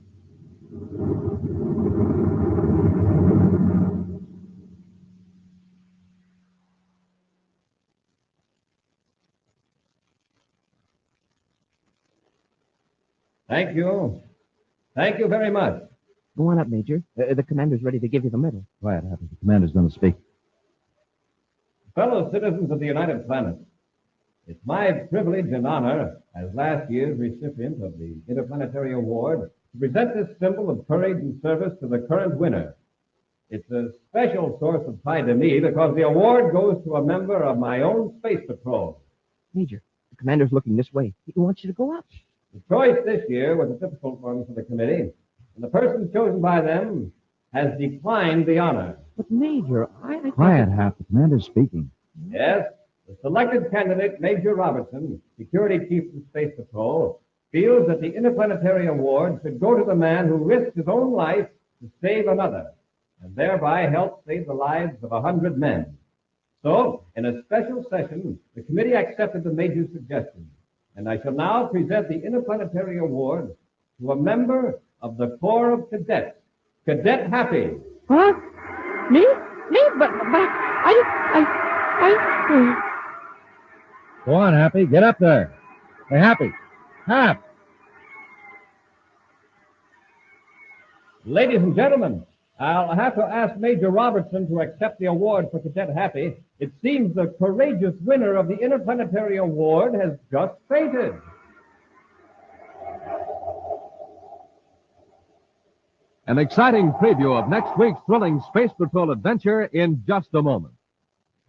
Thank you. Thank you very much. Go on up, Major. The commander's ready to give you the medal. Quiet, Happy. The commander's going to speak. Fellow citizens of the United Planets, it's my privilege and honor as last year's recipient of the Interplanetary Award to present this symbol of courage and service to the current winner. It's a special source of pride to me because the award goes to a member of my own space patrol. Major, the commander's looking this way. He wants you to go up. The choice this year was a difficult one for the committee, and the person chosen by them has declined the honor. But, Major, I Quiet, Hap. The commander's speaking. Yes, the selected candidate, Major Robertson, Security Chief of the Space Patrol, feels that the Interplanetary Award should go to the man who risked his own life to save another, and thereby help save the lives of 100 men. So, in a special session, the committee accepted the Major's suggestion, and I shall now present the Interplanetary Award to a member of the Corps of Cadets, Cadet Happy. Huh? Me? But I... Go on, Happy. Get up there. Hey, Happy. Hap. Ladies and gentlemen, I'll have to ask Major Robertson to accept the award for Cadet Happy. It seems the courageous winner of the Interplanetary Award has just fainted. An exciting preview of next week's thrilling Space Patrol adventure in just a moment.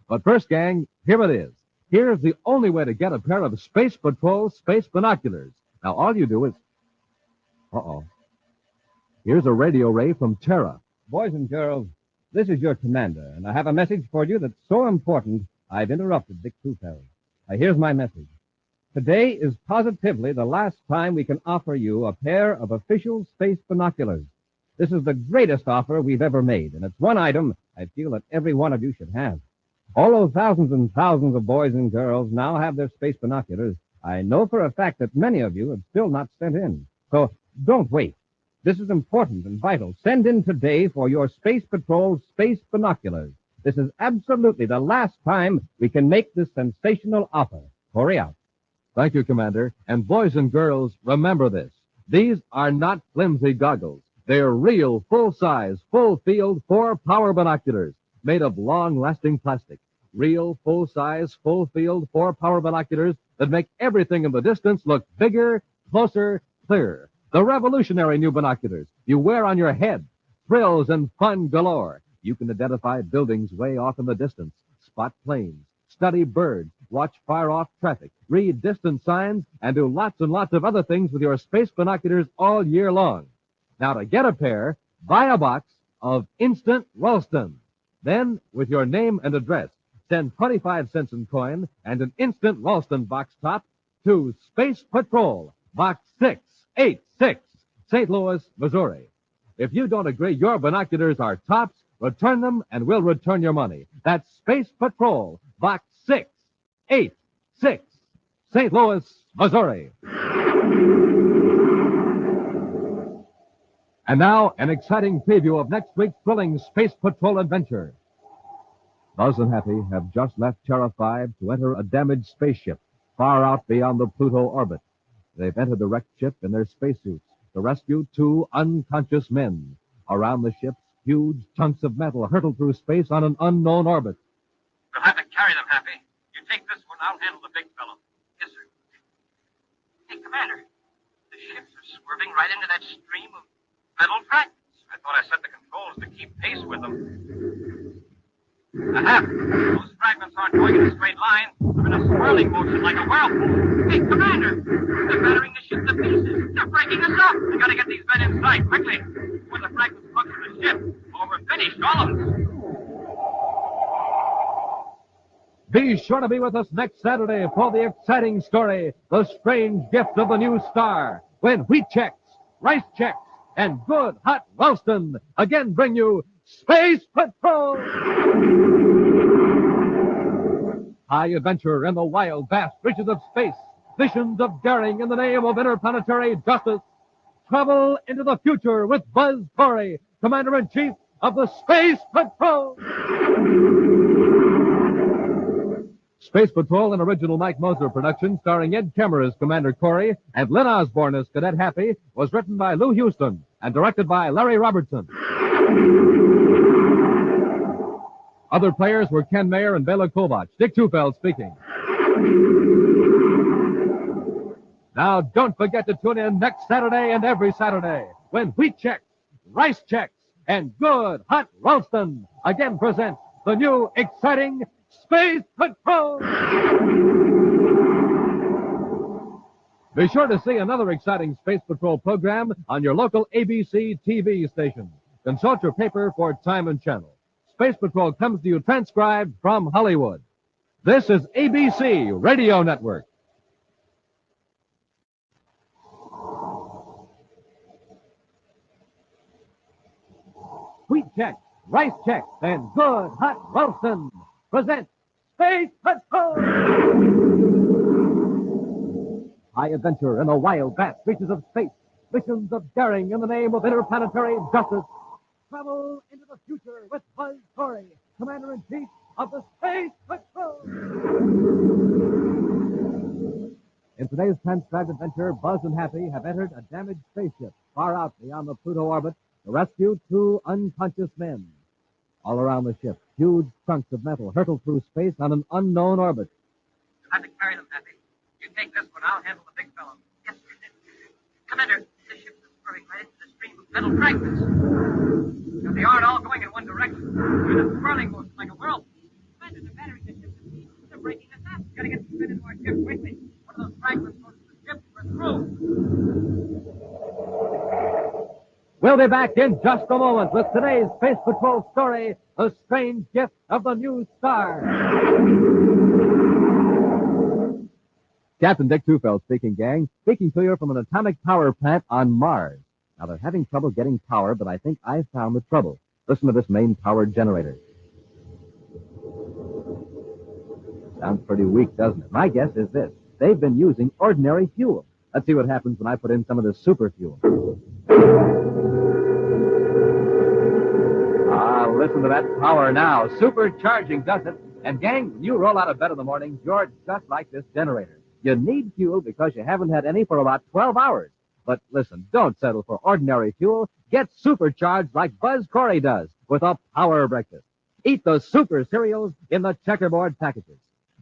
But first, gang, here it is. Here's the only way to get a pair of Space Patrol space binoculars. Now, all you do is... Uh-oh. Here's a radio ray from Terra. Boys and girls, this is your commander, and I have a message for you that's so important, I've interrupted Dick Truefell. Here's my message. Today is positively the last time we can offer you a pair of official space binoculars. This is the greatest offer we've ever made, and it's one item I feel that every one of you should have. Although thousands and thousands of boys and girls now have their space binoculars, I know for a fact that many of you have still not sent in. So don't wait. This is important and vital. Send in today for your Space Patrol space binoculars. This is absolutely the last time we can make this sensational offer. Cory out. Thank you, Commander. And boys and girls, remember this. These are not flimsy goggles. They're real, full-size, full-field, 4-power binoculars made of long-lasting plastic. Real, full-size, full-field, 4-power binoculars that make everything in the distance look bigger, closer, clearer. The revolutionary new binoculars you wear on your head. Thrills and fun galore. You can identify buildings way off in the distance, spot planes, study birds, watch far-off traffic, read distant signs, and do lots and lots of other things with your space binoculars all year long. Now, to get a pair, buy a box of Instant Ralston. Then, with your name and address, send 25 cents in coin and an Instant Ralston box top to Space Patrol, Box 686, St. Louis, Missouri. If you don't agree your binoculars are tops, return them and we'll return your money. That's Space Patrol, Box 686, St. Louis, Missouri. And now, an exciting preview of next week's thrilling Space Patrol adventure. Buzz and Happy have just left Terra 5 to enter a damaged spaceship far out beyond the Pluto orbit. They've entered the wrecked ship in their spacesuits to rescue 2 unconscious men. Around the ship, huge chunks of metal hurtle through space on an unknown orbit. We'll have to carry them, Happy. You take this one, I'll handle the big fellow. Yes, sir. Hey, Commander, the ships are swerving right into that stream of metal fragments. I thought I set the controls to keep pace with them. Aha! Those fragments aren't going in a straight line. They're in a swirling motion like a whirlpool. Hey, Commander! They're battering the ship to pieces. They're breaking us up. We gotta get these men inside, quickly. Before the fragments puncture the ship, or we're finished, all of us. Be sure to be with us next Saturday for the exciting story, The Strange Gift of the New Star, when Wheat Checks, Rice Checks, and Good Hot Ralston again bring you Space Patrol! High adventure in the wild, vast reaches of space. Missions of daring in the name of interplanetary justice. travel into the future with Buzz Cory, Commander-in-Chief of the Space Patrol. Space Patrol, an original Mike Moser production starring Ed Kemmer as Commander Cory and Lynn Osborne as Cadet Happy, was written by Lou Houston and directed by Larry Robertson. Other players were Ken Mayer and Bela Kovach. Dick Tufeld speaking. Now, don't forget to tune in next Saturday and every Saturday when Wheat Checks, Rice Checks, and Good Hot Ralston again present the new exciting Space Patrol. Be sure to see another exciting Space Patrol program on your local ABC TV station. Consult your paper for time and channel. Space Patrol comes to you transcribed from Hollywood. This is ABC Radio Network. Wheat Checks, Rice Checks, and Good Hot Ralston present Space Patrol! High adventure in the wild, vast reaches of space. Missions of daring in the name of interplanetary justice. Travel into the future with Buzz Cory, Commander-in-Chief of the Space Patrol. In today's transcribed adventure, Buzz and Happy have entered a damaged spaceship far out beyond the Pluto orbit to rescue two unconscious men. All around the ship, huge chunks of metal hurtle through space on an unknown orbit. You'll have to carry them, Happy. You take this one, I'll handle the big fellow. Yes, sir. Commander, the ship is scurrying right into the stream of metal fragments. Now, they aren't all going in one direction. They're in a swirling motion like a whirlpool. Commander, the batteries in the ship are breaking us up. We've got to get them into our ship quickly. One of those fragments goes to the ship. We're through. We'll be back in just a moment with today's Space Patrol story, The Strange Gift of the New Star. Captain Dick Tufeld speaking, gang. Speaking to you from an atomic power plant on Mars. Now, they're having trouble getting power, but I think I've found the trouble. Listen to this main-powered generator. Sounds pretty weak, doesn't it? My guess is this. They've been using ordinary fuel. Let's see what happens when I put in some of this super fuel. Listen to that power now. Supercharging does it. And, gang, when you roll out of bed in the morning, you're just like this generator. You need fuel because you haven't had any for about 12 hours. But listen, don't settle for ordinary fuel. Get supercharged like Buzz Cory does with a power breakfast. Eat those super cereals in the checkerboard packages.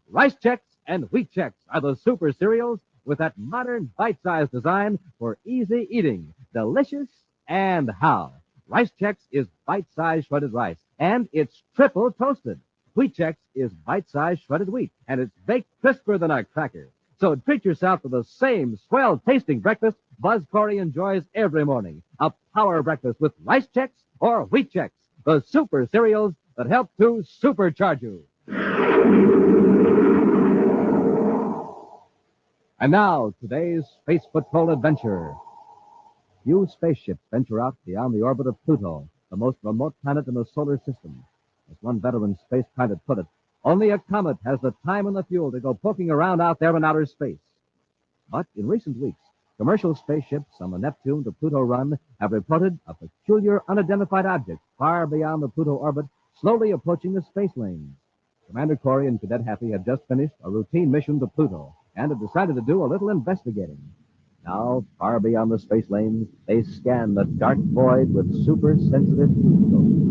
Rice Checks and Wheat Checks are the super cereals with that modern bite-sized design for easy eating. Delicious and how. Rice Checks is bite-sized shredded rice, and it's triple toasted. Wheat Checks is bite-sized shredded wheat, and it's baked crisper than a cracker. So treat yourself to the same swell-tasting breakfast Buzz Cory enjoys every morning. A power breakfast with Rice Checks or Wheat Checks, the super cereals that help to supercharge you. And now, today's Space Patrol adventure. Few spaceships venture out beyond the orbit of Pluto, the most remote planet in the solar system. As one veteran space pilot put it, only a comet has the time and the fuel to go poking around out there in outer space. But in recent weeks, commercial spaceships on the Neptune to Pluto run have reported a peculiar unidentified object far beyond the Pluto orbit, slowly approaching the space lanes. Commander Cory and Cadet Happy have just finished a routine mission to Pluto and have decided to do a little investigating. Now, far beyond the space lanes, they scan the dark void with super-sensitive telescopes.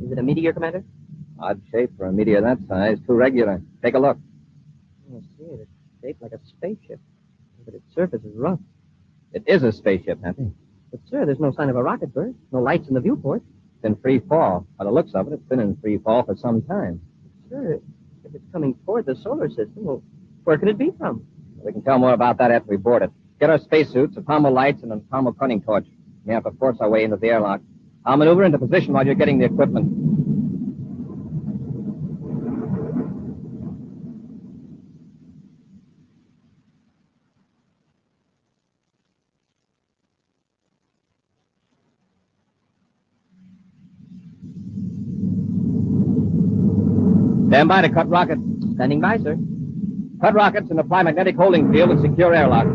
Is it a meteor, Commander? Odd shape for a meteor that size. Too regular. Take a look. I see it. It's shaped like a spaceship, but its surface is rough. It is a spaceship, Happy. But, sir, there's no sign of a rocket burst. No lights in the viewport. It's in free fall. By the looks of it, it's been in free fall for some time. Sir, if it's coming toward the solar system, well, where could it be from? We can tell more about that after we board it. Get our spacesuits, a Palmo lights, and a Palmo cunning torch. We have to force our way into the airlock. I'll maneuver into position while you're getting the equipment. Stand by to cut rocket. Standing by, sir. Cut rockets and apply magnetic holding field and secure airlock.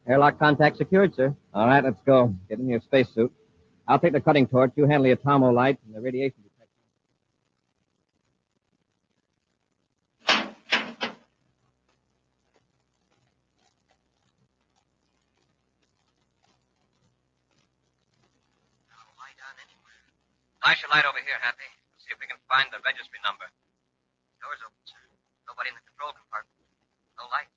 Airlock contact secured, sir. All right, let's go. Get in your spacesuit. I'll take the cutting torch. You handle the atomo light and the radiation detector. Flash your light over here, Happy. See if we can find the registry number. Doors open, sir. Nobody in the control compartment. No lights.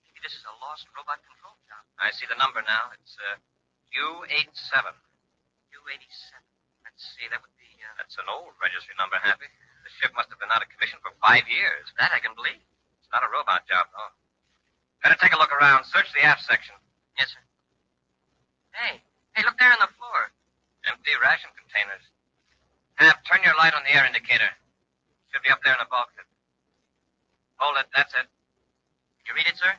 Maybe this is a lost robot control job. I see the number now. It's U87. U87. Let's see, that would be... That's an old registry number, Happy. The ship must have been out of commission for 5 years. That I can believe. It's not a robot job, though. Better take a look around. Search the aft section. Yes, sir. Hey, look there on the floor. Empty ration containers. Hap, turn your light on the air indicator. Should be up there in the bulkhead. Hold it, that's it. Did you read it, sir?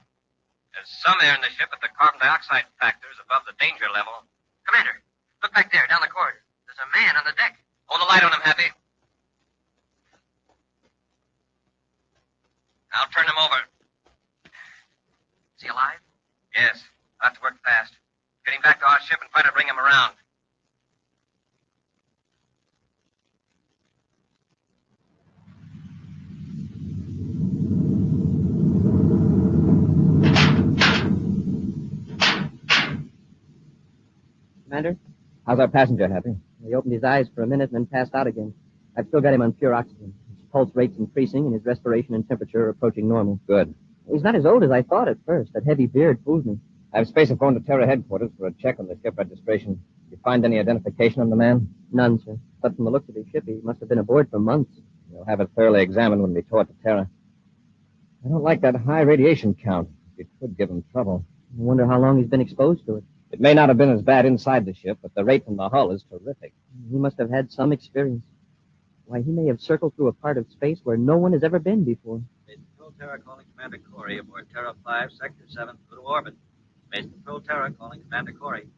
There's some air in the ship, but the carbon dioxide factor is above the danger level. Commander, look back there, down the corridor. There's a man on the deck. Hold the light on him, Happy. I'll turn him over. Is he alive? Yes. I'll have to work fast. Get him back to our ship and try to bring him around. Commander? How's our passenger, Happy? He opened his eyes for a minute and then passed out again. I've still got him on pure oxygen. His pulse rate's increasing and his respiration and temperature are approaching normal. Good. He's not as old as I thought at first. That heavy beard fooled me. I've space-phoned to Terra headquarters for a check on the ship registration. Did you find any identification on the man? None, sir. But from the looks of his ship, he must have been aboard for months. We'll have it thoroughly examined when we tow it to Terra. I don't like that high radiation count. It could give him trouble. I wonder how long he's been exposed to it. It may not have been as bad inside the ship, but the rate from the hull is terrific. He must have had some experience. Why, he may have circled through a part of space where no one has ever been before. Base Control Terra calling Commander Cory aboard Terra 5, Sector 7, through to orbit. Base Control Terra calling Commander Cory.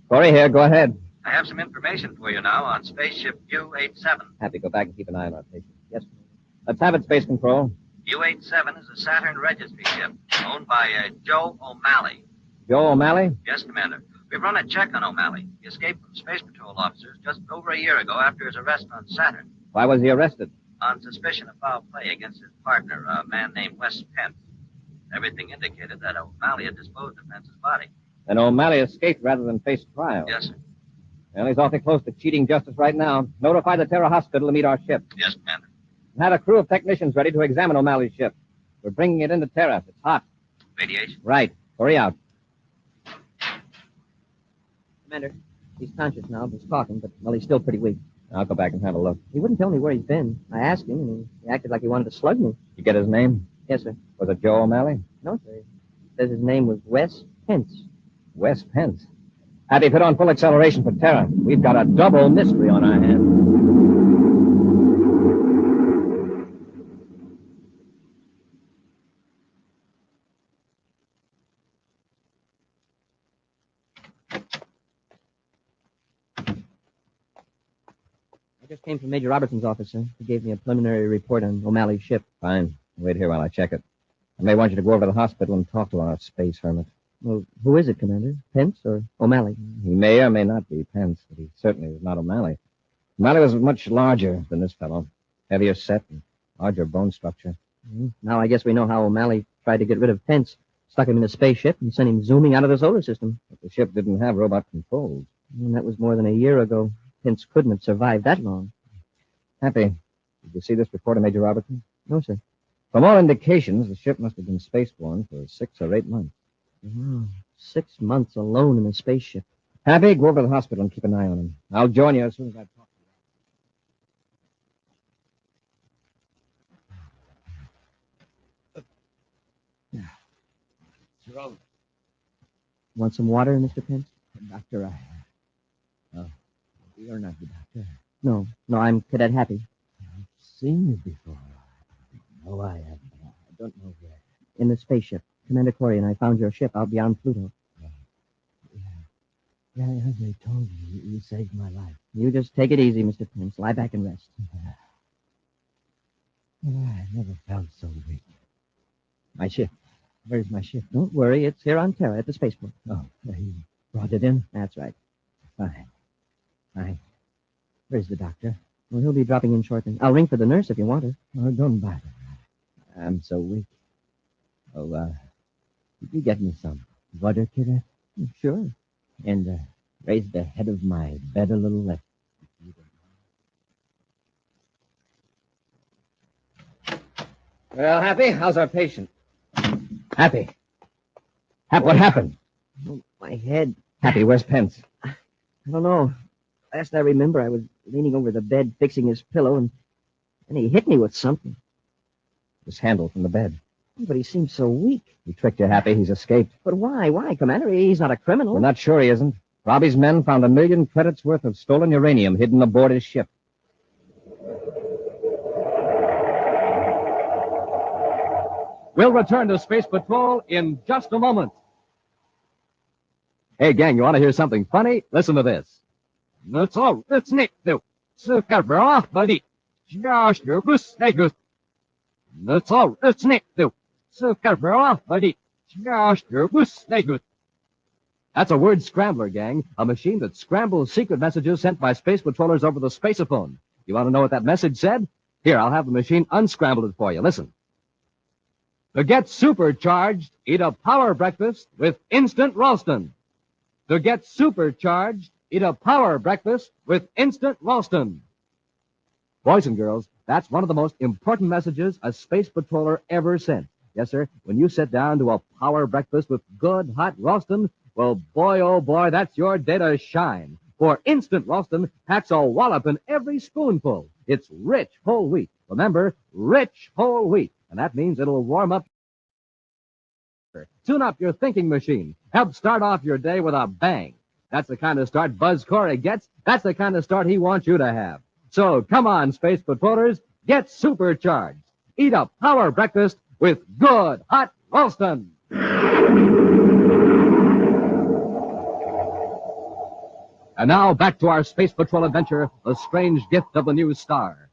Cory here, go ahead. I have some information for you now on spaceship U87. Happy, go back and keep an eye on our patient. Yes, let's have it, Space Control. U87 is a Saturn registry ship owned by Joe O'Malley. Joe O'Malley? Yes, Commander. We've run a check on O'Malley. He escaped from Space Patrol officers just over a year ago after his arrest on Saturn. Why was he arrested? On suspicion of foul play against his partner, a man named Wes Pence. Everything indicated that O'Malley had disposed of Pence's body. Then O'Malley escaped rather than face trial. Yes, sir. Well, he's awfully close to cheating justice right now. Notify the Terra Hospital to meet our ship. Yes, Commander. And have a crew of technicians ready to examine O'Malley's ship. We're bringing it into Terra. It's hot. Radiation? Right. Hurry out. Commander, he's conscious now, he's talking, but, well, he's still pretty weak. I'll go back and have a look. He wouldn't tell me where he's been. I asked him, and he acted like he wanted to slug me. You get his name? Yes, sir. Was it Joe O'Malley? No, sir. He says his name was Wes Pence. Wes Pence. Happy, put on full acceleration for Terra. We've got a double mystery on our hands. I just came from Major Robertson's office, sir. He gave me a preliminary report on O'Malley's ship. Fine. Wait here while I check it. I may want you to go over to the hospital and talk to our space hermit. Well, who is it, Commander? Pence or O'Malley? He may or may not be Pence, but he certainly is not O'Malley. O'Malley was much larger than this fellow. Heavier set and larger bone structure. Now I guess we know how O'Malley tried to get rid of Pence. Stuck him in a spaceship and sent him zooming out of the solar system. But the ship didn't have robot controls. And that was more than a year ago. Pence couldn't have survived that long. Happy, did you see this report of Major Robertson? No, sir. From all indications, the ship must have been spaceborne for 6 or 8 months. Wow. 6 months alone in a spaceship. Happy, go over to the hospital and keep an eye on him. I'll join you as soon as I talk to you. Wrong. Want some water, Mr. Pence? Doctor, you're not the doctor. No, I'm Cadet Happy. I've seen you before. No, I haven't. I don't know where. In the spaceship. Commander Cory and I found your ship out beyond Pluto. Yeah, as I told you, you saved my life. You just take it easy, Mr. Pence. Lie back and rest. I never felt so weak. My ship. Where's my ship? Don't worry, it's here on Terra at the spaceport. Oh, you brought it in? That's right. Fine. Where's the doctor? Well, he'll be dropping in shortly. I'll ring for the nurse if you want her. Oh, don't bother. I'm so weak. Oh, could you get me some water, kiddo? Sure. And raise the head of my bed a little left. Well, Happy, how's our patient? Happy. Hap, what happened? Oh, my head. Happy, where's Pence? I don't know. Last I remember, I was leaning over the bed fixing his pillow, and he hit me with something. This handle from the bed. But he seemed so weak. He tricked you, Happy. He's escaped. But why? Why, Commander? He's not a criminal. We're not sure he isn't. Robbie's men found 1 million credits worth of stolen uranium hidden aboard his ship. We'll return to Space Patrol in just a moment. Hey, gang, you want to hear something funny? Listen to this. That's all. That's Nick, though. So, off, buddy. Josh, you're good. That's all. That's Nick, though. So, off, buddy. Josh, you're good. That's a word scrambler, gang. A machine that scrambles secret messages sent by space patrollers over the spaceophone. You want to know what that message said? Here, I'll have the machine unscramble it for you. Listen. To get supercharged, eat a power breakfast with instant Ralston. To get supercharged, eat a power breakfast with instant Ralston. Boys and girls, that's one of the most important messages a space patroller ever sent. Yes, sir. When you sit down to a power breakfast with good hot Ralston, well, boy, oh boy, that's your day to shine. For instant Ralston packs a wallop in every spoonful. It's rich whole wheat. Remember, rich whole wheat. And that means it'll warm up, tune up your thinking machine, help start off your day with a bang. That's the kind of start Buzz Cory gets. That's the kind of start he wants you to have. So come on, Space Patrollers, get supercharged. Eat a power breakfast with good hot Ralston. And now back to our Space Patrol adventure, The Strange Gift of the New Star.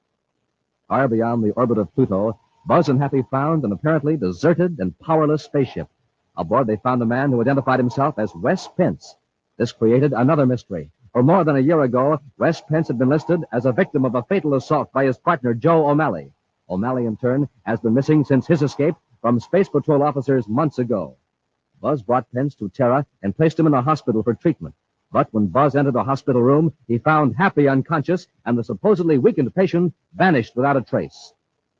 Far beyond the orbit of Pluto, Buzz and Happy found an apparently deserted and powerless spaceship. Aboard, they found a man who identified himself as Wes Pence. This created another mystery. For more than a year ago, Wes Pence had been listed as a victim of a fatal assault by his partner, Joe O'Malley. O'Malley, in turn, has been missing since his escape from Space Patrol officers months ago. Buzz brought Pence to Terra and placed him in a hospital for treatment. But when Buzz entered the hospital room, he found Happy unconscious, and the supposedly weakened patient vanished without a trace.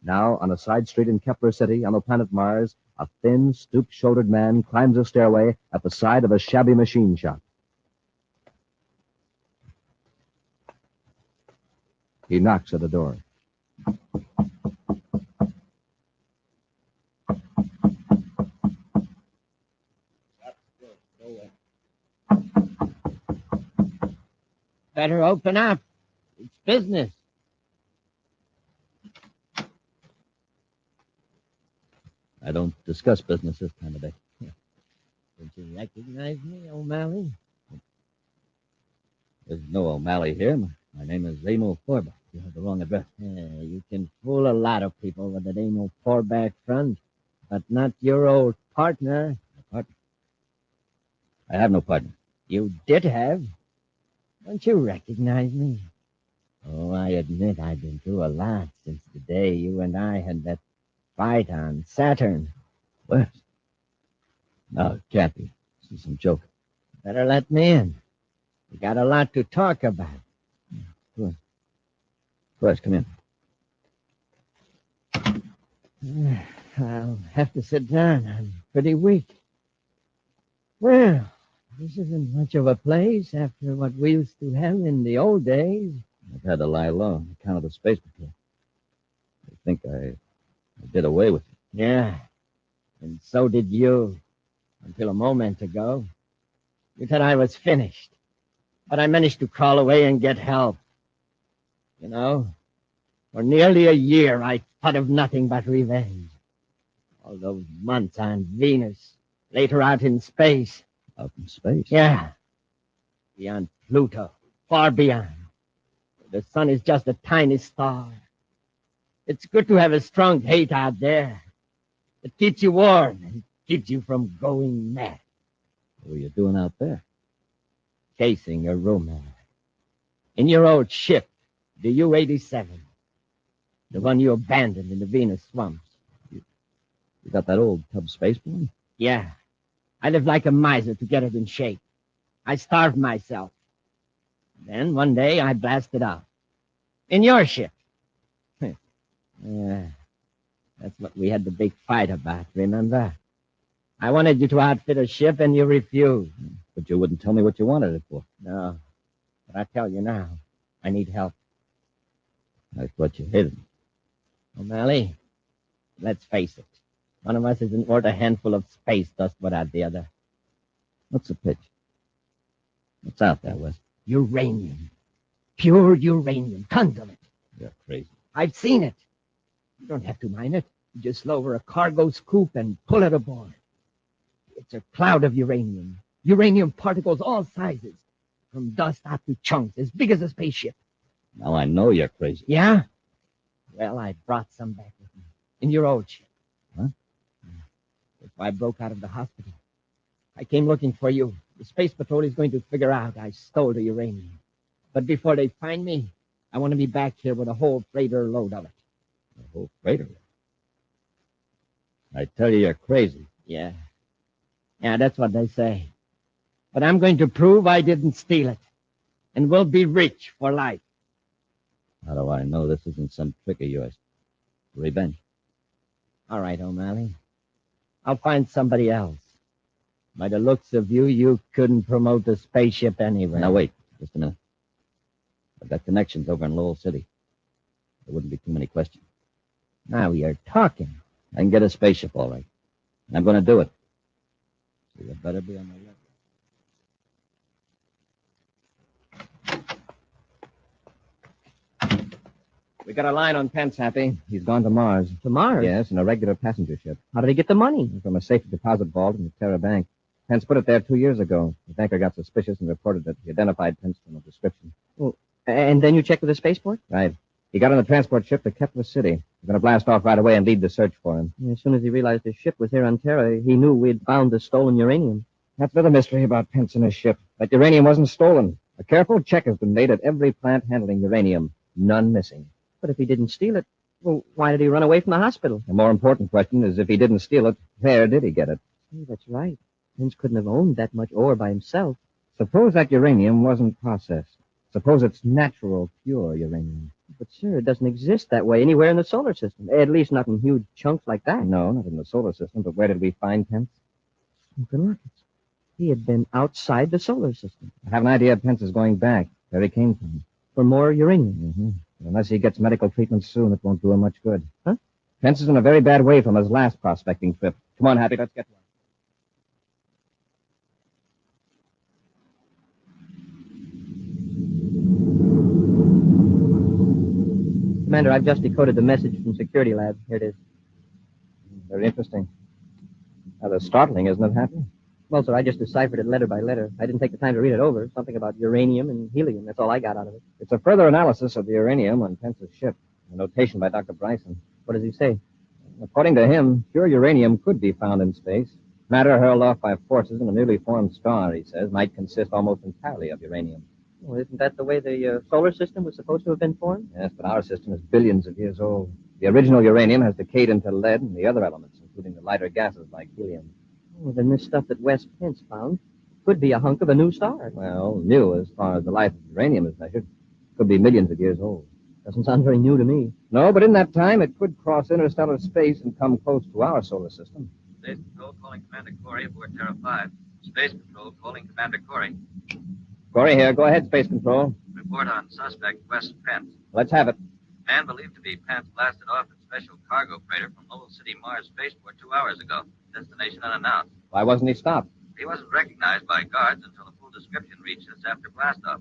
Now, on a side street in Kepler City, on the planet Mars, a thin, stoop-shouldered man climbs a stairway at the side of a shabby machine shop. He knocks at the door. Better open up. It's business. I don't discuss business this time of day. Don't you recognize me, O'Malley? There's no O'Malley here. My name is Emil Forbach. You have the wrong address. You can fool a lot of people with that Emil Forbach front, but not your old partner. My partner? I have no partner. You did have. Don't you recognize me? Oh, I admit I've been through a lot since the day you and I had that fight on Saturn. What? No, it can't be. This is some joke. Better let me in. We got a lot to talk about. Go ahead, come in. I'll have to sit down. I'm pretty weak. Well, this isn't much of a place after what we used to have in the old days. I've had to lie low on account of the space patrol. I think I did away with it. Yeah, and so did you. Until a moment ago. You thought I was finished. But I managed to crawl away and get help. You know, for nearly a year I thought of nothing but revenge. All those months on Venus, later out in space. Out in space? Yeah. Beyond Pluto, far beyond. The sun is just a tiny star. It's good to have a strong hate out there. It keeps you warm and keeps you from going mad. What were you doing out there? Chasing your romance. In your old ship, the U-87. The one you abandoned in the Venus swamps. You got that old tub spaceplane? Yeah. I lived like a miser to get it in shape. I starved myself. Then one day I blasted out. In your ship. Yeah. That's what we had the big fight about, remember? I wanted you to outfit a ship and you refused. But you wouldn't tell me what you wanted it for. No. But I tell you now, I need help. I thought you hid it. O'Malley, let's face it. One of us isn't worth a handful of space dust without the other. What's the pitch? What's out there, West? Uranium. Pure uranium. Tons of it. You're crazy. I've seen it. You don't have to mine it. You just lower a cargo scoop and pull it aboard. It's a cloud of uranium. Uranium particles all sizes. From dust out to chunks as big as a spaceship. Now I know you're crazy. Yeah? Well, I brought some back with me. In your old ship. Huh? Before I broke out of the hospital. I came looking for you. The Space Patrol is going to figure out I stole the uranium. But before they find me, I want to be back here with a whole freighter load of it. A whole freighter load? I tell you, you're crazy. Yeah. Yeah, that's what they say. But I'm going to prove I didn't steal it. And we'll be rich for life. How do I know this isn't some trick of yours? Revenge. All right, O'Malley. I'll find somebody else. By the looks of you, you couldn't promote the spaceship anyway. Now, wait. Just a minute. I've got connections over in Lowell City. There wouldn't be too many questions. Now you're talking. I can get a spaceship, all right. And I'm going to do it. So you better be on the left. We got a line on Pence, Happy. He's gone to Mars. To Mars? Yes, in a regular passenger ship. How did he get the money? From a safe deposit vault in the Terra Bank. Pence put it there 2 years ago. The banker got suspicious and reported that he identified Pence from a description. Well, and then you checked with the spaceport? Right. He got on the transport ship that kept the city. We're going to blast off right away and lead the search for him. As soon as he realized his ship was here on Terra, he knew we'd found the stolen uranium. That's another mystery about Pence and his ship. That uranium wasn't stolen. A careful check has been made at every plant handling uranium. None missing. But if he didn't steal it, well, why did he run away from the hospital? The more important question is if he didn't steal it, where did he get it? Hey, that's right. Pence couldn't have owned that much ore by himself. Suppose that uranium wasn't processed. Suppose it's natural, pure uranium. But, sir, it doesn't exist that way anywhere in the solar system. At least not in huge chunks like that. No, not in the solar system. But where did we find Pence? Smoking rockets. He had been outside the solar system. I have an idea Pence is going back, where he came from. For more uranium? Mm-hmm. Unless he gets medical treatment soon, it won't do him much good. Huh? Pence is in a very bad way from his last prospecting trip. Come on, Happy, let's get one. Commander, I've just decoded the message from Security Lab. Here it is. Very interesting. Rather startling, isn't it, Happy? Well, sir, I just deciphered it letter by letter. I didn't take the time to read it over. Something about uranium and helium. That's all I got out of it. It's a further analysis of the uranium on Pence's ship. A notation by Dr. Bryson. What does he say? According to him, pure uranium could be found in space. Matter hurled off by forces in a newly formed star, he says, might consist almost entirely of uranium. Well, isn't that the way the solar system was supposed to have been formed? Yes, but our system is billions of years old. The original uranium has decayed into lead and the other elements, including the lighter gases like helium. Well, then this stuff that West Pence found could be a hunk of a new star. Well, new as far as the life of uranium is measured. Could be millions of years old. Doesn't sound very new to me. No, but in that time, it could cross interstellar space and come close to our solar system. Space Patrol calling Commander Cory aboard Terra 5. Space Patrol calling Commander Cory. Cory here. Go ahead, Space Control. Report on suspect West Pence. Let's have it. Man believed to be Pence blasted off in special cargo freighter from Lowell City, Mars spaceport 2 hours ago. Destination unannounced. Why wasn't he stopped? He wasn't recognized by guards until the full description reached us after blastoff.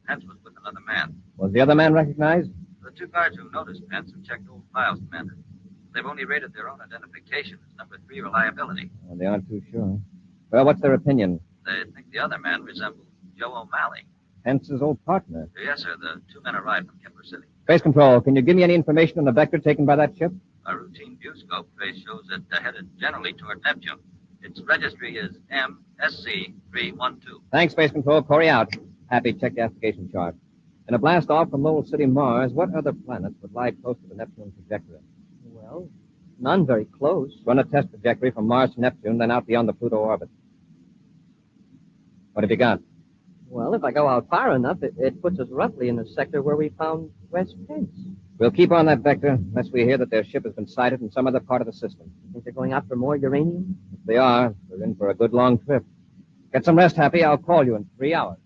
Pence was with another man. Was the other man recognized? The two guards who noticed Pence have checked old files, Commander. They've only rated their own identification as number 3 reliability. Well, they aren't too sure. Well, what's their opinion? They think the other man resembles Joe O'Malley. Pence's old partner. Yes, sir. The two men arrived from Kemper City. Space Control, can you give me any information on the vector taken by that ship? A routine view scope trace shows it headed generally toward Neptune. Its registry is MSC312. Thanks, Space Control. Cory out. Happy, check the application chart. In a blast off from Lowell City, Mars, what other planets would lie close to the Neptune trajectory? Well, none very close. Run a test trajectory from Mars to Neptune, then out beyond the Pluto orbit. What have you got? Well, if I go out far enough, it puts us roughly in the sector where we found West Pence. We'll keep on that vector unless we hear that their ship has been sighted in some other part of the system. Think they're going out for more uranium? If they are, we're in for a good long trip. Get some rest, Happy. I'll call you in 3 hours.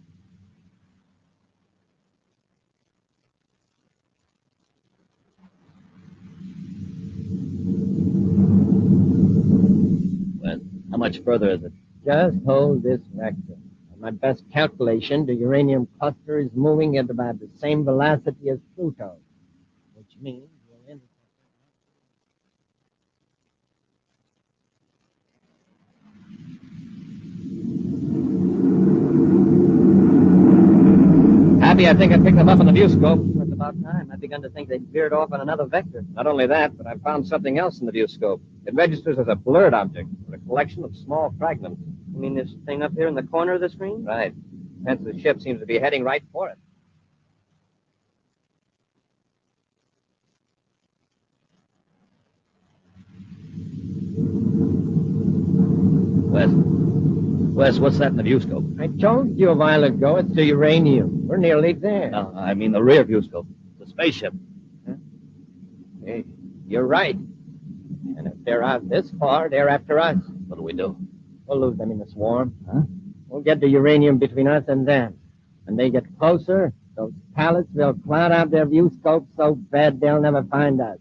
Well, how much further is it? Just hold this vector. On my best calculation, the uranium cluster is moving at about the same velocity as Pluto, which means we'll intercept Happy, I think I picked them up on the viewscope. That's about time. I'd begun to think they'd veered off on another vector. Not only that, but I found something else in the viewscope. It registers as a blurred object, a collection of small fragments. You mean this thing up here in the corner of the screen? Right. Hence the ship seems to be heading right for it. Wes, what's that in the viewscope? I told you a while ago it's the uranium. We're nearly there. No, I mean the rear viewscope. The spaceship. Huh? Hey, you're right. And if they're out this far, they're after us. What do we do? We'll lose them in the swarm. Huh? We'll get the uranium between us and them. When they get closer, those pallets will cloud out their viewscope so bad they'll never find us.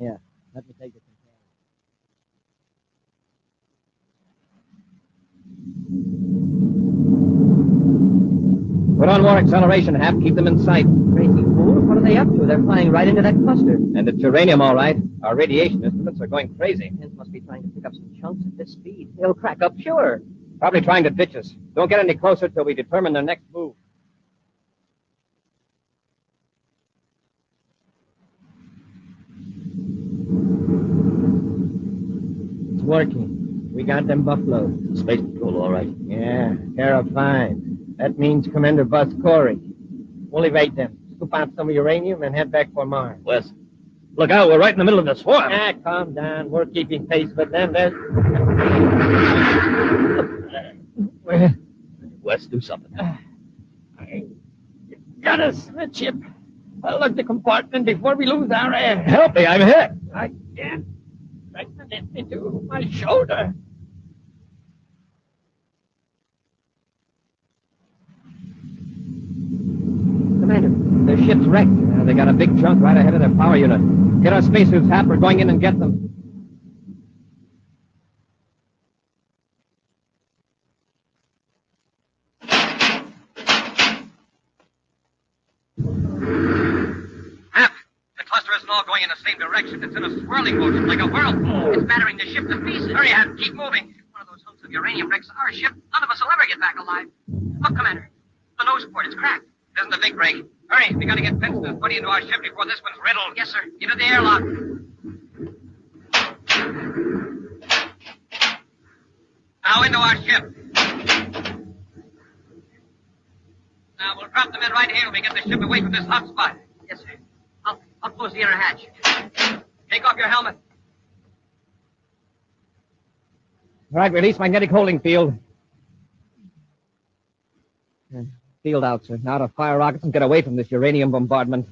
Here, let me take it. Put on more acceleration, Hap. Keep them in sight. Crazy fools. What are they up to? They're flying right into that cluster. And it's uranium, all right. Our radiation instruments are going crazy. Pence must be trying to pick up some chunks at this speed. They'll crack up, sure. Probably trying to ditch us. Don't get any closer till we determine their next move. It's working. We got them buffaloes. Space Patrol, all right. Yeah, terrifying. That means Commander Buzz Cory. We'll evade them, scoop out some uranium, and head back for Mars. Wes, look out. We're right in the middle of the swarm. Ah, calm down. We're keeping pace with them. Wes, do something. Got a switch it. Look the compartment before we lose our air. Help me, I'm hit. I can't. Straighten it into my shoulder. Commander, their ship's wrecked. Yeah, they got a big chunk right ahead of their power unit. Get our spacesuits, Hap. We're going in and get them. Hap, the cluster isn't all going in the same direction. It's in a swirling motion like a whirlpool. It's battering the ship to pieces. Hurry, Hap. Keep moving. If one of those hunks of uranium wrecks our ship, none of us will ever get back alive. Look, Commander. The nose port is cracked. Isn't a big break. Hurry, we gotta get Pence and Buddy into our ship before this one's riddled. Yes, sir. Into the airlock. Now into our ship. Now we'll drop the men right here and we get the ship away from this hot spot. Yes, sir. I'll close the inner hatch. Take off your helmet. All right, release magnetic holding field. Field out, sir. Now to fire rockets and get away from this uranium bombardment.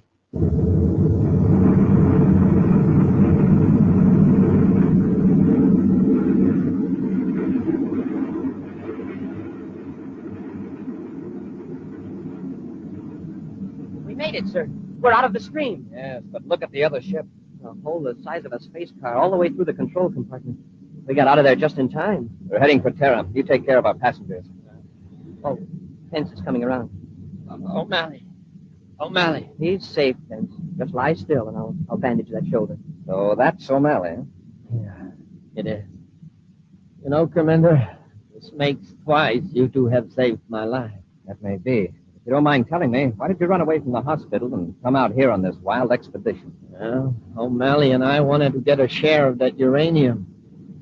We made it, sir. We're out of the stream. Yes, but look at the other ship. A hole the size of a space car all the way through the control compartment. We got out of there just in time. We're heading for Terra. You take care of our passengers. Oh, Pence is coming around. O'Malley. He's safe, Pence. Just lie still, and I'll bandage that shoulder. So that's O'Malley. Yeah, it is. You know, Commander, this makes twice you two have saved my life. That may be. If you don't mind telling me, why did you run away from the hospital and come out here on this wild expedition? Well, O'Malley and I wanted to get a share of that uranium.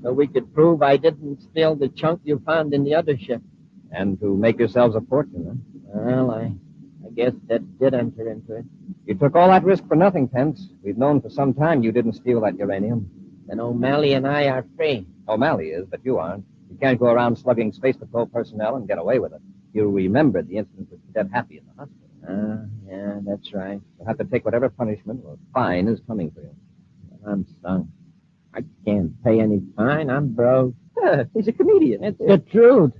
so we could prove I didn't steal the chunk you found in the other ship. And to make yourselves a fortune, huh? Well, I guess that did enter into it. You took all that risk for nothing, Pence. We've known for some time you didn't steal that uranium. Then O'Malley and I are free. O'Malley is, but you aren't. You can't go around slugging Space Patrol personnel and get away with it. You remember the incident with Cadet Happy in the hospital. Yeah, that's right. You'll have to take whatever punishment or fine is coming for you. I'm sunk. I can't pay any fine. I'm broke. He's a comedian. It's the truth.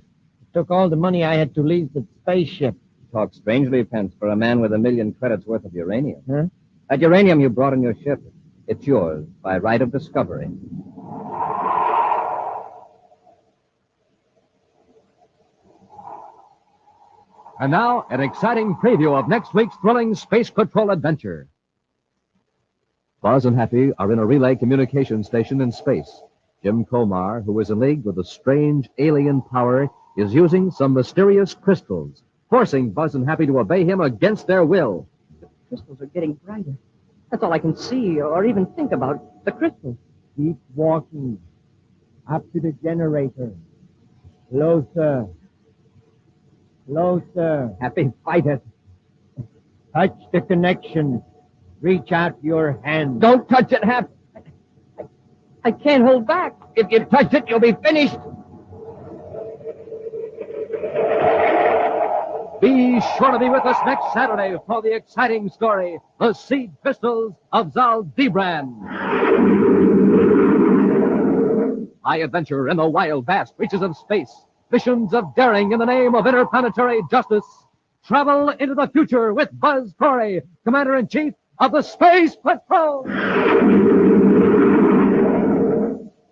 Took all the money I had to leave the spaceship. Talk strangely, Pence, for a man with 1 million credits worth of uranium. Huh? That uranium you brought in your ship, it's yours by right of discovery. And now, an exciting preview of next week's thrilling Space Patrol adventure. Buzz and Happy are in a relay communication station in space. Jim Comar, who is in league with a strange alien power, is using some mysterious crystals, forcing Buzz and Happy to obey him against their will. The crystals are getting brighter. That's all I can see or even think about. The crystals. Keep walking. Up to the generator. Closer. Closer. Happy, fight it. Touch the connection. Reach out your hand. Don't touch it, Hap. I can't hold back. If you touch it, you'll be finished. Be sure to be with us next Saturday for the exciting story, The Seed Pistols of Zaldibran. High adventure in the wild, vast reaches of space. Missions of daring in the name of interplanetary justice. Travel into the future with Buzz Cory, Commander-in-Chief of the Space Patrol.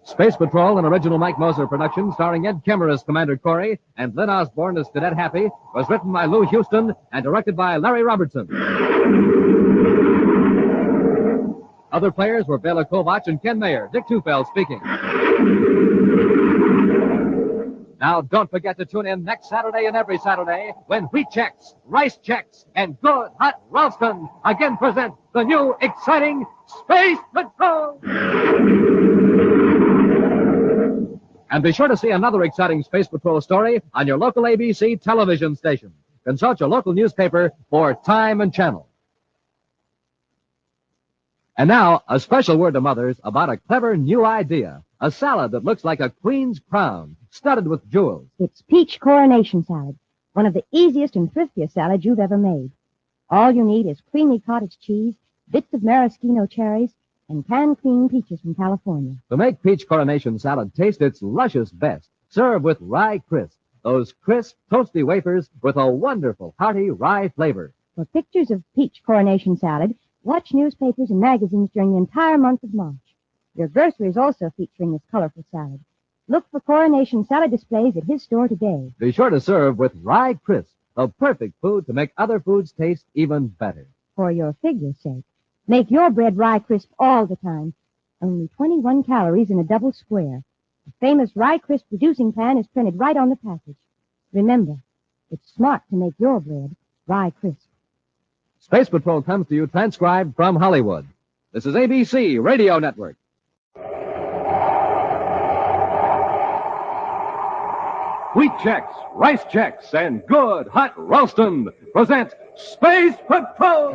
Space Patrol, an original Mike Moser production starring Ed Kemmer as Commander Cory and Lynn Osborne as Cadet Happy, was written by Lou Houston and directed by Larry Robertson. Other players were Bela Kovac and Ken Mayer. Dick Tufeld speaking. Now, don't forget to tune in next Saturday and every Saturday when Wheat Chex, Rice Chex, and Good Hot Ralston again present the new exciting Space Patrol. And be sure to see another exciting Space Patrol story on your local ABC television station. Consult your local newspaper for time and channel. And now, a special word to mothers about a clever new idea. A salad that looks like a queen's crown, studded with jewels. It's peach coronation salad, one of the easiest and thriftiest salads you've ever made. All you need is creamy cottage cheese, bits of maraschino cherries, and canned cream peaches from California. To make peach coronation salad taste its luscious best, serve with rye crisp, those crisp, toasty wafers with a wonderful, hearty rye flavor. For pictures of peach coronation salad, watch newspapers and magazines during the entire month of March. Your grocery is also featuring this colorful salad. Look for coronation salad displays at his store today. Be sure to serve with rye crisp, the perfect food to make other foods taste even better. For your figure's sake, make your bread rye crisp all the time. Only 21 calories in a double square. The famous rye crisp reducing plan is printed right on the package. Remember, it's smart to make your bread rye crisp. Space Patrol comes to you transcribed from Hollywood. This is ABC Radio Network. Wheat Chex, Rice Chex, and Good Hot Ralston present Space Patrol!